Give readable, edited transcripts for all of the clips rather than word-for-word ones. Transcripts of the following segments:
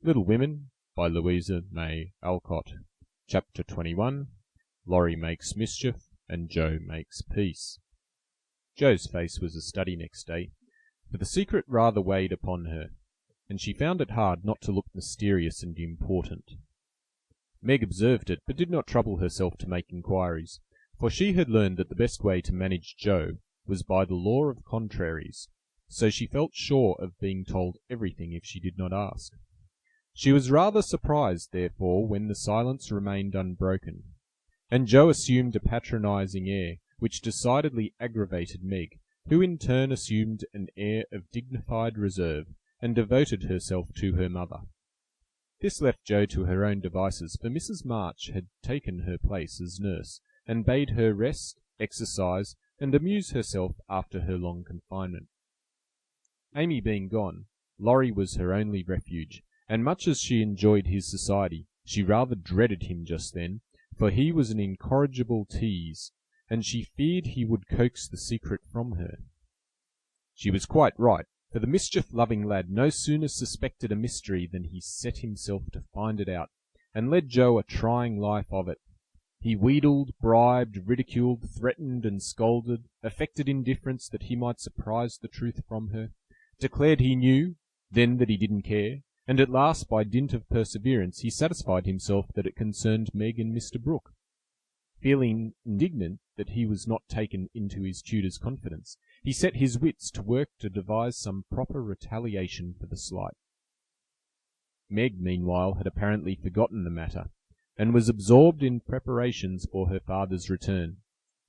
Little Women by Louisa May Alcott. Chapter 21. Laurie Makes Mischief and Joe Makes Peace. Joe's face was a study next day, for the secret rather weighed upon her, and she found it hard not to look mysterious and important. Meg observed it, but did not trouble herself to make inquiries, for she had learned that the best way to manage Joe was by the law of contraries, so she felt sure of being told everything if she did not ask. She was rather surprised, therefore, when the silence remained unbroken, and Joe assumed a patronizing air, which decidedly aggravated Meg, who in turn assumed an air of dignified reserve, and devoted herself to her mother. This left Joe to her own devices, for Mrs. March had taken her place as nurse, and bade her rest, exercise, and amuse herself after her long confinement. Amy being gone, Laurie was her only refuge, and much as she enjoyed his society, she rather dreaded him just then, for he was an incorrigible tease, and she feared he would coax the secret from her. She was quite right, for the mischief-loving lad no sooner suspected a mystery than he set himself to find it out, and led Joe a trying life of it. He wheedled, bribed, ridiculed, threatened, and scolded, affected indifference that he might surprise the truth from her, declared he knew, then that he didn't care, and at last, by dint of perseverance, he satisfied himself that it concerned Meg and Mr. Brooke. Feeling indignant that he was not taken into his tutor's confidence, he set his wits to work to devise some proper retaliation for the slight. Meg, meanwhile, had apparently forgotten the matter, and was absorbed in preparations for her father's return.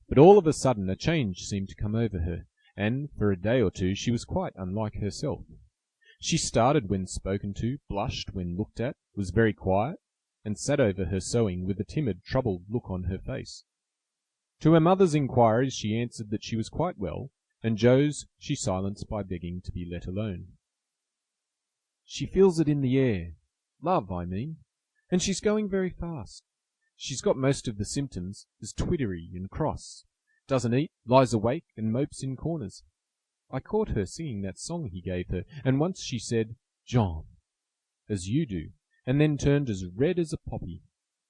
But all of a sudden a change seemed to come over her, and for a day or two she was quite unlike herself. She started when spoken to, blushed when looked at, was very quiet, and sat over her sewing with a timid, troubled look on her face. To her mother's inquiries she answered that she was quite well, and Joe's she silenced by begging to be let alone. She feels it in the air, love, I mean, and she's going very fast. She's got most of the symptoms, is twittery and cross, doesn't eat, lies awake, and mopes in corners. I caught her singing that song he gave her, and once she said, "John," as you do, and then turned as red as a poppy.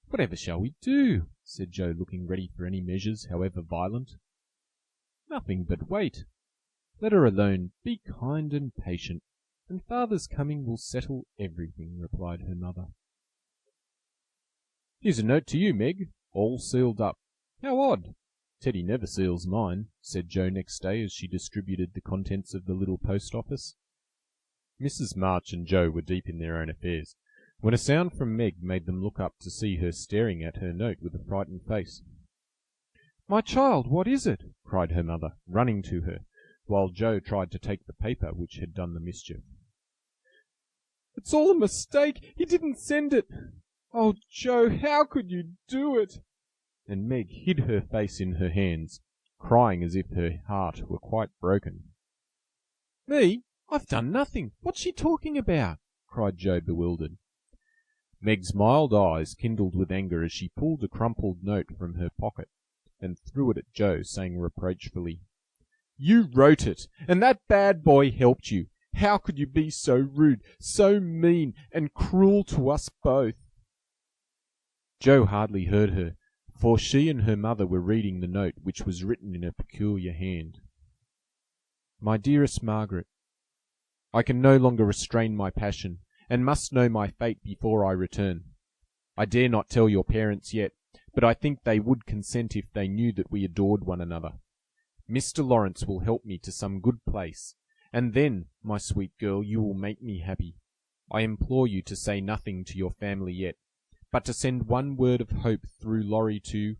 "Whatever shall we do?" said Joe, looking ready for any measures, however violent. "Nothing but wait. Let her alone. Be kind and patient, and father's coming will settle everything," replied her mother. "Here's a note to you, Meg, all sealed up. How odd! Teddy never seals mine," said Joe next day as she distributed the contents of the little post office. Mrs. March and Joe were deep in their own affairs, when a sound from Meg made them look up to see her staring at her note with a frightened face. "My child, what is it?" cried her mother, running to her, while Joe tried to take the paper which had done the mischief. "It's all a mistake. He didn't send it. Oh, Joe, how could you do it?" And Meg hid her face in her hands, crying as if her heart were quite broken. "Me? I've done nothing. What's she talking about?" cried Joe, bewildered. Meg's mild eyes kindled with anger as she pulled a crumpled note from her pocket and threw it at Joe, saying reproachfully, "You wrote it, and that bad boy helped you. How could you be so rude, so mean, and cruel to us both?" Joe hardly heard her, for she and her mother were reading the note, which was written in a peculiar hand. "My dearest Margaret, I can no longer restrain my passion, and must know my fate before I return. I dare not tell your parents yet, but I think they would consent if they knew that we adored one another. Mr. Lawrence will help me to some good place, and then, my sweet girl, you will make me happy. I implore you to say nothing to your family yet, but to send one word of hope through Laurie to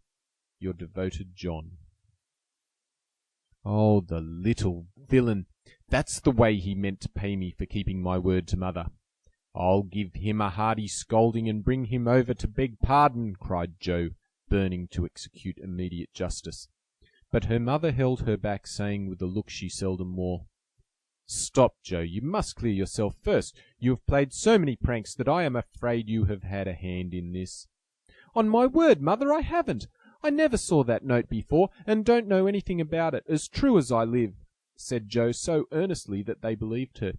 your devoted John." Oh, the little villain! That's the way he meant to pay me for keeping my word to mother. "I'll give him a hearty scolding and bring him over to beg pardon," cried Joe, burning to execute immediate justice. But her mother held her back, saying with a look she seldom wore, "Stop, Joe, you must clear yourself first. You have played so many pranks that I am afraid you have had a hand in this." "On my word, mother, I haven't. I never saw that note before, and don't know anything about it, as true as I live," said Joe so earnestly that they believed her.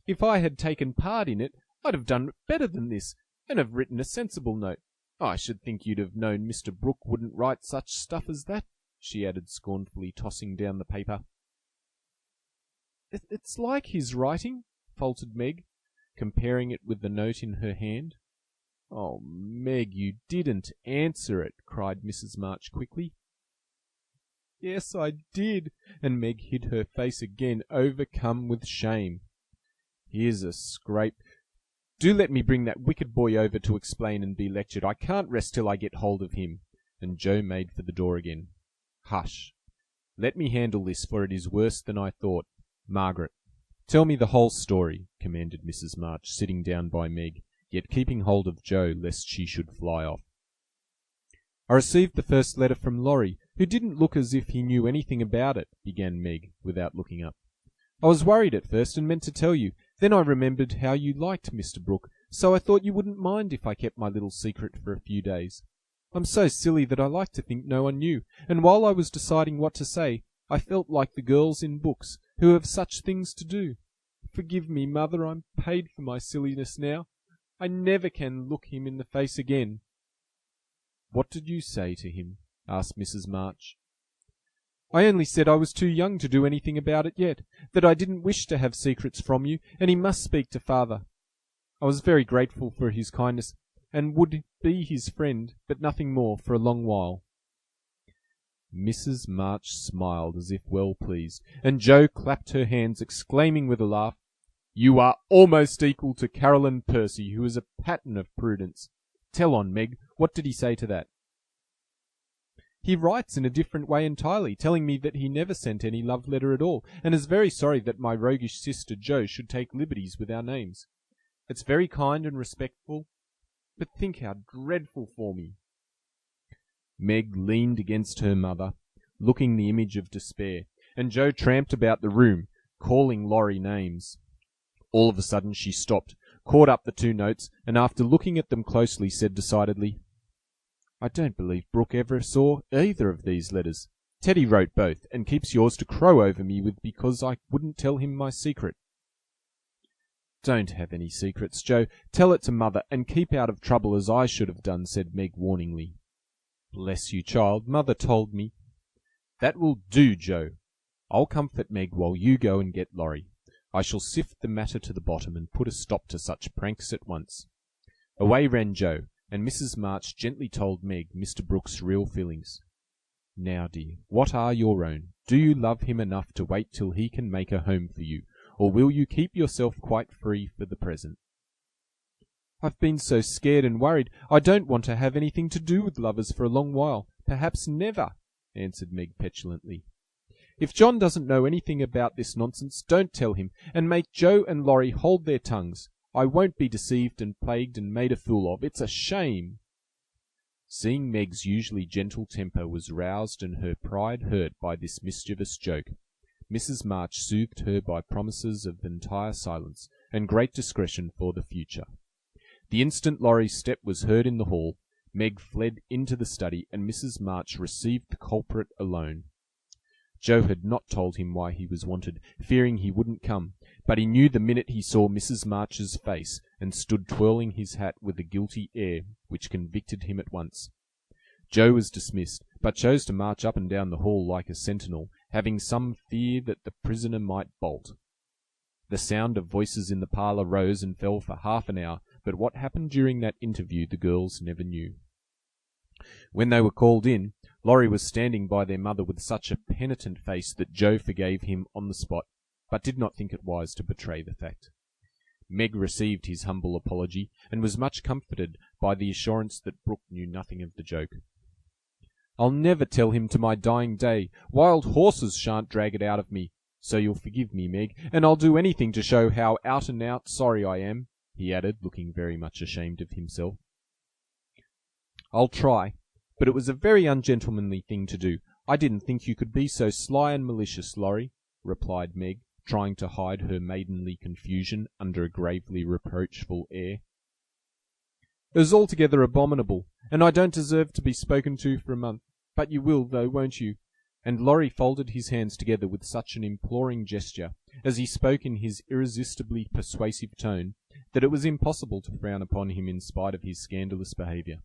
"If I had taken part in it, I'd have done better than this, and have written a sensible note. I should think you'd have known Mr. Brooke wouldn't write such stuff as that," she added scornfully, tossing down the paper. "It's like his writing," faltered Meg, comparing it with the note in her hand. "Oh, Meg, you didn't answer it," cried Mrs. March quickly. "Yes, I did," and Meg hid her face again, overcome with shame. "Here's a scrape. Do let me bring that wicked boy over to explain and be lectured. I can't rest till I get hold of him." And Joe made for the door again. "Hush. Let me handle this, for it is worse than I thought. Margaret, tell me the whole story," commanded Mrs. March, sitting down by Meg, yet keeping hold of Joe lest she should fly off. "I received the first letter from Laurie, who didn't look as if he knew anything about it," began Meg, without looking up. "I was worried at first and meant to tell you. Then I remembered how you liked Mr. Brooke, so I thought you wouldn't mind if I kept my little secret for a few days. I'm so silly that I like to think no one knew, and while I was deciding what to say, I felt like the girls in books, who have such things to do. Forgive me, Mother, I'm paid for my silliness now. I never can look him in the face again." "What did you say to him?" asked Mrs. March. "I only said I was too young to do anything about it yet, that I didn't wish to have secrets from you, and he must speak to Father. I was very grateful for his kindness, and would be his friend, but nothing more for a long while." Mrs. March smiled as if well pleased, and Joe clapped her hands, exclaiming with a laugh, "You are almost equal to Caroline Percy, who is a pattern of prudence. Tell on, Meg, what did he say to that?" "He writes in a different way entirely, telling me that he never sent any love letter at all, and is very sorry that my roguish sister Jo should take liberties with our names. It's very kind and respectful, but think how dreadful for me." Meg leaned against her mother, looking the image of despair, and Jo tramped about the room, calling Laurie names. All of a sudden she stopped, caught up the two notes, and after looking at them closely said decidedly, "I don't believe Brooke ever saw either of these letters. Teddy wrote both, and keeps yours to crow over me with because I wouldn't tell him my secret." "Don't have any secrets, Joe. Tell it to Mother, and keep out of trouble as I should have done," said Meg warningly. "Bless you, child, Mother told me." "That will do, Joe. I'll comfort Meg while you go and get Laurie. I shall sift the matter to the bottom and put a stop to such pranks at once." Away ran Joe, and Mrs. March gently told Meg Mr. Brooke's real feelings. "Now, dear, what are your own? Do you love him enough to wait till he can make a home for you, or will you keep yourself quite free for the present?" "I've been so scared and worried, I don't want to have anything to do with lovers for a long while, perhaps never," answered Meg petulantly. "If John doesn't know anything about this nonsense, don't tell him, and make Joe and Laurie hold their tongues. I won't be deceived and plagued and made a fool of. It's a shame." Seeing Meg's usually gentle temper was roused and her pride hurt by this mischievous joke, Mrs. March soothed her by promises of entire silence and great discretion for the future. The instant Laurie's step was heard in the hall, Meg fled into the study, and Mrs. March received the culprit alone. Joe had not told him why he was wanted, fearing he wouldn't come, but he knew the minute he saw Mrs. March's face, and stood twirling his hat with a guilty air, which convicted him at once. Joe was dismissed, but chose to march up and down the hall like a sentinel, having some fear that the prisoner might bolt. The sound of voices in the parlour rose and fell for half an hour, but what happened during that interview the girls never knew. When they were called in, Laurie was standing by their mother with such a penitent face that Joe forgave him on the spot, but did not think it wise to betray the fact. Meg received his humble apology, and was much comforted by the assurance that Brooke knew nothing of the joke. "I'll never tell him to my dying day. Wild horses shan't drag it out of me. So you'll forgive me, Meg, and I'll do anything to show how out-and-out sorry I am," he added, looking very much ashamed of himself. "I'll try, but it was a very ungentlemanly thing to do. I didn't think you could be so sly and malicious, Laurie," replied Meg, trying to hide her maidenly confusion under a gravely reproachful air. "It was altogether abominable, and I don't deserve to be spoken to for a month. But you will, though, won't you?" And Laurie folded his hands together with such an imploring gesture as he spoke in his irresistibly persuasive tone, that it was impossible to frown upon him in spite of his scandalous behaviour.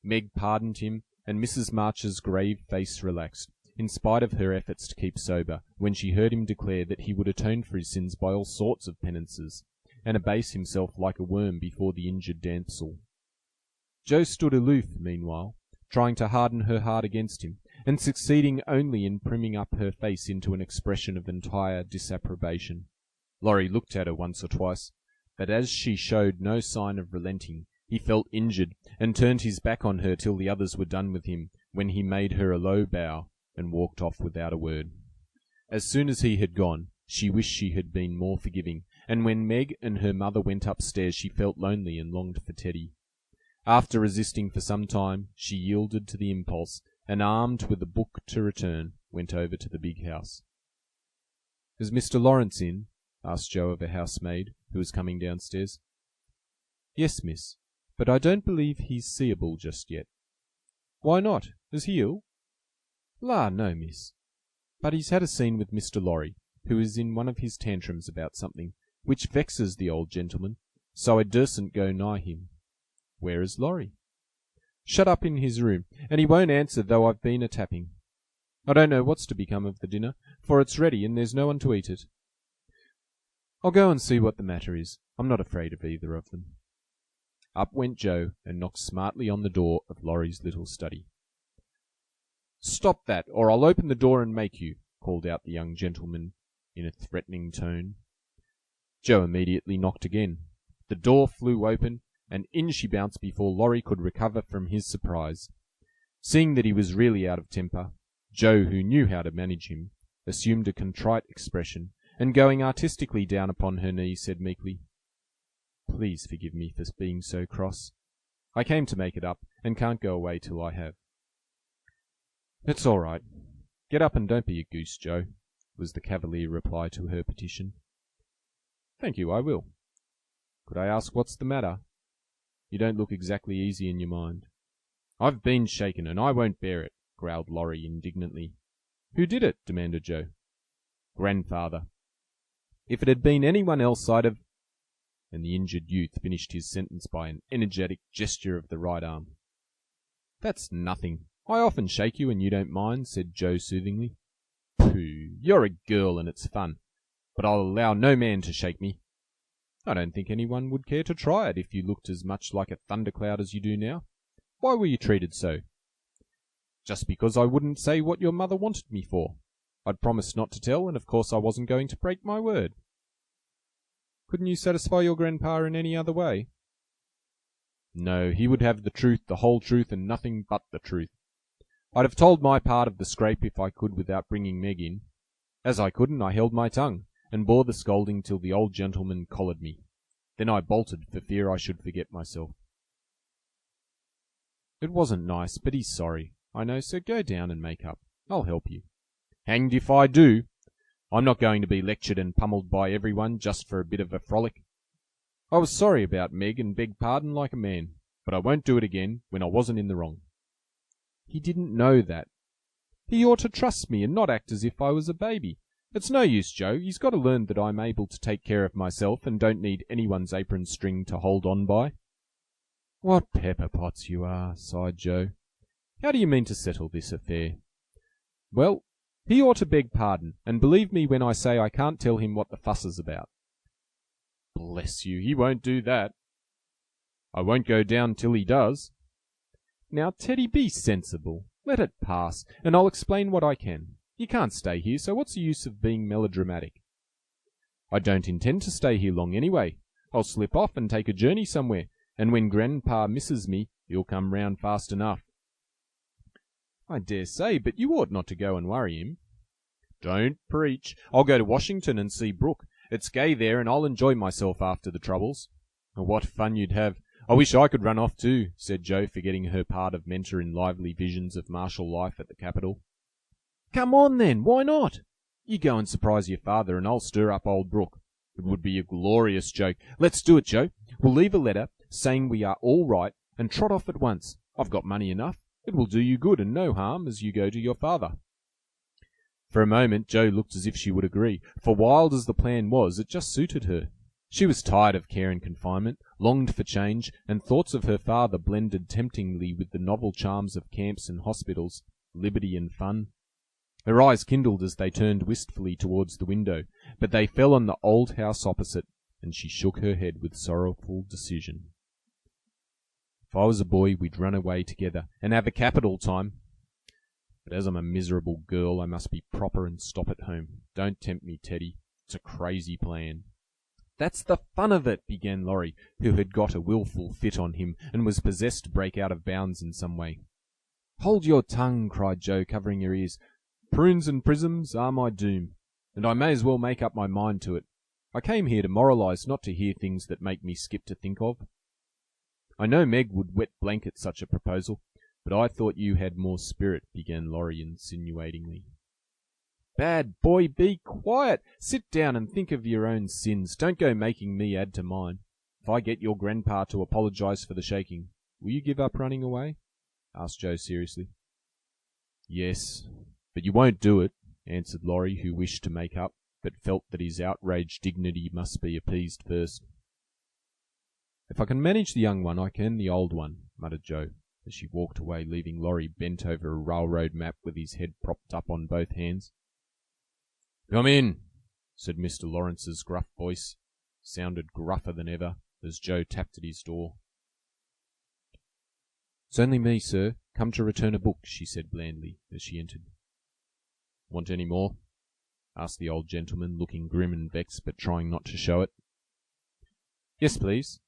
Meg pardoned him, and Mrs. March's grave face relaxed, in spite of her efforts to keep sober, when she heard him declare that he would atone for his sins by all sorts of penances, and abase himself like a worm before the injured damsel. Jo stood aloof, meanwhile, trying to harden her heart against him, and succeeding only in primming up her face into an expression of entire disapprobation. Laurie looked at her once or twice, but as she showed no sign of relenting, he felt injured, and turned his back on her till the others were done with him, when he made her a low bow, and walked off without a word. As soon as he had gone, she wished she had been more forgiving, and when Meg and her mother went upstairs she felt lonely and longed for Teddy. After resisting for some time, she yielded to the impulse, and armed with a book to return, went over to the big house. "Is Mr. Lawrence in?" asked Jo of a housemaid, who was coming downstairs. "Yes, miss, but I don't believe he's seeable just yet." "Why not? Is he ill?" "La, no, miss. But he's had a scene with Mr. Lorry, who is in one of his tantrums about something, which vexes the old gentleman, so I dursn't go nigh him." "Where is Lorry?" "Shut up in his room, and he won't answer though I've been a-tapping. I don't know what's to become of the dinner, for it's ready and there's no one to eat it. I'll go and see what the matter is. I'm not afraid of either of them." Up went Jo, and knocked smartly on the door of Lorry's little study. "Stop that, or I'll open the door and make you," called out the young gentleman in a threatening tone. Jo immediately knocked again. The door flew open, and in she bounced before Lorry could recover from his surprise. Seeing that he was really out of temper, Jo, who knew how to manage him, assumed a contrite expression, and going artistically down upon her knee, said meekly, "Please forgive me for being so cross. I came to make it up, and can't go away till I have." "It's all right. Get up and don't be a goose, Jo," was the cavalier reply to her petition. "Thank you, I will. Could I ask what's the matter? You don't look exactly easy in your mind." "I've been shaken, and I won't bear it," growled Lorry indignantly. "Who did it?" demanded Jo. "Grandfather. If it had been anyone else, I'd have—" And the injured youth finished his sentence by an energetic gesture of the right arm. "That's nothing. I often shake you, and you don't mind," said Jo soothingly. "Pooh, you're a girl, and it's fun, but I'll allow no man to shake me." "I don't think anyone would care to try it if you looked as much like a thundercloud as you do now. Why were you treated so?" "Just because I wouldn't say what your mother wanted me for. I'd promised not to tell, and of course I wasn't going to break my word." "Couldn't you satisfy your grandpa in any other way?" "No, he would have the truth, the whole truth, and nothing but the truth. I'd have told my part of the scrape if I could without bringing Meg in. As I couldn't, I held my tongue, and bore the scolding till the old gentleman collared me. Then I bolted for fear I should forget myself." "It wasn't nice, but he's sorry, I know, so go down and make up. I'll help you." "Hanged if I do. I'm not going to be lectured and pummeled by everyone just for a bit of a frolic. I was sorry about Meg and begged pardon like a man, but I won't do it again when I wasn't in the wrong." "He didn't know that." "He ought to trust me and not act as if I was a baby. It's no use, Jo. He's got to learn that I'm able to take care of myself and don't need anyone's apron string to hold on by." "What pepper pots you are," sighed Jo. "How do you mean to settle this affair?" "Well, he ought to beg pardon, and believe me when I say I can't tell him what the fuss is about." "Bless you, he won't do that." "I won't go down till he does." "Now, Teddy, be sensible. Let it pass, and I'll explain what I can. You can't stay here, so what's the use of being melodramatic?" "I don't intend to stay here long anyway. I'll slip off and take a journey somewhere, and when Grandpa misses me, he'll come round fast enough." "I dare say, but you ought not to go and worry him." "Don't preach. I'll go to Washington and see Brooke. It's gay there, and I'll enjoy myself after the troubles." "What fun you'd have. I wish I could run off too," said Jo, forgetting her part of mentor in lively visions of martial life at the capital. "Come on then, why not? You go and surprise your father, and I'll stir up old Brooke. It would be a glorious joke. Let's do it, Jo. We'll leave a letter, saying we are all right, and trot off at once. I've got money enough. It will do you good and no harm as you go to your father." For a moment Joe looked as if she would agree, for wild as the plan was, it just suited her. She was tired of care and confinement, longed for change, and thoughts of her father blended temptingly with the novel charms of camps and hospitals, liberty and fun. Her eyes kindled as they turned wistfully towards the window, but they fell on the old house opposite, and she shook her head with sorrowful decision. If I was a boy, we'd run away together, and have a capital time. But as I'm a miserable girl, I must be proper and stop at home. Don't tempt me, Teddy. It's a crazy plan. That's the fun of it, began Laurie, who had got a wilful fit on him, and was possessed to break out of bounds in some way. Hold your tongue, cried Joe, covering her ears. Prunes and prisms are my doom, and I may as well make up my mind to it. I came here to moralise, not to hear things that make me skip to think of. I know Meg would wet blanket such a proposal, but I thought you had more spirit, began Laurie insinuatingly. Bad boy, be quiet. Sit down and think of your own sins. Don't go making me add to mine. If I get your grandpa to apologise for the shaking, will you give up running away? Asked Joe seriously. Yes, but you won't do it, answered Laurie, who wished to make up, but felt that his outraged dignity must be appeased first. If I can manage the young one, I can the old one, muttered Joe, as she walked away, leaving Laurie bent over a railroad map with his head propped up on both hands. Come in, said Mr. Lawrence's gruff voice, sounded gruffer than ever, as Joe tapped at his door. It's only me, sir, come to return a book, she said blandly, as she entered. Want any more? Asked the old gentleman, looking grim and vexed, but trying not to show it. Yes, please.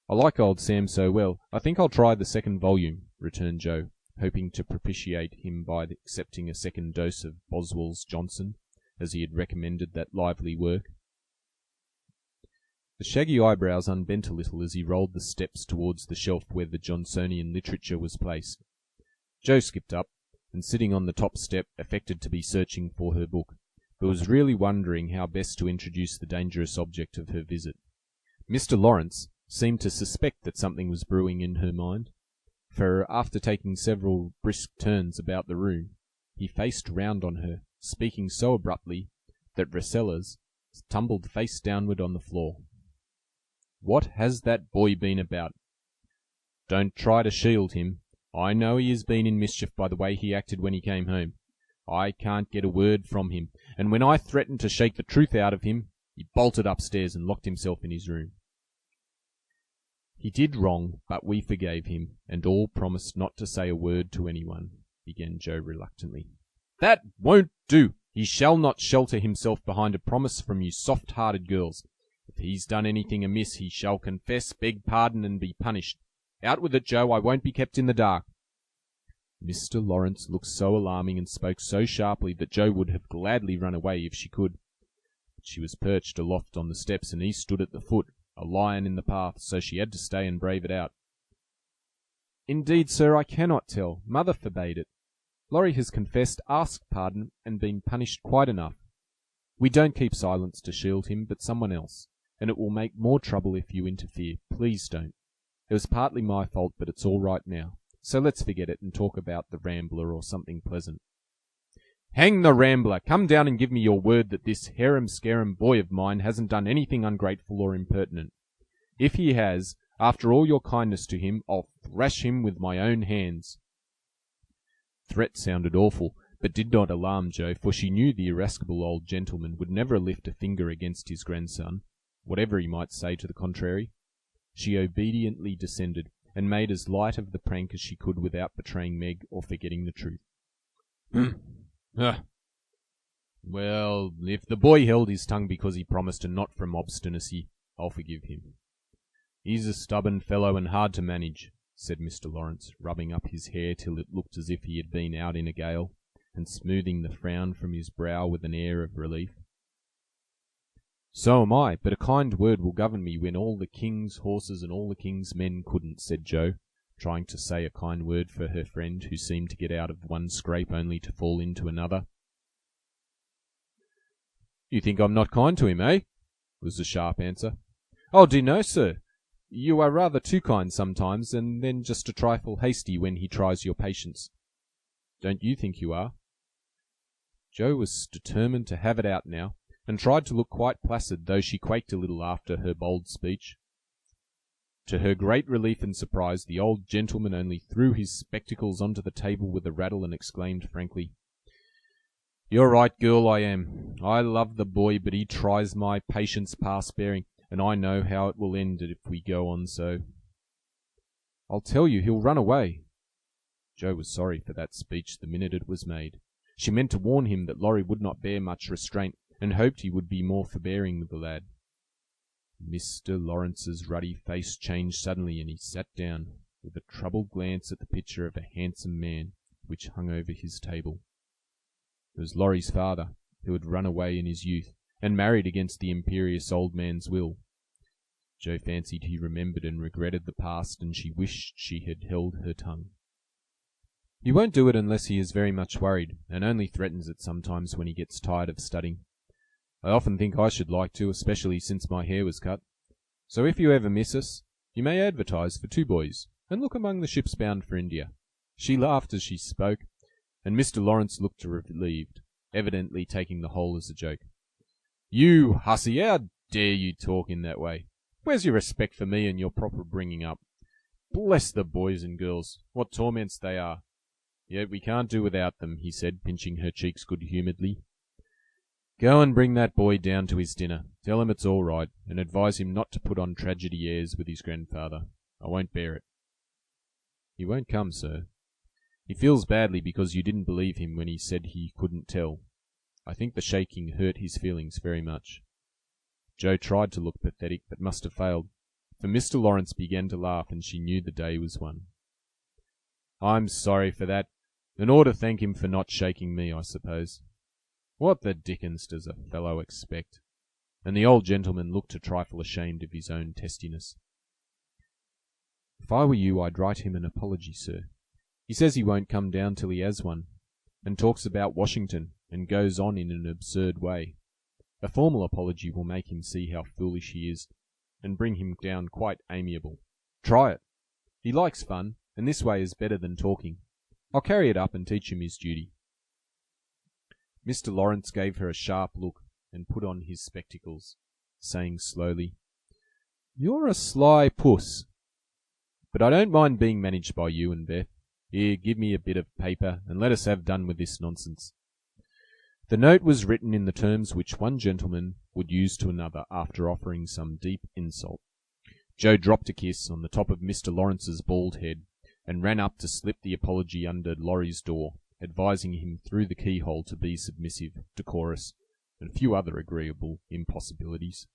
I like old Sam so well, I think I'll try the second volume, returned Joe, hoping to propitiate him by accepting a second dose of Boswell's Johnson, as he had recommended that lively work. The shaggy eyebrows unbent a little as he rolled the steps towards the shelf where the Johnsonian literature was placed. Joe skipped up, and sitting on the top step, affected to be searching for her book, but was really wondering how best to introduce the dangerous object of her visit. Mr. Lawrence seemed to suspect that something was brewing in her mind, for after taking several brisk turns about the room, he faced round on her, speaking so abruptly that Rosella's tumbled face downward on the floor. What has that boy been about? Don't try to shield him. I know he has been in mischief by the way he acted when he came home. I can't get a word from him, and when I threatened to shake the truth out of him, he bolted upstairs and locked himself in his room. He did wrong, but we forgave him, and all promised not to say a word to anyone, began Joe reluctantly. That won't do. He shall not shelter himself behind a promise from you soft-hearted girls. If he's done anything amiss, he shall confess, beg pardon, and be punished. Out with it, Joe, I won't be kept in the dark. Mr. Lawrence looked so alarming and spoke so sharply that Joe would have gladly run away if she could. But she was perched aloft on the steps, and he stood at the foot, a lion in the path, so she had to stay and brave it out. Indeed, sir, I cannot tell. Mother forbade it. Laurie has confessed, asked pardon, and been punished quite enough. We don't keep silence to shield him, but someone else, and it will make more trouble if you interfere. Please don't. It was partly my fault, but it's all right now. So let's forget it and talk about the Rambler or something pleasant. Hang the Rambler! Come down and give me your word that this harum-scarum boy of mine hasn't done anything ungrateful or impertinent. If he has, after all your kindness to him, I'll thrash him with my own hands. Threat sounded awful, but did not alarm Joe, for she knew the irascible old gentleman would never lift a finger against his grandson, whatever he might say to the contrary. She obediently descended, and made as light of the prank as she could without betraying Meg or forgetting the truth. Well, if the boy held his tongue because he promised and not from obstinacy, I'll forgive him. He's a stubborn fellow and hard to manage, said Mr. Lawrence, rubbing up his hair till it looked as if he had been out in a gale, and smoothing the frown from his brow with an air of relief. So am I, but a kind word will govern me when all the king's horses and all the king's men couldn't, said Joe, trying to say a kind word for her friend, who seemed to get out of one scrape only to fall into another. You think I'm not kind to him, eh? Was the sharp answer. Oh, dear no, sir. You are rather too kind sometimes, and then just a trifle hasty when he tries your patience. Don't you think you are? Jo was determined to have it out now, and tried to look quite placid, though she quaked a little after her bold speech. To her great relief and surprise, the old gentleman only threw his spectacles onto the table with a rattle and exclaimed frankly, "You're right, girl, I am. I love the boy, but he tries my patience past bearing, and I know how it will end if we go on so. I'll tell you, he'll run away." Jo was sorry for that speech the minute it was made. She meant to warn him that Laurie would not bear much restraint, and hoped he would be more forbearing with the lad. Mr. Lawrence's ruddy face changed suddenly, and he sat down, with a troubled glance at the picture of a handsome man which hung over his table. It was Laurie's father, who had run away in his youth, and married against the imperious old man's will. Jo fancied he remembered and regretted the past, and she wished she had held her tongue. "He won't do it unless he is very much worried, and only threatens it sometimes when he gets tired of studying. I often think I should like to, especially since my hair was cut. So if you ever miss us, you may advertise for 2 boys, and look among the ships bound for India." She laughed as she spoke, and Mr. Lawrence looked relieved, evidently taking the whole as a joke. "You hussy, how dare you talk in that way? Where's your respect for me and your proper bringing up? Bless the boys and girls, what torments they are. Yet we can't do without them," he said, pinching her cheeks good-humouredly. "Go and bring that boy down to his dinner. Tell him it's all right, and advise him not to put on tragedy airs with his grandfather. I won't bear it." "He won't come, sir. He feels badly because you didn't believe him when he said he couldn't tell. I think the shaking hurt his feelings very much." Jo tried to look pathetic, but must have failed, for Mr. Lawrence began to laugh, and she knew the day was won. "I'm sorry for that, and ought to thank him for not shaking me, I suppose. What the dickens does a fellow expect?" And the old gentleman looked a trifle ashamed of his own testiness. "If I were you, I'd write him an apology, sir. He says he won't come down till he has one, and talks about Washington, and goes on in an absurd way. A formal apology will make him see how foolish he is, and bring him down quite amiable. Try it. He likes fun, and this way is better than talking. I'll carry it up and teach him his duty." Mr. Lawrence gave her a sharp look, and put on his spectacles, saying slowly, "You're a sly puss. But I don't mind being managed by you and Beth. Here, give me a bit of paper, and let us have done with this nonsense." The note was written in the terms which one gentleman would use to another after offering some deep insult. Jo dropped a kiss on the top of Mr. Lawrence's bald head, and ran up to slip the apology under Laurie's door, advising him through the keyhole to be submissive, decorous, and a few other agreeable impossibilities.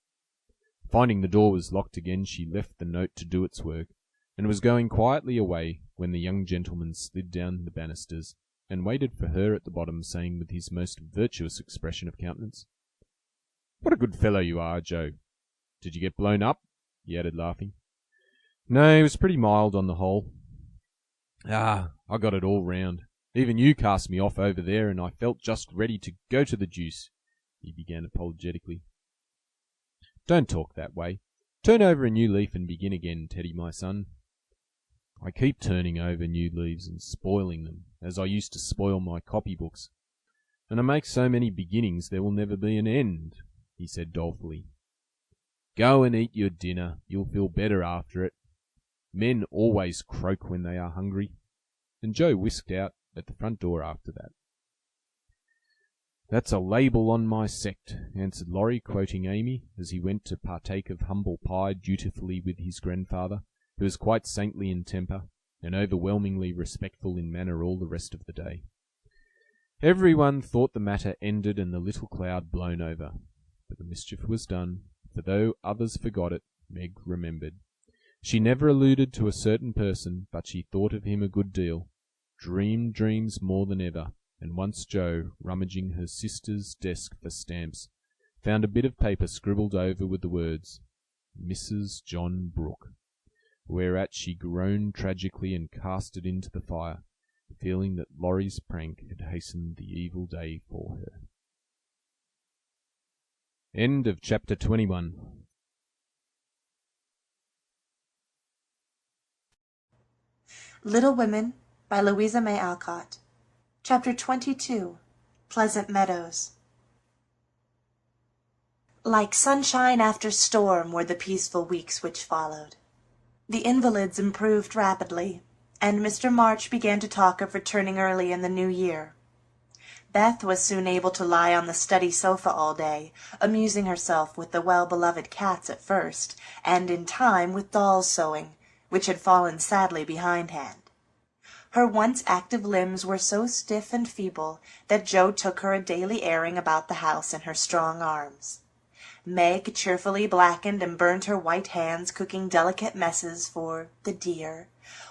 Finding the door was locked again, she left the note to do its work, and was going quietly away when the young gentleman slid down the banisters, and waited for her at the bottom, saying with his most virtuous expression of countenance, "What a good fellow you are, Jo. Did you get blown up?" he added, laughing. "No, it was pretty mild on the whole. I got it all round. Even you cast me off over there, and I felt just ready to go to the deuce," he began apologetically. "Don't talk that way. Turn over a new leaf and begin again, Teddy, my son." "I keep turning over new leaves and spoiling them, as I used to spoil my copybooks. And I make so many beginnings there will never be an end," he said dolefully. "Go and eat your dinner. You'll feel better after it. Men always croak when they are hungry." And Jo whisked out at the front door after that. "That's a label on my sect," answered Laurie, quoting Amy, as he went to partake of humble pie dutifully with his grandfather, who was quite saintly in temper, and overwhelmingly respectful in manner all the rest of the day. Everyone thought the matter ended and the little cloud blown over, but the mischief was done, for though others forgot it, Meg remembered. She never alluded to a certain person, but she thought of him a good deal, dreamed dreams more than ever, and once Jo, rummaging her sister's desk for stamps, found a bit of paper scribbled over with the words, "Mrs. John Brooke," whereat she groaned tragically and cast it into the fire, feeling that Laurie's prank had hastened the evil day for her. End of chapter 21. Little Women by Louisa May Alcott. Chapter 22. Pleasant Meadows. Like sunshine after storm were the peaceful weeks which followed. The invalids improved rapidly, and Mr. March began to talk of returning early in the new year. Beth was soon able to lie on the study sofa all day, amusing herself with the well-beloved cats at first, and in time with dolls' sewing, which had fallen sadly behindhand. Her once active limbs were so stiff and feeble that Joe took her a daily airing about the house in her strong arms. Meg cheerfully blackened and burned her white hands cooking delicate messes for the dear,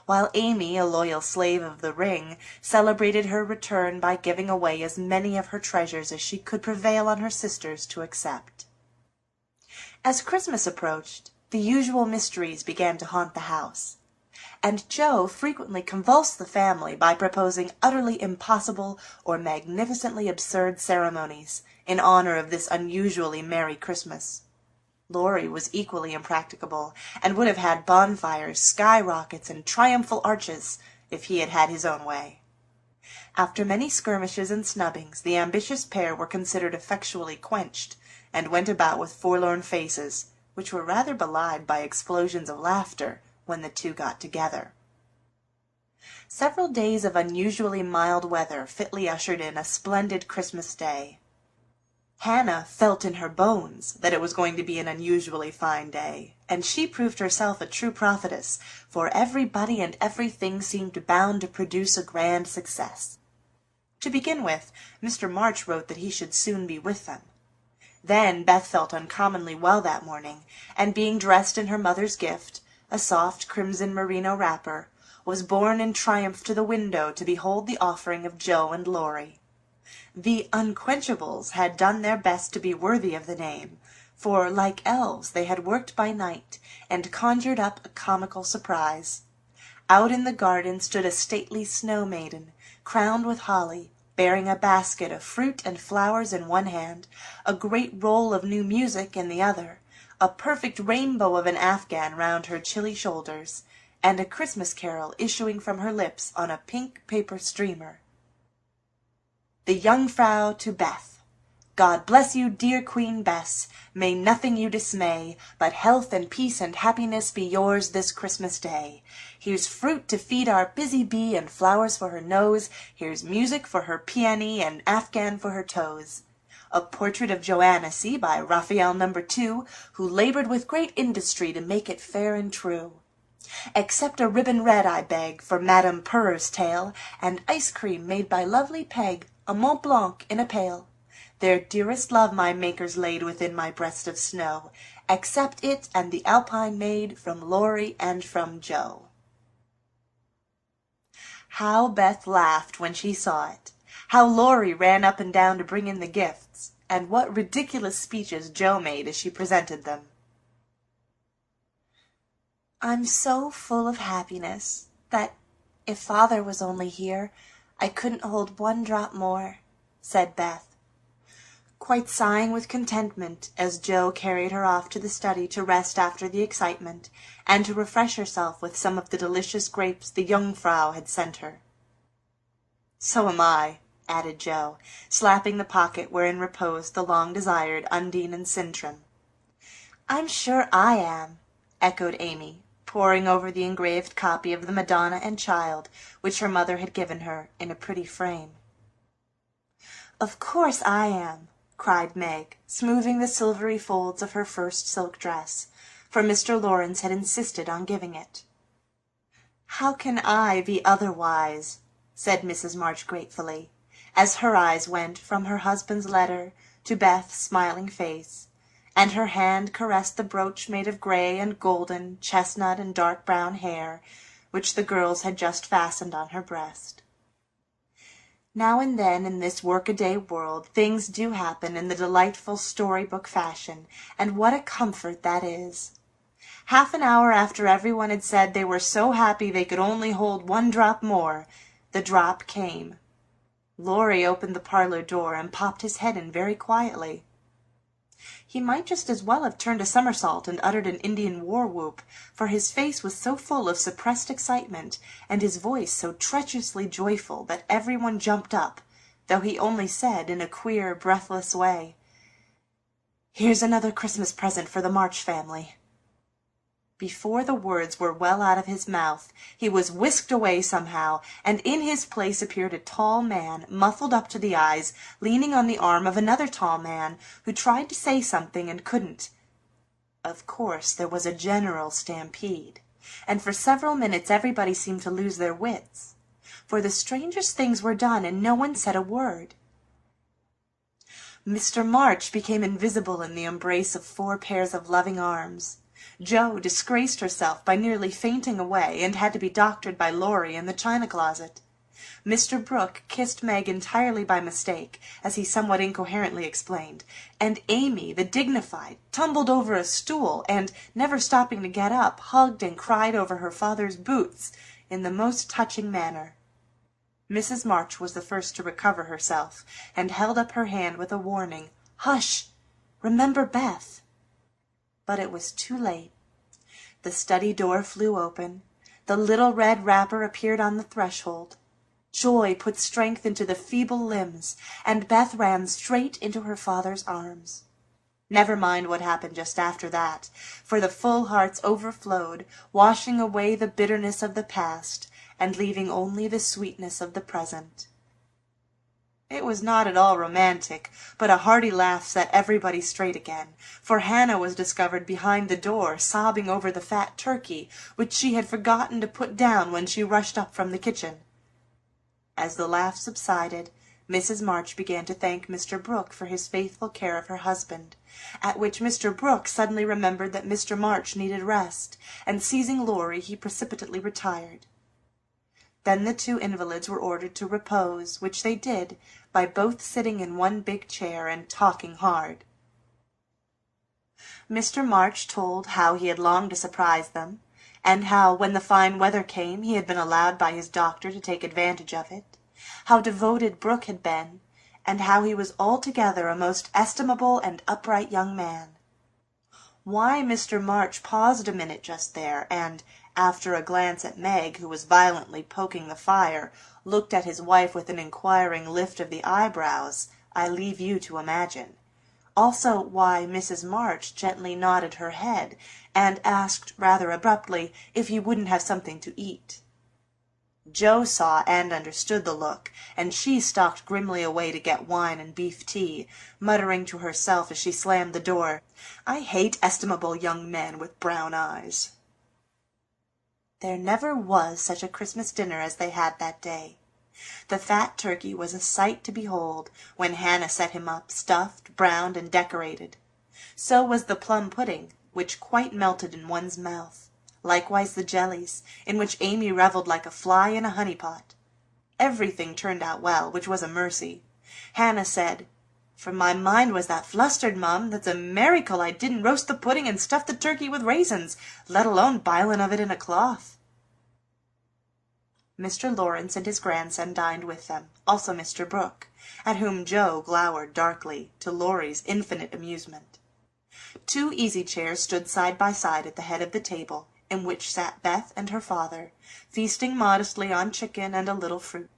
while Amy, a loyal slave of the ring, celebrated her return by giving away as many of her treasures as she could prevail on her sisters to accept. As Christmas approached, the usual mysteries began to haunt the house, and Joe frequently convulsed the family by proposing utterly impossible or magnificently absurd ceremonies in honor of this unusually merry Christmas. Laurie was equally impracticable, and would have had bonfires, skyrockets, and triumphal arches if he had had his own way. After many skirmishes and snubbings, the ambitious pair were considered effectually quenched, and went about with forlorn faces, which were rather belied by explosions of laughter when the two got together. Several days of unusually mild weather fitly ushered in a splendid Christmas day. Hannah felt in her bones that it was going to be an unusually fine day, and she proved herself a true prophetess, for everybody and everything seemed bound to produce a grand success. To begin with, Mr. March wrote that he should soon be with them. Then Beth felt uncommonly well that morning, and being dressed in her mother's gift, a soft crimson merino wrapper, was borne in triumph to the window to behold the offering of Joe and Laurie. The Unquenchables had done their best to be worthy of the name, for, like elves, they had worked by night, and conjured up a comical surprise. Out in the garden stood a stately snow-maiden, crowned with holly, bearing a basket of fruit and flowers in one hand, a great roll of new music in the other, a perfect rainbow of an afghan round her chilly shoulders, and a Christmas carol issuing from her lips on a pink paper streamer. The Jungfrau to Beth. God bless you, dear Queen Bess. May nothing you dismay, but health and peace and happiness be yours this Christmas day. Here's fruit to feed our busy bee and flowers for her nose. Here's music for her peony and afghan for her toes. A portrait of Joanna C. by Raphael No. 2, who labored with great industry to make it fair and true. Except a ribbon red, I beg, for Madame Purr's tail, and ice cream made by lovely Peg, a Mont Blanc in a pail. Their dearest love my makers laid within my breast of snow. Accept it and the Alpine maid from Laurie and from Joe. How Beth laughed when she saw it! How Laurie ran up and down to bring in the gifts, and what ridiculous speeches Joe made as she presented them. I'm so full of happiness that, if Father was only here, I couldn't hold one drop more, said Beth, quite sighing with contentment as Joe carried her off to the study to rest after the excitement, and to refresh herself with some of the delicious grapes the Jungfrau had sent her. So am I, added Joe, slapping the pocket wherein reposed the long-desired Undine and Sintram. I'm sure I am, echoed Amy, poring over the engraved copy of the Madonna and Child, which her mother had given her in a pretty frame. Of course I am, cried Meg, smoothing the silvery folds of her first silk dress, for Mr. Lawrence had insisted on giving it. How can I be otherwise? Said Mrs. March gratefully, as her eyes went from her husband's letter to Beth's smiling face, and her hand caressed the brooch made of gray and golden, chestnut and dark brown hair, which the girls had just fastened on her breast. Now and then in this workaday world things do happen in the delightful storybook fashion, and what a comfort that is! Half an hour after everyone had said they were so happy they could only hold one drop more, the drop came. Laurie opened the parlor door and popped his head in very quietly. He might just as well have turned a somersault and uttered an Indian war-whoop, for his face was so full of suppressed excitement, and his voice so treacherously joyful, that everyone jumped up, though he only said in a queer, breathless way, "Here's another Christmas present for the March family." Before the words were well out of his mouth, he was whisked away somehow, and in his place appeared a tall man, muffled up to the eyes, leaning on the arm of another tall man, who tried to say something and couldn't. Of course, there was a general stampede, and for several minutes everybody seemed to lose their wits, for the strangest things were done and no one said a word. Mr. March became invisible in the embrace of 4 pairs of loving arms. Jo disgraced herself by nearly fainting away and had to be doctored by Laurie in the china closet. Mr. Brooke kissed Meg entirely by mistake, as he somewhat incoherently explained, and Amy, the dignified, tumbled over a stool and, never stopping to get up, hugged and cried over her father's boots in the most touching manner. Mrs. March was the first to recover herself, and held up her hand with a warning, "Hush! Remember Beth!" But it was too late. The study door flew open. The little red wrapper appeared on the threshold. Joy put strength into the feeble limbs, and Beth ran straight into her father's arms. Never mind what happened just after that, for the full hearts overflowed, washing away the bitterness of the past, and leaving only the sweetness of the present. It was not at all romantic, but a hearty laugh set everybody straight again, for Hannah was discovered behind the door, sobbing over the fat turkey, which she had forgotten to put down when she rushed up from the kitchen. As the laugh subsided, Mrs. March began to thank Mr. Brooke for his faithful care of her husband, at which Mr. Brooke suddenly remembered that Mr. March needed rest, and seizing Laurie, he precipitately retired. Then the 2 invalids were ordered to repose, which they did, by both sitting in one big chair and talking hard. Mr. March told how he had longed to surprise them, and how, when the fine weather came, he had been allowed by his doctor to take advantage of it, how devoted Brooke had been, and how he was altogether a most estimable and upright young man. Why Mr. March paused a minute just there, and, after a glance at Meg, who was violently poking the fire, looked at his wife with an inquiring lift of the eyebrows, I leave you to imagine. Also why Mrs. March gently nodded her head, and asked rather abruptly if he wouldn't have something to eat. Jo saw and understood the look, and she stalked grimly away to get wine and beef tea, muttering to herself as she slammed the door, "I hate estimable young men with brown eyes." There never was such a Christmas dinner as they had that day. The fat turkey was a sight to behold, when Hannah set him up, stuffed, browned, and decorated. So was the plum pudding, which quite melted in one's mouth. Likewise the jellies, in which Amy revelled like a fly in a honey-pot. Everything turned out well, which was a mercy. Hannah said, "For my mind was that flustered, Mum, that's a miracle I didn't roast the pudding and stuff the turkey with raisins, let alone bilin' of it in a cloth." Mr. Lawrence and his grandson dined with them, also Mr. Brooke, at whom Jo glowered darkly, to Laurie's infinite amusement. 2 easy-chairs stood side by side at the head of the table, in which sat Beth and her father, feasting modestly on chicken and a little fruit.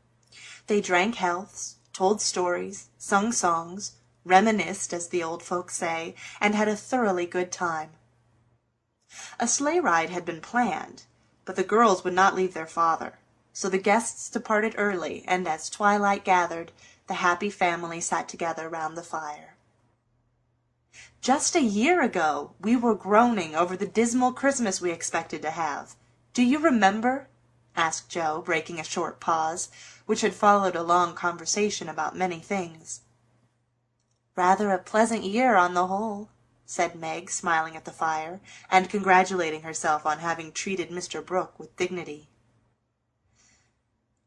They drank healths, told stories, sung songs, reminisced, as the old folks say, and had a thoroughly good time. A sleigh ride had been planned, but the girls would not leave their father, so the guests departed early, and as twilight gathered, the happy family sat together round the fire. "Just a year ago we were groaning over the dismal Christmas we expected to have. Do you remember?" asked Jo, breaking a short pause, which had followed a long conversation about many things. "Rather a pleasant year on the whole," said Meg, smiling at the fire, and congratulating herself on having treated Mr. Brooke with dignity.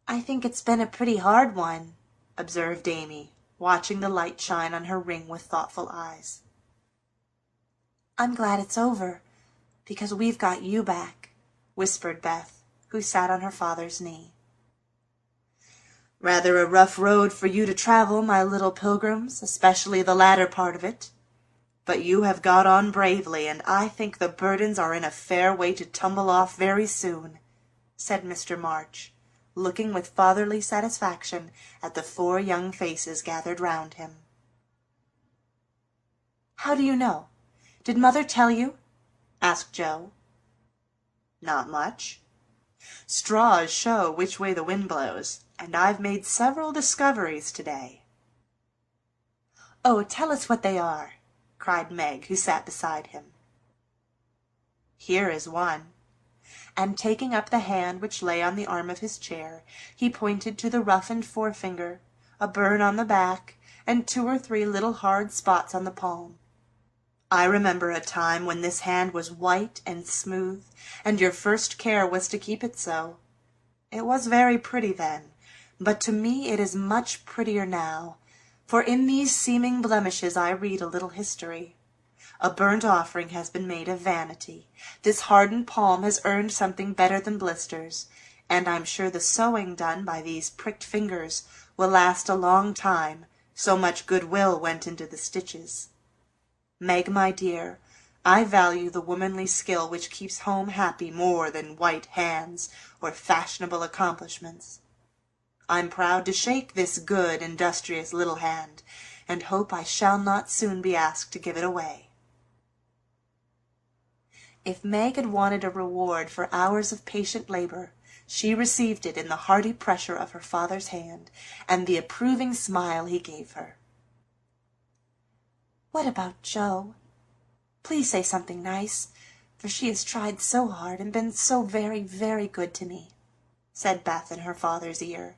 "I think it's been a pretty hard one," observed Amy, watching the light shine on her ring with thoughtful eyes. "I'm glad it's over, because we've got you back," whispered Beth, who sat on her father's knee. "Rather a rough road for you to travel, my little pilgrims, especially the latter part of it. But you have got on bravely, and I think the burdens are in a fair way to tumble off very soon," said Mr. March, looking with fatherly satisfaction at the 4 young faces gathered round him. "How do you know? Did Mother tell you?" asked Joe. "Not much. Straws show which way the wind blows, and I've made several discoveries today." "Oh, tell us what they are," cried Meg, who sat beside him. "Here is one," and taking up the hand which lay on the arm of his chair, he pointed to the roughened forefinger, a burn on the back, and 2 or 3 little hard spots on the palm. "I remember a time when this hand was white and smooth, and your first care was to keep it so. It was very pretty then, but to me it is much prettier now, for in these seeming blemishes I read a little history. A burnt offering has been made of vanity. This hardened palm has earned something better than blisters, and I'm sure the sewing done by these pricked fingers will last a long time, so much goodwill went into the stitches. Meg, my dear, I value the womanly skill which keeps home happy more than white hands or fashionable accomplishments. I'm proud to shake this good, industrious little hand, and hope I shall not soon be asked to give it away." If Meg had wanted a reward for hours of patient labor, she received it in the hearty pressure of her father's hand and the approving smile he gave her. "What about Jo? Please say something nice, for she has tried so hard and been so very, very good to me," said Beth in her father's ear.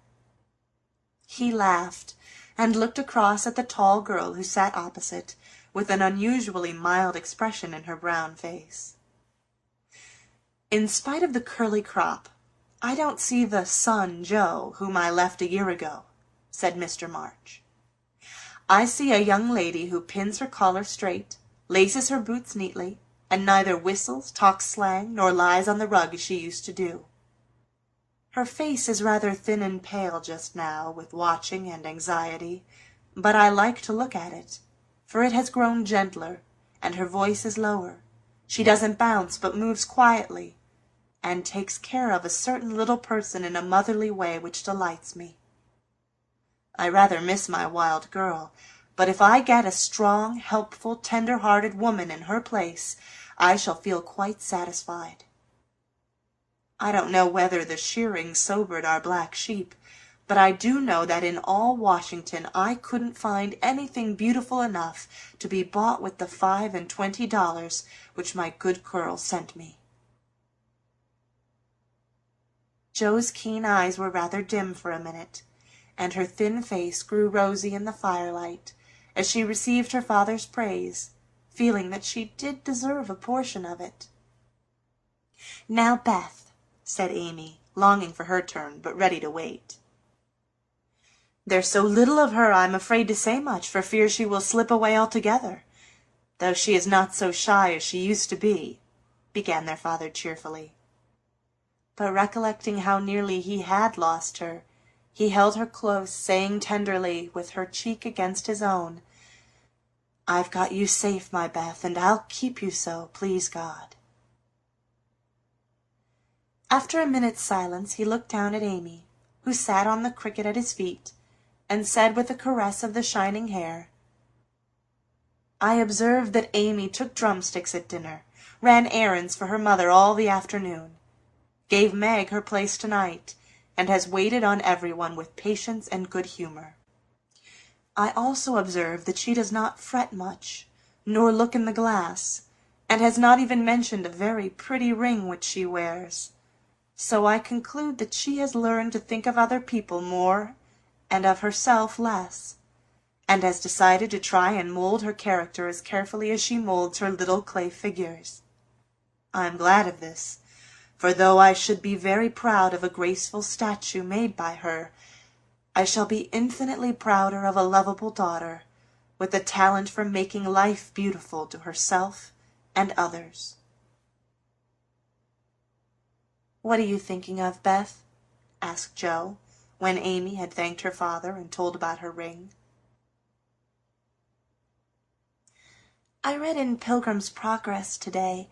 He laughed and looked across at the tall girl who sat opposite, with an unusually mild expression in her brown face. "In spite of the curly crop, I don't see the son Jo whom I left a year ago," said Mr. March. "I see a young lady who pins her collar straight, laces her boots neatly, and neither whistles, talks slang, nor lies on the rug as she used to do. Her face is rather thin and pale just now, with watching and anxiety, but I like to look at it, for it has grown gentler, and her voice is lower. She doesn't bounce, but moves quietly, and takes care of a certain little person in a motherly way which delights me. I rather miss my wild girl, but if I get a strong, helpful, tender-hearted woman in her place, I shall feel quite satisfied. I don't know whether the shearing sobered our black sheep, but I do know that in all Washington I couldn't find anything beautiful enough to be bought with the $25 which my good girl sent me." Jo's keen eyes were rather dim for a minute, and her thin face grew rosy in the firelight as she received her father's praise, feeling that she did deserve a portion of it. "Now, Beth," said Amy, longing for her turn, but ready to wait. "There's so little of her I'm afraid to say much for fear she will slip away altogether, though she is not so shy as she used to be," began their father cheerfully. But recollecting how nearly he had lost her, he held her close, saying tenderly, with her cheek against his own, "I've got you safe, my Beth, and I'll keep you so, please God." After a minute's silence he looked down at Amy, who sat on the cricket at his feet, and said with a caress of the shining hair, "I observed that Amy took drumsticks at dinner, ran errands for her mother all the afternoon, gave Meg her place tonight, and has waited on everyone with patience and good humor. I also observe that she does not fret much, nor look in the glass, and has not even mentioned a very pretty ring which she wears. So I conclude that she has learned to think of other people more and of herself less, and has decided to try and mold her character as carefully as she molds her little clay figures. I am glad of this, for though I should be very proud of a graceful statue made by her, I shall be infinitely prouder of a lovable daughter, with a talent for making life beautiful to herself and others." "What are you thinking of, Beth?" asked Jo, when Amy had thanked her father and told about her ring. "I read in Pilgrim's Progress today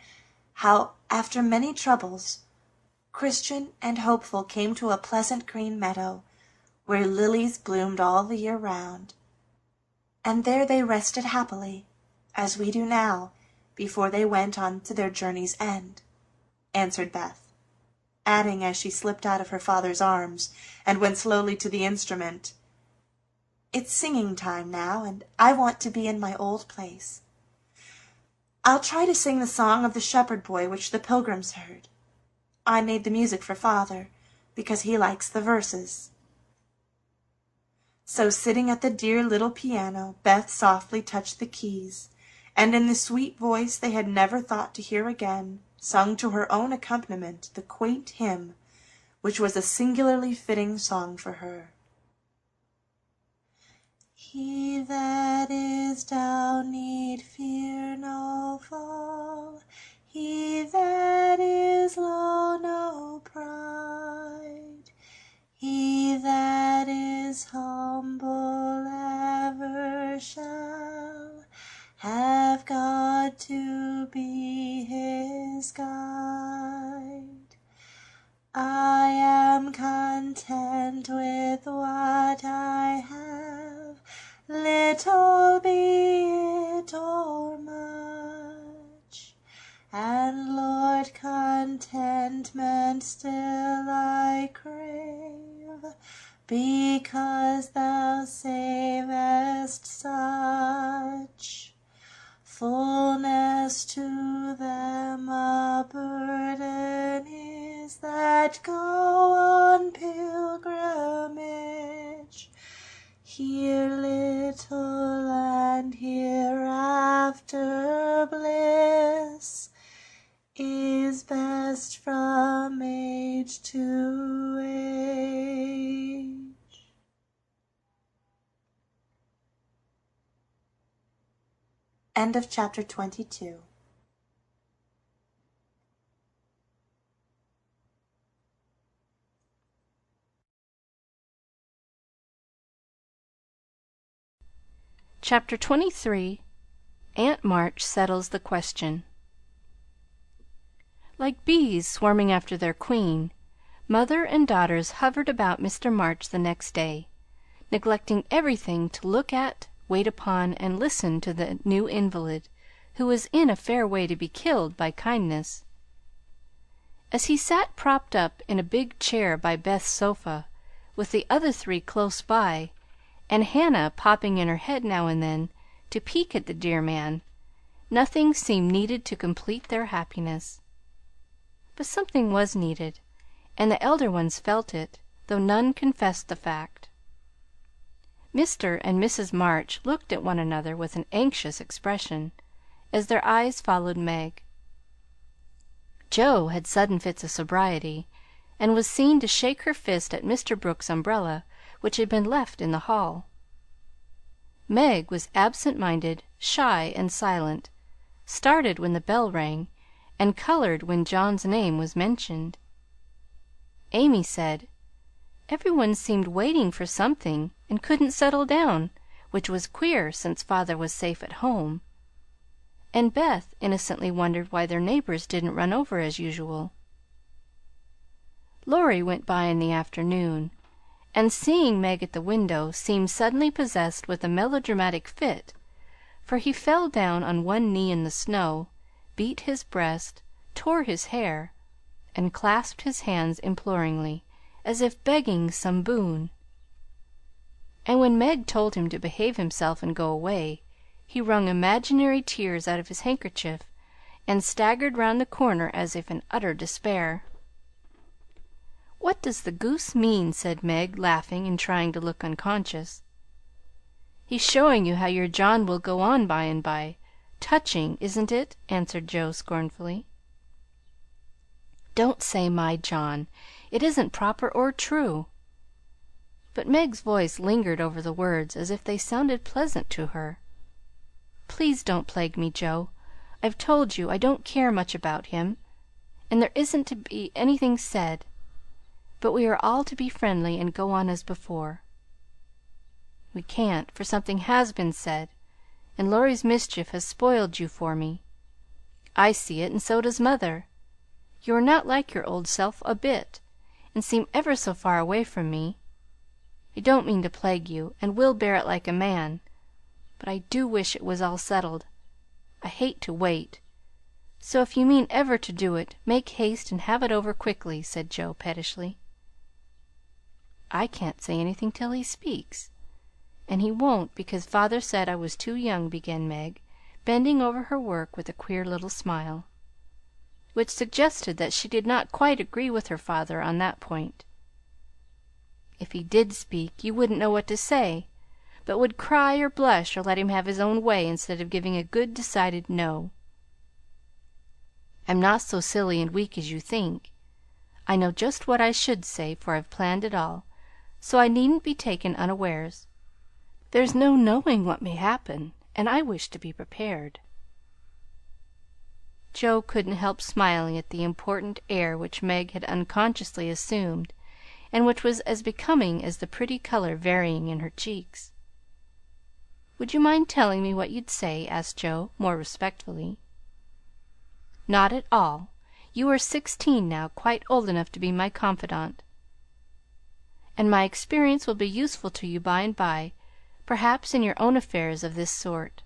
how, after many troubles, Christian and hopeful came to a pleasant green meadow, where lilies bloomed all the year round. And there they rested happily, as we do now, before they went on to their journey's end, answered Beth, adding as she slipped out of her father's arms and went slowly to the instrument, "It's singing time now, and I want to be in my old place. I'll try to sing the song of the shepherd boy which the pilgrims heard. I made the music for father, because he likes the verses." So sitting at the dear little piano, Beth softly touched the keys, and in the sweet voice they had never thought to hear again, sung to her own accompaniment the quaint hymn, which was a singularly fitting song for her. He that is down need fear no fall, he that is low no pride, he that is humble ever shall have God to be his guide. I am content with what I have, little be it or much, and Lord, contentment still I crave, because thou savest such. Fullness to them a burden is that go on pilgrimage, here little and hereafter bliss is best from age to age. End of chapter 22. Chapter 23. Aunt March Settles the Question. Like bees swarming after their queen, mother and daughters hovered about Mr. March the next day, neglecting everything to look at, wait upon, and listen to the new invalid, who was in a fair way to be killed by kindness. As he sat propped up in a big chair by Beth's sofa, with the other three close by, and Hannah popping in her head now and then to peek at the dear man, nothing seemed needed to complete their happiness. But something was needed, and the elder ones felt it, though none confessed the fact. Mr. and Mrs. March looked at one another with an anxious expression, as their eyes followed Meg. Jo had sudden fits of sobriety, and was seen to shake her fist at Mr. Brooks's umbrella, which had been left in the hall. Meg was absent-minded, shy, and silent, started when the bell rang, and colored when John's name was mentioned. Amy said, "Every one seemed waiting for something, and couldn't settle down, which was queer, since father was safe at home." And Beth innocently wondered why their neighbors didn't run over as usual. Laurie went by in the afternoon, and seeing Meg at the window, seemed suddenly possessed with a melodramatic fit, for he fell down on one knee in the snow, beat his breast, tore his hair, and clasped his hands imploringly, as if begging some boon. And when Meg told him to behave himself and go away, he wrung imaginary tears out of his handkerchief, and staggered round the corner as if in utter despair. "What does the goose mean?" said Meg, laughing and trying to look unconscious. "He's showing you how your John will go on by and by. Touching, isn't it?" answered Jo scornfully. "Don't say my John. It isn't proper or true." But Meg's voice lingered over the words as if they sounded pleasant to her. "Please don't plague me, Jo. I've told you I don't care much about him, and there isn't to be anything said. But we are all to be friendly and go on as before." "We can't, for something has been said, and Laurie's mischief has spoiled you for me. I see it, and so does mother. You are not like your old self a bit, and seem ever so far away from me. I don't mean to plague you, and will bear it like a man, but I do wish it was all settled. I hate to wait. So if you mean ever to do it, make haste and have it over quickly," said Joe pettishly. "I can't say anything till he speaks, and he won't, because father said I was too young," began Meg, bending over her work with a queer little smile, which suggested that she did not quite agree with her father on that point. "If he did speak, you wouldn't know what to say, but would cry or blush or let him have his own way instead of giving a good decided no. I'm not so silly and weak as you think. I know just what I should say, for I've planned it all, so I needn't be taken unawares. There's no knowing what may happen, and I wish to be prepared." Joe couldn't help smiling at the important air which Meg had unconsciously assumed, and which was as becoming as the pretty color varying in her cheeks. "Would you mind telling me what you'd say?" asked Joe, more respectfully. "Not at all. You are 16 now, quite old enough to be my confidant, and my experience will be useful to you by and by, perhaps in your own affairs of this sort.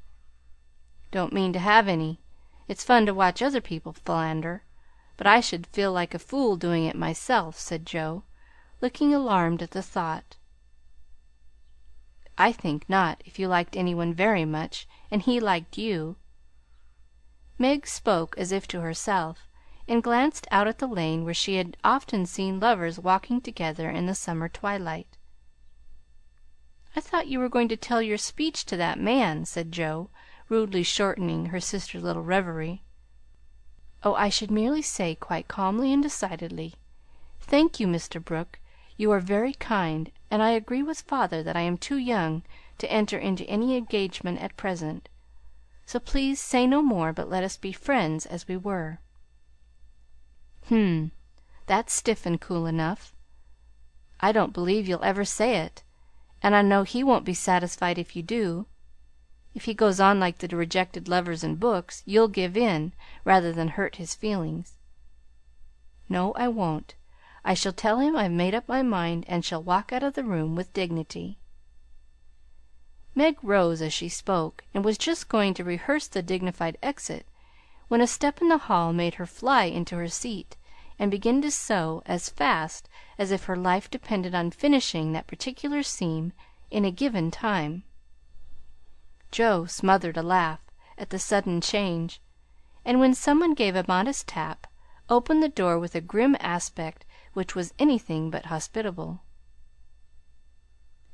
Don't mean to have any. It's fun to watch other people philander, but I should feel like a fool doing it myself," said Joe, looking alarmed at the thought. "I think not, if you liked any one very much, and he liked you." Meg spoke as if to herself, and glanced out at the lane where she had often seen lovers walking together in the summer twilight. "I thought you were going to tell your speech to that man," said Joe, rudely shortening her sister's little reverie. "Oh, I should merely say, quite calmly and decidedly, 'Thank you, Mr. Brooke. You are very kind, and I agree with father that I am too young to enter into any engagement at present. So please say no more, but let us be friends as we were.'" That's stiff and cool enough. I don't believe you'll ever say it, and I know he won't be satisfied if you do. If he goes on like the rejected lovers in books, you'll give in, rather than hurt his feelings." "No, I won't. I shall tell him I've made up my mind, and shall walk out of the room with dignity." Meg rose as she spoke, and was just going to rehearse the dignified exit, when a step in the hall made her fly into her seat and begin to sew as fast as if her life depended on finishing that particular seam in a given time. Joe smothered a laugh at the sudden change, and when someone gave a modest tap, opened the door with a grim aspect which was anything but hospitable.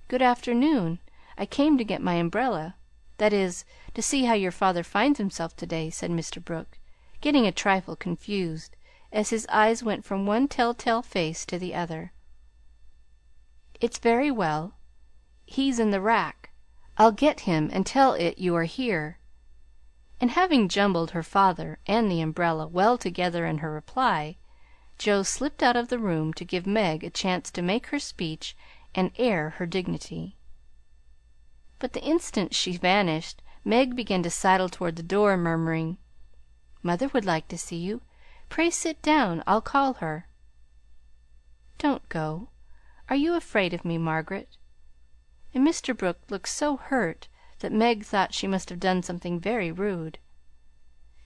"Good afternoon. I came to get my umbrella. That is, to see how your father finds himself to-day," said Mr. Brooke, getting a trifle confused, as his eyes went from one telltale face to the other. "It's very well. He's in the rack. I'll get him and tell it you are here." And having jumbled her father and the umbrella well together in her reply, Joe slipped out of the room to give Meg a chance to make her speech and air her dignity. But the instant she vanished, Meg began to sidle toward the door, murmuring, "Mother would like to see you. Pray sit down. I'll call her." "Don't go. Are you afraid of me, Margaret?" And Mr. Brooke looked so hurt that Meg thought she must have done something very rude.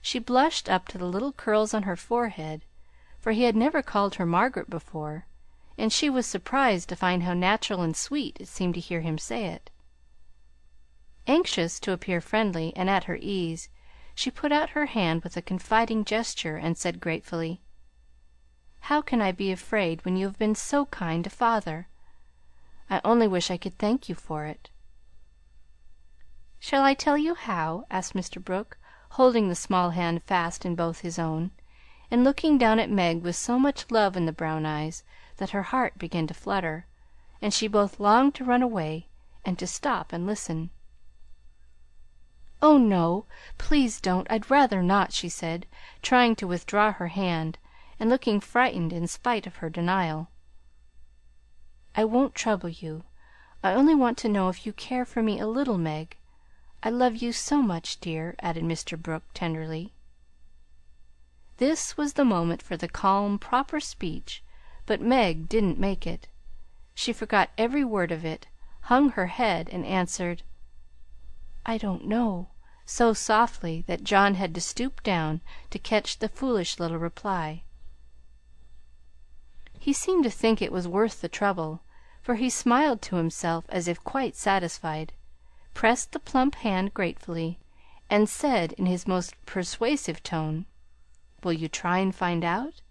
She blushed up to the little curls on her forehead, for he had never called her Margaret before, and she was surprised to find how natural and sweet it seemed to hear him say it. Anxious to appear friendly and at her ease, she put out her hand with a confiding gesture and said gratefully, "How can I be afraid when you have been so kind to father? I only wish I could thank you for it." "Shall I tell you how?" asked Mr. Brooke, holding the small hand fast in both his own, and looking down at Meg with so much love in the brown eyes that her heart began to flutter, and she both longed to run away and to stop and listen. "Oh, no, please don't. I'd rather not," she said, trying to withdraw her hand, and looking frightened in spite of her denial. "I won't trouble you. I only want to know if you care for me a little, Meg. I love you so much, dear," added Mr. Brooke tenderly. This was the moment for the calm, proper speech, but Meg didn't make it. She forgot every word of it, hung her head, and answered, "I don't know," so softly that John had to stoop down to catch the foolish little reply. He seemed to think it was worth the trouble, for he smiled to himself as if quite satisfied, pressed the plump hand gratefully, and said in his most persuasive tone, "Will you try and find out?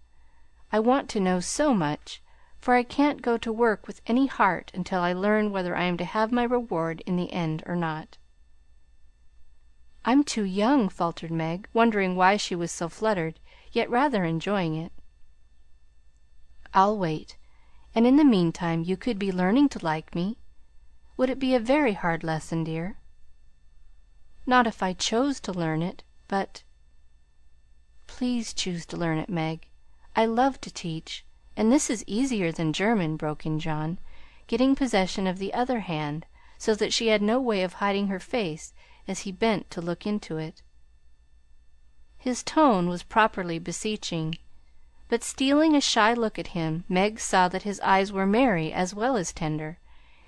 I want to know so much, for I can't go to work with any heart until I learn whether I am to have my reward in the end or not." "I'm too young," faltered Meg, wondering why she was so fluttered, yet rather enjoying it. "I'll wait, and in the meantime you could be learning to like me. Would it be a very hard lesson, dear?" "Not if I chose to learn it, but—" "Please choose to learn it, Meg. I love to teach, and this is easier than German," broke in John, getting possession of the other hand, so that she had no way of hiding her face as he bent to look into it. His tone was properly beseeching, but stealing a shy look at him, Meg saw that his eyes were merry as well as tender,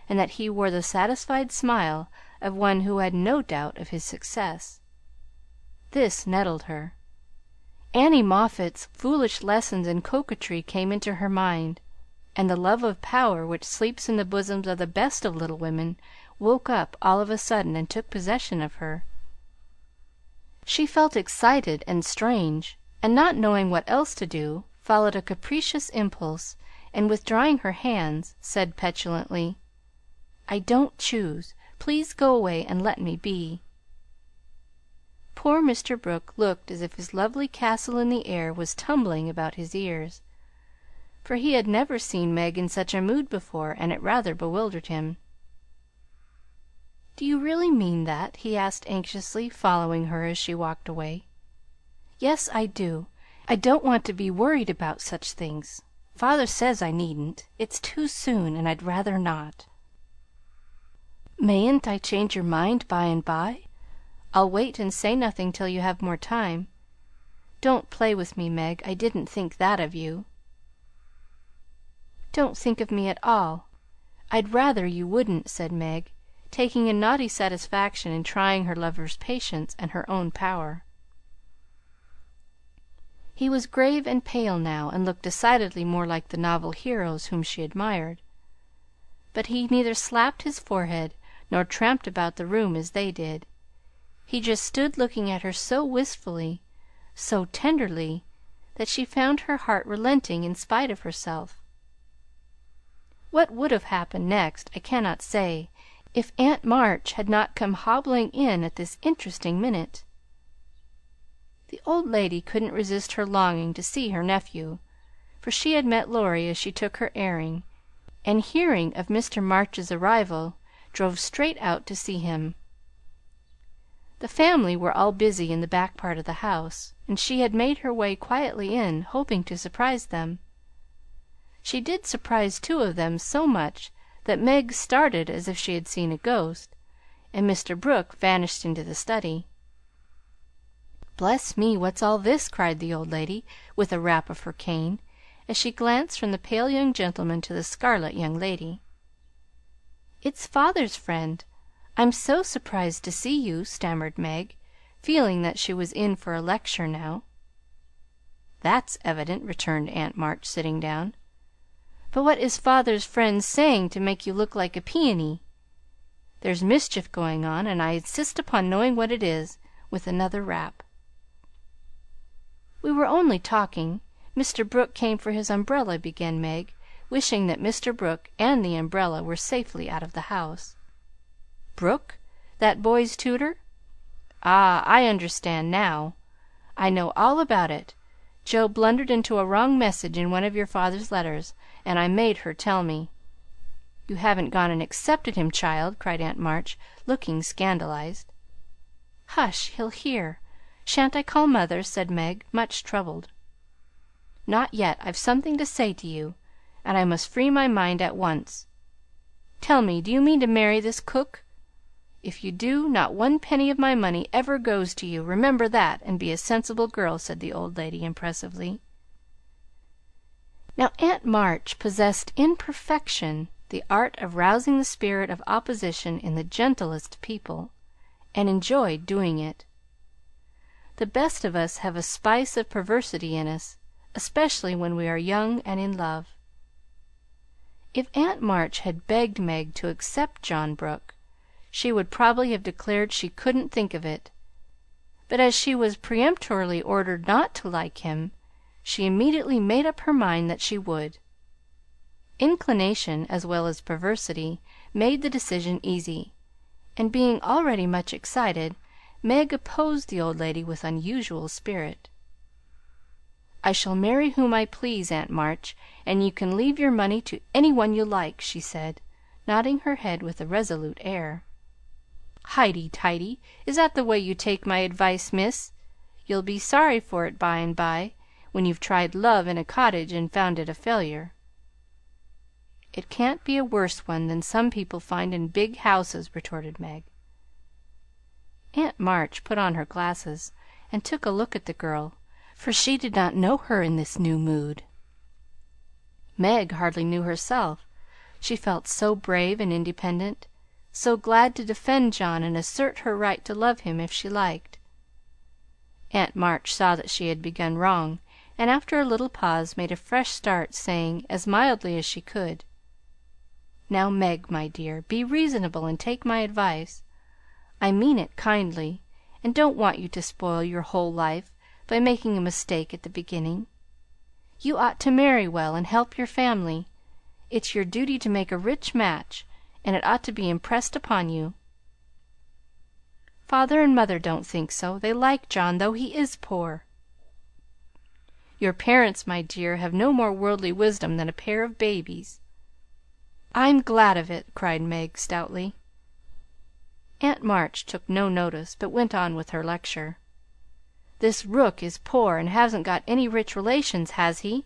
and that he wore the satisfied smile of one who had no doubt of his success. This nettled her. Annie Moffat's foolish lessons in coquetry came into her mind, and the love of power which sleeps in the bosoms of the best of little women woke up all of a sudden and took possession of her. She felt excited and strange, and not knowing what else to do, followed a capricious impulse, and withdrawing her hands, said petulantly, "I don't choose. Please go away and let me be." Poor Mr. Brooke looked as if his lovely castle in the air was tumbling about his ears, for he had never seen Meg in such a mood before, and it rather bewildered him. "Do you really mean that?" he asked anxiously, following her as she walked away. "Yes, I do. I don't want to be worried about such things. Father says I needn't. It's too soon, and I'd rather not." "Mayn't I change your mind by and by? I'll wait and say nothing till you have more time. Don't play with me, Meg. I didn't think that of you." "Don't think of me at all. I'd rather you wouldn't," said Meg, taking a naughty satisfaction in trying her lover's patience and her own power. He was grave and pale now, and looked decidedly more like the novel heroes whom she admired. But he neither slapped his forehead nor tramped about the room as they did. He just stood looking at her so wistfully, so tenderly, that she found her heart relenting in spite of herself. What would have happened next I cannot say, if Aunt March had not come hobbling in at this interesting minute. The old lady couldn't resist her longing to see her nephew, for she had met Laurie as she took her airing, and hearing of Mr. March's arrival, drove straight out to see him. The family were all busy in the back part of the house, and she had made her way quietly in, hoping to surprise them. She did surprise two of them so much that Meg started as if she had seen a ghost, and Mr. Brooke vanished into the study. "Bless me, what's all this?" cried the old lady, with a rap of her cane, as she glanced from the pale young gentleman to the scarlet young lady. "It's father's friend. I'm so surprised to see you," stammered Meg, feeling that she was in for a lecture now. "That's evident," returned Aunt March, sitting down. "But what is father's friend saying to make you look like a peony? There's mischief going on, and I insist upon knowing what it is," with another rap. "We were only talking. Mr. Brooke came for his umbrella," began Meg, wishing that Mr. Brooke and the umbrella were safely out of the house. "Brooke? That boy's tutor? Ah, I understand now. I know all about it. Joe blundered into a wrong message in one of your father's letters, and I made her tell me." "You haven't gone and accepted him, child!" cried Aunt March, looking scandalized. "Hush! He'll hear. Shan't I call mother?" said Meg, much troubled. "Not yet. I've something to say to you, and I must free my mind at once. Tell me, do you mean to marry this cook?" If you do, not one penny of my money ever goes to you. Remember that, and be a sensible girl," said the old lady impressively. Now Aunt March possessed in perfection the art of rousing the spirit of opposition in the gentlest people, and enjoyed doing it. The best of us have a spice of perversity in us, especially when we are young and in love. If Aunt March had begged Meg to accept John Brooke, she would probably have declared she couldn't think of it, but as she was peremptorily ordered not to like him, she immediately made up her mind that she would. Inclination, as well as perversity, made the decision easy, and being already much excited, Meg opposed the old lady with unusual spirit. "I shall marry whom I please, Aunt March, and you can leave your money to any one you like," she said, nodding her head with a resolute air. "Highty-tighty! Is that the way you take my advice, miss? You'll be sorry for it by and by, when you've tried love in a cottage and found it a failure." "It can't be a worse one than some people find in big houses," retorted Meg. Aunt March put on her glasses and took a look at the girl, for she did not know her in this new mood. Meg hardly knew herself, she felt so brave and independent, so glad to defend John and assert her right to love him if she liked. Aunt March saw that she had begun wrong, and after a little pause made a fresh start, saying, as mildly as she could, "Now, Meg, my dear, be reasonable and take my advice. I mean it kindly, and don't want you to spoil your whole life by making a mistake at the beginning. You ought to marry well and help your family. It's your duty to make a rich match, and it ought to be impressed upon you. Father and Mother don't think so. They like John, though he is poor." "Your parents, my dear, have no more worldly wisdom than a pair of babies." "I'm glad of it," cried Meg stoutly. Aunt March took no notice, but went on with her lecture. "This Rook is poor and hasn't got any rich relations, has he?"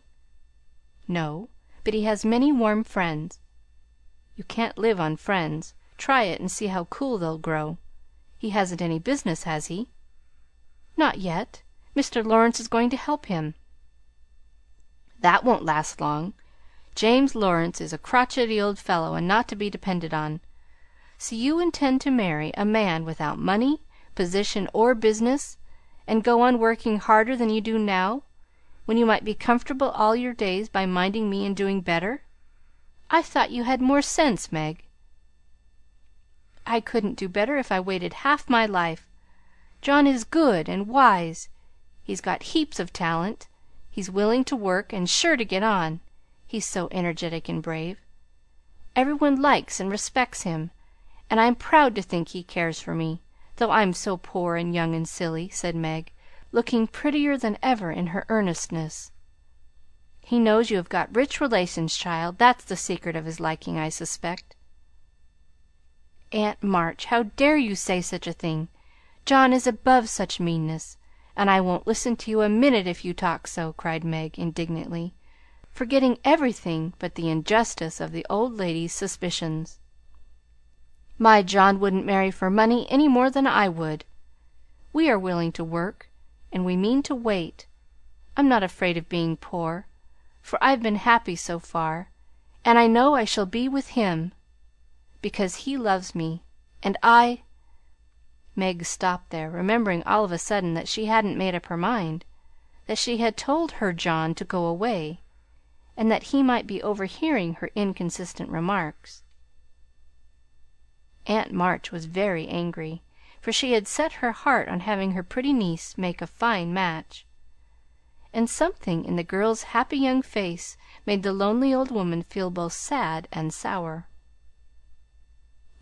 "No, but he has many warm friends." "You can't live on friends. Try it and see how cool they'll grow. He hasn't any business, has he?" "Not yet. Mr. Lawrence is going to help him." "That won't last long. James Lawrence is a crotchety old fellow and not to be depended on. So you intend to marry a man without money, position, or business, and go on working harder than you do now, when you might be comfortable all your days by minding me and doing better? I thought you had more sense, Meg." "I couldn't do better if I waited half my life. John is good and wise. He's got heaps of talent. He's willing to work and sure to get on. He's so energetic and brave. Every one likes and respects him, and I'm proud to think he cares for me, though I'm so poor and young and silly," said Meg, looking prettier than ever in her earnestness. "He knows you have got rich relations, child. That's the secret of his liking, I suspect." "Aunt March, how dare you say such a thing? John is above such meanness, and I won't listen to you a minute if you talk so," cried Meg indignantly, forgetting everything but the injustice of the old lady's suspicions. "My John wouldn't marry for money any more than I would. We are willing to work, and we mean to wait. I'm not afraid of being poor, for I've been happy so far, and I know I shall be with him, because he loves me, and I—" Meg stopped there, remembering all of a sudden that she hadn't made up her mind, that she had told her John to go away, and that he might be overhearing her inconsistent remarks. Aunt March was very angry, for she had set her heart on having her pretty niece make a fine match, and something in the girl's happy young face made the lonely old woman feel both sad and sour.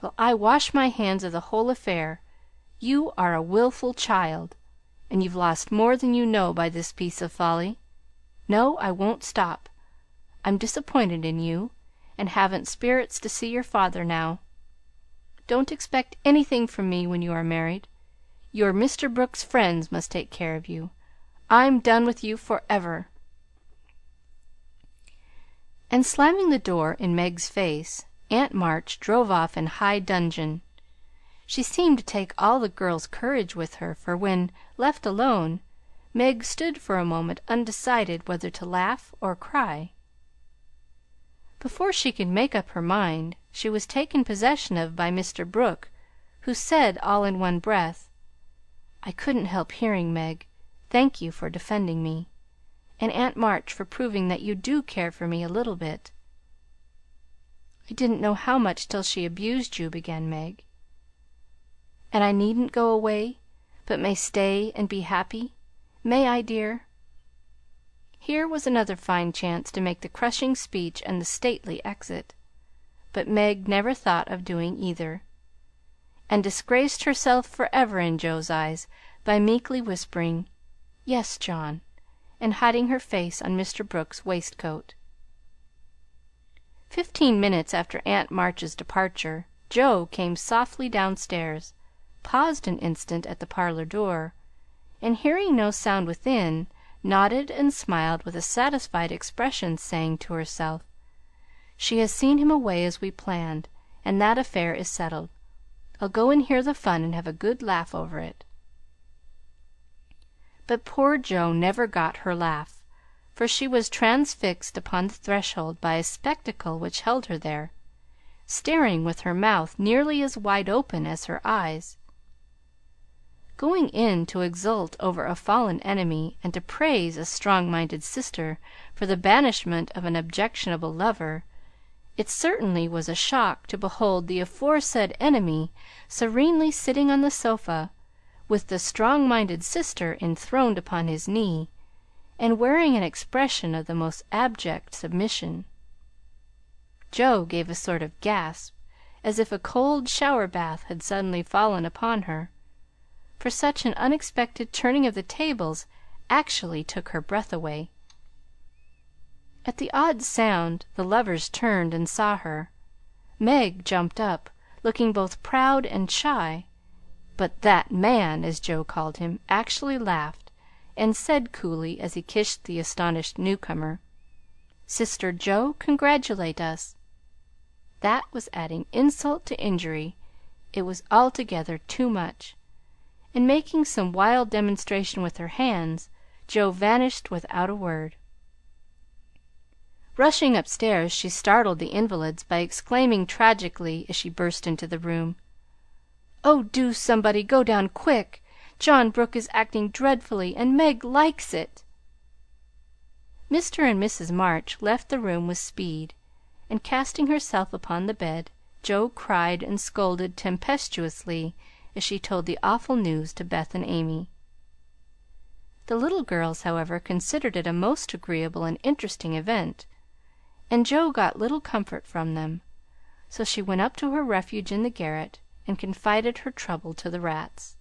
"Well, I wash my hands of the whole affair. You are a wilful child, and you've lost more than you know by this piece of folly. No, I won't stop. I'm disappointed in you, and haven't spirits to see your father now. Don't expect anything from me when you are married. Your Mr. Brooke's friends must take care of you. I'm done with you forever." And slamming the door in Meg's face, Aunt March drove off in high dudgeon. She seemed to take all the girl's courage with her, for when left alone, Meg stood for a moment undecided whether to laugh or cry. Before she could make up her mind, she was taken possession of by Mr. Brooke, who said all in one breath, "I couldn't help hearing, Meg. Thank you for defending me, and Aunt March for proving that you do care for me a little bit." "I didn't know how much till she abused you," began Meg. "And I needn't go away, but may stay and be happy? May I, dear?" Here was another fine chance to make the crushing speech and the stately exit. But Meg never thought of doing either, and disgraced herself forever in Joe's eyes by meekly whispering, "Yes, John," and hiding her face on Mr. Brooke's waistcoat. 15 minutes after Aunt March's departure, Joe came softly downstairs, paused an instant at the parlor door, and hearing no sound within, nodded and smiled with a satisfied expression, saying to herself, "She has seen him away as we planned, and that affair is settled. I'll go and hear the fun and have a good laugh over it." But poor Jo never got her laugh, for she was transfixed upon the threshold by a spectacle which held her there, staring with her mouth nearly as wide open as her eyes. Going in to exult over a fallen enemy and to praise a strong-minded sister for the banishment of an objectionable lover, it certainly was a shock to behold the aforesaid enemy serenely sitting on the sofa, with the strong-minded sister enthroned upon his knee, and wearing an expression of the most abject submission. Jo gave a sort of gasp, as if a cold shower-bath had suddenly fallen upon her, for such an unexpected turning of the tables actually took her breath away. At the odd sound, the lovers turned and saw her. Meg jumped up, looking both proud and shy, but "that man," as Jo called him, actually laughed, and said coolly, as he kissed the astonished newcomer, "Sister Jo, congratulate us." That was adding insult to injury. It was altogether too much. And making some wild demonstration with her hands, Jo vanished without a word. Rushing upstairs, she startled the invalids by exclaiming tragically, as she burst into the room, "Oh, do somebody go down quick! John Brooke is acting dreadfully, and Meg likes it!" Mr. and Mrs. March left the room with speed, and casting herself upon the bed, Jo cried and scolded tempestuously as she told the awful news to Beth and Amy. The little girls, however, considered it a most agreeable and interesting event, and Jo got little comfort from them, so she went up to her refuge in the garret and confided her trouble to the rats.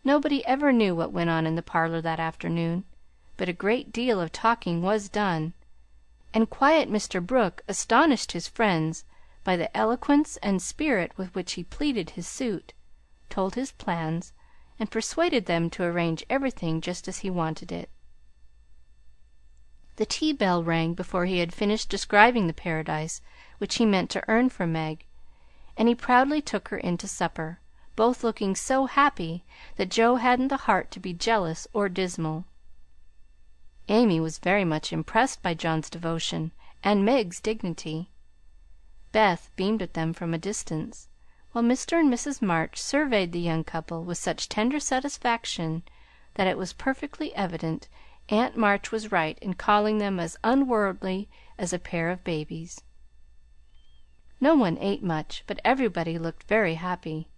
Nobody ever knew what went on in the parlor that afternoon, but a great deal of talking was done, and quiet Mr. Brooke astonished his friends by the eloquence and spirit with which he pleaded his suit, told his plans, and persuaded them to arrange everything just as he wanted it. The tea bell rang before he had finished describing the paradise which he meant to earn for Meg, and he proudly took her in to supper, both looking so happy that Jo hadn't the heart to be jealous or dismal. Amy was very much impressed by John's devotion and Meg's dignity. Beth beamed at them from a distance, while Mr. and Mrs. March surveyed the young couple with such tender satisfaction that it was perfectly evident Aunt March was right in calling them as unworldly as a pair of babies. No one ate much, but everybody looked very happy,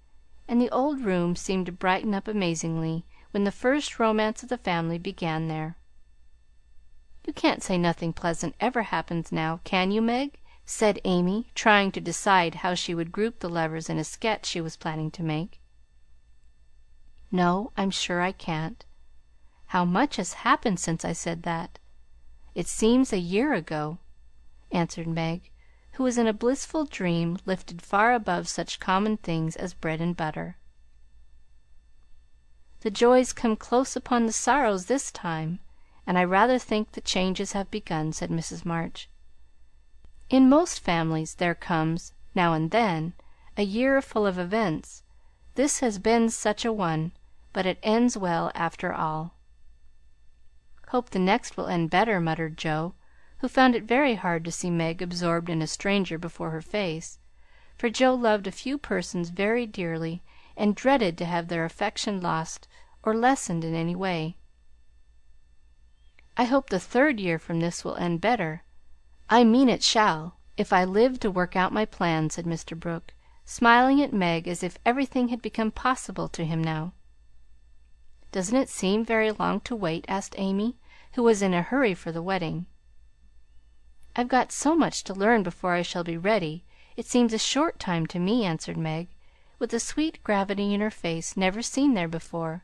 and the old room seemed to brighten up amazingly when the first romance of the family began there. "You can't say nothing pleasant ever happens now, can you, Meg?" said Amy, trying to decide how she would group the lovers in a sketch she was planning to make. "No, I'm sure I can't. How much has happened since I said that! It seems a year ago," answered Meg, who was in a blissful dream lifted far above such common things as bread and butter. "The joys come close upon the sorrows this time, and I rather think the changes have begun," said Mrs. March. "In most families there comes, now and then, a year full of events. This has been such a one, but it ends well after all." "Hope the next will end better," muttered Joe, who found it very hard to see Meg absorbed in a stranger before her face, for Joe loved a few persons very dearly and dreaded to have their affection lost or lessened in any way. "I hope the third year from this will end better. I mean it shall, if I live to work out my plan," said Mr. Brooke, smiling at Meg as if everything had become possible to him now. "Doesn't it seem very long to wait?" asked Amy, who was in a hurry for the wedding. "I've got so much to learn before I shall be ready, it seems a short time to me," answered Meg, with a sweet gravity in her face never seen there before.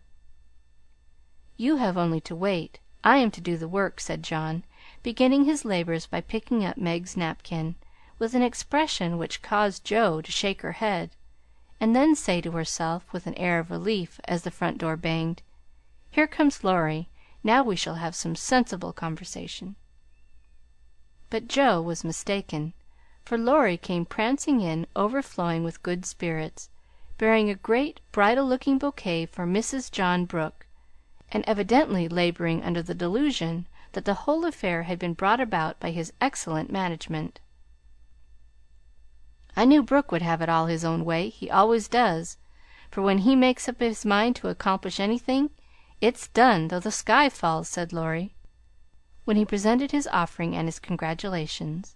"You have only to wait. I am to do the work," said John, beginning his labors by picking up Meg's napkin, with an expression which caused Joe to shake her head, and then say to herself, with an air of relief, as the front door banged, "Here comes Laurie. Now we shall have some sensible conversation." But Joe was mistaken, for Laurie came prancing in, overflowing with good spirits, bearing a great bridal-looking bouquet for Mrs. John Brooke, and evidently laboring under the delusion that the whole affair had been brought about by his excellent management. "I knew Brooke would have it all his own way. He always does, for when he makes up his mind to accomplish anything, it's done though the sky falls," said Laurie, when he presented his offering and his congratulations.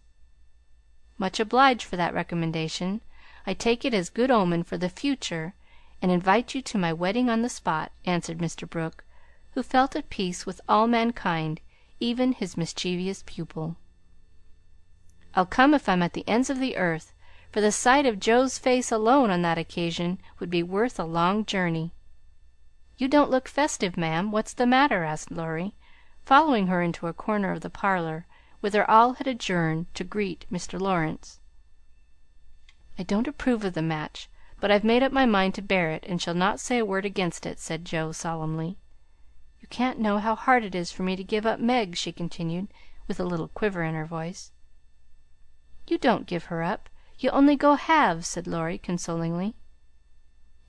"Much obliged for that recommendation. I take it as good omen for the future, and invite you to my wedding on the spot," answered Mr. Brooke, who felt at peace with all mankind, even his mischievous pupil. "I'll come if I'm at the ends of the earth, for the sight of Joe's face alone on that occasion would be worth a long journey." "You don't look festive, ma'am. What's the matter?" asked Laurie, following her into a corner of the parlor, whither all had adjourned to greet Mr. Lawrence. "I don't approve of the match, but I've made up my mind to bear it, and shall not say a word against it," said Joe solemnly. "You can't know how hard it is for me to give up Meg," she continued, with a little quiver in her voice. "You don't give her up. You only go halves," said Laurie consolingly.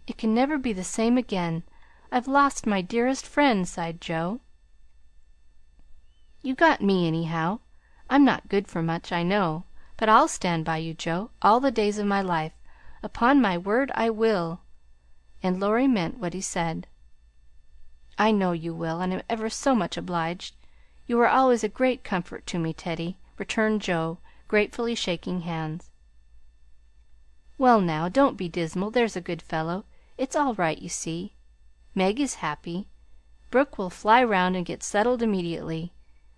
"It can never be the same again. I've lost my dearest friend," sighed Joe. "You got me, anyhow. I'm not good for much, I know, but I'll stand by you, Joe, all the days of my life. Upon my word, I will." And Laurie meant what he said. "I know you will, and am ever so much obliged. You were always a great comfort to me, Teddy," returned Joe, gratefully shaking hands. "Well, now, don't be dismal, there's a good fellow. It's all right, you see. Meg is happy. Brooke will fly round and get settled immediately.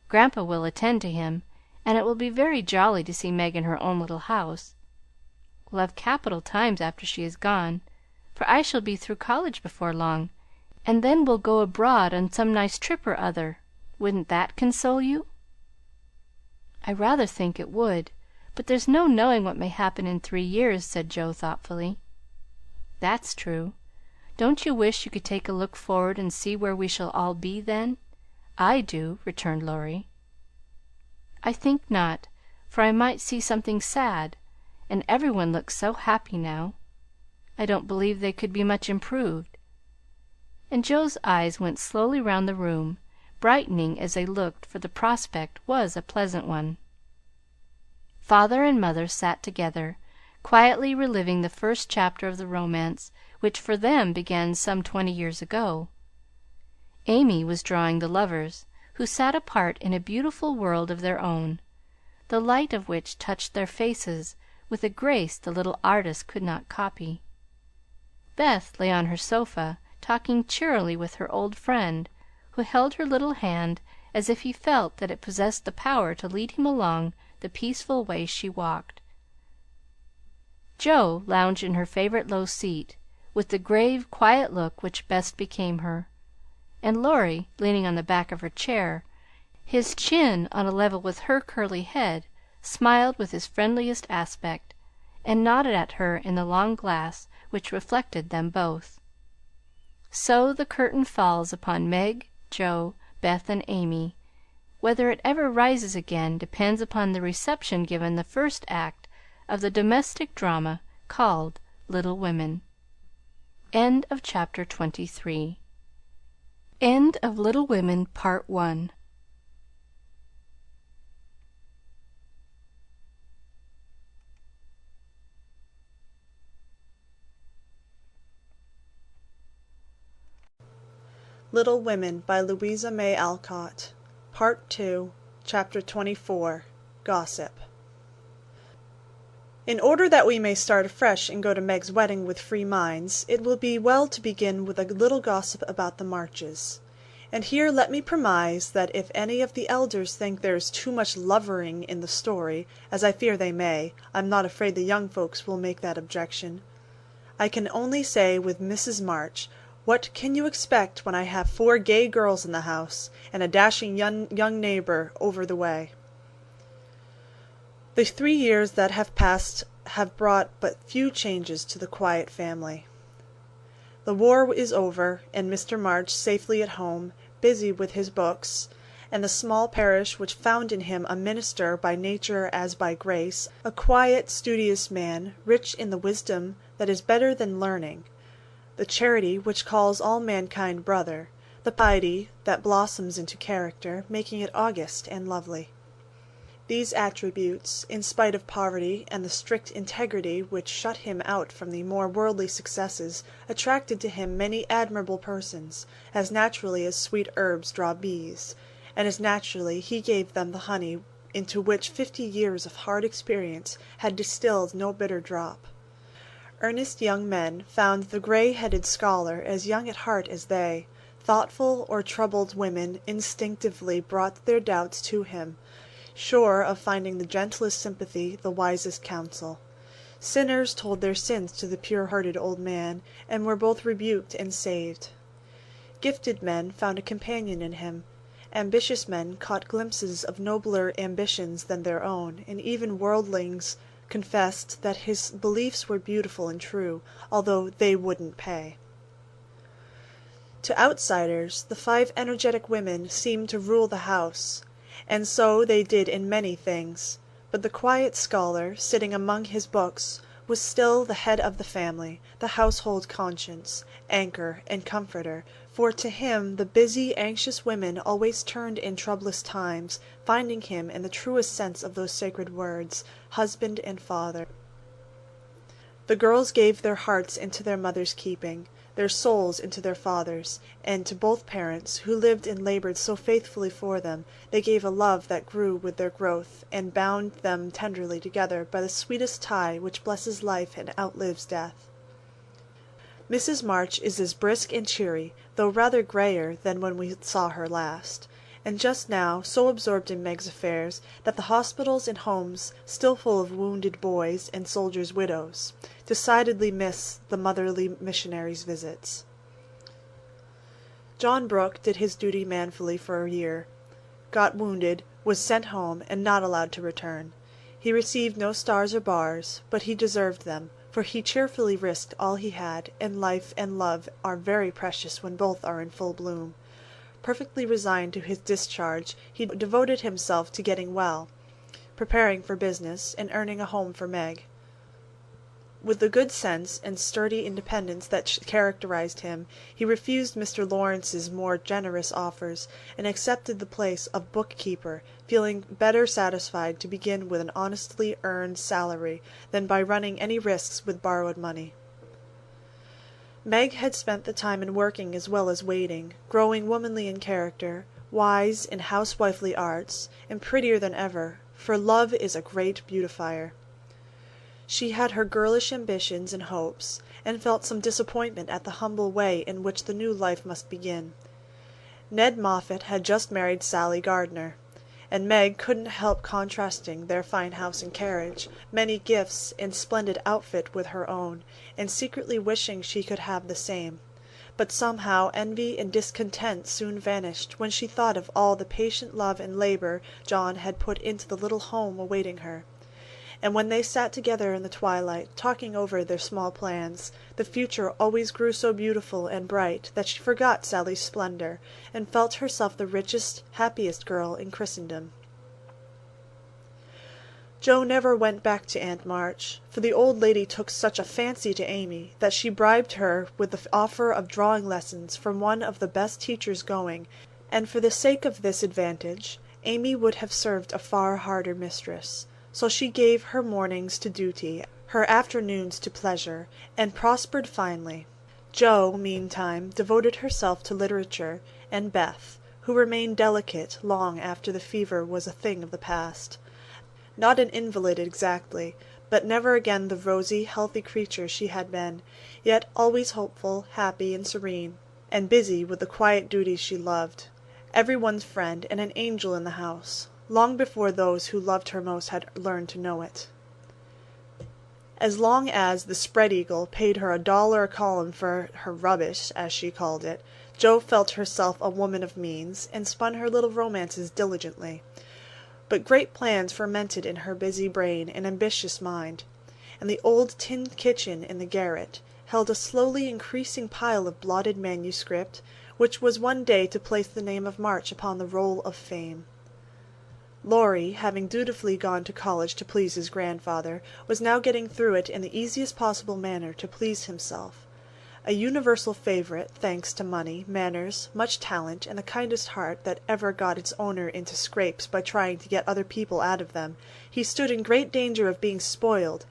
Grandpa will attend to him, and it will be very jolly to see Meg in her own little house. We'll have capital times after she is gone, for I shall be through college before long, and then we'll go abroad on some nice trip or other. Wouldn't that console you?" "I rather think it would, but there's no knowing what may happen in 3 years," said Joe thoughtfully. "That's true. Don't you wish you could take a look forward and see where we shall all be then?" "I do," returned Laurie. "I think not, for I might see something sad, and every one looks so happy now. I don't believe they could be much improved." And Joe's eyes went slowly round the room, brightening as they looked, for the prospect was a pleasant one. Father and mother sat together, quietly reliving the first chapter of the romance, which for them began some 20 years ago. Amy was drawing the lovers, who sat apart in a beautiful world of their own, the light of which touched their faces with a grace the little artist could not copy. Beth lay on her sofa, talking cheerily with her old friend, who held her little hand as if he felt that it possessed the power to lead him along the peaceful way she walked. Jo lounged in her favorite low seat, with the grave, quiet look which best became her, and Laurie, leaning on the back of her chair, his chin on a level with her curly head, smiled with his friendliest aspect, and nodded at her in the long glass which reflected them both. So the curtain falls upon Meg, Jo, Beth, and Amy. Whether it ever rises again depends upon the reception given the first act of the domestic drama called Little Women. End of chapter 23. End of Little Women, Part 1. Little Women by Louisa May Alcott. Part 2, Chapter 24. Gossip. In order that we may start afresh and go to Meg's wedding with free minds, it will be well to begin with a little gossip about the Marches. And here let me premise that if any of the elders think there is too much lovering in the story, as I fear they may, I'm not afraid the young folks will make that objection. I can only say with Mrs. March, what can you expect when I have 4 gay girls in the house, and a dashing young neighbor over the way? The 3 years that have passed have brought but few changes to the quiet family. The war is over, and Mr. March safely at home, busy with his books, and the small parish which found in him a minister by nature as by grace, a quiet, studious man, rich in the wisdom that is better than learning, the charity which calls all mankind brother, the piety that blossoms into character, making it august and lovely. These attributes, in spite of poverty and the strict integrity which shut him out from the more worldly successes, attracted to him many admirable persons, as naturally as sweet herbs draw bees, and as naturally he gave them the honey into which 50 years of hard experience had distilled no bitter drop. Earnest young men found the gray-headed scholar as young at heart as they. Thoughtful or troubled women instinctively brought their doubts to him, sure of finding the gentlest sympathy, the wisest counsel. Sinners told their sins to the pure-hearted old man, and were both rebuked and saved. Gifted men found a companion in him. Ambitious men caught glimpses of nobler ambitions than their own, and even worldlings confessed that his beliefs were beautiful and true, although they wouldn't pay. To outsiders, the 5 energetic women seemed to rule the house, and so they did in many things, but the quiet scholar, sitting among his books, was still the head of the family, the household conscience, anchor, and comforter, for to him the busy, anxious women always turned in troublous times, finding him in the truest sense of those sacred words, husband and father. The girls gave their hearts into their mother's keeping, their souls into their father's, and to both parents, who lived and labored so faithfully for them, they gave a love that grew with their growth, and bound them tenderly together by the sweetest tie which blesses life and outlives death. Mrs. March is as brisk and cheery, though rather grayer than when we saw her last, and just now so absorbed in Meg's affairs that the hospitals and homes, still full of wounded boys and soldiers' widows, decidedly miss the motherly missionaries' visits. John Brooke did his duty manfully for a year, got wounded, was sent home, and not allowed to return. He received no stars or bars, but he deserved them, for he cheerfully risked all he had, and life and love are very precious when both are in full bloom. Perfectly resigned to his discharge, he devoted himself to getting well, preparing for business, and earning a home for Meg. With the good sense and sturdy independence that characterized him, he refused Mr. Lawrence's more generous offers, and accepted the place of bookkeeper, feeling better satisfied to begin with an honestly earned salary than by running any risks with borrowed money. Meg had spent the time in working as well as waiting, growing womanly in character, wise in housewifely arts, and prettier than ever, for love is a great beautifier. She had her girlish ambitions and hopes, and felt some disappointment at the humble way in which the new life must begin. Ned Moffat had just married Sally Gardner, and Meg couldn't help contrasting their fine house and carriage, many gifts, and splendid outfit with her own, and secretly wishing she could have the same. But somehow envy and discontent soon vanished when she thought of all the patient love and labor John had put into the little home awaiting her. And when they sat together in the twilight, talking over their small plans, the future always grew so beautiful and bright that she forgot Sally's splendor, and felt herself the richest, happiest girl in Christendom. Jo never went back to Aunt March, for the old lady took such a fancy to Amy that she bribed her with the offer of drawing lessons from one of the best teachers going, and for the sake of this advantage, Amy would have served a far harder mistress. So she gave her mornings to duty, her afternoons to pleasure, and prospered finely. Jo, meantime, devoted herself to literature, and Beth, who remained delicate long after the fever was a thing of the past. Not an invalid exactly, but never again the rosy, healthy creature she had been, yet always hopeful, happy, and serene, and busy with the quiet duties she loved, every one's friend, and an angel in the house, long before those who loved her most had learned to know it. As long as the Spread Eagle paid her $1 a column for her rubbish, as she called it, Jo felt herself a woman of means, and spun her little romances diligently. But great plans fermented in her busy brain and ambitious mind, and the old tin kitchen in the garret held a slowly increasing pile of blotted manuscript, which was one day to place the name of March upon the roll of fame. Laurie, having dutifully gone to college to please his grandfather, was now getting through it in the easiest possible manner to please himself. A universal favorite, thanks to money, manners, much talent, and the kindest heart that ever got its owner into scrapes by trying to get other people out of them, he stood in great danger of being spoiled,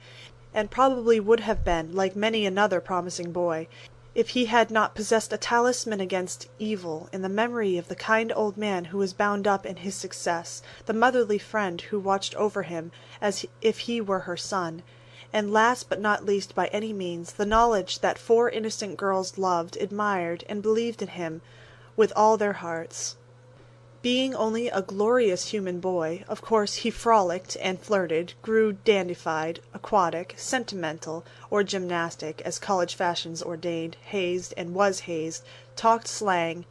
and probably would have been, like many another promising boy, if he had not possessed a talisman against evil in the memory of the kind old man who was bound up in his success, the motherly friend who watched over him as if he were her son, and last but not least by any means, the knowledge that 4 innocent girls loved, admired, and believed in him with all their hearts. Being only a glorious human boy, of course he frolicked and flirted, grew dandified, aquatic, sentimental, or gymnastic, as college fashions ordained, hazed and was hazed, talked slang,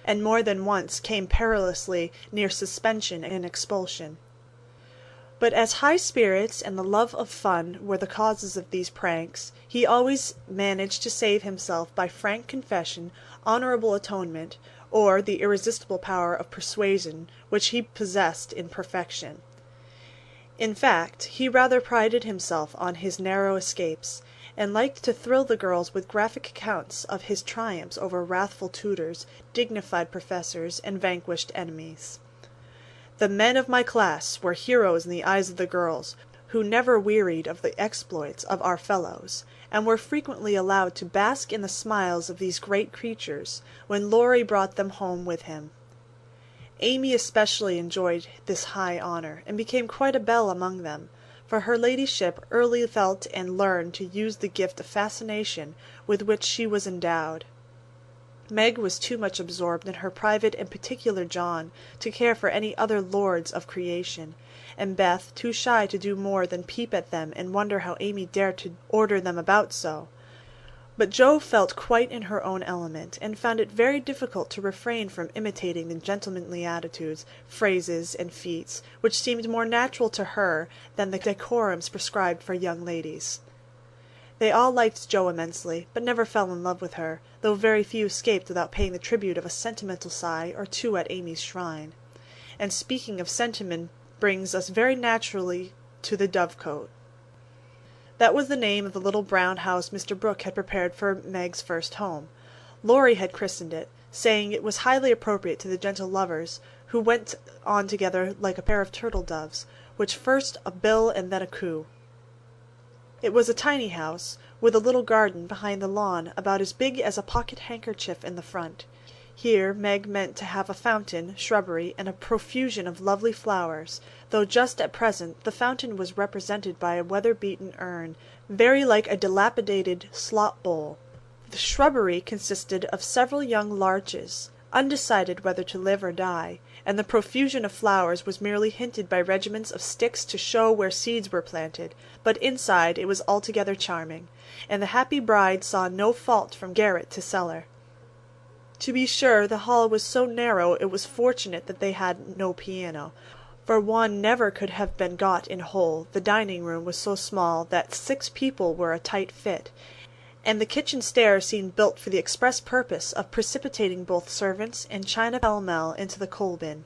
and more than once came perilously near suspension and expulsion. But as high spirits and the love of fun were the causes of these pranks, he always managed to save himself by frank confession, honorable atonement, or the irresistible power of persuasion, which he possessed in perfection. In fact, he rather prided himself on his narrow escapes, and liked to thrill the girls with graphic accounts of his triumphs over wrathful tutors, dignified professors, and vanquished enemies. The men of my class were heroes in the eyes of the girls, who never wearied of the exploits of our fellows, and were frequently allowed to bask in the smiles of these great creatures, when Laurie brought them home with him. Amy especially enjoyed this high honour, and became quite a belle among them, for her ladyship early felt and learned to use the gift of fascination with which she was endowed. Meg was too much absorbed in her private and particular John to care for any other lords of creation, and Beth too shy to do more than peep at them and wonder how Amy dared to order them about so. But Jo felt quite in her own element, and found it very difficult to refrain from imitating the gentlemanly attitudes, phrases, and feats, which seemed more natural to her than the decorums prescribed for young ladies. They all liked Jo immensely, but never fell in love with her, though very few escaped without paying the tribute of a sentimental sigh or two at Amy's shrine. And speaking of sentiment brings us very naturally to the Dovecote. That was the name of the little brown house Mr. Brooke had prepared for Meg's first home. Laurie had christened it, saying it was highly appropriate to the gentle lovers, who went on together like a pair of turtle-doves, which first a bill and then a coo. It was a tiny house, with a little garden behind the lawn about as big as a pocket-handkerchief in the front. Here Meg meant to have a fountain, shrubbery, and a profusion of lovely flowers, though just at present the fountain was represented by a weather-beaten urn, very like a dilapidated slop-bowl. The shrubbery consisted of several young larches, undecided whether to live or die, and the profusion of flowers was merely hinted by regiments of sticks to show where seeds were planted, but inside it was altogether charming, and the happy bride saw no fault from garret to cellar. To be sure, the hall was so narrow it was fortunate that they had no piano, for one never could have been got in whole. The dining-room was so small that 6 people were a tight fit, and the kitchen stairs seemed built for the express purpose of precipitating both servants and china pell-mell into the coal-bin.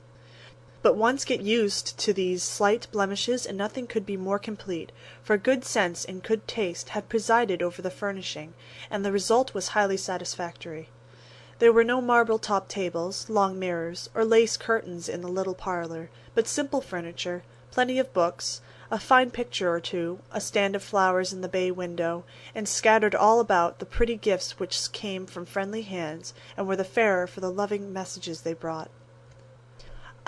But once get used to these slight blemishes, and nothing could be more complete, for good sense and good taste had presided over the furnishing, and the result was highly satisfactory. There were no marble-top tables, long mirrors, or lace curtains in the little parlor, but simple furniture, plenty of books, a fine picture or two, a stand of flowers in the bay window, and scattered all about the pretty gifts which came from friendly hands, and were the fairer for the loving messages they brought.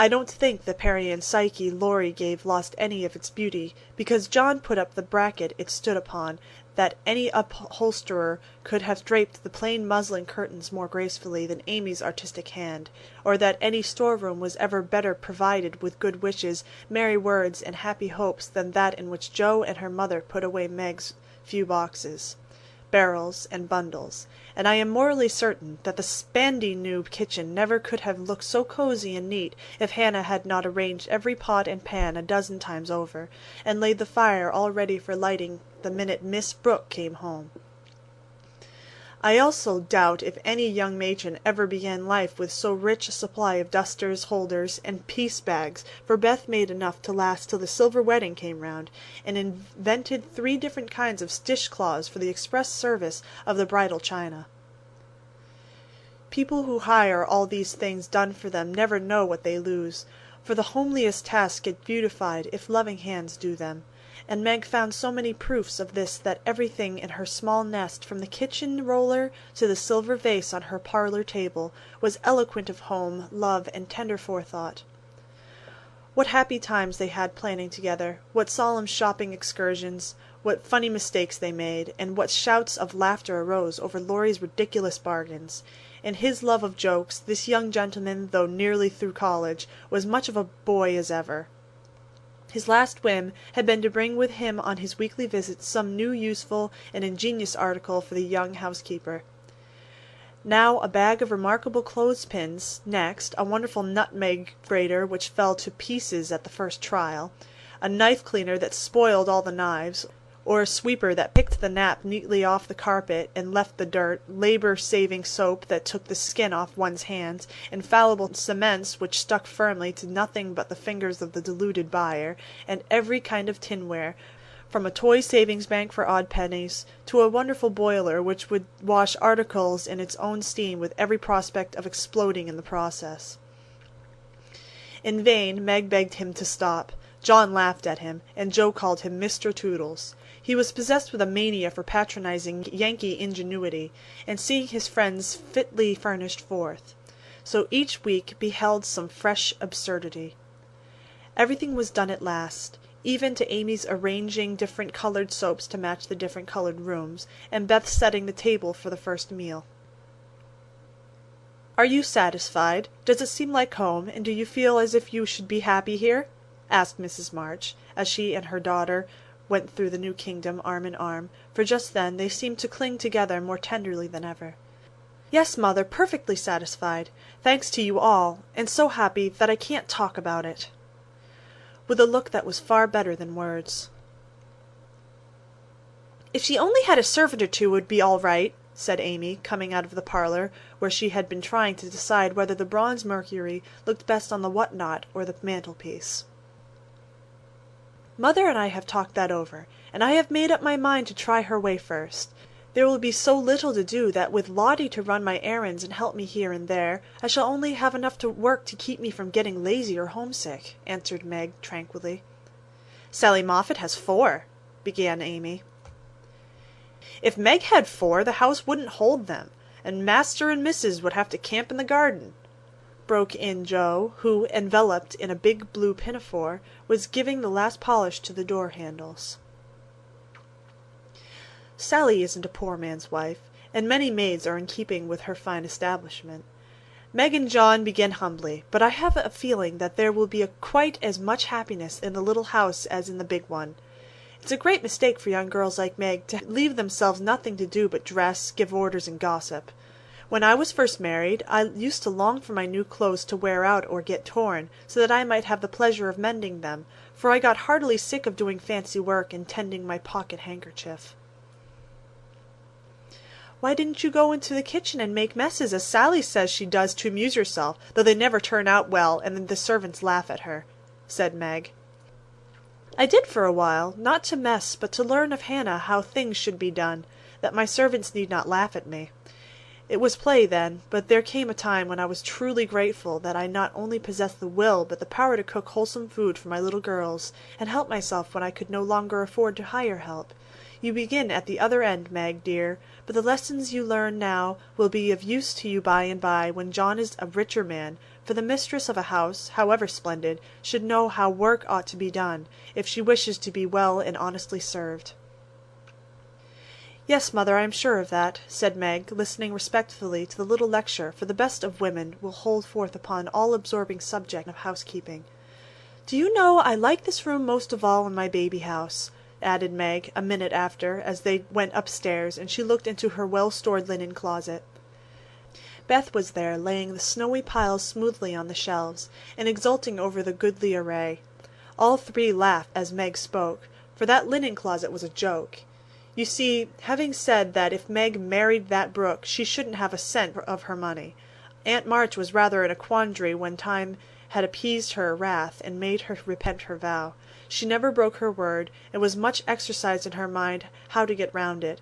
I don't think the Peri and Psyche Laurie gave lost any of its beauty, because John put up the bracket it stood upon, that any upholsterer could have draped the plain muslin curtains more gracefully than Amy's artistic hand, or that any storeroom was ever better provided with good wishes, merry words, and happy hopes than that in which Jo and her mother put away Meg's few boxes, barrels, and bundles, and I am morally certain that the spandy new kitchen never could have looked so cosy and neat if Hannah had not arranged every pot and pan a dozen times over, and laid the fire all ready for lighting the minute Miss Brooke came home. I also doubt if any young matron ever began life with so rich a supply of dusters, holders, and piece-bags, for Beth made enough to last till the silver wedding came round, and invented 3 different kinds of dish-cloths for the express service of the bridal china. People who hire all these things done for them never know what they lose, for the homeliest tasks get beautified if loving hands do them, and Meg found so many proofs of this that everything in her small nest, from the kitchen roller to the silver vase on her parlor table, was eloquent of home, love, and tender forethought. What happy times they had planning together, what solemn shopping excursions, what funny mistakes they made, and what shouts of laughter arose over Laurie's ridiculous bargains. In his love of jokes, this young gentleman, though nearly through college, was much of a boy as ever. His last whim had been to bring with him on his weekly visits some new useful and ingenious article for the young housekeeper. Now a bag of remarkable clothespins, next a wonderful nutmeg grater which fell to pieces at the first trial, a knife cleaner that spoiled all the knives, or a sweeper that picked the nap neatly off the carpet and left the dirt, labor-saving soap that took the skin off one's hands, infallible cements which stuck firmly to nothing but the fingers of the deluded buyer, and every kind of tinware, from a toy savings bank for odd pennies to a wonderful boiler which would wash articles in its own steam with every prospect of exploding in the process. In vain Meg begged him to stop. John laughed at him, and Jo called him Mr. Toodles. He was possessed with a mania for patronizing Yankee ingenuity, and seeing his friends fitly furnished forth. So each week beheld some fresh absurdity. Everything was done at last, even to Amy's arranging different colored soaps to match the different colored rooms, and Beth's setting the table for the first meal. "Are you satisfied? Does it seem like home, and do you feel as if you should be happy here?" asked Mrs. March, as she and her daughter went through the new kingdom arm in arm, for just then they seemed to cling together more tenderly than ever. "Yes, Mother, perfectly satisfied, thanks to you all, and so happy that I can't talk about it," with a look that was far better than words. "If she only had a servant or two, it would be all right," said Amy, coming out of the parlor, where she had been trying to decide whether the bronze Mercury looked best on the whatnot or the mantelpiece. "Mother and I have talked that over, and I have made up my mind to try her way first. There will be so little to do that with Lottie to run my errands and help me here and there, I shall only have enough to work to keep me from getting lazy or homesick," answered Meg tranquilly. "Sally Moffat has 4, began Amy. "If Meg had 4, the house wouldn't hold them, and Master and Mrs. would have to camp in the garden," broke in Jo, who, enveloped in a big blue pinafore, was giving the last polish to the door handles. "Sally isn't a poor man's wife, and many maids are in keeping with her fine establishment. Meg and John begin humbly, but I have a feeling that there will be quite as much happiness in the little house as in the big one. It's a great mistake for young girls like Meg to leave themselves nothing to do but dress, give orders, and gossip. When I was first married, I used to long for my new clothes to wear out or get torn, so that I might have the pleasure of mending them, for I got heartily sick of doing fancy work and tending my pocket handkerchief. Why didn't you go into the kitchen and make messes, as Sally says she does to amuse herself, though they never turn out well, and then the servants laugh at her?" said Meg. "I did for a while, not to mess, but to learn of Hannah how things should be done, that my servants need not laugh at me. It was play then, but there came a time when I was truly grateful that I not only possessed the will but the power to cook wholesome food for my little girls, and help myself when I could no longer afford to hire help. You begin at the other end, Meg, dear, but the lessons you learn now will be of use to you by and by, when John is a richer man, for the mistress of a house, however splendid, should know how work ought to be done, if she wishes to be well and honestly served." "Yes, mother, I am sure of that," said Meg, listening respectfully to the little lecture, for the best of women will hold forth upon all-absorbing subject of housekeeping. "Do you know, I like this room most of all in my baby house," added Meg, a minute after, as they went upstairs, and she looked into her well-stored linen closet. Beth was there, laying the snowy piles smoothly on the shelves, and exulting over the goodly array. All three laughed as Meg spoke, for that linen closet was a joke. You see, having said that if Meg married that Brooke, she shouldn't have a cent of her money, Aunt March was rather in a quandary when time had appeased her wrath and made her repent her vow. She never broke her word, and was much exercised in her mind how to get round it,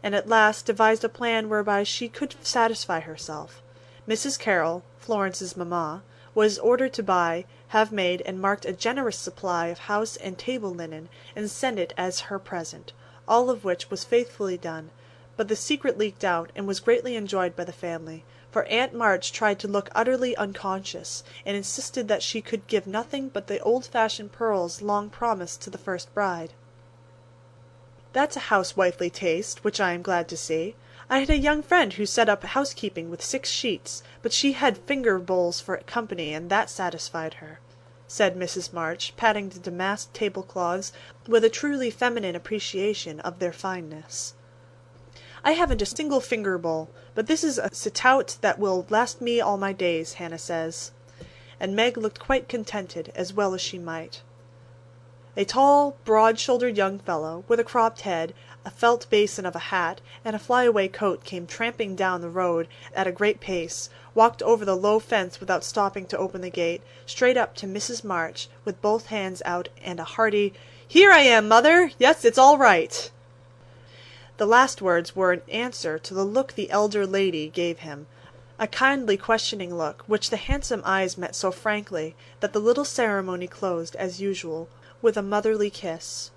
and at last devised a plan whereby she could satisfy herself. Mrs. Carroll, Florence's mamma, was ordered to buy, have made, and marked a generous supply of house and table linen, and send it as her present, all of which was faithfully done, but the secret leaked out, and was greatly enjoyed by the family, for Aunt March tried to look utterly unconscious, and insisted that she could give nothing but the old-fashioned pearls long promised to the first bride. "That's a housewifely taste, which I am glad to see. I had a young friend who set up housekeeping with 6 sheets, but she had finger bowls for company, and that satisfied her," said Mrs. March, patting the damask tablecloths with a truly feminine appreciation of their fineness. "I haven't a single finger bowl, but this is a stout that will last me all my days, Hannah says." And Meg looked quite contented, as well as she might. A tall, broad-shouldered young fellow, with a cropped head, a felt basin of a hat, and a fly-away coat came tramping down the road at a great pace, walked over the low fence without stopping to open the gate, straight up to Mrs. March, with both hands out, and a hearty, "Here I am, mother! Yes, it's all right!" The last words were an answer to the look the elder lady gave him, a kindly questioning look, which the handsome eyes met so frankly that the little ceremony closed, as usual, with a motherly kiss.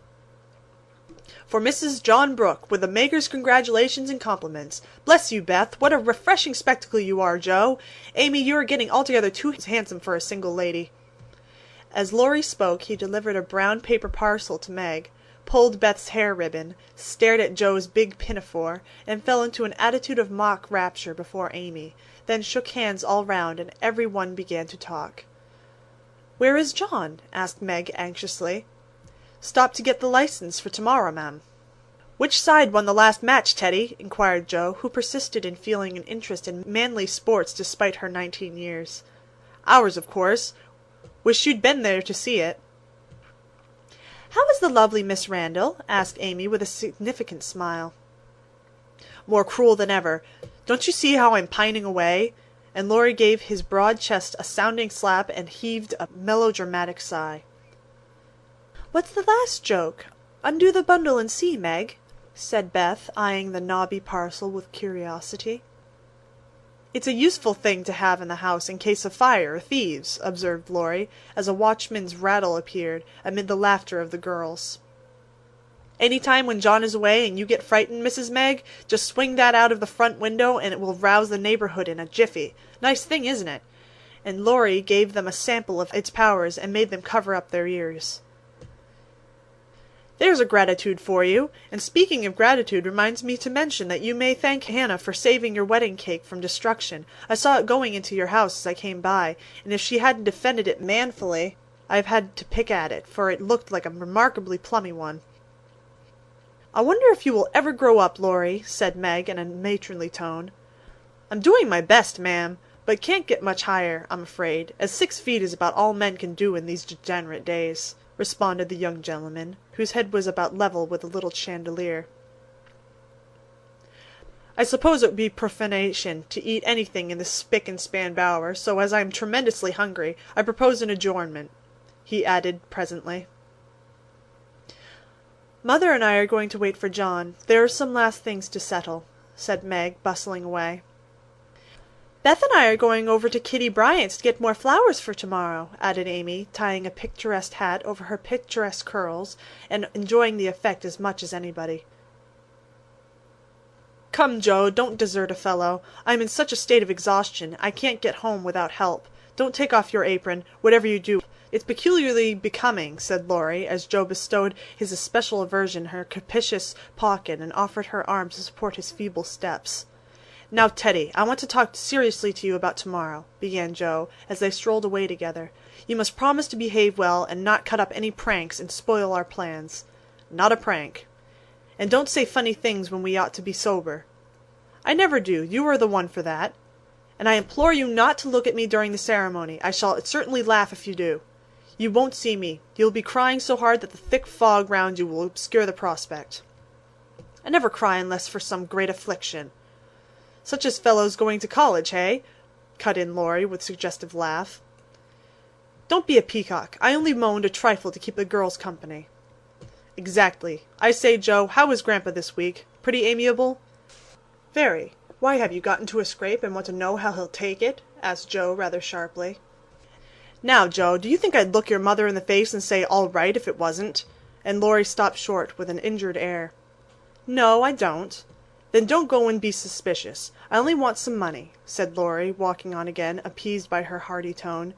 "For Mrs. John Brooke, with the maker's congratulations and compliments. Bless you, Beth, what a refreshing spectacle you are, Joe. Amy, you are getting altogether too handsome for a single lady." As Laurie spoke, he delivered a brown paper parcel to Meg, pulled Beth's hair ribbon, stared at Joe's big pinafore, and fell into an attitude of mock rapture before Amy, then shook hands all round, and every one began to talk. "Where is John?" asked Meg anxiously. "Stopped to get the license for tomorrow, ma'am." "Which side won the last match, Teddy?" inquired Joe, who persisted in feeling an interest in manly sports despite her 19 years. "Ours, of course. Wish you'd been there to see it." "How is the lovely Miss Randall?" asked Amy with a significant smile. "More cruel than ever. Don't you see how I'm pining away?" And Laurie gave his broad chest a sounding slap and heaved a melodramatic sigh. "What's the last joke? Undo the bundle and see, Meg," said Beth, eyeing the knobby parcel with curiosity. "It's a useful thing to have in the house in case of fire or thieves," observed Laurie, as a watchman's rattle appeared, amid the laughter of the girls. "Any time when John is away and you get frightened, Mrs. Meg, just swing that out of the front window and it will rouse the neighborhood in a jiffy. Nice thing, isn't it?" And Laurie gave them a sample of its powers and made them cover up their ears. "There's a gratitude for you, and speaking of gratitude reminds me to mention that you may thank Hannah for saving your wedding cake from destruction. I saw it going into your house as I came by, and if she hadn't defended it manfully, I've had to pick at it, for it looked like a remarkably plummy one." "I wonder if you will ever grow up, Laurie," said Meg in a matronly tone. "I'm doing my best, ma'am, but can't get much higher, I'm afraid, as 6 feet is about all men can do in these degenerate days," responded the young gentleman, whose head was about level with the little chandelier. I suppose it would be profanation to eat anything in this spick and span bower, so as I am tremendously hungry, I propose an adjournment," he added presently. "Mother and I are going to wait for John. There are some last things to settle," said Meg, bustling away. "Beth and I are going over to Kitty Bryant's to get more flowers for tomorrow," added Amy, tying a picturesque hat over her picturesque curls, and enjoying the effect as much as anybody. "Come, Joe, don't desert a fellow. I am in such a state of exhaustion, I can't get home without help. Don't take off your apron, whatever you do. It's peculiarly becoming," said Laurie, as Joe bestowed his especial aversion in her capacious pocket and offered her arm to support his feeble steps. "Now, Teddy, I want to talk seriously to you about tomorrow," began Joe, as they strolled away together. "You must promise to behave well and not cut up any pranks and spoil our plans. Not a prank. And don't say funny things when we ought to be sober." "I never do. You are the one for that. And I implore you not to look at me during the ceremony. I shall certainly laugh if you do. You won't see me. You'll be crying so hard that the thick fog round you will obscure the prospect." "I never cry unless for some great affliction." "Such as fellows going to college, hey?" cut in Laurie with a suggestive laugh. "Don't be a peacock. I only moaned a trifle to keep the girls company." "Exactly. I say, Joe, how is Grandpa this week? Pretty amiable?" "Very. Why, have you got into a scrape and want to know how he'll take it?" asked Joe rather sharply. "Now, Joe, do you think I'd look your mother in the face and say all right if it wasn't?" And Laurie stopped short with an injured air. "No, I don't." "Then don't go and be suspicious. I only want some money," said Laurie, walking on again, appeased by her hearty tone.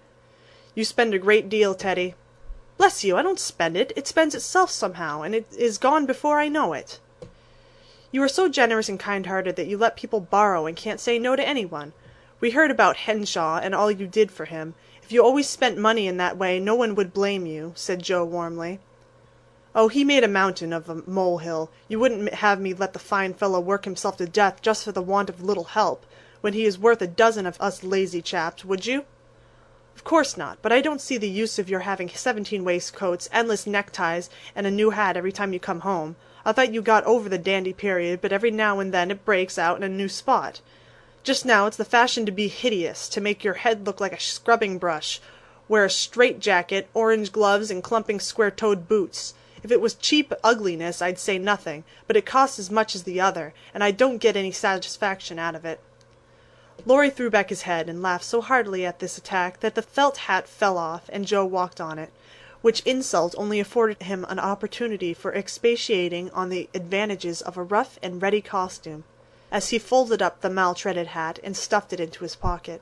"You spend a great deal, Teddy." "Bless you, I don't spend it. It spends itself somehow, and it is gone before I know it." "You are so generous and kind-hearted that you let people borrow and can't say no to anyone. We heard about Henshaw and all you did for him. If you always spent money in that way, no one would blame you," said Joe warmly. "Oh, he made a mountain of a molehill. You wouldn't have me let the fine fellow work himself to death just for the want of a little help, when he is worth a dozen of us lazy chaps, would you?" "Of course not, but I don't see the use of your having 17 waistcoats, endless neckties, and a new hat every time you come home. I thought you got over the dandy period, but every now and then it breaks out in a new spot. Just now it's the fashion to be hideous, to make your head look like a scrubbing brush, wear a straight jacket, orange gloves, and clumping square-toed boots. If it was cheap ugliness, I'd say nothing, but it costs as much as the other, and I don't get any satisfaction out of it." Laurie threw back his head and laughed so heartily at this attack that the felt hat fell off, and Joe walked on it, which insult only afforded him an opportunity for expatiating on the advantages of a rough and ready costume, as he folded up the maltreated hat and stuffed it into his pocket.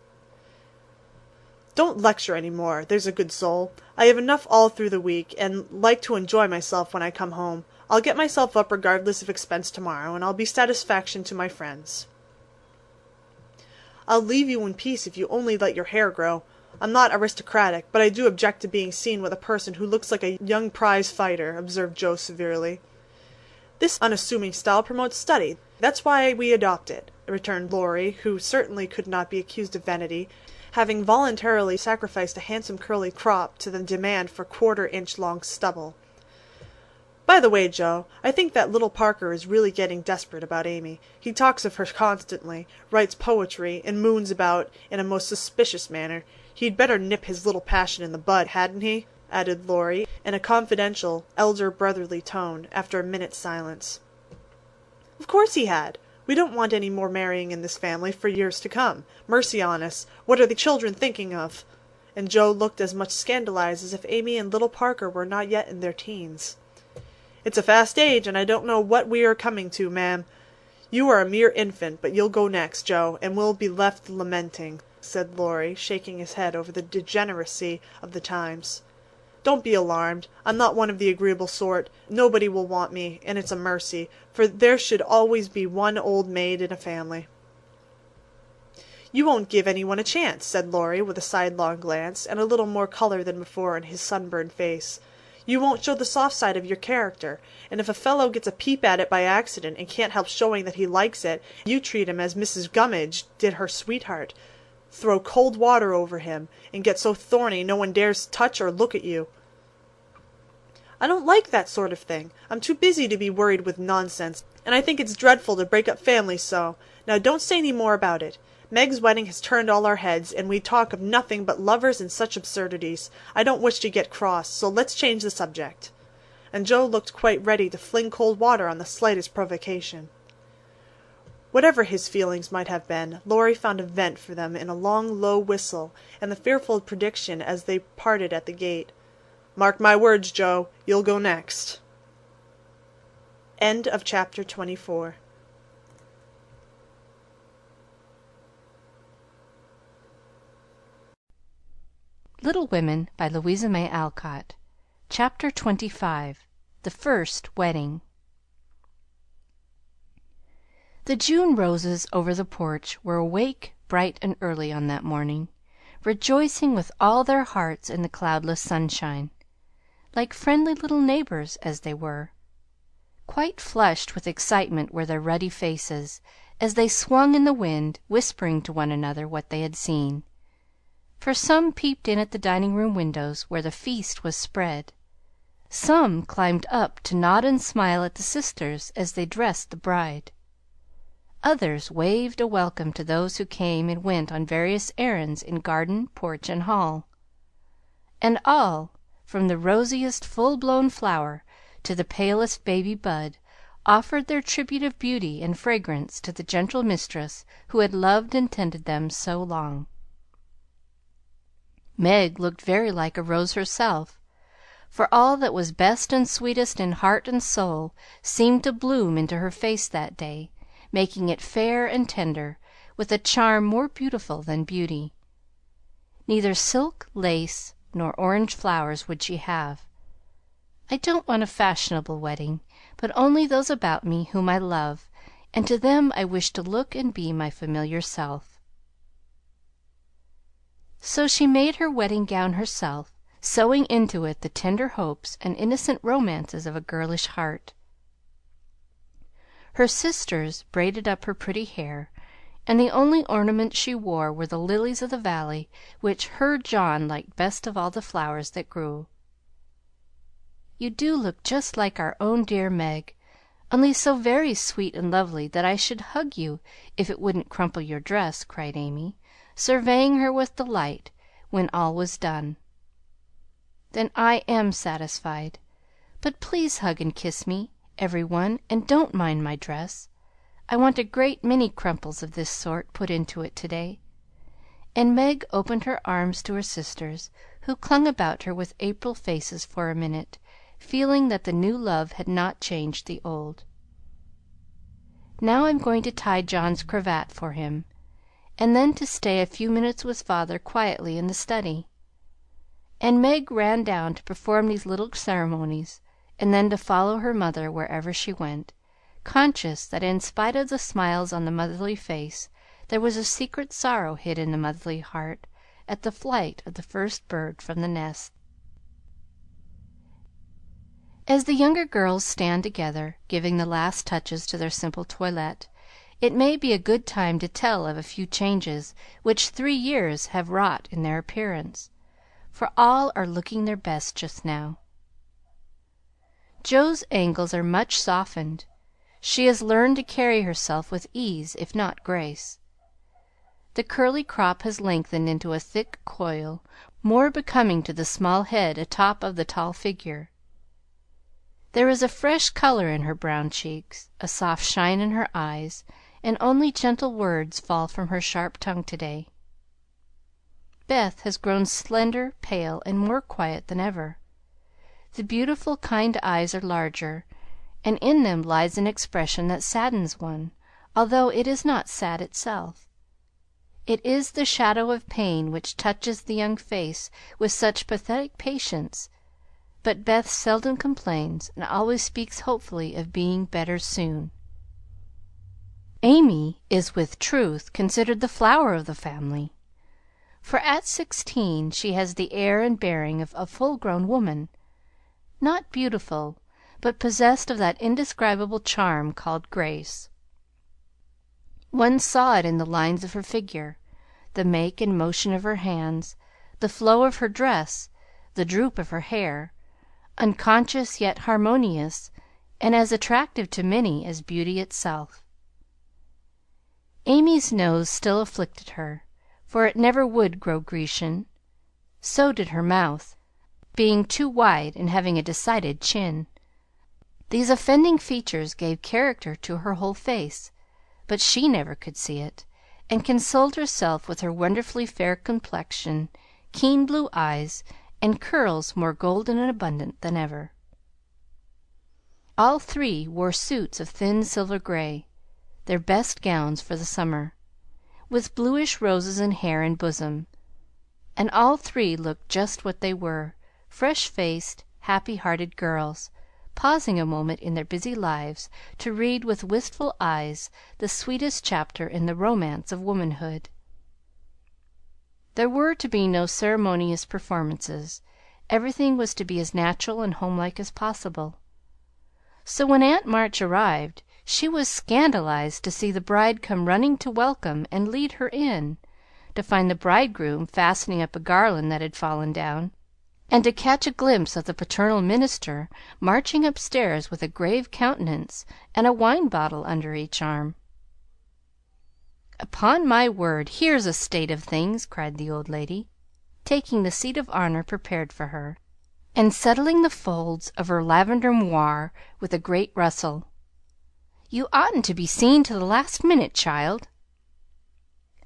"Don't lecture any more, there's a good soul. I have enough all through the week, and like to enjoy myself when I come home. I'll get myself up regardless of expense tomorrow, and I'll be satisfaction to my friends." "I'll leave you in peace if you only let your hair grow. I'm not aristocratic, but I do object to being seen with a person who looks like a young prize fighter," observed Joe severely. "This unassuming style promotes study. That's why we adopt it," returned Laurie, who certainly could not be accused of vanity, having voluntarily sacrificed a handsome curly crop to the demand for 1/4-inch long stubble. "By the way, Joe, I think that little Parker is really getting desperate about Amy. He talks of her constantly, writes poetry, and moons about in a most suspicious manner. He'd better nip his little passion in the bud, hadn't he?" added Laurie, in a confidential, elder brotherly tone, after a minute's silence. "Of course he had. We don't want any more marrying in this family for years to come. Mercy on us, what are the children thinking of?" And Joe looked as much scandalized as if Amy and little Parker were not yet in their teens. "It's a fast age, and I don't know what we are coming to, ma'am. You are a mere infant, but you'll go next, Joe, and we'll be left lamenting," said Laurie, shaking his head over the degeneracy of the times. "Don't be alarmed. I'm not one of the agreeable sort. Nobody will want me, and it's a mercy, for there should always be one old maid in a family." "You won't give anyone a chance," said Laurie, with a sidelong glance, and a little more colour than before in his sunburned face. "You won't show the soft side of your character, and if a fellow gets a peep at it by accident and can't help showing that he likes it, you treat him as Mrs. Gummidge did her sweetheart, throw cold water over him, and get so thorny no one dares touch or look at you." I don't like that sort of thing. I'm too busy to be worried with nonsense, and I think it's dreadful to break up families so. Now don't say any more about it. Meg's wedding has turned all our heads, and we talk of nothing but lovers and such absurdities. I don't wish to get cross, so let's change the subject." And Joe looked quite ready to fling cold water on the slightest provocation. Whatever his feelings might have been, Laurie found a vent for them in a long, low whistle, and the fearful prediction as they parted at the gate. "Mark my words, Joe, you'll go next." End of chapter 24. Little Women by Louisa May Alcott. Chapter 25. The First Wedding. The June roses over the porch were awake bright and early on that morning, rejoicing with all their hearts in the cloudless sunshine, like friendly little neighbors as they were. Quite flushed with excitement were their ruddy faces, as they swung in the wind, whispering to one another what they had seen. For some peeped in at the dining-room windows where the feast was spread. Some climbed up to nod and smile at the sisters as they dressed the bride. Others waved a welcome to those who came and went on various errands in garden, porch, and hall. And all, from the rosiest full-blown flower to the palest baby bud, offered their tribute of beauty and fragrance to the gentle mistress who had loved and tended them so long. Meg looked very like a rose herself, for all that was best and sweetest in heart and soul seemed to bloom into her face that day, making it fair and tender, with a charm more beautiful than beauty. Neither silk, lace, nor orange flowers would she have. "I don't want a fashionable wedding, but only those about me whom I love, and to them I wish to look and be my familiar self." So she made her wedding gown herself, sewing into it the tender hopes and innocent romances of a girlish heart. Her sisters braided up her pretty hair, and the only ornaments she wore were the lilies of the valley, which her John liked best of all the flowers that grew. "You do look just like our own dear Meg, only so very sweet and lovely that I should hug you if it wouldn't crumple your dress," cried Amy, surveying her with delight when all was done. "Then I am satisfied. But please hug and kiss me, every one, and don't mind my dress. I want a great many crumples of this sort put into it to-day." And Meg opened her arms to her sisters, who clung about her with April faces for a minute, feeling that the new love had not changed the old. "Now I'm going to tie John's cravat for him, and then to stay a few minutes with father quietly in the study." And Meg ran down to perform these little ceremonies, and then to follow her mother wherever she went, conscious that in spite of the smiles on the motherly face, there was a secret sorrow hid in the motherly heart at the flight of the first bird from the nest. As the younger girls stand together, giving the last touches to their simple toilette, it may be a good time to tell of a few changes which 3 years have wrought in their appearance, for all are looking their best just now. Jo's angles are much softened. She has learned to carry herself with ease, if not grace. The curly crop has lengthened into a thick coil, more becoming to the small head atop of the tall figure. There is a fresh color in her brown cheeks, a soft shine in her eyes, and only gentle words fall from her sharp tongue to-day. Beth has grown slender, pale, and more quiet than ever. The beautiful, kind eyes are larger, and in them lies an expression that saddens one, although it is not sad itself. It is the shadow of pain which touches the young face with such pathetic patience, but Beth seldom complains, and always speaks hopefully of being better soon. Amy is with truth considered the flower of the family, for at 16 she has the air and bearing of a full-grown woman, not beautiful, but possessed of that indescribable charm called grace. One saw it in the lines of her figure, the make and motion of her hands, the flow of her dress, the droop of her hair, unconscious yet harmonious, and as attractive to many as beauty itself. Amy's nose still afflicted her, for it never would grow Grecian. So did her mouth, being too wide and having a decided chin. These offending features gave character to her whole face, but she never could see it, and consoled herself with her wonderfully fair complexion, keen blue eyes, and curls more golden and abundant than ever. All three wore suits of thin silver gray, their best gowns for the summer, with bluish roses in hair and bosom, and all three looked just what they were, fresh-faced, happy-hearted girls, pausing a moment in their busy lives to read with wistful eyes the sweetest chapter in the romance of womanhood. There were to be no ceremonious performances. Everything was to be as natural and homelike as possible. So when Aunt March arrived, she was scandalized to see the bride come running to welcome and lead her in, to find the bridegroom fastening up a garland that had fallen down, and to catch a glimpse of the paternal minister marching upstairs with a grave countenance and a wine-bottle under each arm. "Upon my word, here's a state of things!" cried the old lady, taking the seat of honor prepared for her, and settling the folds of her lavender moire with a great rustle. "You oughtn't to be seen to the last minute, child."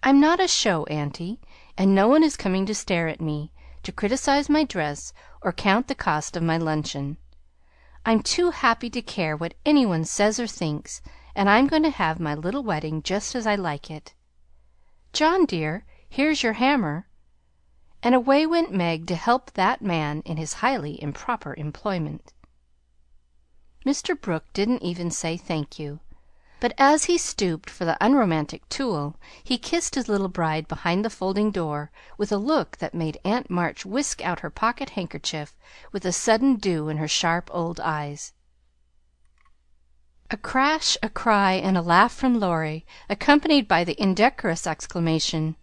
"I'm not a show, auntie, and no one is coming to stare at me, to criticize my dress or count the cost of my luncheon. I'm too happy to care what any one says or thinks, and I'm going to have my little wedding just as I like it. John dear, here's your hammer." And away went Meg to help that man in his highly improper employment. Mr. Brooke didn't even say thank you, but as he stooped for the unromantic tool, he kissed his little bride behind the folding door with a look that made Aunt March whisk out her pocket handkerchief with a sudden dew in her sharp old eyes. A crash, a cry, and a laugh from Laurie, accompanied by the indecorous exclamation,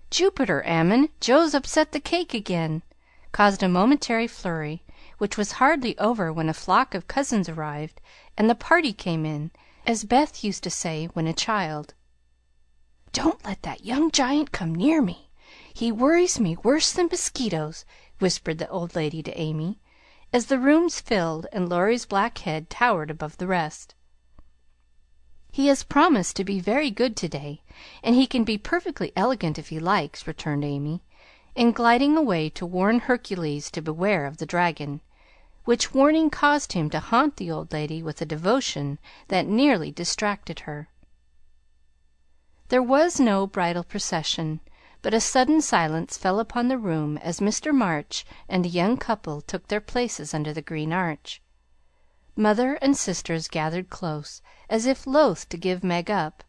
"Jupiter, Ammon, Joe's upset the cake again!" caused a momentary flurry, which was hardly over when a flock of cousins arrived, and the party came in, as Beth used to say when a child. "Don't let that young giant come near me. He worries me worse than mosquitoes," whispered the old lady to Amy, as the rooms filled and Laurie's black head towered above the rest. "He has promised to be very good to day, and he can be perfectly elegant if he likes," returned Amy, and gliding away to warn Hercules to beware of the dragon, which warning caused him to haunt the old lady with a devotion that nearly distracted her. There was no bridal procession, but a sudden silence fell upon the room as Mr. March and the young couple took their places under the green arch. Mother and sisters gathered close, as if loath to give Meg up.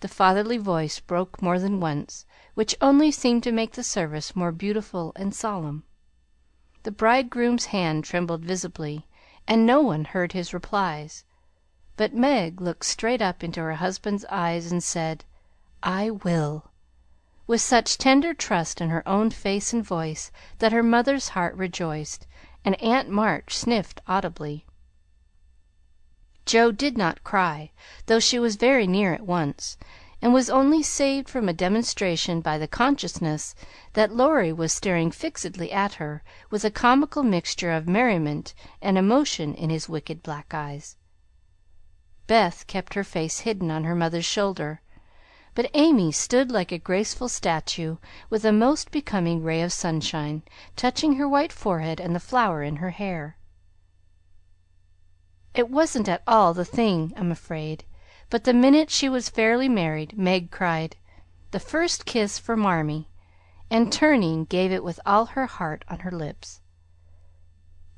The fatherly voice broke more than once, which only seemed to make the service more beautiful and solemn. The bridegroom's hand trembled visibly, and no one heard his replies, but Meg looked straight up into her husband's eyes and said, "I will," with such tender trust in her own face and voice that her mother's heart rejoiced, and Aunt March sniffed audibly. Joe did not cry, though she was very near it once, and was only saved from a demonstration by the consciousness that Laurie was staring fixedly at her with a comical mixture of merriment and emotion in his wicked black eyes. Beth kept her face hidden on her mother's shoulder, but Amy stood like a graceful statue with a most becoming ray of sunshine touching her white forehead and the flower in her hair. It wasn't at all the thing, I'm afraid, but the minute she was fairly married, Meg cried, "The first kiss for Marmee," and turning, gave it with all her heart on her lips.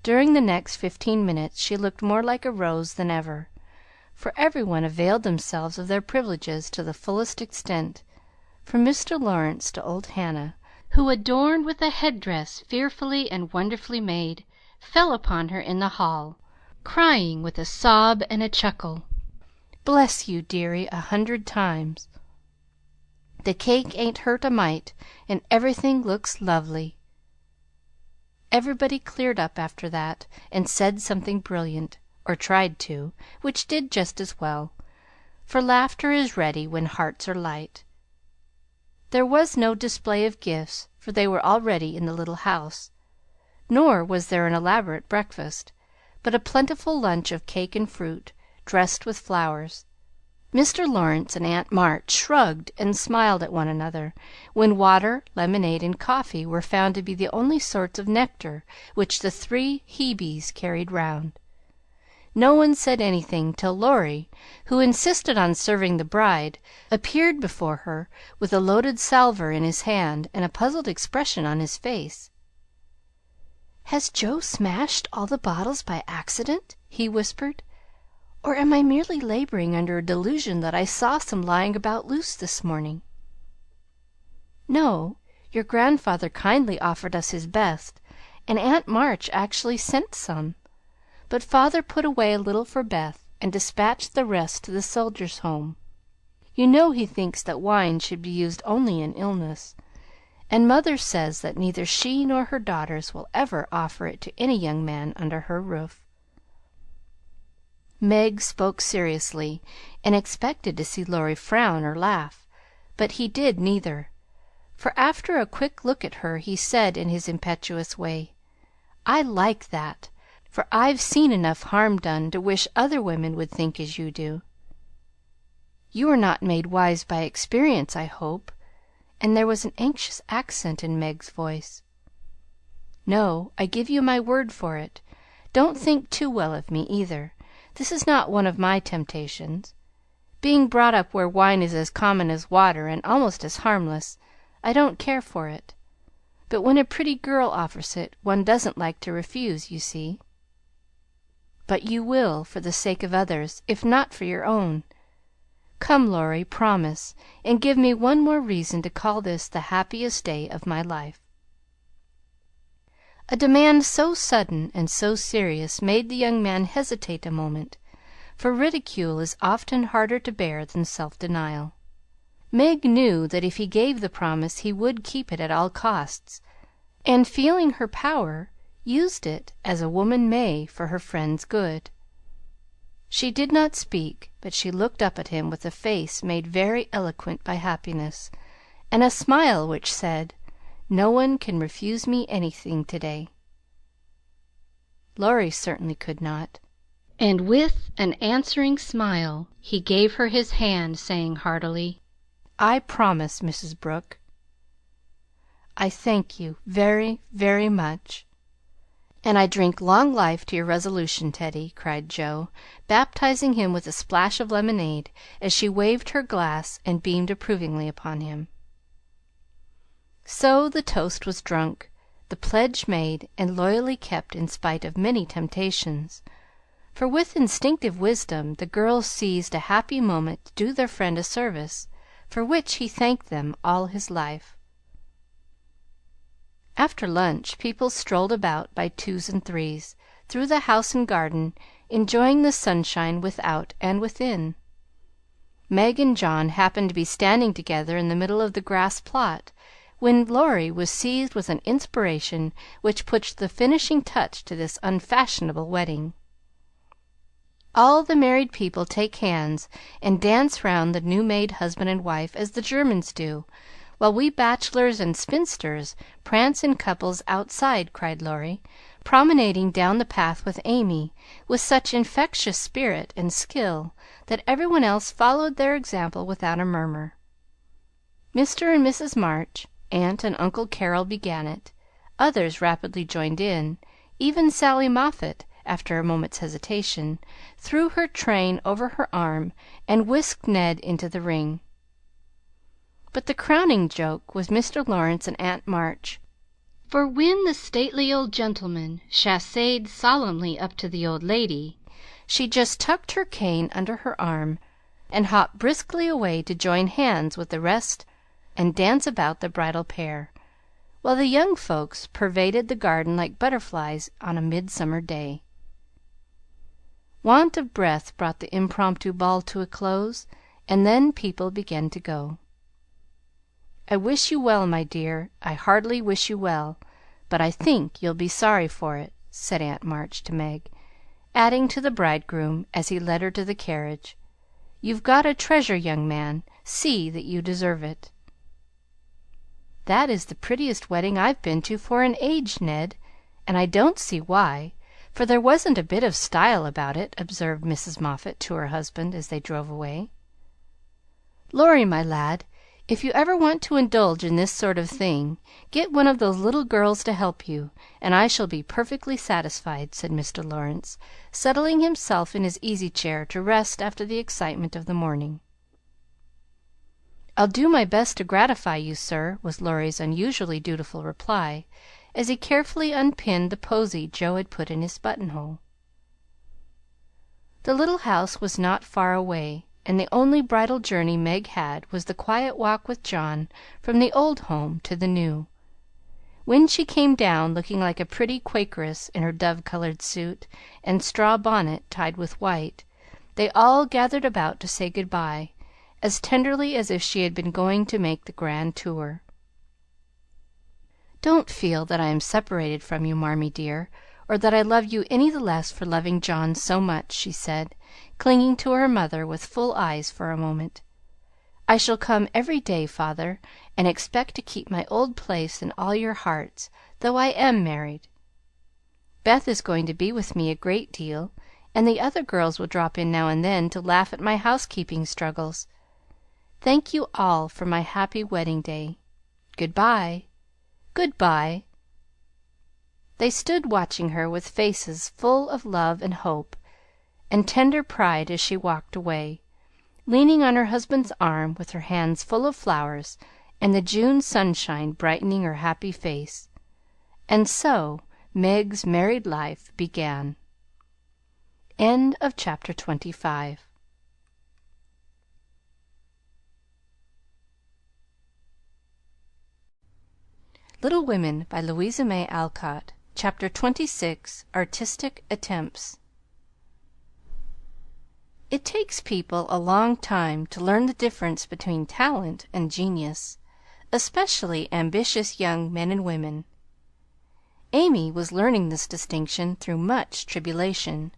During the next 15 minutes she looked more like a rose than ever, for every one availed themselves of their privileges to the fullest extent, from Mr. Lawrence to old Hannah, who, adorned with a head-dress fearfully and wonderfully made, fell upon her in the hall, crying with a sob and a chuckle, "Bless you, dearie, 100 times. The cake ain't hurt a mite, and everything looks lovely." Everybody cleared up after that, and said something brilliant, or tried to, which did just as well, for laughter is ready when hearts are light. There was no display of gifts, for they were already in the little house, nor was there an elaborate breakfast, but a plentiful lunch of cake and fruit, dressed with flowers. Mr. Lawrence and Aunt March shrugged and smiled at one another when water, lemonade, and coffee were found to be the only sorts of nectar which the three Hebes carried round. No one said anything till Laurie, who insisted on serving the bride, appeared before her with a loaded salver in his hand and a puzzled expression on his face. "Has Joe smashed all the bottles by accident?" he whispered. "Or am I merely laboring under a delusion that I saw some lying about loose this morning?" "No, your grandfather kindly offered us his best, and Aunt March actually sent some. But father put away a little for Beth and dispatched the rest to the Soldiers' Home. You know he thinks that wine should be used only in illness, and mother says that neither she nor her daughters will ever offer it to any young man under her roof." Meg spoke seriously, and expected to see Laurie frown or laugh, but he did neither, for after a quick look at her he said in his impetuous way, "I like that, for I've seen enough harm done to wish other women would think as you do. You are not made wise by experience, I hope?" And there was an anxious accent in Meg's voice. "No, I give you my word for it. Don't think too well of me, either. This is not one of my temptations. Being brought up where wine is as common as water and almost as harmless, I don't care for it. But when a pretty girl offers it, one doesn't like to refuse, you see." "But you will, for the sake of others, if not for your own. Come, Laurie, promise, and give me one more reason to call this the happiest day of my life." A demand so sudden and so serious made the young man hesitate a moment, for ridicule is often harder to bear than self-denial. Meg knew that if he gave the promise he would keep it at all costs, and feeling her power, used it, as a woman may, for her friend's good. She did not speak, but she looked up at him with a face made very eloquent by happiness, and a smile which said, "No one can refuse me anything to-day." Laurie certainly could not, and with an answering smile he gave her his hand, saying heartily, "I promise, Mrs. Brooke." "I thank you very, very much, and I drink long life to your resolution, Teddy," cried Joe, baptizing him with a splash of lemonade as she waved her glass and beamed approvingly upon him. So the toast was drunk, the pledge made, and loyally kept in spite of many temptations, for with instinctive wisdom the girls seized a happy moment to do their friend a service, for which he thanked them all his life. After lunch people strolled about by twos and threes, through the house and garden, enjoying the sunshine without and within. Meg and John happened to be standing together in the middle of the grass plot, when Laurie was seized with an inspiration which put the finishing touch to this unfashionable wedding. All the married people take hands and dance round the new-made husband and wife as the Germans do, while we bachelors and spinsters prance in couples outside," cried Laurie, promenading down the path with Amy, with such infectious spirit and skill that every one else followed their example without a murmur. Mr. and Mrs. March, Aunt and Uncle Carroll began it. Others rapidly joined in. Even Sally Moffett, after a moment's hesitation, threw her train over her arm and whisked Ned into the ring. But the crowning joke was Mr. Lawrence and Aunt March, for when the stately old gentleman chassed solemnly up to the old lady, she just tucked her cane under her arm and hopped briskly away to join hands with the rest and dance about the bridal pair, while the young folks pervaded the garden like butterflies on a midsummer day. Want of breath brought the impromptu ball to a close, and then people began to go. "I wish you well, my dear, I heartily wish you well, but I think you'll be sorry for it," said Aunt March to Meg, adding to the bridegroom, as he led her to the carriage, "You've got a treasure, young man. See that you deserve it." "That is the prettiest wedding I've been to for an age, Ned, and I don't see why, for there wasn't a bit of style about it," observed Mrs. Moffat to her husband as they drove away. "Laurie, my lad, if you ever want to indulge in this sort of thing, get one of those little girls to help you, and I shall be perfectly satisfied," said Mr. Lawrence, settling himself in his easy chair to rest after the excitement of the morning. "I'll do my best to gratify you, sir," was Laurie's unusually dutiful reply, as he carefully unpinned the posy Joe had put in his buttonhole. The little house was not far away, and the only bridal journey Meg had was the quiet walk with John from the old home to the new. When she came down, looking like a pretty Quakeress in her dove-colored suit and straw bonnet tied with white, they all gathered about to say good bye, as tenderly as if she had been going to make the grand tour. "Don't feel that I am separated from you, Marmee dear, or that I love you any the less for loving John so much," she said, clinging to her mother with full eyes for a moment. "I shall come every day, father, and expect to keep my old place in all your hearts, though I am married. Beth is going to be with me a great deal, and the other girls will drop in now and then to laugh at my housekeeping struggles. Thank you all for my happy wedding day. Good bye. Good bye." They stood watching her with faces full of love and hope and tender pride as she walked away, leaning on her husband's arm with her hands full of flowers and the June sunshine brightening her happy face. And so Meg's married life began. End of chapter 25. Little Women by Louisa May Alcott. Chapter 26. Artistic Attempts. It takes people a long time to learn the difference between talent and genius, especially ambitious young men and women. Amy was learning this distinction through much tribulation.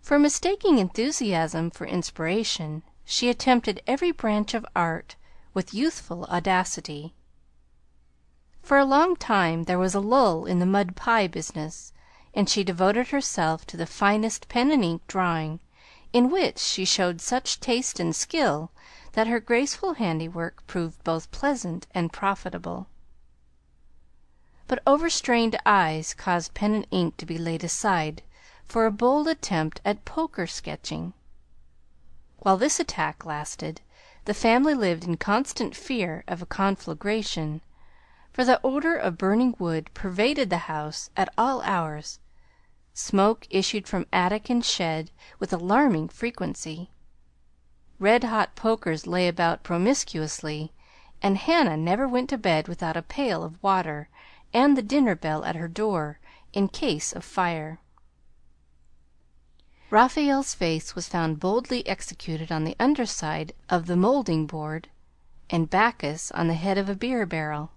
For mistaking enthusiasm for inspiration, she attempted every branch of art with youthful audacity. For a long time there was a lull in the mud pie business, and she devoted herself to the finest pen and ink drawing, in which she showed such taste and skill that her graceful handiwork proved both pleasant and profitable. But overstrained eyes caused pen and ink to be laid aside for a bold attempt at poker sketching. While this attack lasted, the family lived in constant fear of a conflagration, for the odor of burning wood pervaded the house at all hours. Smoke issued from attic and shed with alarming frequency. Red-hot pokers lay about promiscuously, and Hannah never went to bed without a pail of water and the dinner bell at her door in case of fire. Raphael's face was found boldly executed on the underside of the moulding board, and Bacchus on the head of a beer barrel.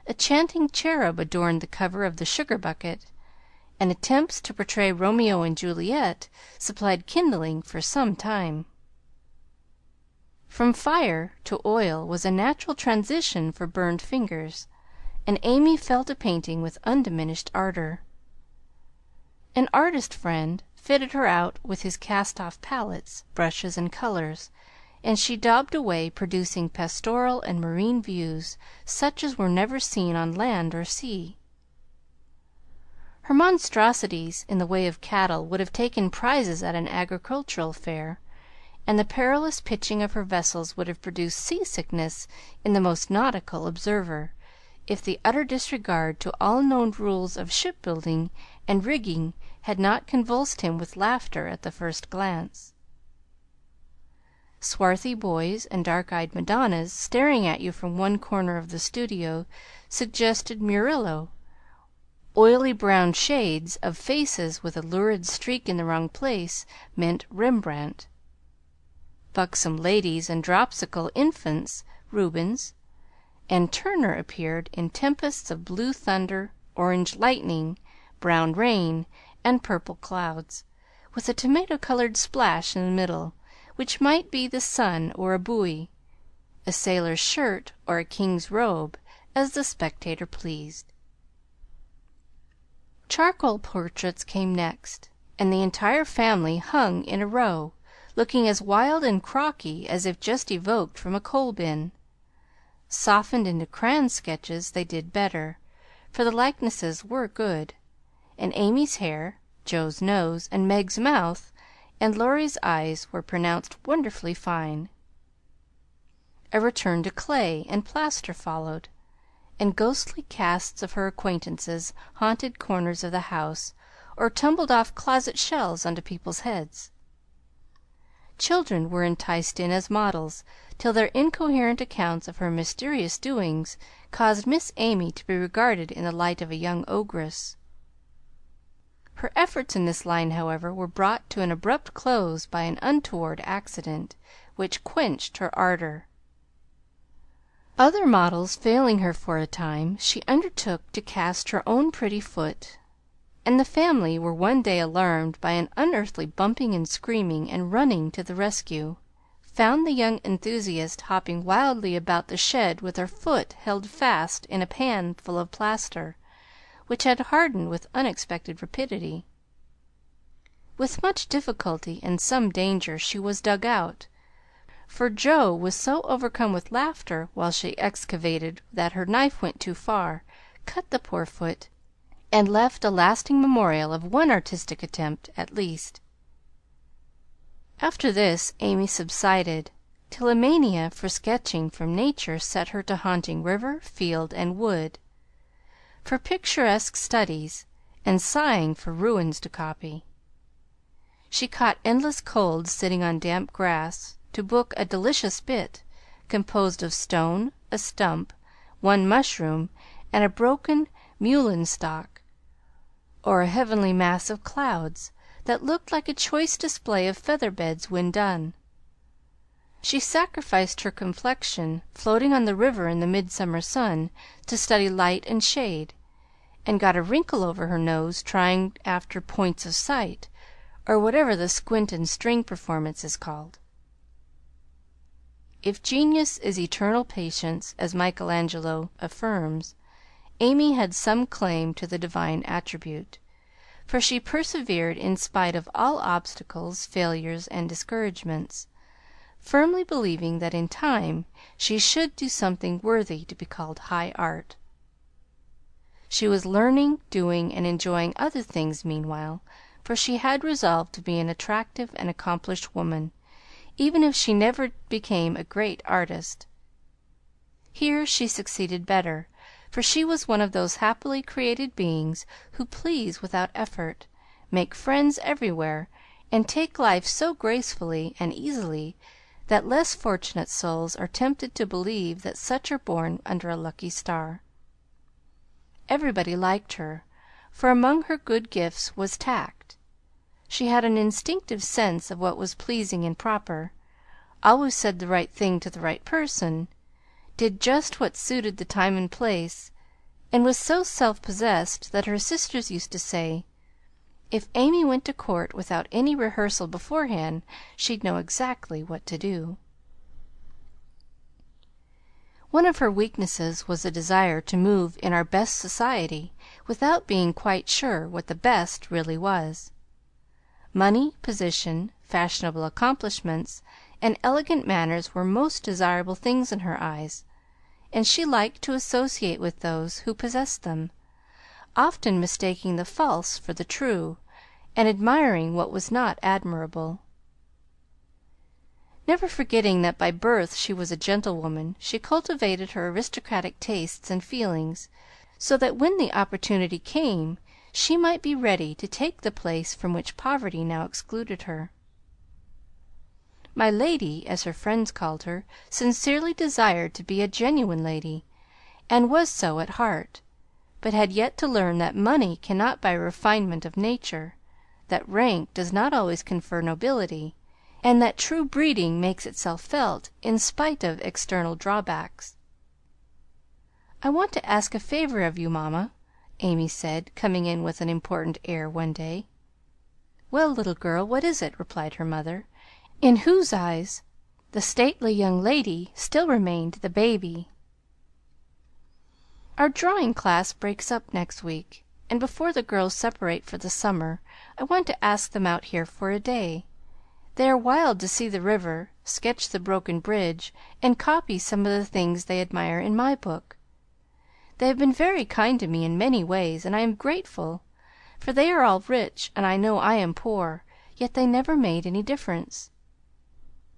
A chanting cherub adorned the cover of the sugar bucket, and attempts to portray Romeo and Juliet supplied kindling for some time. From fire to oil was a natural transition for burned fingers, and Amy fell to painting with undiminished ardor. An artist friend fitted her out with his cast-off palettes, brushes, and colors, and she daubed away, producing pastoral and marine views such as were never seen on land or sea. Her monstrosities in the way of cattle would have taken prizes at an agricultural fair, and the perilous pitching of her vessels would have produced seasickness in the most nautical observer, if the utter disregard to all known rules of shipbuilding and rigging had not convulsed him with laughter at the first glance. Swarthy boys and dark-eyed Madonnas staring at you from one corner of the studio suggested Murillo. Oily brown shades of faces with a lurid streak in the wrong place meant Rembrandt. Buxom ladies and dropsical infants, Rubens, and Turner appeared in tempests of blue thunder, orange lightning, brown rain, and purple clouds, with a tomato-colored splash in the middle, which might be the sun or a buoy, a sailor's shirt or a king's robe, as the spectator pleased. Charcoal portraits came next, and the entire family hung in a row, looking as wild and crocky as if just evoked from a coal-bin. Softened into crayon sketches they did better, for the likenesses were good, and Amy's hair, Joe's nose, and Meg's mouth, and Laurie's eyes were pronounced wonderfully fine. A return to clay and plaster followed, and ghostly casts of her acquaintances haunted corners of the house or tumbled off closet shelves onto people's heads. Children were enticed in as models, till their incoherent accounts of her mysterious doings caused Miss Amy to be regarded in the light of a young ogress. Her efforts in this line, however, were brought to an abrupt close by an untoward accident, which quenched her ardor. Other models failing her for a time, she undertook to cast her own pretty foot, and the family were one day alarmed by an unearthly bumping and screaming, and running to the rescue, found the young enthusiast hopping wildly about the shed with her foot held fast in a pan full of plaster, which had hardened with unexpected rapidity. With much difficulty and some danger she was dug out, for Joe was so overcome with laughter while she excavated that her knife went too far, cut the poor foot, and left a lasting memorial of one artistic attempt at least. After this Amy subsided, till a mania for sketching from nature set her to haunting river, field, and wood, for picturesque studies, and sighing for ruins to copy. She caught endless colds sitting on damp grass, to book a delicious bit, composed of stone, a stump, one mushroom, and a broken mullein stalk, or a heavenly mass of clouds that looked like a choice display of feather beds when done. She sacrificed her complexion, floating on the river in the midsummer sun, to study light and shade, and got a wrinkle over her nose trying after points of sight, or whatever the squint and string performance is called. If genius is eternal patience, as Michelangelo affirms, Amy had some claim to the divine attribute, for she persevered in spite of all obstacles, failures, and discouragements, firmly believing that in time she should do something worthy to be called high art. She was learning, doing, and enjoying other things meanwhile, for she had resolved to be an attractive and accomplished woman, even if she never became a great artist. Here she succeeded better, for she was one of those happily created beings who please without effort, make friends everywhere, and take life so gracefully and easily that less fortunate souls are tempted to believe that such are born under a lucky star. Everybody liked her, for among her good gifts was tact. She had an instinctive sense of what was pleasing and proper, always said the right thing to the right person, did just what suited the time and place, and was so self-possessed that her sisters used to say, if Amy went to court without any rehearsal beforehand, she'd know exactly what to do. One of her weaknesses was a desire to move in our best society without being quite sure what the best really was. Money, position, fashionable accomplishments, and elegant manners were most desirable things in her eyes, and she liked to associate with those who possessed them, often mistaking the false for the true, and admiring what was not admirable. Never forgetting that by birth she was a gentlewoman, she cultivated her aristocratic tastes and feelings, so that when the opportunity came she might be ready to take the place from which poverty now excluded her. My lady, as her friends called her, sincerely desired to be a genuine lady, and was so at heart, but had yet to learn that money cannot buy refinement of nature, that rank does not always confer nobility, and that true breeding makes itself felt in spite of external drawbacks. "I want to ask a favor of you, mamma," Amy said, coming in with an important air one day. "Well, little girl, what is it?" replied her mother, in whose eyes the stately young lady still remained the baby. "Our drawing class breaks up next week, and before the girls separate for the summer I want to ask them out here for a day. They are wild to see the river, sketch the broken bridge, and copy some of the things they admire in my book. They have been very kind to me in many ways, and I am grateful, for they are all rich, and I know I am poor, yet they never made any difference.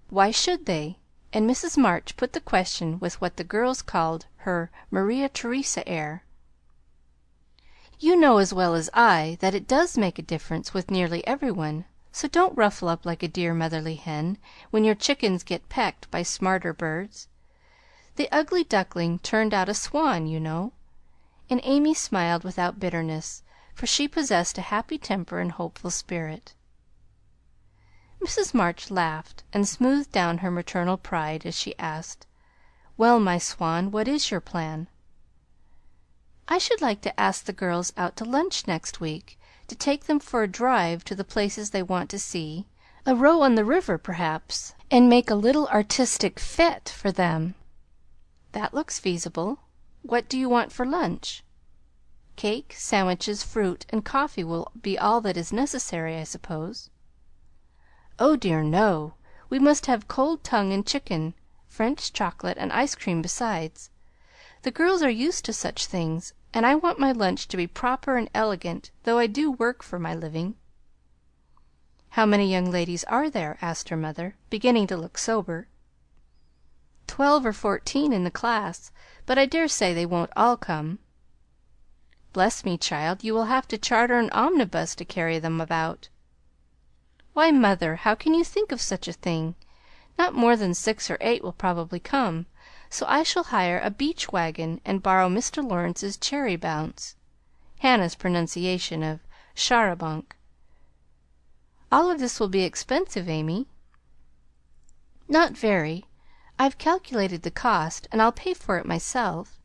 Why should they?" And Mrs. March put the question with what the girls called her Maria Theresa air. "You know as well as I that it does make a difference with nearly everyone, so don't ruffle up like a dear motherly hen when your chickens get pecked by smarter birds. The ugly duckling turned out a swan, you know." And Amy smiled without bitterness, for she possessed a happy temper and hopeful spirit. Mrs. March laughed and smoothed down her maternal pride as she asked, "Well, my swan, what is your plan?" "I should like to ask the girls out to lunch next week, to take them for a drive to the places they want to see, a row on the river, perhaps, and make a little artistic fête for them." "That looks feasible. What do you want for lunch?" "Cake, sandwiches, fruit, and coffee will be all that is necessary, I suppose." "Oh, dear, no! We must have cold tongue and chicken, French chocolate, and ice cream besides. The girls are used to such things, and I want my lunch to be proper and elegant, though I do work for my living." "How many young ladies are there?" asked her mother, beginning to look sober. 12 or 14 in the class, but I dare say they won't all come." "Bless me, child, you will have to charter an omnibus to carry them about." "Why, mother, how can you think of such a thing? Not more than 6 or 8 will probably come, so I shall hire a beach wagon and borrow Mr. Lawrence's cherry bounce," Hannah's pronunciation of charabanc. "All of this will be expensive, Amy." "Not very. I've calculated the cost, and I'll pay for it myself."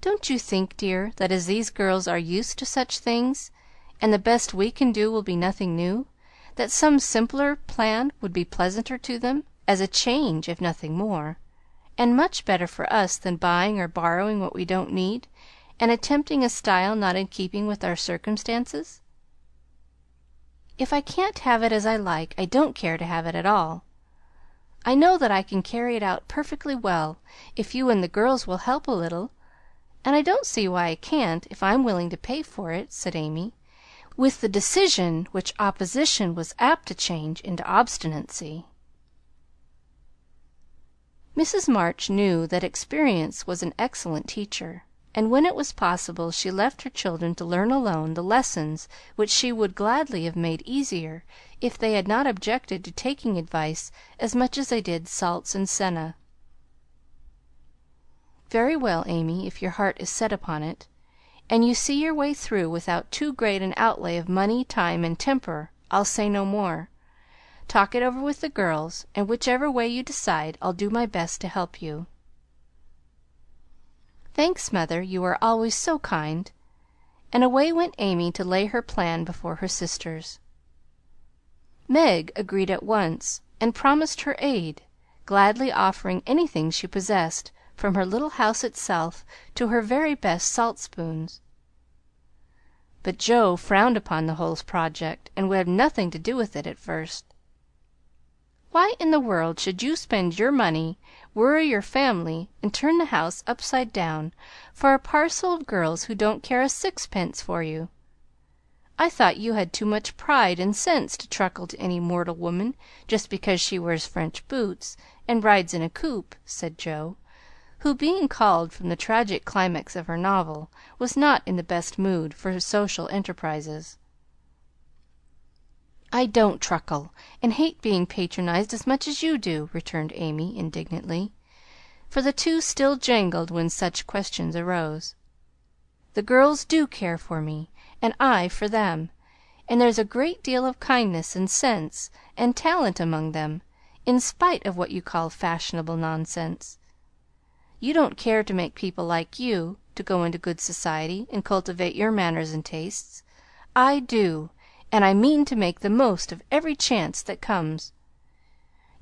"Don't you think, dear, that as these girls are used to such things, and the best we can do will be nothing new, that some simpler plan would be pleasanter to them, as a change if nothing more, and much better for us than buying or borrowing what we don't need, and attempting a style not in keeping with our circumstances?" "If I can't have it as I like, I don't care to have it at all. I know that I can carry it out perfectly well if you and the girls will help a little, and I don't see why I can't if I'm willing to pay for it," said Amy, with the decision which opposition was apt to change into obstinacy. Mrs. March knew that experience was an excellent teacher, and when it was possible she left her children to learn alone the lessons which she would gladly have made easier if they had not objected to taking advice as much as they did salts and senna. "Very well, Amy, if your heart is set upon it, and you see your way through without too great an outlay of money, time, and temper, I'll say no more. Talk it over with the girls, and whichever way you decide, I'll do my best to help you." "Thanks, mother, you are always so kind." And away went Amy to lay her plan before her sisters. Meg agreed at once, and promised her aid, gladly offering anything she possessed, from her little house itself to her very best salt spoons. But Joe frowned upon the whole project, and would have nothing to do with it at first. "Why in the world should you spend your money, worry your family, and turn the house upside down for a parcel of girls who don't care a sixpence for you? I thought you had too much pride and sense to truckle to any mortal woman just because she wears French boots and rides in a coupe," said Joe, who, being called from the tragic climax of her novel, was not in the best mood for social enterprises. "I don't truckle, and hate being patronized as much as you do," returned Amy, indignantly, for the two still jangled when such questions arose. "The girls do care for me, and I for them, and there's a great deal of kindness and sense and talent among them, in spite of what you call fashionable nonsense. You don't care to make people like you, to go into good society and cultivate your manners and tastes. I do, and I mean to make the most of every chance that comes.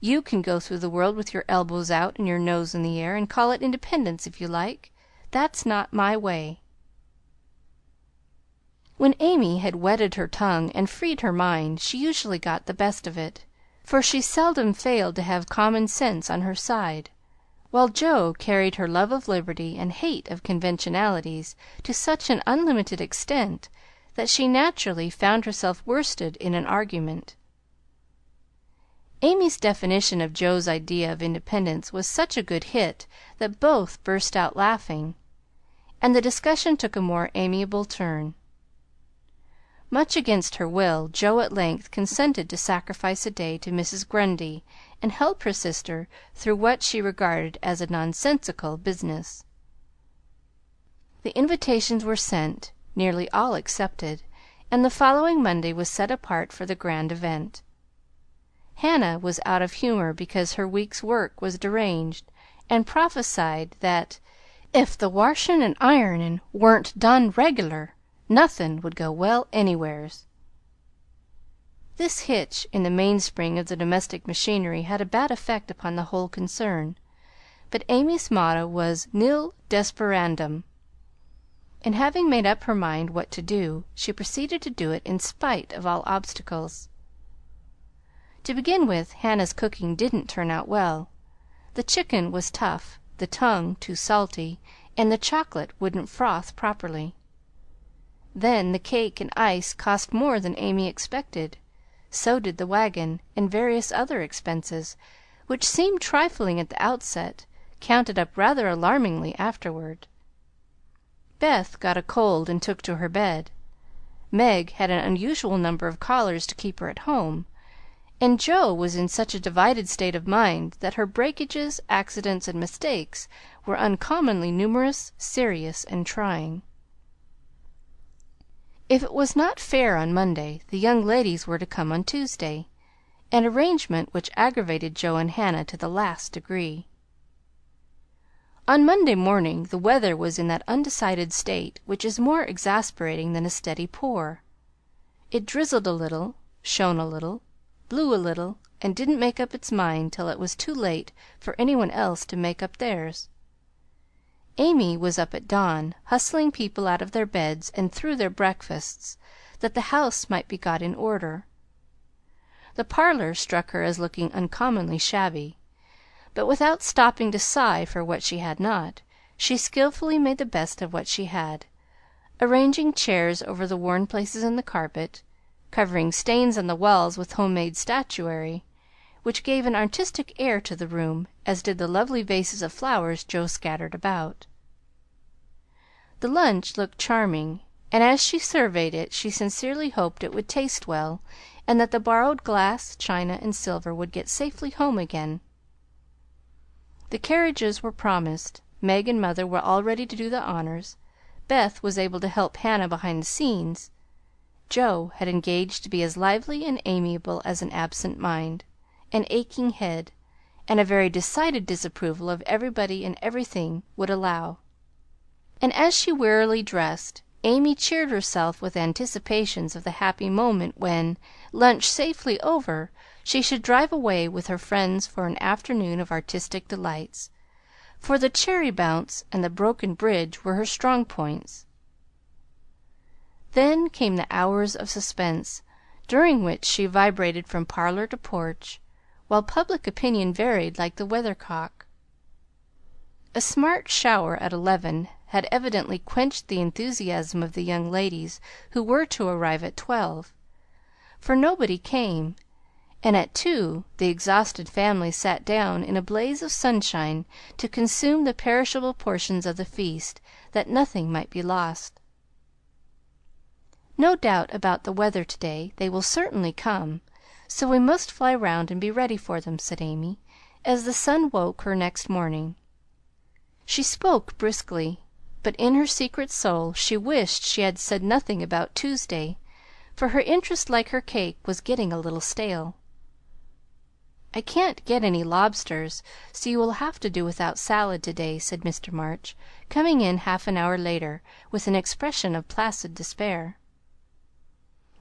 You can go through the world with your elbows out and your nose in the air, and call it independence if you like. That's not my way." When Amy had wetted her tongue and freed her mind, she usually got the best of it, for she seldom failed to have common sense on her side, while Jo carried her love of liberty and hate of conventionalities to such an unlimited extent that she naturally found herself worsted in an argument. Amy's definition of Jo's idea of independence was such a good hit that both burst out laughing, and the discussion took a more amiable turn. Much against her will, Jo at length consented to sacrifice a day to Mrs. Grundy and help her sister through what she regarded as a nonsensical business. The invitations were sent, nearly all accepted, and the following Monday was set apart for the grand event. Hannah was out of humor because her week's work was deranged, and prophesied that "if the washin' and ironin' wa'n't done reg'lar, nothin' would go well anywheres." This hitch in the mainspring of the domestic machinery had a bad effect upon the whole concern, but Amy's motto was nil desperandum, and having made up her mind what to do, she proceeded to do it in spite of all obstacles. To begin with, Hannah's cooking didn't turn out well. The chicken was tough, the tongue too salty, and the chocolate wouldn't froth properly. Then the cake and ice cost more than Amy expected. So did the wagon, and various other expenses, which seemed trifling at the outset, counted up rather alarmingly afterward. Beth got a cold and took to her bed. Meg had an unusual number of callers to keep her at home, and Jo was in such a divided state of mind that her breakages, accidents, and mistakes were uncommonly numerous, serious, and trying. If it was not fair on Monday, the young ladies were to come on Tuesday, an arrangement which aggravated Jo and Hannah to the last degree. On Monday morning the weather was in that undecided state which is more exasperating than a steady pour. It drizzled a little, shone a little, blew a little, and didn't make up its mind till it was too late for any one else to make up theirs. Amy was up at dawn, hustling people out of their beds and through their breakfasts, that the house might be got in order. The parlor struck her as looking uncommonly shabby, but without stopping to sigh for what she had not, she skillfully made the best of what she had, arranging chairs over the worn places in the carpet, covering stains on the walls with home-made statuary, which gave an artistic air to the room, as did the lovely vases of flowers Jo scattered about. The lunch looked charming, and as she surveyed it she sincerely hoped it would taste well, and that the borrowed glass, china, and silver would get safely home again. The carriages were promised. Meg and Mother were all ready to do the honors. Beth was able to help Hannah behind the scenes. Jo had engaged to be as lively and amiable as an absent mind, an aching head, and a very decided disapproval of everybody and everything would allow. And as she wearily dressed, Amy cheered herself with anticipations of the happy moment when, lunch safely over, she should drive away with her friends for an afternoon of artistic delights, for the cherry bounce and the broken bridge were her strong points. Then came the hours of suspense, during which she vibrated from parlor to porch, while public opinion varied like the weathercock. A smart shower at 11 had evidently quenched the enthusiasm of the young ladies who were to arrive at 12, for nobody came, and at 2 the exhausted family sat down in a blaze of sunshine to consume the perishable portions of the feast, that nothing might be lost. "No doubt about the weather to day. They will certainly come, so we must fly round and be ready for them," said Amy, as the sun woke her next morning. She spoke briskly, but in her secret soul she wished she had said nothing about Tuesday, for her interest, like her cake, was getting a little stale. "I can't get any lobsters, so you will have to do without salad to-day," said Mr. March, coming in half an hour later, with an expression of placid despair.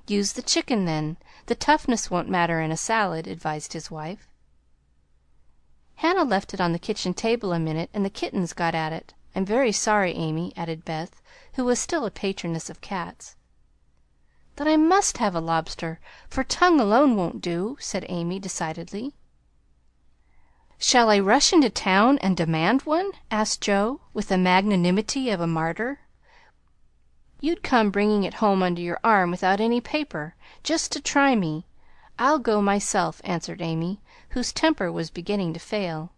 "Use the chicken, then. The toughness won't matter in a salad," advised his wife. Hannah left it on the kitchen table a minute, and the kittens got at it. "I'm very sorry, Amy," added Beth, who was still a patroness of cats. "Then I must have a lobster, for tongue alone won't do," said Amy decidedly. "Shall I rush into town and demand one?" asked Joe, with the magnanimity of a martyr. "You'd come bringing it home under your arm without any paper, just to try me. I'll go myself," answered Amy, whose temper was beginning to fail.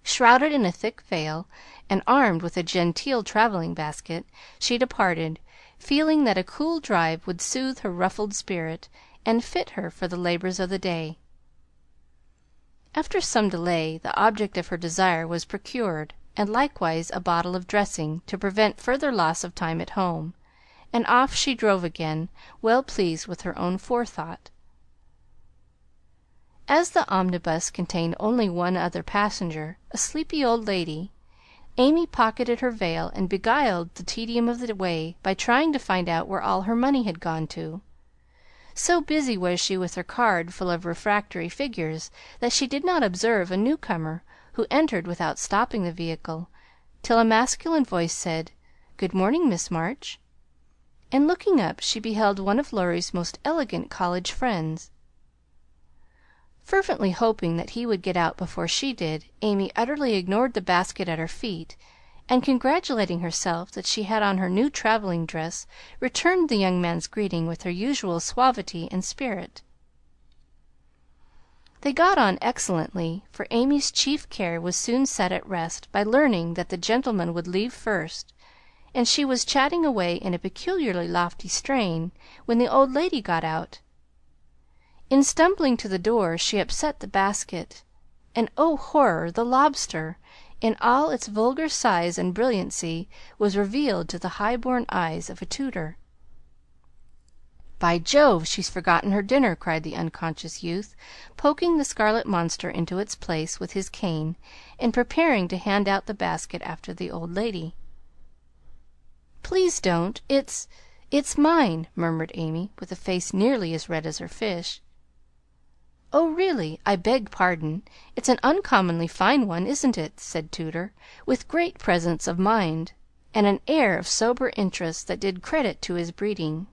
Shrouded in a thick veil, and armed with a genteel traveling basket, she departed, feeling that a cool drive would soothe her ruffled spirit and fit her for the labors of the day. After some delay, the object of her desire was procured, and likewise a bottle of dressing, to prevent further loss of time at home, and off she drove again, well pleased with her own forethought. As the omnibus contained only one other passenger, a sleepy old lady, Amy pocketed her veil and beguiled the tedium of the way by trying to find out where all her money had gone to. So busy was she with her card full of refractory figures that she did not observe a newcomer who entered without stopping the vehicle, till a masculine voice said, "Good morning, Miss March," and looking up she beheld one of Laurie's most elegant college friends. Fervently hoping that he would get out before she did, Amy utterly ignored the basket at her feet, and congratulating herself that she had on her new traveling dress, returned the young man's greeting with her usual suavity and spirit. They got on excellently, for Amy's chief care was soon set at rest by learning that the gentleman would leave first, and she was chatting away in a peculiarly lofty strain when the old lady got out. In stumbling to the door she upset the basket, and, oh horror, the lobster, in all its vulgar size and brilliancy, was revealed to the high-born eyes of a tutor. "By Jove, she's forgotten her dinner!" cried the unconscious youth, poking the scarlet monster into its place with his cane, and preparing to hand out the basket after the old lady. "Please don't. It's mine," murmured Amy, with a face nearly as red as her fish. "Oh, really, I beg pardon. It's an uncommonly fine one, isn't it?" said Tutor, with great presence of mind, and an air of sober interest that did credit to his breeding.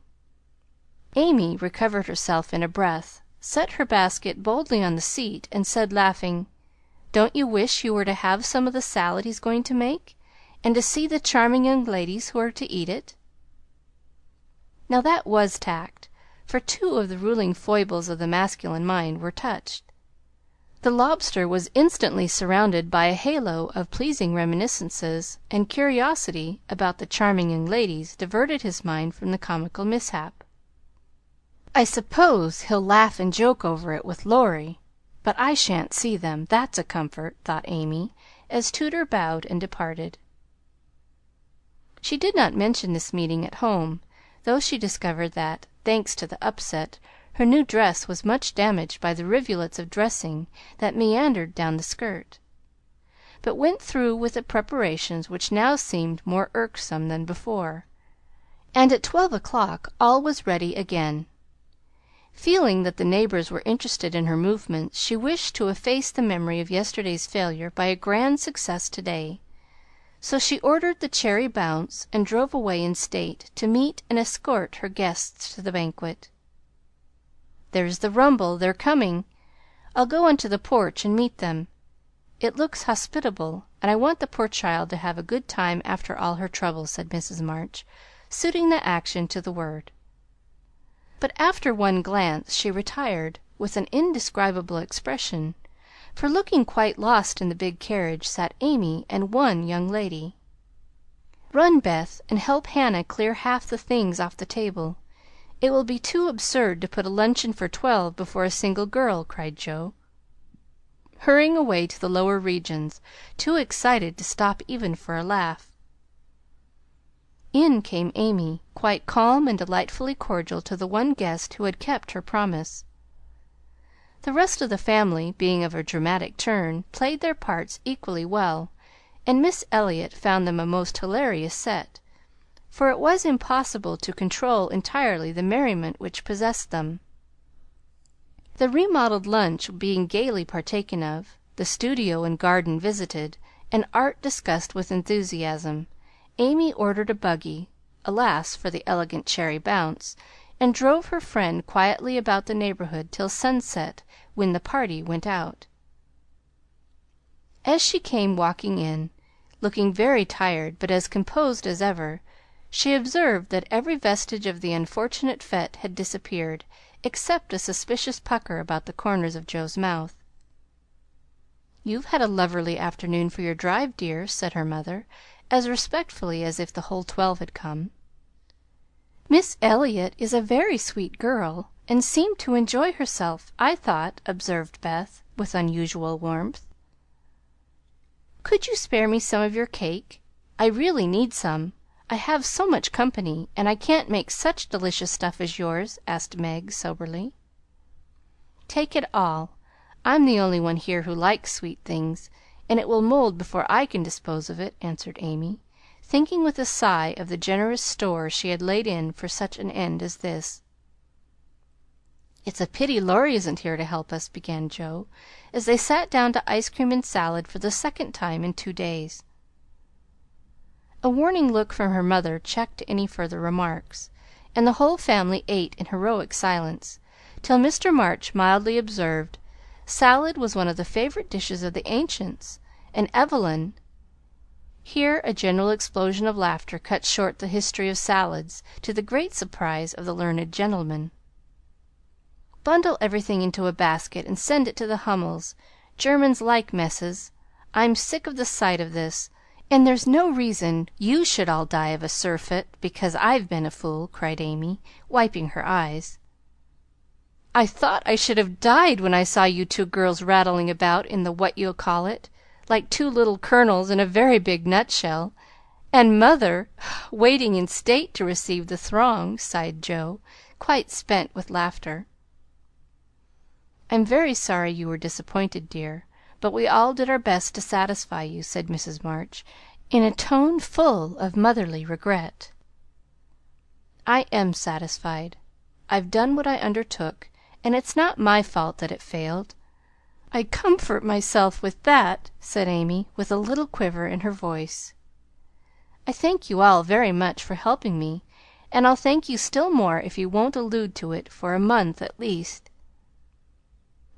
Amy recovered herself in a breath, set her basket boldly on the seat, and said, laughing, "Don't you wish you were to have some of the salad he's going to make, and to see the charming young ladies who are to eat it?" Now that was tact, for two of the ruling foibles of the masculine mind were touched. The lobster was instantly surrounded by a halo of pleasing reminiscences, and curiosity about the charming young ladies diverted his mind from the comical mishap. "I suppose he'll laugh and joke over it with Laurie, but I shan't see them, that's a comfort," thought Amy, as Tutor bowed and departed. She did not mention this meeting at home, though she discovered that, thanks to the upset, her new dress was much damaged by the rivulets of dressing that meandered down the skirt, but went through with the preparations which now seemed more irksome than before, and at 12 o'clock all was ready again. Feeling that the neighbors were interested in her movements, she wished to efface the memory of yesterday's failure by a grand success to-day, so she ordered the cherry bounce and drove away in state to meet and escort her guests to the banquet. "There's the rumble. They're coming. I'll go onto the porch and meet them. It looks hospitable, and I want the poor child to have a good time after all her trouble," said Mrs. March, suiting the action to the word. But after one glance she retired with an indescribable expression, for looking quite lost in the big carriage sat Amy and one young lady. "Run, Beth, and help Hannah clear half the things off the table. It will be too absurd to put a luncheon for 12 before a single girl," cried Joe, hurrying away to the lower regions, too excited to stop even for a laugh. In came Amy, quite calm and delightfully cordial to the one guest who had kept her promise. The rest of the family, being of a dramatic turn, played their parts equally well, and Miss Elliott found them a most hilarious set, for it was impossible to control entirely the merriment which possessed them. The remodelled lunch being gaily partaken of, the studio and garden visited, and art discussed with enthusiasm, Amy ordered a buggy, alas for the elegant Cherry Bounce, and drove her friend quietly about the neighbourhood till sunset, when the party went out. As she came walking in, looking very tired but as composed as ever, she observed that every vestige of the unfortunate fête had disappeared, except a suspicious pucker about the corners of Joe's mouth. "You've had a loverly afternoon for your drive, dear," said her mother, as respectfully as if the whole 12 had come. "Miss Elliott is a very sweet girl, and seemed to enjoy herself, I thought," observed Beth, with unusual warmth. "Could you spare me some of your cake? I really need some. I have so much company, and I can't make such delicious stuff as yours," asked Meg soberly. "Take it all. I'm the only one here who likes sweet things, and it will mold before I can dispose of it," answered Amy, thinking with a sigh of the generous store she had laid in for such an end as this. "It's a pity Laurie isn't here to help us," began Joe, as they sat down to ice cream and salad for the second time in 2 days. A warning look from her mother checked any further remarks, and the whole family ate in heroic silence, till Mr. March mildly observed, "Salad was one of the favorite dishes of the ancients, and Evelyn—" Here a general explosion of laughter cut short the history of salads, to the great surprise of the learned gentleman. "Bundle everything into a basket and send it to the Hummels. Germans like messes. I'm sick of the sight of this, and there's no reason you should all die of a surfeit because I've been a fool," cried Amy, wiping her eyes. "I thought I should have died when I saw you 2 girls rattling about in the what you'll call it, like 2 little colonels in a very big nutshell, and mother waiting in state to receive the throng," sighed Joe, quite spent with laughter. "I'm very sorry you were disappointed, dear, but we all did our best to satisfy you," said Mrs. March, in a tone full of motherly regret. "I am satisfied. I've done what I undertook, and it's not my fault that it failed. I comfort myself with that," said Amy, with a little quiver in her voice. "I thank you all very much for helping me, and I'll thank you still more if you won't allude to it for a month at least."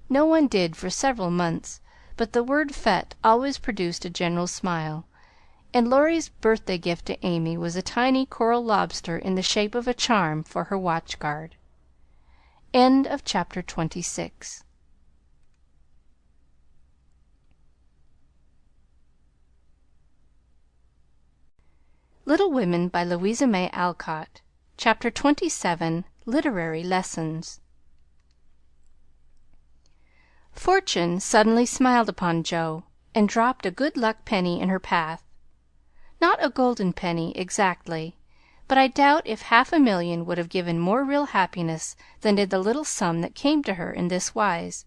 No one did for several months, but the word fête always produced a general smile, and Laurie's birthday gift to Amy was a tiny coral lobster in the shape of a charm for her watch guard. Chapter 26. Little Women by Louisa May Alcott. Chapter 27. Literary Lessons. Fortune suddenly smiled upon Jo, and dropped a good-luck penny in her path. Not a golden penny, exactly, but I doubt if 500,000 would have given more real happiness than did the little sum that came to her in this wise.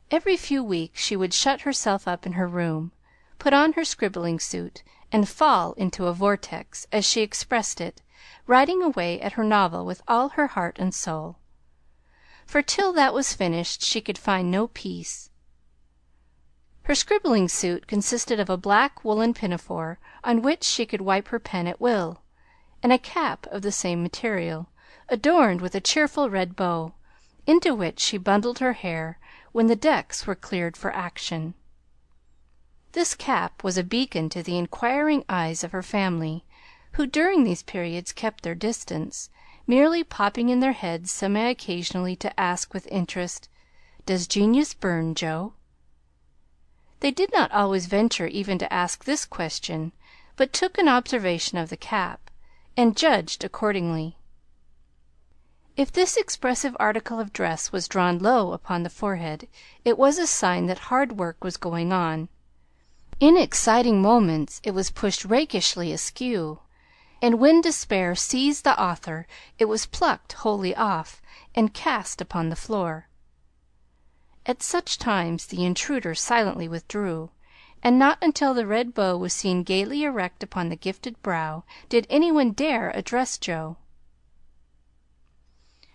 Every few weeks she would shut herself up in her room, put on her scribbling suit, and fall into a vortex, as she expressed it, writing away at her novel with all her heart and soul. For till that was finished she could find no peace. Her scribbling suit consisted of a black woolen pinafore on which she could wipe her pen at will, and a cap of the same material, adorned with a cheerful red bow, into which she bundled her hair when the decks were cleared for action. This cap was a beacon to the inquiring eyes of her family, who during these periods kept their distance, merely popping in their heads semi-occasionally to ask with interest, "Does genius burn, Jo?" They did not always venture even to ask this question, but took an observation of the cap, and judged accordingly. If this expressive article of dress was drawn low upon the forehead, it was a sign that hard work was going on. In exciting moments it was pushed rakishly askew, and when despair seized the author it was plucked wholly off and cast upon the floor. At such times the intruder silently withdrew, and not until the red bow was seen gaily erect upon the gifted brow did anyone dare address Jo.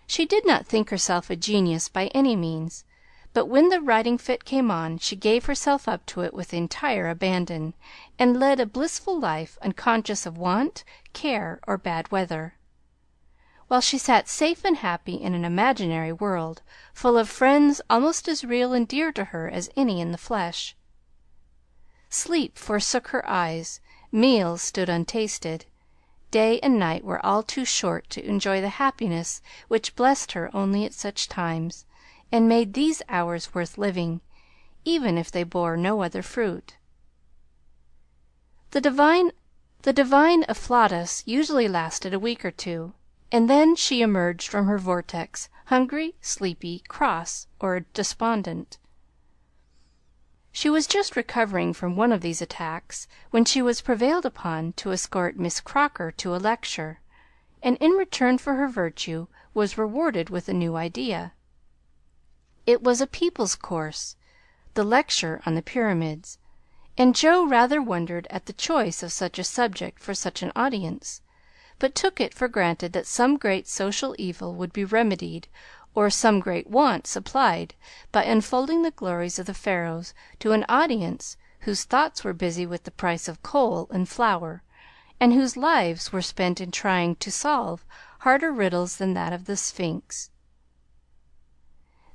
She did not think herself a genius by any means, but when the writing fit came on, she gave herself up to it with entire abandon, and led a blissful life, unconscious of want, care, or bad weather, while she sat safe and happy in an imaginary world, full of friends almost as real and dear to her as any in the flesh. Sleep forsook her eyes, meals stood untasted. Day and night were all too short to enjoy the happiness which blessed her only at such times, and made these hours worth living, even if they bore no other fruit. The divine afflatus usually lasted a week or two, and then she emerged from her vortex, hungry, sleepy, cross, or despondent. She was just recovering from one of these attacks when she was prevailed upon to escort Miss Crocker to a lecture, and in return for her virtue was rewarded with a new idea. It was a People's Course, the lecture on the Pyramids, and Jo rather wondered at the choice of such a subject for such an audience, but took it for granted that some great social evil would be remedied, or some great want supplied, by unfolding the glories of the Pharaohs to an audience whose thoughts were busy with the price of coal and flour, and whose lives were spent in trying to solve harder riddles than that of the Sphinx.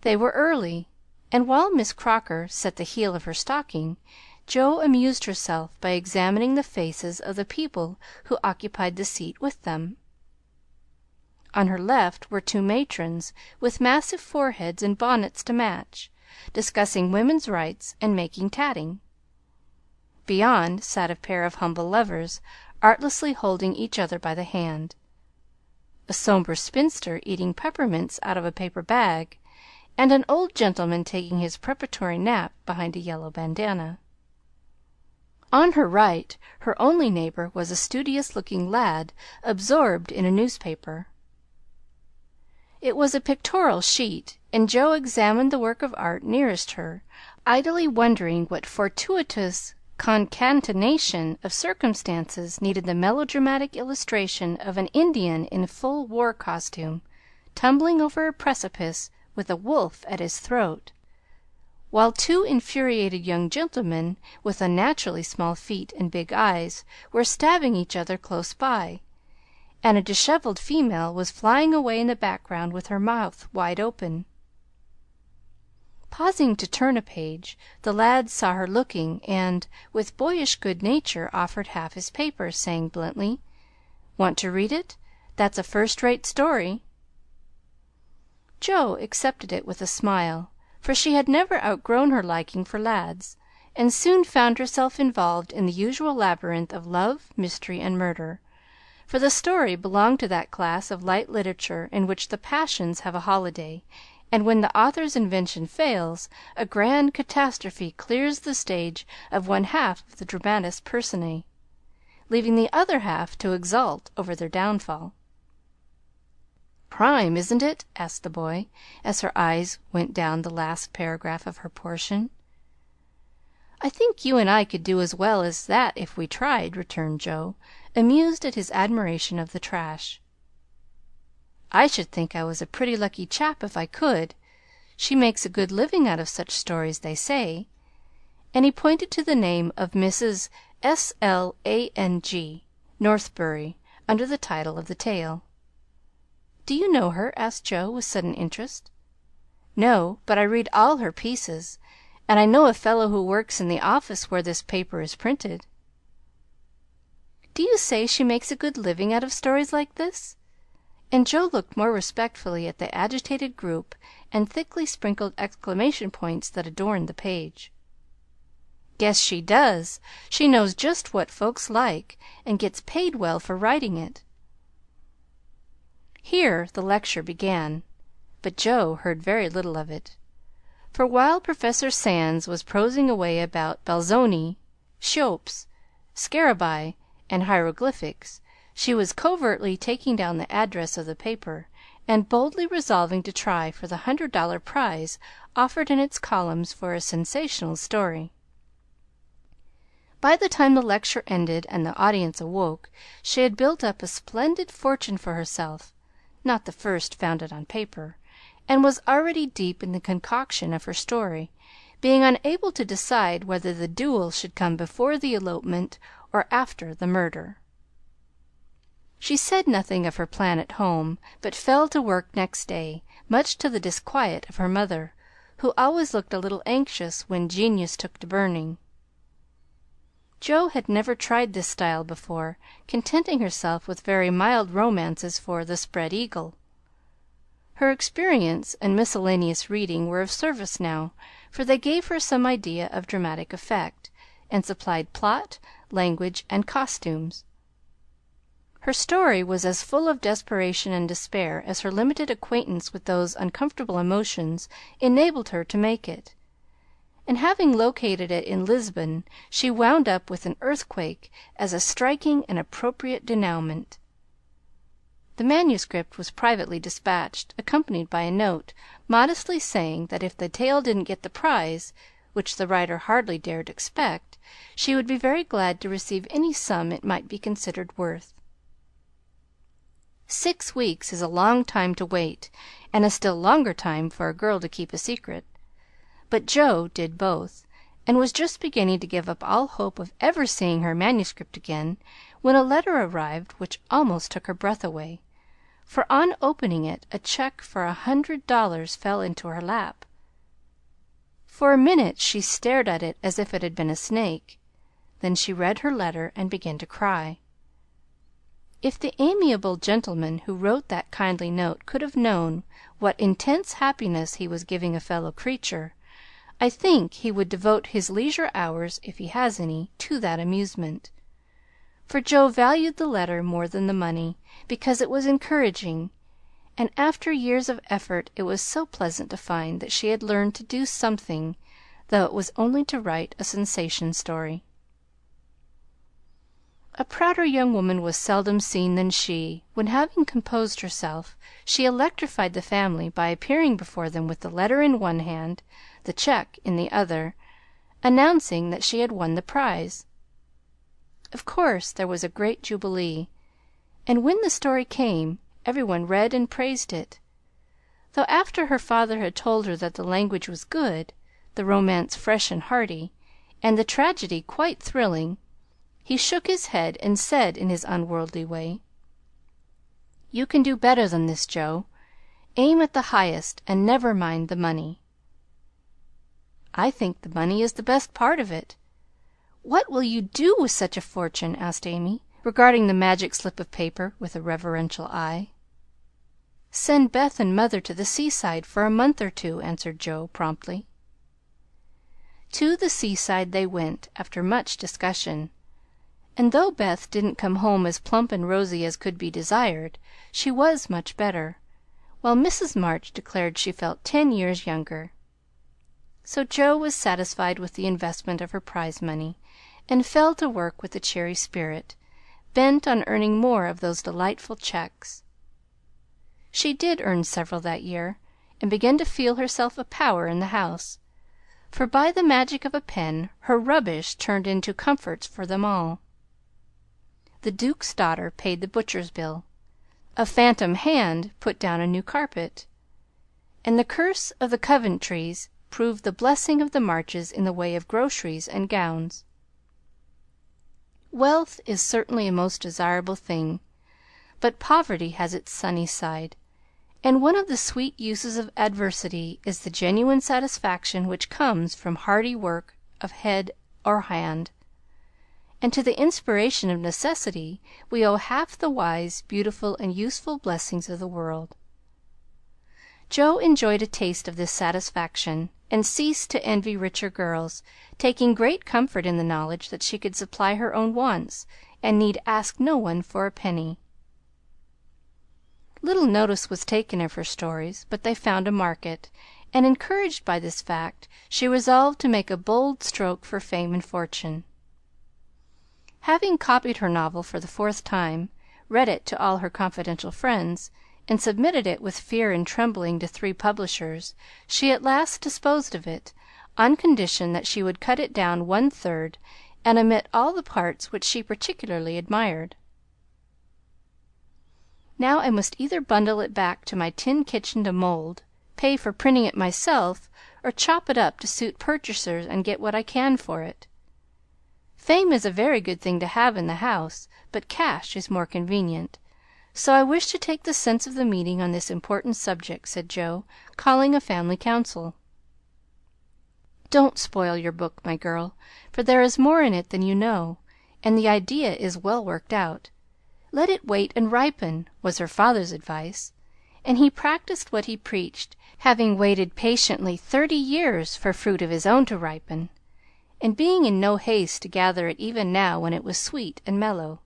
They were early, and while Miss Crocker set the heel of her stocking, Jo amused herself by examining the faces of the people who occupied the seat with them. On her left were two matrons with massive foreheads and bonnets to match, discussing women's rights and making tatting. Beyond sat a pair of humble lovers, artlessly holding each other by the hand, a sombre spinster eating peppermints out of a paper bag, and an old gentleman taking his preparatory nap behind a yellow bandana. On her right, her only neighbor was a studious-looking lad absorbed in a newspaper. It was a pictorial sheet, and Jo examined the work of art nearest her, idly wondering what fortuitous concatenation of circumstances needed the melodramatic illustration of an Indian in full war costume, tumbling over a precipice with a wolf at his throat, while two infuriated young gentlemen, with unnaturally small feet and big eyes, were stabbing each other close by, and a disheveled female was flying away in the background with her mouth wide open. Pausing to turn a page, the lad saw her looking, and, with boyish good nature, offered half his paper, saying bluntly, "Want to read it? That's a first-rate story." Jo accepted it with a smile, for she had never outgrown her liking for lads, and soon found herself involved in the usual labyrinth of love, mystery, and murder, for the story belonged to that class of light literature in which the passions have a holiday, and when the author's invention fails, a grand catastrophe clears the stage of one half of the dramatis personae, leaving the other half to exult over their downfall. "Prime, isn't it?" asked the boy, as her eyes went down the last paragraph of her portion. "I think you and I could do as well as that if we tried," returned Jo, amused at his admiration of the trash. "I should think I was a pretty lucky chap if I could. She makes a good living out of such stories, they say," and he pointed to the name of Mrs. Slang, Northbury, under the title of the tale. "Do you know her?" asked Jo, with sudden interest. "No, but I read all her pieces, and I know a fellow who works in the office where this paper is printed." "Do you say she makes a good living out of stories like this?" And Jo looked more respectfully at the agitated group and thickly sprinkled exclamation points that adorned the page. "Guess she does. She knows just what folks like, and gets paid well for writing it." Here the lecture began, but Jo heard very little of it, for while Professor Sands was prosing away about Belzoni, Cheops, scarabaei, and hieroglyphics, she was covertly taking down the address of the paper and boldly resolving to try for the $100 prize offered in its columns for a sensational story. By the time the lecture ended and the audience awoke, she had built up a splendid fortune for herself, not the first founded on paper, and was already deep in the concoction of her story, being unable to decide whether the duel should come before the elopement or after the murder. She said nothing of her plan at home, but fell to work next day, much to the disquiet of her mother, who always looked a little anxious when genius took to burning. Jo had never tried this style before, contenting herself with very mild romances for The Spread Eagle. Her experience and miscellaneous reading were of service now, for they gave her some idea of dramatic effect, and supplied plot, language, and costumes. Her story was as full of desperation and despair as her limited acquaintance with those uncomfortable emotions enabled her to make it, and having located it in Lisbon, she wound up with an earthquake as a striking and appropriate denouement. The manuscript was privately dispatched, accompanied by a note, modestly saying that if the tale didn't get the prize, which the writer hardly dared expect, she would be very glad to receive any sum it might be considered worth. 6 weeks is a long time to wait, and a still longer time for a girl to keep a secret. But Jo did both, and was just beginning to give up all hope of ever seeing her manuscript again, when a letter arrived which almost took her breath away, for on opening it a check for $100 fell into her lap. For a minute she stared at it as if it had been a snake. Then she read her letter and began to cry. If the amiable gentleman who wrote that kindly note could have known what intense happiness he was giving a fellow creature, I think he would devote his leisure hours, if he has any, to that amusement. For Jo valued the letter more than the money, because it was encouraging, and after years of effort it was so pleasant to find that she had learned to do something, though it was only to write a sensation story. A prouder young woman was seldom seen than she, when, having composed herself, she electrified the family by appearing before them with the letter in one hand, the check in the other, announcing that she had won the prize. Of course there was a great jubilee, and when the story came, every one read and praised it, though after her father had told her that the language was good, the romance fresh and hearty, and the tragedy quite thrilling, he shook his head and said in his unworldly way, "You can do better than this, Jo. Aim at the highest, and never mind the money." "I think the money is the best part of it. What will you do with such a fortune?" asked Amy, regarding the magic slip of paper with a reverential eye. "Send Beth and Mother to the seaside for a month or 2," answered Jo promptly. To the seaside they went, after much discussion, and though Beth didn't come home as plump and rosy as could be desired, she was much better, while Mrs. March declared she felt 10 years younger. So Jo was satisfied with the investment of her prize money, and fell to work with a cheery spirit, bent on earning more of those delightful checks. She did earn several that year, and began to feel herself a power in the house, for by the magic of a pen her rubbish turned into comforts for them all. The Duke's daughter paid the butcher's bill, a phantom hand put down a new carpet, and the curse of the Coventrys proved the blessing of the Marches in the way of groceries and gowns. Wealth is certainly a most desirable thing, but poverty has its sunny side, and one of the sweet uses of adversity is the genuine satisfaction which comes from hearty work of head or hand, and to the inspiration of necessity we owe half the wise, beautiful, and useful blessings of the world. Jo enjoyed a taste of this satisfaction, and ceased to envy richer girls, taking great comfort in the knowledge that she could supply her own wants, and need ask no one for a penny. Little notice was taken of her stories, but they found a market, and encouraged by this fact, she resolved to make a bold stroke for fame and fortune. Having copied her novel for the 4th time, read it to all her confidential friends, and submitted it with fear and trembling to 3 publishers, she at last disposed of it, on condition that she would cut it down 1/3 and omit all the parts which she particularly admired. Now I must either bundle it back to my tin kitchen to mould, pay for printing it myself, or chop it up to suit purchasers and get what I can for it. Fame is a very good thing to have in the house, but cash is more convenient. So I wish to take the sense of the meeting on this important subject," said Joe, calling a family council. "Don't spoil your book, my girl, for there is more in it than you know, and the idea is well worked out. Let it wait and ripen," was her father's advice, and he practiced what he preached, having waited patiently 30 years for fruit of his own to ripen, and being in no haste to gather it even now when it was sweet and mellow.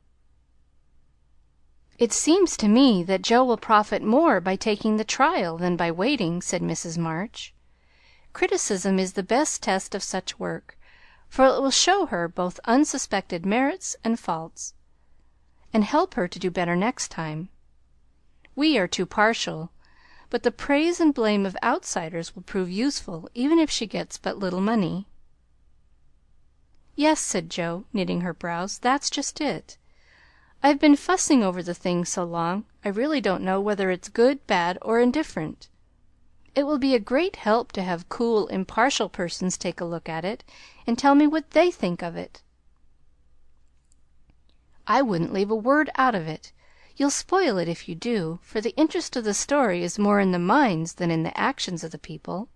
"It seems to me that Joe will profit more by taking the trial than by waiting," said Mrs. March. "Criticism is the best test of such work, for it will show her both unsuspected merits and faults, and help her to do better next time. We are too partial, but the praise and blame of outsiders will prove useful, even if she gets but little money." "Yes," said Joe, knitting her brows, "that's just it. I've been fussing over the thing so long, I really don't know whether it's good, bad, or indifferent. It will be a great help to have cool, impartial persons take a look at it and tell me what they think of it. I wouldn't leave a word out of it. You'll spoil it if you do, for the interest of the story is more in the minds than in the actions of the people,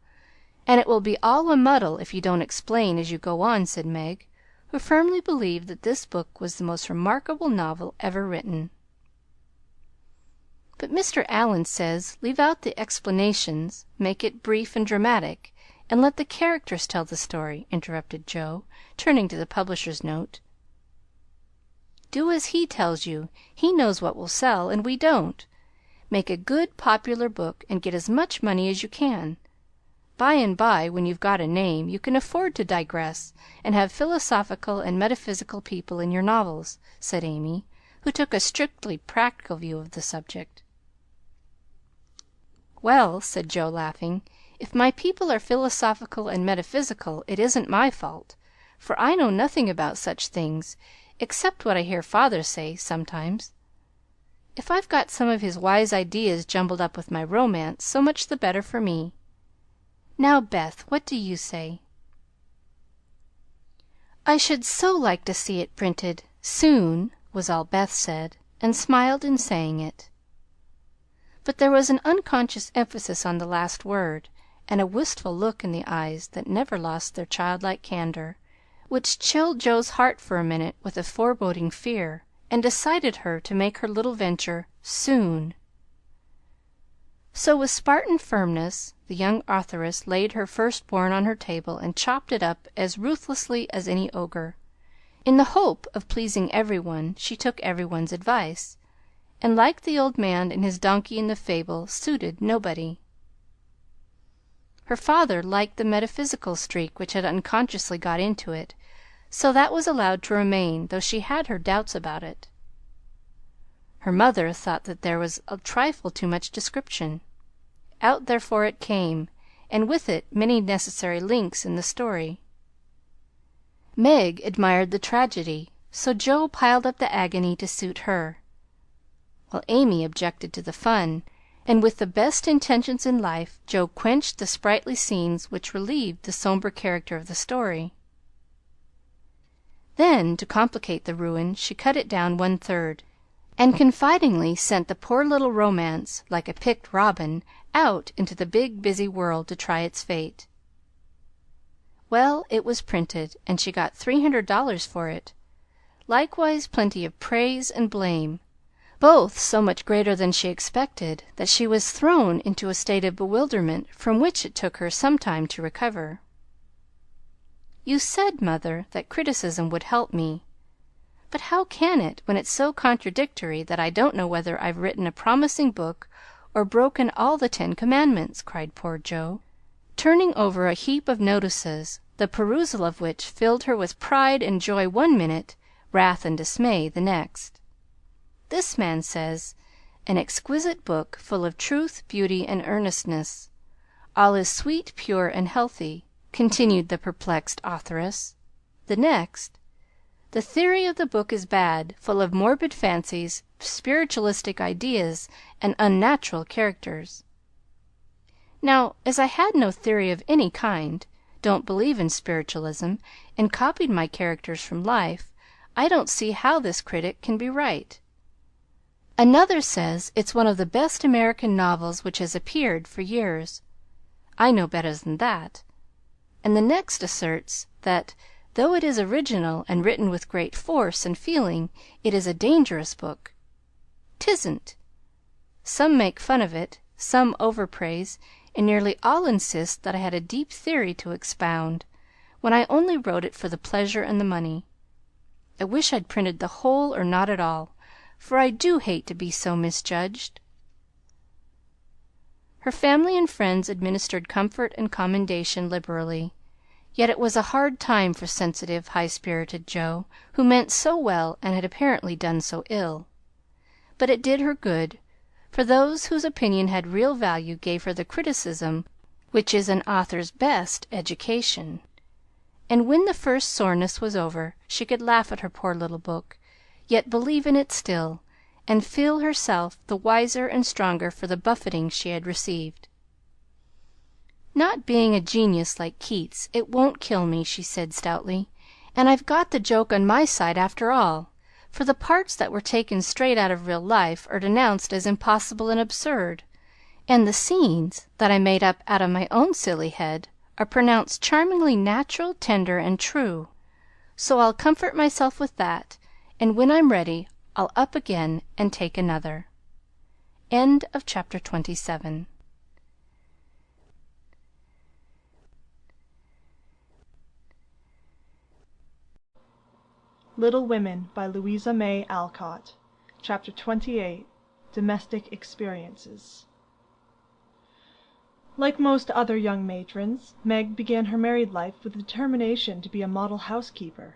and it will be all a muddle if you don't explain as you go on," said Meg, who firmly believed that this book was the most remarkable novel ever written. "But Mr. Allen says leave out the explanations, make it brief and dramatic, and let the characters tell the story," interrupted Joe, turning to the publisher's note. "Do as he tells you. He knows what will sell, and we don't. Make a good, popular book, and get as much money as you can. By and by, when you've got a name, you can afford to digress and have philosophical and metaphysical people in your novels," said Amy, who took a strictly practical view of the subject. "Well," said Joe, laughing, "if my people are philosophical and metaphysical, it isn't my fault, for I know nothing about such things, except what I hear father say sometimes. If I've got some of his wise ideas jumbled up with my romance, so much the better for me. Now, Beth, what do you say?" "I should so like to see it printed soon," was all Beth said, and smiled in saying it. But there was an unconscious emphasis on the last word, and a wistful look in the eyes that never lost their childlike candor, which chilled Joe's heart for a minute with a foreboding fear, and decided her to make her little venture soon. So with Spartan firmness the young authoress laid her firstborn on her table and chopped it up as ruthlessly as any ogre. In the hope of pleasing every one, she took every one's advice, and, like the old man and his donkey in the fable, suited nobody. Her father liked the metaphysical streak which had unconsciously got into it, so that was allowed to remain, though she had her doubts about it. Her mother thought that there was a trifle too much description. Out therefore it came, and with it many necessary links in the story. Meg admired the tragedy, so Joe piled up the agony to suit her, while Amy objected to the fun, and with the best intentions in life Joe quenched the sprightly scenes which relieved the somber character of the story. Then, to complicate the ruin, she cut it down 1/3, and confidingly sent the poor little romance, like a picked robin, out into the big busy world to try its fate. Well, it was printed, and she got $300 for it, likewise plenty of praise and blame, both so much greater than she expected that she was thrown into a state of bewilderment from which it took her some time to recover. "You said, Mother, that criticism would help me. But how can it, when it's so contradictory that I don't know whether I've written a promising book or broken all the 10 Commandments?" cried poor Joe, turning over a heap of notices, the perusal of which filled her with pride and joy one minute, wrath and dismay the next. "This man says, an exquisite book full of truth, beauty, and earnestness. All is sweet, pure, and healthy," continued the perplexed authoress. The next, "The theory of the book is bad, full of morbid fancies, spiritualistic ideas, and unnatural characters." Now, as I had no theory of any kind, don't believe in spiritualism, and copied my characters from life, I don't see how this critic can be right. Another says it's one of the best American novels which has appeared for years. I know better than that. And the next asserts that, though it is original and written with great force and feeling, it is a dangerous book. 'Tisn't. Some make fun of it, some overpraise, and nearly all insist that I had a deep theory to expound, when I only wrote it for the pleasure and the money. I wish I'd printed the whole or not at all, for I do hate to be so misjudged." Her family and friends administered comfort and commendation liberally, yet it was a hard time for sensitive, high-spirited Jo, who meant so well and had apparently done so ill. But it did her good, for those whose opinion had real value gave her the criticism which is an author's best education. And when the first soreness was over, she could laugh at her poor little book, yet believe in it still, and feel herself the wiser and stronger for the buffeting she had received. "Not being a genius like Keats, it won't kill me," she said stoutly, "and I've got the joke on my side after all, for the parts that were taken straight out of real life are denounced as impossible and absurd, and the scenes that I made up out of my own silly head are pronounced charmingly natural, tender, and true. So I'll comfort myself with that, and when I'm ready I'll up again and take another." End of chapter 27. Little Women by Louisa May Alcott. Chapter 28. Domestic Experiences. Like most other young matrons, Meg began her married life with the determination to be a model housekeeper.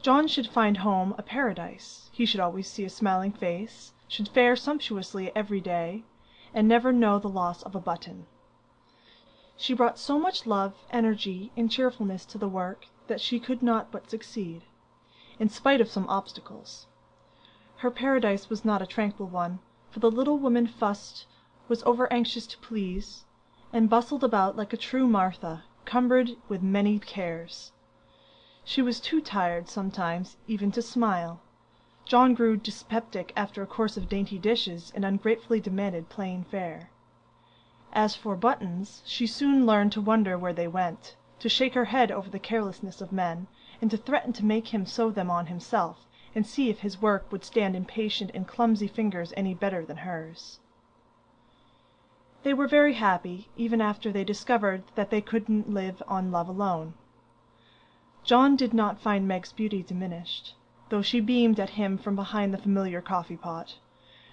John should find home a paradise. He should always see a smiling face, should fare sumptuously every day, and never know the loss of a button. She brought so much love, energy, and cheerfulness to the work that she could not but succeed, in spite of some obstacles. Her paradise was not a tranquil one, for the little woman fussed, was over-anxious to please, and bustled about like a true Martha, cumbered with many cares. She was too tired, sometimes, even to smile. John grew dyspeptic after a course of dainty dishes, and ungratefully demanded plain fare. As for buttons, she soon learned to wonder where they went, to shake her head over the carelessness of men, and to threaten to make him sew them on himself, and see if his work would stand impatient and clumsy fingers any better than hers. They were very happy, even after they discovered that they couldn't live on love alone. John did not find Meg's beauty diminished, though she beamed at him from behind the familiar coffee-pot,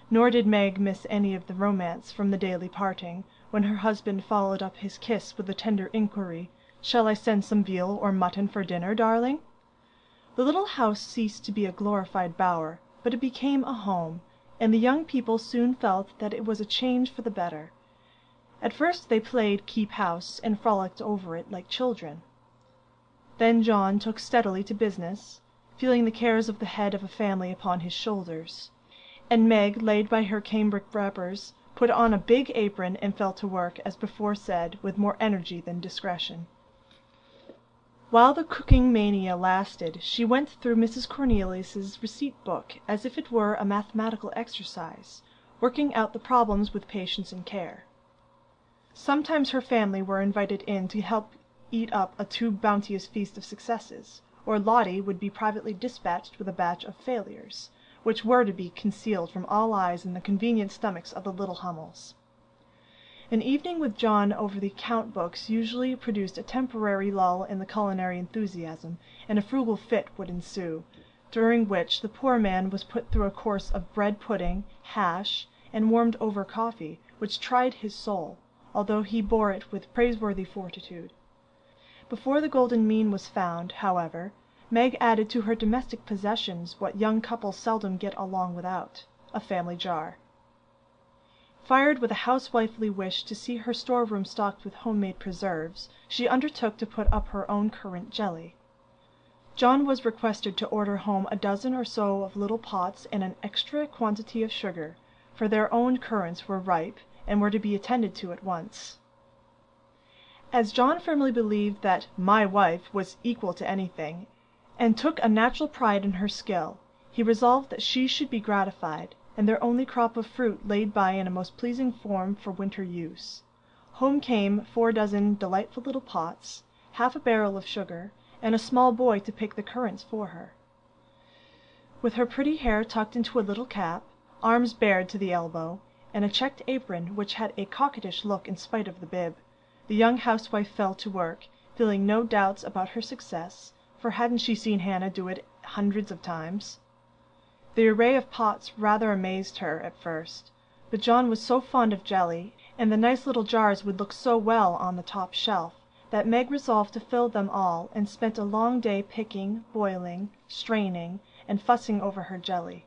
nor did Meg miss any of the romance from the daily parting, when her husband followed up his kiss with the tender inquiry, "Shall I send some veal or mutton for dinner, darling?" The little house ceased to be a glorified bower, but it became a home, and the young people soon felt that it was a change for the better. At first they played keep house, and frolicked over it like children. Then John took steadily to business, feeling the cares of the head of a family upon his shoulders, and Meg, laid by her cambric wrappers, put on a big apron and fell to work, as before said, with more energy than discretion. While the cooking mania lasted, she went through Mrs. Cornelius's receipt book as if it were a mathematical exercise, working out the problems with patience and care. Sometimes her family were invited in to help eat up a too bounteous feast of successes, or Lottie would be privately dispatched with a batch of failures, which were to be concealed from all eyes in the convenient stomachs of the little Hummels. An evening with John over the account books usually produced a temporary lull in the culinary enthusiasm, and a frugal fit would ensue, during which the poor man was put through a course of bread pudding, hash, and warmed-over coffee, which tried his soul, although he bore it with praiseworthy fortitude. Before the golden mean was found, however, Meg added to her domestic possessions what young couples seldom get along without, a family jar. Fired with a housewifely wish to see her storeroom stocked with homemade preserves, she undertook to put up her own currant jelly. John was requested to order home a dozen or so of little pots and an extra quantity of sugar, for their own currants were ripe and were to be attended to at once. As John firmly believed that "my wife" was equal to anything, and took a natural pride in her skill, he resolved that she should be gratified, and their only crop of fruit laid by in a most pleasing form for winter use. Home came 4 dozen delightful little pots, half a barrel of sugar, and a small boy to pick the currants for her. With her pretty hair tucked into a little cap, arms bared to the elbow, and a checked apron which had a coquettish look in spite of the bib, the young housewife fell to work, feeling no doubts about her success, for hadn't she seen Hannah do it hundreds of times? The array of pots rather amazed her at first, but John was so fond of jelly, and the nice little jars would look so well on the top shelf, that Meg resolved to fill them all, and spent a long day picking, boiling, straining, and fussing over her jelly.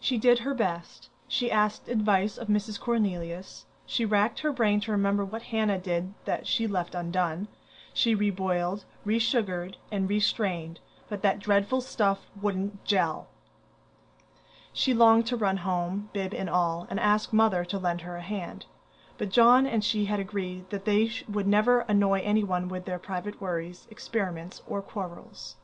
She did her best. She asked advice of Mrs. Cornelius. She racked her brain to remember what Hannah did that she left undone. She reboiled, resugared, and restrained, but that dreadful stuff wouldn't gel. She longed to run home, bib and all, and ask Mother to lend her a hand. But John and she had agreed that they would never annoy anyone with their private worries, experiments, or quarrels.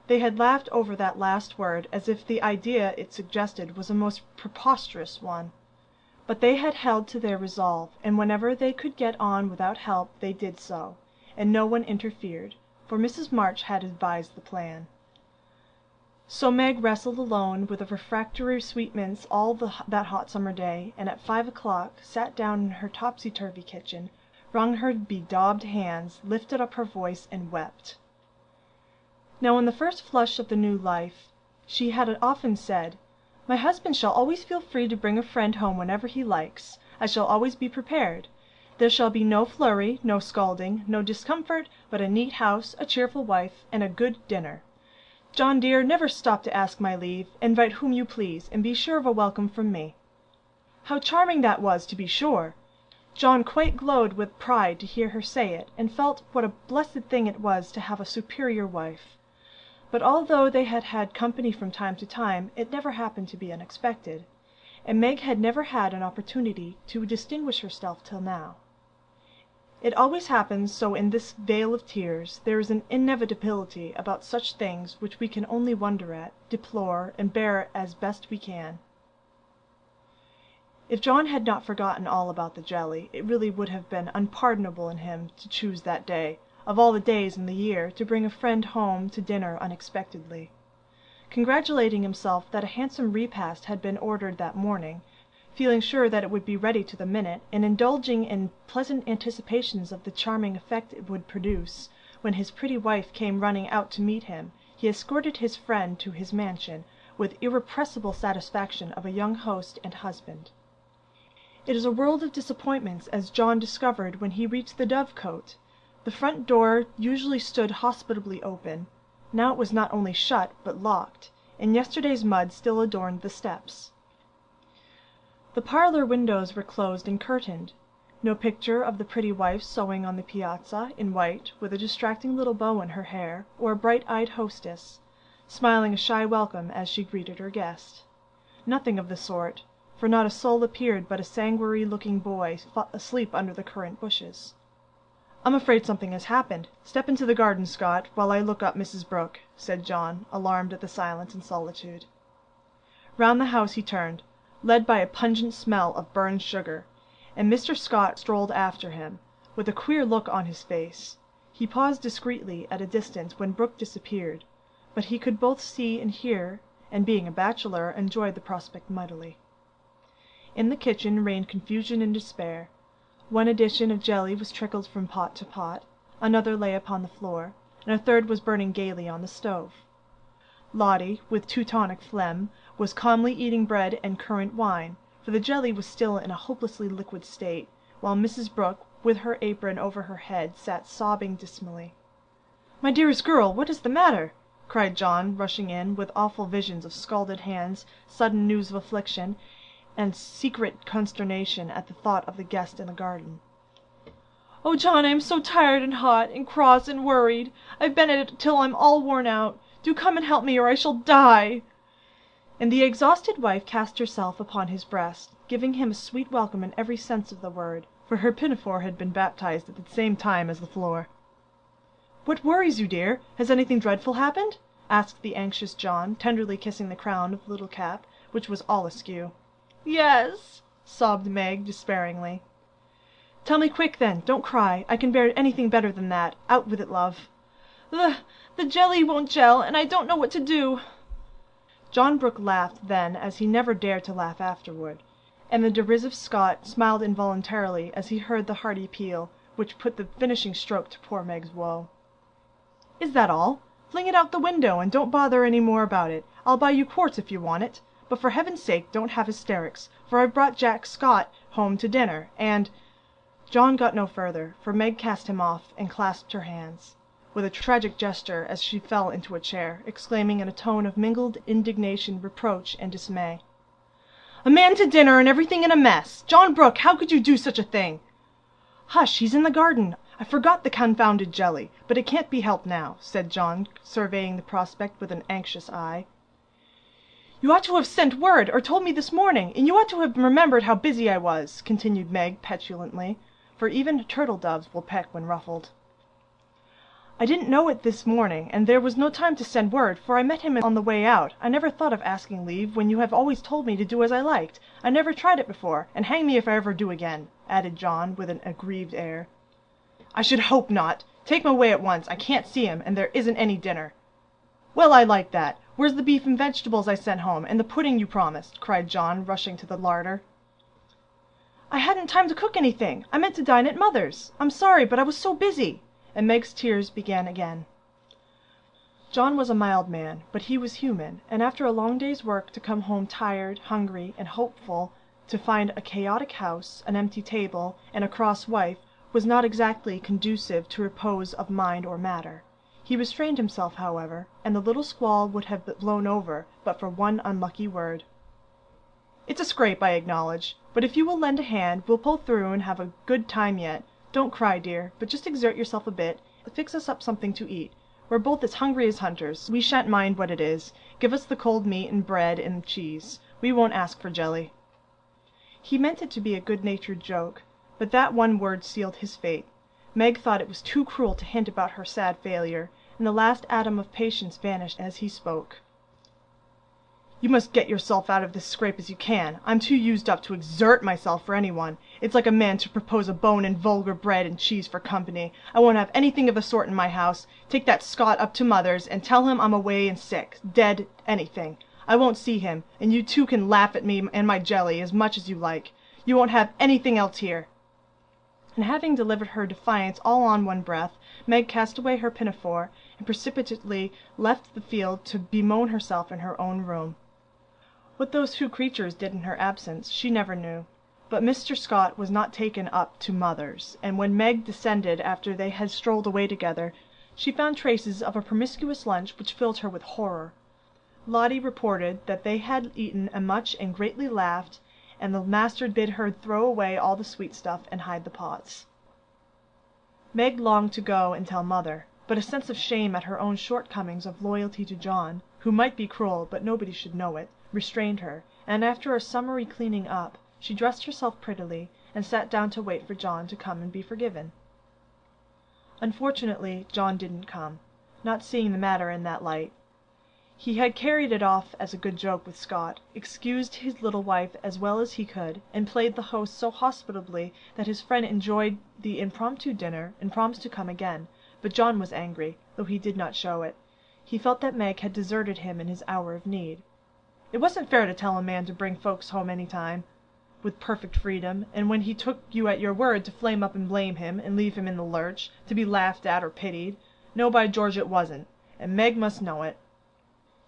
They had laughed over that last word as if the idea it suggested was a most preposterous one. But they had held to their resolve, and whenever they could get on without help they did so, and no one interfered, for Mrs. March had advised the plan. So Meg wrestled alone with the refractory sweetmeats all that hot summer day, and at 5 o'clock sat down in her topsy-turvy kitchen, wrung her bedaubed hands, lifted up her voice, and wept. Now in the first flush of the new life she had often said, "My husband shall always feel free to bring a friend home whenever he likes. I shall always be prepared. There shall be no flurry, no scalding, no discomfort, but a neat house, a cheerful wife, and a good dinner. John dear, never stop to ask my leave. Invite whom you please, and be sure of a welcome from me." How charming that was, to be sure! John quite glowed with pride to hear her say it, and felt what a blessed thing it was to have a superior wife. But although they had had company from time to time, it never happened to be unexpected, and Meg had never had an opportunity to distinguish herself till now. It always happens so in this vale of tears. There is an inevitability about such things which we can only wonder at, deplore, and bear as best we can. If John had not forgotten all about the jelly, it really would have been unpardonable in him to choose that day, of all the days in the year, to bring a friend home to dinner unexpectedly. Congratulating himself that a handsome repast had been ordered that morning, feeling sure that it would be ready to the minute, and indulging in pleasant anticipations of the charming effect it would produce, when his pretty wife came running out to meet him, he escorted his friend to his mansion, with irrepressible satisfaction of a young host and husband. It is a world of disappointments, as John discovered when he reached the Dovecot. The front door usually stood hospitably open. Now it was not only shut, but locked, and yesterday's mud still adorned the steps. The parlor windows were closed and curtained. No picture of the pretty wife sewing on the piazza, in white, with a distracting little bow in her hair, or a bright-eyed hostess, smiling a shy welcome as she greeted her guest. Nothing of the sort, for not a soul appeared but a sanguinary-looking boy asleep under the currant bushes. "I'm afraid something has happened. Step into the garden, Scott, while I look up Mrs. Brooke," said John, alarmed at the silence and solitude. Round the house he turned, led by a pungent smell of burned sugar, and Mr. Scott strolled after him, with a queer look on his face. He paused discreetly at a distance when Brooke disappeared, but he could both see and hear, and being a bachelor, enjoyed the prospect mightily. In the kitchen reigned confusion and despair. One edition of jelly was trickled from pot to pot, another lay upon the floor, and a third was burning gaily on the stove. Lottie, with Teutonic phlegm, was calmly eating bread and currant wine, for the jelly was still in a hopelessly liquid state, while Mrs. Brooke, with her apron over her head, sat sobbing dismally. "My dearest girl, what is the matter? cried John, rushing in, with awful visions of scalded hands, sudden news of affliction, and secret consternation at the thought of the guest in the garden. "Oh, John, I am so tired and hot and cross and worried. I've been at it till I'm all worn out. Do come and help me, or I shall die." And the exhausted wife cast herself upon his breast, giving him a sweet welcome in every sense of the word, for her pinafore had been baptized at the same time as the floor. "What worries you, dear? Has anything dreadful happened?" asked the anxious John, tenderly kissing the crown of the little cap, which was all askew. "Yes," sobbed Meg despairingly. "Tell me quick, then. Don't cry. I can bear anything better than that. Out with it, love." The jelly won't gel, and I don't know what to do." John Brooke laughed then as he never dared to laugh afterward, and the derisive Scot smiled involuntarily as he heard the hearty peal, which put the finishing stroke to poor Meg's woe. "Is that all? Fling it out the window, and don't bother any more about it. I'll buy you quarts if you want it. But for heaven's sake don't have hysterics, for I've brought Jack Scott home to dinner, and—" John got no further, for Meg cast him off and clasped her hands, with a tragic gesture as she fell into a chair, exclaiming in a tone of mingled indignation, reproach, and dismay, "A man to dinner and everything in a mess! John Brooke, how could you do such a thing?" "Hush, he's in the garden. I forgot the confounded jelly, but it can't be helped now," said John, surveying the prospect with an anxious eye. "You ought to have sent word, or told me this morning, and you ought to have remembered how busy I was," continued Meg petulantly, for even turtle doves will peck when ruffled. "I didn't know it this morning, and there was no time to send word, for I met him on the way out. I never thought of asking leave, when you have always told me to do as I liked. I never tried it before, and hang me if I ever do again," added John, with an aggrieved air. "I should hope not. Take him away at once. I can't see him, and there isn't any dinner." "Well, I like that. Where's the beef and vegetables I sent home, and the pudding you promised?" cried John, rushing to the larder. "I hadn't time to cook anything. I meant to dine at Mother's. I'm sorry, but I was so busy." And Meg's tears began again. John was a mild man, but he was human, and after a long day's work to come home tired, hungry, and hopeful, to find a chaotic house, an empty table, and a cross wife, was not exactly conducive to repose of mind or matter. He restrained himself, however, and the little squall would have blown over but for one unlucky word. "It's a scrape, I acknowledge, but if you will lend a hand, we'll pull through and have a good time yet. Don't cry, dear, but just exert yourself a bit. Fix us up something to eat. We're both as hungry as hunters. We shan't mind what it is. Give us the cold meat and bread and cheese. We won't ask for jelly." He meant it to be a good-natured joke, but that one word sealed his fate. Meg thought it was too cruel to hint about her sad failure, and the last atom of patience vanished as he spoke. "You must get yourself out of this scrape as you can. I'm too used up to exert myself for anyone. It's like a man to propose a bone and vulgar bread and cheese for company. I won't have anything of the sort in my house. Take that Scot up to Mother's, and tell him I'm away and sick, dead, anything. I won't see him, and you two can laugh at me and my jelly as much as you like. You won't have anything else here." And having delivered her defiance all on one breath, Meg cast away her pinafore, and precipitately left the field to bemoan herself in her own room. What those two creatures did in her absence she never knew, but Mr. Scott was not taken up to Mother's, and when Meg descended after they had strolled away together, she found traces of a promiscuous lunch which filled her with horror. Lottie reported that they had eaten much and greatly laughed, and the master bid her throw away all the sweet stuff and hide the pots. Meg longed to go and tell Mother, but a sense of shame at her own shortcomings of loyalty to John, who might be cruel but nobody should know it, restrained her, and after a summary cleaning up, she dressed herself prettily, and sat down to wait for John to come and be forgiven. Unfortunately, John didn't come, not seeing the matter in that light. He had carried it off as a good joke with Scott, excused his little wife as well as he could, and played the host so hospitably that his friend enjoyed the impromptu dinner and promised to come again, but John was angry, though he did not show it. He felt that Meg had deserted him in his hour of need. It wasn't fair to tell a man to bring folks home any time, with perfect freedom, and when he took you at your word to flame up and blame him, and leave him in the lurch, to be laughed at or pitied. No, by George, it wasn't, and Meg must know it.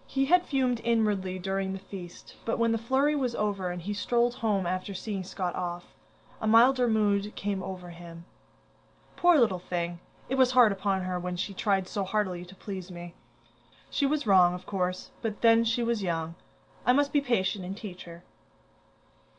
He had fumed inwardly during the feast, but when the flurry was over and he strolled home after seeing Scott off, a milder mood came over him. Poor little thing! It was hard upon her when she tried so heartily to please me. She was wrong, of course, but then she was young. I must be patient and teach her.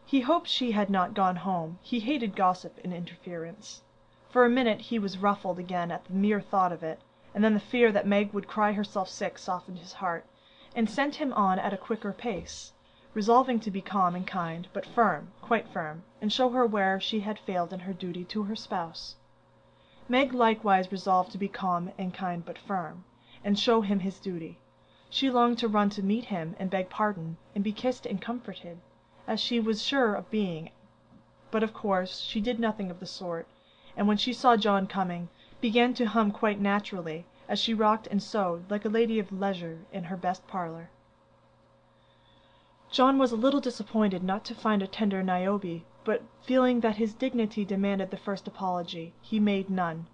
He hoped she had not gone home. He hated gossip and interference. For a minute he was ruffled again at the mere thought of it, and then the fear that Meg would cry herself sick softened his heart, and sent him on at a quicker pace, resolving to be calm and kind, but firm, quite firm, and show her where she had failed in her duty to her spouse. Meg likewise resolved to be calm and kind but firm, and show him his duty. She longed to run to meet him and beg pardon, and be kissed and comforted, as she was sure of being, but of course she did nothing of the sort, and when she saw John coming, began to hum quite naturally, as she rocked and sewed like a lady of leisure in her best parlour. John was a little disappointed not to find a tender Niobe, but feeling that his dignity demanded the first apology, he made none,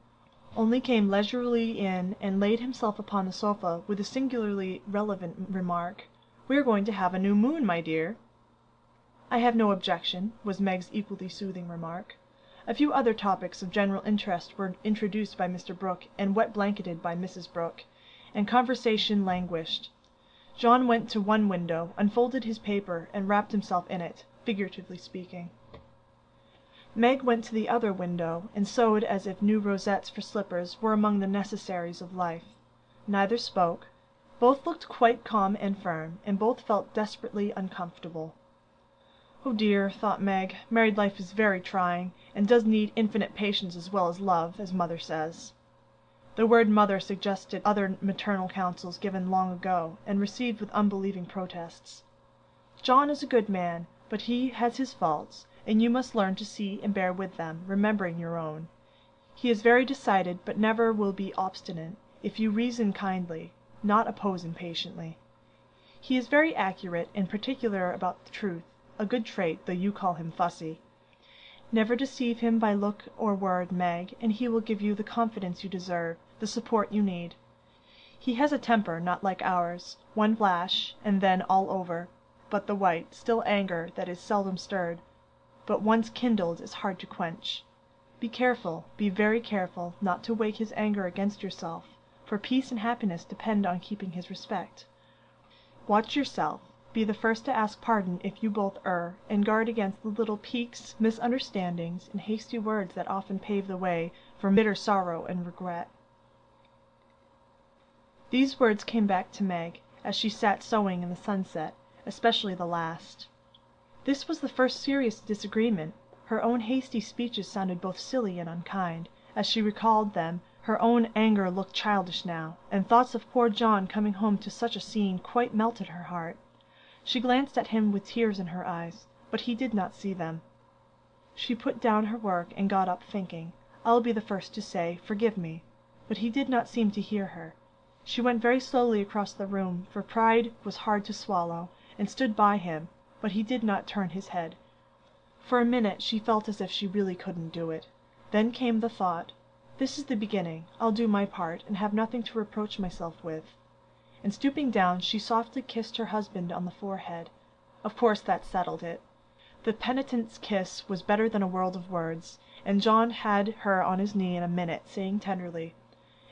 only came leisurely in and laid himself upon the sofa with a singularly relevant remark, "We are going to have a new moon, my dear." "I have no objection," was Meg's equally soothing remark. A few other topics of general interest were introduced by Mr. Brooke and wet-blanketed by Mrs. Brooke, and conversation languished. John went to one window, unfolded his paper, and wrapped himself in it, figuratively speaking. Meg went to the other window, and sewed as if new rosettes for slippers were among the necessaries of life. Neither spoke. Both looked quite calm and firm, and both felt desperately uncomfortable. "Oh dear," thought Meg, "married life is very trying, and does need infinite patience as well as love, as mother says." The word mother suggested other maternal counsels given long ago, and received with unbelieving protests. "John is a good man, but he has his faults, and you must learn to see and bear with them, remembering your own. He is very decided, but never will be obstinate, if you reason kindly, not oppose impatiently. He is very accurate and particular about the truth, a good trait, though you call him fussy. Never deceive him by look or word, Meg, and he will give you the confidence you deserve, the support you need. He has a temper not like ours, one flash, and then all over, but the white, still anger that is seldom stirred, but once kindled is hard to quench. Be careful, be very careful, not to wake his anger against yourself, for peace and happiness depend on keeping his respect. Watch yourself. Be the first to ask pardon if you both err, and guard against the little piques, misunderstandings, and hasty words that often pave the way for bitter sorrow and regret." These words came back to Meg, as she sat sewing in the sunset, especially the last. This was the first serious disagreement. Her own hasty speeches sounded both silly and unkind. As she recalled them, her own anger looked childish now, and thoughts of poor John coming home to such a scene quite melted her heart. She glanced at him with tears in her eyes, but he did not see them. She put down her work and got up, thinking, "I'll be the first to say, 'Forgive me,'" but he did not seem to hear her. She went very slowly across the room, for pride was hard to swallow, and stood by him, but he did not turn his head. For a minute she felt as if she really couldn't do it. Then came the thought, "This is the beginning. I'll do my part, and have nothing to reproach myself with." And stooping down, she softly kissed her husband on the forehead. Of course that settled it. The penitent's kiss was better than a world of words, and John had her on his knee in a minute, saying tenderly,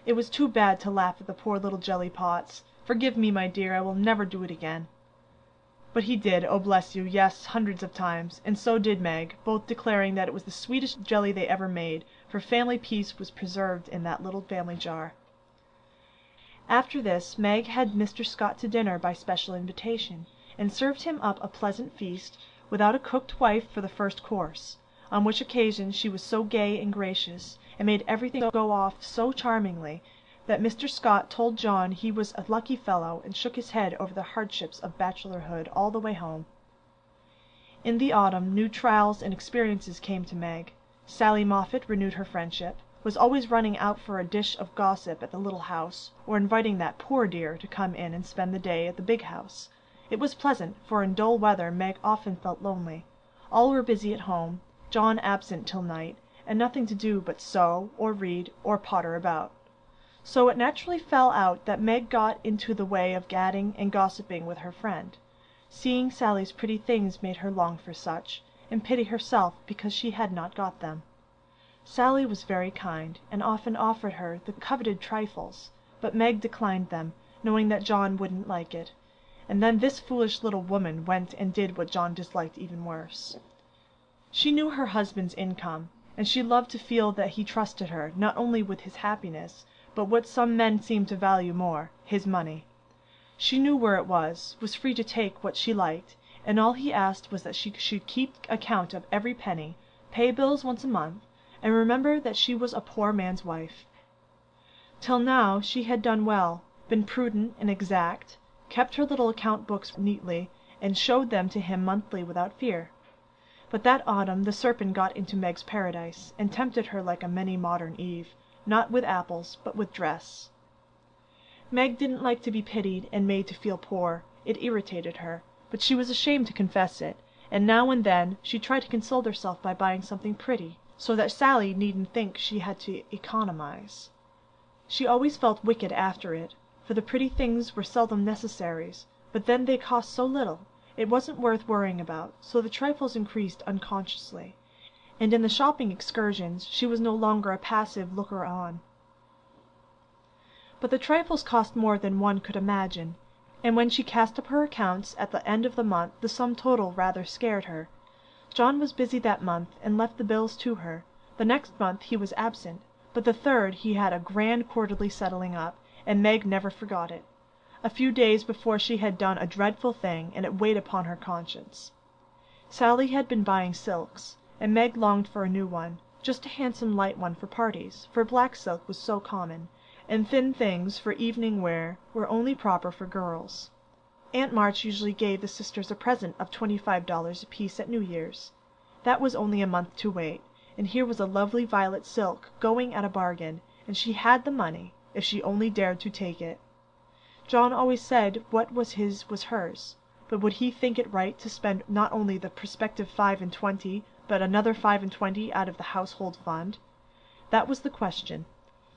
"It was too bad to laugh at the poor little jelly pots. Forgive me, my dear, I will never do it again." But he did, oh bless you, yes, hundreds of times, and so did Meg, both declaring that it was the sweetest jelly they ever made, for family peace was preserved in that little family jar. After this, Meg had Mr. Scott to dinner by special invitation, and served him up a pleasant feast, without a cooked wife for the first course, on which occasion she was so gay and gracious, and made everything go off so charmingly, that Mr. Scott told John he was a lucky fellow, and shook his head over the hardships of bachelorhood all the way home. In the autumn, new trials and experiences came to Meg. Sally Moffat renewed her friendship, was always running out for a dish of gossip at the little house, or inviting that poor dear to come in and spend the day at the big house. It was pleasant, for in dull weather Meg often felt lonely. All were busy at home, John absent till night, and nothing to do but sew, or read, or potter about. So it naturally fell out that Meg got into the way of gadding and gossiping with her friend. Seeing Sally's pretty things made her long for such, and pity herself because she had not got them. Sally was very kind, and often offered her the coveted trifles, but Meg declined them, knowing that John wouldn't like it. And then this foolish little woman went and did what John disliked even worse. She knew her husband's income, and she loved to feel that he trusted her, not only with his happiness, but what some men seem to value more, his money. She knew where it was free to take what she liked, and all he asked was that she should keep account of every penny, pay bills once a month, and remember that she was a poor man's wife. Till now she had done well, been prudent and exact, kept her little account books neatly, and showed them to him monthly without fear. But that autumn the serpent got into Meg's paradise, and tempted her like a many modern Eve, not with apples, but with dress. Meg didn't like to be pitied and made to feel poor. It irritated her, but she was ashamed to confess it, and now and then she tried to console herself by buying something pretty, so that Sally needn't think she had to economize. She always felt wicked after it, for the pretty things were seldom necessaries, but then they cost so little, it wasn't worth worrying about, so the trifles increased unconsciously, and in the shopping excursions she was no longer a passive looker-on. But the trifles cost more than one could imagine, and when she cast up her accounts at the end of the month the sum total rather scared her. John was busy that month and left the bills to her. The next month he was absent, but the third he had a grand quarterly settling up, and Meg never forgot it. A few days before she had done a dreadful thing, and it weighed upon her conscience. Sally had been buying silks, and Meg longed for a new one, just a handsome light one for parties, for black silk was so common, and thin things for evening wear were only proper for girls. Aunt March usually gave the sisters a present of $25 apiece at New Year's. That was only a month to wait, and here was a lovely violet silk going at a bargain, and she had the money, if she only dared to take it. John always said what was his was hers, but would he think it right to spend not only the prospective 25, but another 25 out of the household fund? That was the question.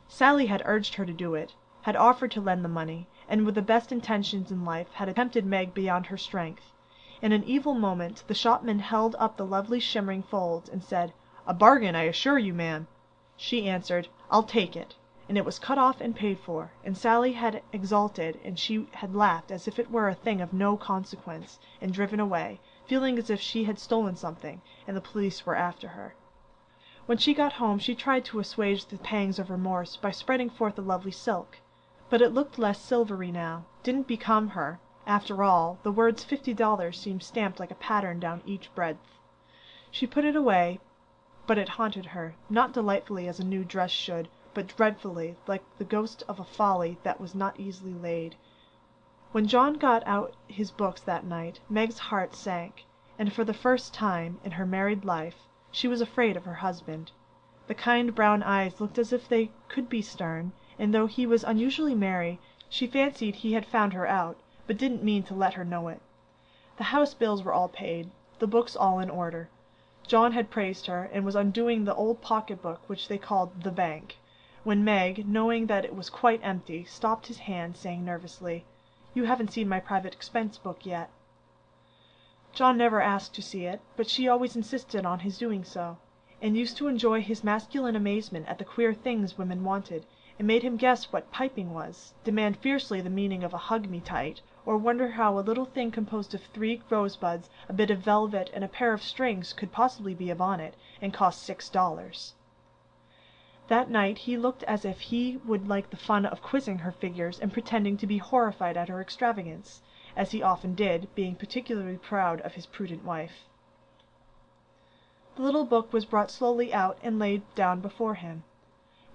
Sally had urged her to do it, had offered to lend the money, and with the best intentions in life had tempted Meg beyond her strength. In an evil moment the shopman held up the lovely shimmering folds and said, "A bargain, I assure you, ma'am." She answered, "I'll take it," and it was cut off and paid for, and Sally had exulted and she had laughed as if it were a thing of no consequence, and driven away, feeling as if she had stolen something, and the police were after her. When she got home she tried to assuage the pangs of remorse by spreading forth the lovely silk, but it looked less silvery now, didn't become her. After all, the words $50 seemed stamped like a pattern down each breadth. She put it away, but it haunted her, not delightfully as a new dress should, but dreadfully, like the ghost of a folly that was not easily laid. When John got out his books that night, Meg's heart sank, and for the first time in her married life she was afraid of her husband. The kind brown eyes looked as if they could be stern, and though he was unusually merry, she fancied he had found her out, but didn't mean to let her know it. The house bills were all paid, the books all in order. John had praised her, and was undoing the old pocket-book which they called the bank, when Meg, knowing that it was quite empty, stopped his hand, saying nervously, "You haven't seen my private expense book yet." John never asked to see it, but she always insisted on his doing so, and used to enjoy his masculine amazement at the queer things women wanted, and made him guess what piping was, demand fiercely the meaning of a hug-me-tight, or wonder how a little thing composed of 3 rosebuds, a bit of velvet, and a pair of strings could possibly be a bonnet, and cost $6. That night he looked as if he would like the fun of quizzing her figures and pretending to be horrified at her extravagance, as he often did, being particularly proud of his prudent wife. The little book was brought slowly out and laid down before him.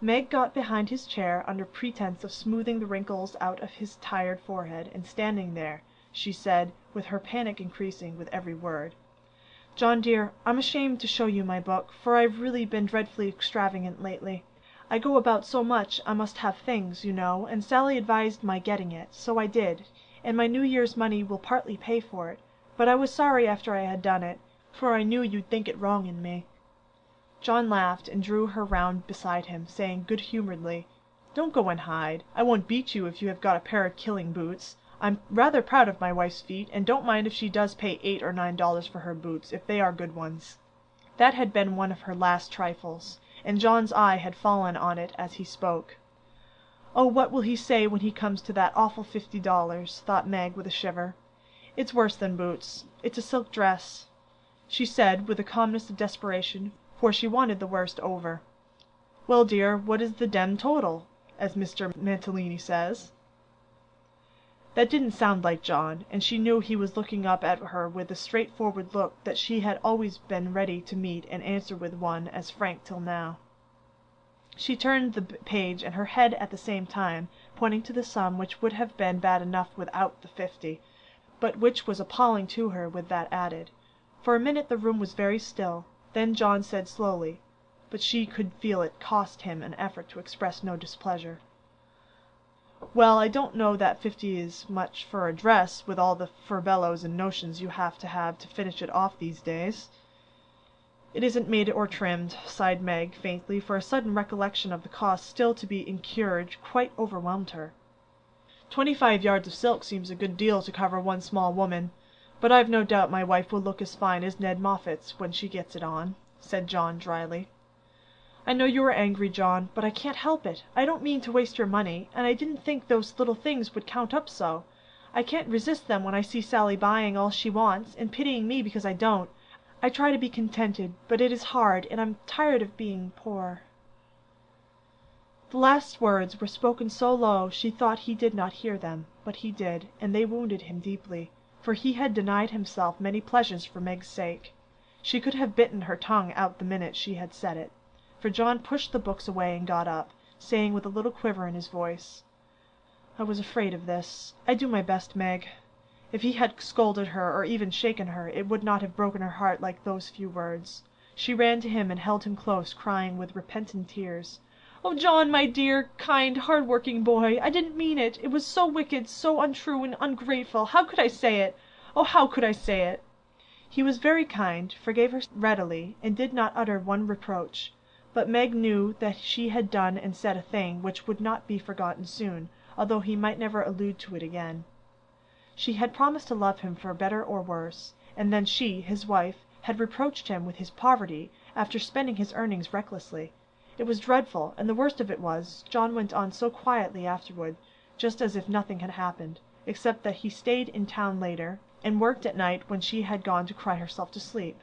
Meg got behind his chair under pretense of smoothing the wrinkles out of his tired forehead, and standing there, she said, with her panic increasing with every word, "John dear, I'm ashamed to show you my book, for I've really been dreadfully extravagant lately. I go about so much I must have things, you know, and Sally advised my getting it, so I did, and my New Year's money will partly pay for it, but I was sorry after I had done it, for I knew you'd think it wrong in me." John laughed and drew her round beside him, saying good-humouredly, "Don't go and hide. I won't beat you if you have got a pair of killing boots. I'm rather proud of my wife's feet, and don't mind if she does pay $8 or $9 for her boots, if they are good ones." That had been one of her last trifles, and John's eye had fallen on it as he spoke. "Oh, what will he say when he comes to that awful $50?" thought Meg with a shiver. "It's worse than boots. It's a silk dress," she said with the calmness of desperation, for she wanted the worst over. "Well, dear, what is the dem total, as Mr. Mantalini says?" That didn't sound like John, and she knew he was looking up at her with the straightforward look that she had always been ready to meet and answer with one as frank till now. She turned the page and her head at the same time, pointing to the sum which would have been bad enough without the 50, but which was appalling to her with that added. For a minute the room was very still. Then John said slowly, but she could feel it cost him an effort to express no displeasure. "Well, I don't know that 50 is much for a dress, with all the furbelows and notions you have to finish it off these days." "It isn't made or trimmed," sighed Meg faintly, for a sudden recollection of the cost still to be incurred quite overwhelmed her. 25 yards of silk seems a good deal to cover one small woman, but I've no doubt my wife will look as fine as Ned Moffat's when she gets it on," said John dryly. "I know you are angry, John, but I can't help it. I don't mean to waste your money, and I didn't think those little things would count up so. I can't resist them when I see Sally buying all she wants, and pitying me because I don't. I try to be contented, but it is hard, and I'm tired of being poor." The last words were spoken so low she thought he did not hear them, but he did, and they wounded him deeply, for he had denied himself many pleasures for Meg's sake. She could have bitten her tongue out the minute she had said it, for John pushed the books away and got up, saying with a little quiver in his voice, "I was afraid of this. I do my best, Meg." If he had scolded her, or even shaken her, it would not have broken her heart like those few words. She ran to him and held him close, crying with repentant tears, "Oh, John, my dear, kind, hard-working boy, I didn't mean it. It was so wicked, so untrue and ungrateful. How could I say it? Oh, how could I say it?" He was very kind, forgave her readily, and did not utter one reproach. But Meg knew that she had done and said a thing which would not be forgotten soon, although he might never allude to it again. She had promised to love him for better or worse, and then she, his wife, had reproached him with his poverty after spending his earnings recklessly. It was dreadful, and the worst of it was, John went on so quietly afterward, just as if nothing had happened, except that he stayed in town later, and worked at night when she had gone to cry herself to sleep.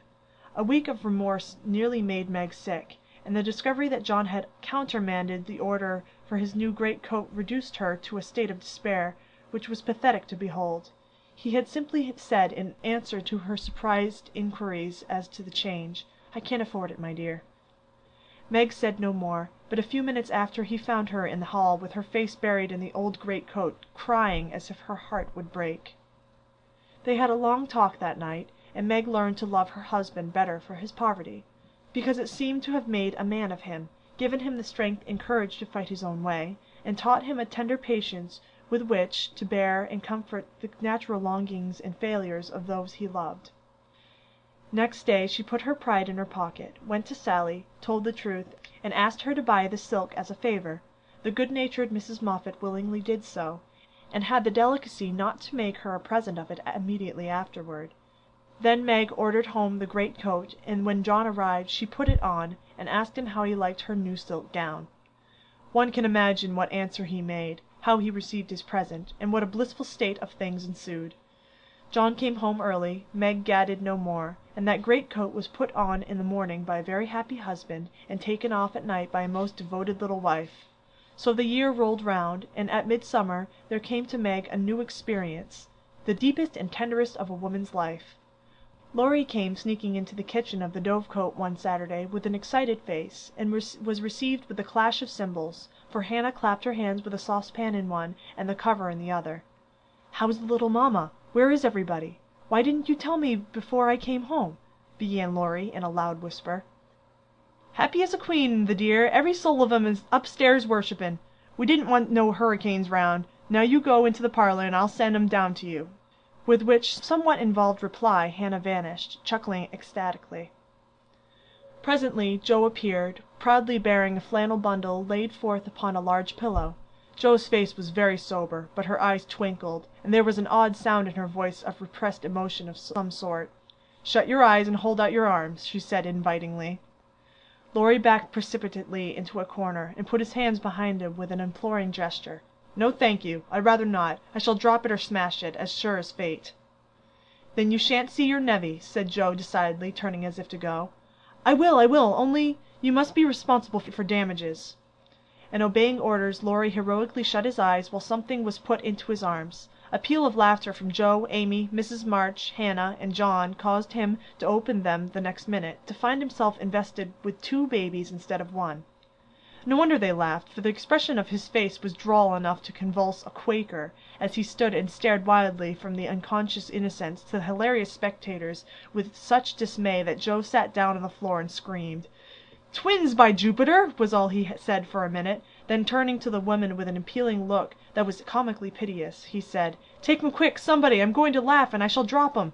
A week of remorse nearly made Meg sick, and the discovery that John had countermanded the order for his new greatcoat reduced her to a state of despair which was pathetic to behold. He had simply said in answer to her surprised inquiries as to the change, "I can't afford it, my dear." Meg said no more, but a few minutes after he found her in the hall with her face buried in the old greatcoat, crying as if her heart would break. They had a long talk that night, and Meg learned to love her husband better for his poverty, because it seemed to have made a man of him, given him the strength and courage to fight his own way, and taught him a tender patience with which to bear and comfort the natural longings and failures of those he loved. Next day she put her pride in her pocket, went to Sally, told the truth, and asked her to buy the silk as a favor. The good-natured Mrs. Moffat willingly did so, and had the delicacy not to make her a present of it immediately afterward. Then Meg ordered home the greatcoat, and when John arrived she put it on, and asked him how he liked her new silk gown. One can imagine what answer he made, how he received his present, and what a blissful state of things ensued. John came home early, Meg gadded no more, and that greatcoat was put on in the morning by a very happy husband, and taken off at night by a most devoted little wife. So the year rolled round, and at midsummer there came to Meg a new experience, the deepest and tenderest of a woman's life. Laurie came sneaking into the kitchen of the Dovecote one Saturday with an excited face, and was received with a clash of cymbals, for Hannah clapped her hands with a saucepan in one and the cover in the other. "How's the little mamma? Where is everybody? Why didn't you tell me before I came home?" began Laurie in a loud whisper. "Happy as a queen, the dear. Every soul of 'em is upstairs worshippin'. We didn't want no hurricanes round. Now you go into the parlor and I'll send 'em down to you." With which somewhat involved reply Hannah vanished, chuckling ecstatically. Presently Joe appeared, proudly bearing a flannel bundle laid forth upon a large pillow. Joe's face was very sober, but her eyes twinkled, and there was an odd sound in her voice of repressed emotion of some sort. "Shut your eyes and hold out your arms," she said invitingly. Laurie backed precipitately into a corner and put his hands behind him with an imploring gesture. "No, thank you. I'd rather not. I shall drop it or smash it, as sure as fate." "Then you shan't see your nevy," said Joe decidedly, turning as if to go. I will, only you must be responsible for damages." And obeying orders, Laurie heroically shut his eyes while something was put into his arms. A peal of laughter from Joe, Amy, Mrs. March, Hannah, and John caused him to open them the next minute, to find himself invested with 2 babies instead of 1. No wonder they laughed, for the expression of his face was droll enough to convulse a Quaker, as he stood and stared wildly from the unconscious innocents to the hilarious spectators with such dismay that Joe sat down on the floor and screamed. "Twins, by Jupiter!" was all he said for a minute. Then turning to the woman with an appealing look that was comically piteous, he said, "Take 'em quick, somebody! I'm going to laugh, and I shall drop 'em."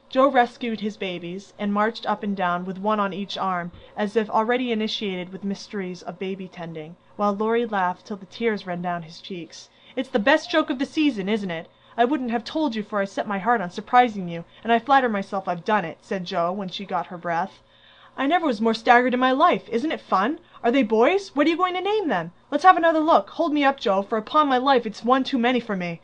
Joe rescued his babies, and marched up and down with one on each arm, as if already initiated with mysteries of baby tending, while Laurie laughed till the tears ran down his cheeks. "It's the best joke of the season, isn't it? I wouldn't have told you, for I set my heart on surprising you, and I flatter myself I've done it," said Joe, when she got her breath. "I never was more staggered in my life. Isn't it fun? Are they boys? What are you going to name them? Let's have another look. Hold me up, Joe, for upon my life it's one too many for me,"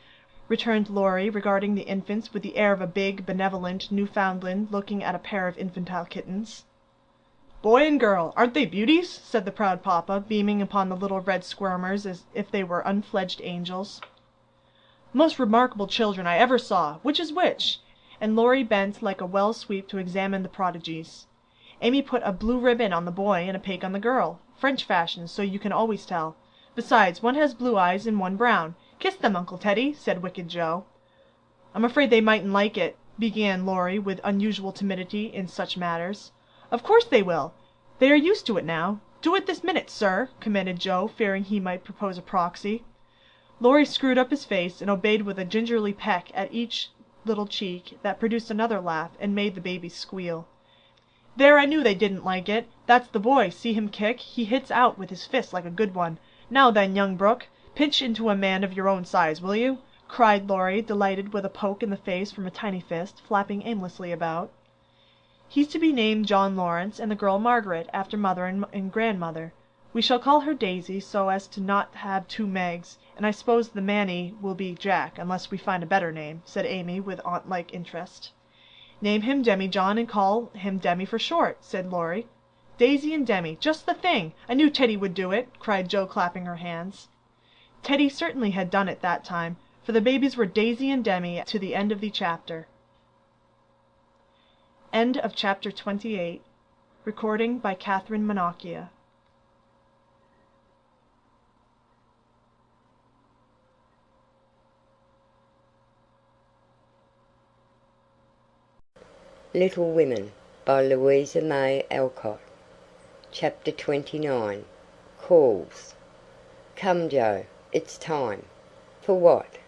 returned Laurie, regarding the infants with the air of a big, benevolent Newfoundland looking at a pair of infantile kittens. "Boy and girl, aren't they beauties?" said the proud papa, beaming upon the little red squirmers as if they were unfledged angels. "Most remarkable children I ever saw. Which is which?" And Laurie bent like a well sweep to examine the prodigies. Amy put a blue ribbon on the boy and a pink on the girl, French fashion, so you can always tell. Besides, one has blue eyes and one brown. "Kiss them, Uncle Teddy," said wicked Joe. "I'm afraid they mightn't like it," began Laurie with unusual timidity in such matters. "Of course they will. They are used to it now. Do it this minute, sir," commanded Joe, fearing he might propose a proxy. Laurie screwed up his face and obeyed with a gingerly peck at each little cheek that produced another laugh and made the babies squeal. "There, I knew they didn't like it. That's the boy. See him kick. He hits out with his fist like a good one. Now then, young Brooke, pitch into a man of your own size, will you?" cried Laurie, delighted with a poke in the face from a tiny fist, flapping aimlessly about. "He's to be named John Lawrence, and the girl Margaret, after mother and grandmother. We shall call her Daisy, so as not to have 2 Megs, and I suppose the Mannie will be Jack, unless we find a better name," said Amy with aunt-like interest. "Name him Demi-John and call him Demi for short," said Laurie. "Daisy and Demi, just the thing! I knew Teddy would do it," cried Joe, clapping her hands. Teddy certainly had done it that time, for the babies were Daisy and Demi to the end of the chapter. End of chapter 28. Recording by Catherine Monocchia. Little Women by Louisa May Alcott. Chapter 29. Calls. "Come, Joe, it's time." "For what?"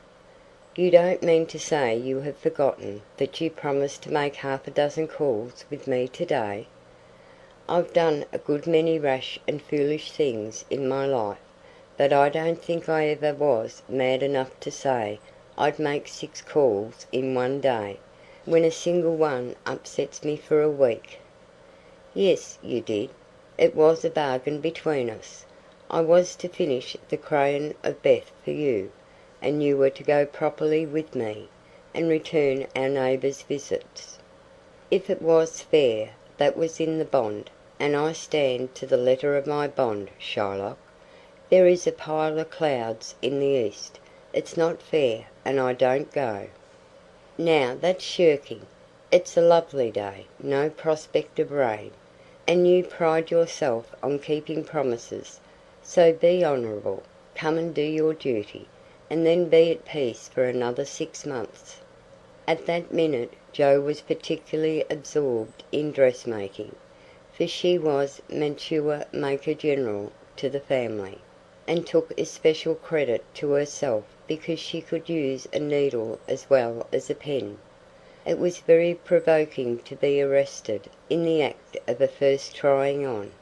"You don't mean to say you have forgotten that you promised to make 6 calls with me today?" "I've done a good many rash and foolish things in my life, but I don't think I ever was mad enough to say I'd make 6 calls in one day, when a single one upsets me for a week." "Yes, you did. It was a bargain between us. I was to finish the Crayon of Beth for you, and you were to go properly with me, and return our neighbours' visits. If it was fair, that was in the bond, and I stand to the letter of my bond, Shylock. There is a pile of clouds in the east. It's not fair, and I don't go." "Now that's shirking. It's a lovely day, no prospect of rain, and you pride yourself on keeping promises, so be honourable, come and do your duty, and then be at peace for another 6 months." At that minute Joe was particularly absorbed in dressmaking, for she was mantua maker general to the family, and took especial credit to herself because she could use a needle as well as a pen. It was very provoking to be arrested in the act of a first trying on,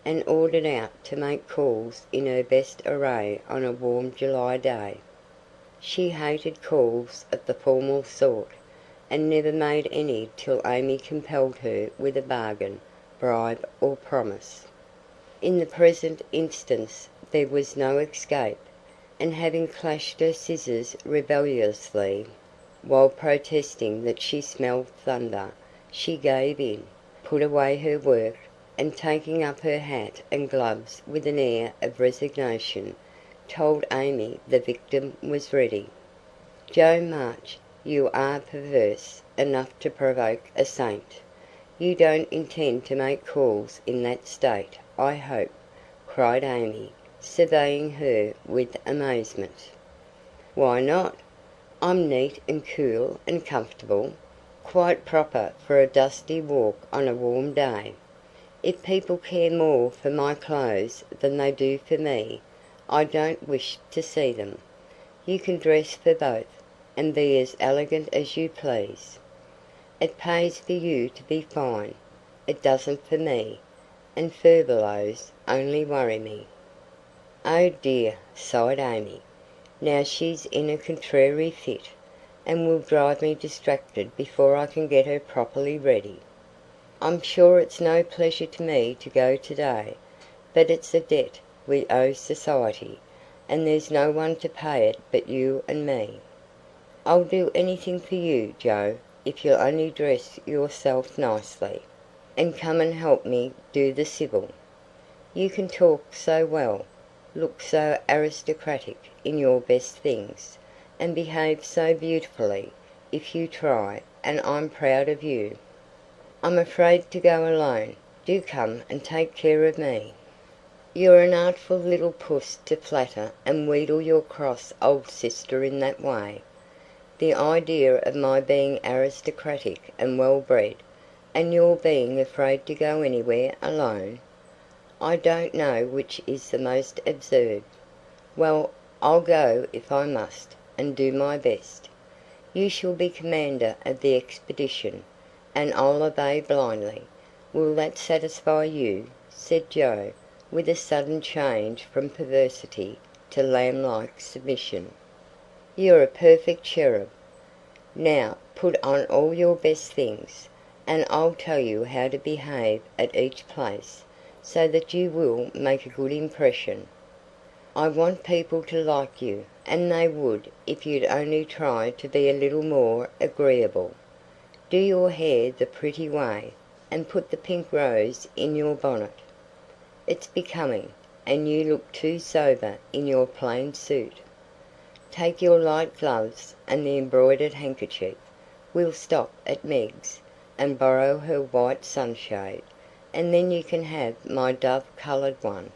and ordered out to make calls in her best array on a warm July day. She hated calls of the formal sort, and never made any till Amy compelled her with a bargain, bribe, or promise. In the present instance there was no escape, and having clashed her scissors rebelliously, while protesting that she smelled thunder, she gave in, put away her work, and taking up her hat and gloves with an air of resignation, told Amy the victim was ready. "Joe March, you are perverse enough to provoke a saint. You don't intend to make calls in that state, I hope," cried Amy, surveying her with amazement. "Why not? I'm neat and cool and comfortable, quite proper for a dusty walk on a warm day. If people care more for my clothes than they do for me, I don't wish to see them. You can dress for both, and be as elegant as you please. It pays for you to be fine. It doesn't for me, and furbelows only worry me." "Oh dear," sighed Amy. "Now she's in a contrary fit, and will drive me distracted before I can get her properly ready. I'm sure it's no pleasure to me to go today, but it's a debt we owe society, and there's no one to pay it but you and me. I'll do anything for you, Joe, if you'll only dress yourself nicely, and come and help me do the civil. You can talk so well, look so aristocratic in your best things, and behave so beautifully if you try, and I'm proud of you. I'm afraid to go alone. Do come and take care of me." "You're an artful little puss to flatter and wheedle your cross old sister in that way. The idea of my being aristocratic and well-bred, and your being afraid to go anywhere alone! I don't know which is the most absurd. Well, I'll go if I must, and do my best. You shall be commander of the expedition, and I'll obey blindly. Will that satisfy you?" said Joe, with a sudden change from perversity to lamb-like submission. "You're a perfect cherub. Now put on all your best things, and I'll tell you how to behave at each place, so that you will make a good impression. I want people to like you, and they would if you'd only try to be a little more agreeable. Do your hair the pretty way, and put the pink rose in your bonnet. It's becoming, and you look too sober in your plain suit. Take your light gloves and the embroidered handkerchief. We'll stop at Meg's, and borrow her white sunshade, and then you can have my dove-coloured one."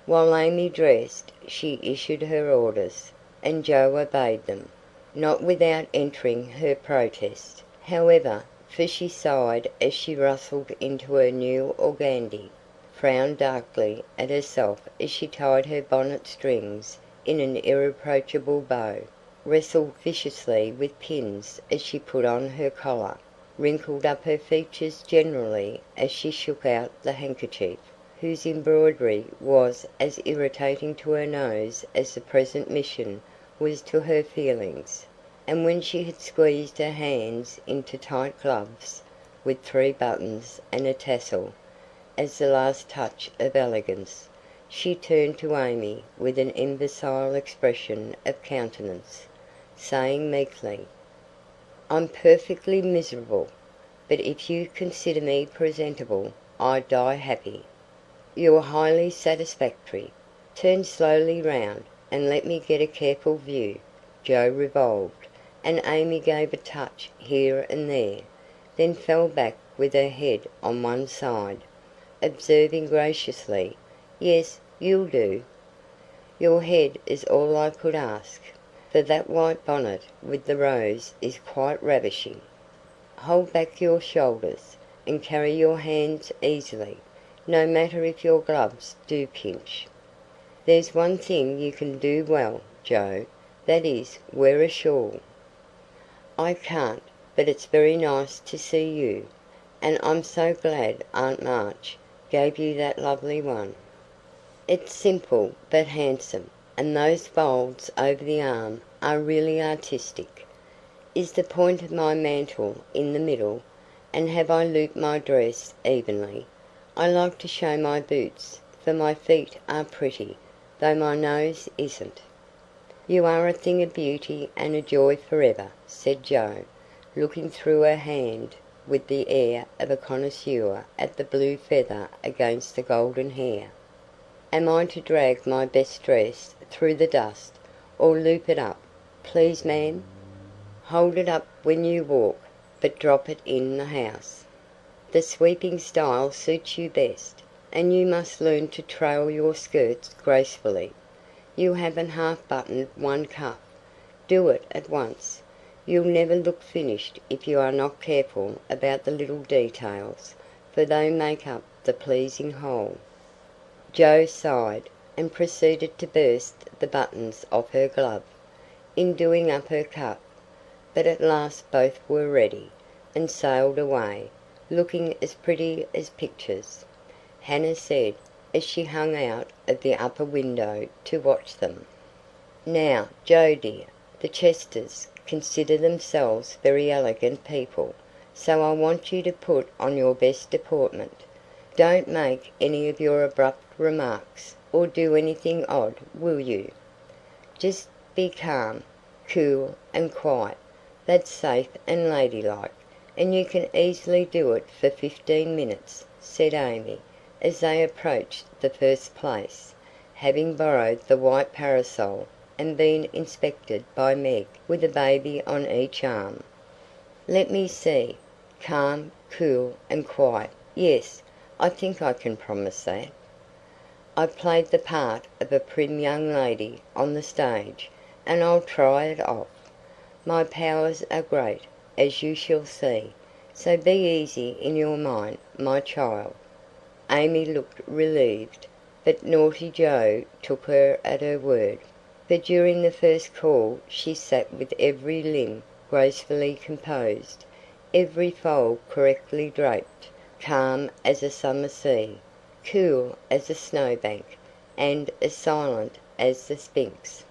While Amy dressed, she issued her orders, and Joe obeyed them, not without entering her protest, however, for she sighed as she rustled into her new organdie, frowned darkly at herself as she tied her bonnet strings in an irreproachable bow, wrestled viciously with pins as she put on her collar, wrinkled up her features generally as she shook out the handkerchief, whose embroidery was as irritating to her nose as the present mission was to her feelings, and when she had squeezed her hands into tight gloves, with 3 buttons and a tassel, as the last touch of elegance, she turned to Amy with an imbecile expression of countenance, saying meekly: "I'm perfectly miserable, but if you consider me presentable, I die happy." "You're highly satisfactory. Turn slowly round, and let me get a careful view." Joe revolved, and Amy gave a touch here and there, then fell back with her head on one side, observing graciously: "Yes, you'll do. Your head is all I could ask, for that white bonnet with the rose is quite ravishing. Hold back your shoulders, and carry your hands easily, no matter if your gloves do pinch. There's one thing you can do well, Joe, that is, wear a shawl." "I can't, but it's very nice to see you, and I'm so glad Aunt March gave you that lovely one. It's simple but handsome, and those folds over the arm are really artistic. Is the point of my mantle in the middle, and have I looped my dress evenly? I like to show my boots, for my feet are pretty, though my nose isn't." "You are a thing of beauty and a joy forever," said Joe, looking through her hand with the air of a connoisseur at the blue feather against the golden hair. "Am I to drag my best dress through the dust, or loop it up, please, ma'am?" "Hold it up when you walk, but drop it in the house. The sweeping style suits you best, and you must learn to trail your skirts gracefully. You haven't half buttoned one cuff. Do it at once. You'll never look finished if you are not careful about the little details, for they make up the pleasing whole." Joe sighed, and proceeded to burst the buttons off her glove, in doing up her cuff, but at last both were ready, and sailed away, looking as pretty as pictures. Hannah said, as she hung out of the upper window to watch them: "Now, Joe dear, the Chesters consider themselves very elegant people, so I want you to put on your best deportment. Don't make any of your abrupt remarks, or do anything odd, will you? Just be calm, cool, and quiet. That's safe and ladylike, and you can easily do it for 15 minutes," said Amy, as they approached the first place, having borrowed the white parasol and been inspected by Meg with a baby on each arm. "Let me see. Calm, cool, and quiet. Yes, I think I can promise that. I've played the part of a prim young lady on the stage, and I'll try it off. My powers are great, as you shall see, so be easy in your mind, my child." Amy looked relieved, but naughty Joe took her at her word, for during the first call she sat with every limb gracefully composed, every fold correctly draped, calm as a summer sea, cool as a snowbank, and as silent as the Sphinx.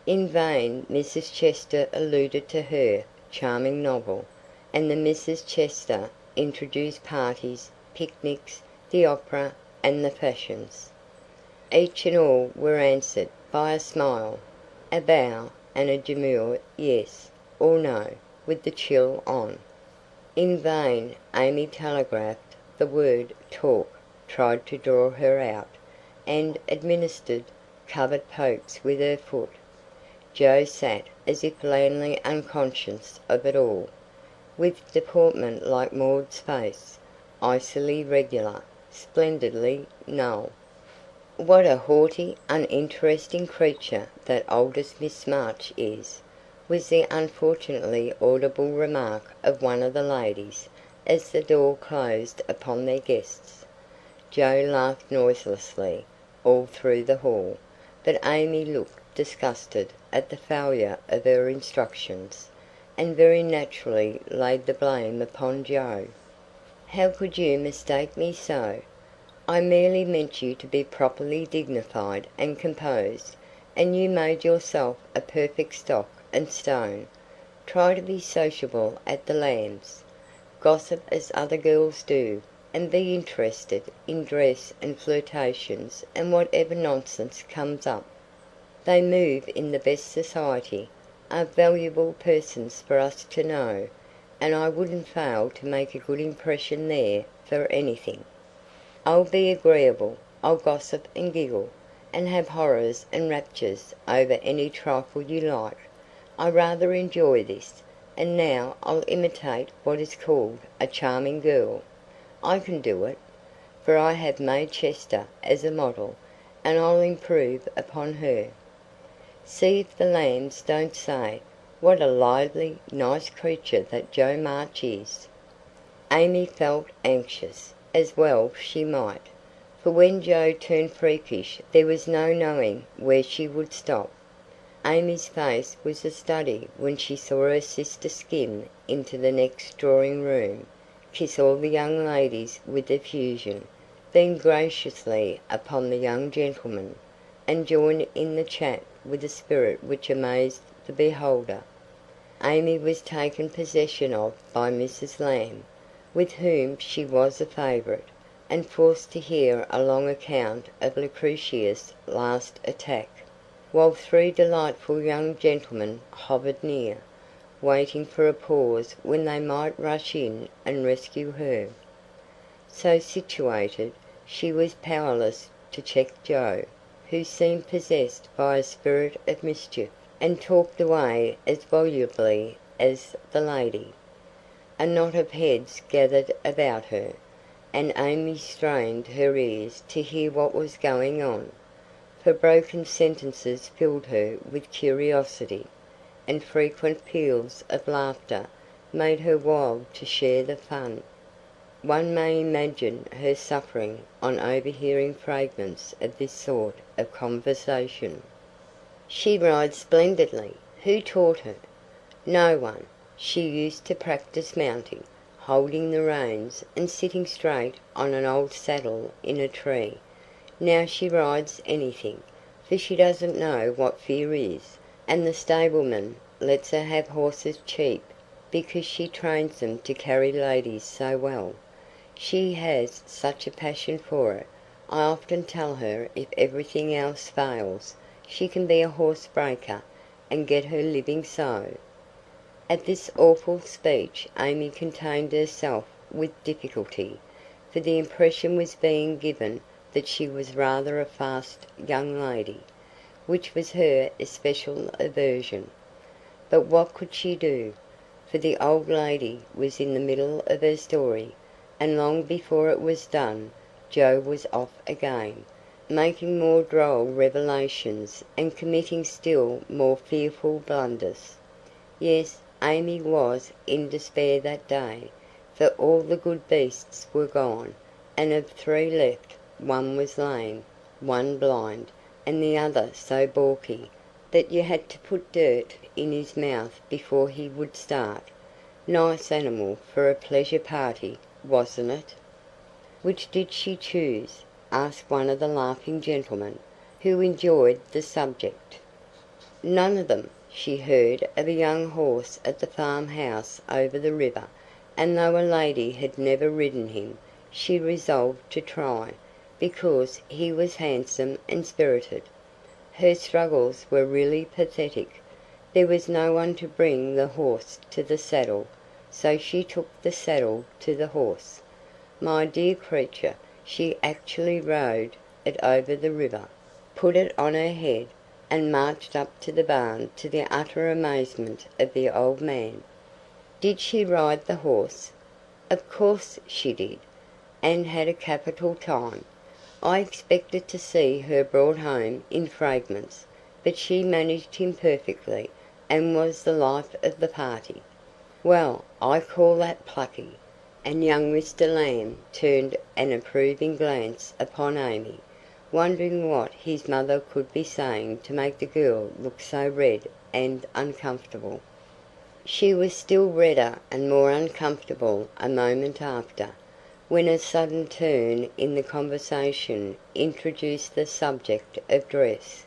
In vain Mrs. Chester alluded to her charming novel, and the Misses Chester introduced parties, picnics, the opera, and the fashions. Each and all were answered by a smile, a bow, and a demure yes or no, with the chill on. In vain Amy telegraphed the word "talk," tried to draw her out, and administered covert pokes with her foot. Joe sat as if blandly unconscious of it all, with deportment like Maud's face, icily regular, splendidly null. "What a haughty, uninteresting creature that oldest Miss March is," was the unfortunately audible remark of one of the ladies, as the door closed upon their guests. Joe laughed noiselessly all through the hall, but Amy looked disgusted at the failure of her instructions, and very naturally laid the blame upon Joe. "How could you mistake me so? I merely meant you to be properly dignified and composed, and you made yourself a perfect stock and stone. Try to be sociable at the Lambs. Gossip as other girls do, and be interested in dress and flirtations and whatever nonsense comes up. They move in the best society, are valuable persons for us to know, and I wouldn't fail to make a good impression there for anything. I'll be agreeable, I'll gossip and giggle, and have horrors and raptures over any trifle you like. I rather enjoy this, and now I'll imitate what is called a charming girl. I can do it, for I have made Chester as a model, and I'll improve upon her. See if the Lambs don't say, 'What a lively, nice creature that Joe March is.'" Amy felt anxious, as well she might, for when Joe turned freakish there was no knowing where she would stop. Amy's face was a study when she saw her sister skim into the next drawing-room, kiss all the young ladies with effusion, beam graciously upon the young gentlemen, and join in the chat with a spirit which amazed the beholder. Amy was taken possession of by Mrs. Lamb, with whom she was a favourite, and forced to hear a long account of Lucretia's last attack, while three delightful young gentlemen hovered near, waiting for a pause when they might rush in and rescue her. So situated, she was powerless to check Joe, who seemed possessed by a spirit of mischief, and talked away as volubly as the lady. A knot of heads gathered about her, and Amy strained her ears to hear what was going on, for broken sentences filled her with curiosity, and frequent peals of laughter made her wild to share the fun. One may imagine her suffering on overhearing fragments of this sort of conversation. "She rides splendidly. Who taught her?" "No one. She used to practice mounting, holding the reins and sitting straight on an old saddle in a tree. Now she rides anything, for she doesn't know what fear is, and the stableman lets her have horses cheap because she trains them to carry ladies so well. She has such a passion for it. I often tell her if everything else fails, she can be a horse breaker and get her living so." At this awful speech Amy contained herself with difficulty, for the impression was being given that she was rather a fast young lady, which was her especial aversion. But what could she do? For the old lady was in the middle of her story, and long before it was done Joe was off again, making more droll revelations and committing still more fearful blunders. Yes, Amy was in despair that day, for all the good beasts were gone, and of three left, one was lame, one blind, and the other so balky that you had to put dirt in his mouth before he would start. Nice animal for a pleasure party, wasn't it? "Which did she choose?" asked one of the laughing gentlemen, who enjoyed the subject. "None of them. She heard of a young horse at the farmhouse over the river, and though a lady had never ridden him, she resolved to try, because he was handsome and spirited. Her struggles were really pathetic. There was no one to bring the horse to the saddle, so she took the saddle to the horse. My dear creature, she actually rode it over the river, put it on her head, and marched up to the barn, to the utter amazement of the old man." "Did she ride the horse?" "Of course she did, and had a capital time. I expected to see her brought home in fragments, but she managed him perfectly, and was the life of the party." "Well, I call that plucky," and young Mr. Lamb turned an approving glance upon Amy, wondering what his mother could be saying to make the girl look so red and uncomfortable. She was still redder and more uncomfortable a moment after, when a sudden turn in the conversation introduced the subject of dress.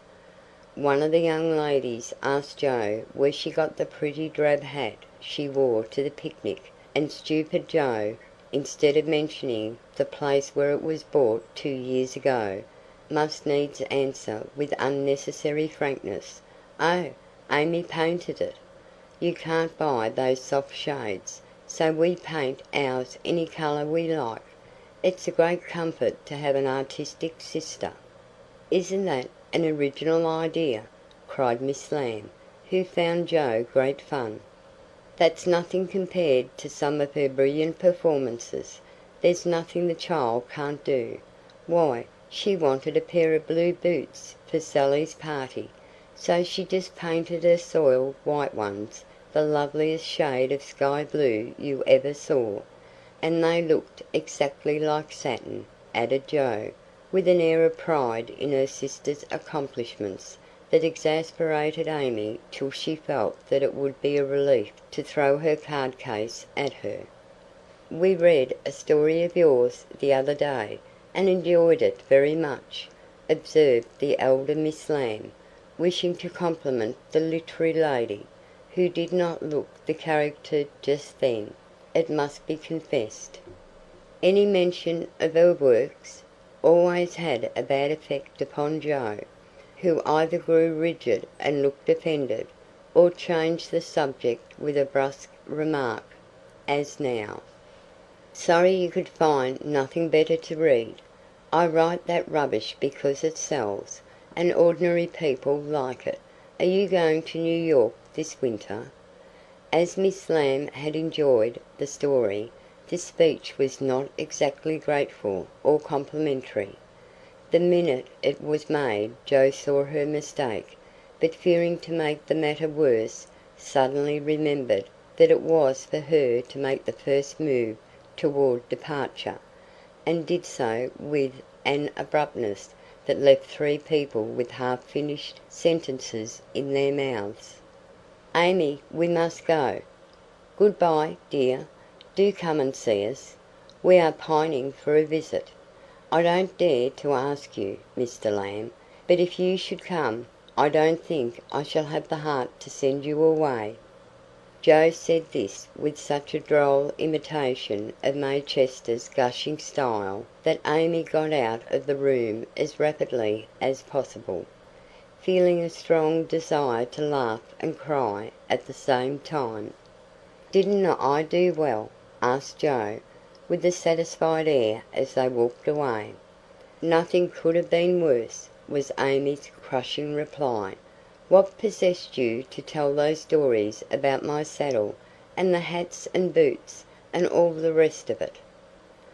One of the young ladies asked Joe where she got the pretty drab hat she wore to the picnic, and stupid Joe, instead of mentioning the place where it was bought 2 years ago, must needs answer with unnecessary frankness, "Oh, Amy painted it. You can't buy those soft shades, so we paint ours any colour we like. It's a great comfort to have an artistic sister." "Isn't that an original idea?" cried Miss Lamb, who found Joe great fun. "That's nothing compared to some of her brilliant performances. There's nothing the child can't do. Why, she wanted a pair of blue boots for Sally's party, so she just painted her soiled white ones the loveliest shade of sky blue you ever saw, and they looked exactly like satin," added Joe, with an air of pride in her sister's accomplishments that exasperated Amy till she felt that it would be a relief to throw her card case at her. "We read a story of yours the other day, and enjoyed it very much," observed the elder Miss Lamb, wishing to compliment the literary lady, who did not look the character just then, it must be confessed. Any mention of her works always had a bad effect upon Joe, who either grew rigid and looked offended, or changed the subject with a brusque remark, as now. "Sorry you could find nothing better to read. I write that rubbish because it sells, and ordinary people like it. Are you going to New York this winter?" As Miss Lamb had enjoyed the story, this speech was not exactly grateful or complimentary. The minute it was made Joe saw her mistake, but fearing to make the matter worse, suddenly remembered that it was for her to make the first move toward departure, and did so with an abruptness that left three people with half-finished sentences in their mouths. "Amy, we must go." "Good-bye, dear. Do come and see us. We are pining for a visit. I don't dare to ask you, Mr. Lamb, but if you should come, I don't think I shall have the heart to send you away." Joe said this with such a droll imitation of Maychester's gushing style that Amy got out of the room as rapidly as possible, feeling a strong desire to laugh and cry at the same time. "Didn't I do well?" asked Joe, with a satisfied air as they walked away. "Nothing could have been worse," was Amy's crushing reply. "What possessed you to tell those stories about my saddle, and the hats and boots, and all the rest of it?"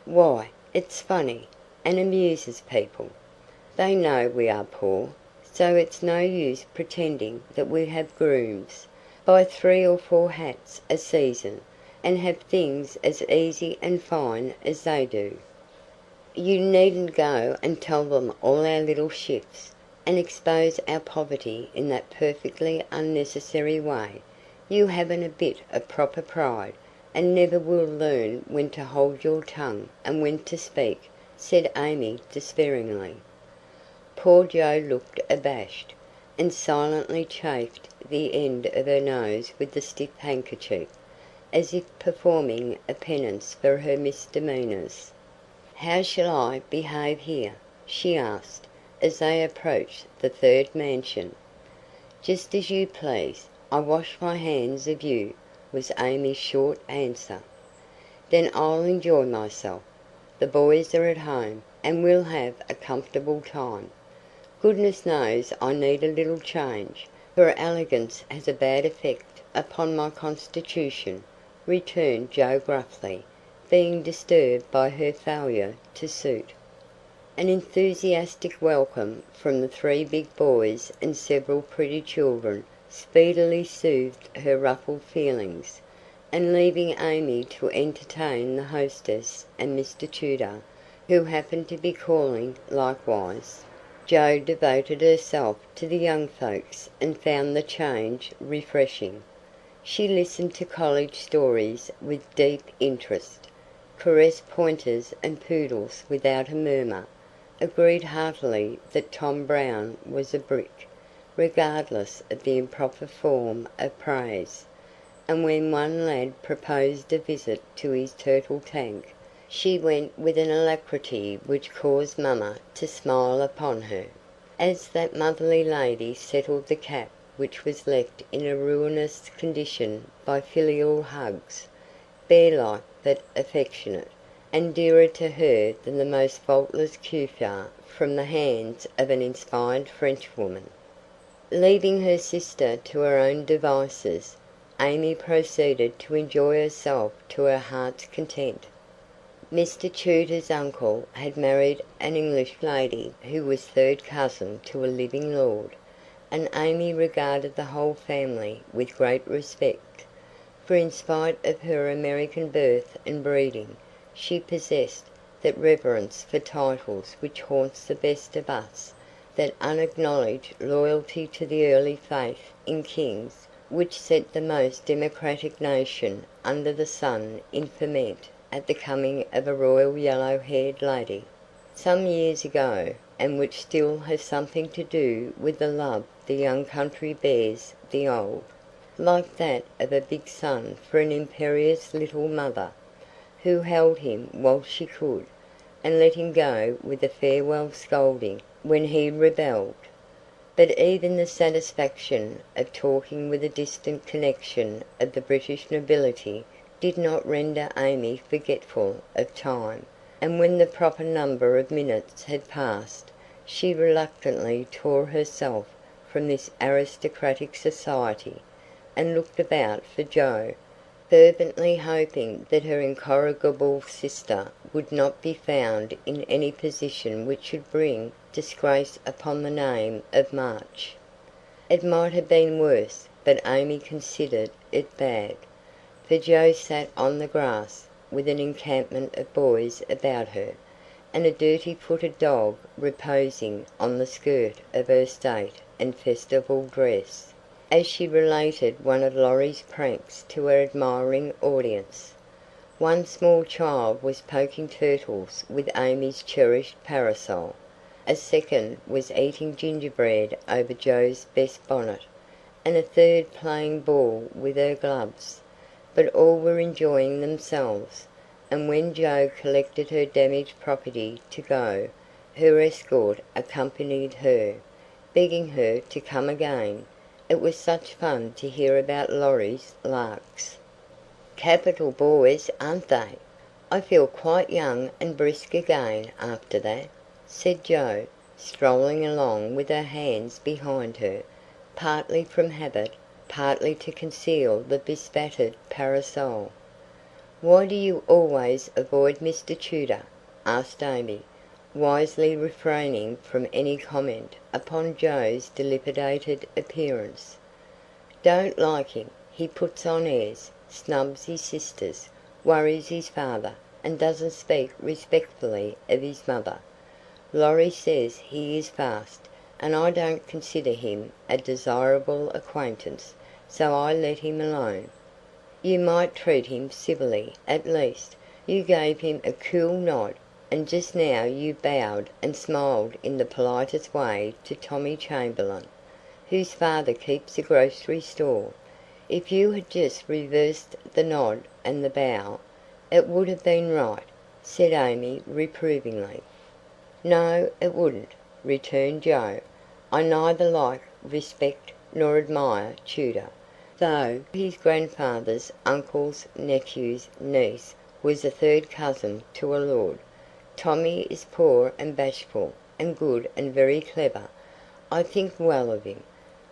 "Why, it's funny, and amuses people. They know we are poor, so it's no use pretending that we have grooms, buy 3 or 4 hats a season, and have things as easy and fine as they do. You needn't go and tell them all our little shifts, and expose our poverty in that perfectly unnecessary way. You haven't a bit of proper pride, and never will learn when to hold your tongue and when to speak," said Amy despairingly. Poor Joe looked abashed, and silently chafed the end of her nose with the stiff handkerchief, as if performing a penance for her misdemeanours. "How shall I behave here?" she asked, as they approached the third mansion. "Just as you please. I wash my hands of you," was Amy's short answer. "Then I'll enjoy myself. The boys are at home, and we'll have a comfortable time. Goodness knows I need a little change, for elegance has a bad effect upon my constitution," returned Joe gruffly, being disturbed by her failure to suit. An enthusiastic welcome from the 3 big boys and several pretty children speedily soothed her ruffled feelings, and leaving Amy to entertain the hostess and Mr. Tudor, who happened to be calling likewise, Joe devoted herself to the young folks and found the change refreshing. She listened to college stories with deep interest, caressed pointers and poodles without a murmur, agreed heartily that Tom Brown was a brick, regardless of the improper form of praise, and when one lad proposed a visit to his turtle tank, she went with an alacrity which caused Mamma to smile upon her, as that motherly lady settled the cap which was left in a ruinous condition by filial hugs, bear-like but affectionate, and dearer to her than the most faultless coiffure from the hands of an inspired Frenchwoman. Leaving her sister to her own devices, Amy proceeded to enjoy herself to her heart's content. Mr. Tudor's uncle had married an English lady who was third cousin to a living lord, and Amy regarded the whole family with great respect, for in spite of her American birth and breeding, she possessed that reverence for titles which haunts the best of us, that unacknowledged loyalty to the early faith in kings which set the most democratic nation under the sun in ferment at the coming of a royal yellow-haired lady, some years ago, and which still has something to do with the love the young country bears the old, like that of a big son for an imperious little mother, who held him while she could, and let him go with a farewell scolding when he rebelled. But even the satisfaction of talking with a distant connection of the British nobility did not render Amy forgetful of time, and when the proper number of minutes had passed, she reluctantly tore herself from this aristocratic society, and looked about for Joe, fervently hoping that her incorrigible sister would not be found in any position which should bring disgrace upon the name of March. It might have been worse, but Amy considered it bad, for Joe sat on the grass, with an encampment of boys about her, and a dirty-footed dog reposing on the skirt of her state and festival dress, as she related one of Laurie's pranks to her admiring audience. One small child was poking turtles with Amy's cherished parasol, a second was eating gingerbread over Joe's best bonnet, and a third playing ball with her gloves. But all were enjoying themselves, and when Joe collected her damaged property to go, her escort accompanied her, begging her to come again. It was such fun to hear about Laurie's larks. "Capital boys, aren't they? I feel quite young and brisk again after that," said Joe, strolling along with her hands behind her, partly from habit, partly to conceal the bespattered parasol. "Why do you always avoid Mr. Tudor?" asked Amy, wisely refraining from any comment upon Joe's dilapidated appearance. "Don't like him. He puts on airs, snubs his sisters, worries his father, and doesn't speak respectfully of his mother. Laurie says he is fast, and I don't consider him a desirable acquaintance, so I let him alone." "You might treat him civilly, at least. You gave him a cool nod, and just now you bowed and smiled in the politest way to Tommy Chamberlain, whose father keeps a grocery store. If you had just reversed the nod and the bow, it would have been right," said Amy reprovingly. "No, it wouldn't," returned Joe. "I neither like, respect, nor admire Tudor, though his grandfather's uncle's nephew's niece was a third cousin to a lord. Tommy is poor and bashful, and good and very clever. I think well of him,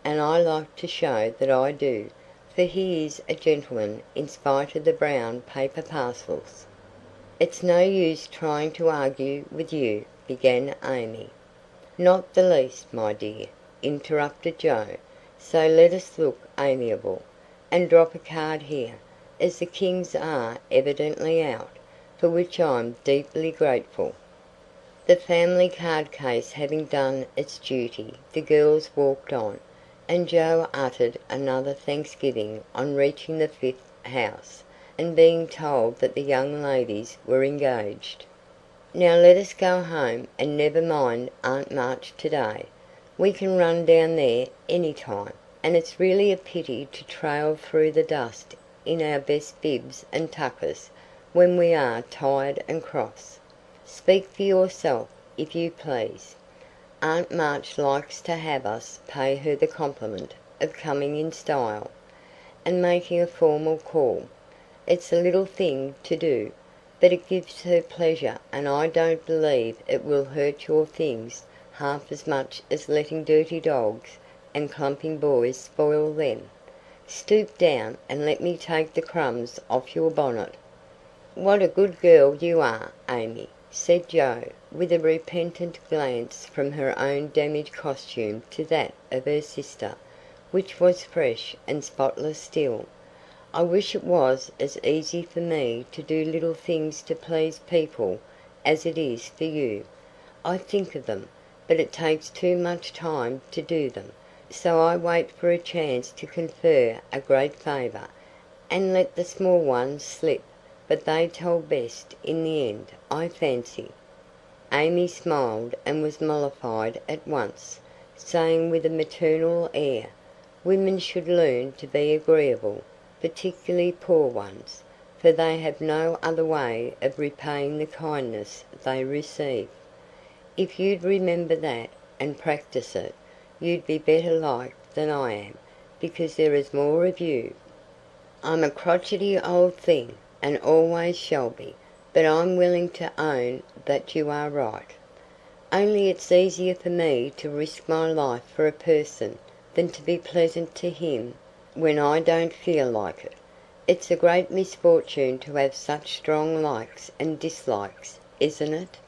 and I like to show that I do, for he is a gentleman in spite of the brown paper parcels." "It's no use trying to argue with you," began Amy. "Not the least, my dear," interrupted Joe. "So let us look amiable, and drop a card here, as the Kings are evidently out, for which I'm deeply grateful." The family card case having done its duty, the girls walked on, and Joe uttered another thanksgiving on reaching the fifth house, and being told that the young ladies were engaged. "Now let us go home, and never mind Aunt March to-day. We can run down there any time, and it's really a pity to trail through the dust in our best bibs and tuckers when we are tired and cross. Speak for yourself, if you please. Aunt March likes to have us pay her the compliment of coming in style, and making a formal call. It's a little thing to do, but it gives her pleasure, and I don't believe it will hurt your things half as much as letting dirty dogs and clumping boys spoil them. Stoop down and let me take the crumbs off your bonnet." "What a good girl you are, Amy," said Joe, with a repentant glance from her own damaged costume to that of her sister, which was fresh and spotless still. "I wish it was as easy for me to do little things to please people as it is for you. I think of them, but it takes too much time to do them, so I wait for a chance to confer a great favour, and let the small ones slip, but they tell best in the end, I fancy." Amy smiled and was mollified at once, saying with a maternal air, "Women should learn to be agreeable, particularly poor ones, for they have no other way of repaying the kindness they receive. If you'd remember that, and practice it, you'd be better liked than I am, because there is more of you. I'm a crotchety old thing, and always shall be, but I'm willing to own that you are right. Only it's easier for me to risk my life for a person than to be pleasant to him when I don't feel like it. It's a great misfortune to have such strong likes and dislikes, isn't it?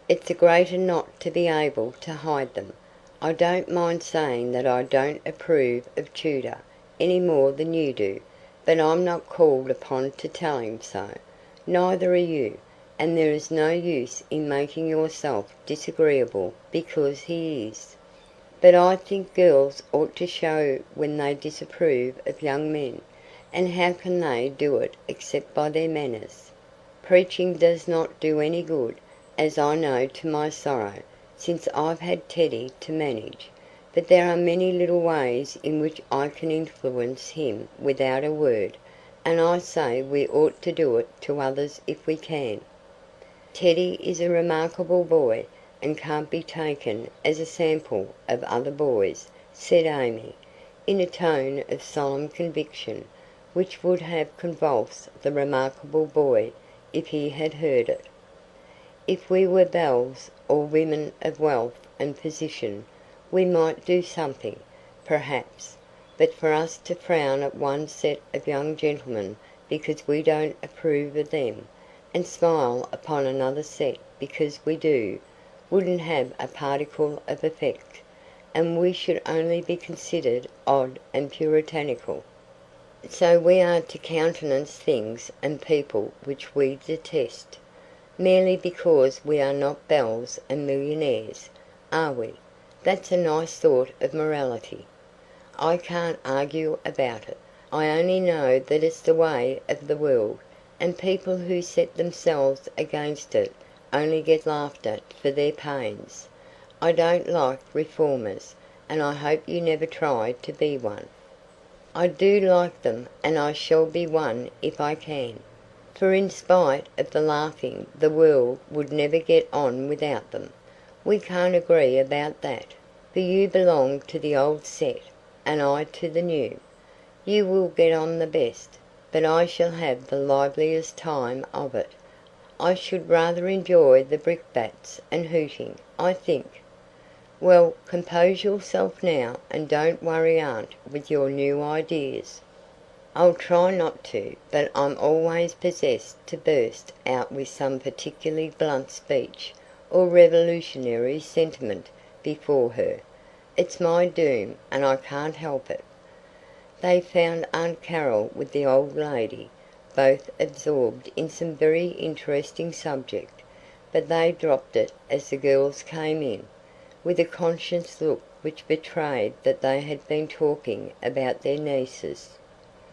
It's a greater not to be able to hide them. I don't mind saying that I don't approve of Tudor any more than you do, but I'm not called upon to tell him so. Neither are you, and there is no use in making yourself disagreeable because he is. But I think girls ought to show when they disapprove of young men, and how can they do it except by their manners? Preaching does not do any good, as I know to my sorrow, since I've had Teddy to manage, but there are many little ways in which I can influence him without a word, and I say we ought to do it to others if we can. Teddy is a remarkable boy, and can't be taken as a sample of other boys, said Amy, in a tone of solemn conviction, which would have convulsed the remarkable boy if he had heard it. If we were belles, or women of wealth and position, we might do something, perhaps, but for us to frown at one set of young gentlemen because we don't approve of them, and smile upon another set because we do, wouldn't have a particle of effect, and we should only be considered odd and puritanical. So we are to countenance things and people which we detest, merely because we are not belles and millionaires, are we? That's a nice thought of morality. I can't argue about it. I only know that it's the way of the world, and people who set themselves against it only get laughed at for their pains. I don't like reformers, and I hope you never try to be one. I do like them, and I shall be one if I can. For in spite of the laughing, the world would never get on without them. We can't agree about that, for you belong to the old set, and I to the new. You will get on the best, but I shall have the liveliest time of it. I should rather enjoy the brickbats and hooting, I think. Well, compose yourself now, and don't worry aunt with your new ideas. I'll try not to, but I'm always possessed to burst out with some particularly blunt speech or revolutionary sentiment before her. It's my doom, and I can't help it. They found Aunt Carroll with the old lady, both absorbed in some very interesting subject, but they dropped it as the girls came in, with a conscious look which betrayed that they had been talking about their nieces.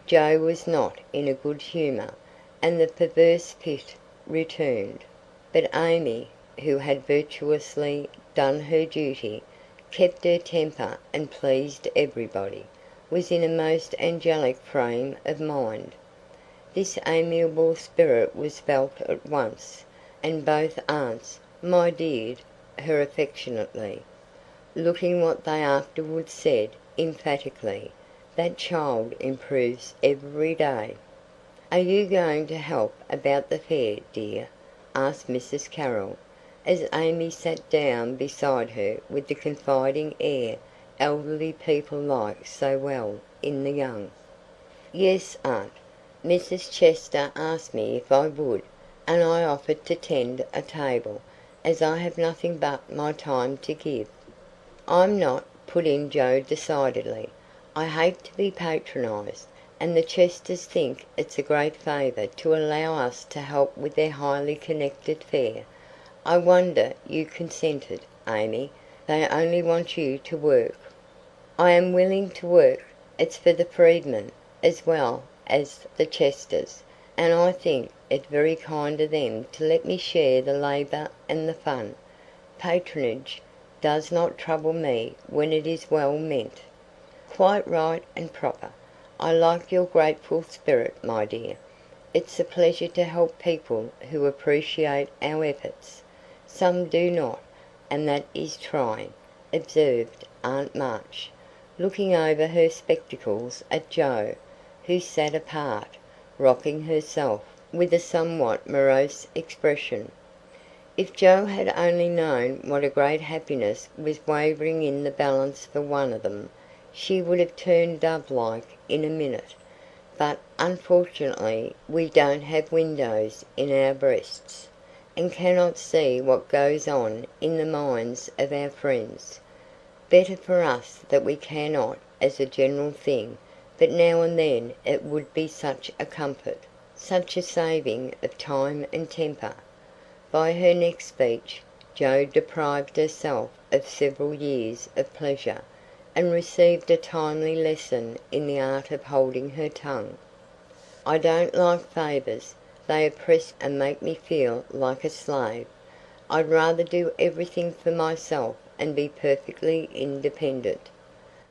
Joe was not in a good humour, and the perverse fit returned, but Amy, who had virtuously done her duty, kept her temper and pleased everybody, was in a most angelic frame of mind. This amiable spirit was felt at once, and both aunts "my deared" her affectionately, looking what they afterwards said emphatically, "That child improves every day." "Are you going to help about the fair, dear?" asked Mrs. Carroll, as Amy sat down beside her with the confiding air elderly people like so well in the young. "Yes, aunt. Mrs. Chester asked me if I would, and I offered to tend a table, as I have nothing but my time to give." "I'm not," put in Joe decidedly. "I hate to be patronised, and the Chesters think it's a great favour to allow us to help with their highly connected fair. I wonder you consented, Amy. They only want you to work." "I am willing to work. It's for the freedmen as well as the Chesters, and I think it very kind of them to let me share the labour and the fun. Patronage does not trouble me when it is well meant." "Quite right and proper. I like your grateful spirit, my dear. It's a pleasure to help people who appreciate our efforts. Some do not, and that is trying," observed Aunt March, looking over her spectacles at Jo, who sat apart, rocking herself, with a somewhat morose expression. If Jo had only known what a great happiness was wavering in the balance for one of them, she would have turned dove-like in a minute. But unfortunately we don't have windows in our breasts, and cannot see what goes on in the minds of our friends. Better for us that we cannot as a general thing, but now and then it would be such a comfort, such a saving of time and temper. By her next speech Jo deprived herself of several years of pleasure, and received a timely lesson in the art of holding her tongue. "I don't like favours. They oppress and make me feel like a slave. I'd rather do everything for myself and be perfectly independent."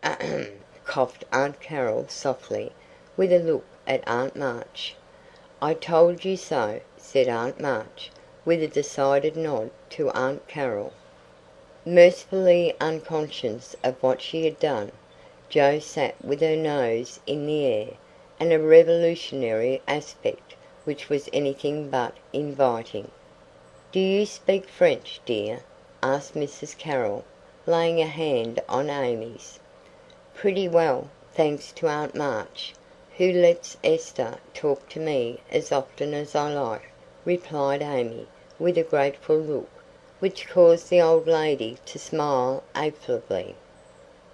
"Ahem," coughed Aunt Carroll softly, with a look at Aunt March. "I told you so," said Aunt March, with a decided nod to Aunt Carroll. Mercifully unconscious of what she had done, Jo sat with her nose in the air, and a revolutionary aspect which was anything but inviting. "Do you speak French, dear?" asked Mrs. Carroll, laying a hand on Amy's. "Pretty well, thanks to Aunt March, who lets Esther talk to me as often as I like," replied Amy, with a grateful look, which caused the old lady to smile affably.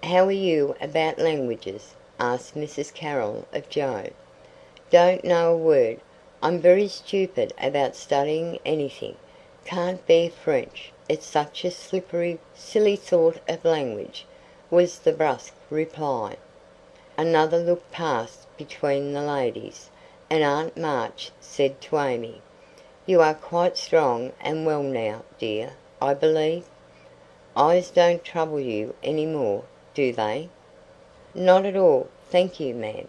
"How are you about languages?" asked Mrs. Carroll of Jo. "Don't know a word. I'm very stupid about studying anything. Can't bear French. It's such a slippery, silly sort of language," was the brusque reply. Another look passed between the ladies, and Aunt March said to Amy, "You are quite strong and well now, dear, I believe. Eyes don't trouble you any more, do they?" "Not at all, thank you, ma'am.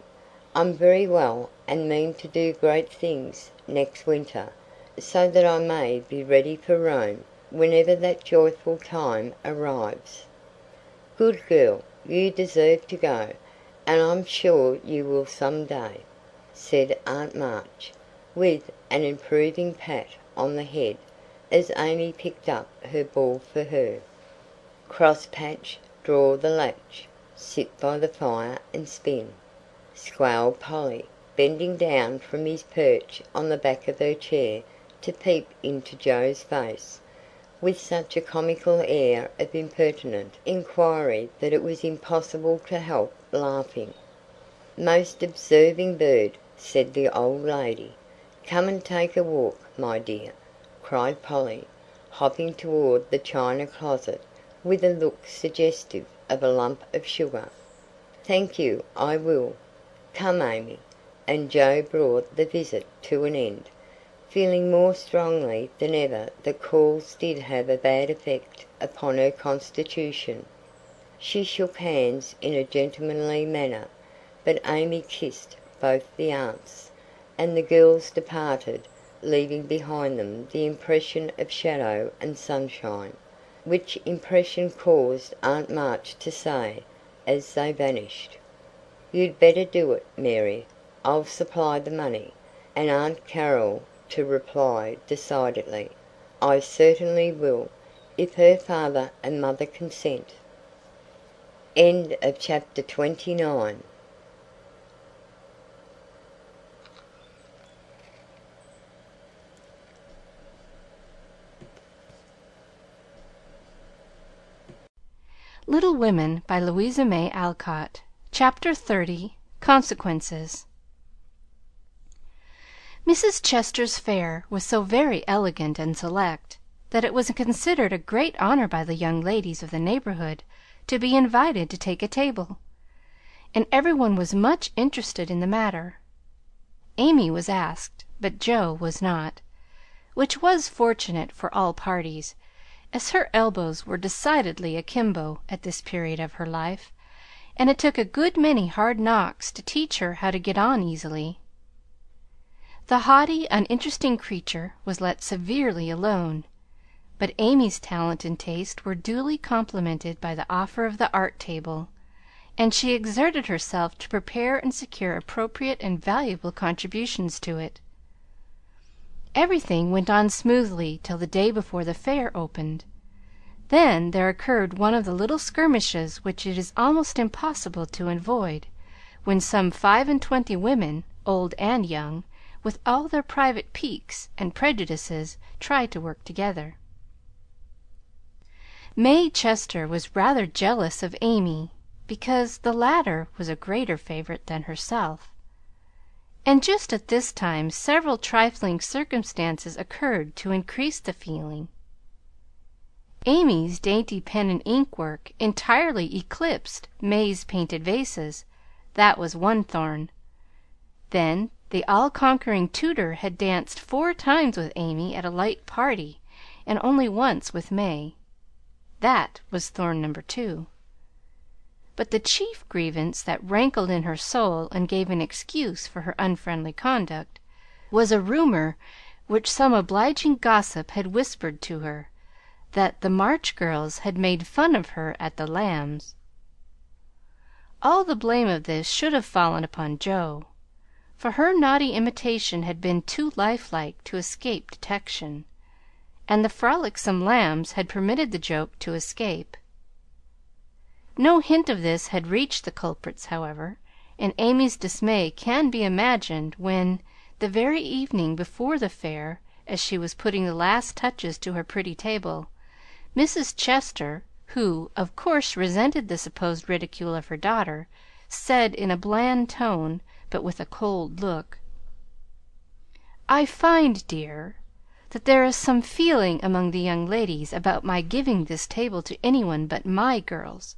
I'm very well, and mean to do great things next winter, so that I may be ready for Rome whenever that joyful time arrives." "Good girl, you deserve to go, and I'm sure you will some day," said Aunt March, with an improving pat on the head, as Amy picked up her ball for her. "Cross patch, draw the latch, sit by the fire and spin," squealed Polly, bending down from his perch on the back of her chair to peep into Jo's face, with such a comical air of impertinent inquiry that it was impossible to help laughing. "Most observing bird," said the old lady. "Come and take a walk, my dear," cried Polly, hopping toward the china closet, with a look suggestive of a lump of sugar. "Thank you, I will. Come, Amy," and Jo brought the visit to an end, feeling more strongly than ever that calls did have a bad effect upon her constitution. She shook hands in a gentlemanly manner, but Amy kissed both the aunts, and the girls departed, leaving behind them the impression of shadow and sunshine, which impression caused Aunt March to say, as they vanished, "You'd better do it, Mary. I'll supply the money," and Aunt Carroll to reply decidedly, "I certainly will, if her father and mother consent." End of chapter 29. Little Women by Louisa May Alcott. Chapter 30. Consequences. Mrs. Chester's fare was so very elegant and select that it was considered a great honor by the young ladies of the neighborhood to be invited to take a table, and everyone was much interested in the matter. Amy was asked, but Jo was not, which was fortunate for all parties, as her elbows were decidedly akimbo at this period of her life, and it took a good many hard knocks to teach her how to get on easily. The haughty, uninteresting creature was let severely alone, but Amy's talent and taste were duly complimented by the offer of the art table, and she exerted herself to prepare and secure appropriate and valuable contributions to it. Everything went on smoothly till the day before the fair opened. Then there occurred one of the little skirmishes which it is almost impossible to avoid, when some 25 women, old and young, with all their private piques and prejudices, try to work together. May Chester was rather jealous of Amy, because the latter was a greater favorite than herself, and just at this time several trifling circumstances occurred to increase the feeling. Amy's dainty pen and ink work entirely eclipsed May's painted vases. That was one thorn. Then the all-conquering tutor had danced 4 times with Amy at a light party, and only once with May. That was thorn number 2. But the chief grievance that rankled in her soul and gave an excuse for her unfriendly conduct was a rumor which some obliging gossip had whispered to her, that the March girls had made fun of her at the Lambs. All the blame of this should have fallen upon Jo, for her naughty imitation had been too lifelike to escape detection, and the frolicsome Lambs had permitted the joke to escape. No hint of this had reached the culprits, however, and Amy's dismay can be imagined when, the very evening before the fair, as she was putting the last touches to her pretty table, Mrs. Chester, who, of course, resented the supposed ridicule of her daughter, said in a bland tone, but with a cold look, "I find, dear, that there is some feeling among the young ladies about my giving this table to any one but my girls,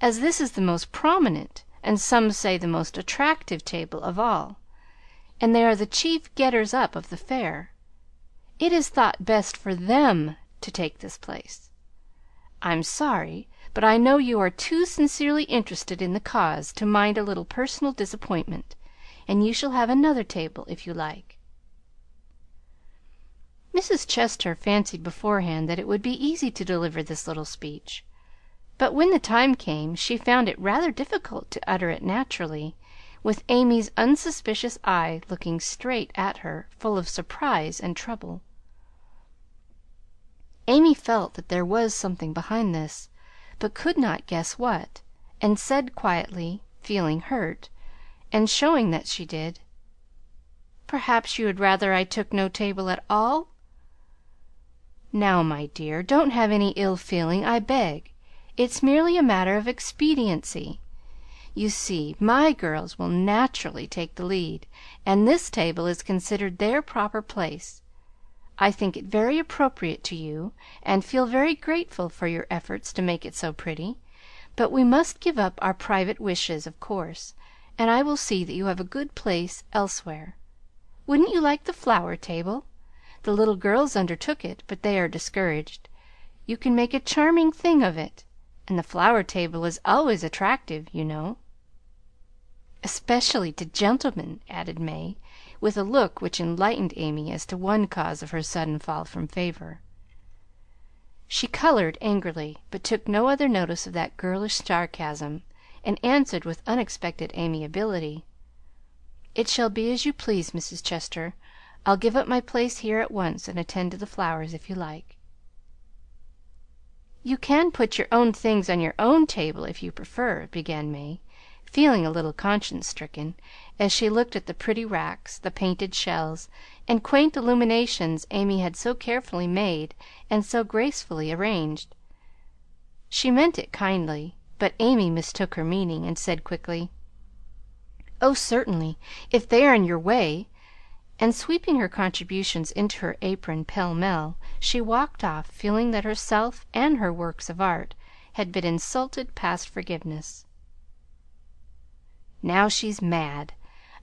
as this is the most prominent, and some say the most attractive table of all, and they are the chief getters up of the fair. It is thought best for them to take this place. I'm sorry, but I know you are too sincerely interested in the cause to mind a little personal disappointment, and you shall have another table if you like." Mrs. Chester fancied beforehand that it would be easy to deliver this little speech, but when the time came she found it rather difficult to utter it naturally, with Amy's unsuspicious eye looking straight at her, full of surprise and trouble. Amy felt that there was something behind this, but could not guess what, and said quietly, feeling hurt, and showing that she did, "Perhaps you would rather I took no table at all? Now, my dear, don't have any ill feeling, I beg. It's merely a matter of expediency. You see, my girls will naturally take the lead, and this table is considered their proper place. I think it very appropriate to you, and feel very grateful for your efforts to make it so pretty, but we must give up our private wishes, of course, and I will see that you have a good place elsewhere. Wouldn't you like the flower table? The little girls undertook it, but they are discouraged. You can make a charming thing of it, and the flower table is always attractive, you know." "Especially to gentlemen," added May, with a look which enlightened Amy as to one cause of her sudden fall from favor. She colored angrily, but took no other notice of that girlish sarcasm, and answered with unexpected amiability, "It shall be as you please, Mrs. Chester. I'll give up my place here at once and attend to the flowers, if you like." "You can put your own things on your own table, if you prefer," began May, feeling a little conscience-stricken, as she looked at the pretty racks, the painted shells, and quaint illuminations Amy had so carefully made and so gracefully arranged. She meant it kindly, but Amy mistook her meaning, and said quickly, "Oh, certainly, if they are in your way," and sweeping her contributions into her apron pell-mell, she walked off, feeling that herself and her works of art had been insulted past forgiveness. "Now she's mad!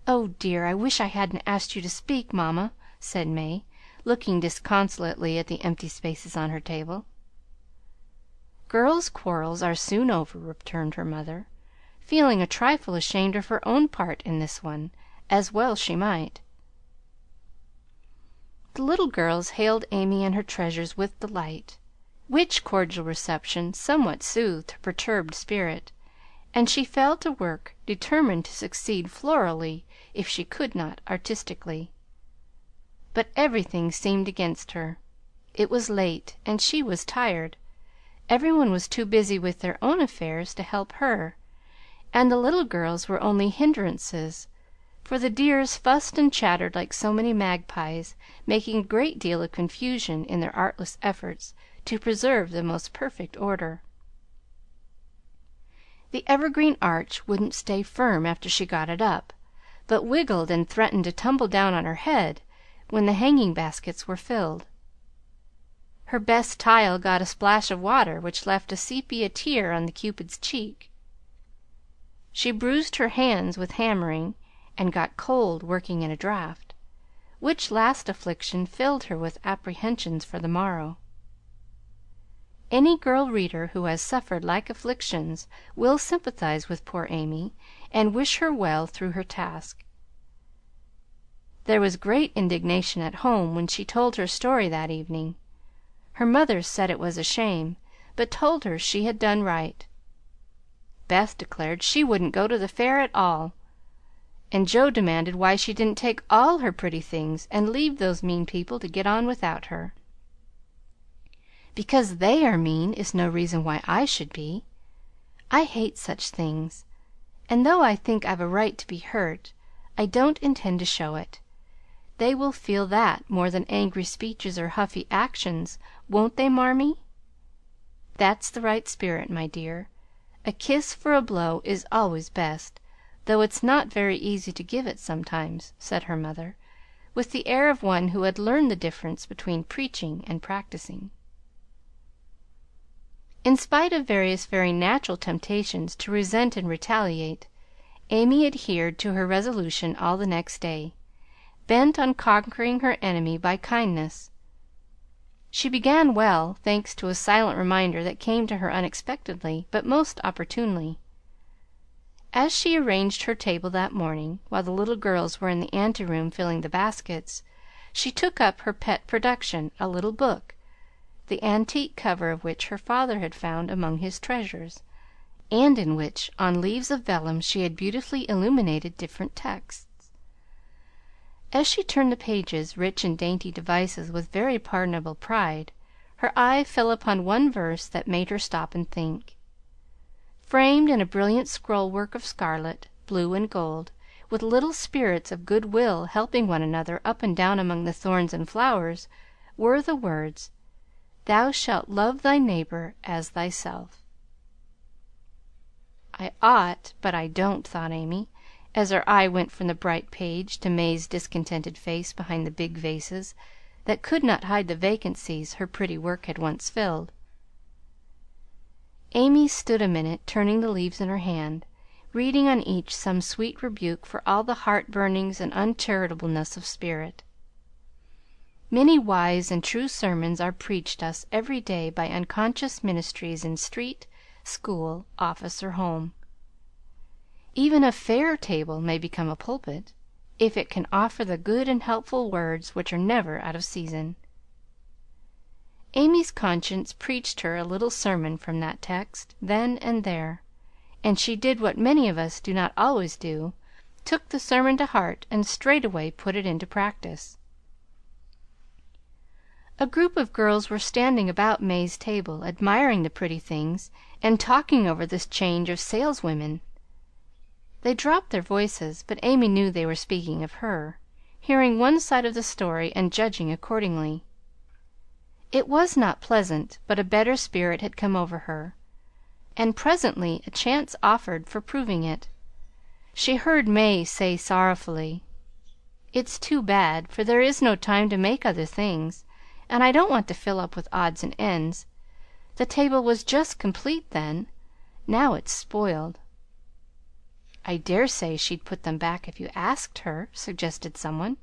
Oh, dear, I wish I hadn't asked you to speak, mamma," said May, looking disconsolately at the empty spaces on her table. "Girls' quarrels are soon over," returned her mother, feeling a trifle ashamed of her own part in this one, as well she might. The little girls hailed Amy and her treasures with delight, which cordial reception somewhat soothed her perturbed spirit, and she fell to work, determined to succeed florally if she could not artistically. But everything seemed against her. It was late, and she was tired. Everyone was too busy with their own affairs to help her, and the little girls were only hindrances, for the dears fussed and chattered like so many magpies, making a great deal of confusion in their artless efforts to preserve the most perfect order. The evergreen arch wouldn't stay firm after she got it up, but wiggled and threatened to tumble down on her head when the hanging baskets were filled. Her best tile got a splash of water which left a sepia tear on the Cupid's cheek. She bruised her hands with hammering, and got cold working in a draught, which last affliction filled her with apprehensions for the morrow. Any girl reader who has suffered like afflictions will sympathize with poor Amy, and wish her well through her task. There was great indignation at home when she told her story that evening. Her mother said it was a shame, but told her she had done right. Beth declared she wouldn't go to the fair at all, and Joe demanded why she didn't take all her pretty things and leave those mean people to get on without her. Because they are mean is no reason why I should be. I hate such things, and though I think I've a right to be hurt, I don't intend to show it. They will feel that more than angry speeches or huffy actions, won't they, Marmee? That's the right spirit, my dear. A kiss for a blow is always best, though it's not very easy to give it sometimes," said her mother, with the air of one who had learned the difference between preaching and practicing. In spite of various very natural temptations to resent and retaliate, Amy adhered to her resolution all the next day, bent on conquering her enemy by kindness. She began well, thanks to a silent reminder that came to her unexpectedly but most opportunely. As she arranged her table that morning, while the little girls were in the anteroom filling the baskets, she took up her pet production, a little book, the antique cover of which her father had found among his treasures, and in which, on leaves of vellum, she had beautifully illuminated different texts. As she turned the pages, rich in dainty devices, with very pardonable pride, her eye fell upon one verse that made her stop and think. Framed in a brilliant scroll-work of scarlet, blue, and gold, with little spirits of good will helping one another up and down among the thorns and flowers, were the words, "Thou shalt love thy neighbor as thyself." I ought, but I don't, thought Amy, as her eye went from the bright page to May's discontented face behind the big vases that could not hide the vacancies her pretty work had once filled. Amy stood a minute, turning the leaves in her hand, reading on each some sweet rebuke for all the heart-burnings and uncharitableness of spirit. Many wise and true sermons are preached us every day by unconscious ministries in street, school, office, or home. Even a fair table may become a pulpit, if it can offer the good and helpful words which are never out of season. Amy's conscience preached her a little sermon from that text, then and there, and she did what many of us do not always do, took the sermon to heart and straightway put it into practice. A group of girls were standing about May's table, admiring the pretty things and talking over this change of saleswomen. They dropped their voices, but Amy knew they were speaking of her, hearing one side of the story and judging accordingly. It was not pleasant, but a better spirit had come over her, and presently a chance offered for proving it. She heard May say sorrowfully, "It's too bad, for there is no time to make other things, and I don't want to fill up with odds and ends. The table was just complete then. Now it's spoiled." "I dare say she'd put them back if you asked her," suggested someone.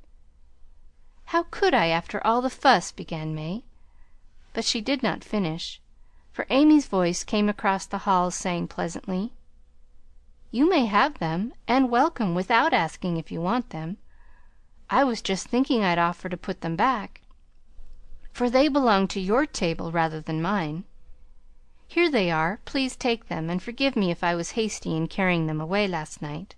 "How could I, after all the fuss?" began May. But she did not finish, for Amy's voice came across the hall, saying pleasantly, "You may have them, and welcome, without asking if you want them. I was just thinking I'd offer to put them back. for they belong to your table rather than mine. Here they are. Please take them, and forgive me if I was hasty in carrying them away last night."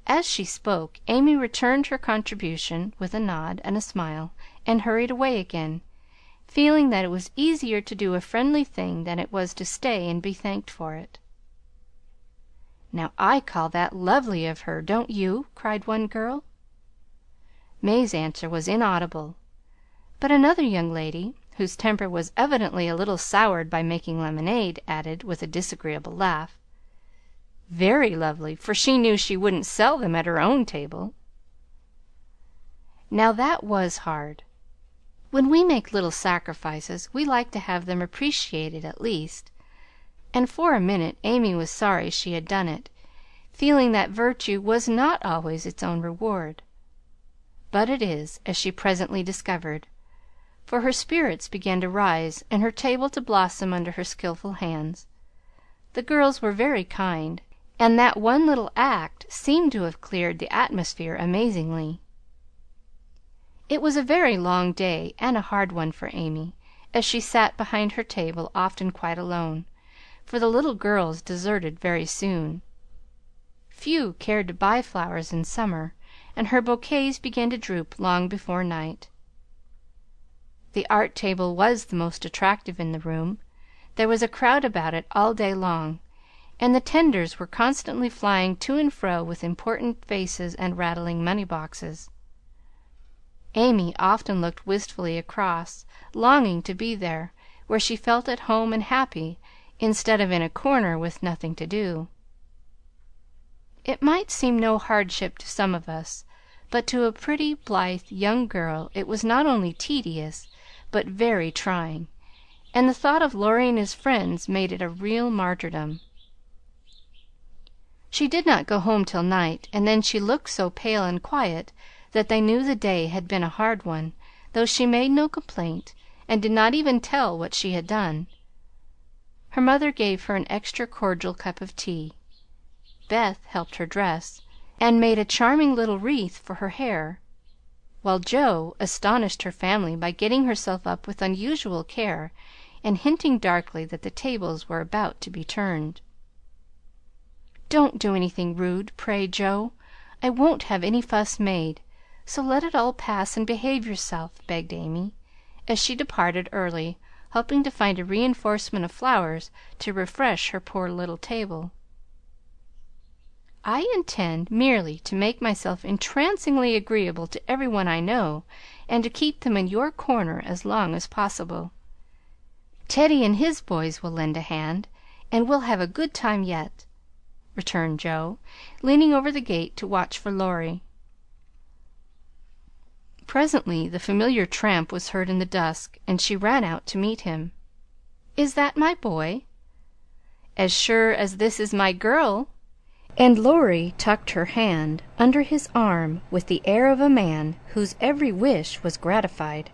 As she spoke, Amy returned her contribution with a nod and a smile, and hurried away again, feeling that it was easier to do a friendly thing than it was to stay and be thanked for it. "Now I call that lovely of her, don't you?" cried one girl. May's answer was inaudible, but another young lady, whose temper was evidently a little soured by making lemonade, added, with a disagreeable laugh, "Very lovely, for she knew she wouldn't sell them at her own table." Now that was hard. When we make little sacrifices, we like to have them appreciated at least, and for a minute Amy was sorry she had done it, feeling that virtue was not always its own reward. But it is, as she presently discovered, for her spirits began to rise and her table to blossom under her skillful hands. The girls were very kind, and that one little act seemed to have cleared the atmosphere amazingly. It was a very long day and a hard one for Amy, as she sat behind her table, often quite alone, for the little girls deserted very soon. Few cared to buy flowers in summer, and her bouquets began to droop long before night. The art table was the most attractive in the room. There was a crowd about it all day long, and the tenders were constantly flying to and fro with important faces and rattling money boxes. Amy often looked wistfully across, longing to be there, where she felt at home and happy, instead of in a corner with nothing to do. It might seem no hardship to some of us, but to a pretty, blithe young girl it was not only tedious, but very trying, and the thought of Laurie and his friends made it a real martyrdom. She did not go home till night, and then she looked so pale and quiet that they knew the day had been a hard one, though she made no complaint, and did not even tell what she had done. Her mother gave her an extra cordial cup of tea. Beth helped her dress, and made a charming little wreath for her hair, while Jo astonished her family by getting herself up with unusual care, and hinting darkly that the tables were about to be turned. "Don't do anything rude, pray, Jo. I won't have any fuss made, so let it all pass and behave yourself," begged Amy, as she departed early, hoping to find a reinforcement of flowers to refresh her poor little table. "I intend merely to make myself entrancingly agreeable to every one I know, and to keep them in your corner as long as possible. Teddy and his boys will lend a hand, and we'll have a good time yet," returned Jo, leaning over the gate to watch for Laurie. Presently the familiar tramp was heard in the dusk, and she ran out to meet him. "Is that my boy?" "As sure as this is my girl." And Laurie tucked her hand under his arm with the air of a man whose every wish was gratified.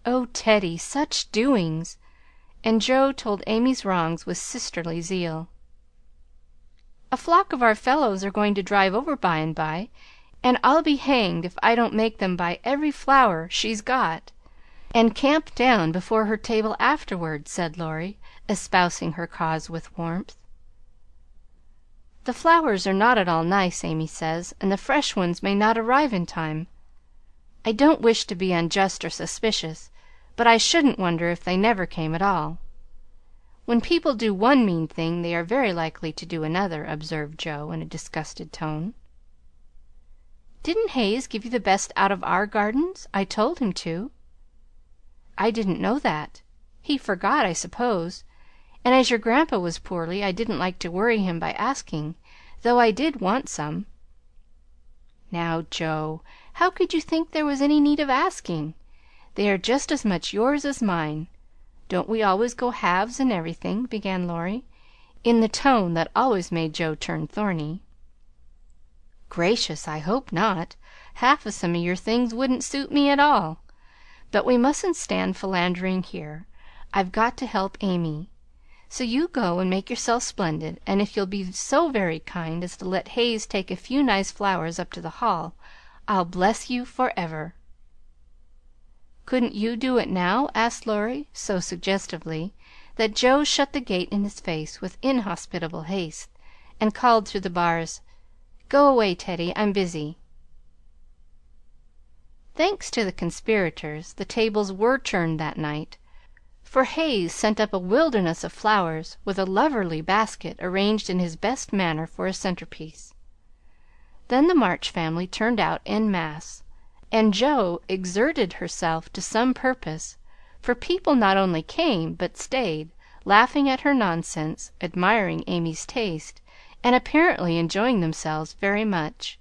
"Oh, Teddy, such doings!" And Jo told Amy's wrongs with sisterly zeal. "A flock of our fellows are going to drive over by and by, and I'll be hanged if I don't make them buy every flower she's got, and camp down before her table afterward," said Laurie, espousing her cause with warmth. "The flowers are not at all nice, Amy says, and the fresh ones may not arrive in time. I don't wish to be unjust or suspicious, but I shouldn't wonder if they never came at all. When people do one mean thing, they are very likely to do another," observed Jo in a disgusted tone. "Didn't Hayes give you the best out of our gardens? I told him to." "I didn't know that. He forgot, I suppose, and as your grandpa was poorly, I didn't like to worry him by asking, though I did want some." "Now, Jo, how could you think there was any need of asking? They are just as much yours as mine. Don't we always go halves in everything?" began Laurie, in the tone that always made Jo turn thorny. "Gracious, I hope not. Half of some of your things wouldn't suit me at all. But we mustn't stand philandering here. I've got to help Amy. So you go and make yourself splendid, and if you'll be so very kind as to let Hayes take a few nice flowers up to the hall, I'll bless you forever." Couldn't you do it now?" asked Laurie, so suggestively that Joe shut the gate in his face with inhospitable haste, and called through the bars, "Go away, Teddy, I'm busy." Thanks to the conspirators, the tables were turned that night, for Hayes sent up a wilderness of flowers, with a loverly basket arranged in his best manner for a centerpiece. Then the March family turned out en masse, and Jo exerted herself to some purpose, for people not only came, but stayed, laughing at her nonsense, admiring Amy's taste, and apparently enjoying themselves very much.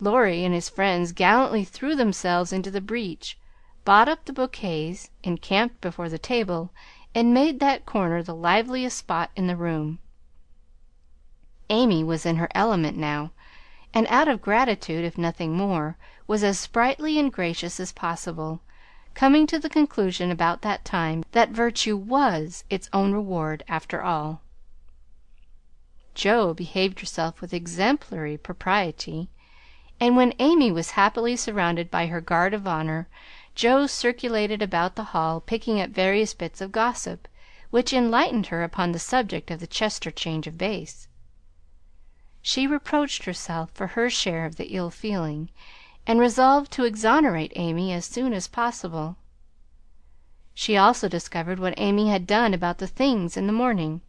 Laurie and his friends gallantly threw themselves into the breach, bought up the bouquets, encamped before the table, and made that corner the liveliest spot in the room. Amy was in her element now, and out of gratitude, if nothing more, was as sprightly and gracious as possible, coming to the conclusion about that time that virtue was its own reward after all. Jo behaved herself with exemplary propriety, and when Amy was happily surrounded by her guard of honor, Jo circulated about the hall, picking up various bits of gossip, which enlightened her upon the subject of the Chester change of base. She reproached herself for her share of the ill feeling, and resolved to exonerate Amy as soon as possible. She also discovered what Amy had done about the things in the morning,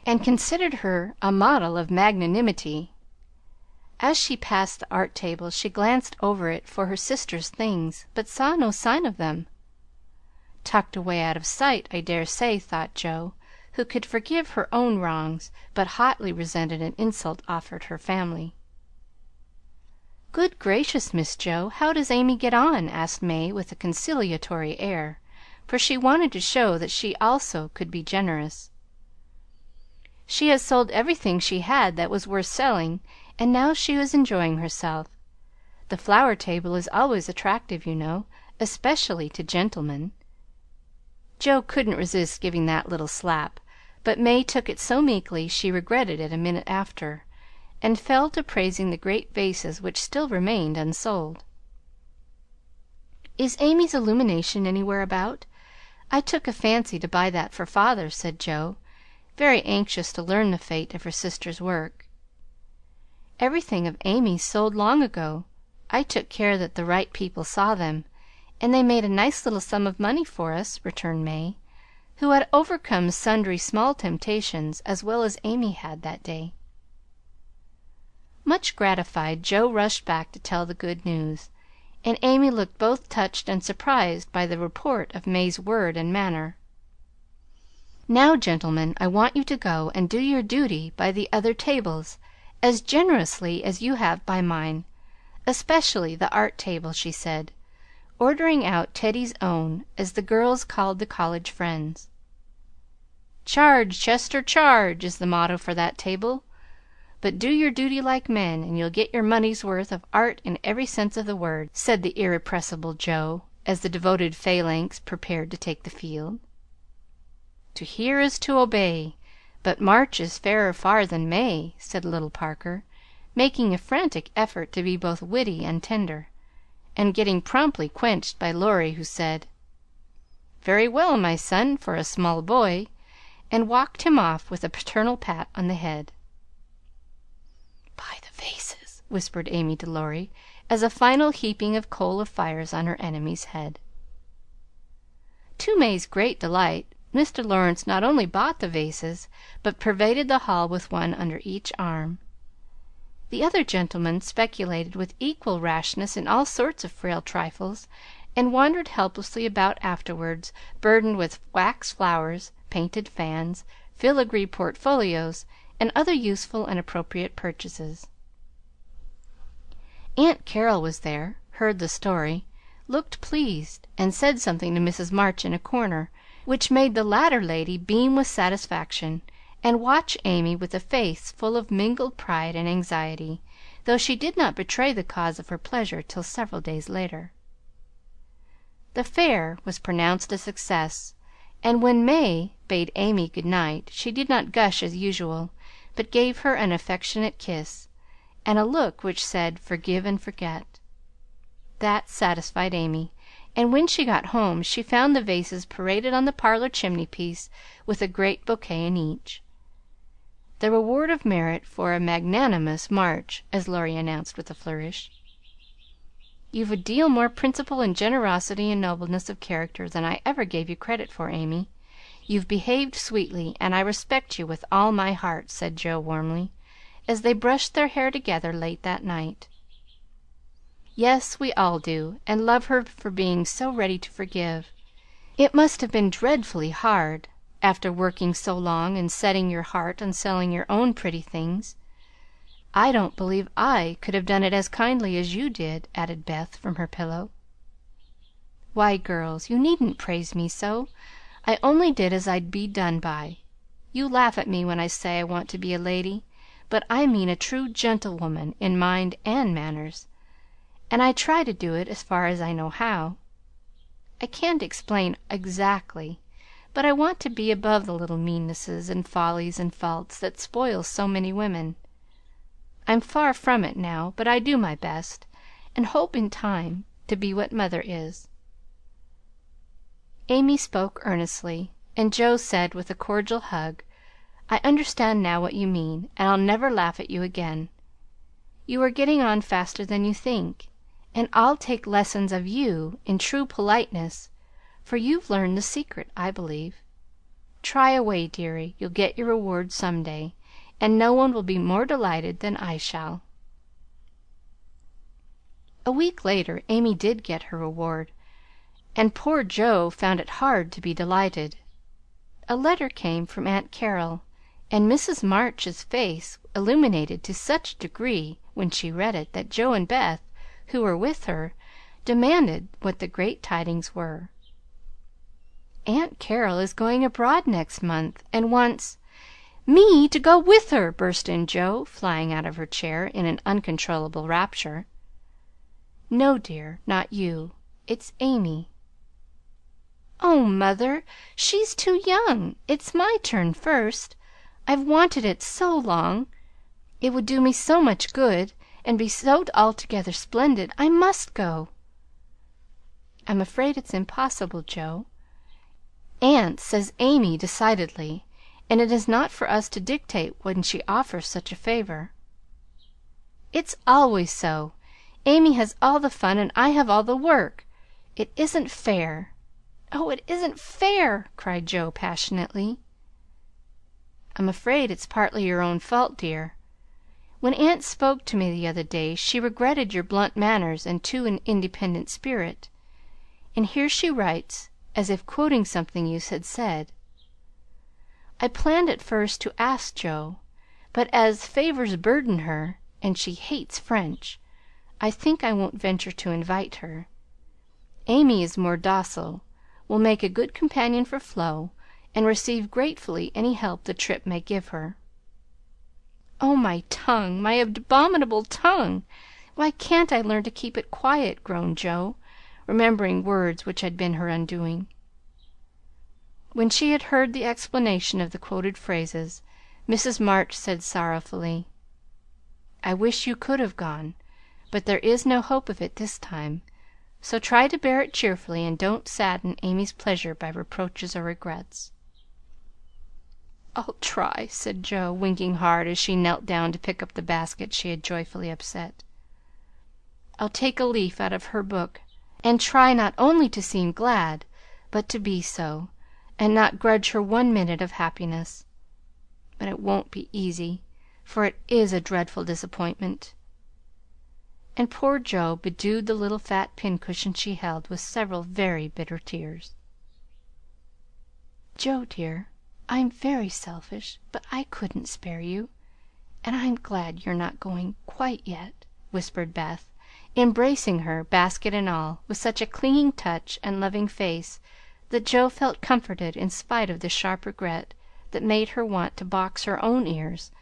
and considered her a model of magnanimity. As she passed the art table, she glanced over it for her sister's things, but saw no sign of them. Tucked away out of sight, I dare say, thought Jo, who could forgive her own wrongs, but hotly resented an insult offered her family. "Good gracious, Miss Jo, how does Amy get on?" asked May with a conciliatory air, for she wanted to show that she also could be generous. "She has sold everything she had that was worth selling, and now she is enjoying herself. The flower table is always attractive, you know, especially to gentlemen." Jo couldn't resist giving that little slap, but May took it so meekly she regretted it a minute after, and fell to praising the great vases which still remained unsold. "Is Amy's illumination anywhere about? I took a fancy to buy that for father," said Jo, very anxious to learn the fate of her sister's work. "Everything of Amy's sold long ago. I took care that the right people saw them, and they made a nice little sum of money for us," returned May, who had overcome sundry small temptations as well as Amy had that day. Much gratified, Jo rushed back to tell the good news, and Amy looked both touched and surprised by the report of May's word and manner. "Now, gentlemen, I want you to go and do your duty by the other tables as generously as you have by mine, especially the art table," she said, ordering out Teddy's own, as the girls called the college friends. "Charge, Chester, charge!" is the motto for that table. But do your duty like men, and you'll get your money's worth of art in every sense of the word," said the irrepressible Jo, as the devoted phalanx prepared to take the field. "To hear is to obey, but March is fairer far than May," said little Parker, making a frantic effort to be both witty and tender, and getting promptly quenched by Laurie, who said, "Very well, my son, for a small boy," and walked him off with a paternal pat on the head. "By the vases," whispered Amy to Laurie, as a final heaping of coal of fires on her enemy's head. To May's great delight, Mr. Lawrence not only bought the vases, but pervaded the hall with one under each arm. The other gentlemen speculated with equal rashness in all sorts of frail trifles, and wandered helplessly about afterwards, burdened with wax flowers, painted fans, filigree portfolios, and other useful and appropriate purchases. Aunt Carol was there, heard the story, looked pleased, and said something to Mrs. March in a corner, which made the latter lady beam with satisfaction, and watch Amy with a face full of mingled pride and anxiety, though she did not betray the cause of her pleasure till several days later. The fair was pronounced a success, and when May bade Amy good night, she did not gush as usual, but gave her an affectionate kiss, and a look which said, "Forgive and forget." That satisfied Amy, and when she got home she found the vases paraded on the parlor chimney-piece with a great bouquet in each. The reward of merit for a magnanimous March, as Laurie announced with a flourish. "You've a deal more principle and generosity and nobleness of character than I ever gave you credit for, Amy. You've behaved sweetly, and I respect you with all my heart," said Joe warmly, as they brushed their hair together late that night. "Yes, we all do, and love her for being so ready to forgive. It must have been dreadfully hard, after working so long and setting your heart on selling your own pretty things. I don't believe I could have done it as kindly as you did," added Beth from her pillow. "Why, girls, you needn't praise me so. I only did as I'd be done by. You laugh at me when I say I want to be a lady, but I mean a true gentlewoman in mind and manners, and I try to do it as far as I know how. I can't explain exactly, but I want to be above the little meannesses and follies and faults that spoil so many women. I'm far from it now, but I do my best, and hope in time to be what Mother is." Amy spoke earnestly, and Joe said with a cordial hug, "I understand now what you mean, and I'll never laugh at you again. You are getting on faster than you think, and I'll take lessons of you in true politeness, for you've learned the secret, I believe. Try away, dearie, you'll get your reward some day, and no one will be more delighted than I shall." A week later Amy did get her reward, and poor Joe found it hard to be delighted. A letter came from Aunt Carol, and Mrs. March's face illuminated to such a degree when she read it that Joe and Beth, who were with her, demanded what the great tidings were. "Aunt Carol is going abroad next month, and wants me to go with her!" burst in Joe, flying out of her chair in an uncontrollable rapture. "No, dear, not you. It's Amy." "Oh, Mother, she's too young. It's my turn first. I've wanted it so long. It would do me so much good, and be so altogether splendid. I must go." "I'm afraid it's impossible, Joe. Aunt says Amy decidedly, and it is not for us to dictate when she offers such a favor." "It's always so. Amy has all the fun, and I have all the work. It isn't fair. Oh, it isn't fair!" cried Joe passionately. "I'm afraid it's partly your own fault, dear. When Aunt spoke to me the other day she regretted your blunt manners and too independent spirit, and here she writes, as if quoting something you had said. I planned at first to ask Joe, but as favors burden her, and she hates French, I think I won't venture to invite her. Amy is more docile, will make a good companion for Flo, and receive gratefully any help the trip may give her." "Oh, my tongue, my abominable tongue! Why can't I learn to keep it quiet?" groaned Joe, remembering words which had been her undoing. When she had heard the explanation of the quoted phrases, Mrs. March said sorrowfully, "I wish you could have gone, but there is no hope of it this time. So try to bear it cheerfully, and don't sadden Amy's pleasure by reproaches or regrets." "I'll try," said Joe, winking hard as she knelt down to pick up the basket she had joyfully upset. "I'll take a leaf out of her book, and try not only to seem glad, but to be so, and not grudge her 1 minute of happiness. But it won't be easy, for it is a dreadful disappointment." And poor Joe bedewed the little fat pincushion she held with several very bitter tears. "Joe, dear, I'm very selfish, but I couldn't spare you, and I'm glad you're not going quite yet," whispered Beth, embracing her, basket and all, with such a clinging touch and loving face that Joe felt comforted in spite of the sharp regret that made her want to box her own ears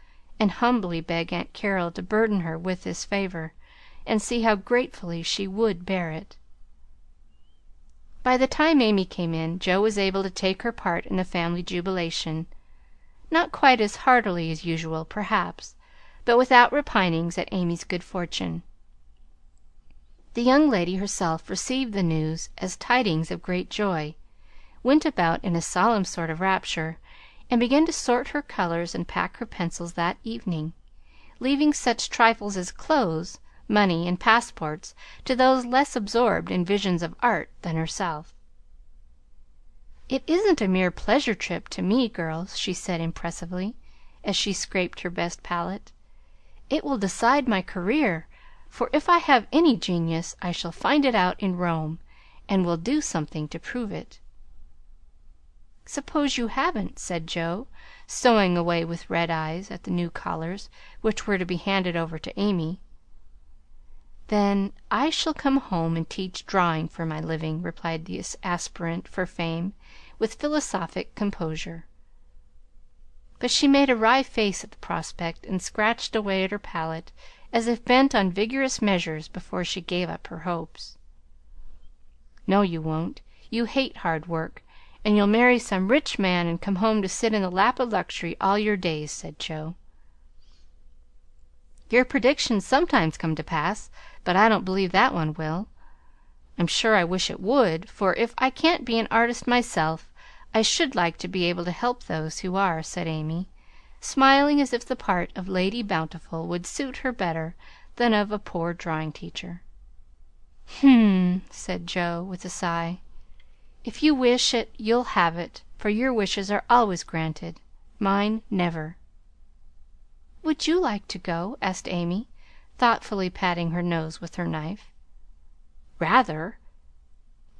and humbly beg Aunt Carol to burden her with this favor, and see how gratefully she would bear it. By the time Amy came in, Joe was able to take her part in the family jubilation, not quite as heartily as usual, perhaps, but without repinings at Amy's good fortune. The young lady herself received the news as tidings of great joy, went about in a solemn sort of rapture, and began to sort her colors and pack her pencils that evening, leaving such trifles as clothes, money, and passports to those less absorbed in visions of art than herself. "It isn't a mere pleasure trip to me, girls," she said impressively, as she scraped her best palette. "It will decide my career, for if I have any genius I shall find it out in Rome, and will do something to prove it." "Suppose you haven't," said Joe, sewing away with red eyes at the new collars, which were to be handed over to Amy. "Then I shall come home and teach drawing for my living," replied the aspirant for fame, with philosophic composure. But she made a wry face at the prospect, and scratched away at her palette, as if bent on vigorous measures before she gave up her hopes. "No, you won't. You hate hard work, and you'll marry some rich man and come home to sit in the lap of luxury all your days," said Joe. "Your predictions sometimes come to pass, but I don't believe that one will. I'm sure I wish it would, for if I can't be an artist myself, I should like to be able to help those who are," said Amy, smiling as if the part of Lady Bountiful would suit her better than of a poor drawing teacher. Said Joe, with a sigh. "If you wish it, you'll have it, for your wishes are always granted. Mine never." "Would you like to go?" asked Amy, thoughtfully patting her nose with her knife. "Rather."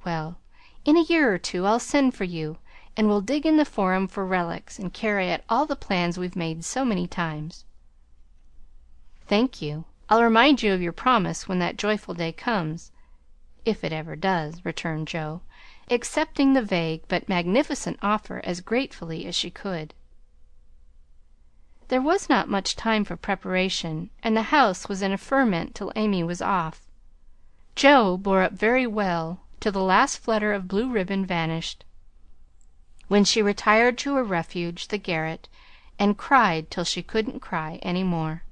"Well, in a year or two I'll send for you, and we'll dig in the Forum for relics, and carry out all the plans we've made so many times." "Thank you. I'll remind you of your promise when that joyful day comes, if it ever does," returned Joe, accepting the vague but magnificent offer as gratefully as she could. There was not much time for preparation, and the house was in a ferment till Amy was off. Joe bore up very well till the last flutter of blue ribbon vanished, when she retired to her refuge, the garret, and cried till she couldn't cry any more.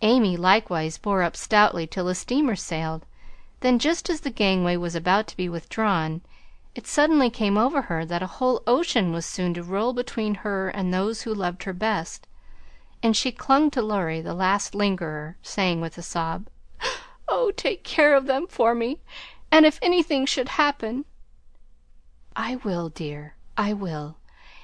Amy likewise bore up stoutly till the steamer sailed. Then, just as the gangway was about to be withdrawn, it suddenly came over her that a whole ocean was soon to roll between her and those who loved her best, and she clung to Laurie, the last lingerer, saying with a sob, "Oh, take care of them for me, and if anything should happen—" "I will, dear, I will,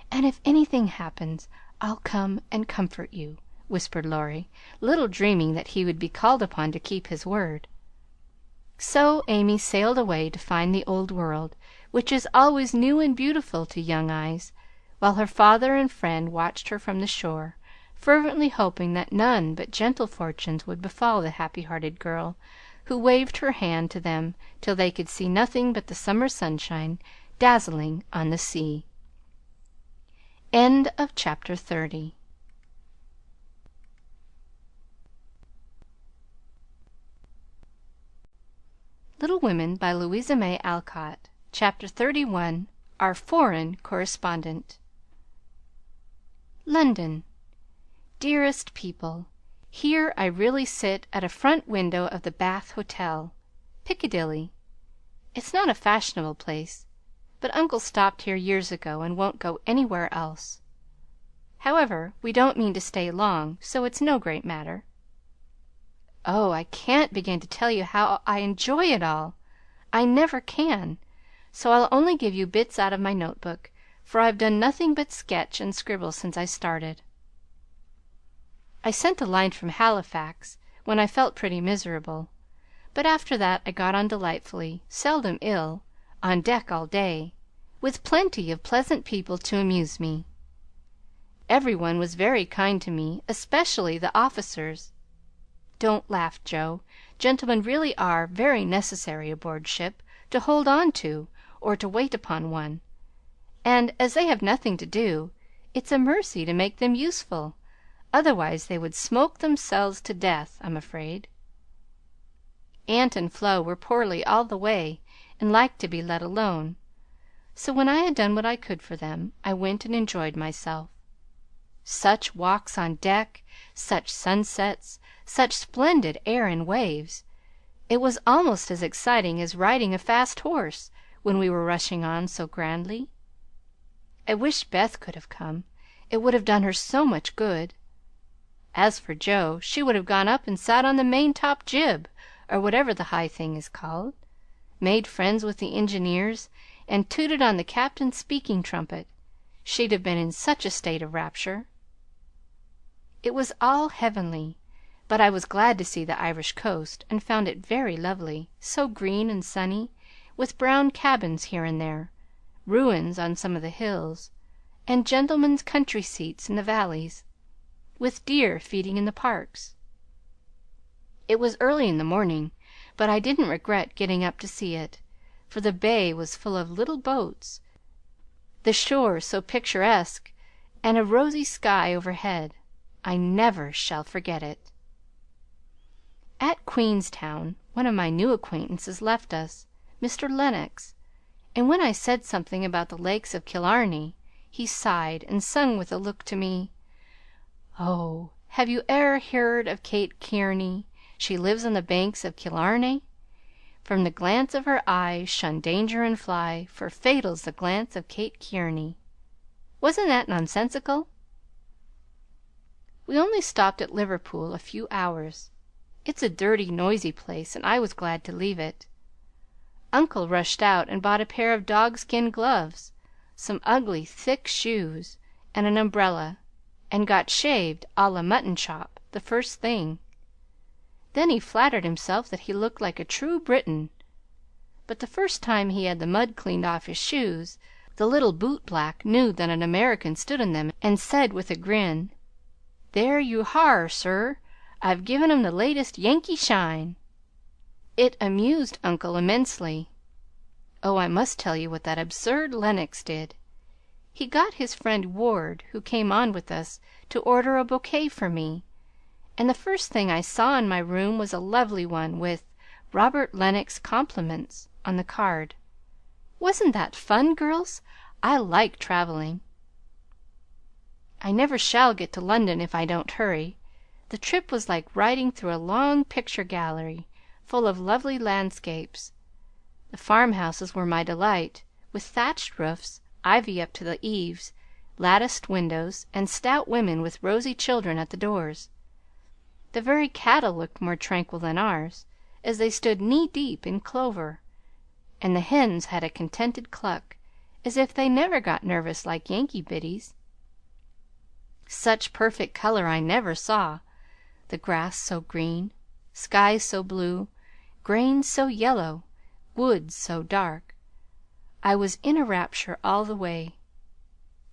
and if anything happens, I'll come and comfort you," whispered Laurie, little dreaming that he would be called upon to keep his word. So Amy sailed away to find the Old World, which is always new and beautiful to young eyes, while her father and friend watched her from the shore, fervently hoping that none but gentle fortunes would befall the happy-hearted girl, who waved her hand to them till they could see nothing but the summer sunshine dazzling on the sea. End of Chapter 30. Little Women by Louisa May Alcott. Chapter 31. Our Foreign Correspondent. London. Dearest people, here I really sit at a front window of the Bath Hotel, Piccadilly. It's not a fashionable place, but Uncle stopped here years ago and won't go anywhere else. However, we don't mean to stay long, so it's no great matter. Oh, I can't begin to tell you how I enjoy it all. I never can, so I'll only give you bits out of my notebook, for I've done nothing but sketch and scribble since I started. I sent a line from Halifax, when I felt pretty miserable, but after that I got on delightfully, seldom ill, on deck all day, with plenty of pleasant people to amuse me. Every one was very kind to me, especially the officers. Don't laugh, Joe. Gentlemen really are very necessary aboard ship, to hold on to, or to wait upon one; and as they have nothing to do, it's a mercy to make them useful, otherwise they would smoke themselves to death, I'm afraid. Aunt and Flo were poorly all the way, and liked to be let alone, so when I had done what I could for them, I went and enjoyed myself. Such walks on deck, such sunsets, such splendid air and waves! It was almost as exciting as riding a fast horse when we were rushing on so grandly. I wish Beth could have come. It would have done her so much good. As for Jo, she would have gone up and sat on the maintop jib, or whatever the high thing is called, made friends with the engineers, and tooted on the captain's speaking trumpet. She'd have been in such a state of rapture. It was all heavenly, but I was glad to see the Irish coast, and found it very lovely, so green and sunny, with brown cabins here and there, ruins on some of the hills, and gentlemen's country seats in the valleys, with deer feeding in the parks. It was early in the morning, but I didn't regret getting up to see it, for the bay was full of little boats, the shore so picturesque, and a rosy sky overhead. I never shall forget it. At Queenstown, one of my new acquaintances left us, Mr. Lennox, and when I said something about the lakes of Killarney, he sighed and sung with a look to me, "Oh, have you e'er heard of Kate Kearney? She lives on the banks of Killarney. From the glance of her eyes shun danger and fly, for fatal's the glance of Kate Kearney." Wasn't that nonsensical? We only stopped at Liverpool a few hours. It's a dirty, noisy place, and I was glad to leave it. Uncle rushed out and bought a pair of dogskin gloves, some ugly, thick shoes, and an umbrella, and got shaved a la mutton chop the first thing. Then he flattered himself that he looked like a true Briton. But the first time he had the mud cleaned off his shoes, the little boot-black knew that an American stood in them, and said with a grin, "There you har, sir. I've given 'em the latest Yankee shine." It amused Uncle immensely. Oh, I must tell you what that absurd Lennox did. He got his friend Ward, who came on with us, to order a bouquet for me, and the first thing I saw in my room was a lovely one with "Robert Lennox compliments" on the card. Wasn't that fun, girls? I like traveling. I never shall get to London if I don't hurry. The trip was like riding through a long picture gallery, full of lovely landscapes. The farmhouses were my delight, with thatched roofs, ivy up to the eaves, latticed windows, and stout women with rosy children at the doors. The very cattle looked more tranquil than ours, as they stood knee-deep in clover, and the hens had a contented cluck, as if they never got nervous like Yankee biddies. Such perfect color I never saw, the grass so green, skies so blue, grain so yellow, woods so dark. I was in a rapture all the way.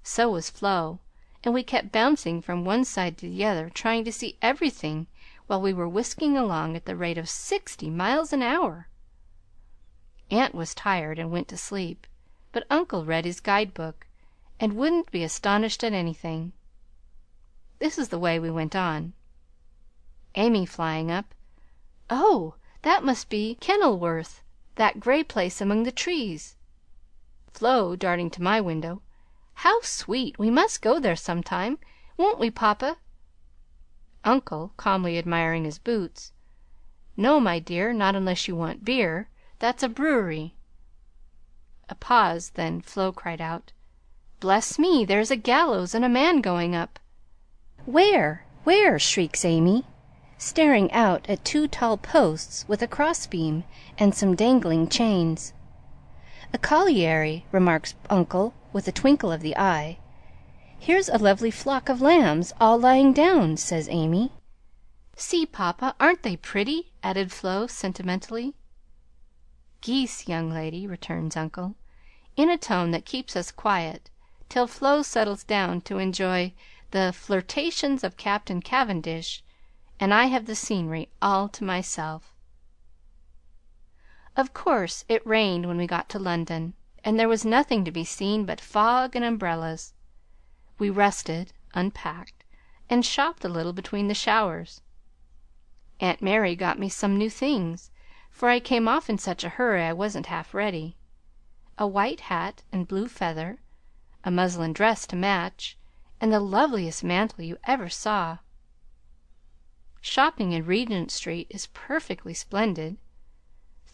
So was Flo, and we kept bouncing from one side to the other, trying to see everything while we were whisking along at the rate of 60 miles an hour. Aunt was tired and went to sleep, but Uncle read his guide-book, and wouldn't be astonished at anything. This is the way we went on. Amy flying up, "Oh, that must be Kenilworth, that gray place among the trees." Flo darting to my window, "How sweet! We must go there some time. Won't we, Papa?" Uncle calmly admiring his boots, "No, my dear, not unless you want beer. That's a brewery." A pause, then Flo cried out, "Bless me, there's a gallows and a man going up." "Where? Where?" shrieks Amy, staring out at 2 tall posts with a crossbeam and some dangling chains. "A colliery," remarks Uncle with a twinkle of the eye. "Here's a lovely flock of lambs all lying down," says Amy. "See, Papa, aren't they pretty?" added Flo sentimentally. "Geese, young lady," returns Uncle, in a tone that keeps us quiet till Flo settles down to enjoy the flirtations of Captain Cavendish, and I have the scenery all to myself. Of course it rained when we got to London, and there was nothing to be seen but fog and umbrellas. We rested, unpacked, and shopped a little between the showers. Aunt Mary got me some new things, for I came off in such a hurry I wasn't half ready. A white hat and blue feather, a muslin dress to match, and the loveliest mantle you ever saw. Shopping in Regent Street is perfectly splendid.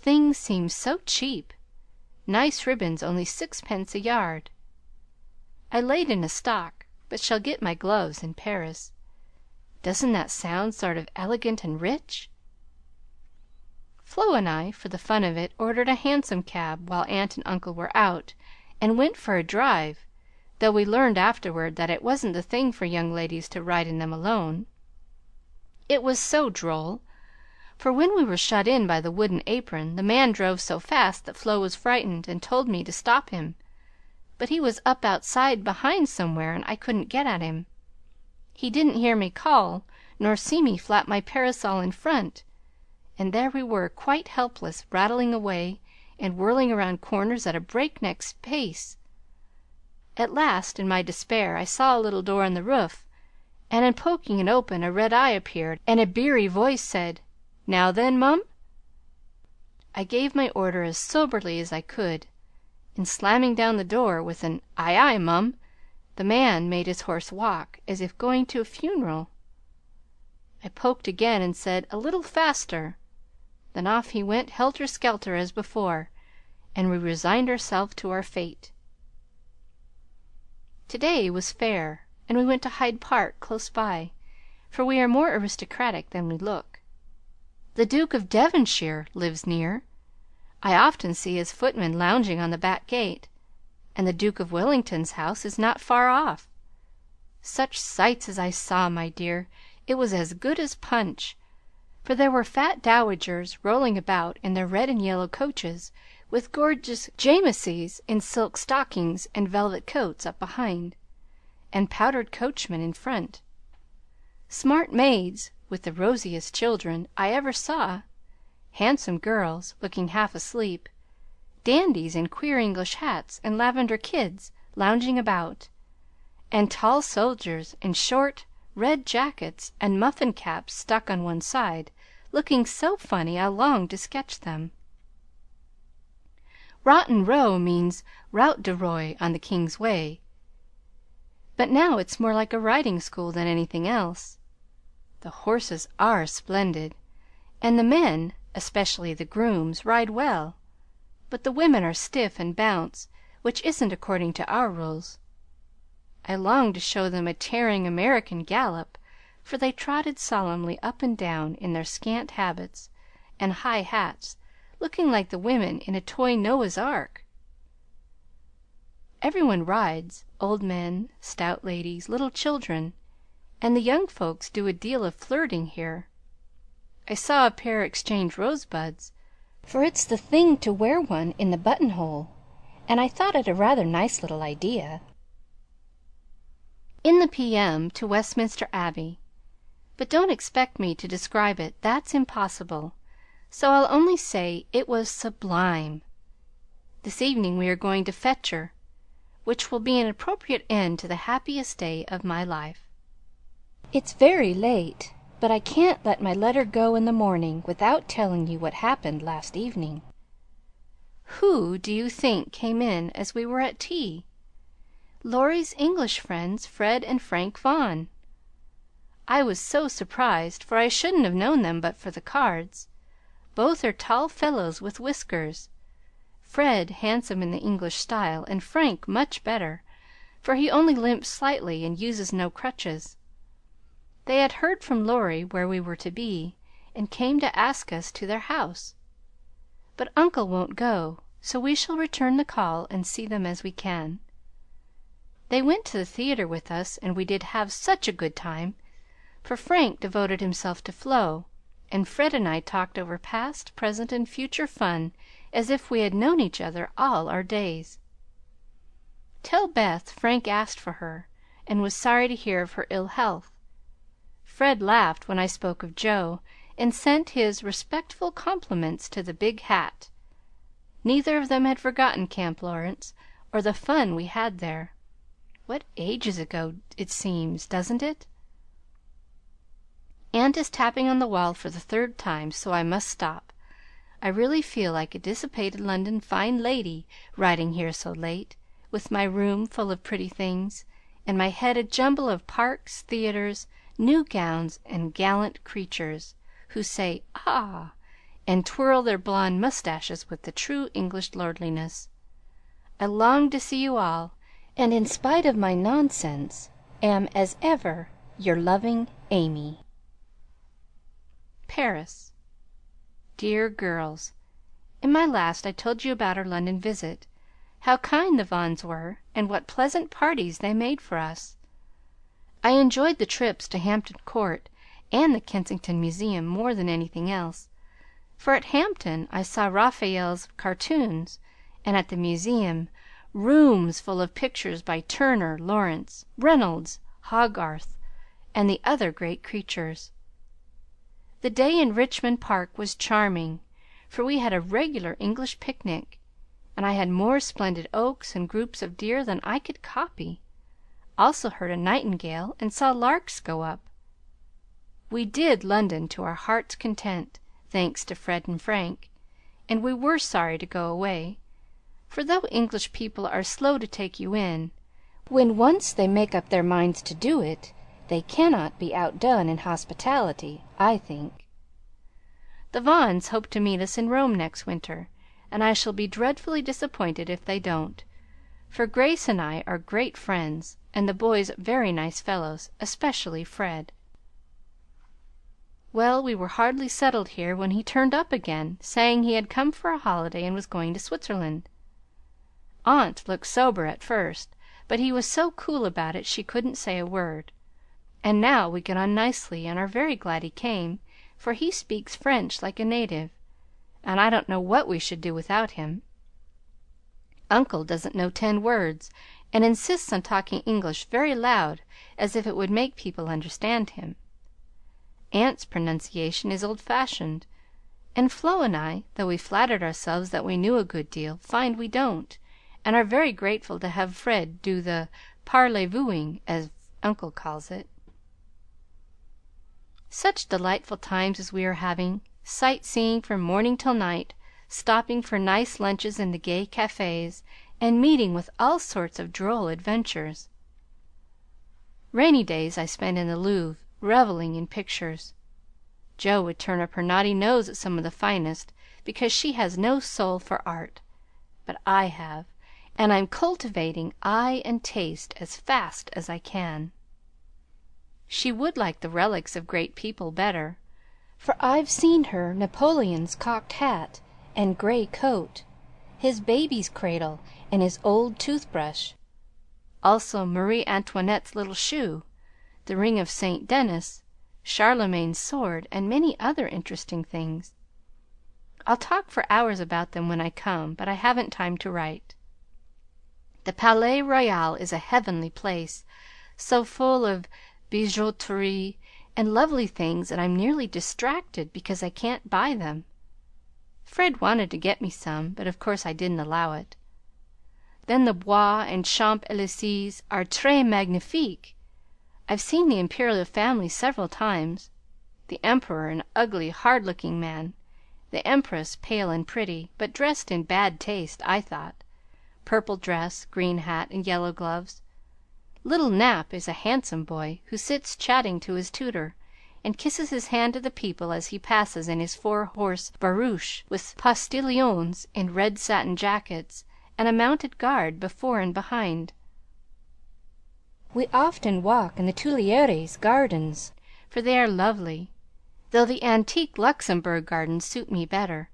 Things seem so cheap. Nice ribbons only 6 pence a yard. I laid in a stock, but shall get my gloves in Paris. Doesn't that sound sort of elegant and rich? Flo and I, for the fun of it, ordered a hansom cab while Aunt and Uncle were out, and went for a drive, though we learned afterward that it wasn't the thing for young ladies to ride in them alone. It was so droll, for when we were shut in by the wooden apron, the man drove so fast that Flo was frightened and told me to stop him, but he was up outside behind somewhere, and I couldn't get at him. He didn't hear me call, nor see me flap my parasol in front, and there we were, quite helpless, rattling away and whirling around corners at a breakneck pace. At last, in my despair, I saw a little door in the roof, and in poking it open a red eye appeared, and a beery voice said, "Now then, mum?" I gave my order as soberly as I could, and slamming down the door with an "Aye, aye, mum," the man made his horse walk, as if going to a funeral. I poked again and said, "A little faster." Then off he went helter-skelter as before, and we resigned ourselves to our fate. To-day was fair, and we went to Hyde Park, close by, for we are more aristocratic than we look. The Duke of Devonshire lives near. I often see his footman lounging on the back gate, and the Duke of Wellington's house is not far off. Such sights as I saw, my dear! It was as good as punch, for there were fat dowagers rolling about in their red and yellow coaches, with gorgeous Jamesses in silk stockings and velvet coats up behind, and powdered coachmen in front, smart maids with the rosiest children I ever saw, handsome girls looking half asleep, dandies in queer English hats and lavender kids lounging about, and tall soldiers in short red jackets and muffin caps stuck on one side, looking so funny I longed to sketch them. Rotten Row means Route de Roy on the King's Way, but now it's more like a riding school than anything else. The horses are splendid, and the men, especially the grooms, ride well, but the women are stiff and bounce, which isn't according to our rules. I longed to show them a tearing American gallop, for they trotted solemnly up and down in their scant habits and high hats, looking like the women in a toy Noah's Ark. Everyone rides, old men, stout ladies, little children, and the young folks do a deal of flirting here. I saw a pair exchange rosebuds, for it's the thing to wear one in the buttonhole, and I thought it a rather nice little idea. In the P.M. to Westminster Abbey, but don't expect me to describe it, that's impossible, so I'll only say it was sublime. This evening we are going to Fetcher, which will be an appropriate end to the happiest day of my life. It's very late, but I can't let my letter go in the morning without telling you what happened last evening. Who do you think came in as we were at tea? Laurie's English friends, Fred and Frank Vaughan. I was so surprised, for I shouldn't have known them but for the cards. Both are tall fellows with whiskers, Fred handsome in the English style, and Frank much better, for he only limps slightly and uses no crutches. They had heard from Laurie where we were to be, and came to ask us to their house. But Uncle won't go, so we shall return the call and see them as we can. They went to the theatre with us, and we did have such a good time, for Frank devoted himself to Flo, and Fred and I talked over past, present, and future fun as if we had known each other all our days. Tell Beth Frank asked for her, and was sorry to hear of her ill health. Fred laughed when I spoke of Joe, and sent his respectful compliments to the big hat. Neither of them had forgotten Camp Lawrence, or the fun we had there. What ages ago it seems, doesn't it? Aunt is tapping on the wall for the third time, so I must stop. I really feel like a dissipated London fine lady riding here so late, with my room full of pretty things, and my head a jumble of parks, theatres, new gowns, and gallant creatures, who say "Ah!" and twirl their blonde moustaches with the true English lordliness. I long to see you all, and in spite of my nonsense, am as ever your loving Amy. Paris. Dear girls, in my last I told you about our London visit, how kind the Vaughans were, and what pleasant parties they made for us. I enjoyed the trips to Hampton Court and the Kensington Museum more than anything else, for at Hampton I saw Raphael's cartoons, and at the museum rooms full of pictures by Turner, Lawrence, Reynolds, Hogarth, and the other great creatures. The day in Richmond Park was charming, for we had a regular English picnic, and I had more splendid oaks and groups of deer than I could copy. Also heard a nightingale and saw larks go up. We did London to our heart's content, thanks to Fred and Frank, and we were sorry to go away, for though English people are slow to take you in, when once they make up their minds to do it, they cannot be outdone in hospitality, I think. The Vaughans hope to meet us in Rome next winter, and I shall be dreadfully disappointed if they don't, for Grace and I are great friends, and the boys very nice fellows, especially Fred. Well, we were hardly settled here when he turned up again, saying he had come for a holiday and was going to Switzerland. Aunt looked sober at first, but he was so cool about it she couldn't say a word. And now we get on nicely and are very glad he came, for he speaks French like a native, and I don't know what we should do without him. Uncle doesn't know 10 words, and insists on talking English very loud, as if it would make people understand him. Aunt's pronunciation is old-fashioned, and Flo and I, though we flattered ourselves that we knew a good deal, find we don't, and are very grateful to have Fred do the parlez-vousing, as Uncle calls it. Such delightful times as we are having, sightseeing from morning till night, stopping for nice lunches in the gay cafes, and meeting with all sorts of droll adventures. Rainy days I spend in the Louvre, reveling in pictures. Jo would turn up her naughty nose at some of the finest, because she has no soul for art, but I have, and I'm cultivating eye and taste as fast as I can. She would like the relics of great people better, for I've seen her Napoleon's cocked hat and gray coat, his baby's cradle, and his old toothbrush, also Marie Antoinette's little shoe, the ring of St. Denis, Charlemagne's sword, and many other interesting things. I'll talk for hours about them when I come, but I haven't time to write. The Palais Royal is a heavenly place, so full of bijouterie and lovely things that I'm nearly distracted because I can't buy them. Fred wanted to get me some, but of course I didn't allow it. Then the Bois and Champs-Élysées are très magnifiques. I've seen the imperial family several times. The Emperor, an ugly, hard-looking man. The Empress, pale and pretty, but dressed in bad taste, I thought. Purple dress, green hat, and yellow gloves. Little Nap is a handsome boy, who sits chatting to his tutor, and kisses his hand to the people as he passes in his 4-horse barouche, with postilions in red satin jackets, and a mounted guard before and behind. We often walk in the Tuileries gardens, for they are lovely, though the antique Luxembourg gardens suit me better.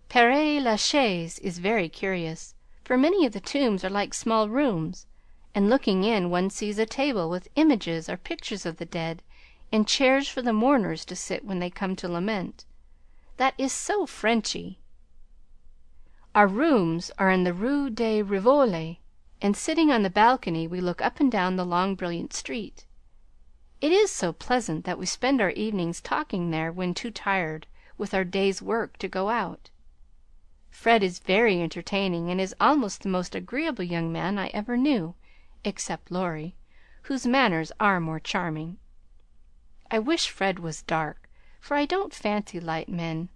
Père Lachaise is very curious, for many of the tombs are like small rooms, and looking in one sees a table with images or pictures of the dead, and chairs for the mourners to sit when they come to lament. That is so Frenchy. Our rooms are in the Rue de Rivoli, and sitting on the balcony we look up and down the long brilliant street. It is so pleasant that we spend our evenings talking there when too tired with our day's work to go out. Fred is very entertaining, and is almost the most agreeable young man I ever knew, except Laurie, whose manners are more charming. I wish Fred was dark, for I don't fancy light men.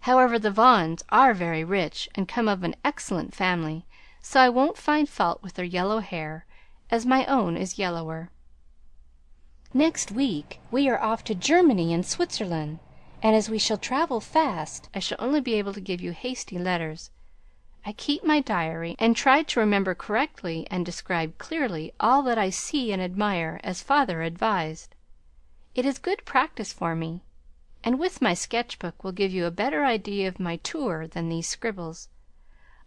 However, the Vaughans are very rich and come of an excellent family, so I won't find fault with their yellow hair, as my own is yellower. Next week we are off to Germany and Switzerland, and as we shall travel fast, I shall only be able to give you hasty letters. I keep my diary, and try to remember correctly and describe clearly all that I see and admire, as father advised. It is good practice for me, and with my sketch-book will give you a better idea of my tour than these scribbles.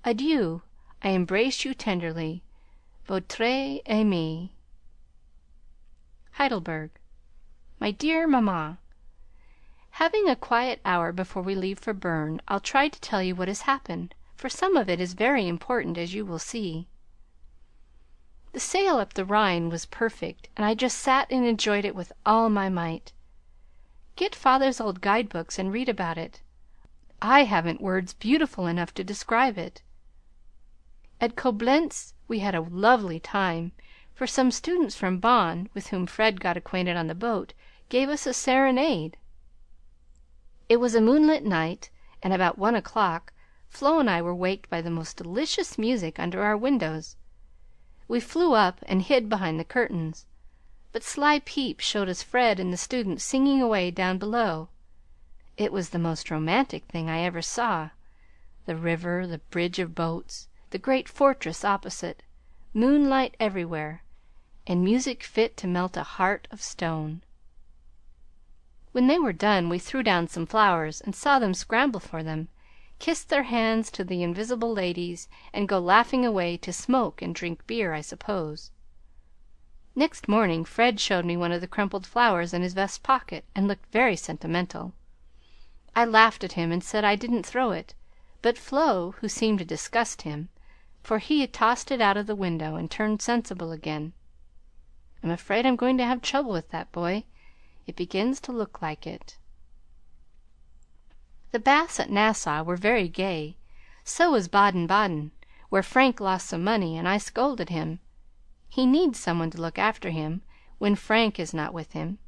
Adieu. I embrace you tenderly. Votre aimée. Heidelberg. My dear Mamma, having a quiet hour before we leave for Bern, I'll try to tell you what has happened, for some of it is very important, as you will see. The sail up the Rhine was perfect, and I just sat and enjoyed it with all my might. Get father's old guide-books and read about it. I haven't words beautiful enough to describe it. At Koblenz we had a lovely time, for some students from Bonn, with whom Fred got acquainted on the boat, gave us a serenade. It was a moonlit night, and about 1 o'clock Flo and I were waked by the most delicious music under our windows. We flew up and hid behind the curtains, but sly peeps showed us Fred and the students singing away down below. It was the most romantic thing I ever saw. The river, the bridge of boats, the great fortress opposite, moonlight everywhere, and music fit to melt a heart of stone. When they were done, we threw down some flowers, and saw them scramble for them, kiss their hands to the invisible ladies, and go laughing away to smoke and drink beer, I suppose. Next morning Fred showed me one of the crumpled flowers in his vest pocket, and looked very sentimental. I laughed at him and said I didn't throw it, but Flo, who seemed to disgust him, for he had tossed it out of the window and turned sensible again. I'm afraid I'm going to have trouble with that boy. It begins to look like it. The baths at Nassau were very gay. So was Baden-Baden, where Frank lost some money, and I scolded him. He needs someone to look after him when Frank is not with him.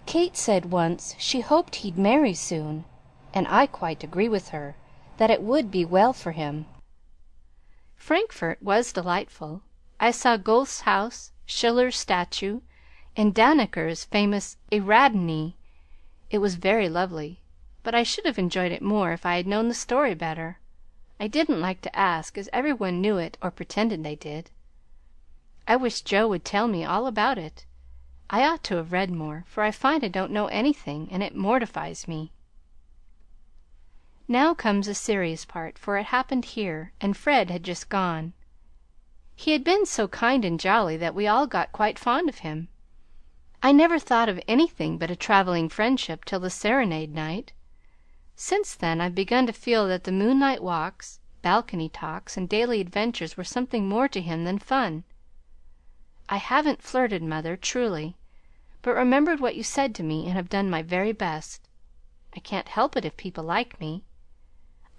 Kate said once she hoped he'd marry soon, and I quite agree with her, that it would be well for him. Frankfurt was delightful. I saw Goethe's house, Schiller's statue, and Danneker's famous Ariadne. It was very lovely, but I should have enjoyed it more if I had known the story better. I didn't like to ask, as every one knew it or pretended they did. I wish Joe would tell me all about it. I ought to have read more, for I find I don't know anything, and it mortifies me. Now comes the serious part, for it happened here, and Fred had just gone. He had been so kind and jolly that we all got quite fond of him. I never thought of anything but a traveling friendship till the serenade night. Since then I've begun to feel that the moonlight walks, balcony talks, and daily adventures were something more to him than fun. I haven't flirted, Mother, truly, but remembered what you said to me and have done my very best. I can't help it if people like me.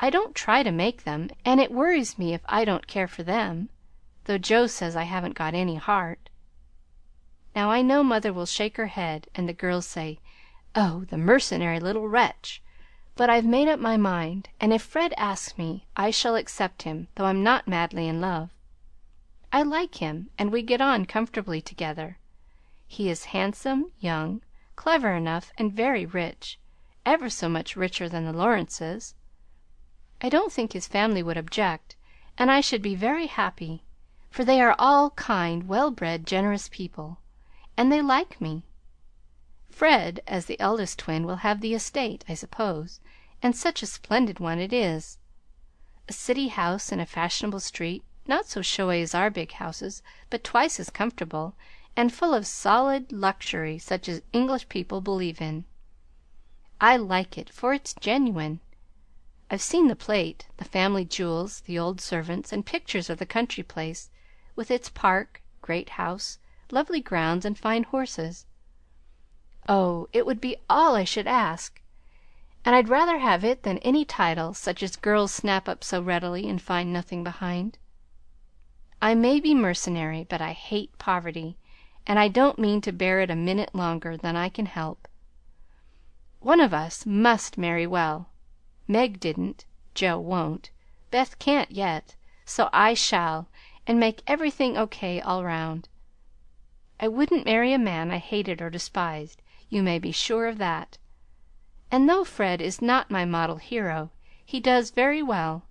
I don't try to make them, and it worries me if I don't care for them, though Joe says I haven't got any heart. Now I know Mother will shake her head, and the girls say, "Oh, the mercenary little wretch!" But I've made up my mind, and if Fred asks me, I shall accept him, though I'm not madly in love. I like him, and we get on comfortably together. He is handsome, young, clever enough, and very rich, ever so much richer than the Lawrences. I don't think his family would object, and I should be very happy, for they are all kind, well-bred, generous people, and they like me. Fred, as the eldest twin, will have the estate, I suppose, and such a splendid one it is. A city house in a fashionable street, not so showy as our big houses, but twice as comfortable, and full of solid luxury such as English people believe in. I like it, for it's genuine. I've seen the plate, the family jewels, the old servants, and pictures of the country place, with its park, great house, lovely grounds, and fine horses. Oh, it would be all I should ask, and I'd rather have it than any title such as girls snap up so readily and find nothing behind. I may be mercenary, but I hate poverty, and I don't mean to bear it a minute longer than I can help. One of us must marry well. Meg didn't, Joe won't, Beth can't yet, so I shall, and make everything O.K. all round. I wouldn't marry a man I hated or despised, you may be sure of that. and though Fred is not my model hero, he does very well,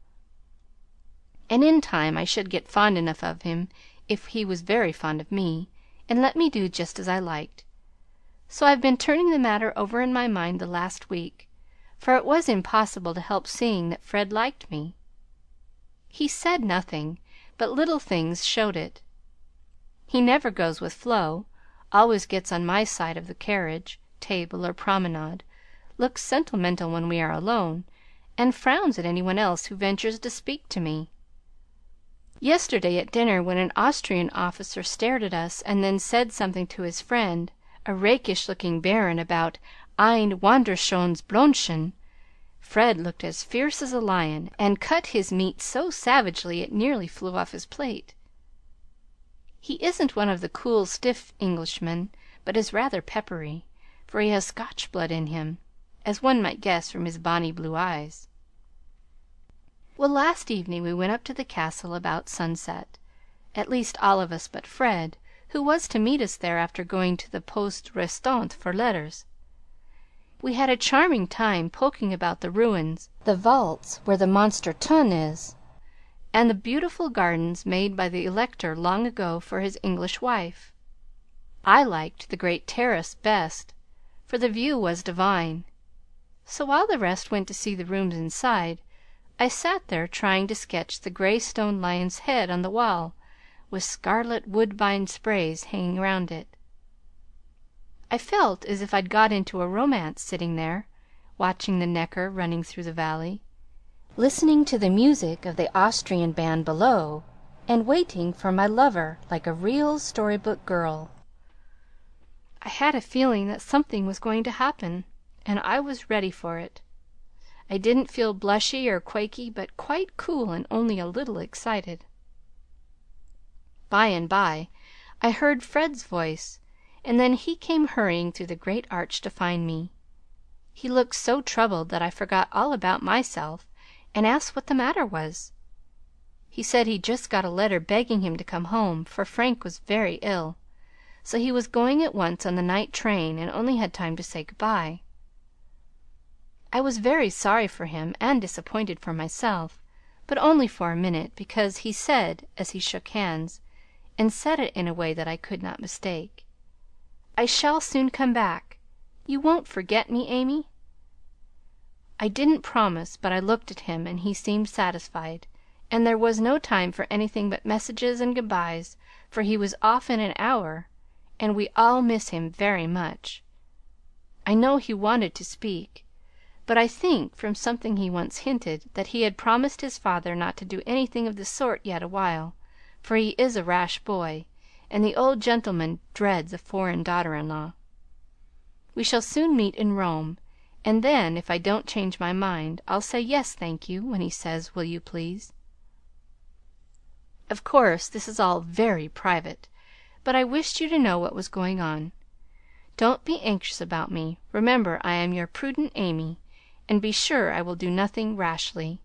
and in time I should get fond enough of him if he was very fond of me, and let me do just as I liked. So I've been turning the matter over in my mind the last week, for it was impossible to help seeing that Fred liked me. He said nothing, but little things showed it. He never goes with Flo, always gets on my side of the carriage, table, or promenade, looks sentimental when we are alone, and frowns at anyone else who ventures to speak to me. Yesterday at dinner, when an Austrian officer stared at us and then said something to his friend, a rakish-looking baron, about ein wunderschönes Blondchen, Fred looked as fierce as a lion, and cut his meat so savagely it nearly flew off his plate. He isn't one of the cool, stiff Englishmen, but is rather peppery, for he has Scotch blood in him, as one might guess from his bonny blue eyes. Well, last evening we went up to the castle about sunset, at least all of us but Fred, who was to meet us there after going to the poste restante for letters. We had a charming time poking about the ruins, the vaults where the monster Thun is, and the beautiful gardens made by the Elector long ago for his English wife. I liked the great terrace best, for the view was divine. So while the rest went to see the rooms inside, I sat there trying to sketch the gray stone lion's head on the wall, with scarlet woodbine sprays hanging round it. I felt as if I'd got into a romance sitting there, watching the Neckar running through the valley, listening to the music of the Austrian band below, and waiting for my lover like a real storybook girl. I had a feeling that something was going to happen, and I was ready for it. I didn't feel blushy or quaky, but quite cool and only a little excited. By and by I heard Fred's voice, and then he came hurrying through the great arch to find me. He looked so troubled that I forgot all about myself and asked what the matter was. He said he'd just got a letter begging him to come home, for Frank was very ill, so he was going at once on the night train and only had time to say good-bye. I was very sorry for him and disappointed for myself, but only for a minute, because he said, as he shook hands, and said it in a way that I could not mistake, "I shall soon come back. You won't forget me, Amy?" I didn't promise, but I looked at him, and he seemed satisfied, and there was no time for anything but messages and good-byes, for he was off in an hour, and we all miss him very much. I know he wanted to speak, but I think, from something he once hinted, that he had promised his father not to do anything of the sort yet awhile, for he is a rash boy, and the old gentleman dreads a foreign daughter-in-law. We shall soon meet in Rome, and then, if I don't change my mind, I'll say yes, thank you, when he says, "Will you please?" Of course, this is all very private, but I wished you to know what was going on. Don't be anxious about me. Remember I am your prudent Amy, and be sure I will do nothing rashly.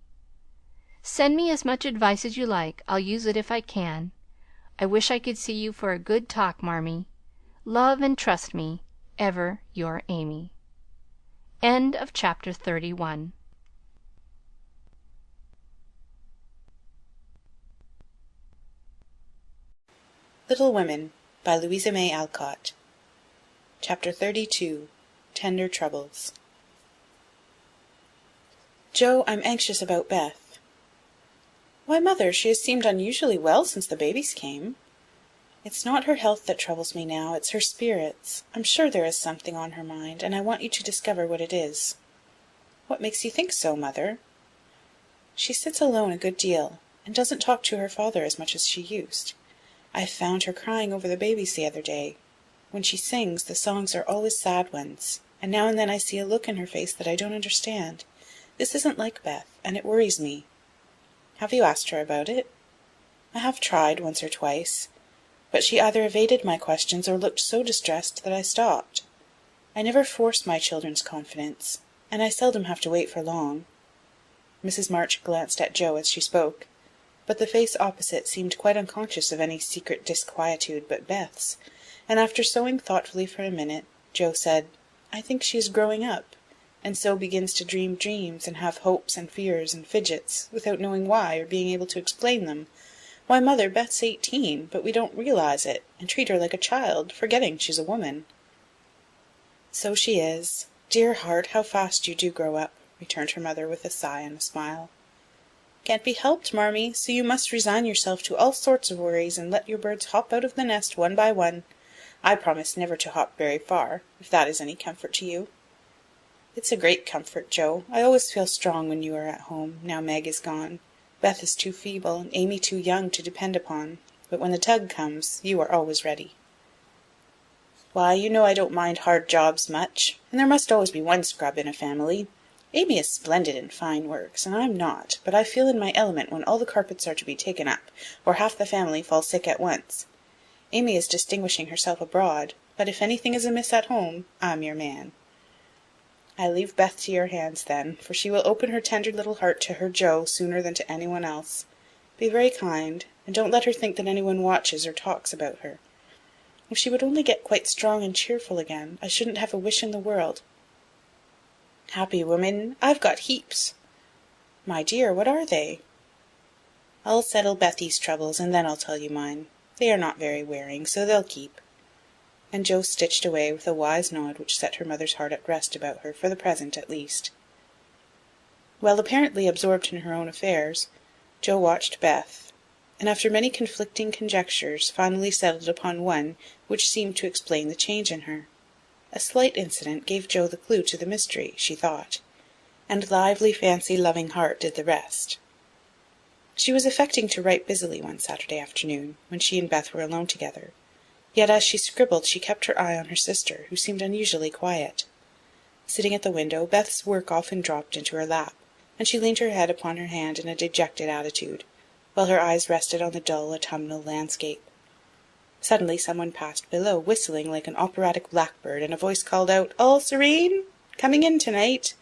Send me as much advice as you like. I'll use it if I can. I wish I could see you for a good talk, Marmee. Love and trust me. Ever your Amy. End of chapter 31. Little Women by Louisa May Alcott. Chapter 32. Tender Troubles. Joe, I'm anxious about Beth. Why, Mother, she has seemed unusually well since the babies came. It's not her health that troubles me now, it's her spirits. I'm sure there is something on her mind, and I want you to discover what it is. What makes you think so, Mother? She sits alone a good deal, and doesn't talk to her father as much as she used. I found her crying over the babies the other day. When she sings, the songs are always sad ones, and now and then I see a look in her face that I don't understand. This isn't like Beth, and it worries me. Have you asked her about it? I have tried once or twice, but she either evaded my questions or looked so distressed that I stopped. I never force my children's confidence, and I seldom have to wait for long. Mrs. March glanced at Joe as she spoke, but the face opposite seemed quite unconscious of any secret disquietude but Beth's, and after sewing thoughtfully for a minute, Joe said, "I think she is growing up. and so begins to dream dreams and have hopes and fears and fidgets, without knowing why or being able to explain them. Why, Mother, Beth's 18, but we don't realize it, and treat her like a child, forgetting she's a woman." "So she is. Dear heart, how fast you do grow up," returned her mother with a sigh and a smile. "Can't be helped, Marmee, so you must resign yourself to all sorts of worries and let your birds hop out of the nest one by one. I promise never to hop very far, if that is any comfort to you." "It's a great comfort, Joe. I always feel strong when you are at home, now Meg is gone. Beth is too feeble and Amy too young to depend upon, but when the tug comes, you are always ready." "Why, you know I don't mind hard jobs much, and there must always be one scrub in a family. Amy is splendid in fine works, and I'm not, but I feel in my element when all the carpets are to be taken up, or half the family fall sick at once. Amy is distinguishing herself abroad, but if anything is amiss at home, I'm your man." "I leave Beth to your hands, then, for she will open her tender little heart to her Joe sooner than to anyone else. Be very kind, and don't let her think that anyone watches or talks about her. If she would only get quite strong and cheerful again, I shouldn't have a wish in the world." "Happy woman, I've got heaps." "My dear, what are they?" "I'll settle Bethy's troubles, and then I'll tell you mine. They are not very wearing, so they'll keep." And Joe stitched away with a wise nod which set her mother's heart at rest about her, for the present at least. While apparently absorbed in her own affairs, Joe watched Beth, and after many conflicting conjectures finally settled upon one which seemed to explain the change in her. A slight incident gave Joe the clue to the mystery, she thought, and lively fancy-loving heart did the rest. She was affecting to write busily one Saturday afternoon, when she and Beth were alone together, yet as she scribbled she kept her eye on her sister, who seemed unusually quiet. Sitting at the window, Beth's work often dropped into her lap, and she leaned her head upon her hand in a dejected attitude, while her eyes rested on the dull autumnal landscape. Suddenly someone passed below, whistling like an operatic blackbird, and a voice called out, "All serene? Coming in tonight."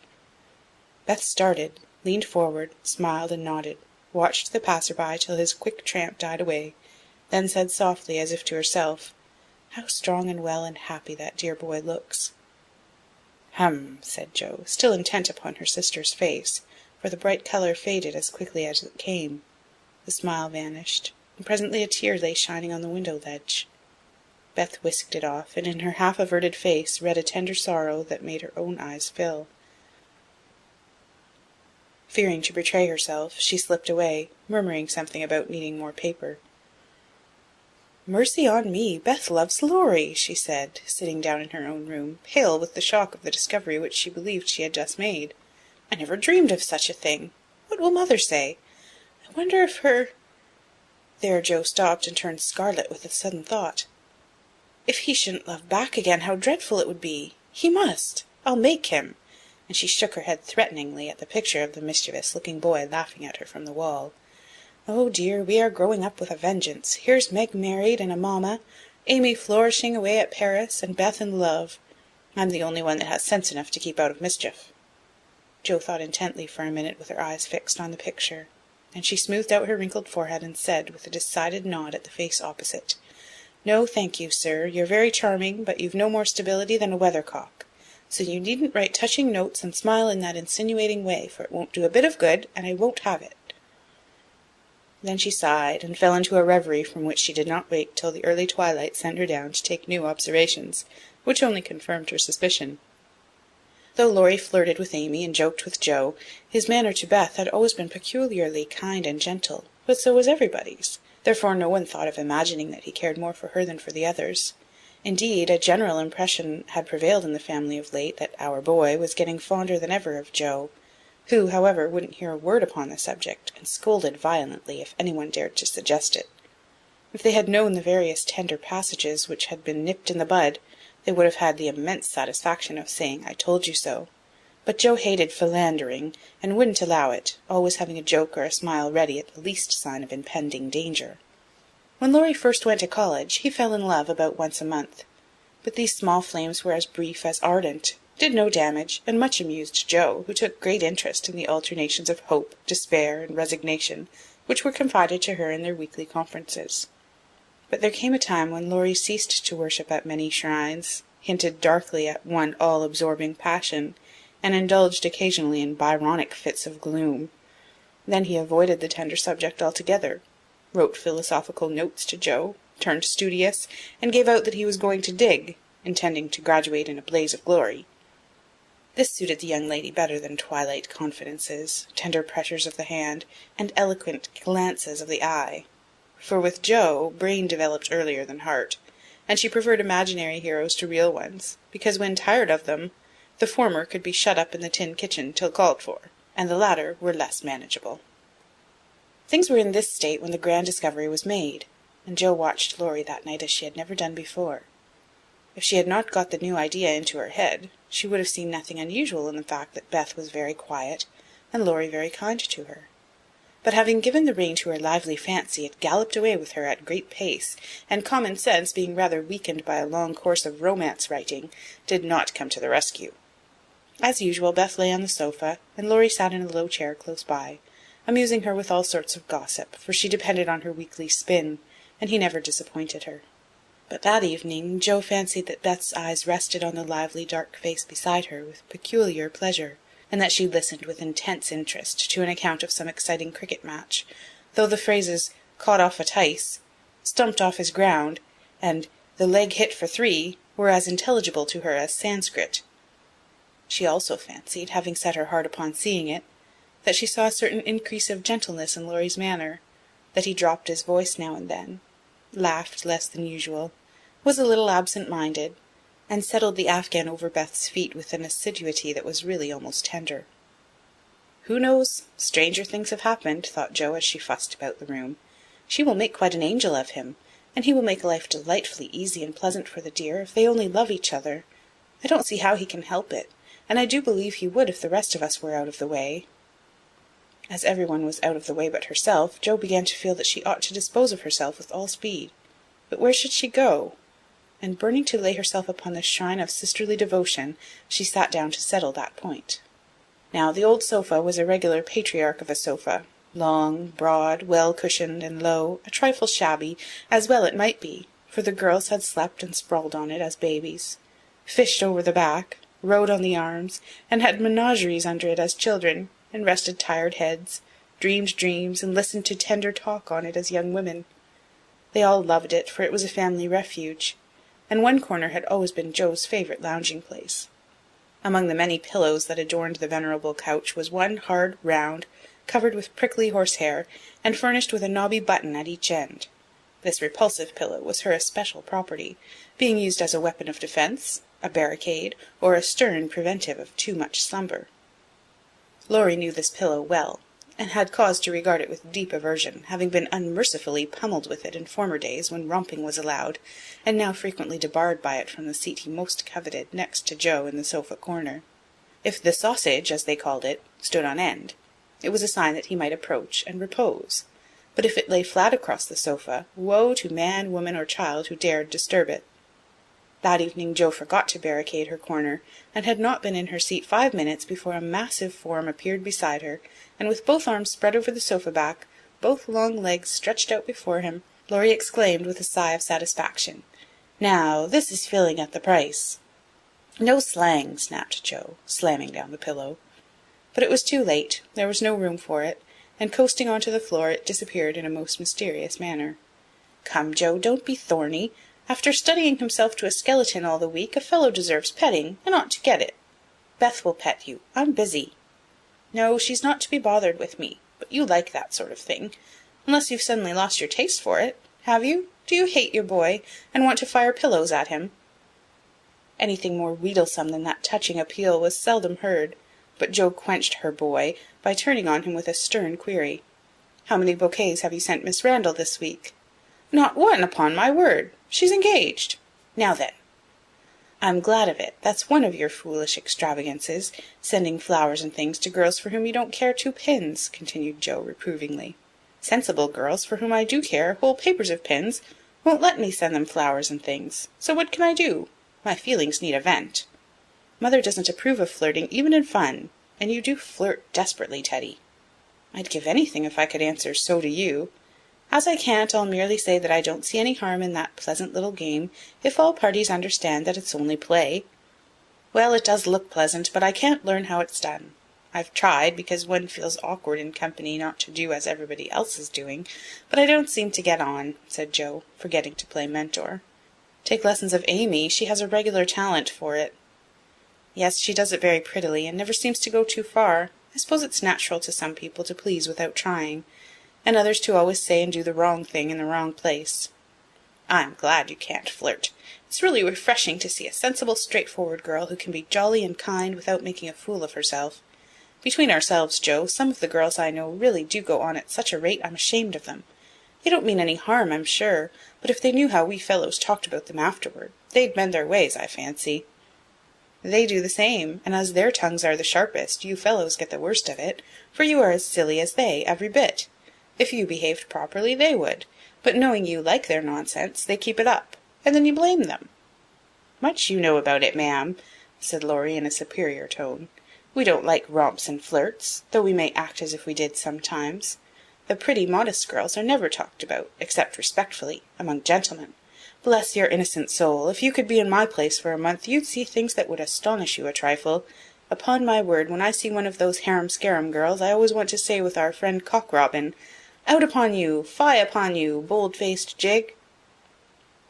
Beth started, leaned forward, smiled and nodded, watched the passer-by till his quick tramp died away, then said softly, as if to herself, "How strong and well and happy that dear boy looks." "Hum," said Joe, still intent upon her sister's face, for the bright colour faded as quickly as it came. The smile vanished, and presently a tear lay shining on the window-ledge. Beth whisked it off, and in her half-averted face read a tender sorrow that made her own eyes fill. Fearing to betray herself, she slipped away, murmuring something about needing more paper. "Mercy on me, Beth loves Laurie," she said, sitting down in her own room, pale with the shock of the discovery which she believed she had just made. "I never dreamed of such a thing. What will Mother say? I wonder if her—" There Joe stopped and turned scarlet with a sudden thought. "If he shouldn't love back again, how dreadful it would be! He must! I'll make him!" And she shook her head threateningly at the picture of the mischievous-looking boy laughing at her from the wall. "Oh dear, we are growing up with a vengeance. Here's Meg married and a mamma, Amy flourishing away at Paris, and Beth in love. I'm the only one that has sense enough to keep out of mischief." Joe thought intently for a minute with her eyes fixed on the picture. Then she smoothed out her wrinkled forehead and said, with a decided nod at the face opposite, "No, thank you, sir. You're very charming, but you've no more stability than a weathercock. So you needn't write touching notes and smile in that insinuating way, for it won't do a bit of good, and I won't have it." Then she sighed, and fell into a reverie from which she did not wake till the early twilight sent her down to take new observations, which only confirmed her suspicion. Though Laurie flirted with Amy and joked with Joe, his manner to Beth had always been peculiarly kind and gentle, but so was everybody's. Therefore no one thought of imagining that he cared more for her than for the others. Indeed, a general impression had prevailed in the family of late that "our boy" was getting fonder than ever of Joe, who, however, wouldn't hear a word upon the subject, and scolded violently if anyone dared to suggest it. If they had known the various tender passages which had been nipped in the bud, they would have had the immense satisfaction of saying, "I told you so." But Joe hated philandering, and wouldn't allow it, always having a joke or a smile ready at the least sign of impending danger. When Laurie first went to college, he fell in love about once a month. But these small flames were as brief as ardent, did no damage, and much amused Joe, who took great interest in the alternations of hope, despair, and resignation, which were confided to her in their weekly conferences. But there came a time when Laurie ceased to worship at many shrines, hinted darkly at one all-absorbing passion, and indulged occasionally in Byronic fits of gloom. Then he avoided the tender subject altogether, wrote philosophical notes to Jo, turned studious, and gave out that he was going to dig, intending to graduate in a blaze of glory. This suited the young lady better than twilight confidences, tender pressures of the hand, and eloquent glances of the eye, for with Jo brain developed earlier than heart, and she preferred imaginary heroes to real ones, because when tired of them, the former could be shut up in the tin kitchen till called for, and the latter were less manageable. Things were in this state when the grand discovery was made, and Jo watched Laurie that night as she had never done before. If she had not got the new idea into her head, she would have seen nothing unusual in the fact that Beth was very quiet, and Laurie very kind to her. But having given the rein to her lively fancy, it galloped away with her at great pace, and common sense, being rather weakened by a long course of romance writing, did not come to the rescue. As usual, Beth lay on the sofa, and Laurie sat in a low chair close by, amusing her with all sorts of gossip, for she depended on her weekly spin, and he never disappointed her. But that evening Jo fancied that Beth's eyes rested on the lively dark face beside her with peculiar pleasure, and that she listened with intense interest to an account of some exciting cricket match, though the phrases "caught off a tice," "stumped off his ground," and "the leg hit for 3" were as intelligible to her as Sanskrit. She also fancied, having set her heart upon seeing it, that she saw a certain increase of gentleness in Laurie's manner, that he dropped his voice now and then, laughed less than usual, was a little absent-minded, and settled the afghan over Beth's feet with an assiduity that was really almost tender. "Who knows? Stranger things have happened," thought Jo as she fussed about the room. "She will make quite an angel of him, and he will make life delightfully easy and pleasant for the dear, if they only love each other. I don't see how he can help it, and I do believe he would if the rest of us were out of the way." As everyone was out of the way but herself, Jo began to feel that she ought to dispose of herself with all speed. But where should she go? And burning to lay herself upon the shrine of sisterly devotion, she sat down to settle that point. Now, the old sofa was a regular patriarch of a sofa, long, broad, well-cushioned, and low, a trifle shabby, as well it might be, for the girls had slept and sprawled on it as babies, fished over the back, rode on the arms, and had menageries under it as children, and rested tired heads, dreamed dreams, and listened to tender talk on it as young women. They all loved it, for it was a family refuge, and one corner had always been Jo's favourite lounging place. Among the many pillows that adorned the venerable couch was one hard, round, covered with prickly horsehair, and furnished with a knobby button at each end. This repulsive pillow was her especial property, being used as a weapon of defence, a barricade, or a stern preventive of too much slumber. Laurie knew this pillow well, and had cause to regard it with deep aversion, having been unmercifully pummelled with it in former days when romping was allowed, and now frequently debarred by it from the seat he most coveted next to Jo in the sofa corner. If the sausage, as they called it, stood on end, it was a sign that he might approach and repose, but if it lay flat across the sofa, woe to man, woman, or child who dared disturb it. That evening Jo forgot to barricade her corner, and had not been in her seat 5 minutes before a massive form appeared beside her, and with both arms spread over the sofa back, both long legs stretched out before him, Laurie exclaimed with a sigh of satisfaction, "Now, this is filling at the price." "No slang," snapped Jo, slamming down the pillow. But it was too late, there was no room for it, and coasting on to the floor it disappeared in a most mysterious manner. "Come, Jo, don't be thorny. After studying himself to a skeleton all the week, a fellow deserves petting, and ought to get it. Beth will pet you. I'm busy." "No, she's not to be bothered with me, but you like that sort of thing, unless you've suddenly lost your taste for it. Have you? Do you hate your boy, and want to fire pillows at him?" Anything more wheedlesome than that touching appeal was seldom heard, but Jo quenched her boy by turning on him with a stern query. "How many bouquets have you sent Miss Randall this week?" "Not one, upon my word. She's engaged. Now then." "I'm glad of it. That's one of your foolish extravagances, sending flowers and things to girls for whom you don't care 2 pins," continued Jo reprovingly. "Sensible girls, for whom I do care whole papers of pins, won't let me send them flowers and things. So what can I do? My feelings need a vent. Mother doesn't approve of flirting, even in fun, and you do flirt desperately, Teddy. I'd give anything if I could answer so to you. As I can't, I'll merely say that I don't see any harm in that pleasant little game, if all parties understand that it's only play." Well, it does look pleasant, but I can't learn how it's done. I've tried, because one feels awkward in company not to do as everybody else is doing, but I don't seem to get on," said Joe, forgetting to play mentor. "Take lessons of Amy. She has a regular talent for it." "Yes, she does it very prettily, and never seems to go too far. I suppose it's natural to some people to please without trying, and others to always say and do the wrong thing in the wrong place. I'm glad you can't flirt. It's really refreshing to see a sensible, straightforward girl who can be jolly and kind without making a fool of herself. Between ourselves, Joe, some of the girls I know really do go on at such a rate I'm ashamed of them. They don't mean any harm, I'm sure, but if they knew how we fellows talked about them afterward, they'd mend their ways, I fancy." "They do the same, and as their tongues are the sharpest, you fellows get the worst of it, for you are as silly as they, every bit. If you behaved properly, they would, but knowing you like their nonsense, they keep it up, and then you blame them." "Much you know about it, ma'am," said Laurie in a superior tone. "We don't like romps and flirts, though we may act as if we did sometimes. The pretty, modest girls are never talked about, except respectfully, among gentlemen. Bless your innocent soul, if you could be in my place for a month, you'd see things that would astonish you a trifle. Upon my word, when I see one of those harum-scarum girls, I always want to say with our friend Cock Robin, 'Out upon you! Fie upon you, bold-faced jig!'"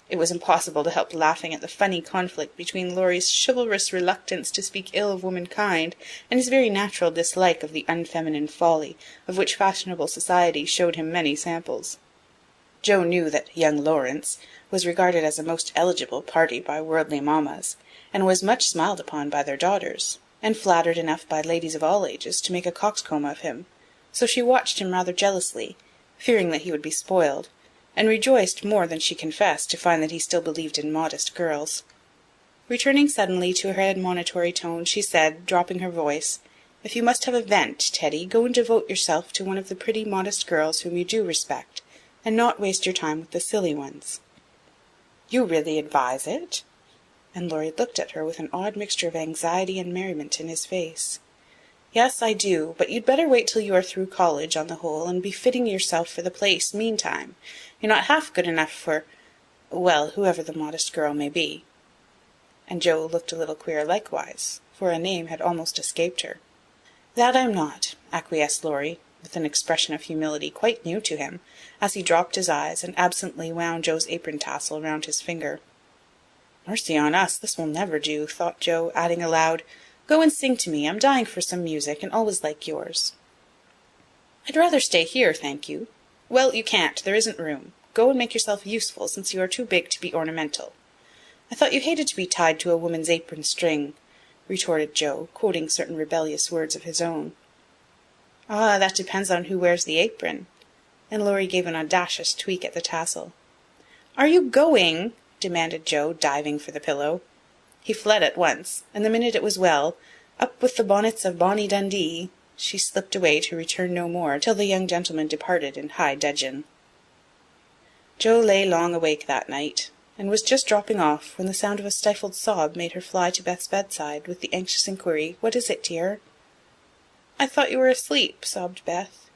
It was impossible to help laughing at the funny conflict between Laurie's chivalrous reluctance to speak ill of womankind and his very natural dislike of the unfeminine folly, of which fashionable society showed him many samples. Joe knew that young Lawrence was regarded as a most eligible party by worldly mammas, and was much smiled upon by their daughters, and flattered enough by ladies of all ages to make a coxcomb of him, so she watched him rather jealously, fearing that he would be spoiled, and rejoiced more than she confessed to find that he still believed in modest girls. Returning suddenly to her admonitory tone, she said, dropping her voice, "If you must have a vent, Teddy, go and devote yourself to one of the pretty, modest girls whom you do respect, and not waste your time with the silly ones." "You really advise it?" And Laurie looked at her with an odd mixture of anxiety and merriment in his face. "Yes, I do, but you'd better wait till you are through college, on the whole, and be fitting yourself for the place meantime. You're not half good enough for, well, whoever the modest girl may be." And Joe looked a little queer likewise, for a name had almost escaped her. "That I'm not," acquiesced Laurie, with an expression of humility quite new to him, as he dropped his eyes and absently wound Joe's apron tassel round his finger. "Mercy on us, this will never do," thought Joe, adding aloud, "Go and sing to me. I'm dying for some music, and always like yours." "I'd rather stay here, thank you." "Well, you can't. There isn't room. Go and make yourself useful, since you are too big to be ornamental." "I thought you hated to be tied to a woman's apron string," retorted Joe, quoting certain rebellious words of his own. "Ah, that depends on who wears the apron." And Laurie gave an audacious tweak at the tassel. "Are you going?" demanded Joe, diving for the pillow. He fled at once, and the minute it was well, "Up with the bonnets of Bonnie Dundee," she slipped away to return no more till the young gentleman departed in high dudgeon. Joe lay long awake that night, and was just dropping off when the sound of a stifled sob made her fly to Beth's bedside with the anxious inquiry, "What is it, dear?" "I thought you were asleep," sobbed Beth.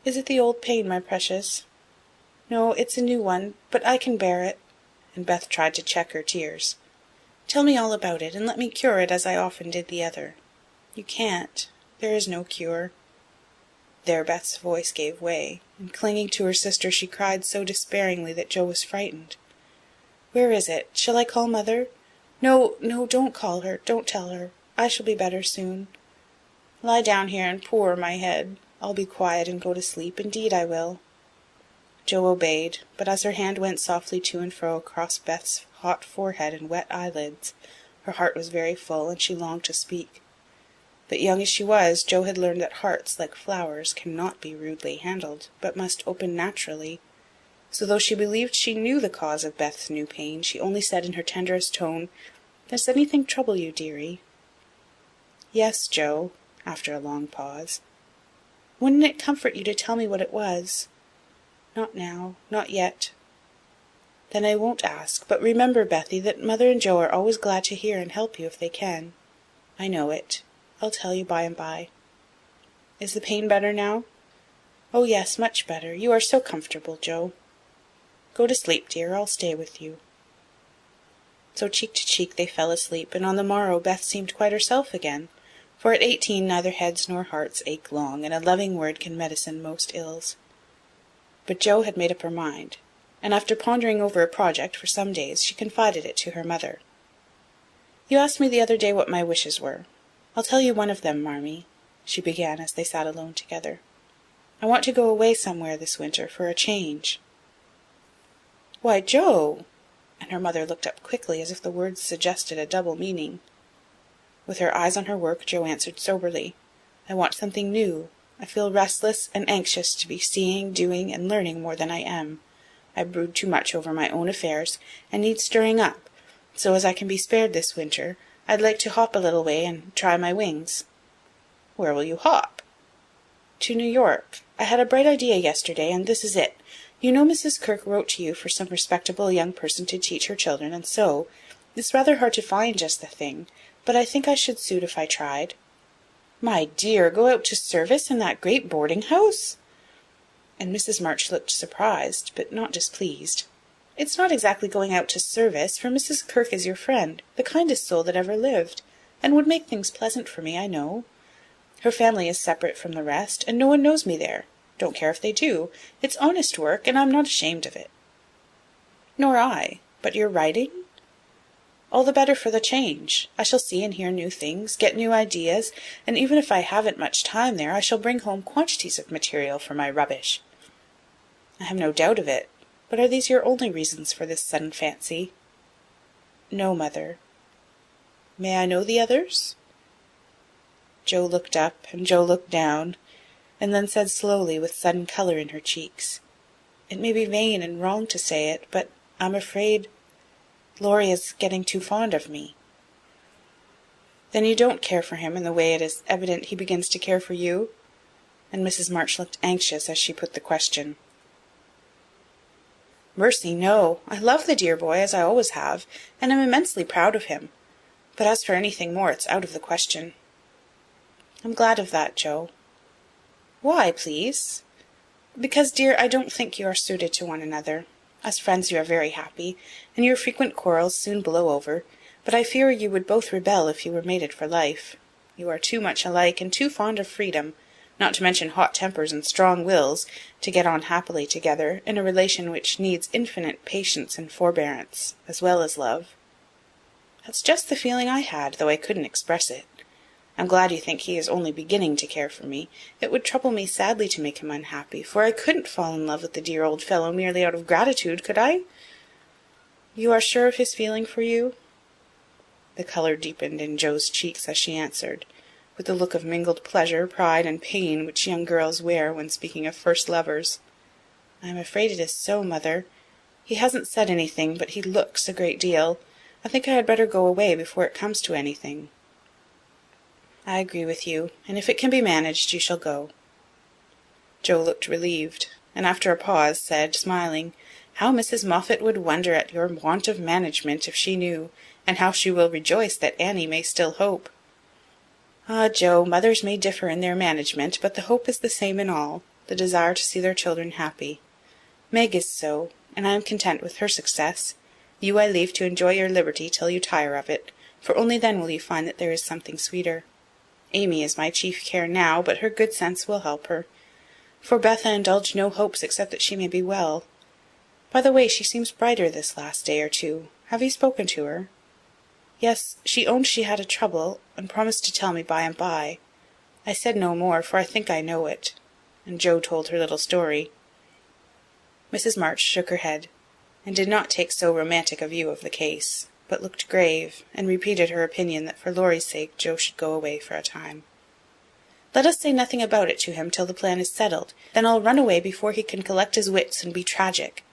"Is it the old pain, my precious?" "No, it's a new one, but I can bear it," and Beth tried to check her tears. "Tell me all about it, and let me cure it as I often did the other." "You can't. There is no cure." There Beth's voice gave way, and clinging to her sister she cried so despairingly that Joe was frightened. "Where is it? Shall I call Mother?" "No, no, don't call her, don't tell her. I shall be better soon. Lie down here and pour my head. I'll be quiet and go to sleep, indeed I will." Joe obeyed, but as her hand went softly to and fro across Beth's hot forehead and wet eyelids, her heart was very full, and she longed to speak. But young as she was, Joe had learned that hearts, like flowers, cannot be rudely handled, but must open naturally. So though she believed she knew the cause of Beth's new pain, she only said in her tenderest tone, "Does anything trouble you, dearie?" "Yes, Joe," after a long pause. "Wouldn't it comfort you to tell me what it was?" "Not now, not yet." "Then I won't ask, but remember, Bethy, that Mother and Joe are always glad to hear and help you if they can." "I know it. I'll tell you by and by." "Is the pain better now?" "Oh, yes, much better. You are so comfortable, Joe." "Go to sleep, dear. I'll stay with you." So cheek to cheek they fell asleep, and on the morrow Beth seemed quite herself again, for at 18 neither heads nor hearts ache long, and a loving word can medicine most ills. But Jo had made up her mind, and after pondering over a project for some days, she confided it to her mother. "You asked me the other day what my wishes were. I'll tell you one of them, Marmee," she began as they sat alone together. "I want to go away somewhere this winter for a change." "Why, Jo!" and her mother looked up quickly as if the words suggested a double meaning. With her eyes on her work, Jo answered soberly, "I want something new. I feel restless and anxious to be seeing, doing, and learning more than I am. I brood too much over my own affairs, and need stirring up, so as I can be spared this winter, I'd like to hop a little way and try my wings." "Where will you hop?" "To New York. I had a bright idea yesterday, and this is it. You know Mrs. Kirk wrote to you for some respectable young person to teach her children, and so, it's rather hard to find just the thing, but I think I should suit if I tried." "My dear, go out to service in that great boarding-house?" And Mrs. March looked surprised, but not displeased. "It's not exactly going out to service, for Mrs. Kirk is your friend, the kindest soul that ever lived, and would make things pleasant for me, I know. Her family is separate from the rest, and no one knows me there. Don't care if they do. It's honest work, and I'm not ashamed of it." "Nor I. But your writing?" "All the better for the change. I shall see and hear new things, get new ideas, and even if I haven't much time there, I shall bring home quantities of material for my rubbish." "I have no doubt of it. But are these your only reasons for this sudden fancy?" "No, Mother." "May I know the others?" Jo looked up, and Jo looked down, and then said slowly, with sudden colour in her cheeks, "It may be vain and wrong to say it, but I'm afraid Laurie is getting too fond of me." "Then you don't care for him in the way it is evident he begins to care for you?" And Mrs. March looked anxious as she put the question. "Mercy, no. I love the dear boy, as I always have, and am immensely proud of him. But as for anything more, it's out of the question." "I'm glad of that, Jo." "Why, please?" "Because, dear, I don't think you are suited to one another. As friends you are very happy, and your frequent quarrels soon blow over, but I fear you would both rebel if you were mated for life. You are too much alike and too fond of freedom, not to mention hot tempers and strong wills, to get on happily together in a relation which needs infinite patience and forbearance, as well as love. That's just the feeling I had, though I couldn't express it. I'm glad you think he is only beginning to care for me. It would trouble me sadly to make him unhappy, for I couldn't fall in love with the dear old fellow merely out of gratitude, could I?" "You are sure of his feeling for you?" The colour deepened in Jo's cheeks as she answered, with the look of mingled pleasure, pride, and pain which young girls wear when speaking of first lovers. "I am afraid it is so, Mother. He hasn't said anything, but he looks a great deal. I think I had better go away before it comes to anything." "I agree with you, and if it can be managed, you shall go." Jo looked relieved, and after a pause said, smiling, "How Mrs. Moffat would wonder at your want of management if she knew, and how she will rejoice that Annie may still hope." "Ah, Jo, mothers may differ in their management, but the hope is the same in all, the desire to see their children happy. Meg is so, and I am content with her success. You I leave to enjoy your liberty till you tire of it, for only then will you find that there is something sweeter. Amy is my chief care now, but her good sense will help her. For Beth I indulge no hopes except that she may be well. By the way, she seems brighter this last day or two. Have you spoken to her?" "Yes, she owned she had a trouble, and promised to tell me by and by. I said no more, for I think I know it." And Jo told her little story. Mrs. March shook her head, and did not take so romantic a view of the case, but looked grave, and repeated her opinion that for Laurie's sake Jo should go away for a time. "Let us say nothing about it to him till the plan is settled. Then I'll run away before he can collect his wits and be tragic.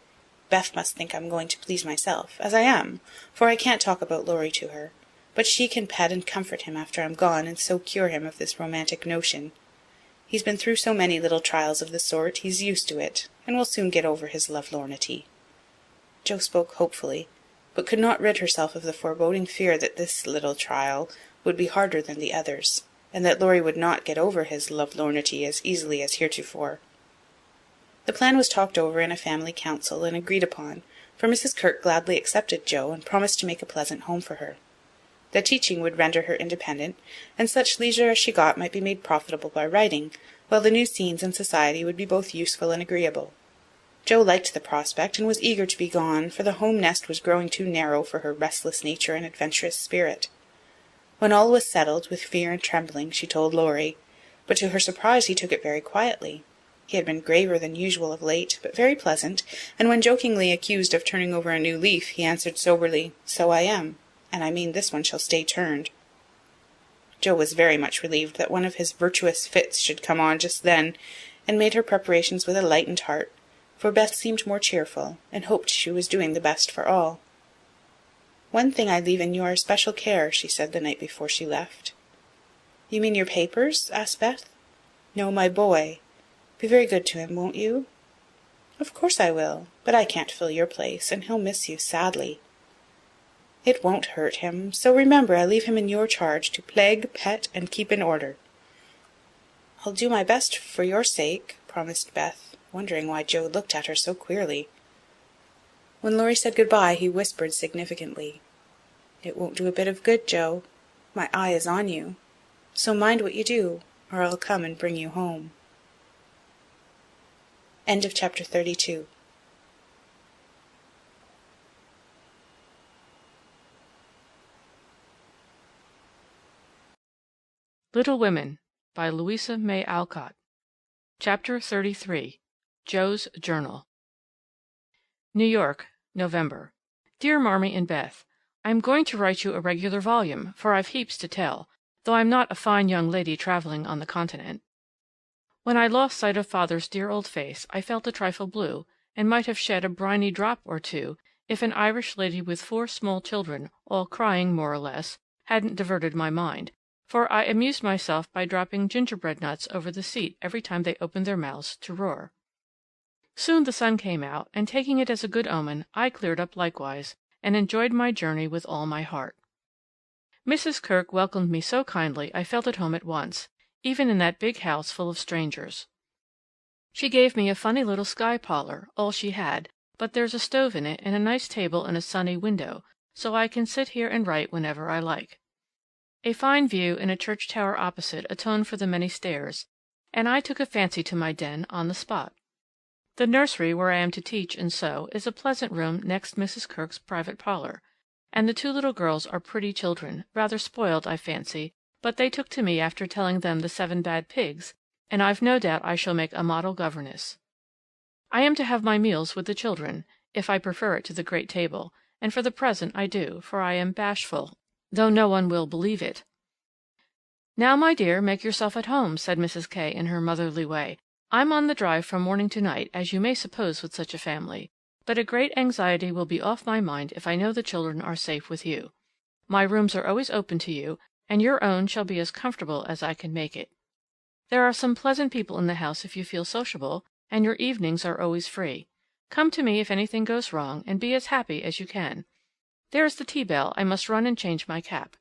Beth must think I'm going to please myself, as I am, for I can't talk about Laurie to her, but she can pet and comfort him after I'm gone, and so cure him of this romantic notion. He's been through so many little trials of the sort, he's used to it, and will soon get over his lovelornity." Jo spoke hopefully, but could not rid herself of the foreboding fear that this little trial would be harder than the others, and that Laurie would not get over his lovelornity as easily as heretofore. The plan was talked over in a family council and agreed upon, for Mrs. Kirk gladly accepted Jo and promised to make a pleasant home for her. The teaching would render her independent, and such leisure as she got might be made profitable by writing, while the new scenes and society would be both useful and agreeable. Jo liked the prospect, and was eager to be gone, for the home nest was growing too narrow for her restless nature and adventurous spirit. When all was settled, with fear and trembling, she told Laurie, but to her surprise he took it very quietly. He had been graver than usual of late, but very pleasant, and when jokingly accused of turning over a new leaf, he answered soberly, "So I am, and I mean this one shall stay turned." Jo was very much relieved that one of his virtuous fits should come on just then, and made her preparations with a lightened heart, for Beth seemed more cheerful, and hoped she was doing the best for all. "One thing I leave in your especial care," she said the night before she left. "You mean your papers?" asked Beth. "No, my boy. Be very good to him, won't you?" "Of course I will, but I can't fill your place, and he'll miss you sadly." "It won't hurt him, so remember I leave him in your charge to plague, pet, and keep in order." "I'll do my best for your sake," promised Beth, wondering why Jo looked at her so queerly. When Laurie said good-bye, he whispered significantly, "It won't do a bit of good, Jo. My eye is on you. So mind what you do, or I'll come and bring you home." End of chapter 32. Little Women by Louisa May Alcott. Chapter 33. Jo's Journal. New York, November. Dear Marmee and Beth, I am going to write you a regular volume, for I've heaps to tell, though I'm not a fine young lady travelling on the continent. When I lost sight of Father's dear old face, I felt a trifle blue, and might have shed a briny drop or two, if an Irish lady with 4 small children, all crying more or less, hadn't diverted my mind, for I amused myself by dropping gingerbread nuts over the seat every time they opened their mouths to roar. Soon the sun came out, and taking it as a good omen, I cleared up likewise, and enjoyed my journey with all my heart. Mrs. Kirk welcomed me so kindly I felt at home at once, even in that big house full of strangers. She gave me a funny little sky parlour, all she had, but there's a stove in it and a nice table and a sunny window, so I can sit here and write whenever I like. A fine view and a church tower opposite atone for the many stairs, and I took a fancy to my den on the spot. The nursery where I am to teach and sew is a pleasant room next Mrs. Kirk's private parlour, and the 2 little girls are pretty children, rather spoiled, I fancy, but they took to me after telling them the 7 bad pigs, and I've no doubt I shall make a model governess. I am to have my meals with the children, if I prefer it to the great table, and for the present I do, for I am bashful, though no one will believe it. "Now, my dear, make yourself at home," said Mrs. K. in her motherly way. "I'm on the drive from morning to night, as you may suppose with such a family, but a great anxiety will be off my mind if I know the children are safe with you. My rooms are always open to you, and your own shall be as comfortable as I can make it. There are some pleasant people in the house if you feel sociable, and your evenings are always free. Come to me if anything goes wrong, and be as happy as you can. There's the tea-bell, I must run and change my cap."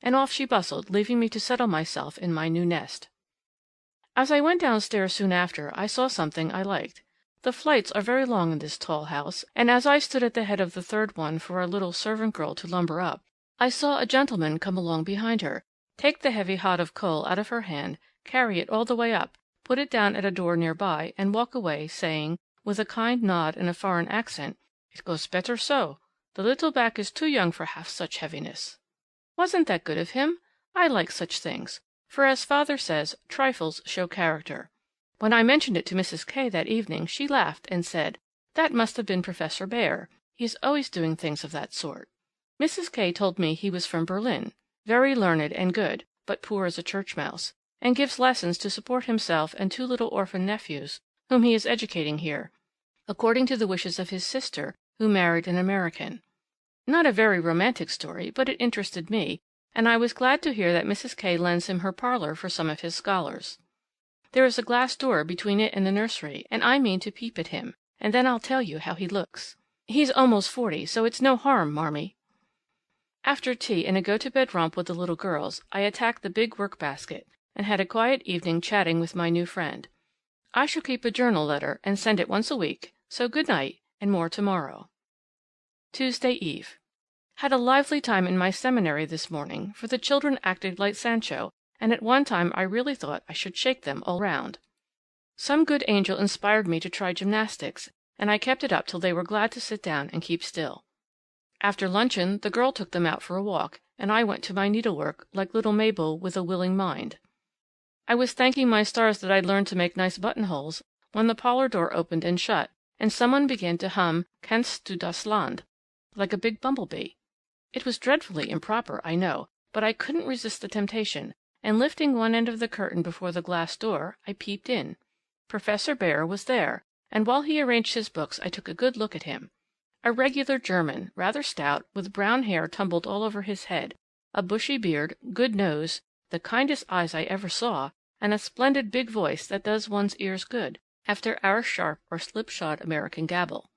And off she bustled, leaving me to settle myself in my new nest. As I went downstairs soon after, I saw something I liked. The flights are very long in this tall house, and as I stood at the head of the 3rd one for a little servant girl to lumber up, I saw a gentleman come along behind her, take the heavy hod of coal out of her hand, carry it all the way up, put it down at a door near by, and walk away, saying, with a kind nod and a foreign accent, "It goes better so. The little back is too young for half such heaviness." Wasn't that good of him? I like such things, for as Father says, trifles show character. When I mentioned it to Mrs. K. that evening, she laughed and said, "That must have been Professor Bear. He is always doing things of that sort." Mrs. K. told me he was from Berlin, very learned and good, but poor as a church mouse, and gives lessons to support himself and 2 little orphan nephews, whom he is educating here, according to the wishes of his sister, who married an American. Not a very romantic story, but it interested me, and I was glad to hear that Mrs. K. lends him her parlour for some of his scholars. There is a glass door between it and the nursery, and I mean to peep at him, and then I'll tell you how he looks. He's almost 40, so it's no harm, Marmee. After tea and a go-to-bed romp with the little girls, I attacked the big work-basket, and had a quiet evening chatting with my new friend. I shall keep a journal letter, and send it once a week, so good night, and more tomorrow. Tuesday Eve. Had a lively time in my seminary this morning, for the children acted like Sancho, and at one time I really thought I should shake them all round. Some good angel inspired me to try gymnastics, and I kept it up till they were glad to sit down and keep still. After luncheon the girl took them out for a walk, and I went to my needlework like little Mabel with a willing mind. I was thanking my stars that I'd learned to make nice buttonholes, when the parlor door opened and shut, and someone began to hum "Kennst du das Land," like a big bumblebee. It was dreadfully improper, I know, but I couldn't resist the temptation, and lifting one end of the curtain before the glass door, I peeped in. Professor Bär was there, and while he arranged his books I took a good look at him. A regular German, rather stout, with brown hair tumbled all over his head, a bushy beard, good nose, the kindest eyes I ever saw, and a splendid big voice that does one's ears good, after our sharp or slipshod American gabble.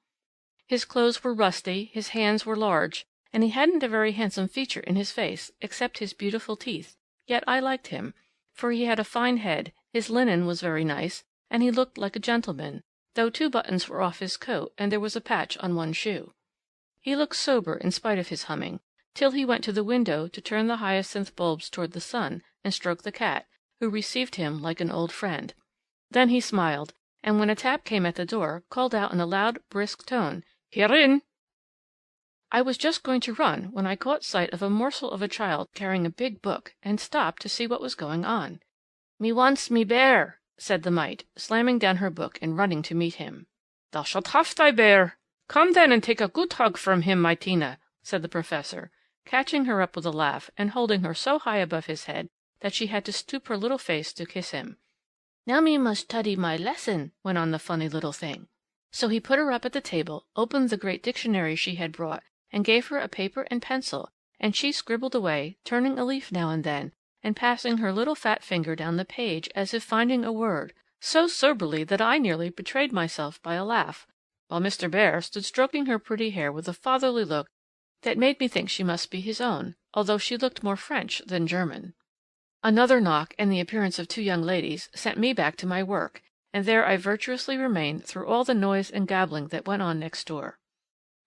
His clothes were rusty, his hands were large, and he hadn't a very handsome feature in his face, except his beautiful teeth, yet I liked him, for he had a fine head, his linen was very nice, and he looked like a gentleman, though 2 buttons were off his coat, and there was a patch on one shoe. He looked sober in spite of his humming, till he went to the window to turn the hyacinth bulbs toward the sun and stroke the cat, who received him like an old friend. Then he smiled, and when a tap came at the door, called out in a loud, brisk tone, "Herein!" I was just going to run when I caught sight of a morsel of a child carrying a big book, and stopped to see what was going on. "Me wants me bear," said the mite, slamming down her book and running to meet him. "Thou shalt have thy bear. Come then and take a good hug from him, my Tina," said the professor, catching her up with a laugh and holding her so high above his head that she had to stoop her little face to kiss him. "Now me must study my lesson," went on the funny little thing. So he put her up at the table, opened the great dictionary she had brought, and gave her a paper and pencil, and she scribbled away, turning a leaf now and then, and passing her little fat finger down the page as if finding a word, so soberly that I nearly betrayed myself by a laugh, while Mr. Bär stood stroking her pretty hair with a fatherly look that made me think she must be his own, although she looked more French than German. Another knock, and the appearance of 2 young ladies, sent me back to my work, and there I virtuously remained through all the noise and gabbling that went on next door.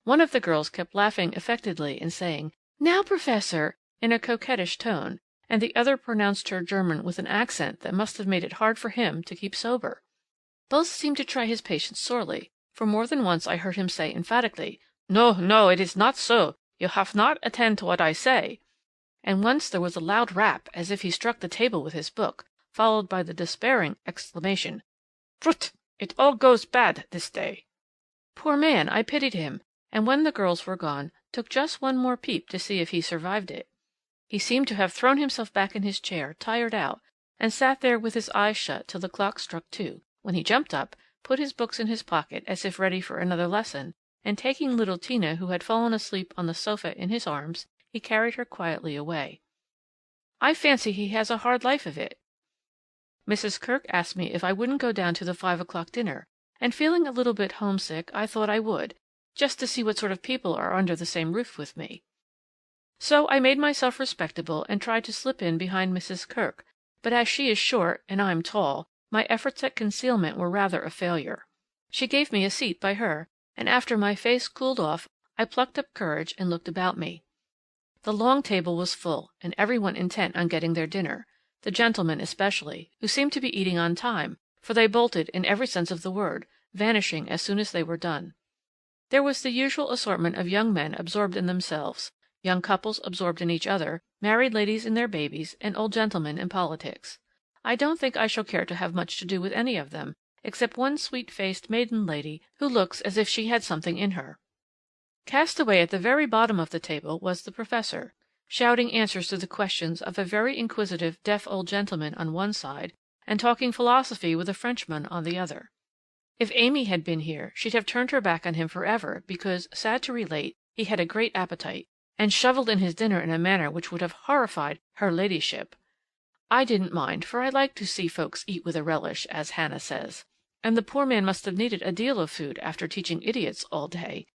One of the girls kept laughing affectedly and saying, "Now, Professor," in a coquettish tone, and the other pronounced her German with an accent that must have made it hard for him to keep sober. Both seemed to try his patience sorely, for more than once I heard him say emphatically, "No, no, it is not so. You have not attend to what I say." And once there was a loud rap, as if he struck the table with his book, followed by the despairing exclamation, "Prut! It all goes bad this day." Poor man, I pitied him, and when the girls were gone, took just one more peep to see if he survived it. He seemed to have thrown himself back in his chair, tired out, and sat there with his eyes shut till the clock struck 2, when he jumped up, put his books in his pocket as if ready for another lesson, and taking little Tina, who had fallen asleep on the sofa, in his arms, he carried her quietly away. I fancy he has a hard life of it. Mrs. Kirk asked me if I wouldn't go down to the 5 o'clock dinner, and feeling a little bit homesick, I thought I would, just to see what sort of people are under the same roof with me. So I made myself respectable and tried to slip in behind Mrs. Kirk, but as she is short and I'm tall, my efforts at concealment were rather a failure. She gave me a seat by her, and after my face cooled off, I plucked up courage and looked about me. The long table was full, and everyone intent on getting their dinner, the gentlemen especially, who seemed to be eating on time, for they bolted in every sense of the word, vanishing as soon as they were done. There was the usual assortment of young men absorbed in themselves, young couples absorbed in each other, married ladies in their babies, and old gentlemen in politics. I don't think I shall care to have much to do with any of them, except one sweet-faced maiden lady who looks as if she had something in her. Cast away at the very bottom of the table was the professor, shouting answers to the questions of a very inquisitive deaf old gentleman on one side, and talking philosophy with a Frenchman on the other. If Amy had been here, she'd have turned her back on him forever, because, sad to relate, he had a great appetite, and shovelled in his dinner in a manner which would have horrified her ladyship. I didn't mind, for I like to see folks eat with a relish, as Hannah says, and the poor man must have needed a deal of food after teaching idiots all day.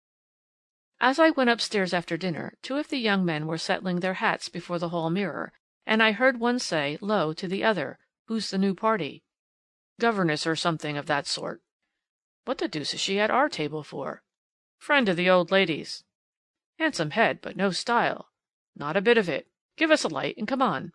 As I went upstairs after dinner, 2 of the young men were settling their hats before the hall mirror, and I heard one say, low, to the other, "Who's the new party?" "Governess or something of that sort." "What the deuce is she at our table for?" "Friend of the old lady's." Handsome head, but no style. Not a bit of it. Give us a light and come on.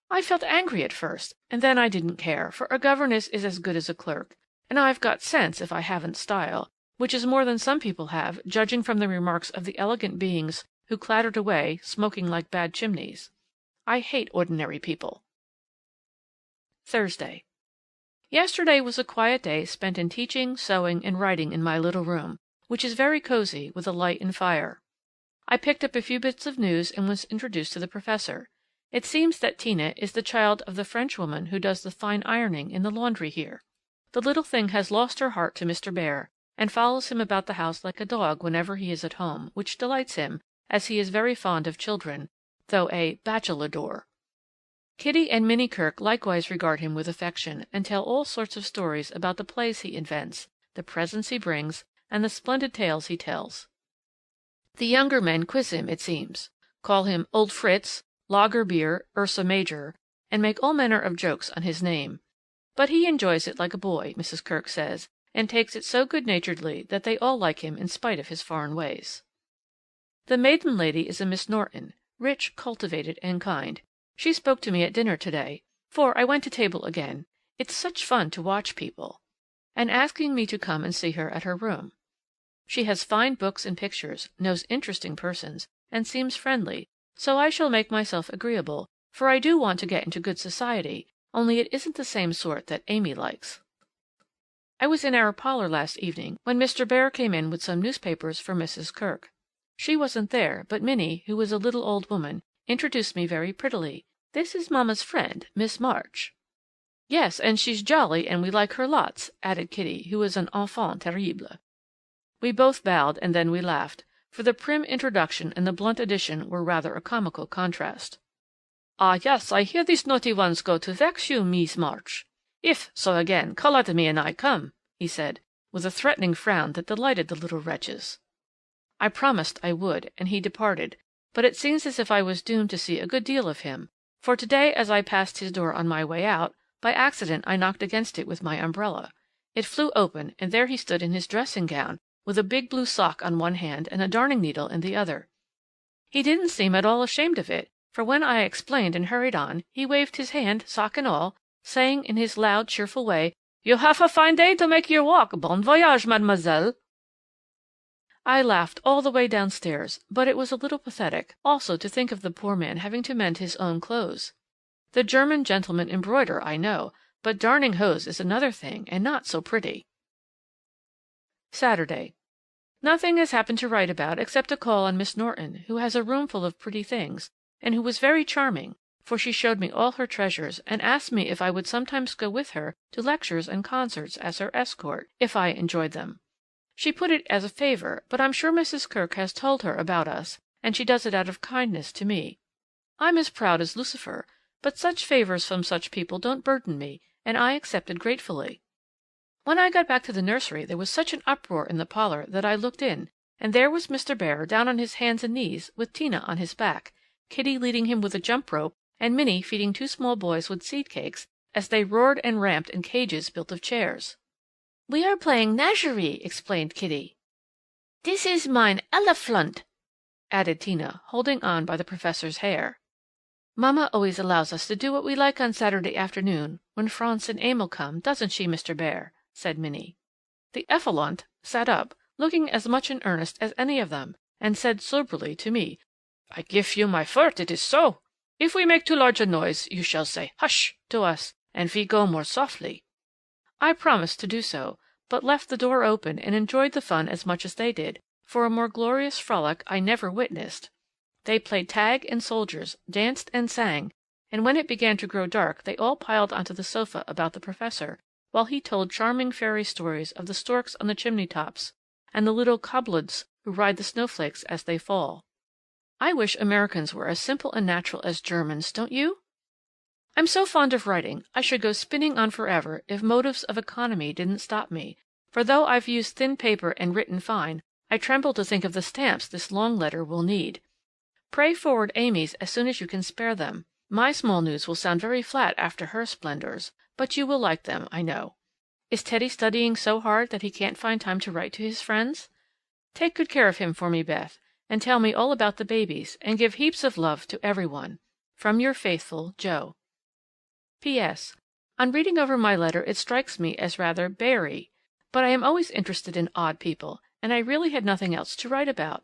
I felt angry at first, and then I didn't care, for a governess is as good as a clerk, and I've got sense if I haven't style, which is more than some people have, judging from the remarks of the elegant beings who clattered away, smoking like bad chimneys. I hate ordinary people. Thursday. Yesterday was a quiet day spent in teaching, sewing, and writing in my little room, which is very cozy, with a light and fire. I picked up a few bits of news and was introduced to the professor. It seems that Tina is the child of the Frenchwoman who does the fine ironing in the laundry here. The little thing has lost her heart to Mr. Bear, and follows him about the house like a dog whenever he is at home, which delights him, as he is very fond of children, though a bachelador. Kitty and Minnie Kirk likewise regard him with affection, and tell all sorts of stories about the plays he invents, the presents he brings, and the splendid tales he tells. The younger men quiz him, it seems, call him Old Fritz, Lager Beer, Ursa Major, and make all manner of jokes on his name. But he enjoys it like a boy, Mrs. Kirk says, and takes it so good-naturedly that they all like him in spite of his foreign ways. The maiden lady is a Miss Norton, rich, cultivated, and kind. She spoke to me at dinner to-day, for I went to table again. It's such fun to watch people, and asking me to come and see her at her room. She has fine books and pictures, knows interesting persons, and seems friendly, so I shall make myself agreeable, for I do want to get into good society, only it isn't the same sort that Amy likes. I was in our parlour last evening, when Mr. Bear came in with some newspapers for Mrs. Kirk. She wasn't there, but Minnie, who was a little old woman, introduced me very prettily. This is Mamma's friend, Miss March. Yes, and she's jolly, and we like her lots, added Kitty, who is an enfant terrible. We both bowed, and then we laughed, for the prim introduction and the blunt addition were rather a comical contrast. Ah, yes, I hear these naughty ones go to vex you, Miss March. If so again, call out to me and I come, he said, with a threatening frown that delighted the little wretches. I promised I would, and he departed, but it seems as if I was doomed to see a good deal of him, for to-day as I passed his door on my way out, by accident I knocked against it with my umbrella. It flew open, and there he stood in his dressing-gown, with a big blue sock on one hand and a darning-needle in the other. He didn't seem at all ashamed of it, for when I explained and hurried on, he waved his hand, sock and all, saying in his loud, cheerful way, "You have a fine day to make your walk. Bon voyage, mademoiselle." I laughed all the way downstairs, but it was a little pathetic, also, to think of the poor man having to mend his own clothes. The German gentlemen embroider, I know, but darning hose is another thing, and not so pretty. Saturday. Nothing has happened to write about except a call on Miss Norton, who has a room full of pretty things, and who was very charming, for she showed me all her treasures, and asked me if I would sometimes go with her to lectures and concerts as her escort, if I enjoyed them. She put it as a favour, but I'm sure Mrs. Kirk has told her about us, and she does it out of kindness to me. I'm as proud as Lucifer, but such favours from such people don't burden me, and I accepted gratefully. When I got back to the nursery there was such an uproar in the parlour that I looked in, and there was Mr. Bear down on his hands and knees, with Tina on his back, Kitty leading him with a jump rope, and Minnie feeding 2 small boys with seed cakes, as they roared and ramped in cages built of chairs. "We are playing Nagerie," explained Kitty. "This is mine elephant," added Tina, holding on by the professor's hair. "Mamma always allows us to do what we like on Saturday afternoon, when Franz and Emil come, doesn't she, Mr. Bear?" said Minnie. The effluent sat up, looking as much in earnest as any of them, and said soberly to me, "I give you my word it is so. If we make too large a noise, you shall say 'hush' to us, and we go more softly." I promised to do so, but left the door open and enjoyed the fun as much as they did, for a more glorious frolic I never witnessed. They played tag and soldiers, danced and sang, and when it began to grow dark they all piled onto the sofa about the professor, while he told charming fairy stories of the storks on the chimney-tops, and the little kobolds who ride the snowflakes as they fall. I wish Americans were as simple and natural as Germans, don't you? I'm so fond of writing, I should go spinning on forever if motives of economy didn't stop me, for though I've used thin paper and written fine, I tremble to think of the stamps this long letter will need. Pray forward Amy's as soon as you can spare them. My small news will sound very flat after her splendours, but you will like them, I know. Is Teddy studying so hard that he can't find time to write to his friends? Take good care of him for me, Beth, and tell me all about the babies, and give heaps of love to everyone. From your faithful Joe. P.S. On reading over my letter it strikes me as rather beary, but I am always interested in odd people, and I really had nothing else to write about.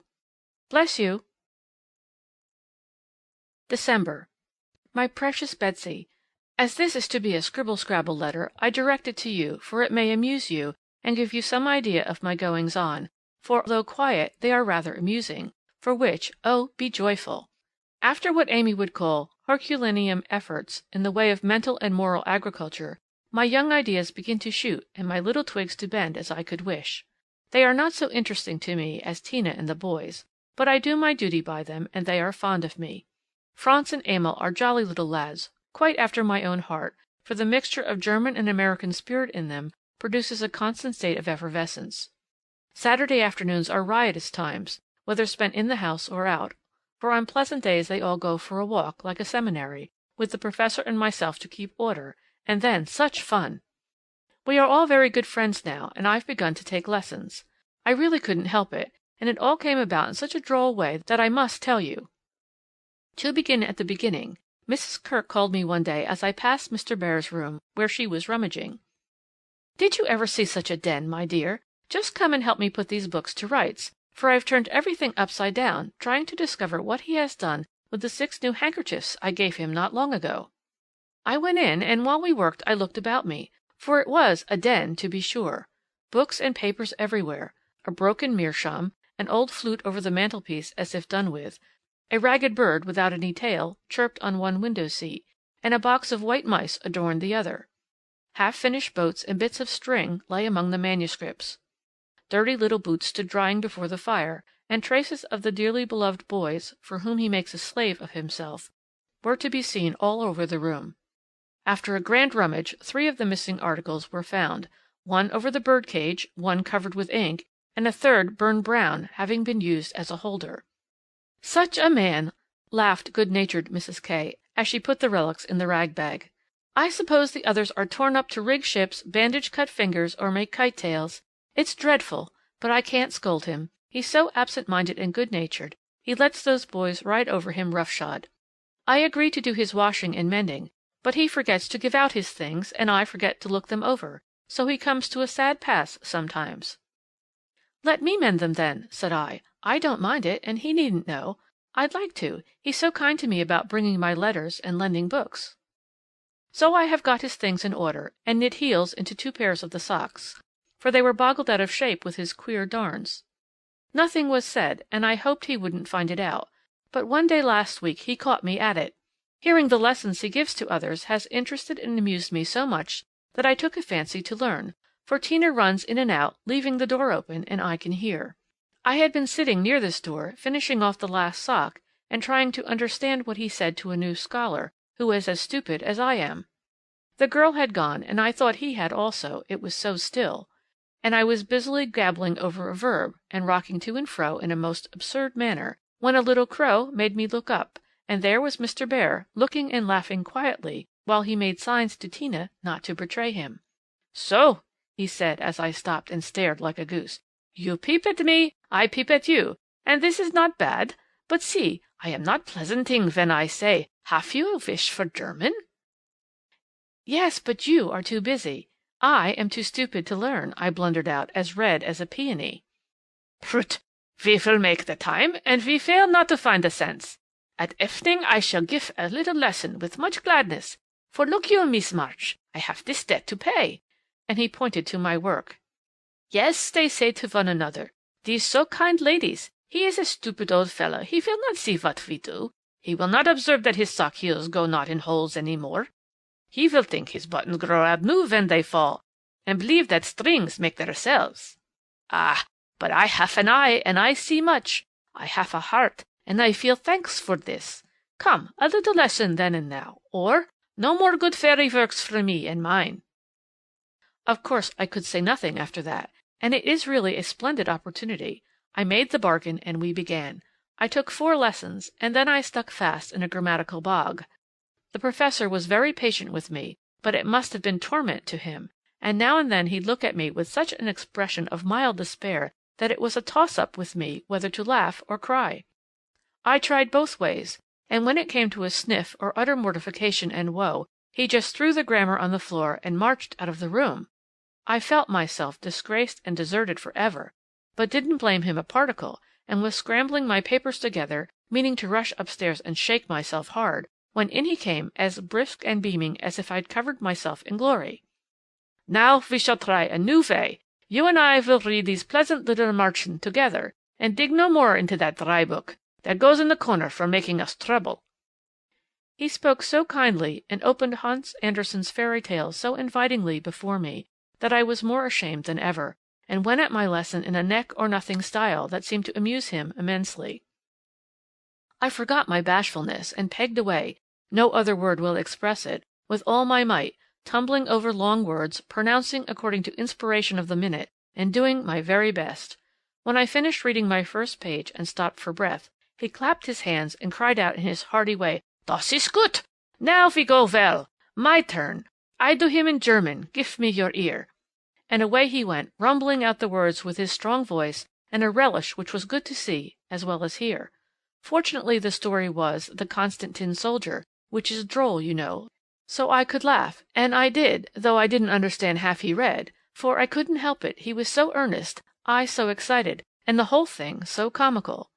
Bless you. December. My precious Betsy, as this is to be a scribble-scrabble letter, I direct it to you, for it may amuse you, and give you some idea of my goings-on, for though quiet, they are rather amusing, for which, oh, be joyful! After what Amy would call Herculaneum efforts in the way of mental and moral agriculture, my young ideas begin to shoot and my little twigs to bend as I could wish. They are not so interesting to me as Tina and the boys, but I do my duty by them, and they are fond of me. Franz and Emil are jolly little lads, quite after my own heart, for the mixture of German and American spirit in them produces a constant state of effervescence. Saturday afternoons are riotous times, whether spent in the house or out, for on pleasant days they all go for a walk, like a seminary, with the professor and myself to keep order, and then such fun! We are all very good friends now, and I've begun to take lessons. I really couldn't help it, and it all came about in such a droll way that I must tell you. To begin at the beginning, Mrs. Kirk called me one day as I passed Mr. Bear's room, where she was rummaging. "Did you ever see such a den, my dear? Just come and help me put these books to rights, for I've turned everything upside down, trying to discover what he has done with the 6 new handkerchiefs I gave him not long ago." I went in, and while we worked I looked about me, for it was a den to be sure. Books and papers everywhere, a broken meerschaum, an old flute over the mantelpiece as if done with, a ragged bird without any tail chirped on one window-seat, and a box of white mice adorned the other. Half-finished boats and bits of string lay among the manuscripts. Dirty little boots stood drying before the fire, and traces of the dearly beloved boys, for whom he makes a slave of himself, were to be seen all over the room. After a grand rummage, 3 of the missing articles were found, one over the bird-cage, one covered with ink, and a third burned brown, having been used as a holder. "Such a man!" laughed good-natured Mrs. K., as she put the relics in the rag-bag. "I suppose the others are torn up to rig ships, bandage cut fingers, or make kite-tails. It's dreadful, but I can't scold him. He's so absent-minded and good-natured, he lets those boys ride over him roughshod. I agree to do his washing and mending, but he forgets to give out his things, and I forget to look them over, so he comes to a sad pass sometimes." "Let me mend them, then," said I. "I don't mind it, and he needn't know. I'd like to. He's so kind to me about bringing my letters and lending books." So I have got his things in order, and knit heels into 2 pairs of the socks, for they were boggled out of shape with his queer darns. Nothing was said, and I hoped he wouldn't find it out, but one day last week he caught me at it. Hearing the lessons he gives to others has interested and amused me so much that I took a fancy to learn, for Tina runs in and out, leaving the door open, and I can hear. I had been sitting near this door, finishing off the last sock, and trying to understand what he said to a new scholar, who is as stupid as I am. The girl had gone, and I thought he had also, it was so still, and I was busily gabbling over a verb, and rocking to and fro in a most absurd manner, when a little crow made me look up, and there was Mr. Bear, looking and laughing quietly, while he made signs to Tina not to betray him. "So," he said, as I stopped and stared like a goose, "you peep at me, I peep at you, and this is not bad. But see, I am not pleasanting when I say, 'Have you a wish for German?'" "Yes, but you are too busy. I am too stupid to learn," I blundered out, as red as a peony. "Prut! We will make the time, and we fail not to find the sense. At evening I shall give a little lesson with much gladness, for look you, Miss March, I have this debt to pay," and he pointed to my work. "Yes, they say to one another, 'These so kind ladies, he is a stupid old fellow, he will not see what we do. He will not observe that his sock heels go not in holes any more. He will think his buttons grow out new when they fall, and believe that strings make themselves.' Ah, but I have an eye, and I see much. I have a heart, and I feel thanks for this. Come, a little lesson then and now, or no more good fairy works for me and mine." Of course I could say nothing after that, and it is really a splendid opportunity. I made the bargain, and we began. I took 4 lessons, and then I stuck fast in a grammatical bog. The professor was very patient with me, but it must have been torment to him, and now and then he'd look at me with such an expression of mild despair that it was a toss-up with me whether to laugh or cry. I tried both ways, and when it came to a sniff or utter mortification and woe, he just threw the grammar on the floor and marched out of the room. I felt myself disgraced and deserted for ever, but didn't blame him a particle, and was scrambling my papers together, meaning to rush upstairs and shake myself hard, when in he came, as brisk and beaming as if I'd covered myself in glory. "Now we shall try a new way. You and I will read these pleasant little Marchen together, and dig no more into that dry book that goes in the corner for making us trouble." He spoke so kindly, and opened Hans Andersen's fairy tales so invitingly before me, that I was more ashamed than ever, and went at my lesson in a neck-or-nothing style that seemed to amuse him immensely. I forgot my bashfulness, and pegged away, no other word will express it, with all my might, tumbling over long words, pronouncing according to inspiration of the minute, and doing my very best. When I finished reading my first page and stopped for breath, he clapped his hands and cried out in his hearty way, "Das ist gut! Now we go well! My turn! I do him in German, give me your ear!" And away he went, rumbling out the words with his strong voice, and a relish which was good to see as well as hear. Fortunately the story was The Constant Tin Soldier, which is droll, you know, so I could laugh, and I did, though I didn't understand half he read, for I couldn't help it, he was so earnest, I so excited, and the whole thing so comical.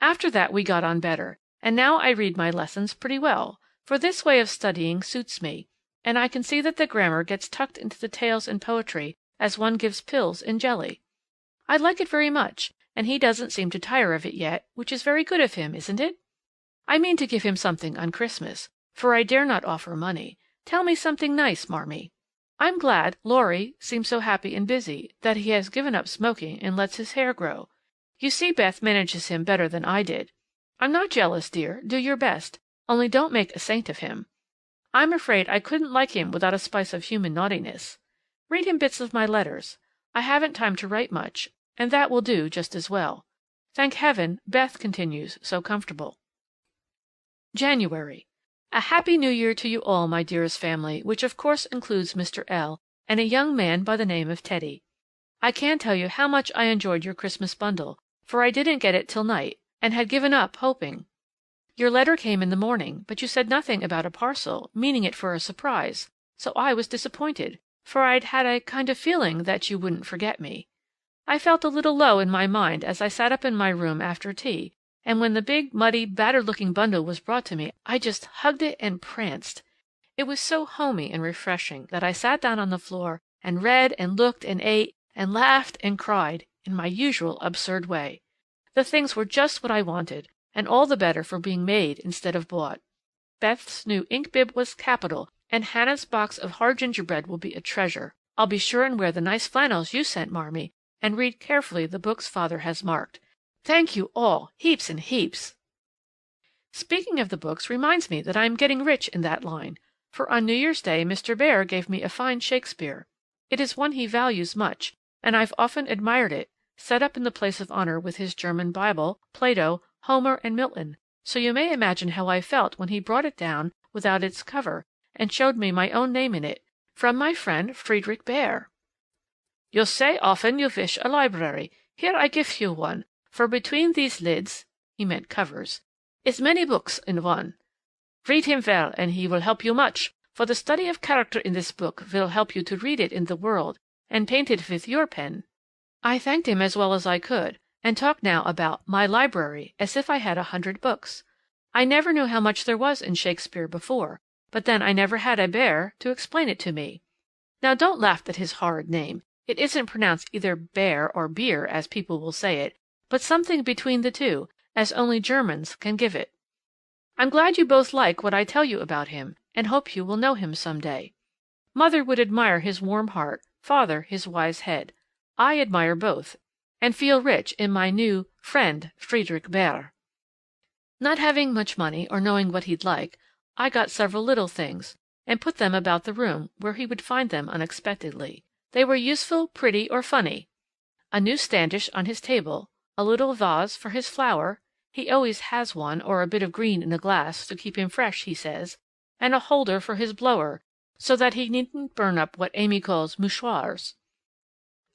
After that we got on better, and now I read my lessons pretty well, for this way of studying suits me, and I can see that the grammar gets tucked into the tales and poetry as one gives pills in jelly. I like it very much, and he doesn't seem to tire of it yet, which is very good of him, isn't it? I mean to give him something on Christmas, for I dare not offer money. Tell me something nice, Marmee. I'm glad Laurie seems so happy and busy, that he has given up smoking and lets his hair grow. You see Beth manages him better than I did. I'm not jealous, dear. Do your best. Only don't make a saint of him. I'm afraid I couldn't like him without a spice of human naughtiness. Read him bits of my letters. I haven't time to write much, and that will do just as well. Thank heaven, Beth continues so comfortable. January. A Happy New Year to you all, my dearest family, which of course includes Mr. L. and a young man by the name of Teddy. I can't tell you how much I enjoyed your Christmas bundle, for I didn't get it till night, and had given up hoping. Your letter came in the morning, but you said nothing about a parcel, meaning it for a surprise, so I was disappointed, for I'd had a kind of feeling that you wouldn't forget me. I felt a little low in my mind as I sat up in my room after tea, and when the big, muddy, battered-looking bundle was brought to me, I just hugged it and pranced. It was so homey and refreshing that I sat down on the floor and read and looked and ate and laughed and cried in my usual absurd way. The things were just what I wanted, and all the better for being made instead of bought. Beth's new ink bib was capital, and Hannah's box of hard gingerbread will be a treasure. I'll be sure and wear the nice flannels you sent, Marmee, and read carefully the books Father has marked. Thank you all, heaps and heaps. Speaking of the books reminds me that I am getting rich in that line, for on New Year's Day Mr. Bear gave me a fine Shakespeare. It is one he values much, and I've often admired it, set up in the place of honor with his German Bible, Plato, Homer, and Milton, so you may imagine how I felt when he brought it down without its cover, and showed me my own name in it, from my friend Friedrich Bear. You say often you wish a library. Here I give you one, for between these lids, he meant covers, is many books in one. Read him well, and he will help you much, for the study of character in this book will help you to read it in the world, and paint it with your pen. I thanked him as well as I could, and talked now about my library as if I had 100 books. I never knew how much there was in Shakespeare before, but then I never had a bear to explain it to me. Now don't laugh at his horrid name. It isn't pronounced either bear or beer, as people will say it, but something between the two, as only Germans can give it. I'm glad you both like what I tell you about him, and hope you will know him some day. Mother would admire his warm heart, Father his wise head. I admire both, and feel rich in my new friend Friedrich Bear. Not having much money or knowing what he'd like, I got several little things, and put them about the room where he would find them unexpectedly. They were useful, pretty, or funny. A new standish on his table, a little vase for his flower, he always has one, or a bit of green in a glass to keep him fresh, he says, and a holder for his blower, so that he needn't burn up what Amy calls mouchoirs.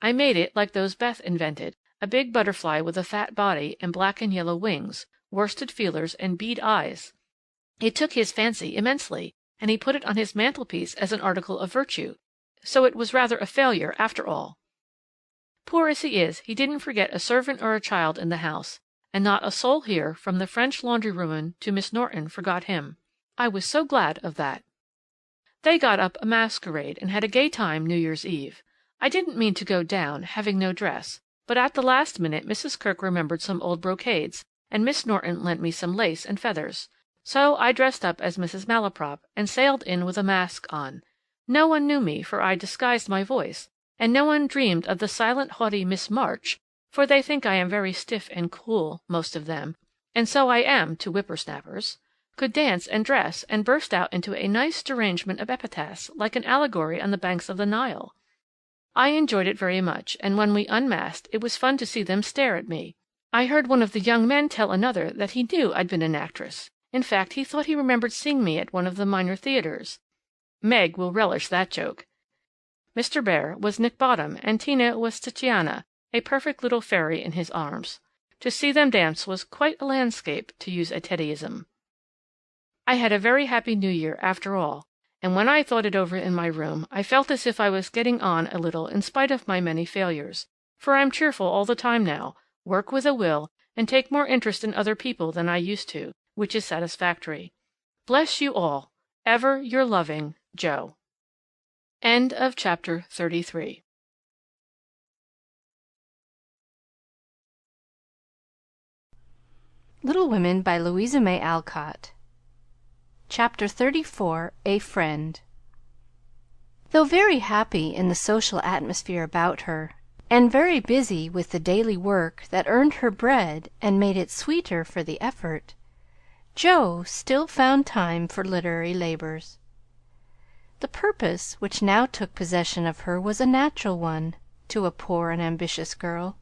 I made it like those Beth invented, a big butterfly with a fat body and black and yellow wings, worsted feelers, and bead eyes. It took his fancy immensely, and he put it on his mantelpiece as an article of virtue, so it was rather a failure after all. Poor as he is, he didn't forget a servant or a child in the house, and not a soul here, from the French laundry-woman to Miss Norton, forgot him. I was so glad of that. They got up a masquerade, and had a gay time New Year's Eve. I didn't mean to go down, having no dress, but at the last minute Mrs. Kirk remembered some old brocades, and Miss Norton lent me some lace and feathers. So I dressed up as Mrs. Malaprop, and sailed in with a mask on. No one knew me, for I disguised my voice, and no one dreamed of the silent, haughty Miss March, for they think I am very stiff and cool, most of them, and so I am to whippersnappers, could dance and dress, and burst out into a nice derangement of epitaphs, like an allegory on the banks of the Nile. I enjoyed it very much, and when we unmasked, it was fun to see them stare at me. I heard one of the young men tell another that he knew I'd been an actress. In fact, he thought he remembered seeing me at one of the minor theatres. Meg will relish that joke. Mr. Bear was Nick Bottom, and Tina was Titiana, a perfect little fairy in his arms. To see them dance was quite a landscape, to use a Teddyism. I had a very happy New Year, after all, and when I thought it over in my room, I felt as if I was getting on a little in spite of my many failures, for I'm cheerful all the time now, work with a will, and take more interest in other people than I used to, which is satisfactory. Bless you all. Ever your loving, Joe. End of chapter 33. Little Women by Louisa May Alcott. Chapter 34. A Friend. Though very happy in the social atmosphere about her, and very busy with the daily work that earned her bread and made it sweeter for the effort, Jo still found time for literary labors. The purpose which now took possession of her was a natural one to a poor and ambitious girl,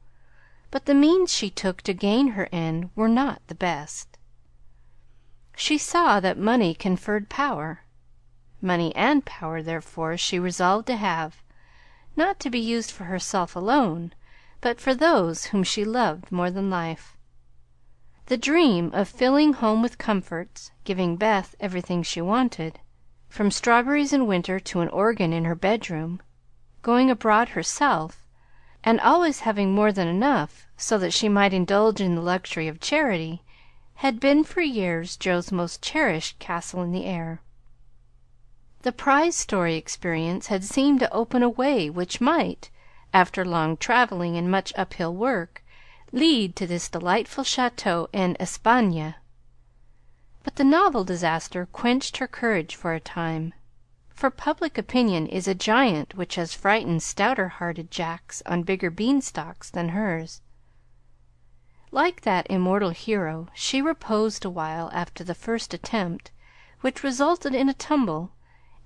but the means she took to gain her end were not the best. She saw that money conferred power. Money and power, therefore, she resolved to have, not to be used for herself alone, but for those whom she loved more than life. The dream of filling home with comforts, giving Beth everything she wanted, from strawberries in winter to an organ in her bedroom, going abroad herself, and always having more than enough so that she might indulge in the luxury of charity, had been for years Jo's most cherished castle in the air. The prize story experience had seemed to open a way which might, after long traveling and much uphill work, lead to this delightful chateau in Espagne. But the novel disaster quenched her courage for a time, for public opinion is a giant which has frightened stouter-hearted Jacks on bigger beanstalks than hers. Like that immortal hero, she reposed a while after the first attempt, which resulted in a tumble,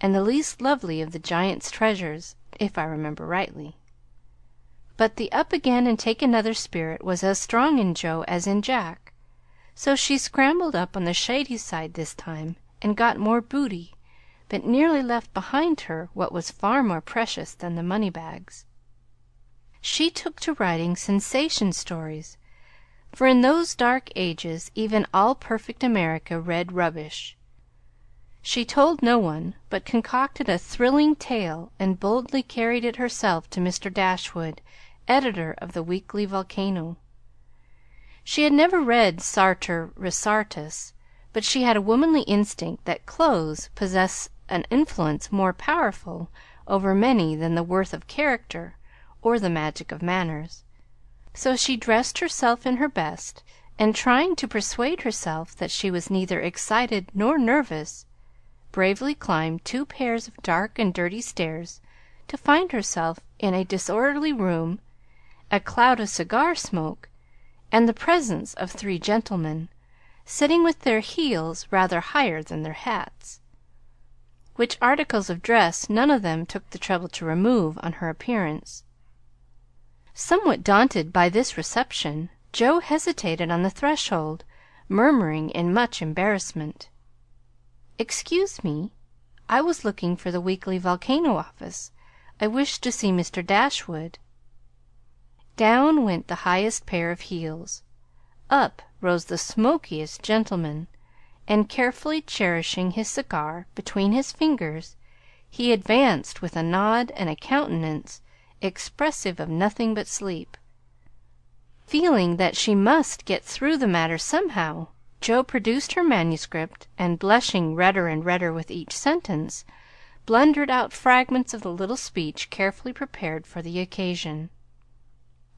and the least lovely of the giant's treasures, if I remember rightly. But the up again and take another spirit was as strong in Jo as in Jack, so she scrambled up on the shady side this time, and got more booty, but nearly left behind her what was far more precious than the money-bags. She took to writing sensation stories, for in those dark ages even all-perfect America read rubbish. She told no one, but concocted a thrilling tale and boldly carried it herself to Mr. Dashwood, editor of the Weekly Volcano. She had never read Sartor Resartus, but she had a womanly instinct that clothes possess an influence more powerful over many than the worth of character or the magic of manners. So she dressed herself in her best, and trying to persuade herself that she was neither excited nor nervous, bravely climbed 2 pairs of dark and dirty stairs to find herself in a disorderly room, a cloud of cigar smoke, and the presence of 3 gentlemen, sitting with their heels rather higher than their hats, which articles of dress none of them took the trouble to remove on her appearance. Somewhat daunted by this reception, Jo hesitated on the threshold, murmuring in much embarrassment, "Excuse me, I was looking for the Weekly Volcano office. I wished to see Mr. Dashwood." Down went the highest pair of heels. Up rose the smokiest gentleman, and carefully cherishing his cigar between his fingers, he advanced with a nod and a countenance expressive of nothing but sleep. Feeling that she must get through the matter somehow, Jo produced her manuscript, and, blushing redder and redder with each sentence, blundered out fragments of the little speech carefully prepared for the occasion.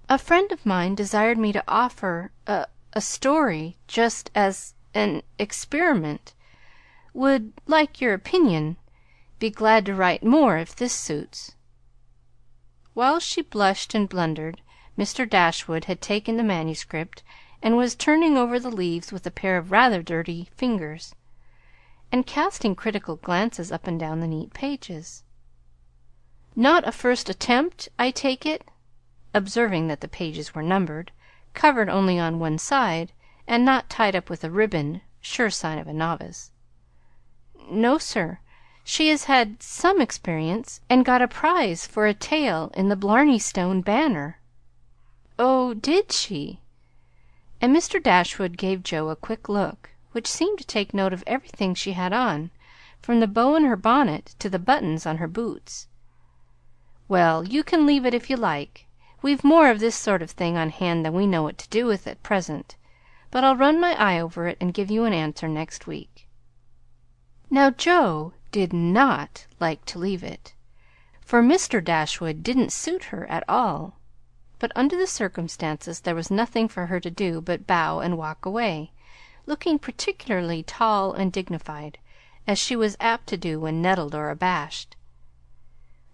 "A friend of mine desired me to offer a story just as an experiment. Would like your opinion. Be glad to write more if this suits." While she blushed and blundered, Mr. Dashwood had taken the manuscript and was turning over the leaves with a pair of rather dirty fingers, and casting critical glances up and down the neat pages. "Not a first attempt, I take it?" observing that the pages were numbered, covered only on one side, and not tied up with a ribbon, sure sign of a novice. "No, sir. She has had some experience, and got a prize for a tale in the Blarney Stone Banner." "Oh, did she?" And Mr. Dashwood gave Jo a quick look, which seemed to take note of everything she had on, from the bow in her bonnet to the buttons on her boots. "Well, you can leave it if you like. We've more of this sort of thing on hand than we know what to do with at present, but I'll run my eye over it and give you an answer next week." Now Jo did not like to leave it, for Mr. Dashwood didn't suit her at all. But under the circumstances there was nothing for her to do but bow and walk away, looking particularly tall and dignified, as she was apt to do when nettled or abashed.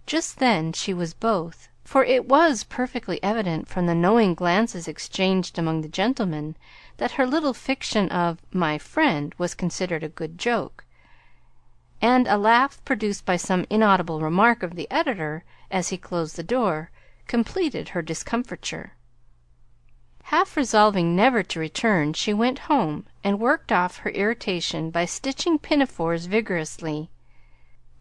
Just then she was both, for it was perfectly evident from the knowing glances exchanged among the gentlemen that her little fiction of "my friend" was considered a good joke, and a laugh produced by some inaudible remark of the editor as he closed the door completed her discomfiture. Half resolving never to return, she went home and worked off her irritation by stitching pinafores vigorously,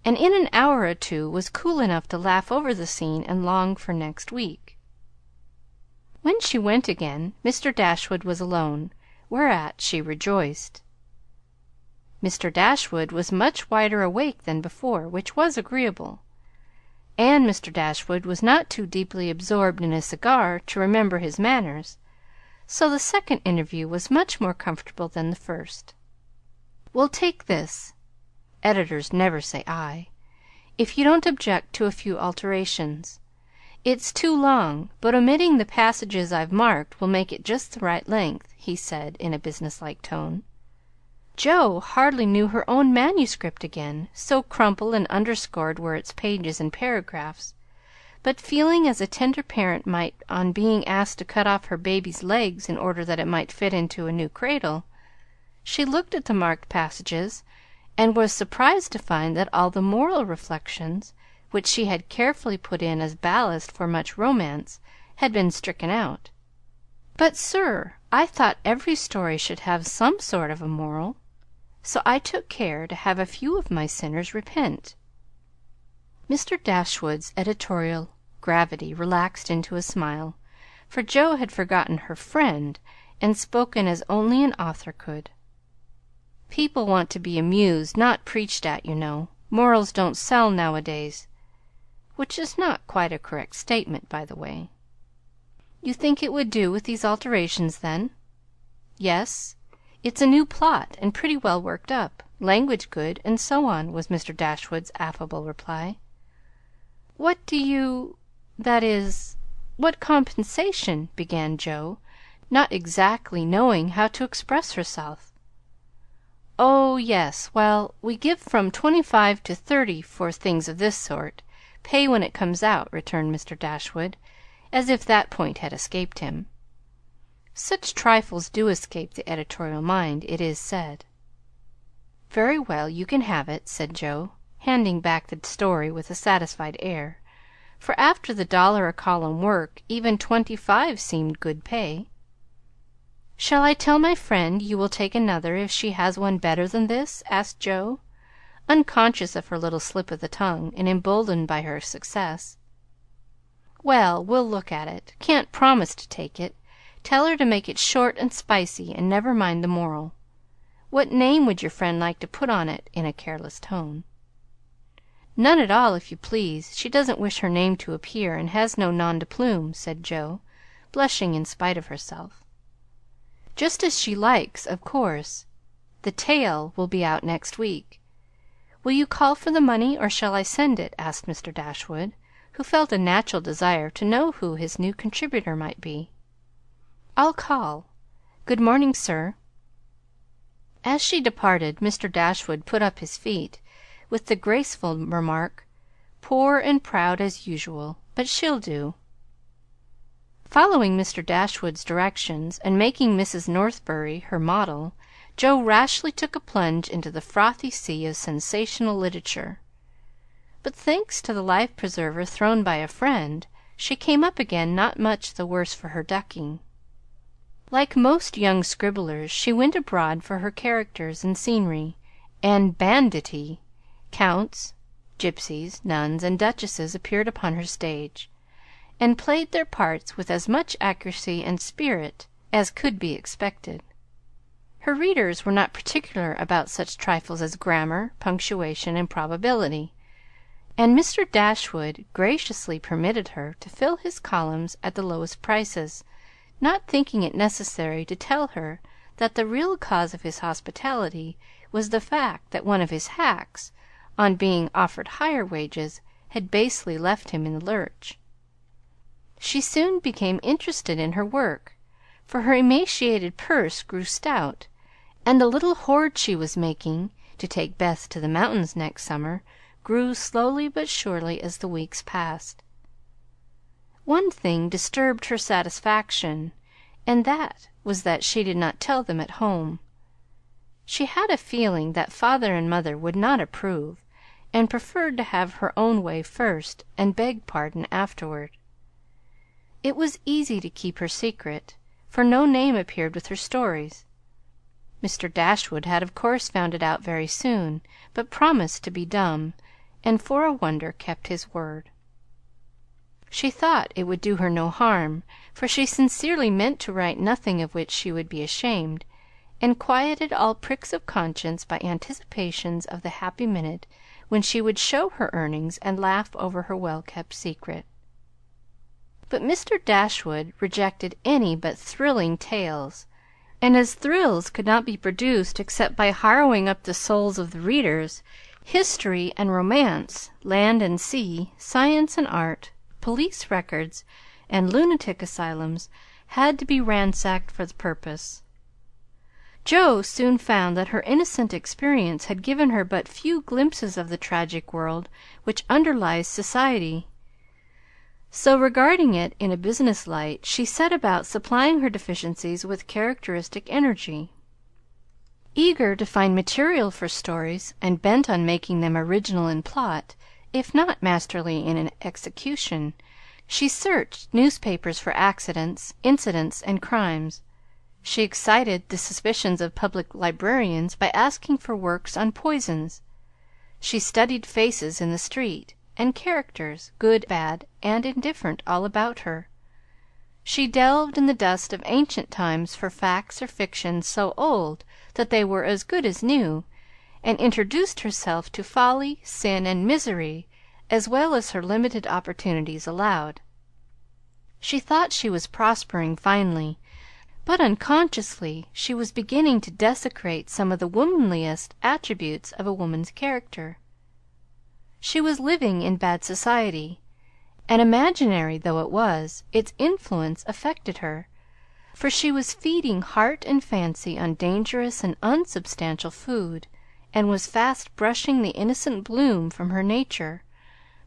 and in an hour or two was cool enough to laugh over the scene and long for next week. When she went again, Mr. Dashwood was alone, whereat she rejoiced. Mr. Dashwood was much wider awake than before, which was agreeable, and Mr. Dashwood was not too deeply absorbed in a cigar to remember his manners, so the second interview was much more comfortable than the first. "We'll take this" editors never say "I" "if you don't object to a few alterations. It's too long, but omitting the passages I've marked will make it just the right length," he said in a businesslike tone. Jo hardly knew her own manuscript again, so crumpled and underscored were its pages and paragraphs, but feeling as a tender parent might on being asked to cut off her baby's legs in order that it might fit into a new cradle, she looked at the marked passages and was surprised to find that all the moral reflections, which she had carefully put in as ballast for much romance, had been stricken out. "But, sir, I thought every story should have some sort of a moral, so I took care to have a few of my sinners repent." Mr. Dashwood's editorial gravity relaxed into a smile, for Jo had forgotten her friend and spoken as only an author could. "People want to be amused, not preached at, you know. Morals don't sell nowadays," which is not quite a correct statement, by the way. "You think it would do with these alterations, then?" "Yes. It's a new plot, and pretty well worked up, language good, and so on," was Mr. Dashwood's affable reply. "What do you that is, what compensation?" began Jo, not exactly knowing how to express herself. "Oh, yes. Well, we give from 25 to 30 for things of this sort, pay when it comes out," returned Mr. Dashwood, as if that point had escaped him. Such trifles do escape the editorial mind, it is said. "Very well, you can have it," said Jo, handing back the story with a satisfied air, for after the $1 a column work even 25 seemed good pay. "Shall I tell my friend you will take another if she has one better than this?" asked Jo, unconscious of her little slip of the tongue, and emboldened by her success. Well, we'll look at it. Can't promise to take it. Tell her to make it short and spicy, and never mind the moral. What name would your friend like to put on it?" in a careless tone. "None at all, if you please. She doesn't wish her name to appear, and has no nom de plume," said Jo, blushing in spite of herself. "Just as she likes, of course. The Tale will be out next week. Will you call for the money, or shall I send it?" asked Mr. Dashwood, who felt a natural desire to know who his new contributor might be. "I'll call. Good morning, sir." As she departed, Mr. Dashwood put up his feet, with the graceful remark, "Poor and proud as usual, but she'll do." Following Mr. Dashwood's directions, and making Mrs. Northberry her model, Jo rashly took a plunge into the frothy sea of sensational literature. But thanks to the life preserver thrown by a friend, she came up again not much the worse for her ducking. Like most young scribblers, she went abroad for her characters and scenery, and banditti. Counts, gypsies, nuns, and duchesses appeared upon her stage, and played their parts with as much accuracy and spirit as could be expected. Her readers were not particular about such trifles as grammar, punctuation, and probability, and Mr. Dashwood graciously permitted her to fill his columns at the lowest prices, not thinking it necessary to tell her that the real cause of his hospitality was the fact that one of his hacks, on being offered higher wages, had basely left him in the lurch. She soon became interested in her work, for her emaciated purse grew stout, and the little hoard she was making, to take Beth to the mountains next summer, grew slowly but surely as the weeks passed. One thing disturbed her satisfaction, and that was that she did not tell them at home. She had a feeling that father and mother would not approve, and preferred to have her own way first and beg pardon afterward. It was easy to keep her secret, for no name appeared with her stories. Mr. Dashwood had of course found it out very soon, but promised to be dumb, and for a wonder kept his word. She thought it would do her no harm, for she sincerely meant to write nothing of which she would be ashamed, and quieted all pricks of conscience by anticipations of the happy minute when she would show her earnings and laugh over her well-kept secret. But Mr. Dashwood rejected any but thrilling tales, and as thrills could not be produced except by harrowing up the souls of the readers, history and romance, land and sea, science and art, police records, and lunatic asylums had to be ransacked for the purpose. Jo soon found that her innocent experience had given her but few glimpses of the tragic world which underlies society. So, regarding it in a business light, she set about supplying her deficiencies with characteristic energy. Eager to find material for stories, and bent on making them original in plot, if not masterly in an execution, she searched newspapers for accidents, incidents, and crimes. She excited the suspicions of public librarians by asking for works on poisons. She studied faces in the street, and characters, good, bad, and indifferent, all about her. She delved in the dust of ancient times for facts or fictions so old that they were as good as new, and introduced herself to folly, sin, and misery as well as her limited opportunities allowed. She thought she was prospering finely, but unconsciously she was beginning to desecrate some of the womanliest attributes of a woman's character. She was living in bad society, and imaginary though it was, its influence affected her, for she was feeding heart and fancy on dangerous and unsubstantial food, and was fast brushing the innocent bloom from her nature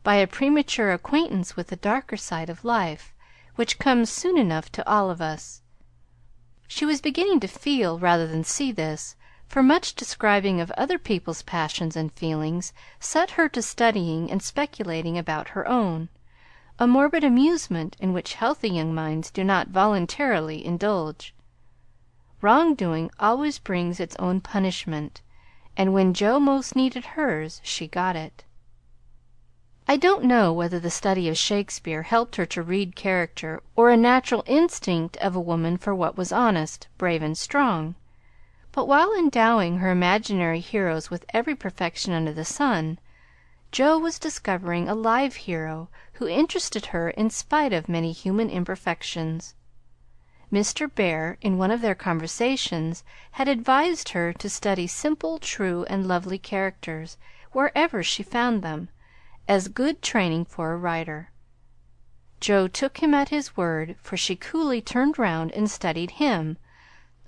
by a premature acquaintance with the darker side of life, which comes soon enough to all of us. She was beginning to feel rather than see this, for much describing of other people's passions and feelings set her to studying and speculating about her own, a morbid amusement in which healthy young minds do not voluntarily indulge. Wrong-doing always brings its own punishment, and when Jo most needed hers, she got it. I don't know whether the study of Shakespeare helped her to read character, or a natural instinct of a woman for what was honest, brave, and strong, but while endowing her imaginary heroes with every perfection under the sun, Jo was discovering a live hero who interested her in spite of many human imperfections. Mr. Bear, in one of their conversations, had advised her to study simple, true, and lovely characters, wherever she found them, as good training for a writer. Jo took him at his word, for she coolly turned round and studied him,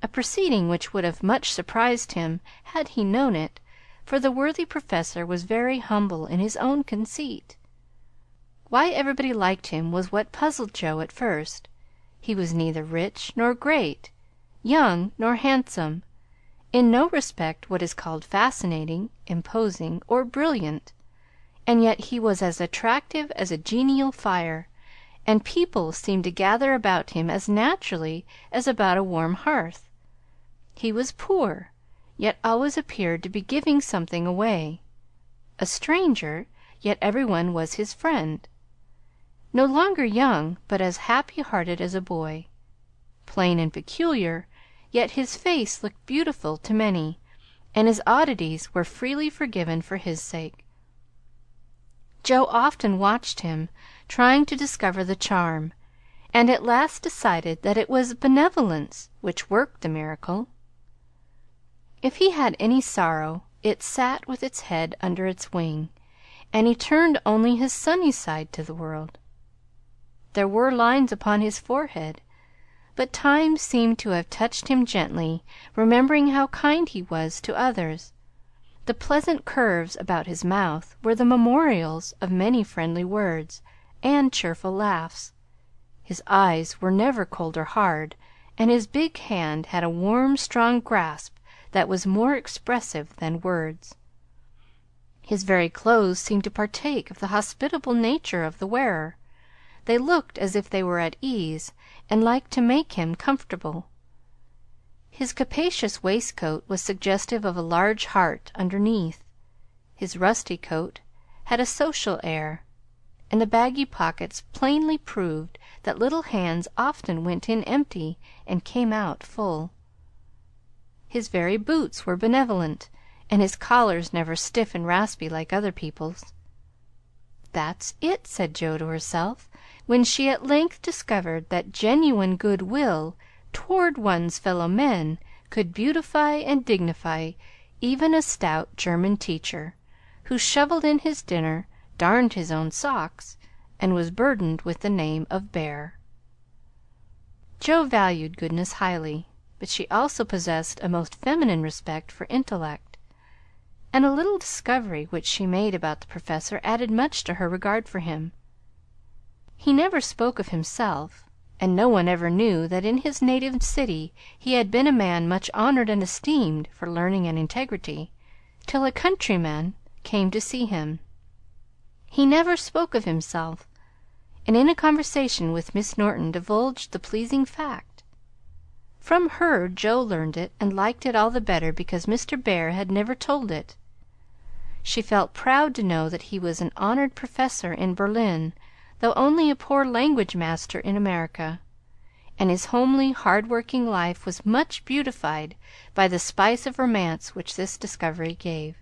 a proceeding which would have much surprised him had he known it, for the worthy professor was very humble in his own conceit. Why everybody liked him was what puzzled Jo at first. He was neither rich nor great, young nor handsome, in no respect what is called fascinating, imposing, or brilliant, and yet he was as attractive as a genial fire, and people seemed to gather about him as naturally as about a warm hearth. He was poor, yet always appeared to be giving something away; a stranger, yet every one was his friend; no longer young, but as happy-hearted as a boy; plain and peculiar, yet his face looked beautiful to many, and his oddities were freely forgiven for his sake. Jo often watched him, trying to discover the charm, and at last decided that it was benevolence which worked the miracle. If he had any sorrow, it sat with its head under its wing, and he turned only his sunny side to the world. There were lines upon his forehead, but time seemed to have touched him gently, remembering how kind he was to others. The pleasant curves about his mouth were the memorials of many friendly words and cheerful laughs. His eyes were never cold or hard, and his big hand had a warm, strong grasp that was more expressive than words. His very clothes seemed to partake of the hospitable nature of the wearer. They looked as if they were at ease, and liked to make him comfortable. His capacious waistcoat was suggestive of a large heart underneath. His rusty coat had a social air, and the baggy pockets plainly proved that little hands often went in empty and came out full. His very boots were benevolent, and his collars never stiff and raspy like other people's. "That's it," said Jo to herself, when she at length discovered that genuine good will toward one's fellow men could beautify and dignify even a stout German teacher, who shoveled in his dinner, darned his own socks, and was burdened with the name of Bear. Jo valued goodness highly, but she also possessed a most feminine respect for intellect, and a little discovery which she made about the professor added much to her regard for him. He never spoke of himself, and no one ever knew that in his native city he had been a man much honored and esteemed for learning and integrity, till a countryman came to see him. He never spoke of himself, and in a conversation with Miss Norton divulged the pleasing fact. From her Jo learned it, and liked it all the better because Mr. Bear had never told it. She felt proud to know that he was an honored professor in Berlin, though only a poor language master in America, and his homely, hard-working life was much beautified by the spice of romance which this discovery gave.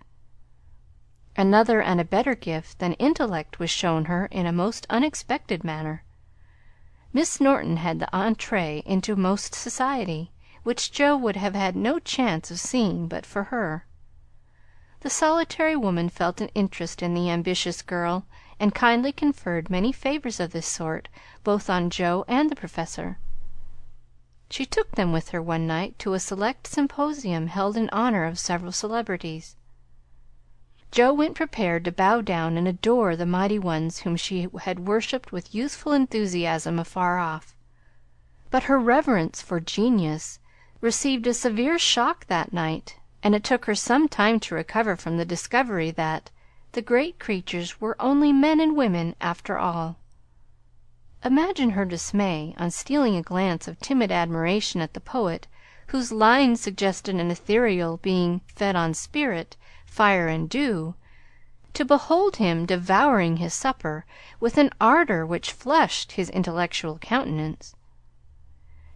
Another and a better gift than intellect was shown her in a most unexpected manner. Miss Norton had the entrée into most society, which Jo would have had no chance of seeing but for her. The solitary woman felt an interest in the ambitious girl, and kindly conferred many favors of this sort both on Jo and the professor. She took them with her one night to a select symposium held in honor of several celebrities. Jo went prepared to bow down and adore the mighty ones whom she had worshipped with youthful enthusiasm afar off, but her reverence for genius received a severe shock that night, and it took her some time to recover from the discovery that the great creatures were only men and women after all. Imagine her dismay on stealing a glance of timid admiration at the poet, whose lines suggested an ethereal being fed on spirit, fire, and dew, to behold him devouring his supper with an ardor which flushed his intellectual countenance.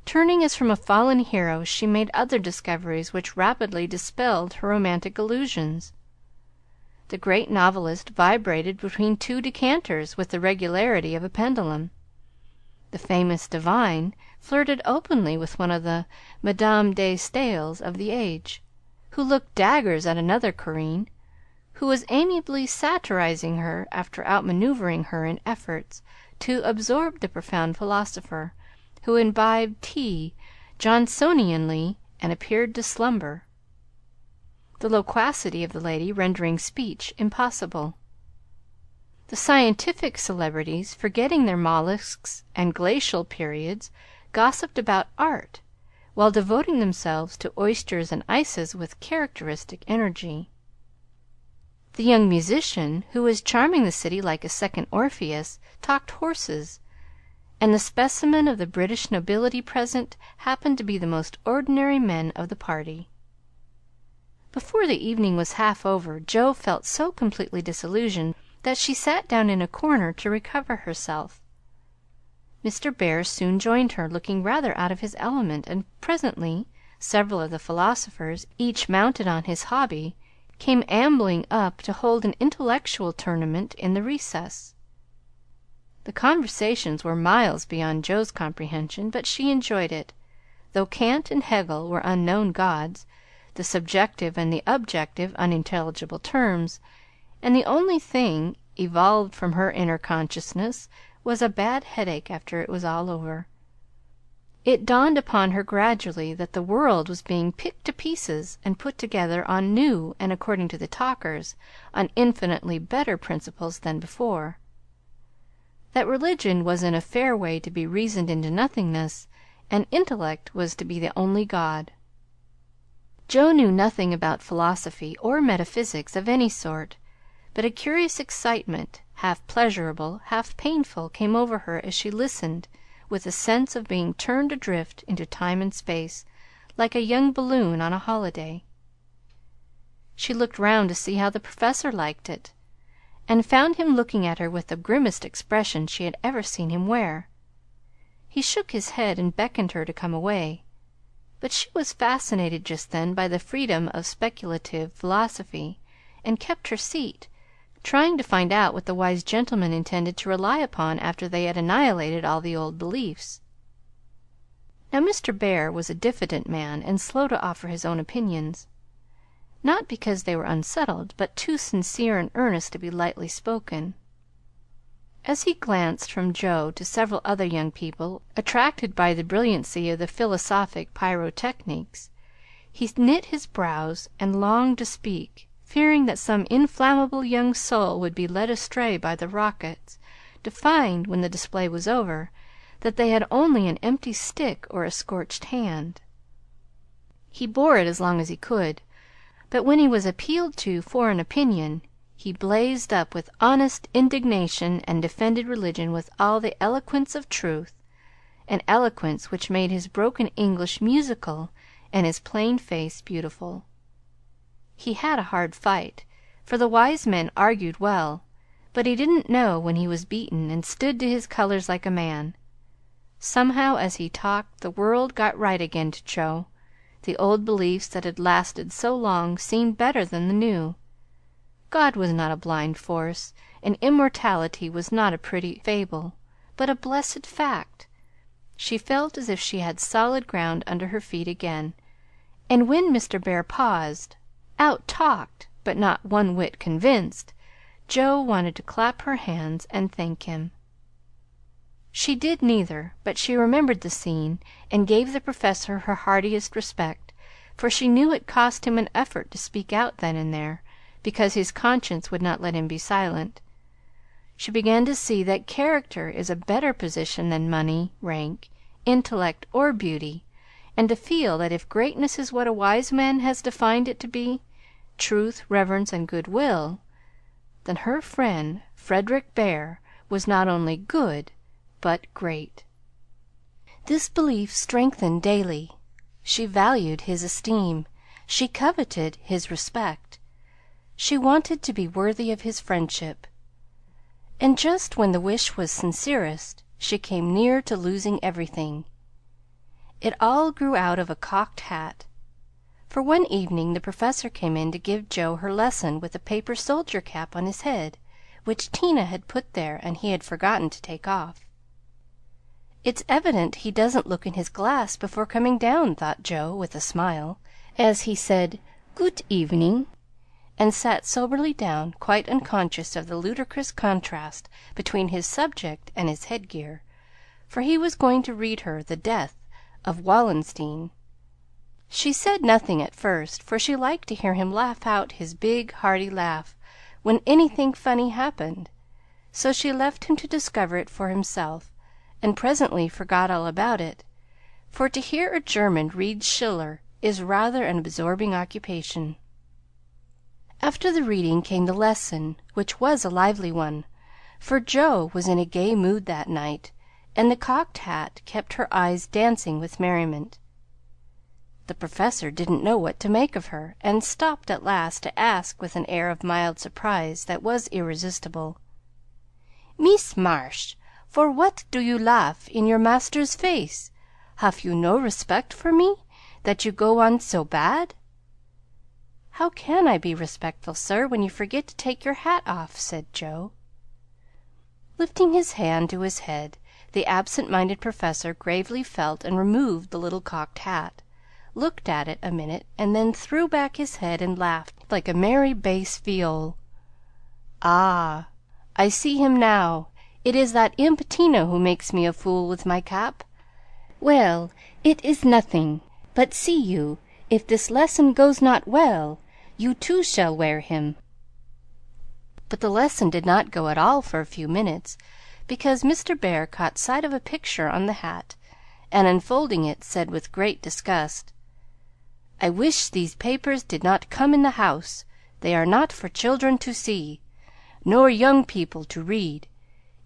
Turning as from a fallen hero, she made other discoveries which rapidly dispelled her romantic illusions. The great novelist vibrated between two decanters with the regularity of a pendulum. The famous divine flirted openly with one of the Madame de Staëls of the age, who looked daggers at another Corinne, who was amiably satirizing her after outmanoeuvring her in efforts to absorb the profound philosopher, who imbibed tea Johnsonianly and appeared to slumber, the loquacity of the lady rendering speech impossible. The scientific celebrities, forgetting their mollusks and glacial periods, gossiped about art, while devoting themselves to oysters and ices with characteristic energy. The young musician, who was charming the city like a second Orpheus, talked horses, and the specimen of the British nobility present happened to be the most ordinary men of the party. Before the evening was half over, Jo felt so completely disillusioned that she sat down in a corner to recover herself. Mr. Bear soon joined her, looking rather out of his element, and presently several of the philosophers, each mounted on his hobby, came ambling up to hold an intellectual tournament in the recess. The conversations were miles beyond Jo's comprehension, but she enjoyed it, though Kant and Hegel were unknown gods, the subjective and the objective unintelligible terms, and the only thing evolved from her inner consciousness was a bad headache after it was all over. It dawned upon her gradually that the world was being picked to pieces and put together on new and, according to the talkers, on infinitely better principles than before; that religion was in a fair way to be reasoned into nothingness, and intellect was to be the only God. Jo knew nothing about philosophy or metaphysics of any sort, but a curious excitement, half pleasurable, half painful, came over her as she listened, with a sense of being turned adrift into time and space, like a young balloon on a holiday. She looked round to see how the Professor liked it, and found him looking at her with the grimmest expression she had ever seen him wear. He shook his head and beckoned her to come away, but she was fascinated just then by the freedom of speculative philosophy, and kept her seat, trying to find out what the wise gentleman intended to rely upon after they had annihilated all the old beliefs. Now Mr. Bear was a diffident man, and slow to offer his own opinions, not because they were unsettled, but too sincere and earnest to be lightly spoken. As he glanced from Jo to several other young people, attracted by the brilliancy of the philosophic pyrotechnics, he knit his brows and longed to speak, fearing that some inflammable young soul would be led astray by the rockets, to find, when the display was over, that they had only an empty stick or a scorched hand. He bore it as long as he could, but when he was appealed to for an opinion, he blazed up with honest indignation and defended religion with all the eloquence of truth, an eloquence which made his broken English musical and his plain face beautiful. He had a hard fight, for the wise men argued well, but he didn't know when he was beaten, and stood to his colors like a man. Somehow, as he talked, the world got right again to Jo. The old beliefs that had lasted so long seemed better than the new. God was not a blind force, and immortality was not a pretty fable, but a blessed fact. She felt as if she had solid ground under her feet again, and when Mr. Bear paused, out-talked, but not one whit convinced, Jo wanted to clap her hands and thank him. She did neither, but she remembered the scene, and gave the Professor her heartiest respect, for she knew it cost him an effort to speak out then and there, because his conscience would not let him be silent. She began to see that character is a better position than money, rank, intellect, or beauty, and to feel that if greatness is what a wise man has defined it to be, truth, reverence, and good-will, then her friend Frederick Bear was not only good, but great. This belief strengthened daily. She valued his esteem. She coveted his respect. She wanted to be worthy of his friendship. And just when the wish was sincerest, she came near to losing everything. It all grew out of a cocked hat. For one evening the professor came in to give Jo her lesson with a paper soldier cap on his head, which Tina had put there and he had forgotten to take off. "It's evident he doesn't look in his glass before coming down," thought Jo, with a smile, as he said "Good evening," and sat soberly down, quite unconscious of the ludicrous contrast between his subject and his headgear, for he was going to read her the death of Wallenstein. She said nothing at first, for she liked to hear him laugh out his big, hearty laugh when anything funny happened, so she left him to discover it for himself, and presently forgot all about it, for to hear a German read Schiller is rather an absorbing occupation. After the reading came the lesson, which was a lively one, for Jo was in a gay mood that night, and the cocked hat kept her eyes dancing with merriment. The professor didn't know what to make of her, and stopped at last to ask with an air of mild surprise that was irresistible, "Miss Marsh, for what do you laugh in your master's face? Have you no respect for me, that you go on so bad?" "How can I be respectful, sir, when you forget to take your hat off?" said Jo. Lifting his hand to his head, the absent-minded professor gravely felt and removed the little cocked hat, looked at it a minute, and then threw back his head and laughed like a merry bass viol. "Ah, I see him now. It is that imp Tina who makes me a fool with my cap. Well, it is nothing. But see you, if this lesson goes not well, you too shall wear him." But the lesson did not go at all for a few minutes, because Mr. Bear caught sight of a picture on the hat, and unfolding it, said with great disgust, "I wish these papers did not come in the house. They are not for children to see, nor young people to read.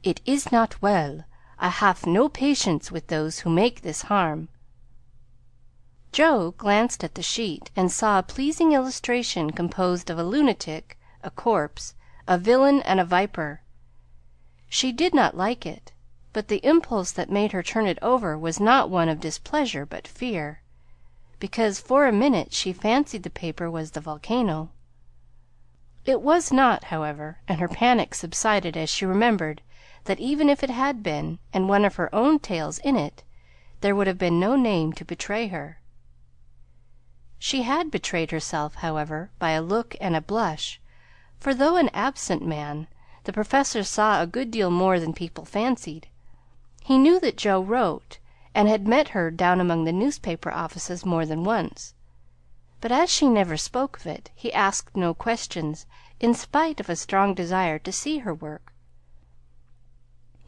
It is not well. I have no patience with those who make this harm." Jo glanced at the sheet and saw a pleasing illustration composed of a lunatic, a corpse, a villain, and a viper. She did not like it, but the impulse that made her turn it over was not one of displeasure but fear, because for a minute she fancied the paper was the volcano. It was not, however, and her panic subsided as she remembered that even if it had been, and one of her own tales in it, there would have been no name to betray her. She had betrayed herself, however, by a look and a blush, for though an absent man, the professor saw a good deal more than people fancied. He knew that Jo wrote, and had met her down among the newspaper offices more than once, but as she never spoke of it, he asked no questions, in spite of a strong desire to see her work.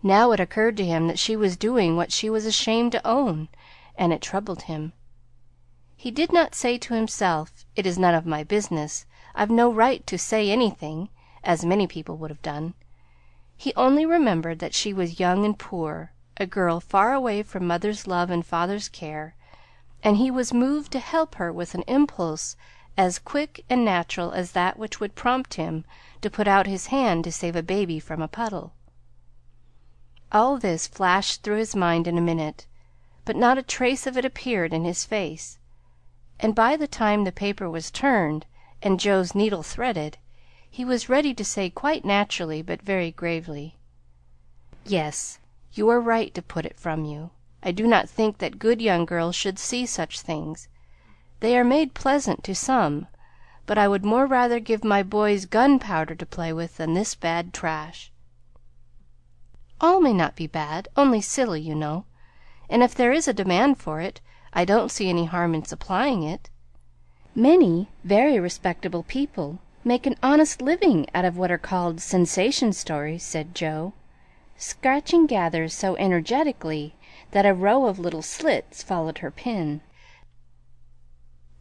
Now it occurred to him that she was doing what she was ashamed to own, and it troubled him. He did not say to himself, "It is none of my business. I've no right to say anything," as many people would have done. He only remembered that she was young and poor, a girl far away from mother's love and father's care, and he was moved to help her with an impulse as quick and natural as that which would prompt him to put out his hand to save a baby from a puddle. All this flashed through his mind in a minute, but not a trace of it appeared in his face, and by the time the paper was turned and Jo's needle threaded, he was ready to say quite naturally but very gravely, "Yes, you are right to put it from you. I do not think that good young girls should see such things. They are made pleasant to some, but I would more rather give my boys gunpowder to play with than this bad trash." "All may not be bad, only silly, you know, and if there is a demand for it, I don't see any harm in supplying it. Many very respectable people make an honest living out of what are called sensation stories," said Jo, scratching gathers so energetically that a row of little slits followed her pen.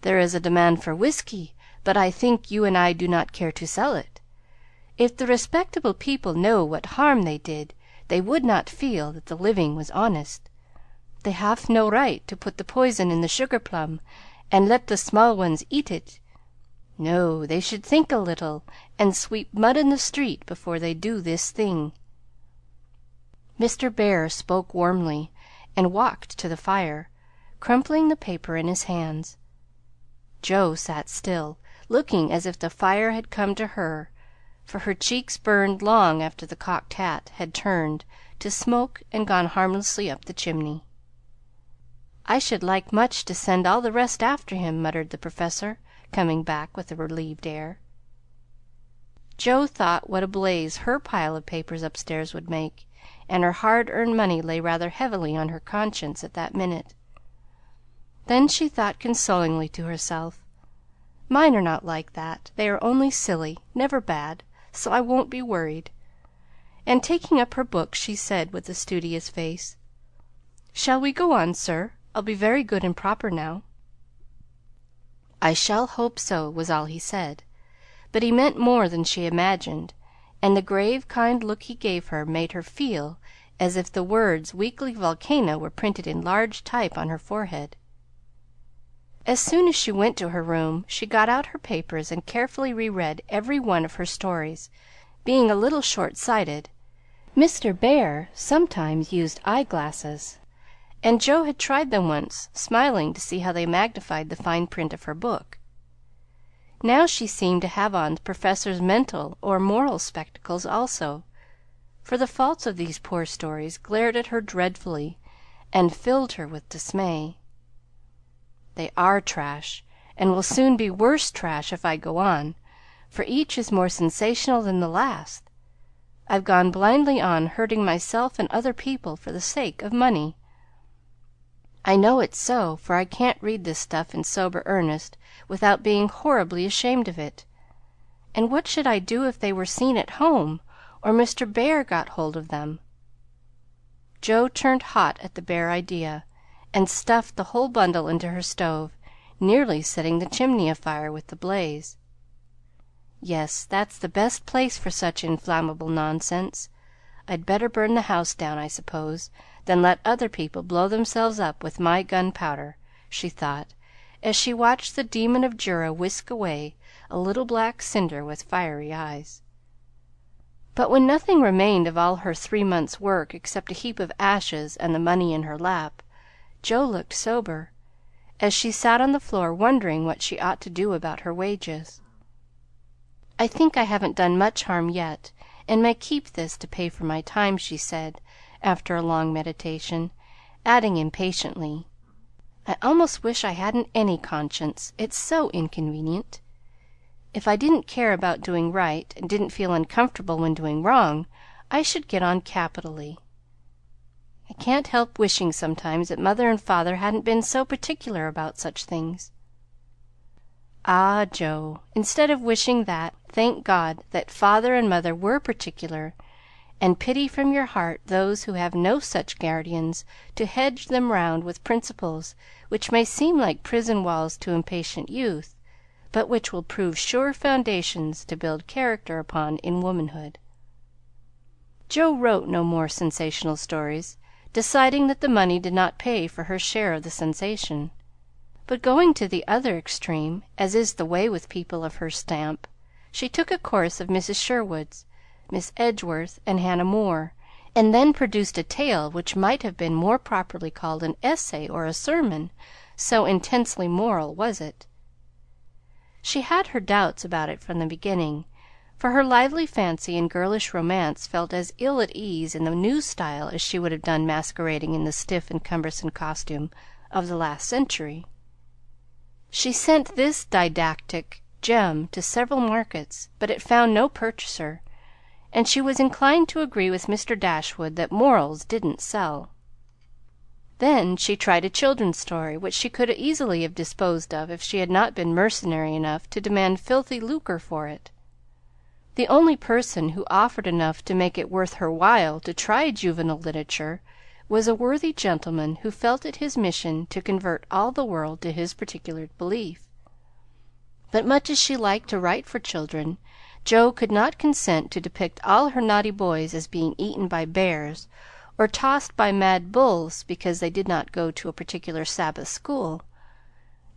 "There is a demand for whiskey, but I think you and I do not care to sell it. If the respectable people know what harm they did, they would not feel that the living was honest. They have no right to put the poison in the sugar plum and let the small ones eat it. No, they should think a little, and sweep mud in the street before they do this thing." Mr. Bear spoke warmly, and walked to the fire, crumpling the paper in his hands. Joe sat still, looking as if the fire had come to her, for her cheeks burned long after the cocked hat had turned to smoke and gone harmlessly up the chimney. "I should like much to send all the rest after him," muttered the Professor, coming back with a relieved air. Joe thought what a blaze her pile of papers upstairs would make, and her hard-earned money lay rather heavily on her conscience at that minute. Then she thought consolingly to herself, "Mine are not like that. They are only silly, never bad, so I won't be worried." And taking up her book, she said with a studious face, "Shall we go on, sir? I'll be very good and proper now." "I shall hope so," was all he said, but he meant more than she imagined, and the grave, kind look he gave her made her feel as if the words "Weekly Volcano" were printed in large type on her forehead. As soon as she went to her room, she got out her papers and carefully reread every one of her stories, being a little short-sighted. Mr. Bear sometimes used eye-glasses, and Joe had tried them once, smiling to see how they magnified the fine print of her book. Now she seemed to have on the Professor's mental or moral spectacles also, for the faults of these poor stories glared at her dreadfully and filled her with dismay. "They are trash, and will soon be worse trash if I go on, for each is more sensational than the last. I've gone blindly on, hurting myself and other people for the sake of money. I know it's so, for I can't read this stuff in sober earnest without being horribly ashamed of it. And what should I do if they were seen at home, or Mr. Bear got hold of them?" Joe turned hot at the bare idea, and stuffed the whole bundle into her stove, nearly setting the chimney afire with the blaze. "Yes, that's the best place for such inflammable nonsense. I'd better burn the house down, I suppose, than let other people blow themselves up with my gunpowder," she thought, as she watched the demon of Jura whisk away, a little black cinder with fiery eyes. But when nothing remained of all her 3 months' work except a heap of ashes and the money in her lap, Joe looked sober, as she sat on the floor wondering what she ought to do about her wages. "I think I haven't done much harm yet, and may keep this to pay for my time," she said, after a long meditation, adding impatiently, "I almost wish I hadn't any conscience. It's so inconvenient. If I didn't care about doing right, and didn't feel uncomfortable when doing wrong, I should get on capitally. I can't help wishing sometimes that Mother and Father hadn't been so particular about such things." Ah, Joe, instead of wishing that, thank God that Father and Mother were particular, and pity from your heart those who have no such guardians to hedge them round with principles which may seem like prison walls to impatient youth, but which will prove sure foundations to build character upon in womanhood. Joe wrote no more sensational stories, deciding that the money did not pay for her share of the sensation. But going to the other extreme, as is the way with people of her stamp, she took a course of Mrs. Sherwood's, Miss Edgeworth, and Hannah More, and then produced a tale which might have been more properly called an essay or a sermon, so intensely moral was it. She had her doubts about it from the beginning, for her lively fancy and girlish romance felt as ill at ease in the new style as she would have done masquerading in the stiff and cumbersome costume of the last century. She sent this didactic gem to several markets, but it found no purchaser, and she was inclined to agree with Mr. Dashwood that morals didn't sell. Then she tried a children's story, which she could easily have disposed of if she had not been mercenary enough to demand filthy lucre for it. The only person who offered enough to make it worth her while to try juvenile literature was a worthy gentleman who felt it his mission to convert all the world to his particular belief. But much as she liked to write for children, Joe could not consent to depict all her naughty boys as being eaten by bears, or tossed by mad bulls because they did not go to a particular Sabbath school,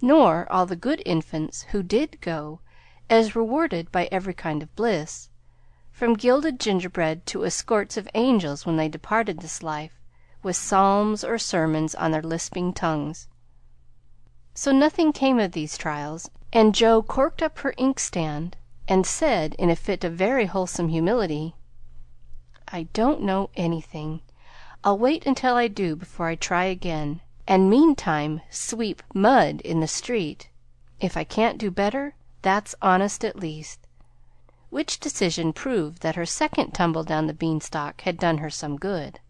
nor all the good infants who did go as rewarded by every kind of bliss, from gilded gingerbread to escorts of angels when they departed this life, with psalms or sermons on their lisping tongues. So nothing came of these trials, and Jo corked up her inkstand and said, in a fit of very wholesome humility, "I don't know anything. I'll wait until I do before I try again, and meantime sweep mud in the street. If I can't do better, that's honest at least." Which decision proved that her second tumble down the beanstalk had done her some good.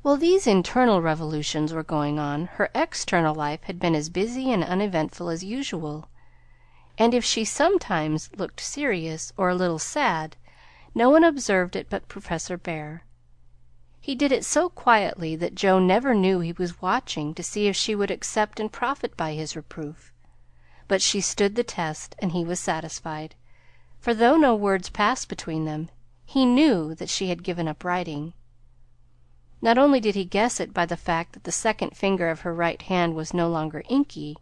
While these internal revolutions were going on, her external life had been as busy and uneventful as usual, and if she sometimes looked serious or a little sad, no one observed it but Professor Bear. He did it so quietly that Jo never knew he was watching to see if she would accept and profit by his reproof. But she stood the test, and he was satisfied, for though no words passed between them, he knew that she had given up writing. Not only did he guess it by the fact that the second finger of her right hand was no longer inky,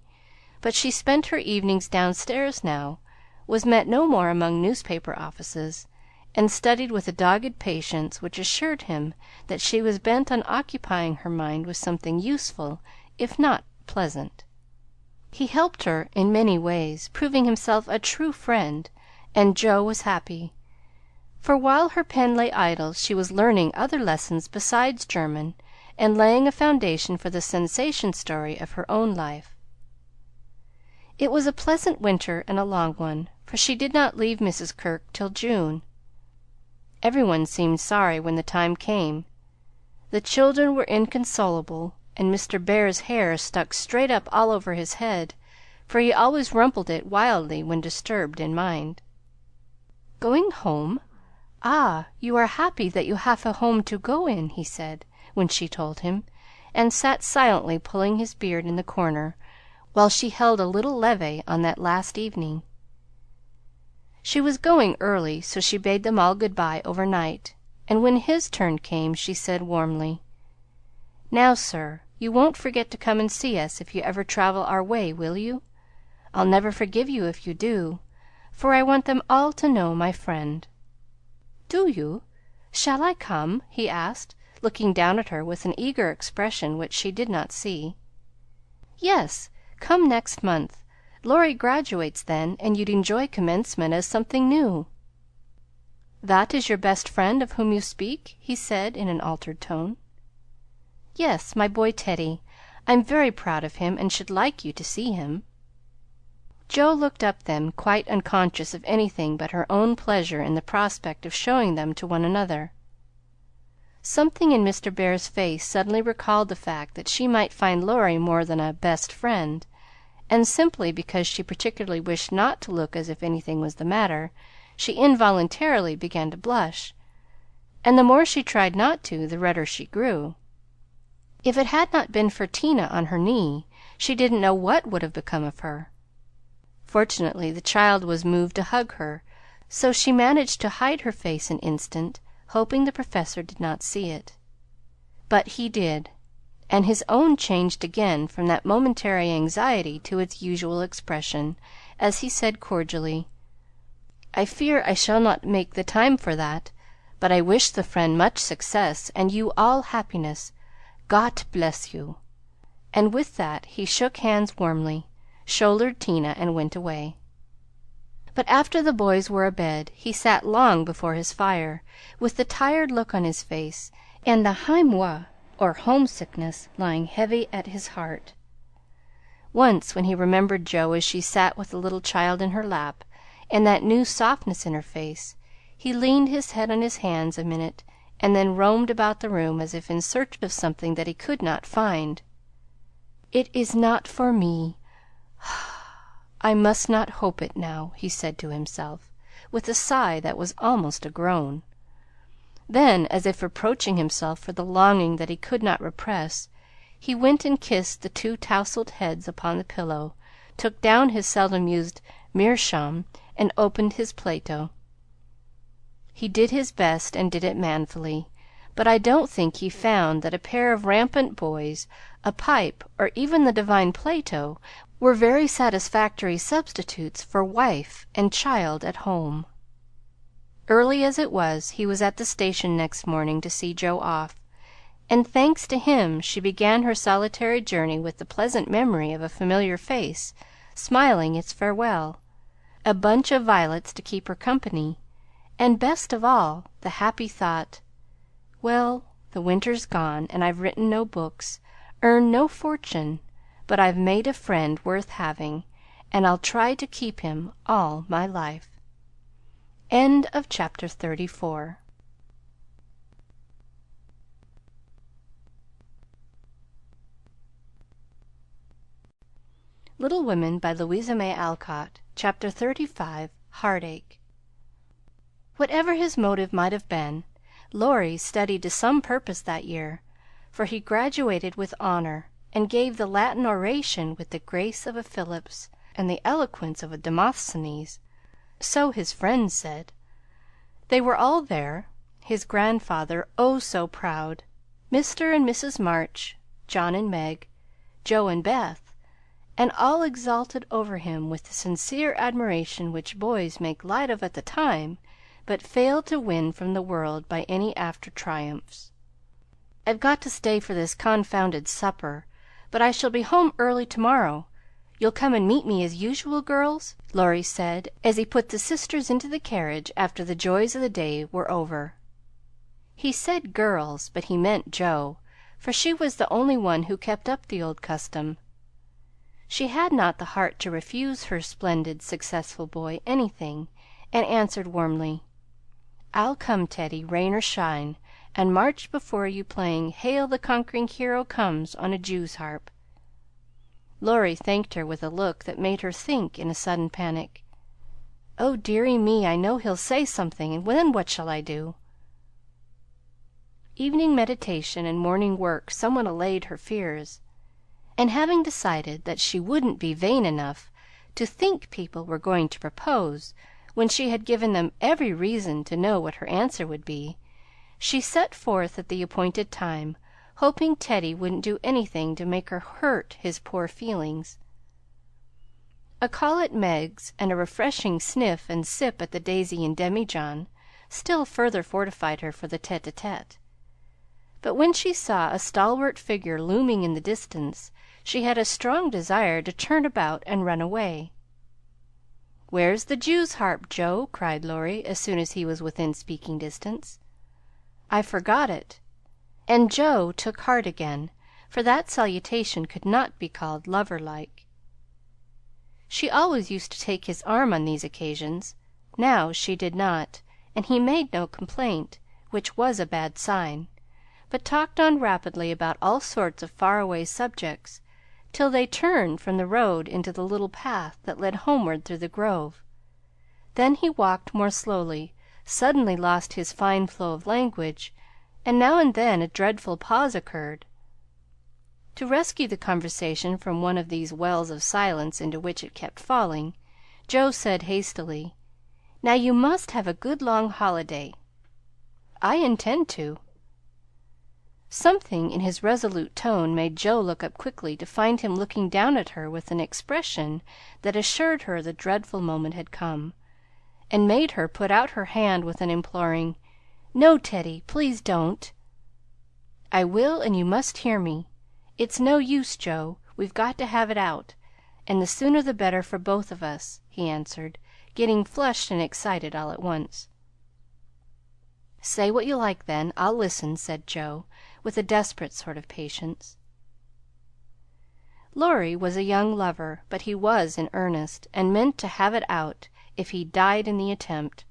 but she spent her evenings downstairs now, was met no more among newspaper offices, and studied with a dogged patience which assured him that she was bent on occupying her mind with something useful, if not pleasant. He helped her in many ways, proving himself a true friend, and Jo was happy, for while her pen lay idle she was learning other lessons besides German, and laying a foundation for the sensation story of her own life. It was a pleasant winter and a long one, for she did not leave Mrs. Kirk till June. Everyone seemed sorry when the time came. The children were inconsolable, and Mr. Bear's hair stuck straight up all over his head, for he always rumpled it wildly when disturbed in mind. "Going home? Ah, you are happy that you have a home to go in," he said, when she told him, and sat silently pulling his beard in the corner, while she held a little levee on that last evening. She was going early, so she bade them all good-bye overnight, and when his turn came she said warmly, "Now, sir, you won't forget to come and see us if you ever travel our way, will you? I'll never forgive you if you do, for I want them all to know my friend." "Do you? Shall I come?" he asked, looking down at her with an eager expression which she did not see. "Yes, come next month. Laurie graduates then, and you'd enjoy commencement as something new." "That is your best friend of whom you speak?" he said in an altered tone. "Yes, my boy Teddy. I'm very proud of him, and should like you to see him." Jo looked up then, quite unconscious of anything but her own pleasure in the prospect of showing them to one another. Something in Mr. Bear's face suddenly recalled the fact that she might find Laurie more than a best friend, and simply because she particularly wished not to look as if anything was the matter, she involuntarily began to blush, and the more she tried not to, the redder she grew. If it had not been for Tina on her knee, she didn't know what would have become of her. Fortunately, the child was moved to hug her, so she managed to hide her face an instant, hoping the Professor did not see it. But he did, and his own changed again from that momentary anxiety to its usual expression, as he said cordially, "I fear I shall not make the time for that, but I wish the friend much success, and you all happiness. Gott bless you." And with that he shook hands warmly, shouldered Tina, and went away. But after the boys were abed, he sat long before his fire, with the tired look on his face, and the heimweh, or homesickness, lying heavy at his heart. Once, when he remembered Jo as she sat with the little child in her lap, and that new softness in her face, he leaned his head on his hands a minute, and then roamed about the room as if in search of something that he could not find. "It is not for me. I must not hope it now," he said to himself, with a sigh that was almost a groan. Then, as if reproaching himself for the longing that he could not repress, he went and kissed the two tousled heads upon the pillow, took down his seldom used meerschaum, and opened his Plato. He did his best, and did it manfully, but I don't think he found that a pair of rampant boys, a pipe, or even the divine Plato were very satisfactory substitutes for wife and child at home. Early as it was, he was at the station next morning to see Joe off, and thanks to him she began her solitary journey with the pleasant memory of a familiar face smiling its farewell, a bunch of violets to keep her company, and best of all, the happy thought, "Well, the winter's gone, and I've written no books, earned no fortune, but I've made a friend worth having, and I'll try to keep him all my life." End of chapter 34. Little Women by Louisa May Alcott. Chapter 35. Heartache. Whatever his motive might have been, Laurie studied to some purpose that year, for he graduated with honor, and gave the Latin oration with the grace of a Phillips and the eloquence of a Demosthenes. So his friends said. They were all there, his grandfather, oh so proud, Mr. and Mrs. March, John and Meg, Joe and Beth, and all exalted over him with the sincere admiration which boys make light of at the time, but fail to win from the world by any after triumphs. "I've got to stay for this confounded supper, but I shall be home early to-morrow. You'll come and meet me as usual, girls?" Laurie said, as he put the sisters into the carriage after the joys of the day were over. He said girls, but he meant Joe, for she was the only one who kept up the old custom. She had not the heart to refuse her splendid, successful boy anything, and answered warmly, "I'll come, Teddy, rain or shine, and march before you playing 'Hail, the Conquering Hero Comes' on a Jew's harp." Laurie thanked her with a look that made her think in a sudden panic, "Oh, dearie me, I know he'll say something, and then what shall I do?" Evening meditation and morning work somewhat allayed her fears, and having decided that she wouldn't be vain enough to think people were going to propose when she had given them every reason to know what her answer would be, she set forth at the appointed time, hoping Teddy wouldn't do anything to make her hurt his poor feelings. A call at Meg's and a refreshing sniff and sip at the Daisy and Demijohn still further fortified her for the tete-a-tete. But when she saw a stalwart figure looming in the distance, she had a strong desire to turn about and run away. "Where's the Jew's harp, Joe?" cried Laurie, as soon as he was within speaking distance. "I forgot it." And Joe took heart again, for that salutation could not be called lover-like. She always used to take his arm on these occasions. Now she did not, and he made no complaint, which was a bad sign, but talked on rapidly about all sorts of far-away subjects, till they turned from the road into the little path that led homeward through the grove. Then he walked more slowly, suddenly lost his fine flow of language, and now and then a dreadful pause occurred. To rescue the conversation from one of these wells of silence into which it kept falling, Joe said hastily, "Now you must have a good long holiday." "I intend to." Something in his resolute tone made Joe look up quickly to find him looking down at her with an expression that assured her the dreadful moment had come, and made her put out her hand with an imploring, "No, Teddy, please don't." "I will, and you must hear me. It's no use, Joe. We've got to have it out, and the sooner the better for both of us," he answered, getting flushed and excited all at once. "Say what you like, then. I'll listen," said Joe, with a desperate sort of patience. Laurie was a young lover, but he was in earnest, and meant to have it out, if he died in the attempt.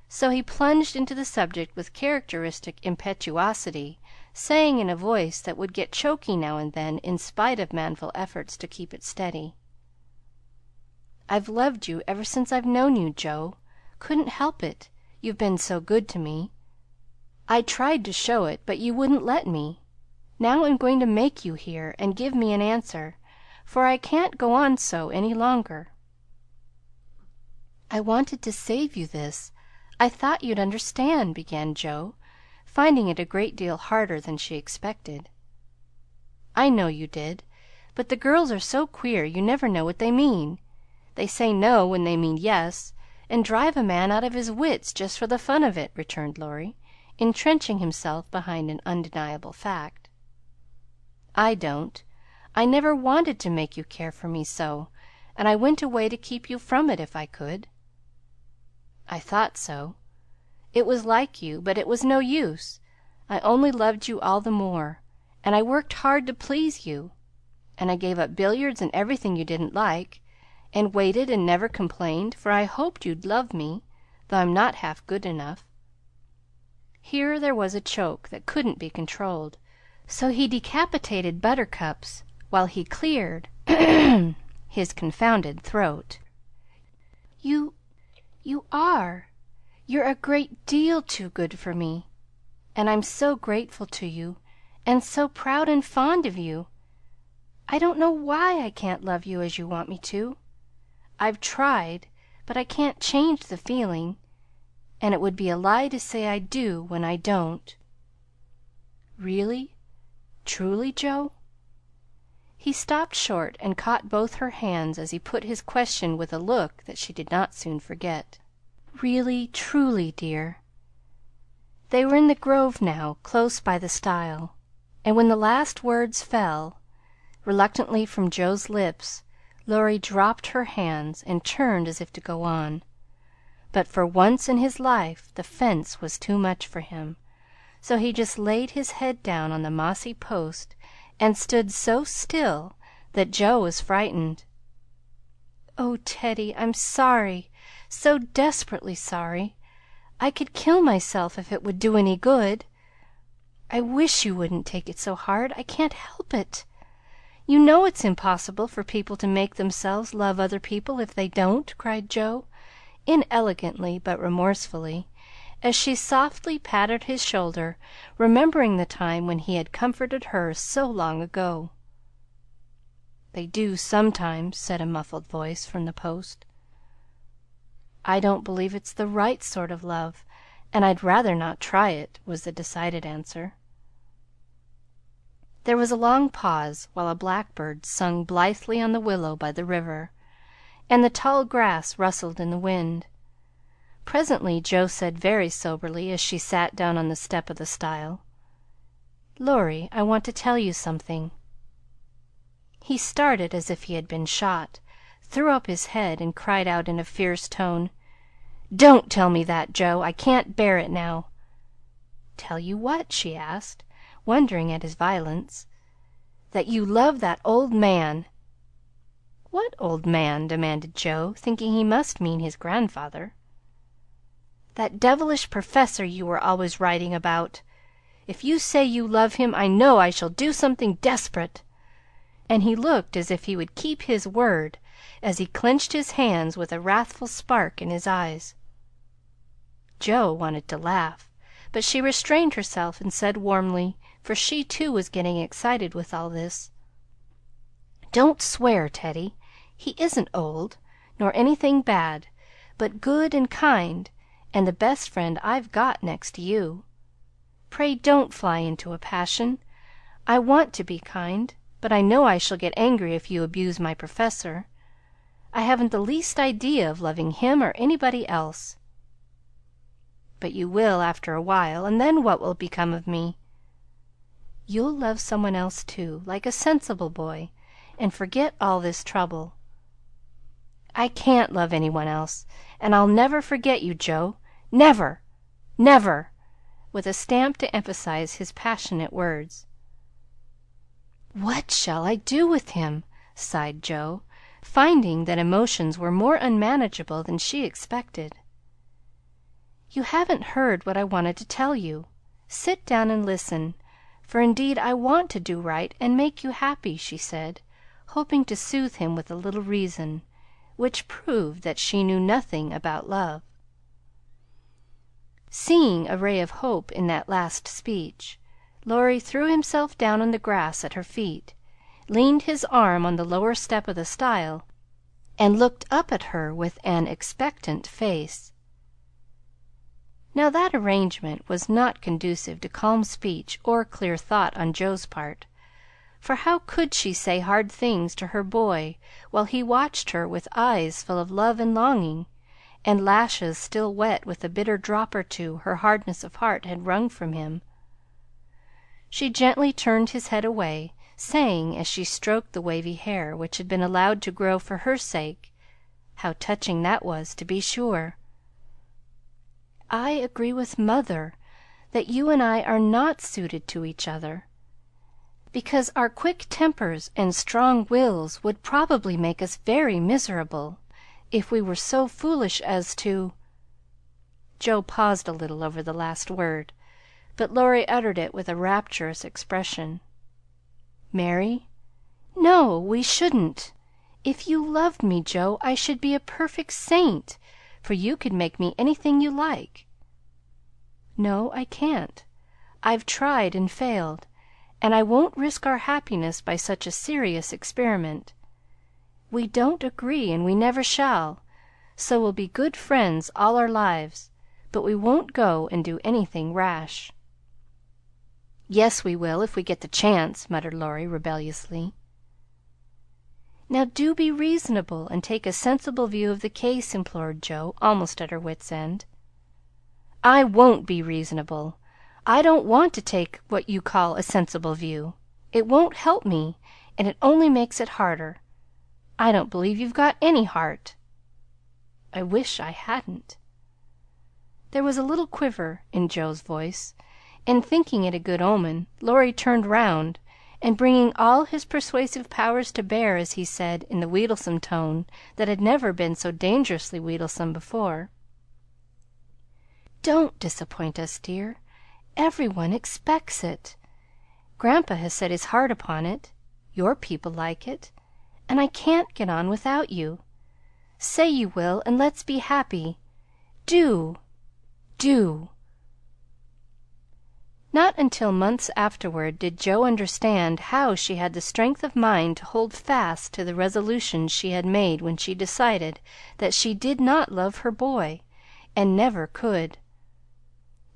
So he plunged into the subject with characteristic impetuosity, saying in a voice that would get choky now and then in spite of manful efforts to keep it steady, "I've loved you ever since I've known you, Joe. Couldn't help it, you've been so good to me. I tried to show it, but you wouldn't let me. Now I'm going to make you hear and give me an answer, for I can't go on so any longer." "I wanted to save you this. I thought you'd understand," began Joe, finding it a great deal harder than she expected. "I know you did, but the girls are so queer you never know what they mean. They say no when they mean yes, and drive a man out of his wits just for the fun of it," returned Laurie, entrenching himself behind an undeniable fact. "I don't. I never wanted to make you care for me so, and I went away to keep you from it if I could." "I thought so. It was like you, but it was no use. I only loved you all the more, and I worked hard to please you, and I gave up billiards and everything you didn't like, and waited and never complained, for I hoped you'd love me, though I'm not half good enough." Here there was a choke that couldn't be controlled, so he decapitated Buttercups while he cleared his confounded throat. You are. You're a great deal too good for me, and I'm so grateful to you, and so proud and fond of you. I don't know why I can't love you as you want me to. I've tried, but I can't change the feeling, and it would be a lie to say I do when I don't." "Really? Truly, Joe?" He stopped short and caught both her hands as he put his question with a look that she did not soon forget. "Really, truly, dear." They were in the grove now, close by the stile, and when the last words fell reluctantly from Joe's lips, Laurie dropped her hands and turned as if to go on. But for once in his life the fence was too much for him, so he just laid his head down on the mossy post and stood so still that Joe was frightened. "Oh, Teddy, I'm sorry, so desperately sorry. I could kill myself if it would do any good. I wish you wouldn't take it so hard. I can't help it. You know it's impossible for people to make themselves love other people if they don't," cried Joe, inelegantly but remorsefully, as she softly patted his shoulder, remembering the time when he had comforted her so long ago. "They do sometimes," said a muffled voice from the post. "I don't believe it's the right sort of love, and I'd rather not try it," was the decided answer. There was a long pause while a blackbird sung blithely on the willow by the river, and the tall grass rustled in the wind. Presently Joe said very soberly, as she sat down on the step of the stile, "Laurie, I want to tell you something." He started as if he had been shot, threw up his head, and cried out in a fierce tone, "Don't tell me that, Joe! I can't bear it now." "Tell you what?" she asked, wondering at his violence. "That you love that old man." "What old man?" demanded Joe, thinking he must mean his grandfather. "That devilish professor you were always writing about. If you say you love him, I know I shall do something desperate." And he looked as if he would keep his word, as he clenched his hands with a wrathful spark in his eyes. Joe wanted to laugh, but she restrained herself and said warmly, for she too was getting excited with all this, "Don't swear, Teddy. He isn't old, nor anything bad, but good and kind, and the best friend I've got next to you. Pray don't fly into a passion. I want to be kind, but I know I shall get angry if you abuse my professor. I haven't the least idea of loving him or anybody else." "But you will after a while, and then what will become of me?" "You'll love someone else too, like a sensible boy, and forget all this trouble." "I can't love any one else, and I'll never forget you, Joe. Never! Never!" with a stamp to emphasize his passionate words. "What shall I do with him?" sighed Joe, finding that emotions were more unmanageable than she expected. "You haven't heard what I wanted to tell you. Sit down and listen, for indeed I want to do right and make you happy," she said, hoping to soothe him with a little reason, which proved that she knew nothing about love. Seeing a ray of hope in that last speech, Laurie threw himself down on the grass at her feet, leaned his arm on the lower step of the stile, and looked up at her with an expectant face. Now that arrangement was not conducive to calm speech or clear thought on Joe's part, for how could she say hard things to her boy while he watched her with eyes full of love and longing, and lashes still wet with a bitter drop or two her hardness of heart had wrung from him? She gently turned his head away, saying, as she stroked the wavy hair which had been allowed to grow for her sake, how touching that was, to be sure! I agree with Mother that you and I are not suited to each other, because our quick tempers and strong wills would probably make us very miserable if we were so foolish as to—" Joe paused a little over the last word, but Laurie uttered it with a rapturous expression. "Marry? No, we shouldn't. If you loved me, Joe, I should be a perfect saint, for you could make me anything you like." "No, I can't. I've tried and failed, and I won't risk our happiness by such a serious experiment. We don't agree, and we never shall, so we'll be good friends all our lives, but we won't go and do anything rash." "Yes, we will, if we get the chance," muttered Laurie rebelliously. "Now do be reasonable and take a sensible view of the case," implored Joe, almost at her wits' end. "I won't be reasonable. I don't want to take what you call a sensible view. It won't help me, and it only makes it harder. I don't believe you've got any heart." "I wish I hadn't." There was a little quiver in Joe's voice, and thinking it a good omen, Laurie turned round, and bringing all his persuasive powers to bear, as he said, in the wheedlesome tone that had never been so dangerously wheedlesome before, "Don't disappoint us, dear. Every one expects it. Grandpa has set his heart upon it. Your people like it, and I can't get on without you. Say you will, and let's be happy. Do, do!" Not until months afterward did Joe understand how she had the strength of mind to hold fast to the resolution she had made when she decided that she did not love her boy, and never could.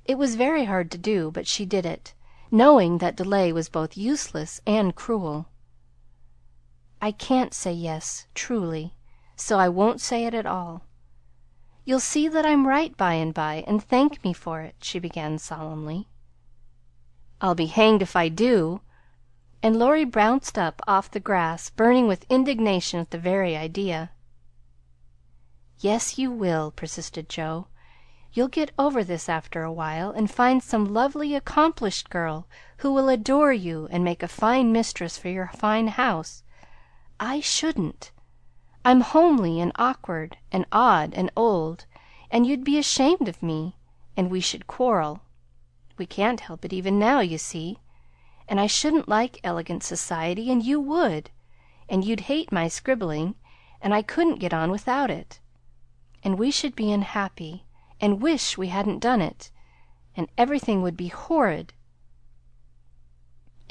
It was very hard to do, but she did it, knowing that delay was both useless and cruel. "I can't say yes, truly, so I won't say it at all. You'll see that I'm right by and by, and thank me for it," she began solemnly. "I'll be hanged if I do!" And Laurie bounced up off the grass, burning with indignation at the very idea. "Yes, you will," persisted Joe. "You'll get over this after a while, and find some lovely, accomplished girl who will adore you and make a fine mistress for your fine house. I shouldn't. I'm homely and awkward and odd and old, and you'd be ashamed of me, and we should quarrel. We can't help it even now, you see. And I shouldn't like elegant society, and you would, and you'd hate my scribbling, and I couldn't get on without it. And we should be unhappy, and wish we hadn't done it, and everything would be horrid."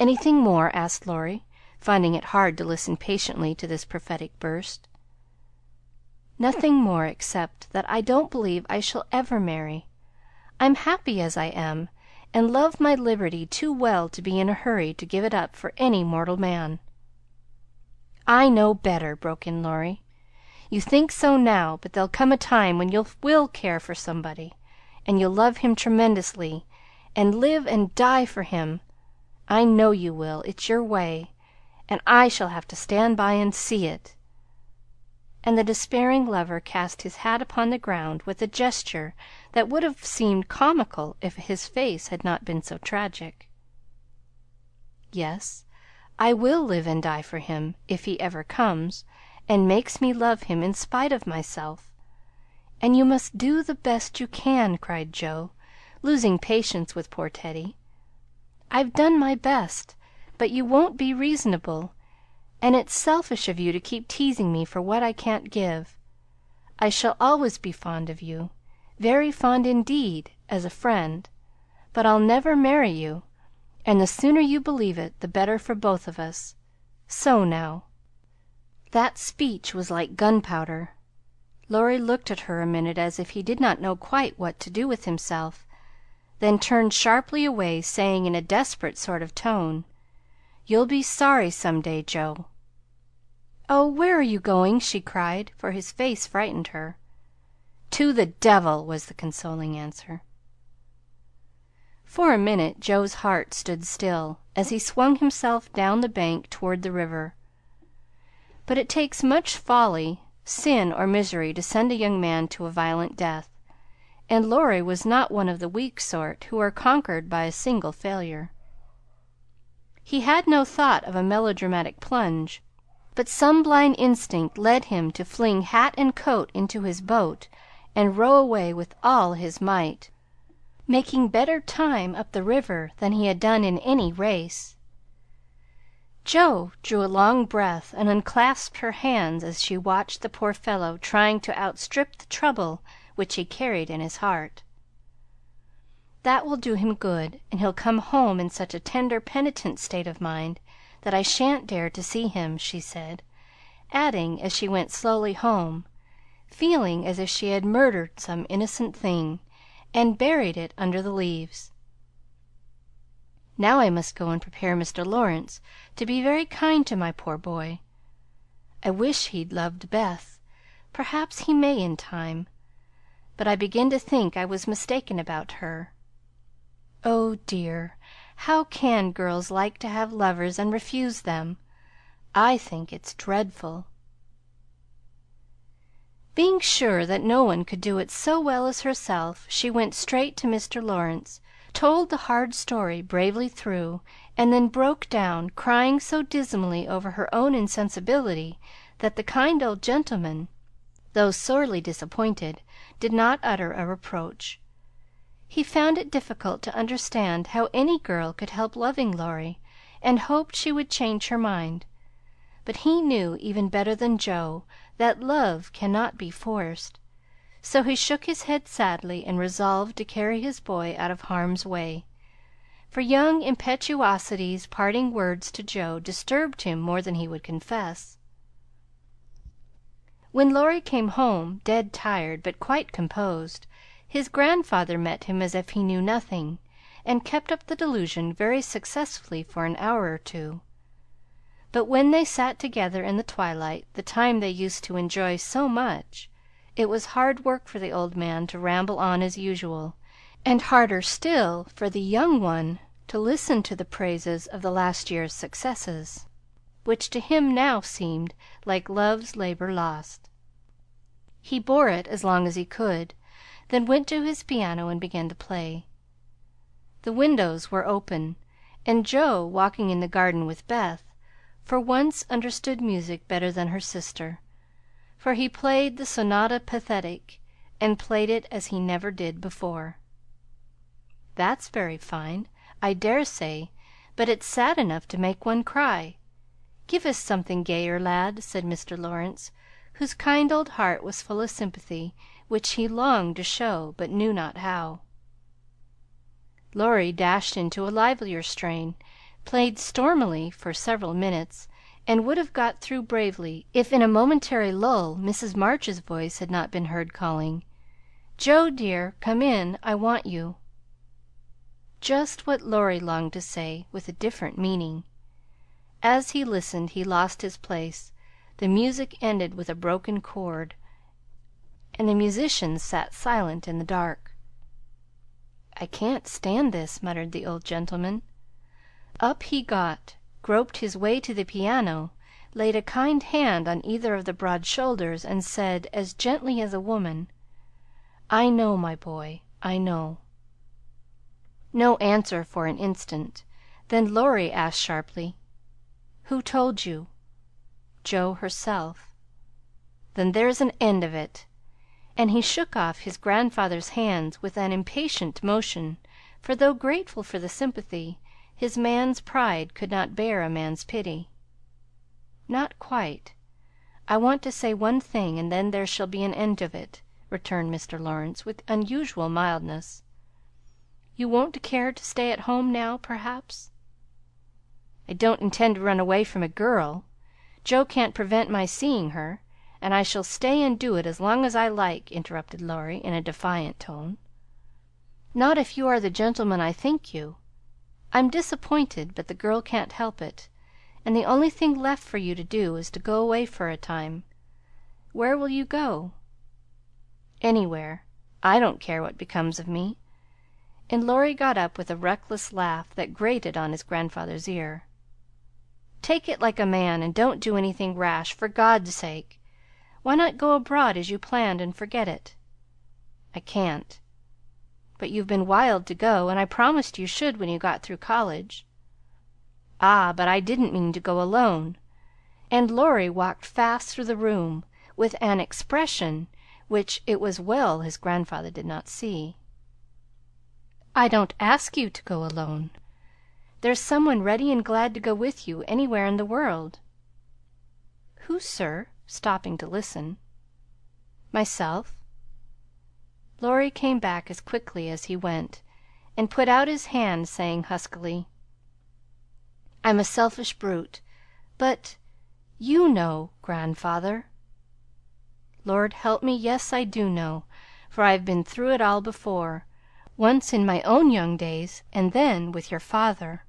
"Anything more?" asked Laurie, finding it hard to listen patiently to this prophetic burst. "Nothing more, except that I don't believe I shall ever marry. I'm happy as I am, and love my liberty too well to be in a hurry to give it up for any mortal man." "I know better," broke in Laurie. "You think so now, but there'll come a time when you will care for somebody, and you'll love him tremendously, and live and die for him. I know you will. It's your way, and I shall have to stand by and see it." And the despairing lover cast his hat upon the ground with a gesture that would have seemed comical if his face had not been so tragic. "Yes, I will live and die for him, if he ever comes, and makes me love him in spite of myself. And you must do the best you can," cried Joe, losing patience with poor Teddy. "I've done my best, but you won't be reasonable, and it's selfish of you to keep teasing me for what I can't give. I shall always be fond of you, very fond indeed, as a friend, but I'll never marry you, and the sooner you believe it, the better for both of us. So now." That speech was like gunpowder. Laurie looked at her a minute as if he did not know quite what to do with himself, then turned sharply away, saying in a desperate sort of tone, "You'll be sorry some day, Joe." "Oh, where are you going?" she cried, for his face frightened her. "To the devil," was the consoling answer. For a minute Joe's heart stood still, as he swung himself down the bank toward the river. But it takes much folly, sin, or misery to send a young man to a violent death, and Laurie was not one of the weak sort who are conquered by a single failure. He had no thought of a melodramatic plunge, but some blind instinct led him to fling hat and coat into his boat and row away with all his might, making better time up the river than he had done in any race. Joe drew a long breath and unclasped her hands as she watched the poor fellow trying to outstrip the trouble which he carried in his heart. "That will do him good, and he'll come home in such a tender, penitent state of mind that I shan't dare to see him," she said, adding, as she went slowly home, feeling as if she had murdered some innocent thing and buried it under the leaves, "Now I must go and prepare Mr. Lawrence to be very kind to my poor boy. I wish he'd loved Beth. Perhaps he may in time, but I begin to think I was mistaken about her. Oh, dear, how can girls like to have lovers and refuse them? I think it's dreadful." Being sure that no one could do it so well as herself, she went straight to Mr. Lawrence, told the hard story bravely through, and then broke down, crying so dismally over her own insensibility that the kind old gentleman, though sorely disappointed, did not utter a reproach. He found it difficult to understand how any girl could help loving Laurie, and hoped she would change her mind. But he knew, even better than Joe, that love cannot be forced. So he shook his head sadly and resolved to carry his boy out of harm's way. For young impetuosity's parting words to Joe disturbed him more than he would confess. When Laurie came home, dead tired but quite composed, his grandfather met him as if he knew nothing, and kept up the delusion very successfully for an hour or two. But when they sat together in the twilight, the time they used to enjoy so much, it was hard work for the old man to ramble on as usual, and harder still for the young one to listen to the praises of the last year's successes, which to him now seemed like love's labor lost. He bore it as long as he could, then went to his piano and began to play. The windows were open, and Joe, walking in the garden with Beth, for once understood music better than her sister, for he played the Sonata Pathetique, and played it as he never did before. "That's very fine, I dare say, but it's sad enough to make one cry. Give us something gayer, lad," said Mr. Lawrence, whose kind old heart was full of sympathy, which he longed to show, but knew not how. Laurie dashed into a livelier strain, played stormily for several minutes, and would have got through bravely if in a momentary lull Mrs. March's voice had not been heard calling, "Joe, dear, come in, I want you." Just what Laurie longed to say, with a different meaning. As he listened he lost his place. The music ended with a broken chord, and the musicians sat silent in the dark. "I can't stand this," muttered the old gentleman. Up he got, groped his way to the piano, laid a kind hand on either of the broad shoulders, and said, as gently as a woman, "I know, my boy, I know." No answer for an instant. Then Laurie asked sharply, "Who told you?" "Joe herself." "Then there's an end of it." And he shook off his grandfather's hands with an impatient motion, for though grateful for the sympathy, his man's pride could not bear a man's pity. "Not quite. I want to say one thing, and then there shall be an end of it," returned Mr. Lawrence with unusual mildness. "You won't care to stay at home now, perhaps?" "I don't intend to run away from a girl. Joe can't prevent my seeing her, and I shall stay and do it as long as I like," interrupted Laurie in a defiant tone. "Not if you are the gentleman I think you. I'm disappointed, but the girl can't help it, and the only thing left for you to do is to go away for a time. Where will you go?" "Anywhere. I don't care what becomes of me." And Laurie got up with a reckless laugh that grated on his grandfather's ear. "Take it like a man, and don't do anything rash, for God's sake! Why not go abroad as you planned and forget it?" "I can't." "But you've been wild to go, and I promised you should when you got through college." "Ah, but I didn't mean to go alone." And Laurie walked fast through the room, with an expression which it was well his grandfather did not see. "I don't ask you to go alone. There's someone ready and glad to go with you anywhere in the world." "Who, sir?" stopping to listen. "Myself." Laurie came back as quickly as he went, and put out his hand, saying huskily, "I'm a selfish brute, but you know, grandfather." "Lord help me, yes, I do know, for I've been through it all before, once in my own young days, and then with your father.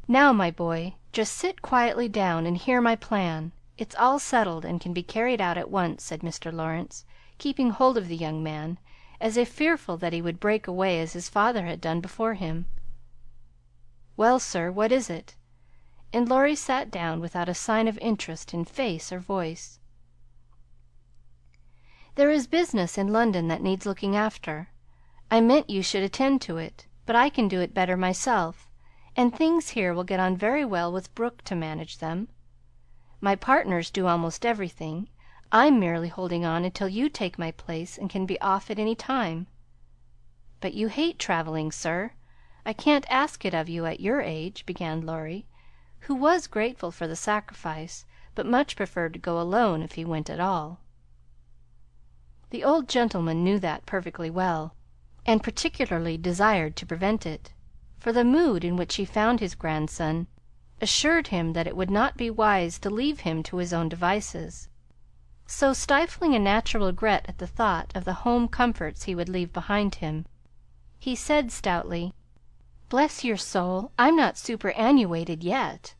Now, my boy, just sit quietly down and hear my plan. It's all settled and can be carried out at once," said Mr. Lawrence, keeping hold of the young man, as if fearful that he would break away as his father had done before him. "Well, sir, what is it?" And Laurie sat down without a sign of interest in face or voice. "There is business in London that needs looking after. I meant you should attend to it, but I can do it better myself, and things here will get on very well with Brooke to manage them. My partners do almost everything. I'm merely holding on until you take my place and can be off at any time." "But you hate traveling, sir. I can't ask it of you at your age," began Laurie, who was grateful for the sacrifice, but much preferred to go alone if he went at all. The old gentleman knew that perfectly well, and particularly desired to prevent it, for the mood in which he found his grandson assured him that it would not be wise to leave him to his own devices. So, stifling a natural regret at the thought of the home comforts he would leave behind him, he said stoutly, "Bless your soul, I'm not superannuated yet.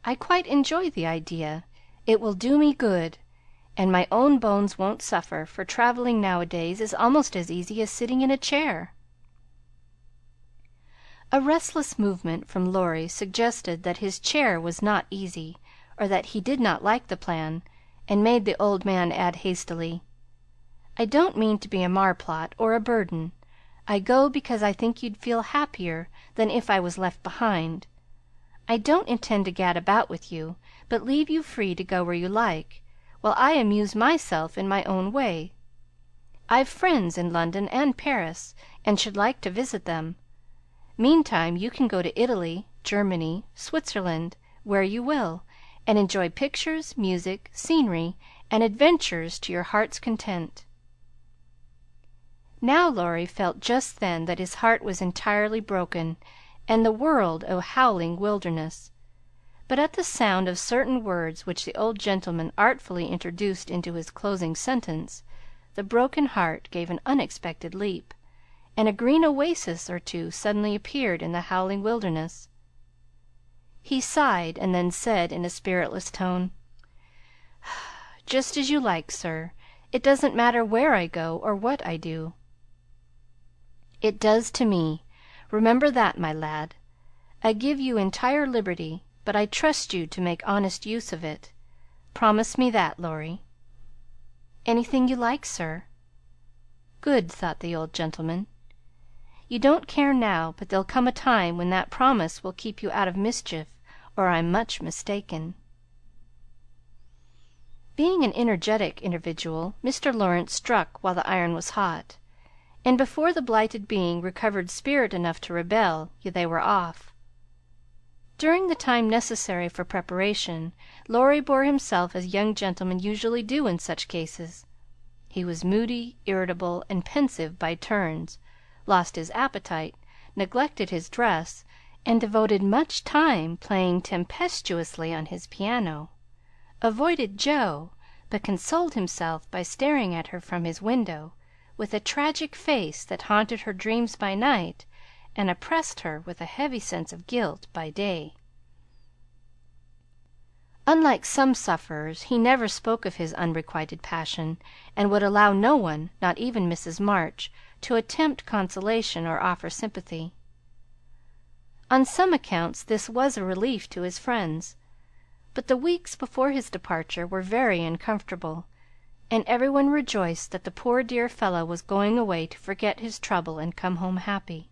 I quite enjoy the idea. It will do me good, and my own bones won't suffer, for traveling nowadays is almost as easy as sitting in a chair." A restless movement from Laurie suggested that his chair was not easy, or that he did not like the plan, and made the old man add hastily, "I don't mean to be a marplot or a burden. I go because I think you'd feel happier than if I was left behind. I don't intend to gad about with you, but leave you free to go where you like, while I amuse myself in my own way. I've friends in London and Paris, and should like to visit them. Meantime you can go to Italy, Germany, Switzerland, where you will, and enjoy pictures, music, scenery, and adventures to your heart's content." Now Laurie felt just then that his heart was entirely broken, and the world a howling wilderness. But at the sound of certain words which the old gentleman artfully introduced into his closing sentence, the broken heart gave an unexpected leap, and a green oasis or two suddenly appeared in the howling wilderness. He sighed, and then said in a spiritless tone, "Just as you like, sir. It doesn't matter where I go or what I do." "It does to me. Remember that, my lad. I give you entire liberty, but I trust you to make honest use of it. Promise me that, Laurie." "Anything you like, sir." "Good," thought the old gentleman. "You don't care now, but there'll come a time when that promise will keep you out of mischief, or I'm much mistaken." Being an energetic individual, Mr. Lawrence struck while the iron was hot, and before the blighted being recovered spirit enough to rebel, they were off. During the time necessary for preparation, Laurie bore himself as young gentlemen usually do in such cases. He was moody, irritable, and pensive by turns, lost his appetite, neglected his dress, and devoted much time playing tempestuously on his piano, avoided Joe, but consoled himself by staring at her from his window, with a tragic face that haunted her dreams by night and oppressed her with a heavy sense of guilt by day. Unlike some sufferers, he never spoke of his unrequited passion, and would allow no one, not even Mrs. March, to attempt consolation or offer sympathy. On some accounts this was a relief to his friends, but the weeks before his departure were very uncomfortable, and everyone rejoiced that the poor dear fellow was going away to forget his trouble and come home happy.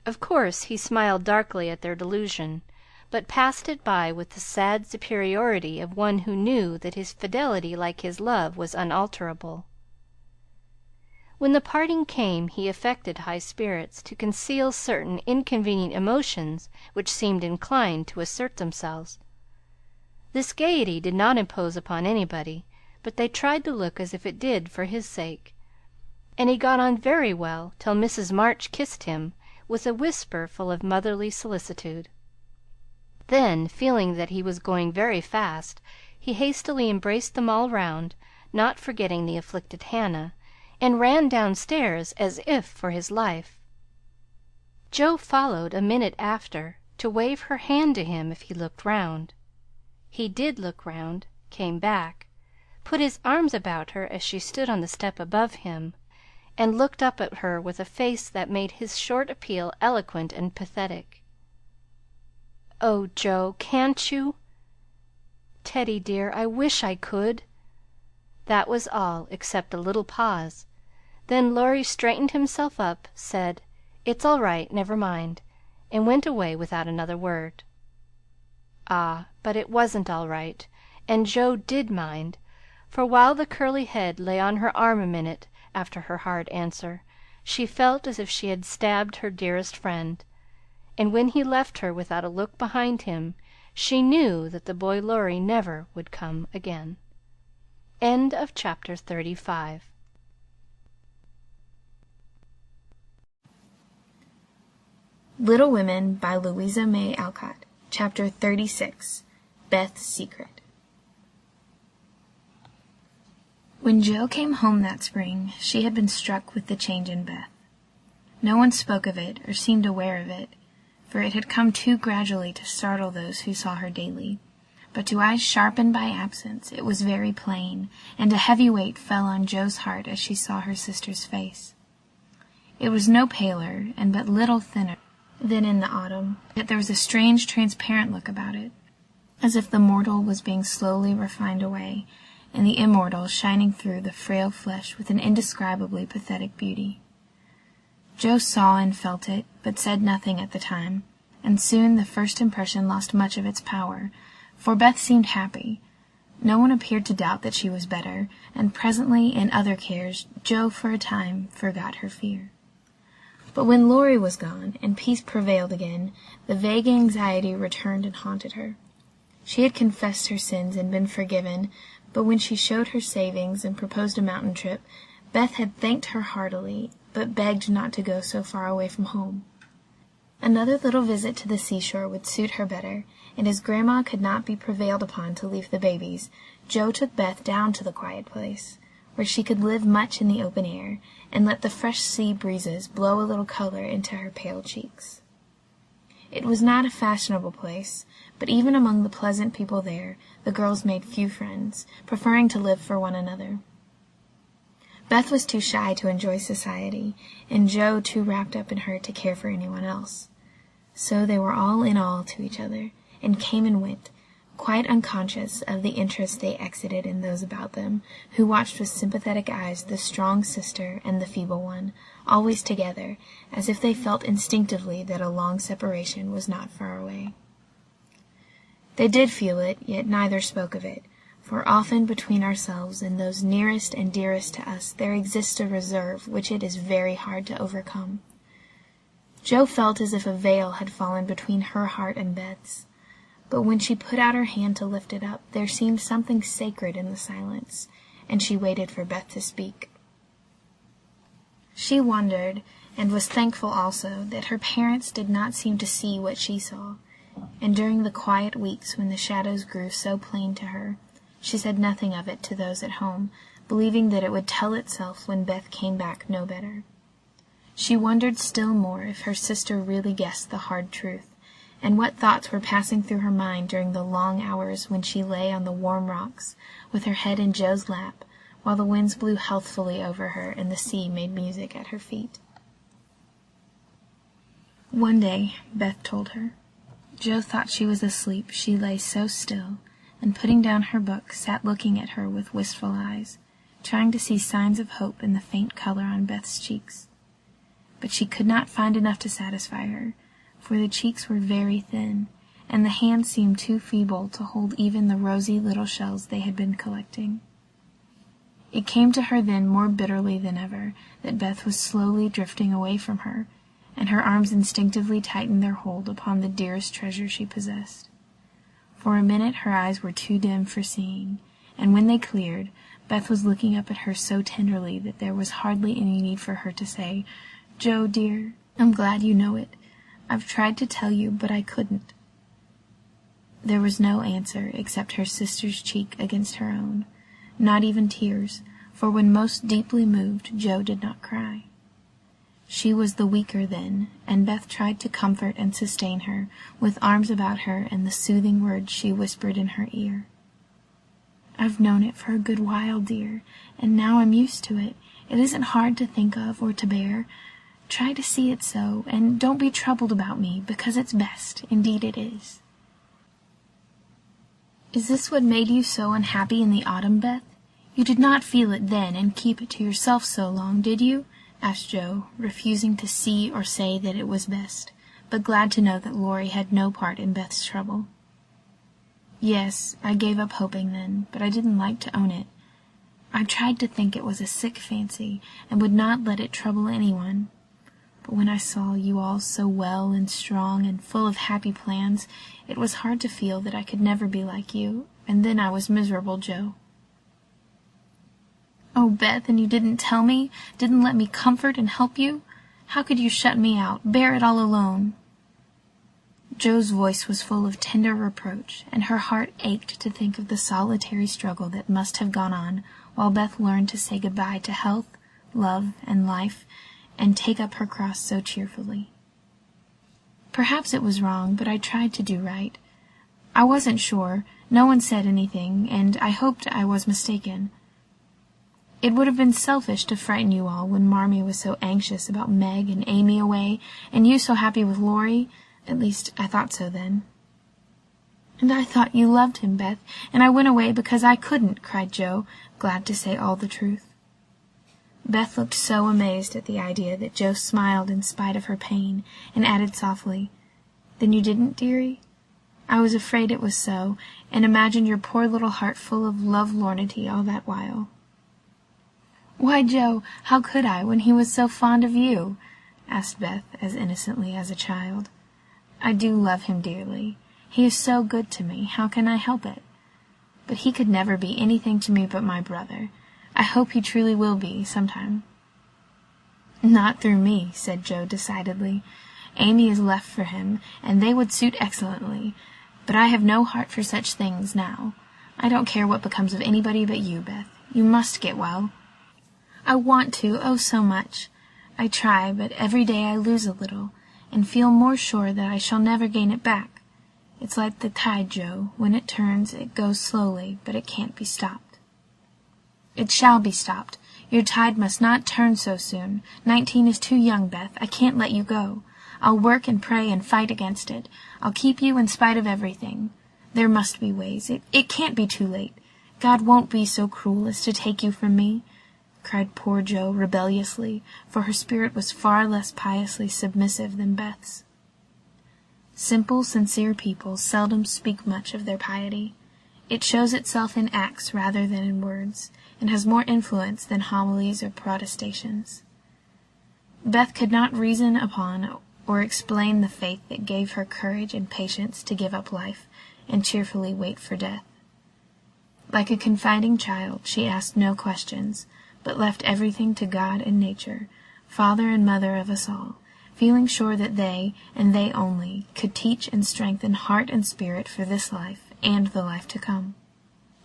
Of course he smiled darkly at their delusion, but passed it by with the sad superiority of one who knew that his fidelity, like his love, was unalterable. When the parting came, he affected high spirits, to conceal certain inconvenient emotions which seemed inclined to assert themselves. This gaiety did not impose upon anybody, but they tried to look as if it did for his sake, and he got on very well till Mrs. March kissed him, with a whisper full of motherly solicitude. Then, feeling that he was going very fast, he hastily embraced them all round, not forgetting the afflicted Hannah, and ran downstairs as if for his life. Joe followed a minute after, to wave her hand to him if he looked round. He did look round, came back, put his arms about her as she stood on the step above him, and looked up at her with a face that made his short appeal eloquent and pathetic. "Oh, Joe, can't you?" "Teddy, dear, I wish I could." That was all, except a little pause. Then Laurie straightened himself up, said, "It's all right, never mind," and went away without another word. Ah, but it wasn't all right, and Joe did mind, for while the curly head lay on her arm a minute after her hard answer, she felt as if she had stabbed her dearest friend, and when he left her without a look behind him, she knew that the boy Laurie never would come again. End of chapter 35. Little Women by Louisa May Alcott. Chapter 36. Beth's Secret. When Jo came home that spring, she had been struck with the change in Beth. No one spoke of it or seemed aware of it, for it had come too gradually to startle those who saw her daily. But to eyes sharpened by absence it was very plain, and a heavy weight fell on Jo's heart as she saw her sister's face. It was no paler, and but little thinner than in the autumn, yet there was a strange transparent look about it, as if the mortal was being slowly refined away, and the immortal shining through the frail flesh with an indescribably pathetic beauty. Jo saw and felt it, but said nothing at the time, and soon the first impression lost much of its power, for Beth seemed happy. No one appeared to doubt that she was better, and presently, in other cares, Jo for a time forgot her fear. But when Laurie was gone, and peace prevailed again, the vague anxiety returned and haunted her. She had confessed her sins and been forgiven, but when she showed her savings and proposed a mountain trip, Beth had thanked her heartily, but begged not to go so far away from home. Another little visit to the seashore would suit her better, and as Grandma could not be prevailed upon to leave the babies, Jo took Beth down to the quiet place, where she could live much in the open air, and let the fresh sea breezes blow a little color into her pale cheeks. It was not a fashionable place, but even among the pleasant people there, the girls made few friends, preferring to live for one another. Beth was too shy to enjoy society, and Jo too wrapped up in her to care for anyone else. So they were all in all to each other, and came and went, quite unconscious of the interest they excited in those about them, who watched with sympathetic eyes the strong sister and the feeble one, always together, as if they felt instinctively that a long separation was not far away. They did feel it, yet neither spoke of it, for often between ourselves and those nearest and dearest to us there exists a reserve which it is very hard to overcome. Jo felt as if a veil had fallen between her heart and Beth's, but when she put out her hand to lift it up, there seemed something sacred in the silence, and she waited for Beth to speak. She wondered, and was thankful also, that her parents did not seem to see what she saw, and during the quiet weeks when the shadows grew so plain to her, She said nothing of it to those at home, believing that it would tell itself when Beth came back no better. She wondered still more if her sister really guessed the hard truth, and what thoughts were passing through her mind during the long hours when she lay on the warm rocks, with her head in Joe's lap, while the winds blew healthfully over her and the sea made music at her feet. One day, Beth told her. Joe thought she was asleep, she lay so still, and putting down her book, sat looking at her with wistful eyes, trying to see signs of hope in the faint color on Beth's cheeks. But she could not find enough to satisfy her, for the cheeks were very thin, and the hands seemed too feeble to hold even the rosy little shells they had been collecting. It came to her then more bitterly than ever that Beth was slowly drifting away from her, and her arms instinctively tightened their hold upon the dearest treasure she possessed. For a minute her eyes were too dim for seeing, and when they cleared, Beth was looking up at her so tenderly that there was hardly any need for her to say, "Joe, dear, I'm glad you know it. I've tried to tell you, but I couldn't." There was no answer except her sister's cheek against her own, not even tears, for when most deeply moved, Joe did not cry. She was the weaker then, and Beth tried to comfort and sustain her, with arms about her and the soothing words she whispered in her ear. "I've known it for a good while, dear, and now I'm used to it. It isn't hard to think of or to bear. Try to see it so, and don't be troubled about me, because it's best, indeed it is." "Is this what made you so unhappy in the autumn, Beth? You did not feel it then and keep it to yourself so long, did you?" asked Joe, refusing to see or say that it was best, but glad to know that Laurie had no part in Beth's trouble. "Yes, I gave up hoping then, but I didn't like to own it. I tried to think it was a sick fancy, and would not let it trouble anyone. But when I saw you all so well and strong and full of happy plans, it was hard to feel that I could never be like you, and then I was miserable, Joe." "Oh, Beth, and you didn't tell me? Didn't let me comfort and help you? How could you shut me out, bear it all alone?" Joe's voice was full of tender reproach, and her heart ached to think of the solitary struggle that must have gone on while Beth learned to say goodbye to health, love, and life, and take up her cross so cheerfully. "Perhaps it was wrong, but I tried to do right. I wasn't sure, no one said anything, and I hoped I was mistaken. It would have been selfish to frighten you all when Marmee was so anxious about Meg and Amy away, and you so happy with Laurie. At least, I thought so then." "And I thought you loved him, Beth, and I went away because I couldn't," cried Joe, glad to say all the truth. Beth looked so amazed at the idea that Joe smiled in spite of her pain, and added softly, "Then you didn't, dearie? I was afraid it was so, and imagined your poor little heart full of love-lornity all that while." "Why, Joe, how could I, when he was so fond of you?" asked Beth, as innocently as a child. "I do love him dearly. He is so good to me, how can I help it? But he could never be anything to me but my brother. I hope he truly will be, sometime." "Not through me," said Joe decidedly. "Amy is left for him, and they would suit excellently. But I have no heart for such things now. I don't care what becomes of anybody but you, Beth. You must get well." "I want to, oh, so much. I try, but every day I lose a little, and feel more sure that I shall never gain it back. It's like the tide, Joe. When it turns, it goes slowly, but it can't be stopped." "It shall be stopped. Your tide must not turn so soon. 19 is too young, Beth. I can't let you go. I'll work and pray and fight against it. I'll keep you in spite of everything. There must be ways. It can't be too late. God won't be so cruel as to take you from me," cried poor Joe rebelliously, for her spirit was far less piously submissive than Beth's. Simple, sincere people seldom speak much of their piety. It shows itself in acts rather than in words, and has more influence than homilies or protestations. Beth could not reason upon or explain the faith that gave her courage and patience to give up life and cheerfully wait for death. Like a confiding child, she asked no questions, but left everything to God and nature, Father and Mother of us all, feeling sure that they, and they only, could teach and strengthen heart and spirit for this life and the life to come.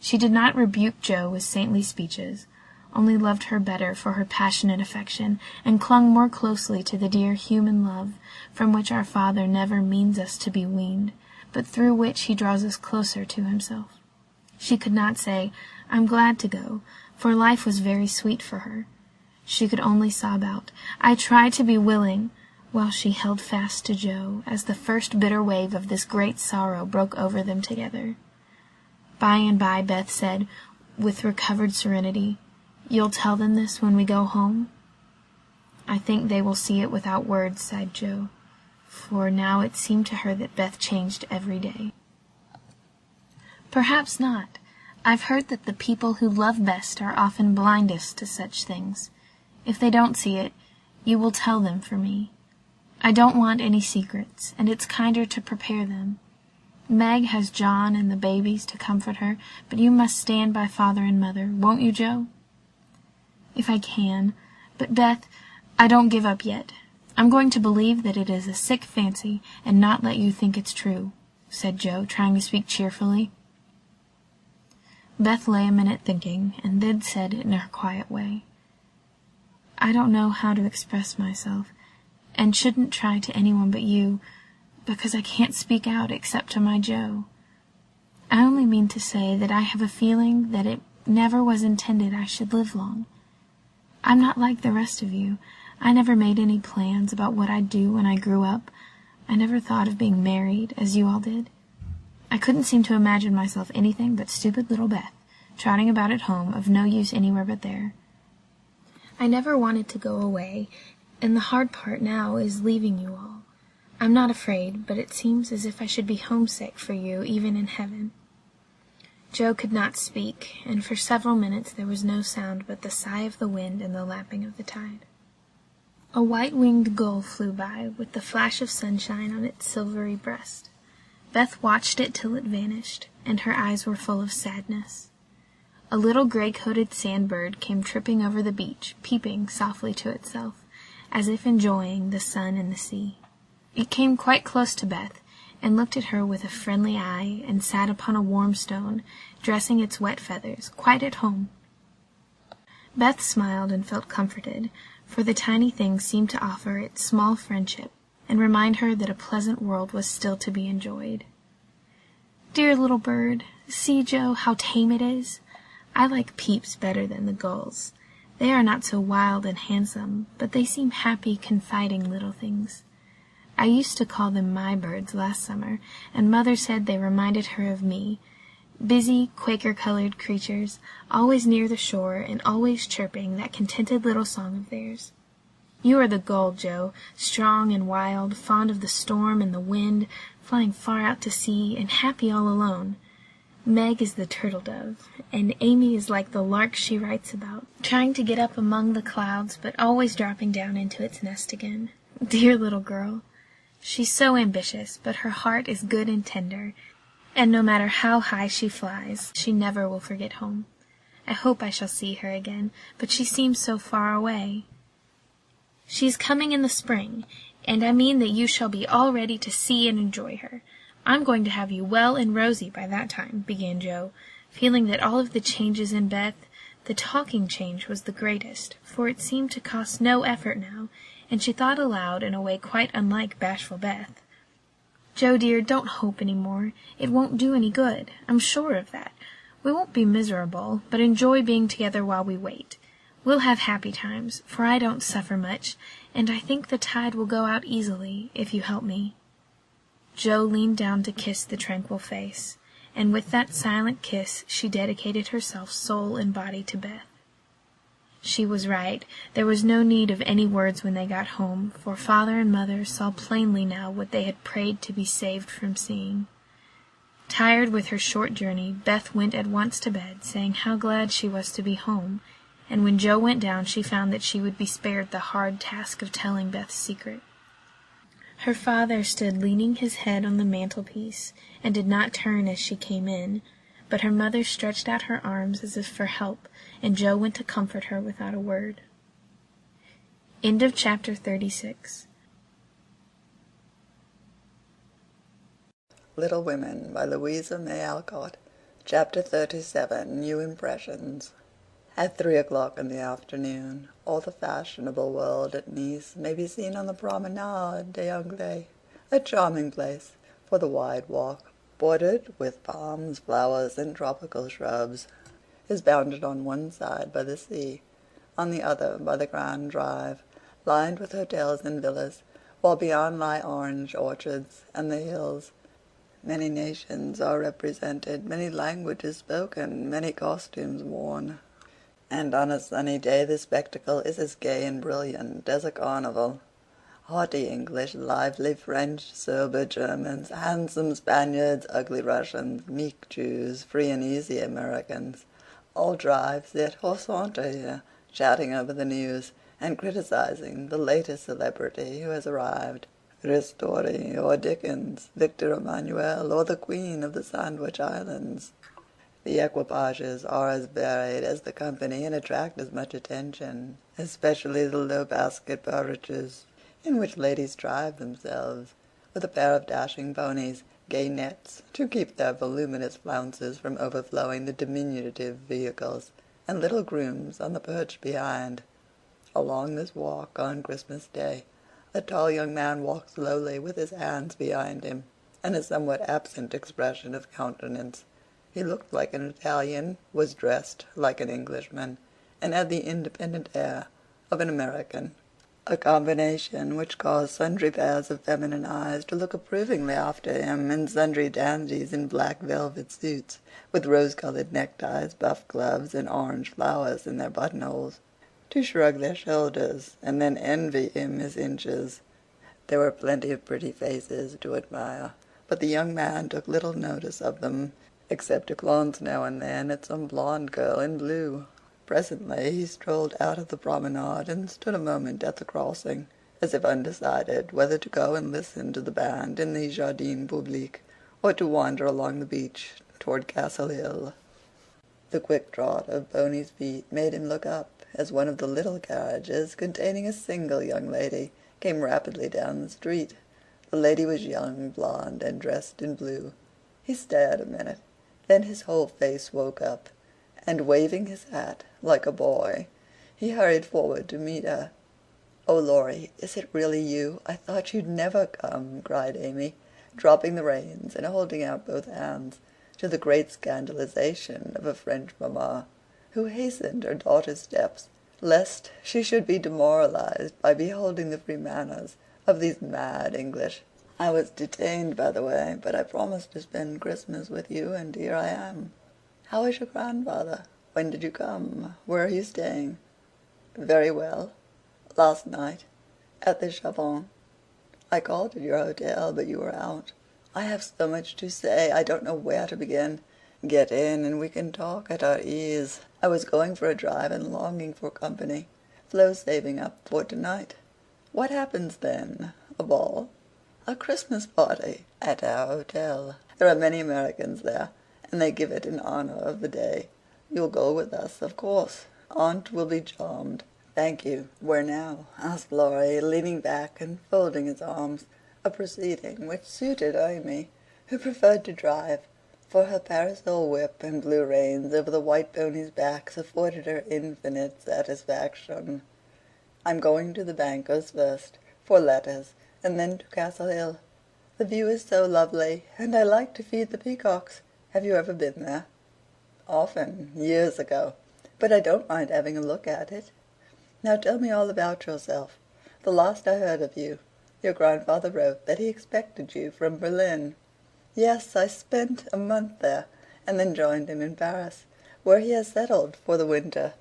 She did not rebuke Jo with saintly speeches, only loved her better for her passionate affection, and clung more closely to the dear human love from which our Father never means us to be weaned, but through which he draws us closer to himself. She could not say, "I'm glad to go," for life was very sweet for her. She could only sob out, "I try to be willing," while she held fast to Jo as the first bitter wave of this great sorrow broke over them together. By and by Beth said, with recovered serenity, "You'll tell them this when we go home?" "I think they will see it without words," sighed Jo, for now it seemed to her that Beth changed every day. "Perhaps not. I've heard that the people who love best are often blindest to such things. If they don't see it, you will tell them for me. I don't want any secrets, and it's kinder to prepare them. Meg has John and the babies to comfort her, but you must stand by Father and Mother, won't you, Jo?" "If I can. But, Beth, I don't give up yet. I'm going to believe that it is a sick fancy and not let you think it's true," said Jo, trying to speak cheerfully. Beth lay a minute thinking, and then said in her quiet way, "I don't know how to express myself, and shouldn't try to anyone but you, because I can't speak out except to my Jo. I only mean to say that I have a feeling that it never was intended I should live long. I'm not like the rest of you. I never made any plans about what I'd do when I grew up. I never thought of being married, as you all did. I couldn't seem to imagine myself anything but stupid little Beth, trotting about at home, of no use anywhere but there. I never wanted to go away, and the hard part now is leaving you all. I'm not afraid, but it seems as if I should be homesick for you even in heaven." Jo could not speak, and for several minutes there was no sound but the sigh of the wind and the lapping of the tide. A white-winged gull flew by, with the flash of sunshine on its silvery breast. Beth watched it till it vanished, and her eyes were full of sadness. A little gray-coated sandbird came tripping over the beach, peeping softly to itself, as if enjoying the sun and the sea. It came quite close to Beth, and looked at her with a friendly eye, and sat upon a warm stone, dressing its wet feathers, quite at home. Beth smiled and felt comforted, for the tiny thing seemed to offer its small friendship, and remind her that a pleasant world was still to be enjoyed. "Dear little bird, see, Jo, how tame it is. I like Peeps better than the gulls. They are not so wild and handsome, but they seem happy, confiding little things. I used to call them my birds last summer, and Mother said they reminded her of me, busy, Quaker-colored creatures, always near the shore and always chirping that contented little song of theirs. You are the gull, Jo, strong and wild, fond of the storm and the wind, flying far out to sea, and happy all alone. Meg is the turtle-dove, and Amy is like the lark she writes about, trying to get up among the clouds, but always dropping down into its nest again. Dear little girl! She's so ambitious, but her heart is good and tender, and no matter how high she flies, she never will forget home. I hope I shall see her again, but she seems so far away. She is coming in the spring, and I mean that you shall be all ready to see and enjoy her. I'm going to have you well and rosy by that time," began Jo, feeling that all of the changes in Beth, the talking change was the greatest, for it seemed to cost no effort now, and she thought aloud in a way quite unlike bashful Beth. "Jo, dear, don't hope any more. It won't do any good. I'm sure of that. We won't be miserable, but enjoy being together while we wait. We'll have happy times, for I don't suffer much, and I think the tide will go out easily, if you help me." Jo leaned down to kiss the tranquil face, and with that silent kiss she dedicated herself soul and body to Beth. She was right. There was no need of any words when they got home, for Father and Mother saw plainly now what they had prayed to be saved from seeing. Tired with her short journey, Beth went at once to bed, saying how glad she was to be home, and when Jo went down she found that she would be spared the hard task of telling Beth's secret. Her father stood leaning his head on the mantelpiece, and did not turn as she came in, but her mother stretched out her arms as if for help, and Jo went to comfort her without a word. End of chapter 36. Little Women by Louisa May Alcott. Chapter 37. New Impressions. At 3 o'clock in the afternoon, all the fashionable world at Nice may be seen on the Promenade des Anglais, a charming place for the wide walk, bordered with palms, flowers, and tropical shrubs, is bounded on one side by the sea, on the other by the Grand Drive, lined with hotels and villas, while beyond lie orange orchards and the hills. Many nations are represented, many languages spoken, many costumes worn, and on a sunny day the spectacle is as gay and brilliant as a carnival. Haughty English, lively French, sober Germans, handsome Spaniards, ugly Russians, meek Jews, free and easy Americans, all drive, sit, or saunter here, chatting over the news, and criticizing the latest celebrity who has arrived. Ristori or Dickens, Victor Emmanuel or the Queen of the Sandwich Islands. The equipages are as varied as the company and attract as much attention, especially the low basket barrages, in which ladies drive themselves, with a pair of dashing ponies, gay nets, to keep their voluminous flounces from overflowing the diminutive vehicles, and little grooms on the perch behind. Along this walk on Christmas Day, a tall young man walked slowly with his hands behind him, and a somewhat absent expression of countenance. He looked like an Italian, was dressed like an Englishman, and had the independent air of an American, a combination which caused sundry pairs of feminine eyes to look approvingly after him, and sundry dandies in black velvet suits, with rose-colored neckties, buff gloves, and orange flowers in their buttonholes, to shrug their shoulders and then envy him his inches. There were plenty of pretty faces to admire, but the young man took little notice of them, except to glance now and then at some blonde girl in blue. Presently he strolled out of the promenade and stood a moment at the crossing, as if undecided whether to go and listen to the band in the Jardin Public, or to wander along the beach toward Castle Hill. The quick trot of Boney's feet made him look up, as one of the little carriages, containing a single young lady, came rapidly down the street. The lady was young, blonde, and dressed in blue. He stared a minute, then his whole face woke up, and waving his hat like a boy, he hurried forward to meet her. "Oh, Laurie, is it really you? I thought you'd never come," cried Amy, dropping the reins and holding out both hands, to the great scandalization of a French mamma, who hastened her daughter's steps, lest she should be demoralized by beholding the free manners of these mad English. "I was detained, by the way, but I promised to spend Christmas with you, and here I am. How is your grandfather? When did you come? Where are you staying?" "Very well. Last night, at the Chavon. I called at your hotel, but you were out. I have so much to say, I don't know where to begin. Get in, and we can talk at our ease. I was going for a drive and longing for company. Flo's saving up for tonight." "What happens then? A ball?" "A Christmas party at our hotel. There are many Americans there, and they give it in honor of the day. You'll go with us, of course. Aunt will be charmed." "Thank you. Where now?" asked Laurie, leaning back and folding his arms, a proceeding which suited Amy, who preferred to drive, for her parasol whip and blue reins over the white ponies' backs afforded her infinite satisfaction. "I'm going to the banker's first, for letters, and then to Castle Hill. The view is so lovely, and I like to feed the peacocks. Have you ever been there?" "Often, years ago, but I don't mind having a look at it. Now tell me all about yourself. The last I heard of you, your grandfather wrote that he expected you from Berlin." "Yes, I spent a month there, and then joined him in Paris, where he has settled for the winter.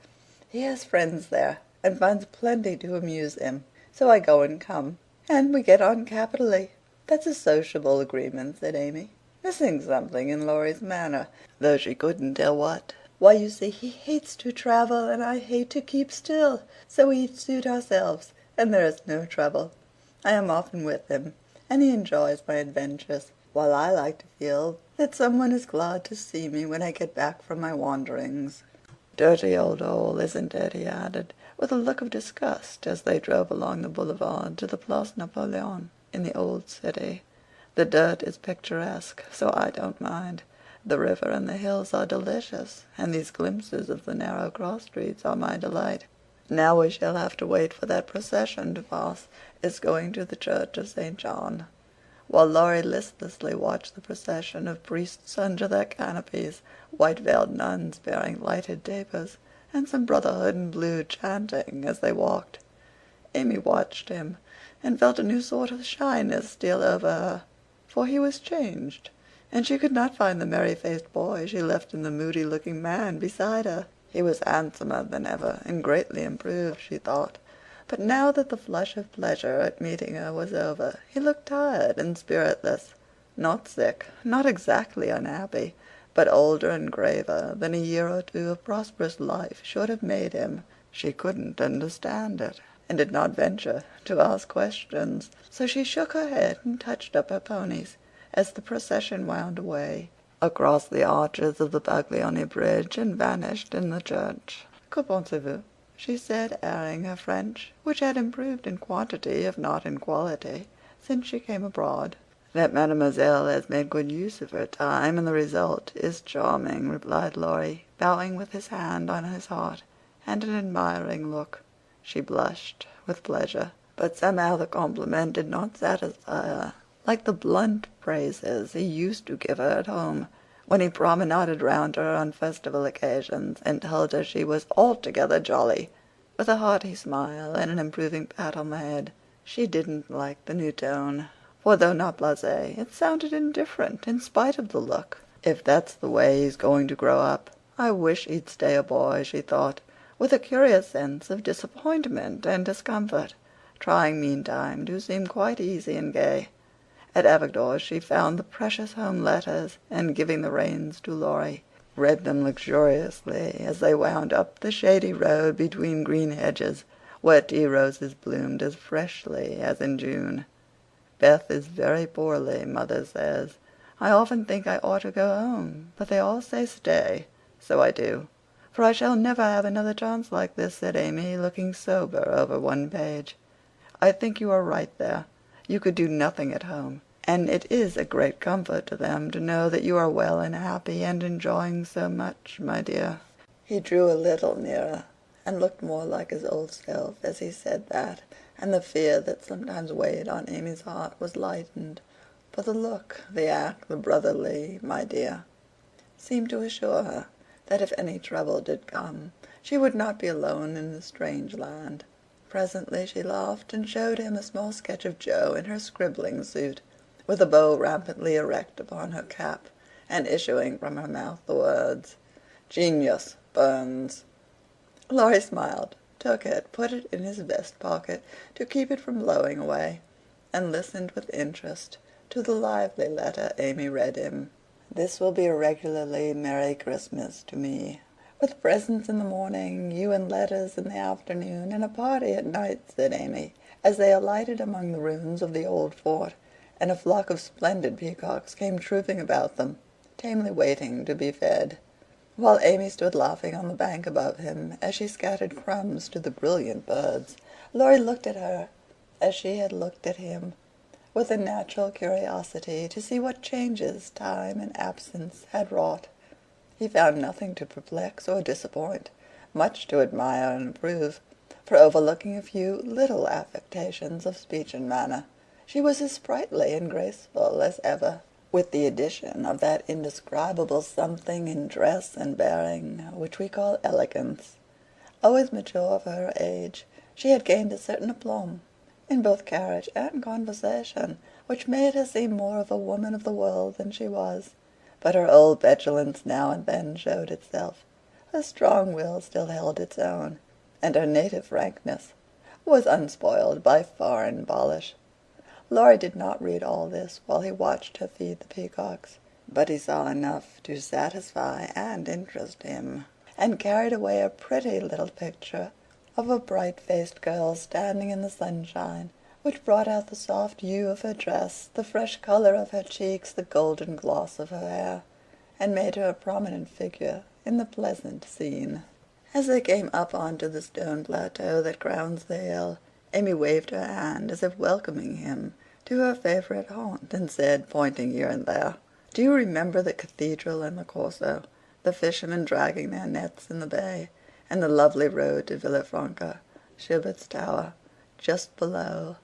He has friends there, and finds plenty to amuse him, so I go and come, and we get on capitally." "That's a sociable agreement," said Amy, missing something in Laurie's manner, though she couldn't tell what. "Why, you see, he hates to travel, and I hate to keep still, so we each suit ourselves, and there is no trouble. I am often with him, and he enjoys my adventures, while I like to feel that someone is glad to see me when I get back from my wanderings. Dirty old hole, isn't it?" he added, with a look of disgust, as they drove along the boulevard to the Place Napoleon in the old city. "The dirt is picturesque, so I don't mind. The river and the hills are delicious, and these glimpses of the narrow cross streets are my delight. Now we shall have to wait for that procession to pass. It's going to the church of St. John." While Laurie listlessly watched the procession of priests under their canopies, white-veiled nuns bearing lighted tapers, and some brotherhood in blue chanting as they walked, Amy watched him, and felt a new sort of shyness steal over her, for he was changed, and she could not find the merry-faced boy she left in the moody-looking man beside her. He was handsomer than ever, and greatly improved, she thought, but now that the flush of pleasure at meeting her was over, he looked tired and spiritless, not sick, not exactly unhappy, but older and graver than a year or two of prosperous life should have made him. She couldn't understand it, and did not venture to ask questions, so she shook her head and touched up her ponies as the procession wound away across the arches of the Paglioni Bridge and vanished in the church. "Que pensez-vous?" she said, airing her French, which had improved in quantity if not in quality since she came abroad. "That mademoiselle has made good use of her time, and the result is charming," replied Laurie, bowing with his hand on his heart and an admiring look. She blushed with pleasure, but somehow the compliment did not satisfy her, like the blunt praises he used to give her at home, when he promenaded round her on festival occasions, and told her she was altogether jolly, with a hearty smile and an improving pat on the head. She didn't like the new tone, for though not blasé, it sounded indifferent in spite of the look. "If that's the way he's going to grow up, I wish he'd stay a boy," she thought, with a curious sense of disappointment and discomfort, trying meantime to seem quite easy and gay. At Avigdor she found the precious home letters, and giving the reins to Laurie, read them luxuriously as they wound up the shady road between green hedges, where tea roses bloomed as freshly as in June. "Beth is very poorly, mother says. I often think I ought to go home, but they all say stay, so I do. For I shall never have another chance like this," said Amy, looking sober over one page. "I think you are right there. You could do nothing at home, and it is a great comfort to them to know that you are well and happy and enjoying so much, my dear." He drew a little nearer, and looked more like his old self as he said that, and the fear that sometimes weighed on Amy's heart was lightened, for the look, the act, the brotherly "my dear," seemed to assure her that if any trouble did come, she would not be alone in this strange land. Presently she laughed and showed him a small sketch of Jo in her scribbling suit, with a bow rampantly erect upon her cap, and issuing from her mouth the words, "Genius, Burns." Laurie smiled, took it, put it in his vest pocket to keep it from blowing away, and listened with interest to the lively letter Amy read him. "This will be a regularly Merry Christmas to me, with presents in the morning, you and letters in the afternoon, and a party at night," said Amy, as they alighted among the ruins of the old fort, and a flock of splendid peacocks came trooping about them, tamely waiting to be fed, while Amy stood laughing on the bank above him as she scattered crumbs to the brilliant birds. Laurie looked at her as she had looked at him, with a natural curiosity to see what changes time and absence had wrought. He found nothing to perplex or disappoint, much to admire and approve, for overlooking a few little affectations of speech and manner, she was as sprightly and graceful as ever, with the addition of that indescribable something in dress and bearing which we call elegance. Always mature for her age, she had gained a certain aplomb in both carriage and conversation, which made her seem more of a woman of the world than she was. But her old petulance now and then showed itself. Her strong will still held its own, and her native frankness was unspoiled by foreign polish. Laurie did not read all this while he watched her feed the peacocks, but he saw enough to satisfy and interest him, and carried away a pretty little picture of a bright-faced girl standing in the sunshine, which brought out the soft hue of her dress, the fresh color of her cheeks, the golden gloss of her hair, and made her a prominent figure in the pleasant scene. As they came up onto the stone plateau that crowns the hill, Amy waved her hand as if welcoming him to her favorite haunt, and said, pointing here and there, Do you remember the cathedral and the Corso, the fishermen dragging their nets in the bay, and the lovely road to Villafranca, Schilbert's Tower, just below,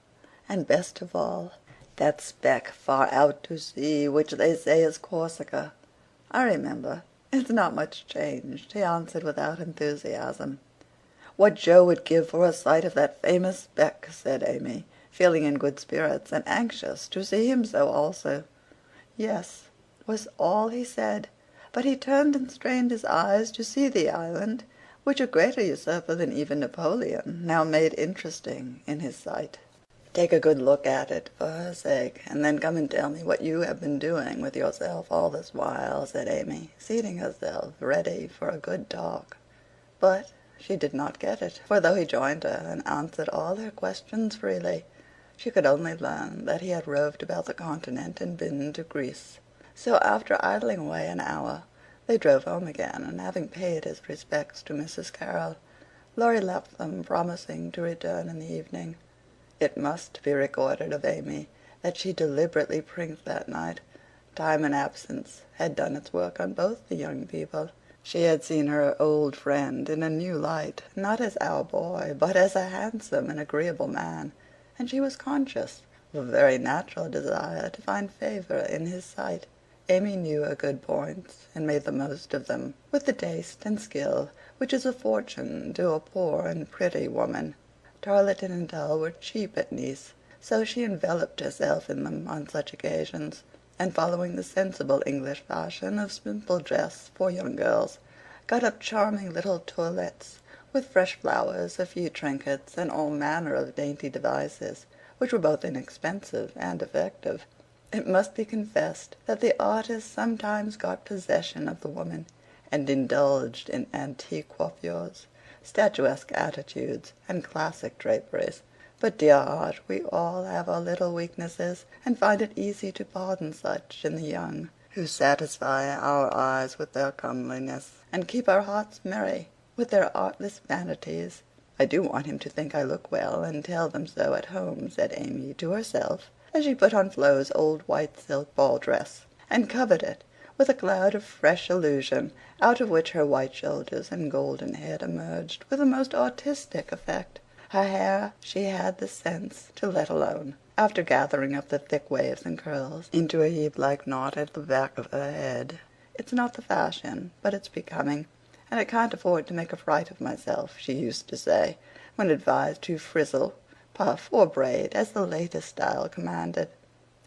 and best of all, that speck far out to sea which they say is Corsica? I remember. It's not much changed, he answered without enthusiasm. What Joe would give for a sight of that famous speck, said Amy, feeling in good spirits and anxious to see him so also. Yes, was all he said, but he turned and strained his eyes to see the island, which a greater usurper than even Napoleon now made interesting in his sight. Take a good look at it for her sake, and then come and tell me what you have been doing with yourself all this while, said Amy, seating herself ready for a good talk. But she did not get it, for though he joined her and answered all her questions freely, she could only learn that he had roved about the continent and been to Greece. So after idling away an hour, they drove home again, and having paid his respects to Mrs. Carroll, Laurie left them, promising to return in the evening. It must be recorded of Amy that she deliberately prinked that night. Time and absence had done its work on both the young people. She had seen her old friend in a new light, not as our boy, but as a handsome and agreeable man, and she was conscious of a very natural desire to find favour in his sight. Amy knew her good points, and made the most of them, with the taste and skill which is a fortune to a poor and pretty woman. Tarleton and tulle were cheap at Nice, so she enveloped herself in them on such occasions, and following the sensible English fashion of simple dress for young girls, got up charming little toilettes, with fresh flowers, a few trinkets, and all manner of dainty devices, which were both inexpensive and effective. It must be confessed that the artist sometimes got possession of the woman, and indulged in antique coiffures, statuesque attitudes, and classic draperies. But, dear heart, we all have our little weaknesses, and find it easy to pardon such in the young, who satisfy our eyes with their comeliness, and keep our hearts merry with their artless vanities. I do want him to think I look well, and tell them so at home, said Amy to herself, as she put on Flo's old white silk ball dress, and covered it with a cloud of fresh illusion, out of which her white shoulders and golden head emerged with a most artistic effect. Her hair she had the sense to let alone, after gathering up the thick waves and curls into a heap-like knot at the back of her head. It's not the fashion, but it's becoming, and I can't afford to make a fright of myself, she used to say, when advised to frizzle, puff, or braid, as the latest style commanded.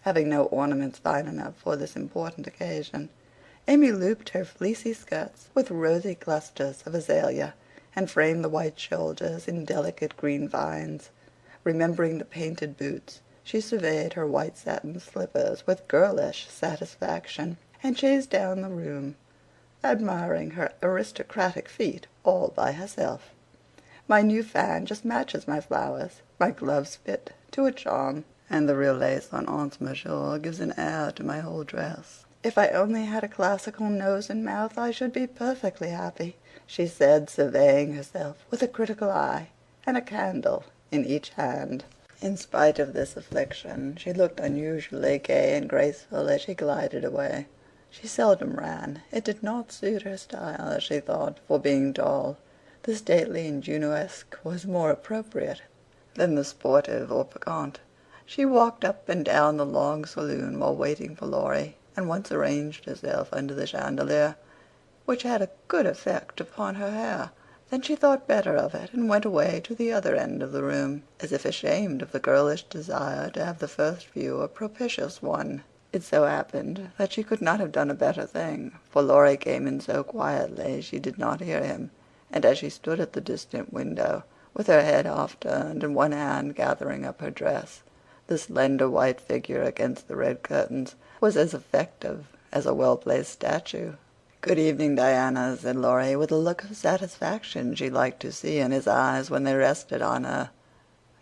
Having no ornaments fine enough for this important occasion, Amy looped her fleecy skirts with rosy clusters of azalea, and framed the white shoulders in delicate green vines. Remembering the painted boots, she surveyed her white satin slippers with girlish satisfaction, and chased down the room, admiring her aristocratic feet all by herself. My new fan just matches my flowers, my gloves fit to a charm, and the real lace on Aunt's mouchoir gives an air to my whole dress. If I only had a classical nose and mouth, I should be perfectly happy, she said, surveying herself with a critical eye, and a candle in each hand. In spite of this affliction, she looked unusually gay and graceful as she glided away. She seldom ran. It did not suit her style, as she thought, for being tall. The stately and Junoesque was more appropriate than the sportive or piquant. She walked up and down the long saloon while waiting for Laurie, and once arranged herself under the chandelier, which had a good effect upon her hair. Then she thought better of it, and went away to the other end of the room, as if ashamed of the girlish desire to have the first view a propitious one. It so happened that she could not have done a better thing, for Laurie came in so quietly she did not hear him, and as she stood at the distant window, with her head half turned and one hand gathering up her dress, the slender white figure against the red curtains was as effective as a well-placed statue. "Good evening, Diana," said Laurie, with a look of satisfaction she liked to see in his eyes when they rested on her.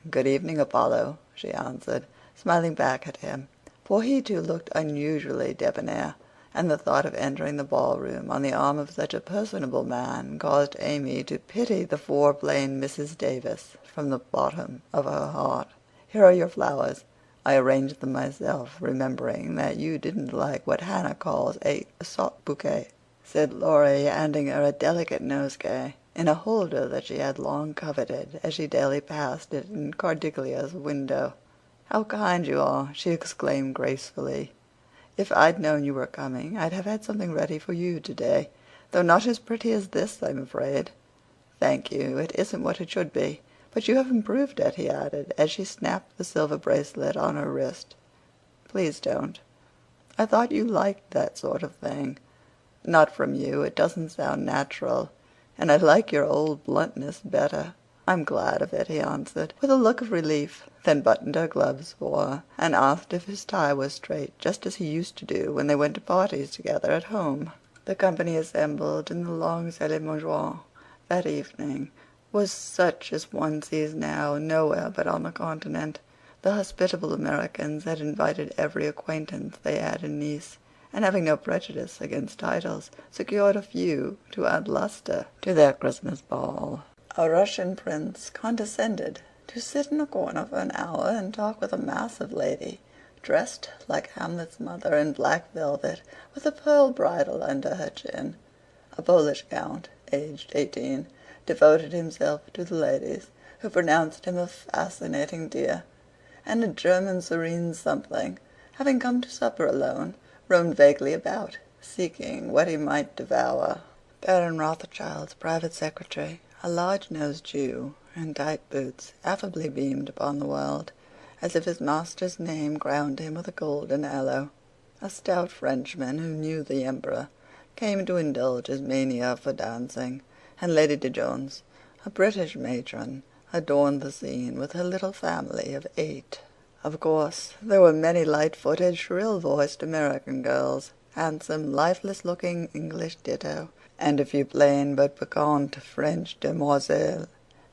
"Good evening, Apollo," she answered, smiling back at him, for he too looked unusually debonair, and the thought of entering the ballroom on the arm of such a personable man caused Amy to pity the foreplain Mrs. Davis from the bottom of her heart. "Here are your flowers. I arranged them myself, remembering that you didn't like what Hannah calls a sot bouquet," said Laurie, handing her a delicate nosegay in a holder that she had long coveted as she daily passed it in Cordelia's window. "How kind you are!" she exclaimed gracefully. "If I'd known you were coming I'd have had something ready for you today, though not as pretty as this, I'm afraid." "Thank you, it isn't what it should be. But you have improved it," he added, as she snapped the silver bracelet on her wrist. "Please don't. I thought you liked that sort of thing." "Not from you. It doesn't sound natural. And I like your old bluntness better." "I'm glad of it," he answered, with a look of relief, then buttoned her gloves for her, and asked if his tie was straight, just as he used to do when they went to parties together at home. The company assembled in the long salle à manger that evening was such as one sees now nowhere but on the continent. The hospitable Americans had invited every acquaintance they had in Nice, and having no prejudice against titles, secured a few to add lustre to their Christmas ball. A Russian prince condescended to sit in a corner for an hour and talk with a massive lady, dressed like Hamlet's mother in black velvet, with a pearl bridle under her chin. A Polish count, aged 18, devoted himself to the ladies, who pronounced him a fascinating dear, and a German serene something, having come to supper alone, roamed vaguely about, seeking what he might devour. Baron Rothschild's private secretary, a large-nosed Jew in tight boots, affably beamed upon the world, as if his master's name crowned him with a golden halo. A stout Frenchman, who knew the Emperor, came to indulge his mania for dancing, and Lady de Jones, a British matron, adorned the scene with her little family of 8. Of course, there were many light-footed, shrill-voiced American girls, handsome, lifeless-looking English ditto, and a few plain but piquant French demoiselles,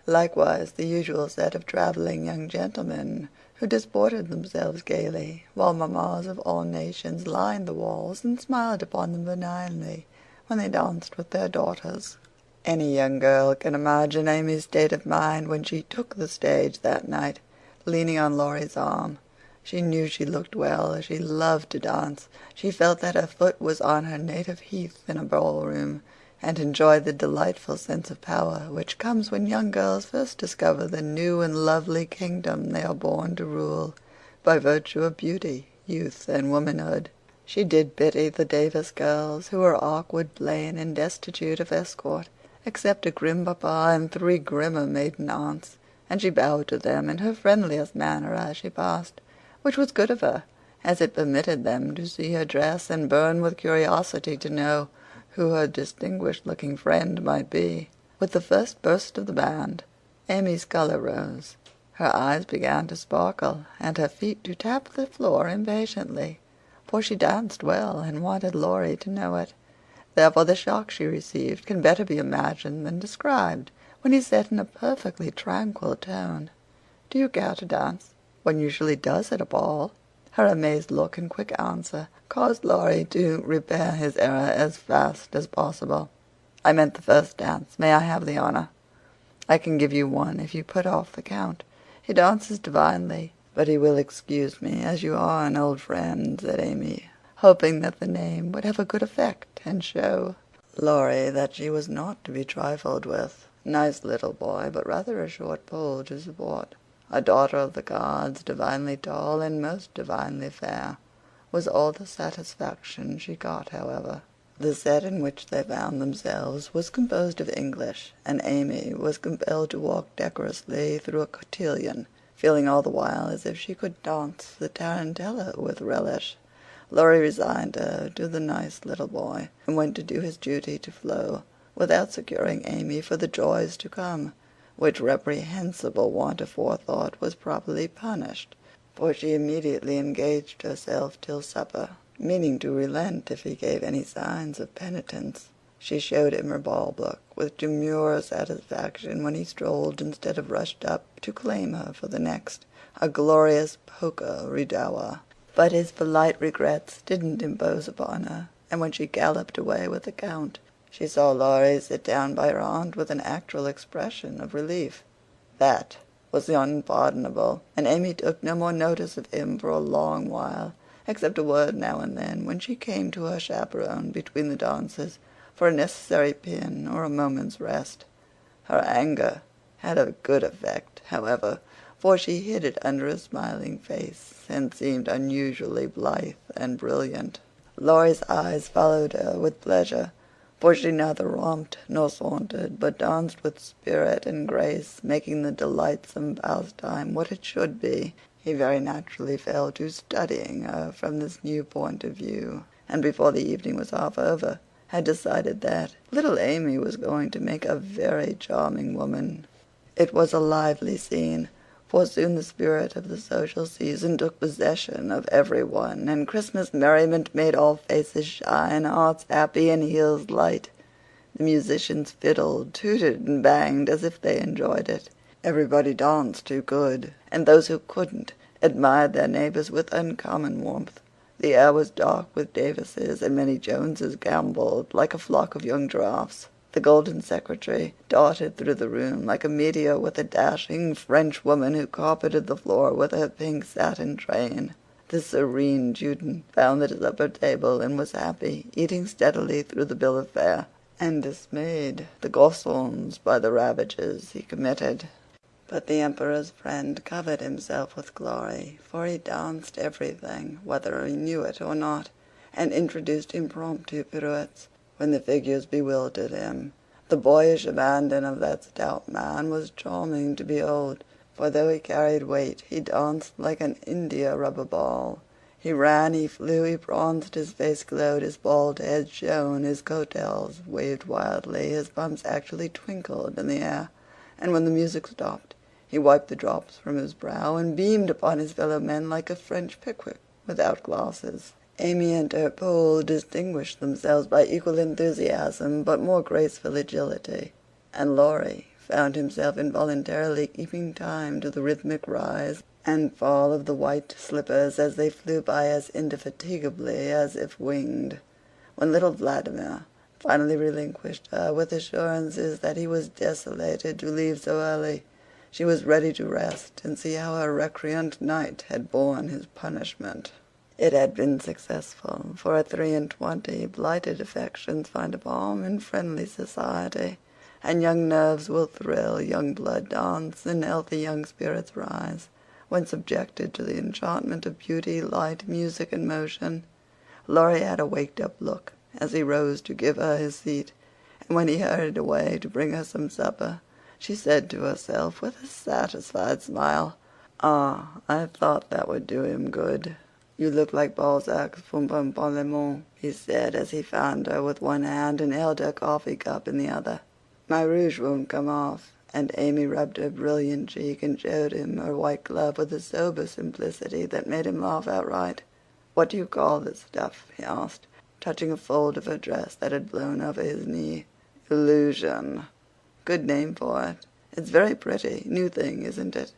likewise the usual set of travelling young gentlemen, who disported themselves gaily, while mammas of all nations lined the walls and smiled upon them benignly when they danced with their daughters. Any young girl can imagine Amy's state of mind when she took the stage that night, leaning on Laurie's arm. She knew she looked well, she loved to dance, she felt that her foot was on her native heath in a ballroom, and enjoyed the delightful sense of power which comes when young girls first discover the new and lovely kingdom they are born to rule, by virtue of beauty, youth, and womanhood. She did pity the Davis girls, who were awkward, plain, and destitute of escort, except a grim papa and 3 grimmer maiden aunts, and she bowed to them in her friendliest manner as she passed, which was good of her, as it permitted them to see her dress and burn with curiosity to know who her distinguished-looking friend might be. With the first burst of the band, Amy's color rose, her eyes began to sparkle, and her feet to tap the floor impatiently, for she danced well and wanted Laurie to know it. Therefore the shock she received can better be imagined than described, when he said in a perfectly tranquil tone, "Do you care to dance? One usually does at a ball." Her amazed look and quick answer caused Laurie to repair his error as fast as possible. "I meant the first dance. May I have the honor?" "I can give you one if you put off the Count. He dances divinely, but he will excuse me, as you are an old friend," said Amy, hoping that the name would have a good effect and show Laurie that she was not to be trifled with. Nice little boy, but rather a short pole to support. A daughter of the gods, divinely tall and most divinely fair, was all the satisfaction she got, however. The set in which they found themselves was composed of English, and Amy was compelled to walk decorously through a cotillion, feeling all the while as if she could dance the tarantella with relish. Laurie resigned her to the nice little boy, and went to do his duty to Flo, without securing Amy for the joys to come, which reprehensible want of forethought was properly punished, for she immediately engaged herself till supper, meaning to relent if he gave any signs of penitence. She showed him her ball book with demure satisfaction when he strolled instead of rushed up to claim her for the next, a glorious polka redower. But his polite regrets didn't impose upon her, and when she galloped away with the Count, she saw Laurie sit down by her aunt with an actual expression of relief. That was unpardonable, and Amy took no more notice of him for a long while, except a word now and then when she came to her chaperon between the dances for a necessary pin or a moment's rest. Her anger had a good effect, however, for she hid it under a smiling face and seemed unusually blithe and brilliant. Laurie's eyes followed her with pleasure, for she neither romped nor sauntered, but danced with spirit and grace, making the delightsome pastime what it should be. He very naturally fell to studying her from this new point of view, and before the evening was half over had decided that little Amy was going to make a very charming woman. It was a lively scene, for soon the spirit of the social season took possession of every one, and Christmas merriment made all faces shine, hearts happy, and heels light. The musicians fiddled, tooted, and banged as if they enjoyed it. Everybody danced who could, and those who couldn't admired their neighbors with uncommon warmth. The air was dark with Davises, and many Joneses gambolled like a flock of young giraffes. The golden secretary darted through the room like a meteor with a dashing French woman who carpeted the floor with her pink satin train. The serene Juden found the supper table and was happy, eating steadily through the bill of fare, and dismayed the garçons by the ravages he committed. But the Emperor's friend covered himself with glory, for he danced everything, whether he knew it or not, and introduced impromptu pirouettes when the figures bewildered him. The boyish abandon of that stout man was charming to behold, for though he carried weight, he danced like an india-rubber ball. He ran, he flew, he pranced, his face glowed, his bald head shone, his coat-tails waved wildly, his bumps actually twinkled in the air, and when the music stopped, he wiped the drops from his brow and beamed upon his fellow-men like a French Pickwick without glasses. Amy and her Pole distinguished themselves by equal enthusiasm but more graceful agility, and Laurie found himself involuntarily keeping time to the rhythmic rise and fall of the white slippers as they flew by as indefatigably as if winged. When little Vladimir finally relinquished her with assurances that he was desolated to leave so early, she was ready to rest and see how her recreant knight had borne his punishment. It had been successful, for at 23 blighted affections find a balm in friendly society, and young nerves will thrill, young blood dance, and healthy young spirits rise, when subjected to the enchantment of beauty, light, music, and motion. Laurie had a waked-up look as he rose to give her his seat, and when he hurried away to bring her some supper, she said to herself with a satisfied smile, "Ah, I thought that would do him good." "You look like Balzac's Fondaments," he said, as he found her with one hand and held her coffee cup in the other. "My rouge won't come off," and Amy rubbed her brilliant cheek and showed him her white glove with a sober simplicity that made him laugh outright. "What do you call this stuff?" he asked, touching a fold of her dress that had blown over his knee. "Illusion. Good name for it. It's very pretty. New thing, isn't it?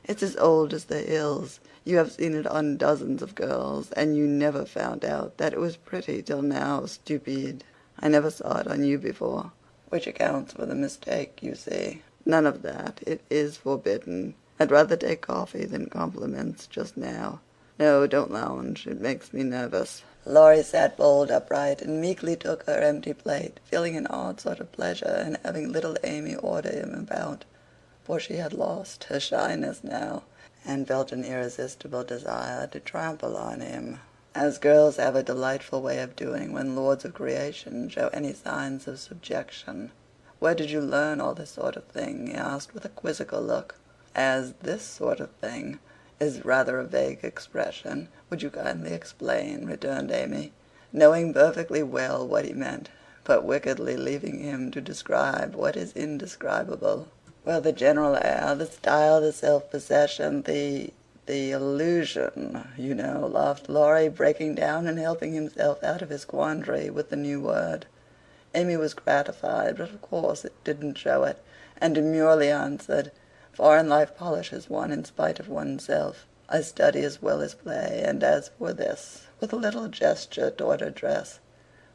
It's as old as the hills. You have seen it on dozens of girls, and you never found out that it was pretty till now, stupid. I never saw it on you before, which accounts for the mistake, you see. None of that. It is forbidden. I'd rather take coffee than compliments just now. No, don't lounge. It makes me nervous." Laurie sat bolt upright and meekly took her empty plate, feeling an odd sort of pleasure in having little Amy order him about, for she had lost her shyness now, and felt an irresistible desire to trample on him, as girls have a delightful way of doing when lords of creation show any signs of subjection. "Where did you learn all this sort of thing?" he asked with a quizzical look. "As this sort of thing is rather a vague expression, would you kindly explain?" returned Amy, knowing perfectly well what he meant, but wickedly leaving him to describe what is indescribable. "Well, the general air, the style, the self-possession, the illusion, you know," laughed Laurie, breaking down and helping himself out of his quandary with the new word. Amy was gratified, but of course it didn't show it, and demurely answered, "Foreign life polishes one in spite of oneself. I study as well as play, and as for this," with a little gesture toward her dress,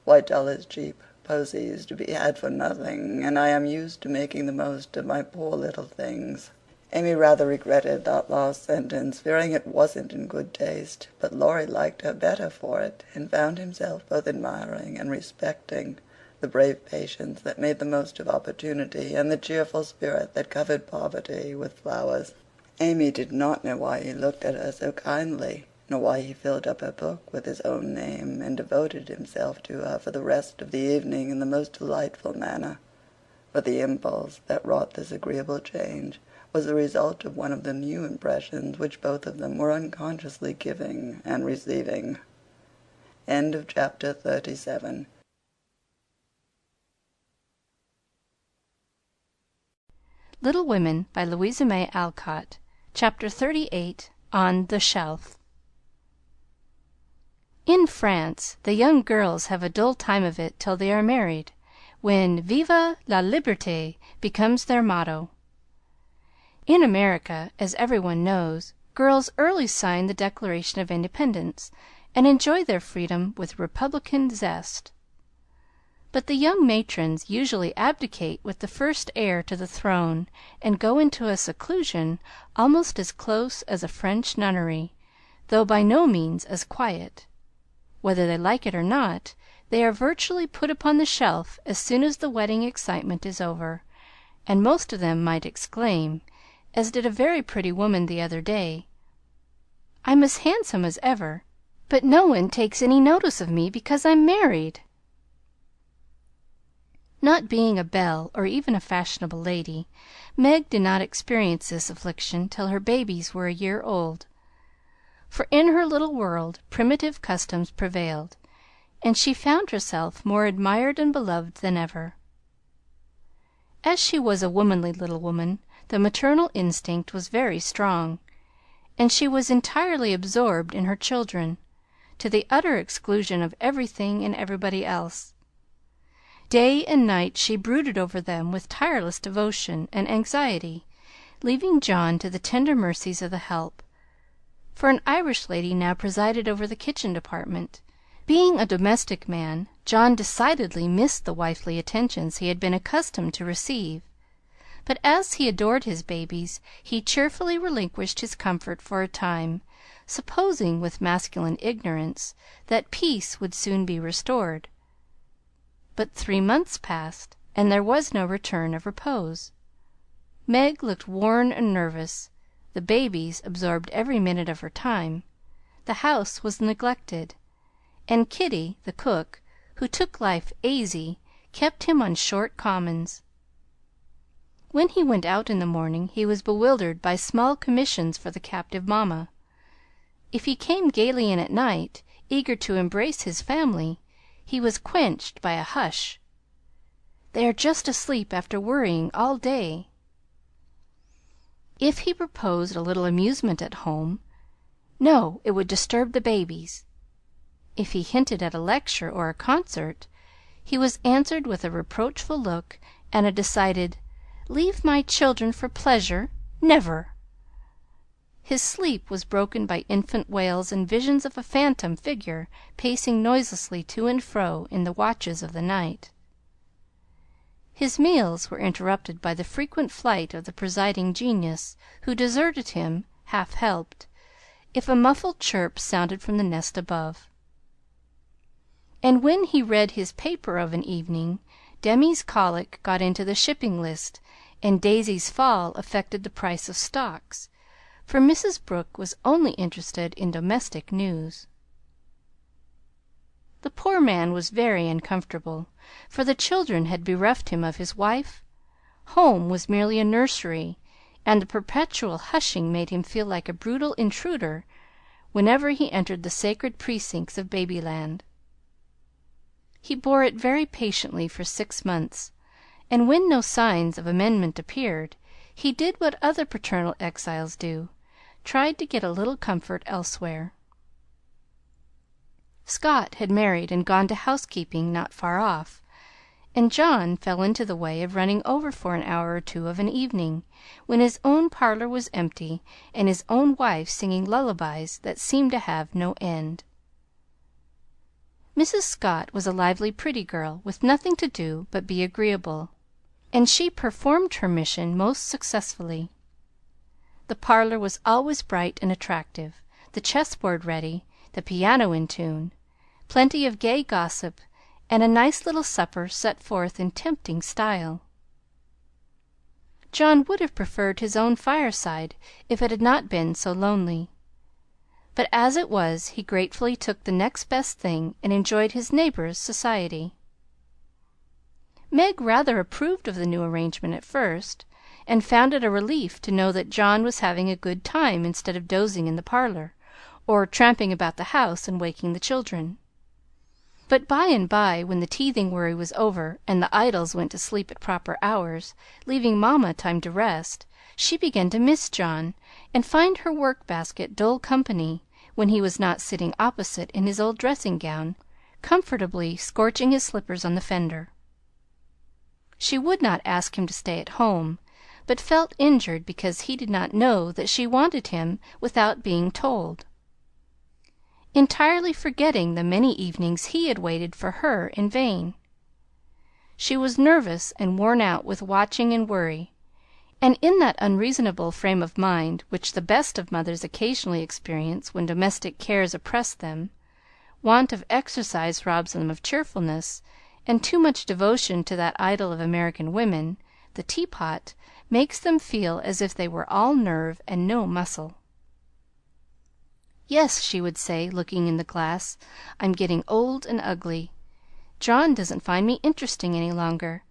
"white doll is cheap, posies to be had for nothing, and I am used to making the most of my poor little things." Amy rather regretted that last sentence, fearing it wasn't in good taste, but Laurie liked her better for it, and found himself both admiring and respecting the brave patience that made the most of opportunity, and the cheerful spirit that covered poverty with flowers. Amy did not know why he looked at her so kindly, nor why he filled up her book with his own name, and devoted himself to her for the rest of the evening in the most delightful manner. But the impulse that wrought this agreeable change was the result of one of the new impressions which both of them were unconsciously giving and receiving. End of chapter 37. Little Women by Louisa May Alcott. Chapter 38. On the Shelf. In France, the young girls have a dull time of it till they are married, when Vive la Liberté becomes their motto. In America, as everyone knows, girls early sign the Declaration of Independence and enjoy their freedom with Republican zest. But the young matrons usually abdicate with the first heir to the throne and go into a seclusion almost as close as a French nunnery, though by no means as quiet. Whether they like it or not, they are virtually put upon the shelf as soon as the wedding excitement is over, and most of them might exclaim, as did a very pretty woman the other day, "I'm as handsome as ever, but no one takes any notice of me because I'm married." Not being a belle or even a fashionable lady, Meg did not experience this affliction till her babies were a year old, for in her little world primitive customs prevailed, and she found herself more admired and beloved than ever. As she was a womanly little woman, the maternal instinct was very strong, and she was entirely absorbed in her children, to the utter exclusion of everything and everybody else. Day and night she brooded over them with tireless devotion and anxiety, leaving John to the tender mercies of the help, for an Irish lady now presided over the kitchen department. Being a domestic man, John decidedly missed the wifely attentions he had been accustomed to receive, but as he adored his babies, he cheerfully relinquished his comfort for a time, supposing with masculine ignorance that peace would soon be restored. But 3 months passed, and there was no return of repose. Meg looked worn and nervous, the babies absorbed every minute of her time, the house was neglected, and Kitty, the cook, who took life aisy, kept him on short commons. When he went out in the morning, he was bewildered by small commissions for the captive mamma. If he came gaily in at night, eager to embrace his family, he was quenched by a hush. "They are just asleep after worrying all day." If he proposed a little amusement at home, no, it would disturb the babies. If he hinted at a lecture or a concert, he was answered with a reproachful look and a decided, "Leave my children for pleasure? Never!" His sleep was broken by infant wails and visions of a phantom figure pacing noiselessly to and fro in the watches of the night. His meals were interrupted by the frequent flight of the presiding genius, who deserted him, half helped, if a muffled chirp sounded from the nest above. And when he read his paper of an evening, Demi's colic got into the shipping list, and Daisy's fall affected the price of stocks, for Mrs. Brooke was only interested in domestic news. The poor man was very uncomfortable, for the children had bereft him of his wife. Home was merely a nursery, and the perpetual hushing made him feel like a brutal intruder whenever he entered the sacred precincts of Babyland. He bore it very patiently for 6 months, and when no signs of amendment appeared, he did what other paternal exiles do, tried to get a little comfort elsewhere. Scott had married and gone to housekeeping not far off, and John fell into the way of running over for an hour or two of an evening, when his own parlor was empty and his own wife singing lullabies that seemed to have no end. Mrs. Scott was a lively, pretty girl, with nothing to do but be agreeable, and she performed her mission most successfully. The parlor was always bright and attractive, the chessboard ready, the piano in tune, plenty of gay gossip, and a nice little supper set forth in tempting style. John would have preferred his own fireside if it had not been so lonely. But as it was, he gratefully took the next best thing and enjoyed his neighbors' society. Meg rather approved of the new arrangement at first, and found it a relief to know that John was having a good time instead of dozing in the parlor, or tramping about the house and waking the children. But by and by, when the teething worry was over, and the Idols went to sleep at proper hours, leaving Mamma time to rest, she began to miss John, and find her work-basket dull company when he was not sitting opposite in his old dressing-gown, comfortably scorching his slippers on the fender. She would not ask him to stay at home, but felt injured because he did not know that she wanted him without being told, entirely forgetting the many evenings he had waited for her in vain. She was nervous and worn out with watching and worry, and in that unreasonable frame of mind which the best of mothers occasionally experience when domestic cares oppress them, want of exercise robs them of cheerfulness, and too much devotion to that idol of American women, the teapot, makes them feel as if they were all nerve and no muscle. "Yes," she would say, looking in the glass, "I'm getting old and ugly. John doesn't find me interesting any longer,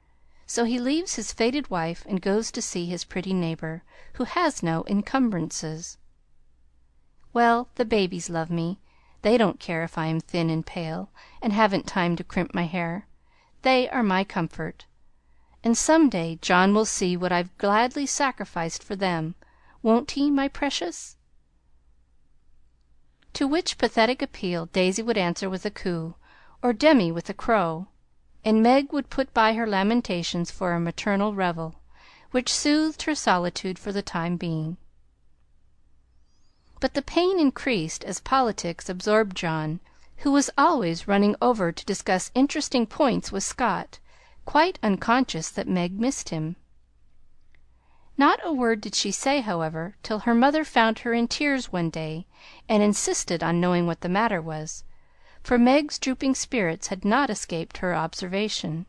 so he leaves his faded wife and goes to see his pretty neighbor, who has no encumbrances. Well, the babies love me. They don't care if I am thin and pale, and haven't time to crimp my hair. They are my comfort. And some day John will see what I've gladly sacrificed for them. Won't he, my precious?" To which pathetic appeal Daisy would answer with a coo, or Demi with a crow, and Meg would put by her lamentations for a maternal revel, which soothed her solitude for the time being. But the pain increased as politics absorbed John, who was always running over to discuss interesting points with Scott, quite unconscious that Meg missed him. Not a word did she say, however, till her mother found her in tears one day and insisted on knowing what the matter was, for Meg's drooping spirits had not escaped her observation.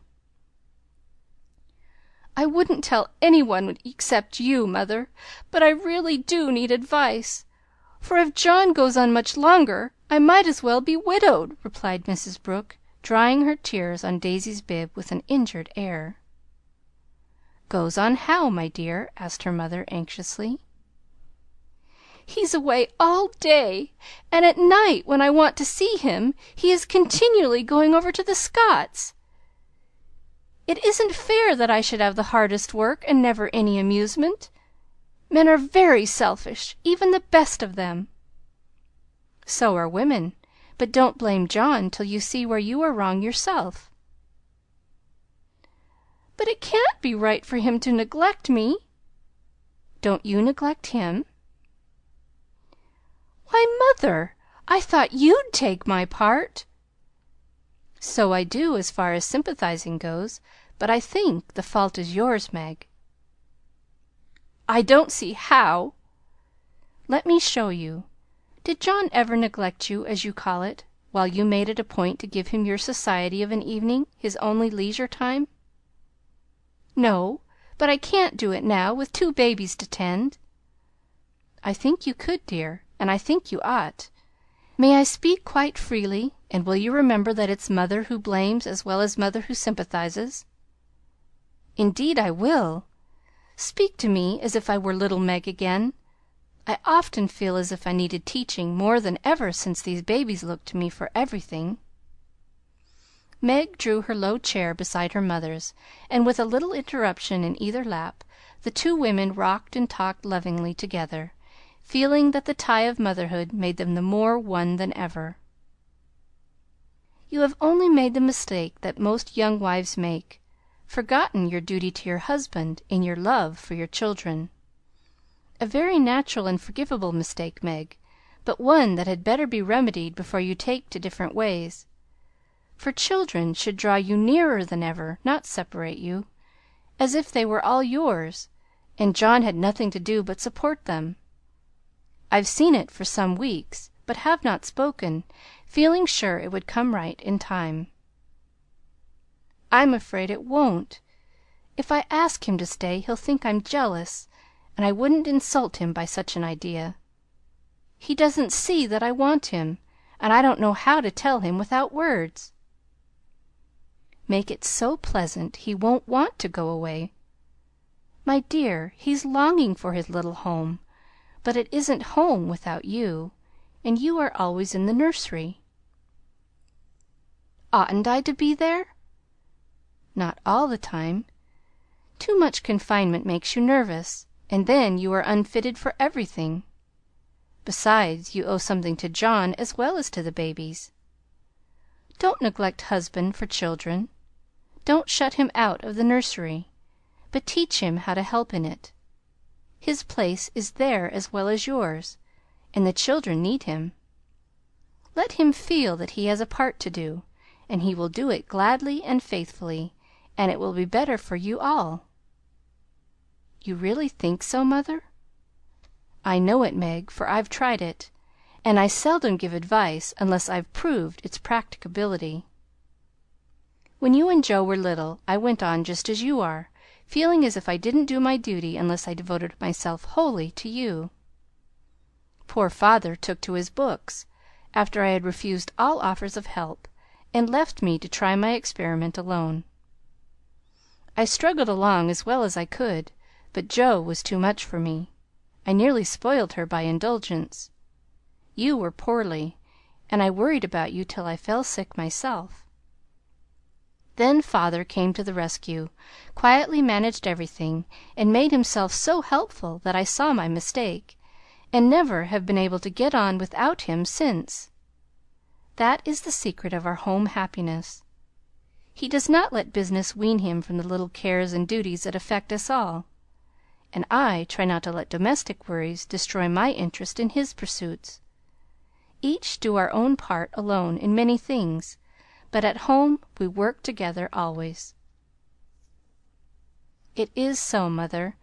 "I wouldn't tell any one except you, Mother, but I really do need advice, for if John goes on much longer I might as well be widowed," replied Mrs. Brooke, drying her tears on Daisy's bib with an injured air. "Goes on how, my dear?" asked her mother anxiously. "He's away all day, and at night, when I want to see him, he is continually going over to the Scotts. It isn't fair that I should have the hardest work and never any amusement. Men are very selfish, even the best of them." "So are women, but don't blame John till you see where you are wrong yourself." "But it can't be right for him to neglect me." "Don't you neglect him." "Why, Mother, I thought you'd take my part." "So I do, as far as sympathizing goes, but I think the fault is yours, Meg." "I don't see how." "Let me show you. Did John ever neglect you, as you call it, while you made it a point to give him your society of an evening, his only leisure time?" "No, but I can't do it now, with 2 babies to tend." "I think you could, dear, and I think you ought. May I speak quite freely, and will you remember that it's Mother who blames as well as Mother who sympathizes?" "Indeed I will. Speak to me as if I were little Meg again. I often feel as if I needed teaching more than ever since these babies look to me for everything." Meg drew her low chair beside her mother's, and with a little interruption in either lap, the 2 women rocked and talked lovingly together, feeling that the tie of motherhood made them the more one than ever. "You have only made the mistake that most young wives make, forgotten your duty to your husband in your love for your children. A very natural and forgivable mistake, Meg, but one that had better be remedied before you take to different ways. For children should draw you nearer than ever, not separate you, as if they were all yours, and John had nothing to do but support them. I've seen it for some weeks, but have not spoken, feeling sure it would come right in time. I'm afraid it won't. If I ask him to stay, he'll think I'm jealous, and I wouldn't insult him by such an idea. He doesn't see that I want him, and I don't know how to tell him without words. Make it so pleasant he won't want to go away. My dear, he's longing for his little home, but it isn't home without you, and you are always in the nursery. Oughtn't I to be there? Not all the time. Too much confinement makes you nervous, and then you are unfitted for everything. Besides, you owe something to John as well as to the babies. Don't neglect husband for children. Don't shut him out of the nursery, but teach him how to help in it. His place is there as well as yours, and the children need him. Let him feel that he has a part to do, and he will do it gladly and faithfully, and it will be better for you all. You really think so, Mother? I know it, Meg, for I've tried it, and I seldom give advice unless I've proved its practicability. When you and Joe were little, I went on just as you are, feeling as if I didn't do my duty unless I devoted myself wholly to you. Poor father took to his books, after I had refused all offers of help, and left me to try my experiment alone. I struggled along as well as I could, but Joe was too much for me. I nearly spoiled her by indulgence. You were poorly, and I worried about you till I fell sick myself. Then father came to the rescue, quietly managed everything, and made himself so helpful that I saw my mistake, and never have been able to get on without him since. That is the secret of our home happiness. He does not let business wean him from the little cares and duties that affect us all, and I try not to let domestic worries destroy my interest in his pursuits. Each do our own part alone in many things, but at home we work together always. It is so, Mother.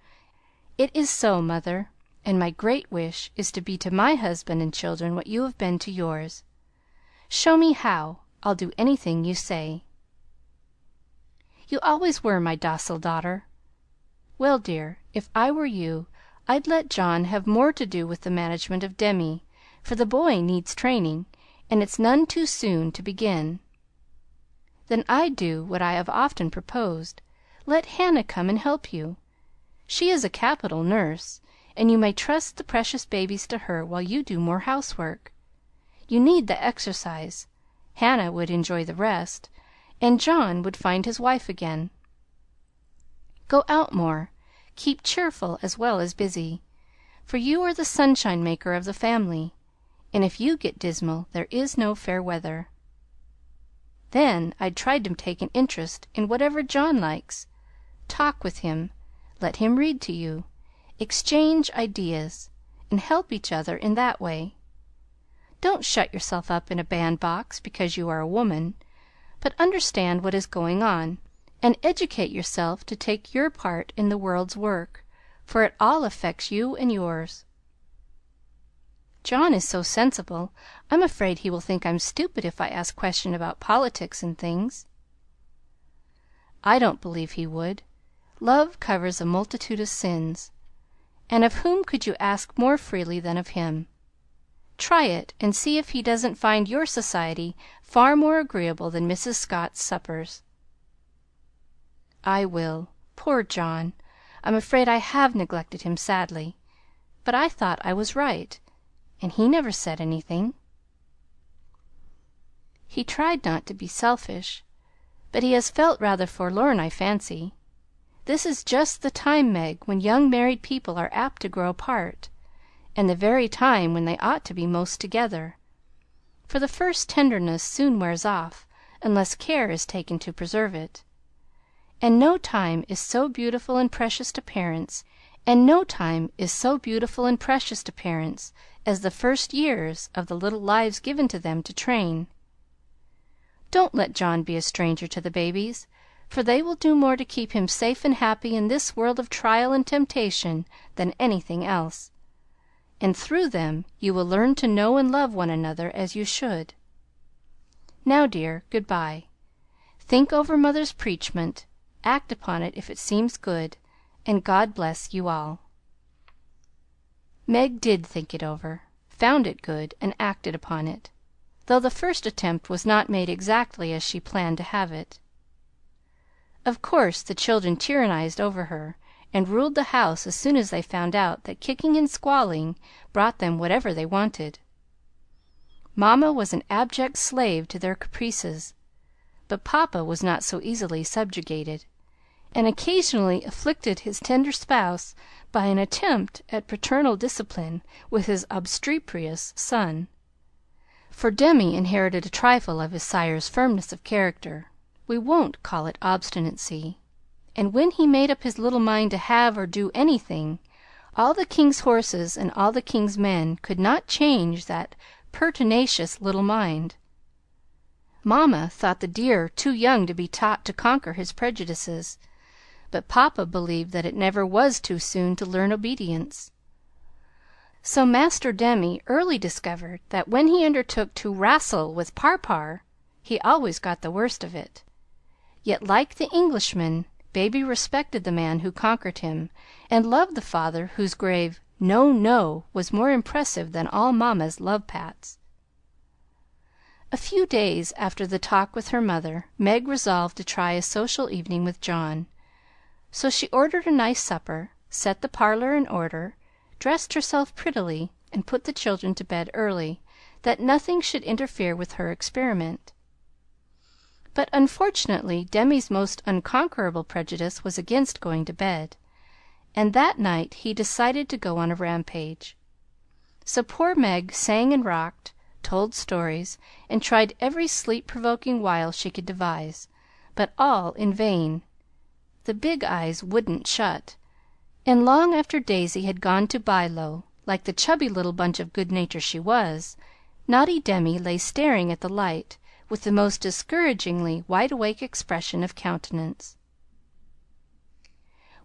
It is so, Mother, and my great wish is to be to my husband and children what you have been to yours. Show me how. I'll do anything you say. You always were my docile daughter. Well, dear, if I were you, I'd let John have more to do with the management of Demi, for the boy needs training, and it's none too soon to begin. Then I'd do what I have often proposed. Let Hannah come and help you. She is a capital nurse, and you may trust the precious babies to her while you do more housework. You need the exercise. Hannah would enjoy the rest, and John would find his wife again. Go out more. Keep cheerful as well as busy, for you are the sunshine maker of the family, and if you get dismal there is no fair weather. Then I'd try to take an interest in whatever John likes. Talk with him, let him read to you, exchange ideas, and help each other in that way. Don't shut yourself up in a bandbox because you are a woman, but understand what is going on, and educate yourself to take your part in the world's work, for it all affects you and yours. John is so sensible, I'm afraid he will think I'm stupid if I ask questions about politics and things. I don't believe he would. Love covers a multitude of sins, and of whom could you ask more freely than of him? Try it, and see if he doesn't find your society far more agreeable than Mrs. Scott's suppers. I will. Poor John! I'm afraid I have neglected him sadly, but I thought I was right, and he never said anything. He tried not to be selfish, but he has felt rather forlorn, I fancy. This is just the time, Meg, when young married people are apt to grow apart, and the very time when they ought to be most together, for the first tenderness soon wears off unless care is taken to preserve it. And no time is so beautiful and precious to parents, as the first years of the little lives given to them to train. Don't let John be a stranger to the babies, for they will do more to keep him safe and happy in this world of trial and temptation than anything else. And through them you will learn to know and love one another as you should. Now, dear, good-bye. Think over Mother's preachment, act upon it if it seems good, and God bless you all." Meg did think it over, found it good, and acted upon it, though the first attempt was not made exactly as she planned to have it. Of course the children tyrannized over her, and ruled the house as soon as they found out that kicking and squalling brought them whatever they wanted. Mamma was an abject slave to their caprices, but Papa was not so easily subjugated, and occasionally afflicted his tender spouse by an attempt at paternal discipline with his obstreperous son. For Demi inherited a trifle of his sire's firmness of character, we won't call it obstinacy, and when he made up his little mind to have or do anything, all the king's horses and all the king's men could not change that pertinacious little mind. Mamma thought the dear too young to be taught to conquer his prejudices, but Papa believed that it never was too soon to learn obedience. So Master Demi early discovered that when he undertook to wrastle with Parpar, he always got the worst of it. Yet, like the Englishman, Baby respected the man who conquered him, and loved the father whose grave "No, no" was more impressive than all Mamma's love-pats. A few days after the talk with her mother, Meg resolved to try a social evening with John. So she ordered a nice supper, set the parlor in order, dressed herself prettily, and put the children to bed early, that nothing should interfere with her experiment. But unfortunately Demi's most unconquerable prejudice was against going to bed, and that night he decided to go on a rampage. So poor Meg sang and rocked, told stories, and tried every sleep-provoking wile she could devise, but all in vain. The big eyes wouldn't shut, and long after Daisy had gone to bye low, like the chubby little bunch of good nature she was, naughty Demi lay staring at the light with the most discouragingly wide-awake expression of countenance.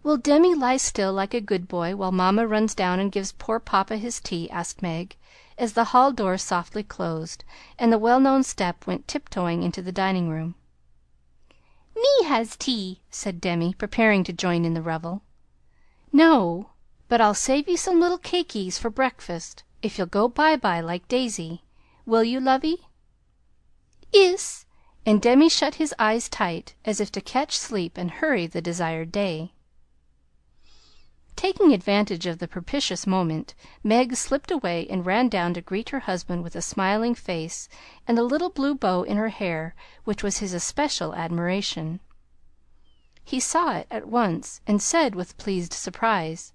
"Will Demi lie still like a good boy while Mamma runs down and gives poor Papa his tea?" asked Meg, as the hall door softly closed, and the well-known step went tiptoeing into the dining-room. "Me has tea," said Demi, preparing to join in the revel. "No, but I'll save you some little cakeys for breakfast, if you'll go bye-bye like Daisy. Will you, lovey?" "Iss," and Demi shut his eyes tight, as if to catch sleep and hurry the desired day. Taking advantage of the propitious moment, Meg slipped away and ran down to greet her husband with a smiling face and the little blue bow in her hair which was his especial admiration. He saw it at once, and said with pleased surprise,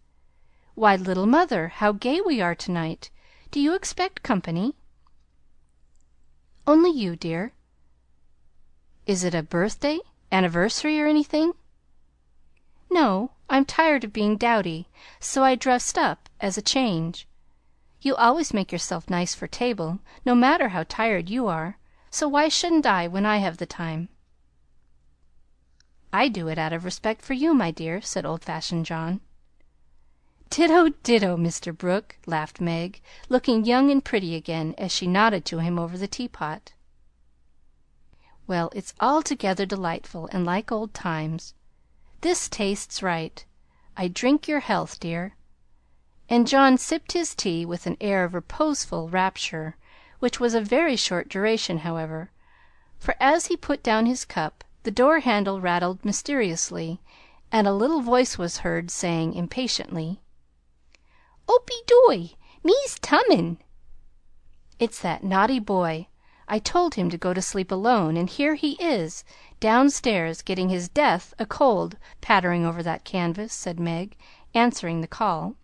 "Why, little mother, how gay we are to-night! Do you expect company?" "Only you, dear." "Is it a birthday, anniversary, or anything?" "No, I'm tired of being dowdy, so I dressed up as a change. You always make yourself nice for table, no matter how tired you are, so why shouldn't I when I have the time?" "I do it out of respect for you, my dear," said old-fashioned John. "Ditto, ditto, Mr. Brooke," laughed Meg, looking young and pretty again as she nodded to him over the teapot. "Well, it's altogether delightful, and like old times. This tastes right. I drink your health, dear." And John sipped his tea with an air of reposeful rapture, which was of very short duration, however, for as he put down his cup, the door-handle rattled mysteriously, and a little voice was heard saying impatiently, "Opie doy, me's tummin'." "It's that naughty boy. I told him to go to sleep alone, and here he is, downstairs, getting his death a cold pattering over that canvas," said Meg, answering the call.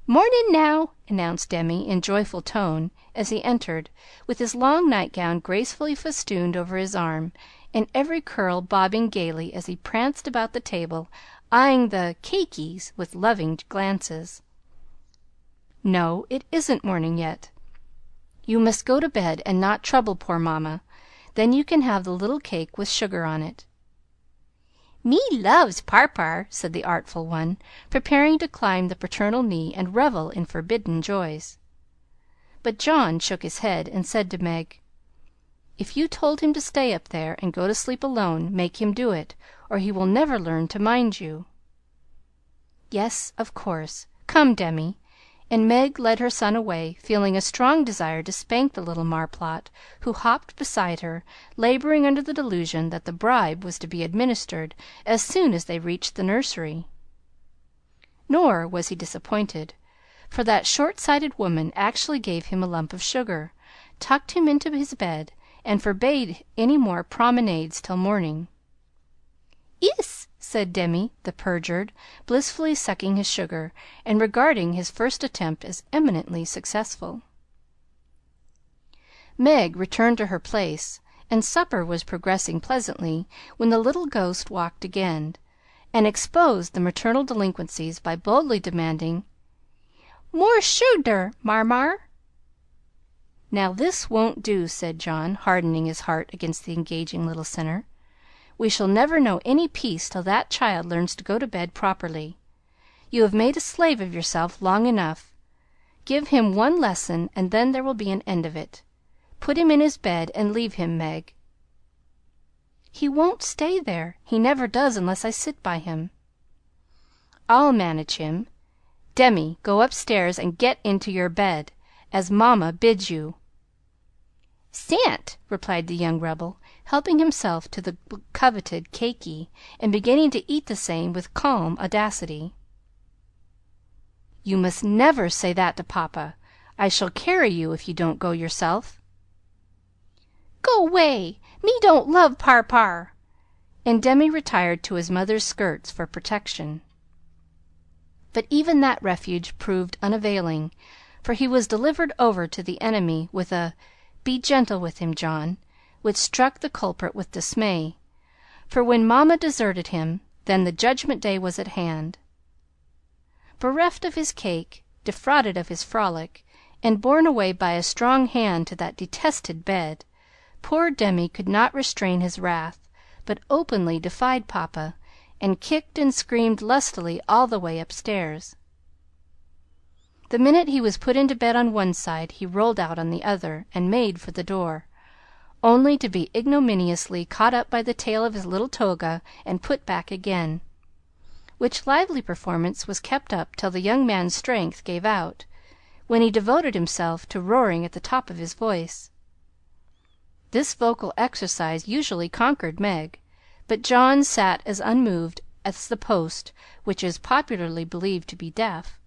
"Mornin' now," announced Demi in joyful tone as he entered, with his long nightgown gracefully festooned over his arm, and every curl bobbing gaily as he pranced about the table, eyeing the cakeys with loving glances. "No, it isn't morning yet. You must go to bed and not trouble poor mamma. Then you can have the little cake with sugar on it." "Me loves Parpar," said the artful one, preparing to climb the paternal knee and revel in forbidden joys. But John shook his head and said to Meg, "If you told him to stay up there and go to sleep alone, make him do it, or he will never learn to mind you." "Yes, of course. Come, Demi." And Meg led her son away, feeling a strong desire to spank the little marplot, who hopped beside her, laboring under the delusion that the bribe was to be administered as soon as they reached the nursery. Nor was he disappointed, for that short-sighted woman actually gave him a lump of sugar, tucked him into his bed, and forbade any more promenades till morning. "Iss," said Demi, the perjured, blissfully sucking his sugar, and regarding his first attempt as eminently successful. Meg returned to her place, and supper was progressing pleasantly when the little ghost walked again, and exposed the maternal delinquencies by boldly demanding, "More shugar, Marmar." "Now this won't do," said John, hardening his heart against the engaging little sinner. "We shall never know any peace till that child learns to go to bed properly. You have made a slave of yourself long enough. Give him one lesson, and then there will be an end of it. Put him in his bed and leave him, Meg." "He won't stay there. He never does unless I sit by him." "I'll manage him. Demi, go upstairs and get into your bed, as Mamma bids you." "Sant," replied the young rebel, helping himself to the coveted cakey, and beginning to eat the same with calm audacity. "You must never say that to Papa. I shall carry you if you don't go yourself." "Go 'way! Me don't love Parpar." And Demi retired to his mother's skirts for protection. But even that refuge proved unavailing, for he was delivered over to the enemy with a "Be gentle with him, John," which struck the culprit with dismay, for when Mamma deserted him, then the judgment day was at hand. Bereft of his cake, defrauded of his frolic, and borne away by a strong hand to that detested bed, poor Demi could not restrain his wrath, but openly defied Papa, and kicked and screamed lustily all the way upstairs. The minute he was put into bed on one side, he rolled out on the other, and made for the door, only to be ignominiously caught up by the tail of his little toga and put back again, which lively performance was kept up till the young man's strength gave out, when he devoted himself to roaring at the top of his voice. This vocal exercise usually conquered Meg, but John sat as unmoved as the post, which is popularly believed to be deaf.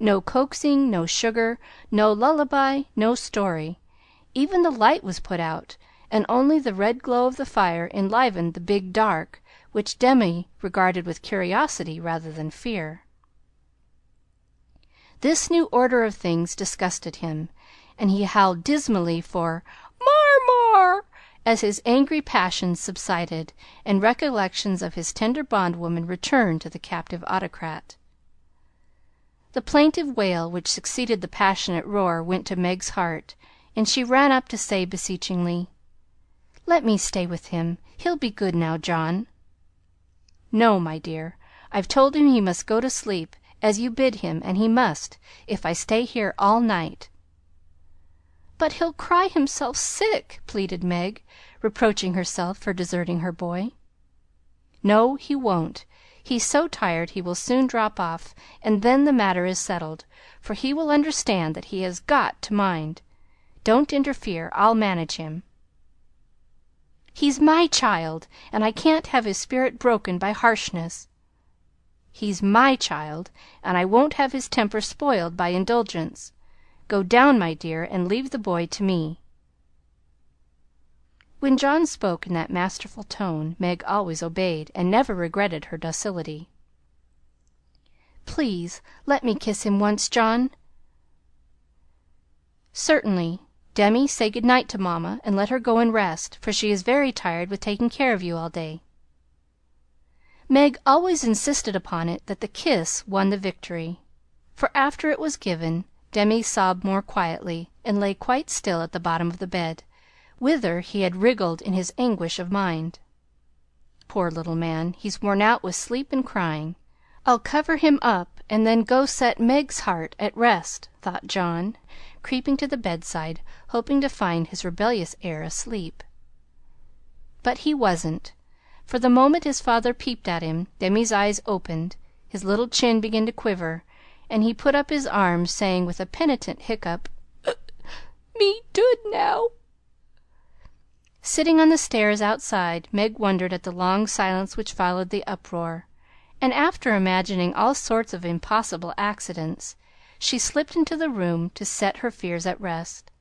No coaxing, no sugar, no lullaby, no story. Even the light was put out, and only the red glow of the fire enlivened the big dark, which Demi regarded with curiosity rather than fear. This new order of things disgusted him, and he howled dismally for "Mar!" as his angry passions subsided, and recollections of his tender bondwoman returned to the captive autocrat. The plaintive wail which succeeded the passionate roar went to Meg's heart, and she ran up to say beseechingly, "Let me stay with him. He'll be good now, John." "No, my dear. I've told him he must go to sleep, as you bid him, and he must, if I stay here all night." "But he'll cry himself sick," pleaded Meg, reproaching herself for deserting her boy. "No, he won't. He's so tired he will soon drop off, and then the matter is settled, for he will understand that he has got to mind. Don't interfere. I'll manage him." "He's my child, and I can't have his spirit broken by harshness." "He's my child, and I won't have his temper spoiled by indulgence. Go down, my dear, and leave the boy to me." When John spoke in that masterful tone, Meg always obeyed, and never regretted her docility. "Please let me kiss him once, John." "Certainly. Demi, say good night to Mamma, and let her go and rest, for she is very tired with taking care of you all day." Meg always insisted upon it that the kiss won the victory, for after it was given, Demi sobbed more quietly, and lay quite still at the bottom of the bed, whither he had wriggled in his anguish of mind. Poor little man, he's worn out with sleep and crying. I'll cover him up and then go set Meg's heart at rest," thought John, creeping to the bedside, hoping to find his rebellious heir asleep. But he wasn't, for the moment his father peeped at him, Demi's eyes opened, his little chin began to quiver, and he put up his arms, saying with a penitent hiccup, "Me dood now." Sitting on the stairs outside, Meg wondered at the long silence which followed the uproar, and after imagining all sorts of impossible accidents, she slipped into the room to set her fears at rest.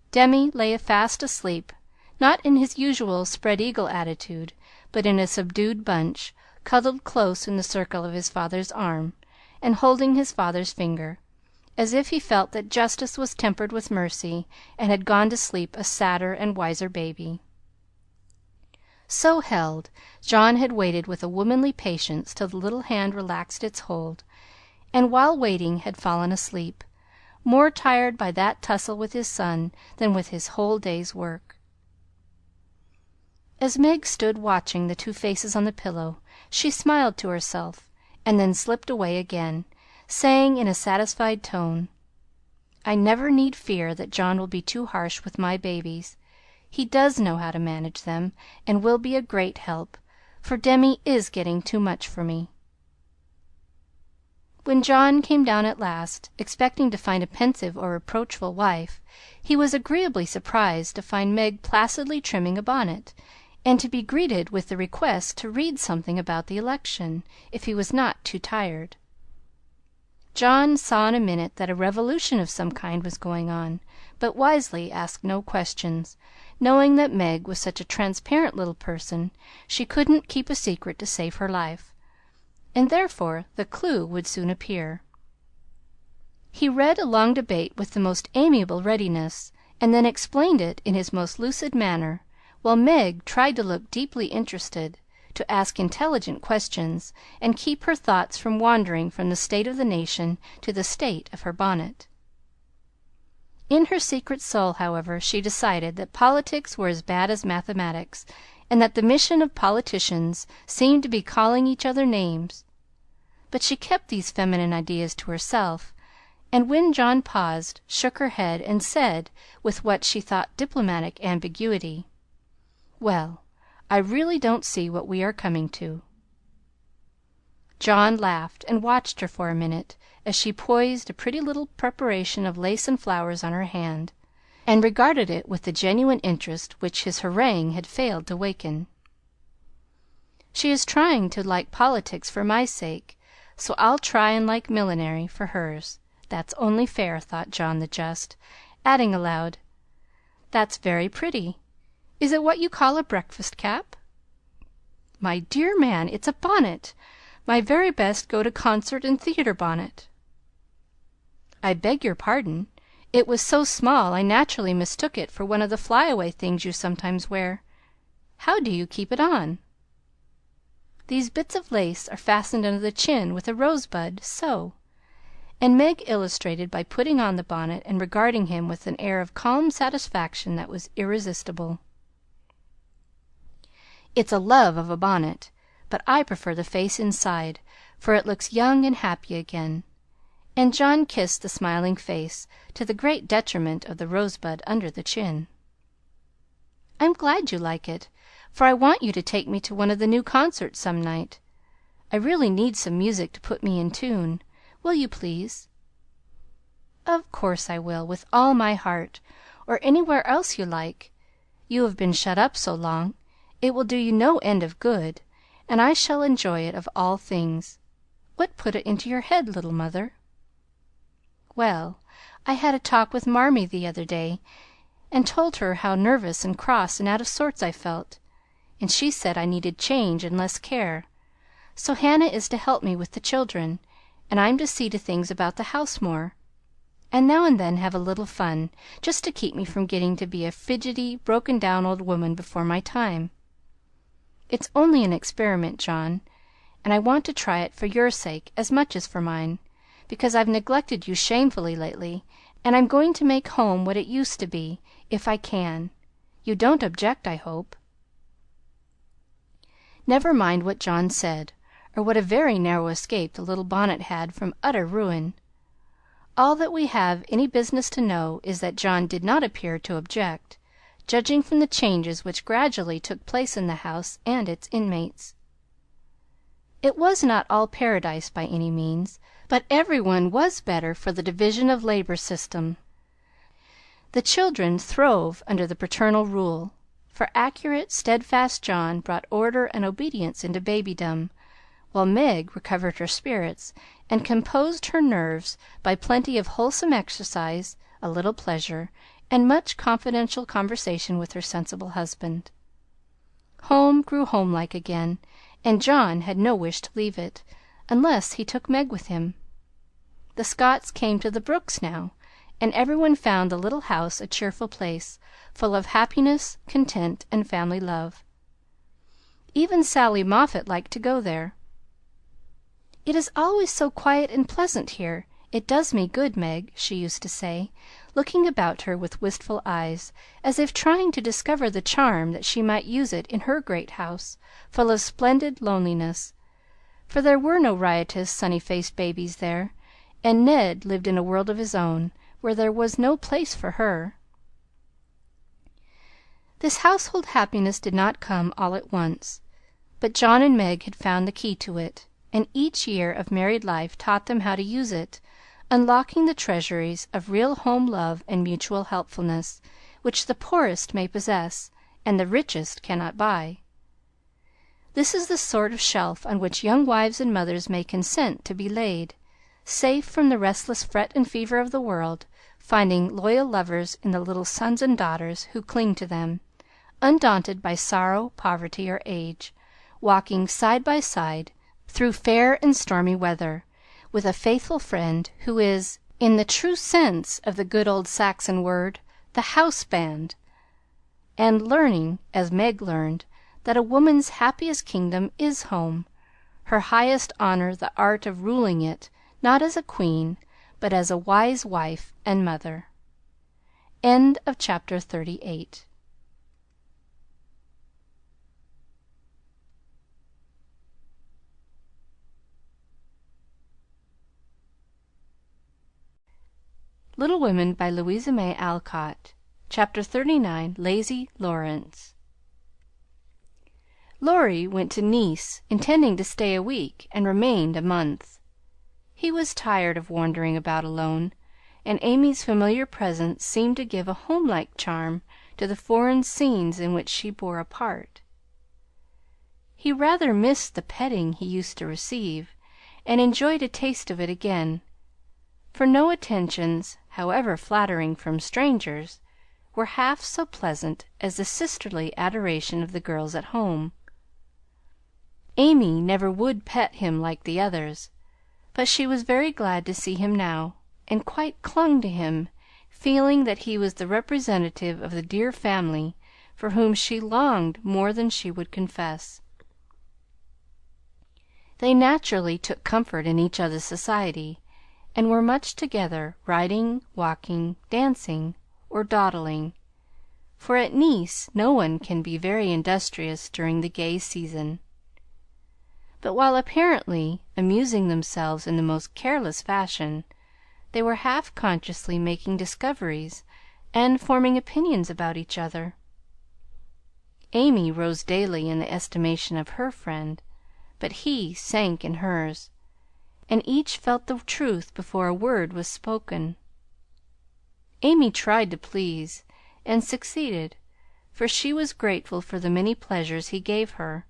Demi lay fast asleep, not in his usual spread-eagle attitude, but in a subdued bunch, cuddled close in the circle of his father's arm, and holding his father's finger, as if he felt that justice was tempered with mercy, and had gone to sleep a sadder and wiser baby. So held, John had waited with a womanly patience till the little hand relaxed its hold, and while waiting had fallen asleep, more tired by that tussle with his son than with his whole day's work. As Meg stood watching the two faces on the pillow, she smiled to herself, and then slipped away again, saying in a satisfied tone, "I never need fear that John will be too harsh with my babies. He does know how to manage them, and will be a great help, for Demi is getting too much for me." When John came down at last, expecting to find a pensive or reproachful wife, he was agreeably surprised to find Meg placidly trimming a bonnet, and to be greeted with the request to read something about the election, if he was not too tired. John saw in a minute that a revolution of some kind was going on, but wisely asked no questions, knowing that Meg was such a transparent little person she couldn't keep a secret to save her life, and therefore the clue would soon appear. He read a long debate with the most amiable readiness, and then explained it in his most lucid manner, while Meg tried to look deeply interested, to ask intelligent questions, and keep her thoughts from wandering from the state of the nation to the state of her bonnet. In her secret soul, however, she decided that politics were as bad as mathematics, and that the mission of politicians seemed to be calling each other names. But she kept these feminine ideas to herself, and when John paused, shook her head, and said, with what she thought diplomatic ambiguity, "Well, I really don't see what we are coming to." John laughed and watched her for a minute, as she poised a pretty little preparation of lace and flowers on her hand, and regarded it with the genuine interest which his harangue had failed to waken. "She is trying to like politics for my sake, so I'll try and like millinery for hers. That's only fair," thought John the Just, adding aloud, "That's very pretty. Is it what you call a breakfast cap?" "My dear man, it's a bonnet, my very best go to concert and theatre bonnet." "I beg your pardon. It was so small I naturally mistook it for one of the fly-away things you sometimes wear. How do you keep it on?" "These bits of lace are fastened under the chin with a rosebud, so." And Meg illustrated by putting on the bonnet and regarding him with an air of calm satisfaction that was irresistible. "It's a love of a bonnet, but I prefer the face inside, for it looks young and happy again." And John kissed the smiling face, to the great detriment of the rosebud under the chin. "I'm glad you like it, for I want you to take me to one of the new concerts some night. I really need some music to put me in tune. Will you please?" "Of course I will, with all my heart, or anywhere else you like. You have been shut up so long, it will do you no end of good, and I shall enjoy it of all things. What put it into your head, little mother?" "Well, I had a talk with Marmee the other day, and told her how nervous and cross and out of sorts I felt, and she said I needed change and less care. So Hannah is to help me with the children, and I'm to see to things about the house more, and now and then have a little fun, just to keep me from getting to be a fidgety, broken-down old woman before my time. It's only an experiment, John, and I want to try it for your sake as much as for mine, because I've neglected you shamefully lately, and I'm going to make home what it used to be, if I can. You don't object, I hope?" Never mind what John said, or what a very narrow escape the little bonnet had from utter ruin. All that we have any business to know is that John did not appear to object, judging from the changes which gradually took place in the house and its inmates. It was not all paradise by any means, but every one was better for the division of labor system. The children throve under the paternal rule, for accurate, steadfast John brought order and obedience into babydom, while Meg recovered her spirits and composed her nerves by plenty of wholesome exercise, a little pleasure, and much confidential conversation with her sensible husband. Home grew homelike again, and John had no wish to leave it, unless he took Meg with him. The Scotts came to the Brooks now, and everyone found the little house a cheerful place, full of happiness, content, and family love. Even Sally Moffat liked to go there. "It is always so quiet and pleasant here. It does me good, Meg," she used to say, looking about her with wistful eyes, as if trying to discover the charm that she might use it in her great house, full of splendid loneliness, for there were no riotous, sunny-faced babies there, and Ned lived in a world of his own, where there was no place for her. This household happiness did not come all at once, but John and Meg had found the key to it, and each year of married life taught them how to use it, unlocking the treasuries of real home love and mutual helpfulness, which the poorest may possess, and the richest cannot buy. This is the sort of shelf on which young wives and mothers may consent to be laid, safe from the restless fret and fever of the world, finding loyal lovers in the little sons and daughters who cling to them, undaunted by sorrow, poverty, or age, walking side by side through fair and stormy weather, with a faithful friend who is, in the true sense of the good old Saxon word, the house band, and learning, as Meg learned, that a woman's happiest kingdom is home, her highest honor the art of ruling it, not as a queen, but as a wise wife and mother. End of chapter 38. Little Women by Louisa May Alcott. Chapter 39. Lazy Lawrence. Laurie went to Nice, intending to stay a week, and remained a month. He was tired of wandering about alone, and Amy's familiar presence seemed to give a homelike charm to the foreign scenes in which she bore a part. He rather missed the petting he used to receive, and enjoyed a taste of it again, for no attentions, however flattering from strangers, were half so pleasant as the sisterly adoration of the girls at home. Amy never would pet him like the others, but she was very glad to see him now, and quite clung to him, feeling that he was the representative of the dear family for whom she longed more than she would confess. They naturally took comfort in each other's society, and were much together, riding, walking, dancing, or dawdling, for at Nice no one can be very industrious during the gay season. But while apparently amusing themselves in the most careless fashion, they were half consciously making discoveries and forming opinions about each other. Amy rose daily in the estimation of her friend, but he sank in hers, and each felt the truth before a word was spoken. Amy tried to please, and succeeded, for she was grateful for the many pleasures he gave her,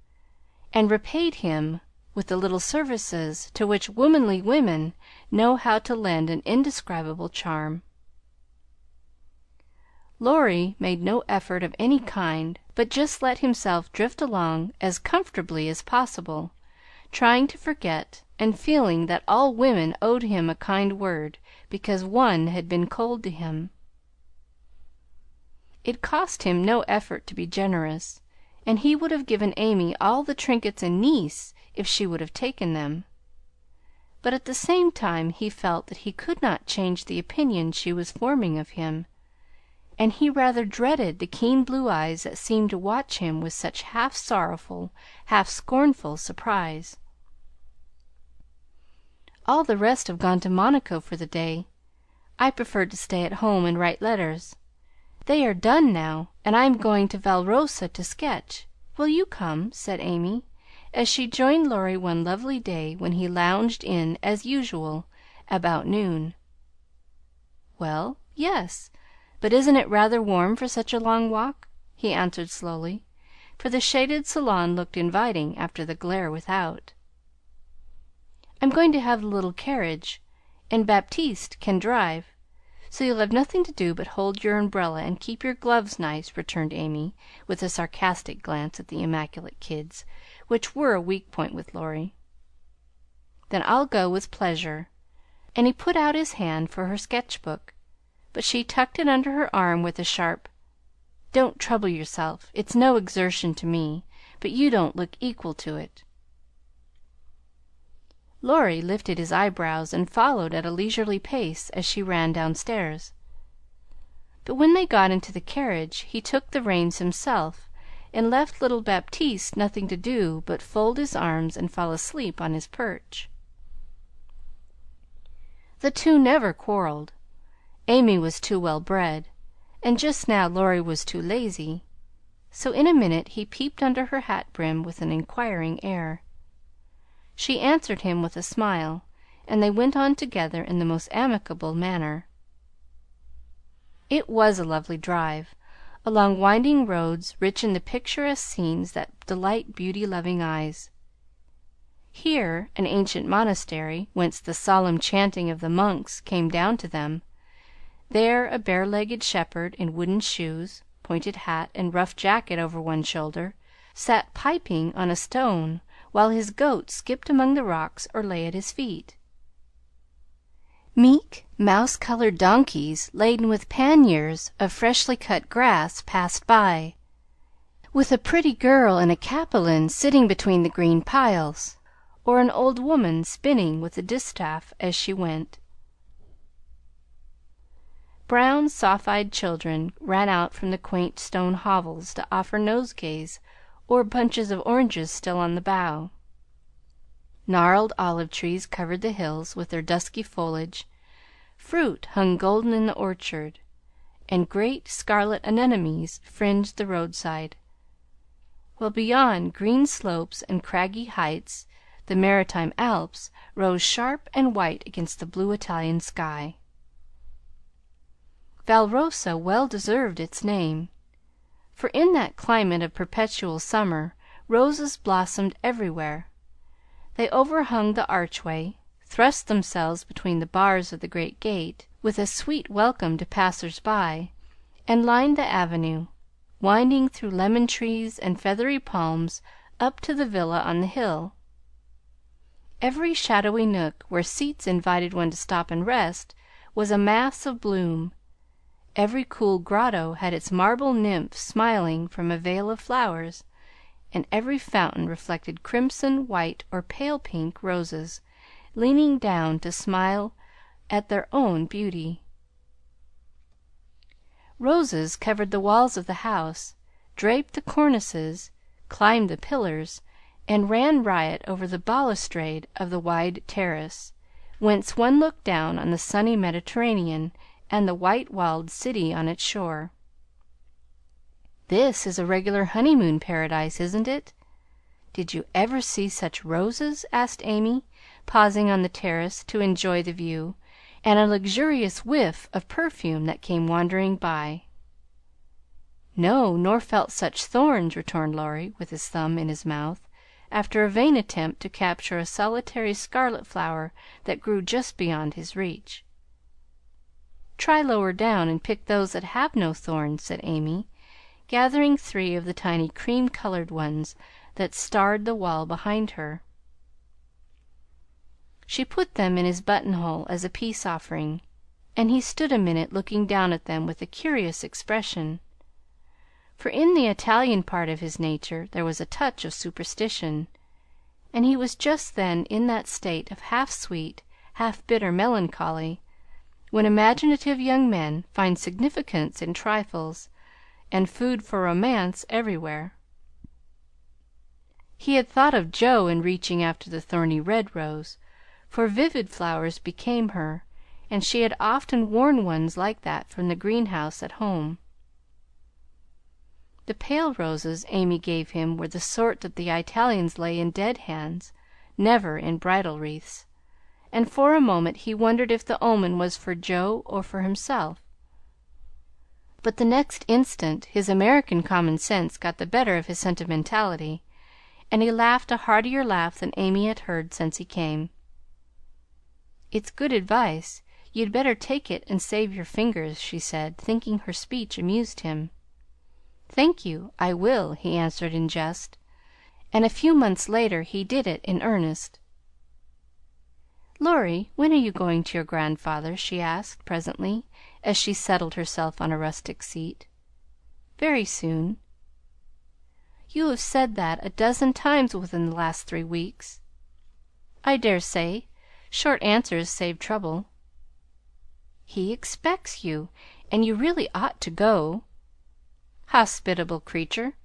and repaid him with the little services to which womanly women know how to lend an indescribable charm. Laurie made no effort of any kind, but just let himself drift along as comfortably as possible, trying to forget, and feeling that all women owed him a kind word because one had been cold to him. It cost him no effort to be generous, and he would have given Amy all the trinkets in Nice if she would have taken them. But at the same time he felt that he could not change the opinion she was forming of him, and he rather dreaded the keen blue eyes that seemed to watch him with such half sorrowful, half scornful surprise. "All the rest have gone to Monaco for the day. I preferred to stay at home and write letters. They are done now, and I am going to Valrosa to sketch. Will you come?" said Amy, as she joined Laurie one lovely day when he lounged in as usual about noon. "Well, yes, but isn't it rather warm for such a long walk?" he answered slowly, for the shaded salon looked inviting after the glare without. "I'm going to have the little carriage, and Baptiste can drive, so you'll have nothing to do but hold your umbrella and keep your gloves nice," returned Amy, with a sarcastic glance at the immaculate kids, which were a weak point with Laurie. "Then I'll go with pleasure," and he put out his hand for her sketch book, but she tucked it under her arm with a sharp, "Don't trouble yourself. It's no exertion to me, but you don't look equal to it." Laurie lifted his eyebrows and followed at a leisurely pace as she ran downstairs. But when they got into the carriage, he took the reins himself, and left little Baptiste nothing to do but fold his arms and fall asleep on his perch. The two never quarreled. Amy was too well bred, and just now Laurie was too lazy, so in a minute he peeped under her hat brim with an inquiring air. She answered him with a smile, and they went on together in the most amicable manner. It was a lovely drive, along winding roads rich in the picturesque scenes that delight beauty-loving eyes. Here an ancient monastery, whence the solemn chanting of the monks came down to them; there a bare-legged shepherd in wooden shoes, pointed hat, and rough jacket over one shoulder, sat piping on a stone while his goat skipped among the rocks or lay at his feet. Meek, mouse-colored donkeys, laden with panniers of freshly cut grass, passed by, with a pretty girl in a capelin sitting between the green piles, or an old woman spinning with a distaff as she went. Brown, soft-eyed children ran out from the quaint stone hovels to offer nosegays or bunches of oranges still on the bough. Gnarled olive trees covered the hills with their dusky foliage, fruit hung golden in the orchard, and great scarlet anemones fringed the roadside, while beyond green slopes and craggy heights the maritime Alps rose sharp and white against the blue Italian sky. Valrosa well deserved its name, for in that climate of perpetual summer roses blossomed everywhere. They overhung the archway, thrust themselves between the bars of the great gate with a sweet welcome to passers-by, and lined the avenue, winding through lemon trees and feathery palms up to the villa on the hill. Every shadowy nook where seats invited one to stop and rest was a mass of bloom. Every cool grotto had its marble nymph smiling from a veil of flowers, and every fountain reflected crimson, white, or pale pink roses, leaning down to smile at their own beauty. Roses covered the walls of the house, draped the cornices, climbed the pillars, and ran riot over the balustrade of the wide terrace, whence one looked down on the sunny Mediterranean and the white-walled city on its shore. "This is a regular honeymoon paradise, isn't it? Did you ever see such roses?" asked Amy, pausing on the terrace to enjoy the view and a luxurious whiff of perfume that came wandering by. "No, nor felt such thorns," returned Laurie, with his thumb in his mouth, after a vain attempt to capture a solitary scarlet flower that grew just beyond his reach. "Try lower down and pick those that have no thorns," said Amy, gathering 3 of the tiny cream-colored ones that starred the wall behind her. She put them in his buttonhole as a peace offering, and he stood a minute looking down at them with a curious expression, for in the Italian part of his nature there was a touch of superstition, and he was just then in that state of half-sweet, half-bitter melancholy when imaginative young men find significance in trifles and food for romance everywhere. He had thought of Jo in reaching after the thorny red rose, for vivid flowers became her, and she had often worn ones like that from the greenhouse at home. The pale roses Amy gave him were the sort that the Italians lay in dead hands, never in bridal wreaths, and for a moment he wondered if the omen was for Jo or for himself. But the next instant his American common sense got the better of his sentimentality, and he laughed a heartier laugh than Amy had heard since he came. "It's good advice. You'd better take it and save your fingers," she said, thinking her speech amused him. "Thank you, I will," he answered in jest, and a few months later he did it in earnest. "Laurie, when are you going to your grandfather?" she asked presently, as she settled herself on a rustic seat. "Very soon." "You have said that a dozen times within the last 3 weeks." "I dare say. Short answers save trouble." "He expects you, and you really ought to go." "Hospitable creature!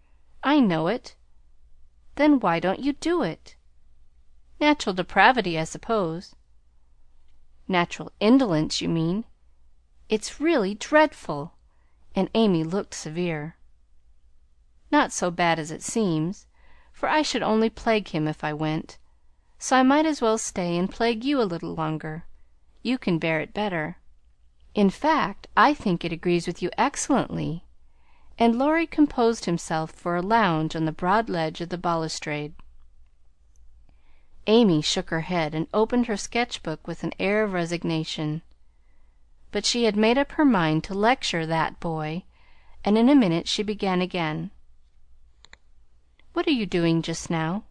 I know it." "Then why don't you do it?" "Natural depravity, I suppose." "Natural indolence, you mean. It's really dreadful!" and Amy looked severe. "Not so bad as it seems, for I should only plague him if I went, so I might as well stay and plague you a little longer. You can bear it better. In fact, I think it agrees with you excellently." And Laurie composed himself for a lounge on the broad ledge of the balustrade. Amy shook her head and opened her sketch-book with an air of resignation. But she had made up her mind to lecture that boy, and in a minute she began again. "What are you doing just now?"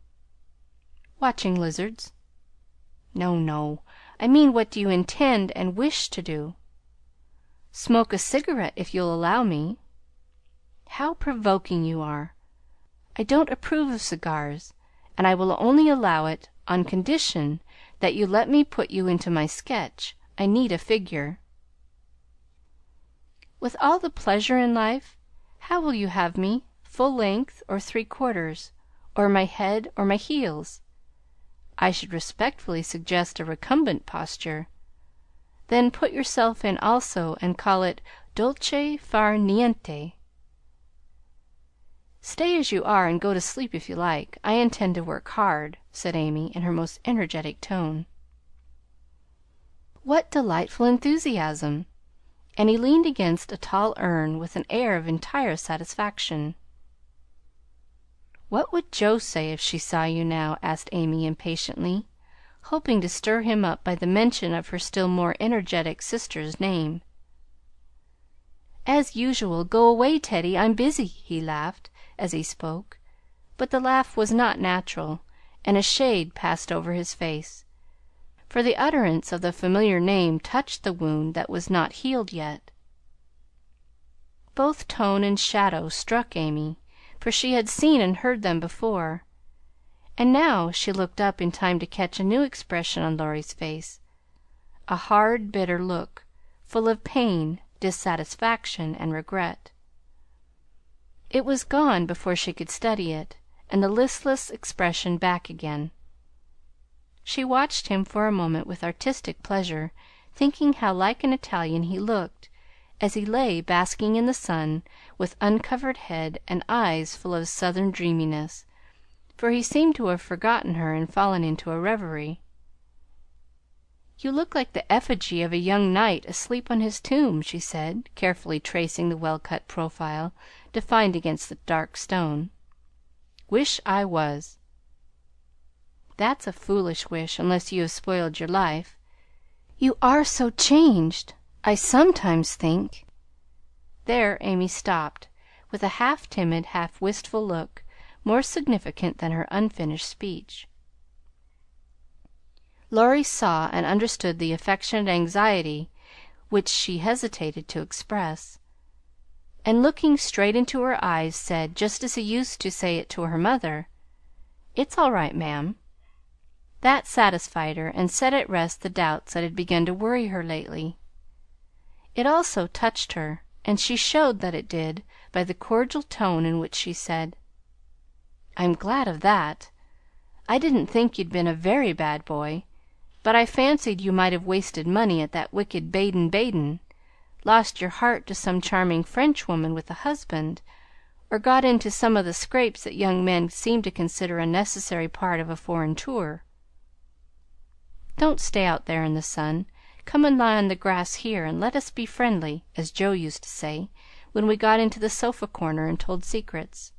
"Watching lizards." "No, no. I mean, what do you intend and wish to do?" "Smoke a cigarette, if you'll allow me." "How provoking you are! I don't approve of cigars, and I will only allow it on condition that you let me put you into my sketch. I need a figure." "With all the pleasure in life. How will you have me? Full length, or 3/4, or my head or my heels?" "I should respectfully suggest a recumbent posture." "Then put yourself in also, and call it dolce far niente." "Stay as you are and go to sleep if you like. I intend to work hard," said Amy in her most energetic tone. "What delightful enthusiasm!" And he leaned against a tall urn with an air of entire satisfaction. "What would Jo say if she saw you now?" asked Amy impatiently, hoping to stir him up by the mention of her still more energetic sister's name. "As usual. Go away, Teddy. I'm busy," he laughed as he spoke, but the laugh was not natural, and a shade passed over his face, for the utterance of the familiar name touched the wound that was not healed yet. Both tone and shadow struck Amy, for she had seen and heard them before, and now she looked up in time to catch a new expression on Laurie's face, a hard, bitter look, full of pain, dissatisfaction, and regret. It was gone before she could study it, and the listless expression back again. She watched him for a moment with artistic pleasure, thinking how like an Italian he looked, as he lay basking in the sun, with uncovered head and eyes full of southern dreaminess, for he seemed to have forgotten her and fallen into a reverie. "You look like the effigy of a young knight asleep on his tomb," she said, carefully tracing the well-cut profile defined against the dark stone. "Wish I was." "That's a foolish wish, unless you have spoiled your life. You are so changed, I sometimes think—" There Amy stopped, with a half-timid, half-wistful look, more significant than her unfinished speech. Laurie saw and understood the affectionate anxiety which she hesitated to express, and looking straight into her eyes, said, just as he used to say it to her mother, "It's all right, ma'am." That satisfied her, and set at rest the doubts that had begun to worry her lately. It also touched her, and she showed that it did by the cordial tone in which she said, "I'm glad of that. I didn't think you'd been a very bad boy, but I fancied you might have wasted money at that wicked Baden, lost your heart to some charming Frenchwoman with a husband, or got into some of the scrapes that young men seem to consider a necessary part of a foreign tour. Don't stay out there in the sun. Come and lie on the grass here, and let us be friendly, as Joe used to say, when we got into the sofa corner and told secrets."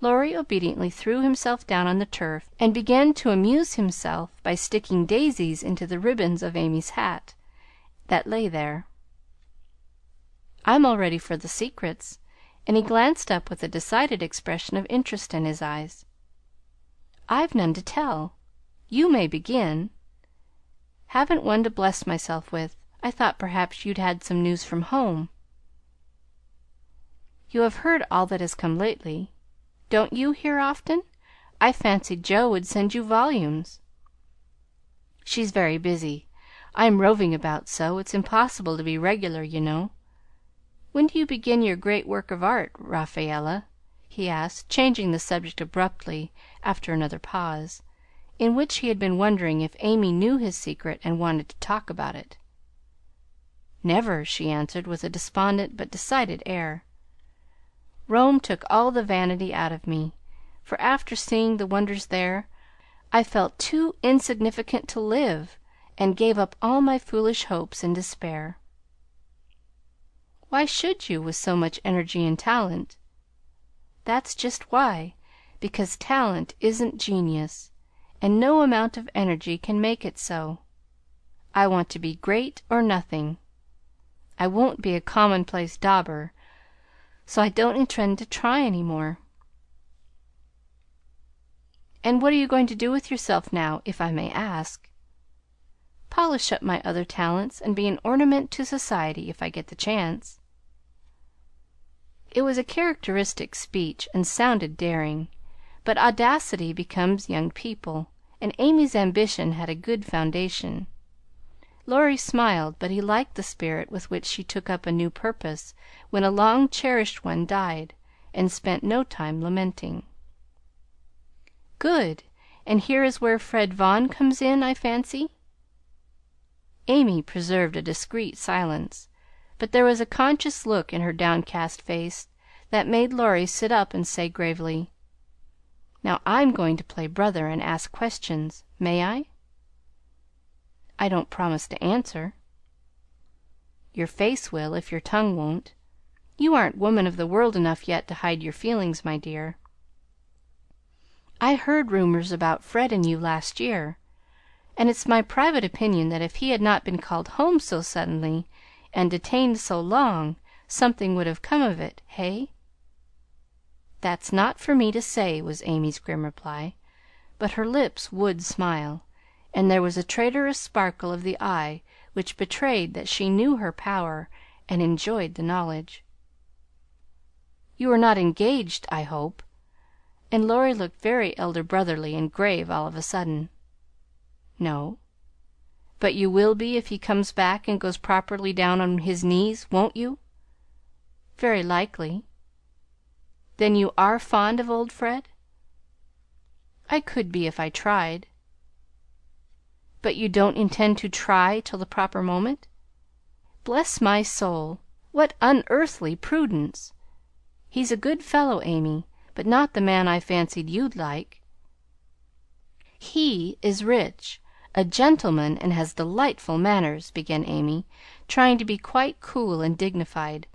Laurie obediently threw himself down on the turf, and began to amuse himself by sticking daisies into the ribbons of Amy's hat that lay there. "I'm all ready for the secrets," and he glanced up with a decided expression of interest in his eyes. "I've none to tell. You may begin. Haven't one to bless myself with. I thought perhaps you'd had some news from home." "You have heard all that has come lately. Don't you hear often? I fancied Joe would send you volumes." "She's very busy. I'm roving about so, it's impossible to be regular, you know. When do you begin your great work of art, Rafaela?" he asked, changing the subject abruptly after another pause, in which he had been wondering if Amy knew his secret and wanted to talk about it. "Never," she answered, with a despondent but decided air. "Rome took all the vanity out of me, for after seeing the wonders there, I felt too insignificant to live, and gave up all my foolish hopes in despair." "Why should you, with so much energy and talent?" "That's just why. Because talent isn't genius, and no amount of energy can make it so. I want to be great or nothing. I won't be a commonplace dauber, so I don't intend to try any more." "And what are you going to do with yourself now, if I may ask?" "Polish up my other talents, and be an ornament to society if I get the chance." It was a characteristic speech, and sounded daring, but audacity becomes young people, and Amy's ambition had a good foundation. Laurie smiled, but he liked the spirit with which she took up a new purpose when a long cherished one died, and spent no time lamenting. "Good! And here is where Fred Vaughn comes in, I fancy?" Amy preserved a discreet silence, but there was a conscious look in her downcast face that made Laurie sit up and say gravely, "Now I'm going to play brother and ask questions. May I?" "I don't promise to answer." "Your face will, if your tongue won't. You aren't woman of the world enough yet to hide your feelings, my dear." "I heard rumors about Fred and you last year, and it's my private opinion that if he had not been called home so suddenly and detained so long, something would have come of it, hey?" "That's not for me to say," was Amy's grim reply, but her lips would smile, and there was a traitorous sparkle of the eye which betrayed that she knew her power and enjoyed the knowledge. "You are not engaged, I hope?" And Laurie looked very elder brotherly and grave all of a sudden. "No." "But you will be if he comes back and goes properly down on his knees, won't you?" "Very likely." "Then you are fond of old Fred?" "I could be if I tried." "But you don't intend to try till the proper moment?" "Bless my soul! What unearthly prudence! He's a good fellow, Amy, but not the man I fancied you'd like." "He is rich, a gentleman, and has delightful manners," began Amy, trying to be quite cool and dignified,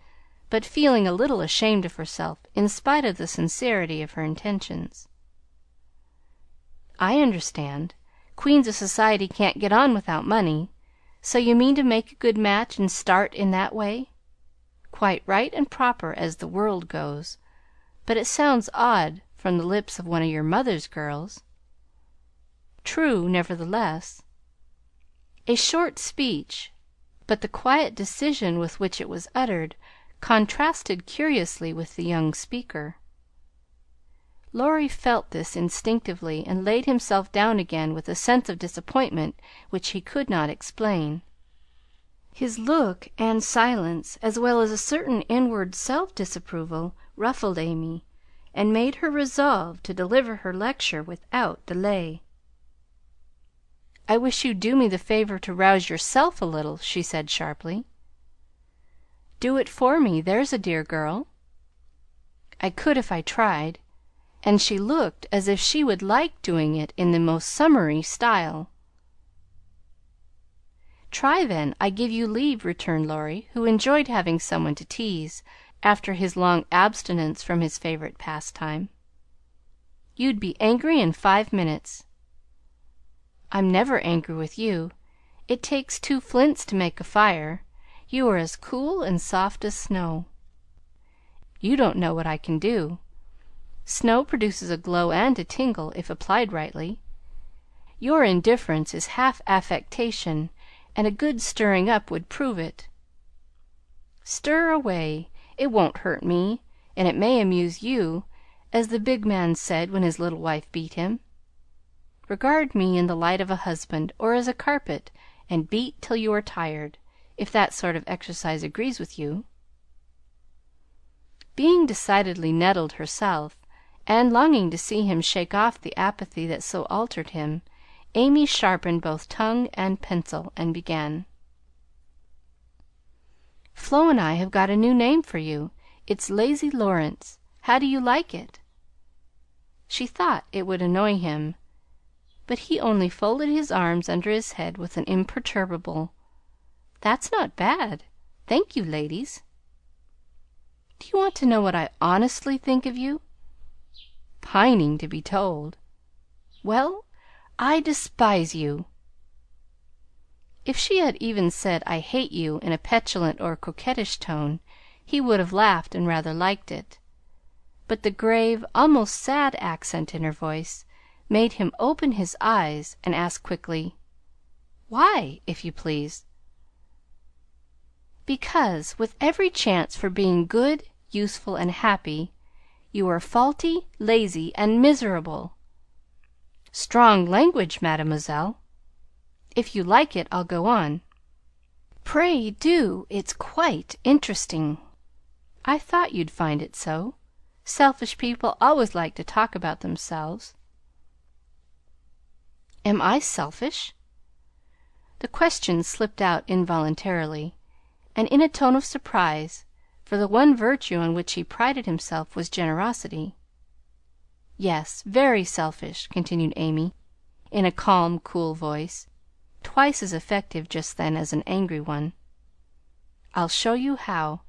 but feeling a little ashamed of herself in spite of the sincerity of her intentions. "I understand. Queens of society can't get on without money. So you mean to make a good match and start in that way? Quite right and proper, as the world goes. But it sounds odd from the lips of one of your mother's girls." "True, nevertheless." A short speech, but the quiet decision with which it was uttered contrasted curiously with the young speaker. Laurie felt this instinctively, and laid himself down again with a sense of disappointment which he could not explain. His look and silence, as well as a certain inward self-disapproval, ruffled Amy, and made her resolve to deliver her lecture without delay. "I wish you'd do me the favor to rouse yourself a little," she said sharply. "Do it for me, there's a dear girl." "I could if I tried," and she looked as if she would like doing it in the most summery style. "Try, then, I give you leave," returned Laurie, who enjoyed having someone to tease, after his long abstinence from his favorite pastime. "You'd be angry in 5 minutes." "I'm never angry with you. It takes 2 flints to make a fire. You are as cool and soft as snow." "You don't know what I can do. Snow produces a glow and a tingle, if applied rightly. Your indifference is half affectation, and a good stirring up would prove it." "Stir away. It won't hurt me, and it may amuse you, as the big man said when his little wife beat him. Regard me in the light of a husband, or as a carpet, and beat till you are tired, if that sort of exercise agrees with you." Being decidedly nettled herself, and longing to see him shake off the apathy that so altered him, Amy sharpened both tongue and pencil, and began. "Flo and I have got a new name for you. It's Lazy Lawrence. How do you like it?" She thought it would annoy him, but he only folded his arms under his head with an imperturbable, "That's not bad. Thank you, ladies." "Do you want to know what I honestly think of you?" "Pining to be told." "Well, I despise you." If she had even said "I hate you" in a petulant or coquettish tone, he would have laughed and rather liked it. But the grave, almost sad accent in her voice made him open his eyes and ask quickly, "Why, if you please?" "Because, with every chance for being good, useful, and happy, you are faulty, lazy, and miserable." "Strong language, mademoiselle. If you like it, I'll go on." "Pray do. It's quite interesting." "I thought you'd find it so. Selfish people always like to talk about themselves." "Am I selfish?" The question slipped out involuntarily, and in a tone of surprise, for the one virtue on which he prided himself was generosity. "Yes, very selfish," continued Amy, in a calm, cool voice, twice as effective just then as an angry one. "I'll show you how,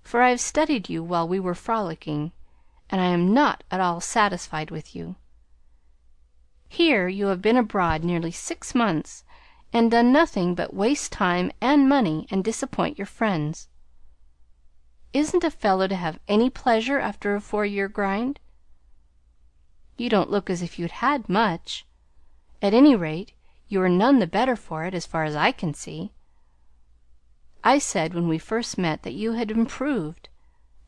for I have studied you while we were frolicking, and I am not at all satisfied with you. Here you have been abroad nearly 6 months, and done nothing but waste time and money and disappoint your friends. Isn't a fellow to have any pleasure after a 4-year grind? You don't look as if you'd had much. At any rate, you are none the better for it, as far as I can see. I said when we first met that you had improved.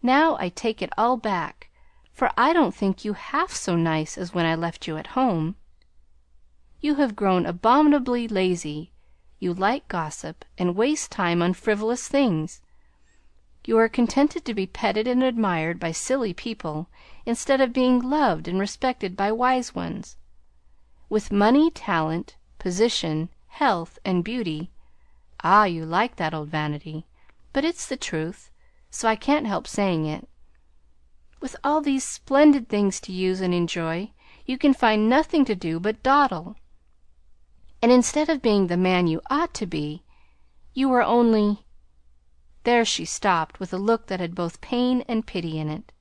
Now I take it all back, for I don't think you half so nice as when I left you at home. You have grown abominably lazy. You like gossip, and waste time on frivolous things. You are contented to be petted and admired by silly people, instead of being loved and respected by wise ones. With money, talent, position, health, and beauty, ah, you like that old vanity, but it's the truth, so I can't help saying it. With all these splendid things to use and enjoy, you can find nothing to do but dawdle. And instead of being the man you ought to be, you are only—" There she stopped, with a look that had both pain and pity in it.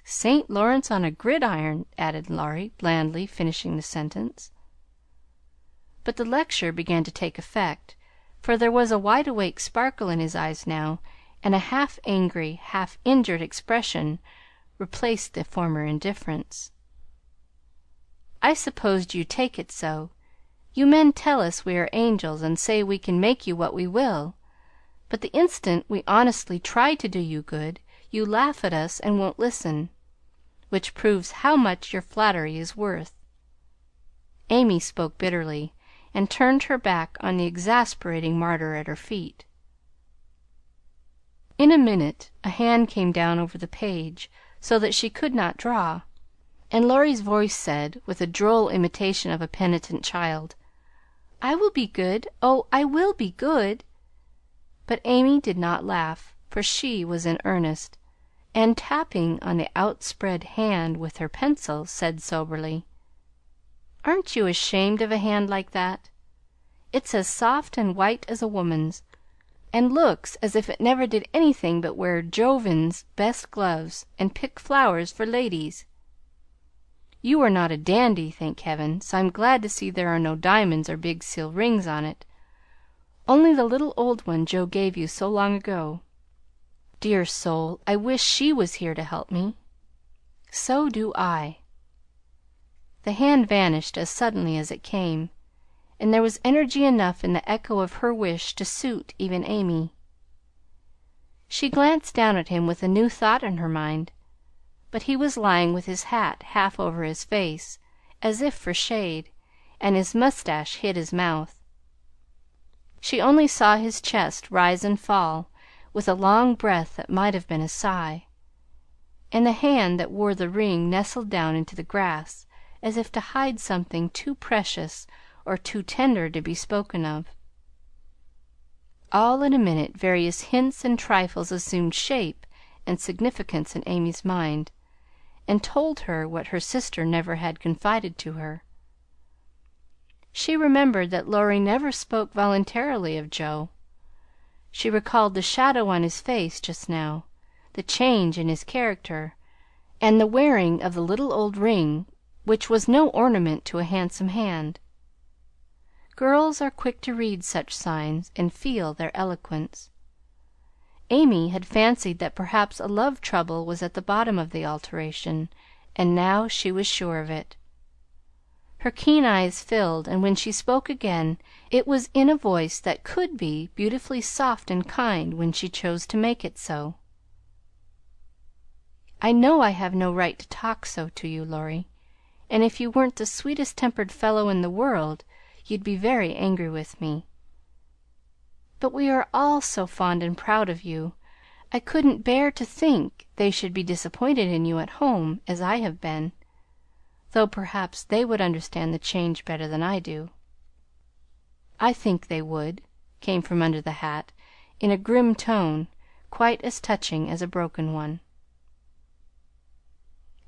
"St. Lawrence on a gridiron," added Laurie, blandly finishing the sentence. But the lecture began to take effect, for there was a wide-awake sparkle in his eyes now, and a half-angry, half-injured expression replaced the former indifference. "I supposed you'd take it so. You men tell us we are angels, and say we can make you what we will. But the instant we honestly try to do you good, you laugh at us and won't listen, which proves how much your flattery is worth." Amy spoke bitterly, and turned her back on the exasperating martyr at her feet. In a minute a hand came down over the page, so that she could not draw, and Laurie's voice said, with a droll imitation of a penitent child, "I will be good. Oh, I will be good." But Amy did not laugh, for she was in earnest, and tapping on the outspread hand with her pencil, said soberly, "Aren't you ashamed of a hand like that? It's as soft and white as a woman's, and looks as if it never did anything but wear Jovin's best gloves and pick flowers for ladies. You are not a dandy, thank heaven, so I'm glad to see there are no diamonds or big seal rings on it. Only the little old one Joe gave you so long ago. Dear soul, I wish she was here to help me." "So do I." The hand vanished as suddenly as it came, and there was energy enough in the echo of her wish to suit even Amy. She glanced down at him with a new thought in her mind, but he was lying with his hat half over his face, as if for shade, and his mustache hid his mouth. She only saw his chest rise and fall, with a long breath that might have been a sigh, and the hand that wore the ring nestled down into the grass, as if to hide something too precious or too tender to be spoken of. All in a minute various hints and trifles assumed shape and significance in Amy's mind, and told her what her sister never had confided to her. She remembered that Laurie never spoke voluntarily of Joe. She recalled the shadow on his face just now, the change in his character, and the wearing of the little old ring, which was no ornament to a handsome hand. Girls are quick to read such signs and feel their eloquence. Amy had fancied that perhaps a love trouble was at the bottom of the alteration, and now she was sure of it. Her keen eyes filled, and when she spoke again, it was in a voice that could be beautifully soft and kind when she chose to make it so. "I know I have no right to talk so to you, Laurie, and if you weren't the sweetest tempered fellow in the world, you'd be very angry with me. But we are all so fond and proud of you, I couldn't bear to think they should be disappointed in you at home, as I have been, though perhaps they would understand the change better than I do." "I think they would," came from under the hat, in a grim tone, quite as touching as a broken one.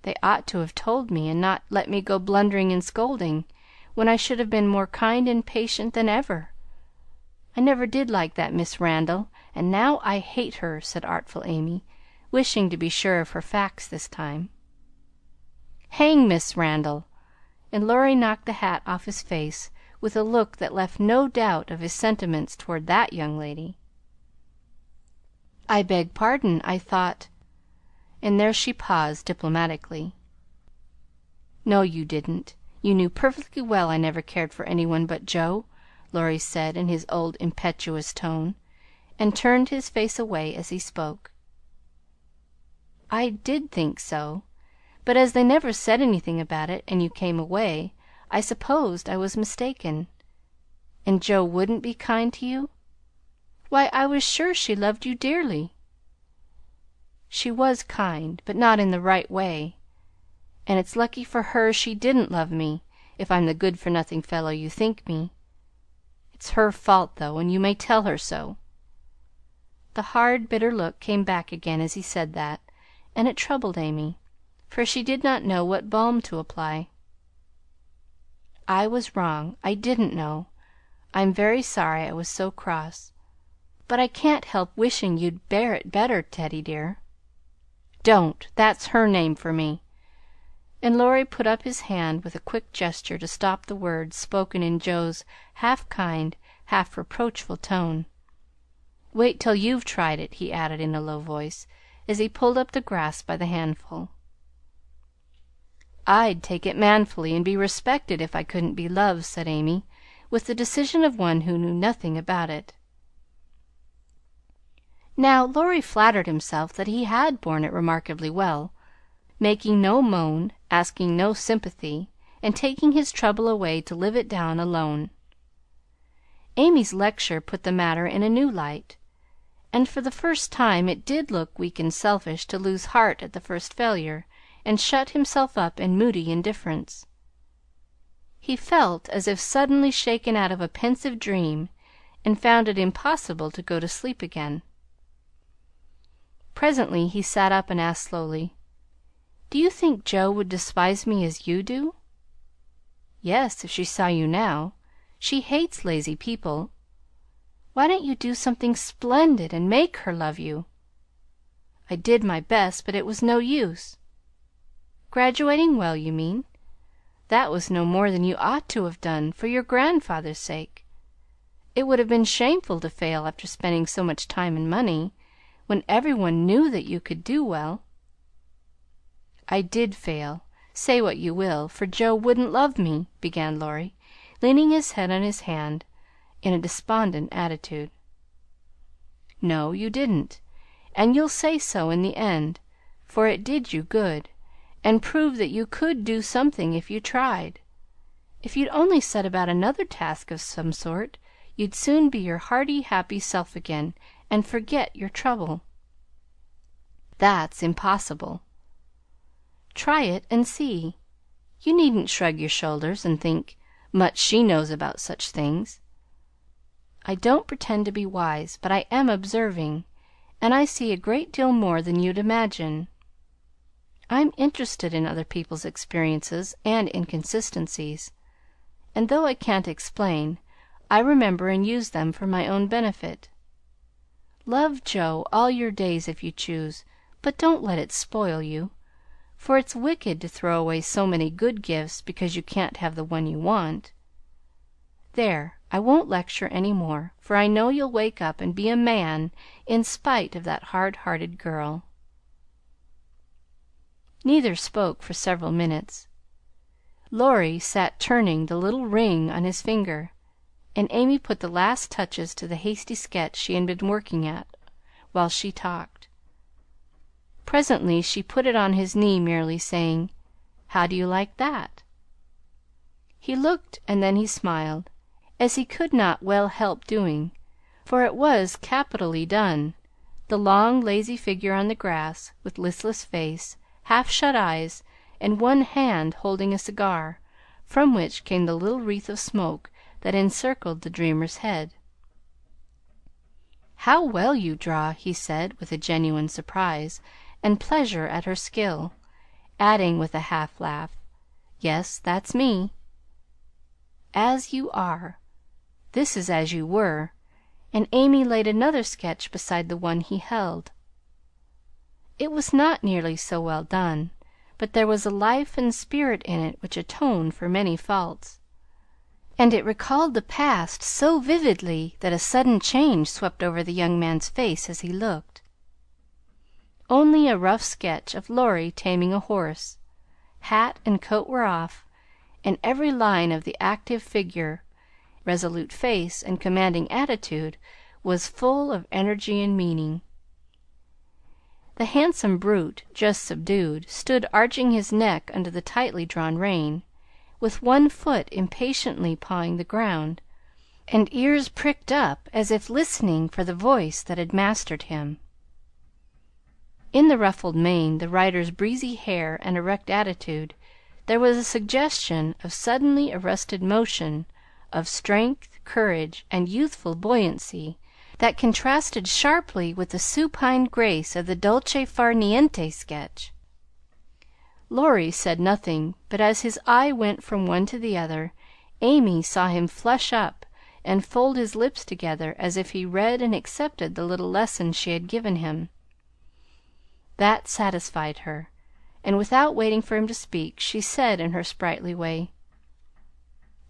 "They ought to have told me, and not let me go blundering and scolding, when I should have been more kind and patient than ever. I never did like that Miss Randall, and now I hate her," said artful Amy, wishing to be sure of her facts this time. "Hang Miss Randall!" And Laurie knocked the hat off his face with a look that left no doubt of his sentiments toward that young lady. "I beg pardon, I thought—" and there she paused diplomatically. "No, you didn't. You knew perfectly well I never cared for any one but Joe," Laurie said in his old impetuous tone, and turned his face away as he spoke. "I did think so, but as they never said anything about it, and you came away, I supposed I was mistaken. And Joe wouldn't be kind to you? Why, I was sure she loved you dearly." "She was kind, but not in the right way. And it's lucky for her she didn't love me, if I'm the good-for-nothing fellow you think me. It's her fault, though, and you may tell her so." The hard, bitter look came back again as he said that, and it troubled Amy, for she did not know what balm to apply. "I was wrong. I didn't know. I'm very sorry I was so cross. But I can't help wishing you'd bear it better, Teddy dear." "Don't! That's her name for me." And Laurie put up his hand with a quick gesture to stop the words spoken in Joe's half kind, half reproachful tone. "Wait till you've tried it," he added in a low voice, as he pulled up the grass by the handful. "I'd take it manfully and be respected if I couldn't be loved," said Amy, with the decision of one who knew nothing about it. Now Laurie flattered himself that he had borne it remarkably well, making no moan, asking no sympathy, and taking his trouble away to live it down alone. Amy's lecture put the matter in a new light, and for the first time it did look weak and selfish to lose heart at the first failure, and shut himself up in moody indifference. He felt as if suddenly shaken out of a pensive dream, and found it impossible to go to sleep again. Presently he sat up and asked slowly, "Do you think Jo would despise me as you do?" "Yes, if she saw you now. She hates lazy people. Why don't you do something splendid and make her love you?" "I did my best, but it was no use." "Graduating well, you mean? That was no more than you ought to have done, for your grandfather's sake. It would have been shameful to fail after spending so much time and money, when every one knew that you could do well." "I did fail, say what you will, for Jo wouldn't love me," began Laurie, leaning his head on his hand in a despondent attitude. "No, you didn't, and you'll say so in the end, for it did you good, and proved that you could do something if you tried. If you'd only set about another task of some sort, you'd soon be your hearty, happy self again, and forget your trouble." "That's impossible." "Try it and see. You needn't shrug your shoulders and think, 'Much she knows about such things.' I don't pretend to be wise, but I am observing, and I see a great deal more than you'd imagine. I'm interested in other people's experiences and inconsistencies, and though I can't explain, I remember and use them for my own benefit. Love Jo all your days if you choose, but don't let it spoil you, for it's wicked to throw away so many good gifts because you can't have the one you want. There, I won't lecture any more, for I know you'll wake up and be a man in spite of that hard-hearted girl." Neither spoke for several minutes. Laurie sat turning the little ring on his finger, and Amy put the last touches to the hasty sketch she had been working at, while she talked. Presently she put it on his knee, merely saying, "How do you like that?" He looked, and then he smiled, as he could not well help doing, for it was capitally done, the long, lazy figure on the grass, with listless face, half-shut eyes, and one hand holding a cigar, from which came the little wreath of smoke that encircled the dreamer's head. "How well you draw!" he said, with a genuine surprise and pleasure at her skill, adding with a half laugh, "Yes, that's me." "As you are. This is as you were," and Amy laid another sketch beside the one he held. It was not nearly so well done, but there was a life and spirit in it which atoned for many faults, and it recalled the past so vividly that a sudden change swept over the young man's face as he looked. Only a rough sketch of Laurie taming a horse. Hat and coat were off, and every line of the active figure, resolute face, and commanding attitude was full of energy and meaning. The handsome brute, just subdued, stood arching his neck under the tightly drawn rein, with one foot impatiently pawing the ground, and ears pricked up as if listening for the voice that had mastered him. In the ruffled mane, the rider's breezy hair, and erect attitude, there was a suggestion of suddenly arrested motion, of strength, courage, and youthful buoyancy, that contrasted sharply with the supine grace of the dolce far niente sketch. Laurie said nothing, but as his eye went from one to the other, Amy saw him flush up and fold his lips together as if he read and accepted the little lesson she had given him. That satisfied her, and without waiting for him to speak, she said in her sprightly way,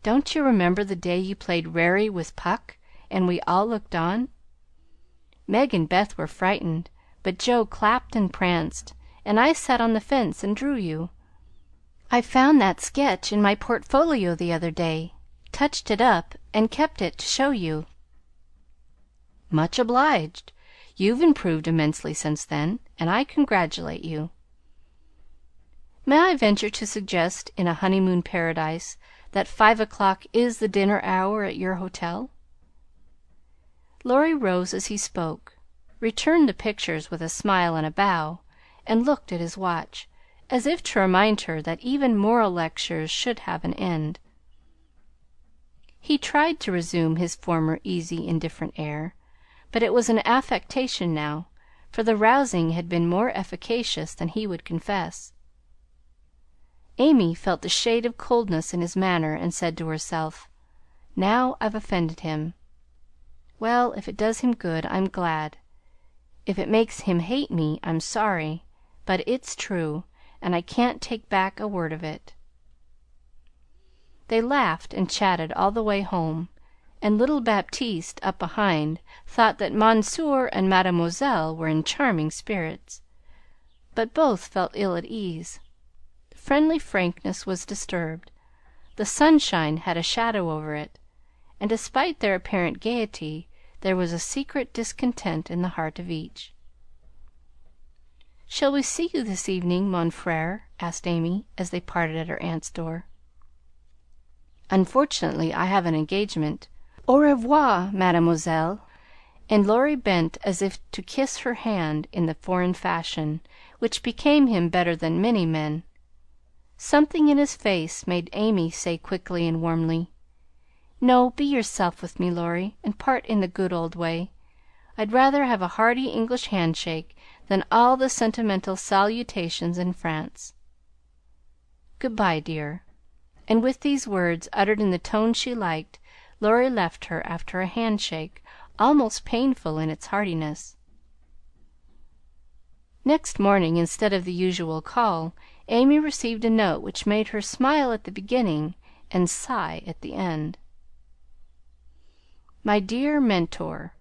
"Don't you remember the day you played Rarey with Puck, and we all looked on? Meg and Beth were frightened, but Jo clapped and pranced, and I sat on the fence and drew you. I found that sketch in my portfolio the other day, touched it up, and kept it to show you." "Much obliged. You've improved immensely since then, and I congratulate you." "May I venture to suggest, in a honeymoon paradise, that 5 o'clock is the dinner hour at your hotel?" Laurie rose as he spoke, returned the pictures with a smile and a bow, and looked at his watch, as if to remind her that even moral lectures should have an end. He tried to resume his former easy, indifferent air, but it was an affectation now, for the rousing had been more efficacious than he would confess. Amy felt the shade of coldness in his manner, and said to herself, "Now I've offended him. Well, if it does him good, I'm glad. If it makes him hate me, I'm sorry, but it's true, and I can't take back a word of it." They laughed and chatted all the way home, and little Baptiste, up behind, thought that Monsieur and Mademoiselle were in charming spirits. But both felt ill at ease. Friendly frankness was disturbed. The sunshine had a shadow over it, and despite their apparent gaiety, there was a secret discontent in the heart of each. "Shall we see you this evening, mon frère?" asked Amy, as they parted at her aunt's door. "Unfortunately, I have an engagement. Au revoir, mademoiselle." And Laurie bent as if to kiss her hand in the foreign fashion, which became him better than many men. Something in his face made Amy say quickly and warmly, "No, be yourself with me, Laurie, and part in the good old way. I'd rather have a hearty English handshake than all the sentimental salutations in France. Good-bye, dear." And with these words, uttered in the tone she liked, Laurie left her after a handshake, almost painful in its heartiness. Next morning, instead of the usual call, Amy received a note which made her smile at the beginning and sigh at the end. "My dear Mentor,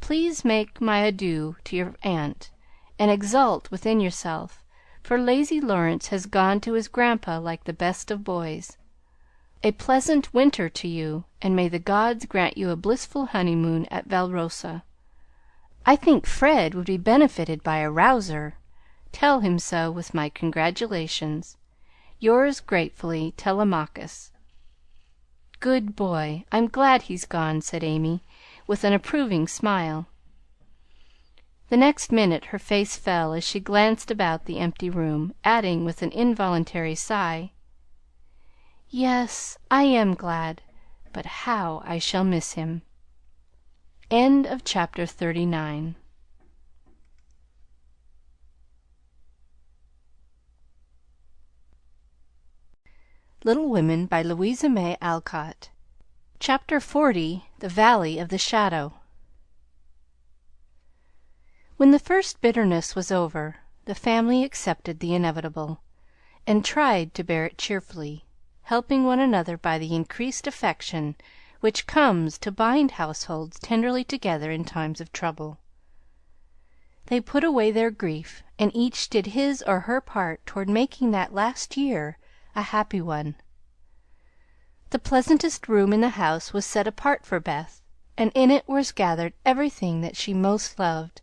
please make my adieux to your aunt, and exult within yourself, for lazy Lawrence has gone to his grandpa like the best of boys. A pleasant winter to you, and may the gods grant you a blissful honeymoon at Valrosa. I think Fred would be benefited by a rouser. Tell him so with my congratulations. Yours gratefully, Telemachus." "Good boy! I'm glad he's gone," said Amy, with an approving smile. The next minute her face fell as she glanced about the empty room, adding with an involuntary sigh, "Yes, I am glad, but how I shall miss him." Chapter 39. Little Women by Louisa May Alcott. Chapter 40. The Valley of the Shadow. When the first bitterness was over, the family accepted the inevitable, and tried to bear it cheerfully, helping one another by the increased affection which comes to bind households tenderly together in times of trouble. They put away their grief, and each did his or her part toward making that last year a happy one. The pleasantest room in the house was set apart for Beth, and in it was gathered everything that she most loved: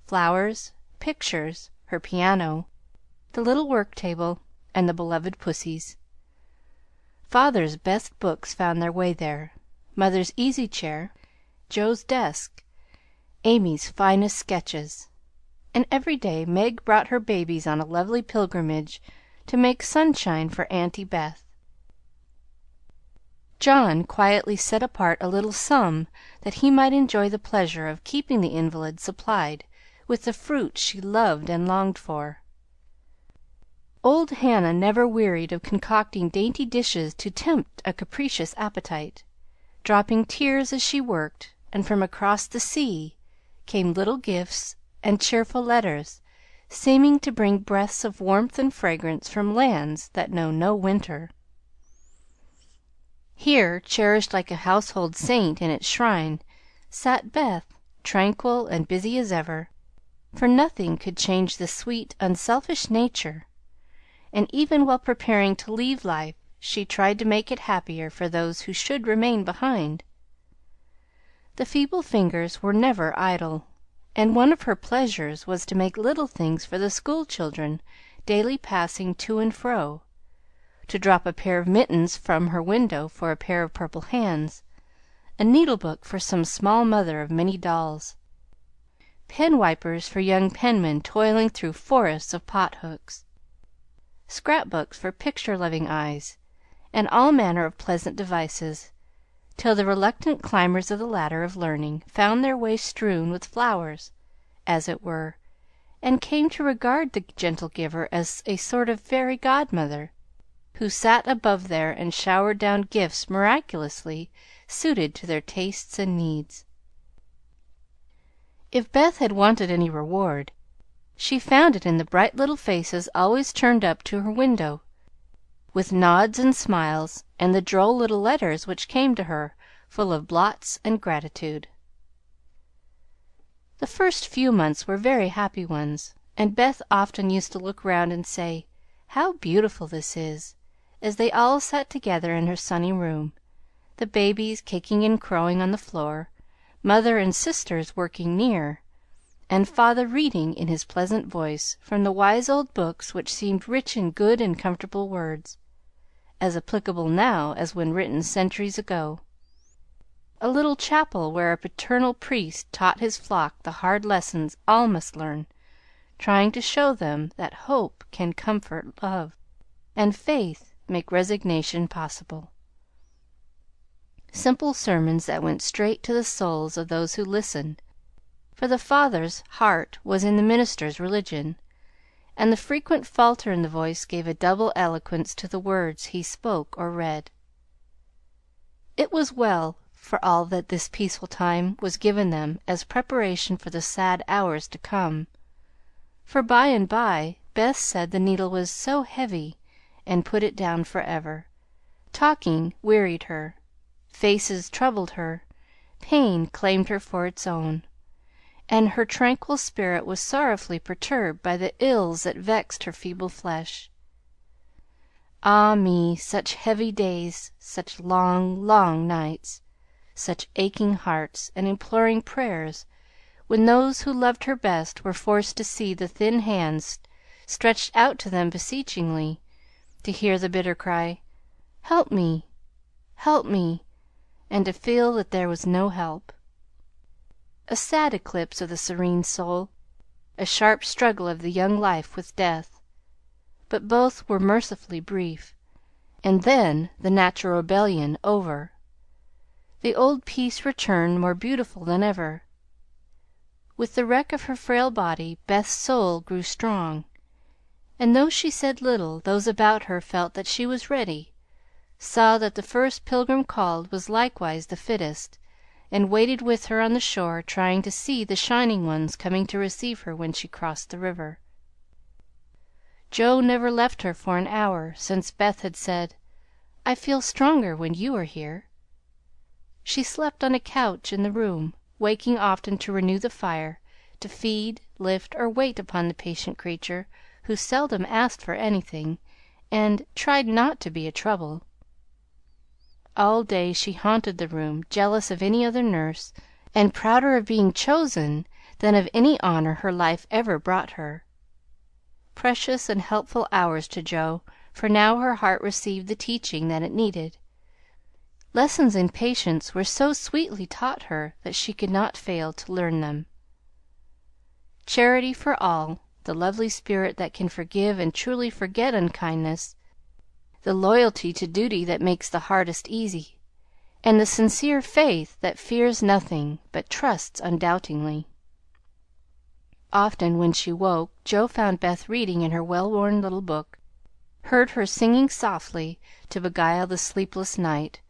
flowers, pictures, her piano, the little work table, and the beloved pussies. Father's best books found their way there, Mother's easy chair, Joe's desk, Amy's finest sketches, and every day Meg brought her babies on a lovely pilgrimage to make sunshine for Auntie Beth. John quietly set apart a little sum that he might enjoy the pleasure of keeping the invalid supplied with the fruit she loved and longed for. Old Hannah never wearied of concocting dainty dishes to tempt a capricious appetite, dropping tears as she worked, and from across the sea came little gifts and cheerful letters, seeming to bring breaths of warmth and fragrance from lands that know no winter. Here, cherished like a household saint in its shrine, sat Beth, tranquil and busy as ever, for nothing could change the sweet, unselfish nature, and even while preparing to leave life she tried to make it happier for those who should remain behind. The feeble fingers were never idle, and one of her pleasures was to make little things for the school children daily passing to and fro, to drop a pair of mittens from her window for a pair of purple hands, a needlebook for some small mother of many dolls, pen wipers for young penmen toiling through forests of pot-hooks, scrapbooks for picture-loving eyes, and all manner of pleasant devices, till the reluctant climbers of the ladder of learning found their way strewn with flowers, as it were, and came to regard the gentle giver as a sort of fairy godmother, who sat above there and showered down gifts miraculously suited to their tastes and needs. If Beth had wanted any reward, she found it in the bright little faces always turned up to her window, with nods and smiles, and the droll little letters which came to her, full of blots and gratitude. The first few months were very happy ones, and Beth often used to look round and say, "How beautiful this is," as they all sat together in her sunny room, the babies kicking and crowing on the floor, mother and sisters working near, and father reading in his pleasant voice from the wise old books which seemed rich in good and comfortable words, as applicable now as when written centuries ago. A little chapel where a paternal priest taught his flock the hard lessons all must learn, trying to show them that hope can comfort love, and faith make resignation possible. Simple sermons that went straight to the souls of those who listened, for the father's heart was in the minister's religion, and the frequent falter in the voice gave a double eloquence to the words he spoke or read. It was well for all that this peaceful time was given them as preparation for the sad hours to come, for by and by Beth said the needle was so heavy, and put it down forever. Talking wearied her, faces troubled her, pain claimed her for its own, and her tranquil spirit was sorrowfully perturbed by the ills that vexed her feeble flesh. Ah me, such heavy days, such long, long nights, such aching hearts and imploring prayers, when those who loved her best were forced to see the thin hands stretched out to them beseechingly, to hear the bitter cry, "Help me, help me," and to feel that there was no help. A sad eclipse of the serene soul, a sharp struggle of the young life with death, but both were mercifully brief, and then the natural rebellion over. The old peace returned more beautiful than ever. With the wreck of her frail body, Beth's soul grew strong, and though she said little, those about her felt that she was ready, saw that the first pilgrim called was likewise the fittest, and waited with her on the shore, trying to see the shining ones coming to receive her when she crossed the river. Joe never left her for an hour, since Beth had said, "I feel stronger when you are here." She slept on a couch in the room, waking often to renew the fire, to feed, lift, or wait upon the patient creature, who seldom asked for anything, and tried not to be a trouble. All day she haunted the room, jealous of any other nurse, and prouder of being chosen than of any honor her life ever brought her. Precious and helpful hours to Joe, for now her heart received the teaching that it needed. Lessons in patience were so sweetly taught her that she could not fail to learn them. Charity for all, the lovely spirit that can forgive and truly forget unkindness, the loyalty to duty that makes the hardest easy, and the sincere faith that fears nothing but trusts undoubtingly. Often when she woke, Joe found Beth reading in her well-worn little book, heard her singing softly to beguile the sleepless night,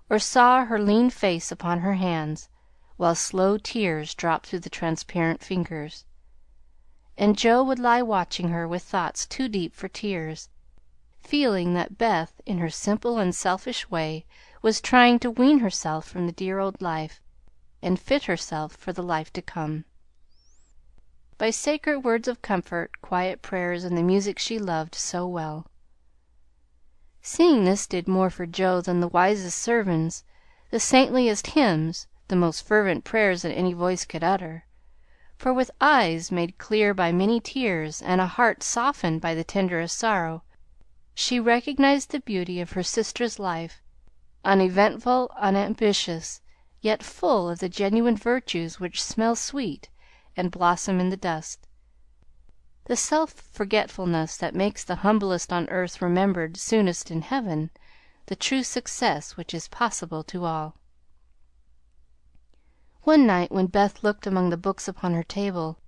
or saw her lean face upon her hands, while slow tears dropped through the transparent fingers. And Joe would lie watching her with thoughts too deep for tears, feeling that Beth, in her simple, unselfish way, was trying to wean herself from the dear old life, and fit herself for the life to come. By sacred words of comfort, quiet prayers, and the music she loved so well. Seeing this did more for Joe than the wisest sermons, the saintliest hymns, the most fervent prayers that any voice could utter. For with eyes made clear by many tears, and a heart softened by the tenderest sorrow, she recognized the beauty of her sister's life, uneventful, unambitious, yet full of the genuine virtues which smell sweet and blossom in the dust. The self-forgetfulness that makes the humblest on earth remembered soonest in heaven, the true success which is possible to all. One night when Beth looked among the books upon her table,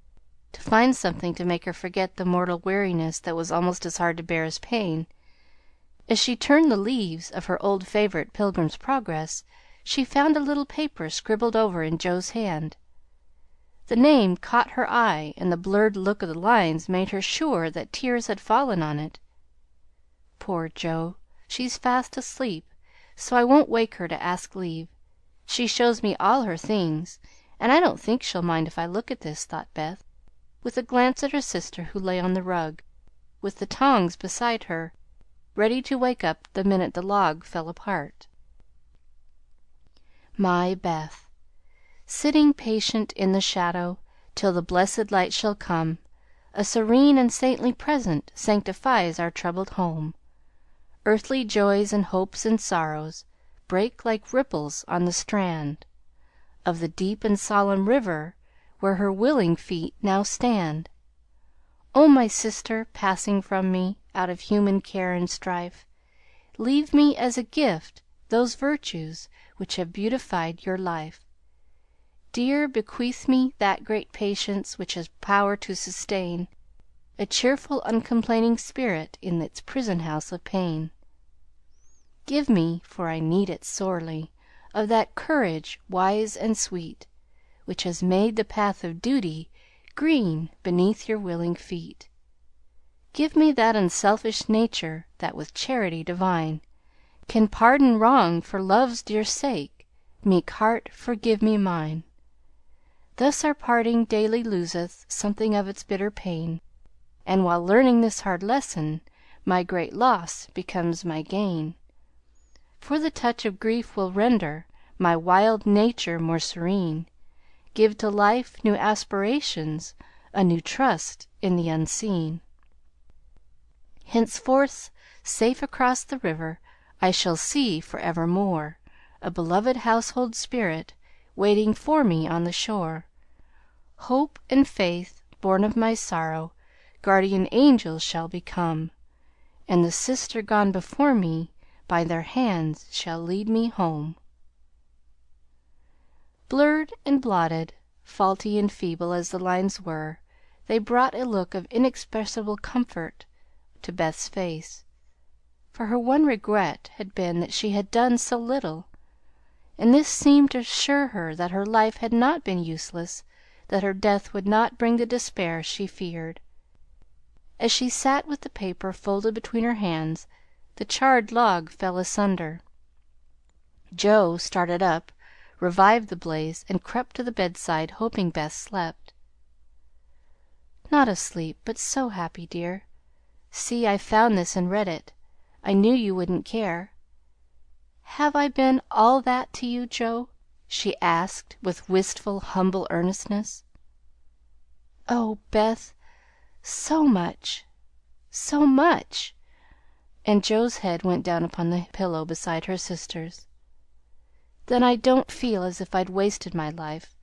to find something to make her forget the mortal weariness that was almost as hard to bear as pain, as she turned the leaves of her old favorite Pilgrim's Progress, she found a little paper scribbled over in Joe's hand. The name caught her eye, and the blurred look of the lines made her sure that tears had fallen on it. Poor Jo! She's fast asleep, so I won't wake her to ask leave. She shows me all her things, and I don't think she'll mind if I look at this, thought Beth, with a glance at her sister who lay on the rug, with the tongs beside her, ready to wake up the minute the log fell apart. My Beth! Sitting patient in the shadow, till the blessed light shall come, a serene and saintly present sanctifies our troubled home. Earthly joys and hopes and sorrows break like ripples on the strand of the deep and solemn river where her willing feet now stand. O my sister, passing from me out of human care and strife, leave me as a gift those virtues which have beautified your life. Dear, bequeath me that great patience which has power to sustain a cheerful, uncomplaining spirit in its prison house of pain. Give me, for I need it sorely, of that courage wise and sweet, which has made the path of duty green beneath your willing feet. Give me that unselfish nature that with charity divine can pardon wrong for love's dear sake. Meek heart, forgive me mine. Thus our parting daily loseth something of its bitter pain, and while learning this hard lesson, my great loss becomes my gain. For the touch of grief will render my wild nature more serene, give to life new aspirations, a new trust in the unseen. Henceforth, safe across the river, I shall see for evermore a beloved household spirit waiting for me on the shore. Hope and faith, born of my sorrow, guardian angels shall become, and the sister gone before me by their hands shall lead me home. Blurred and blotted, faulty and feeble as the lines were, they brought a look of inexpressible comfort to Beth's face, for her one regret had been that she had done so little, and this seemed to assure her that her life had not been useless, that her death would not bring the despair she feared. As she sat with the paper folded between her hands, the charred log fell asunder. Jo started up, revived the blaze, and crept to the bedside, hoping Beth slept. Not asleep, but so happy, dear. See, I found this and read it. I knew you wouldn't care. Have I been all that to you, Jo? She asked with wistful, humble earnestness. Oh, Beth, so much, so much. And Jo's head went down upon the pillow beside her sister's. Then I don't feel as if I'd wasted my life.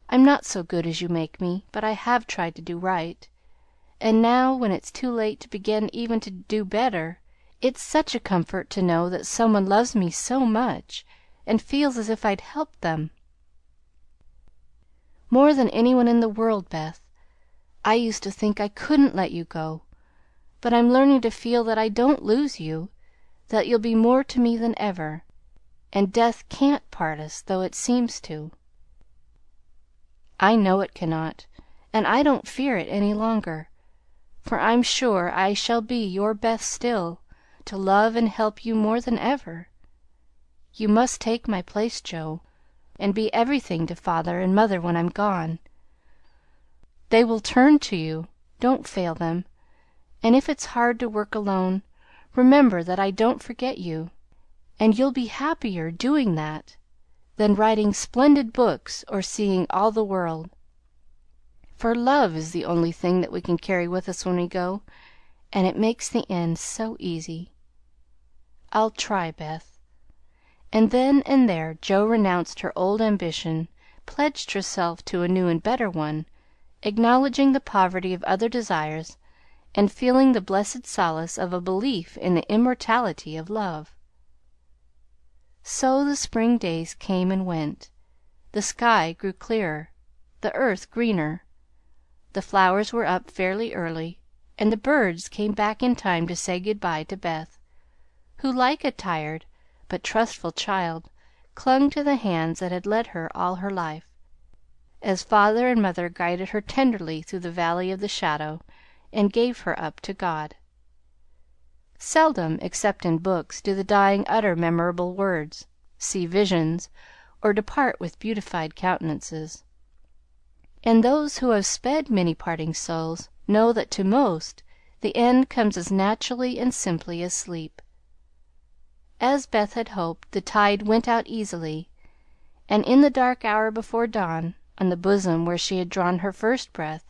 I'm not so good as you make me, but I have tried to do right. And now, when it's too late to begin even to do better, it's such a comfort to know that someone loves me so much and feels as if I'd helped them. More than anyone in the world, Beth. I used to think I couldn't let you go, but I'm learning to feel that I don't lose you, that you'll be more to me than ever, and death can't part us, though it seems to. I know it cannot, and I don't fear it any longer, for I'm sure I shall be your Beth still, to love and help you more than ever. You must take my place, Jo, and be everything to Father and Mother when I'm gone. They will turn to you. Don't fail them. And if it's hard to work alone, remember that I don't forget you, and you'll be happier doing that than writing splendid books or seeing all the world. For love is the only thing that we can carry with us when we go, and it makes the end so easy. I'll try, Beth. And then and there Jo renounced her old ambition, pledged herself to a new and better one, acknowledging the poverty of other desires, and feeling the blessed solace of a belief in the immortality of love. So the spring days came and went. The sky grew clearer, the earth greener. The flowers were up fairly early, and the birds came back in time to say good-bye to Beth, who, like a tired but trustful child, clung to the hands that had led her all her life, as father and mother guided her tenderly through the valley of the shadow and gave her up to God. Seldom, except in books, do the dying utter memorable words, see visions, or depart with beautified countenances. And those who have sped many parting souls know that to most the end comes as naturally and simply as sleep. As Beth had hoped, the tide went out easily, and in the dark hour before dawn, on the bosom where she had drawn her first breath,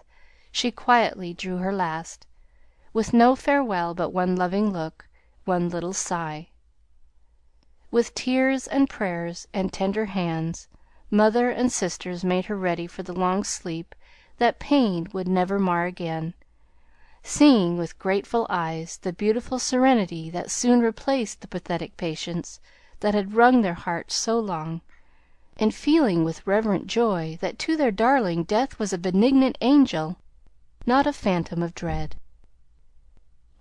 she quietly drew her last, with no farewell but one loving look, one little sigh. With tears and prayers and tender hands, mother and sisters made her ready for the long sleep that pain would never mar again, seeing with grateful eyes the beautiful serenity that soon replaced the pathetic patience that had wrung their hearts so long, and feeling with reverent joy that to their darling death was a benignant angel, not a phantom of dread.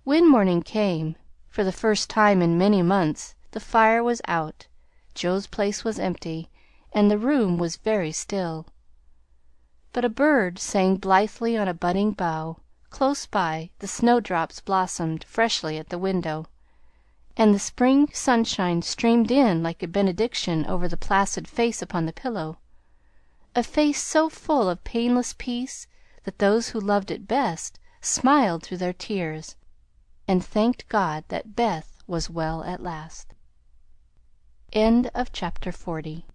When morning came, for the first time in many months, the fire was out, Jo's place was empty, and the room was very still. But a bird sang blithely on a budding bough. Close by, the snowdrops blossomed freshly at the window, and the spring sunshine streamed in like a benediction over the placid face upon the pillow, a face so full of painless peace that those who loved it best smiled through their tears, and thanked God that Beth was well at last. End of chapter 40.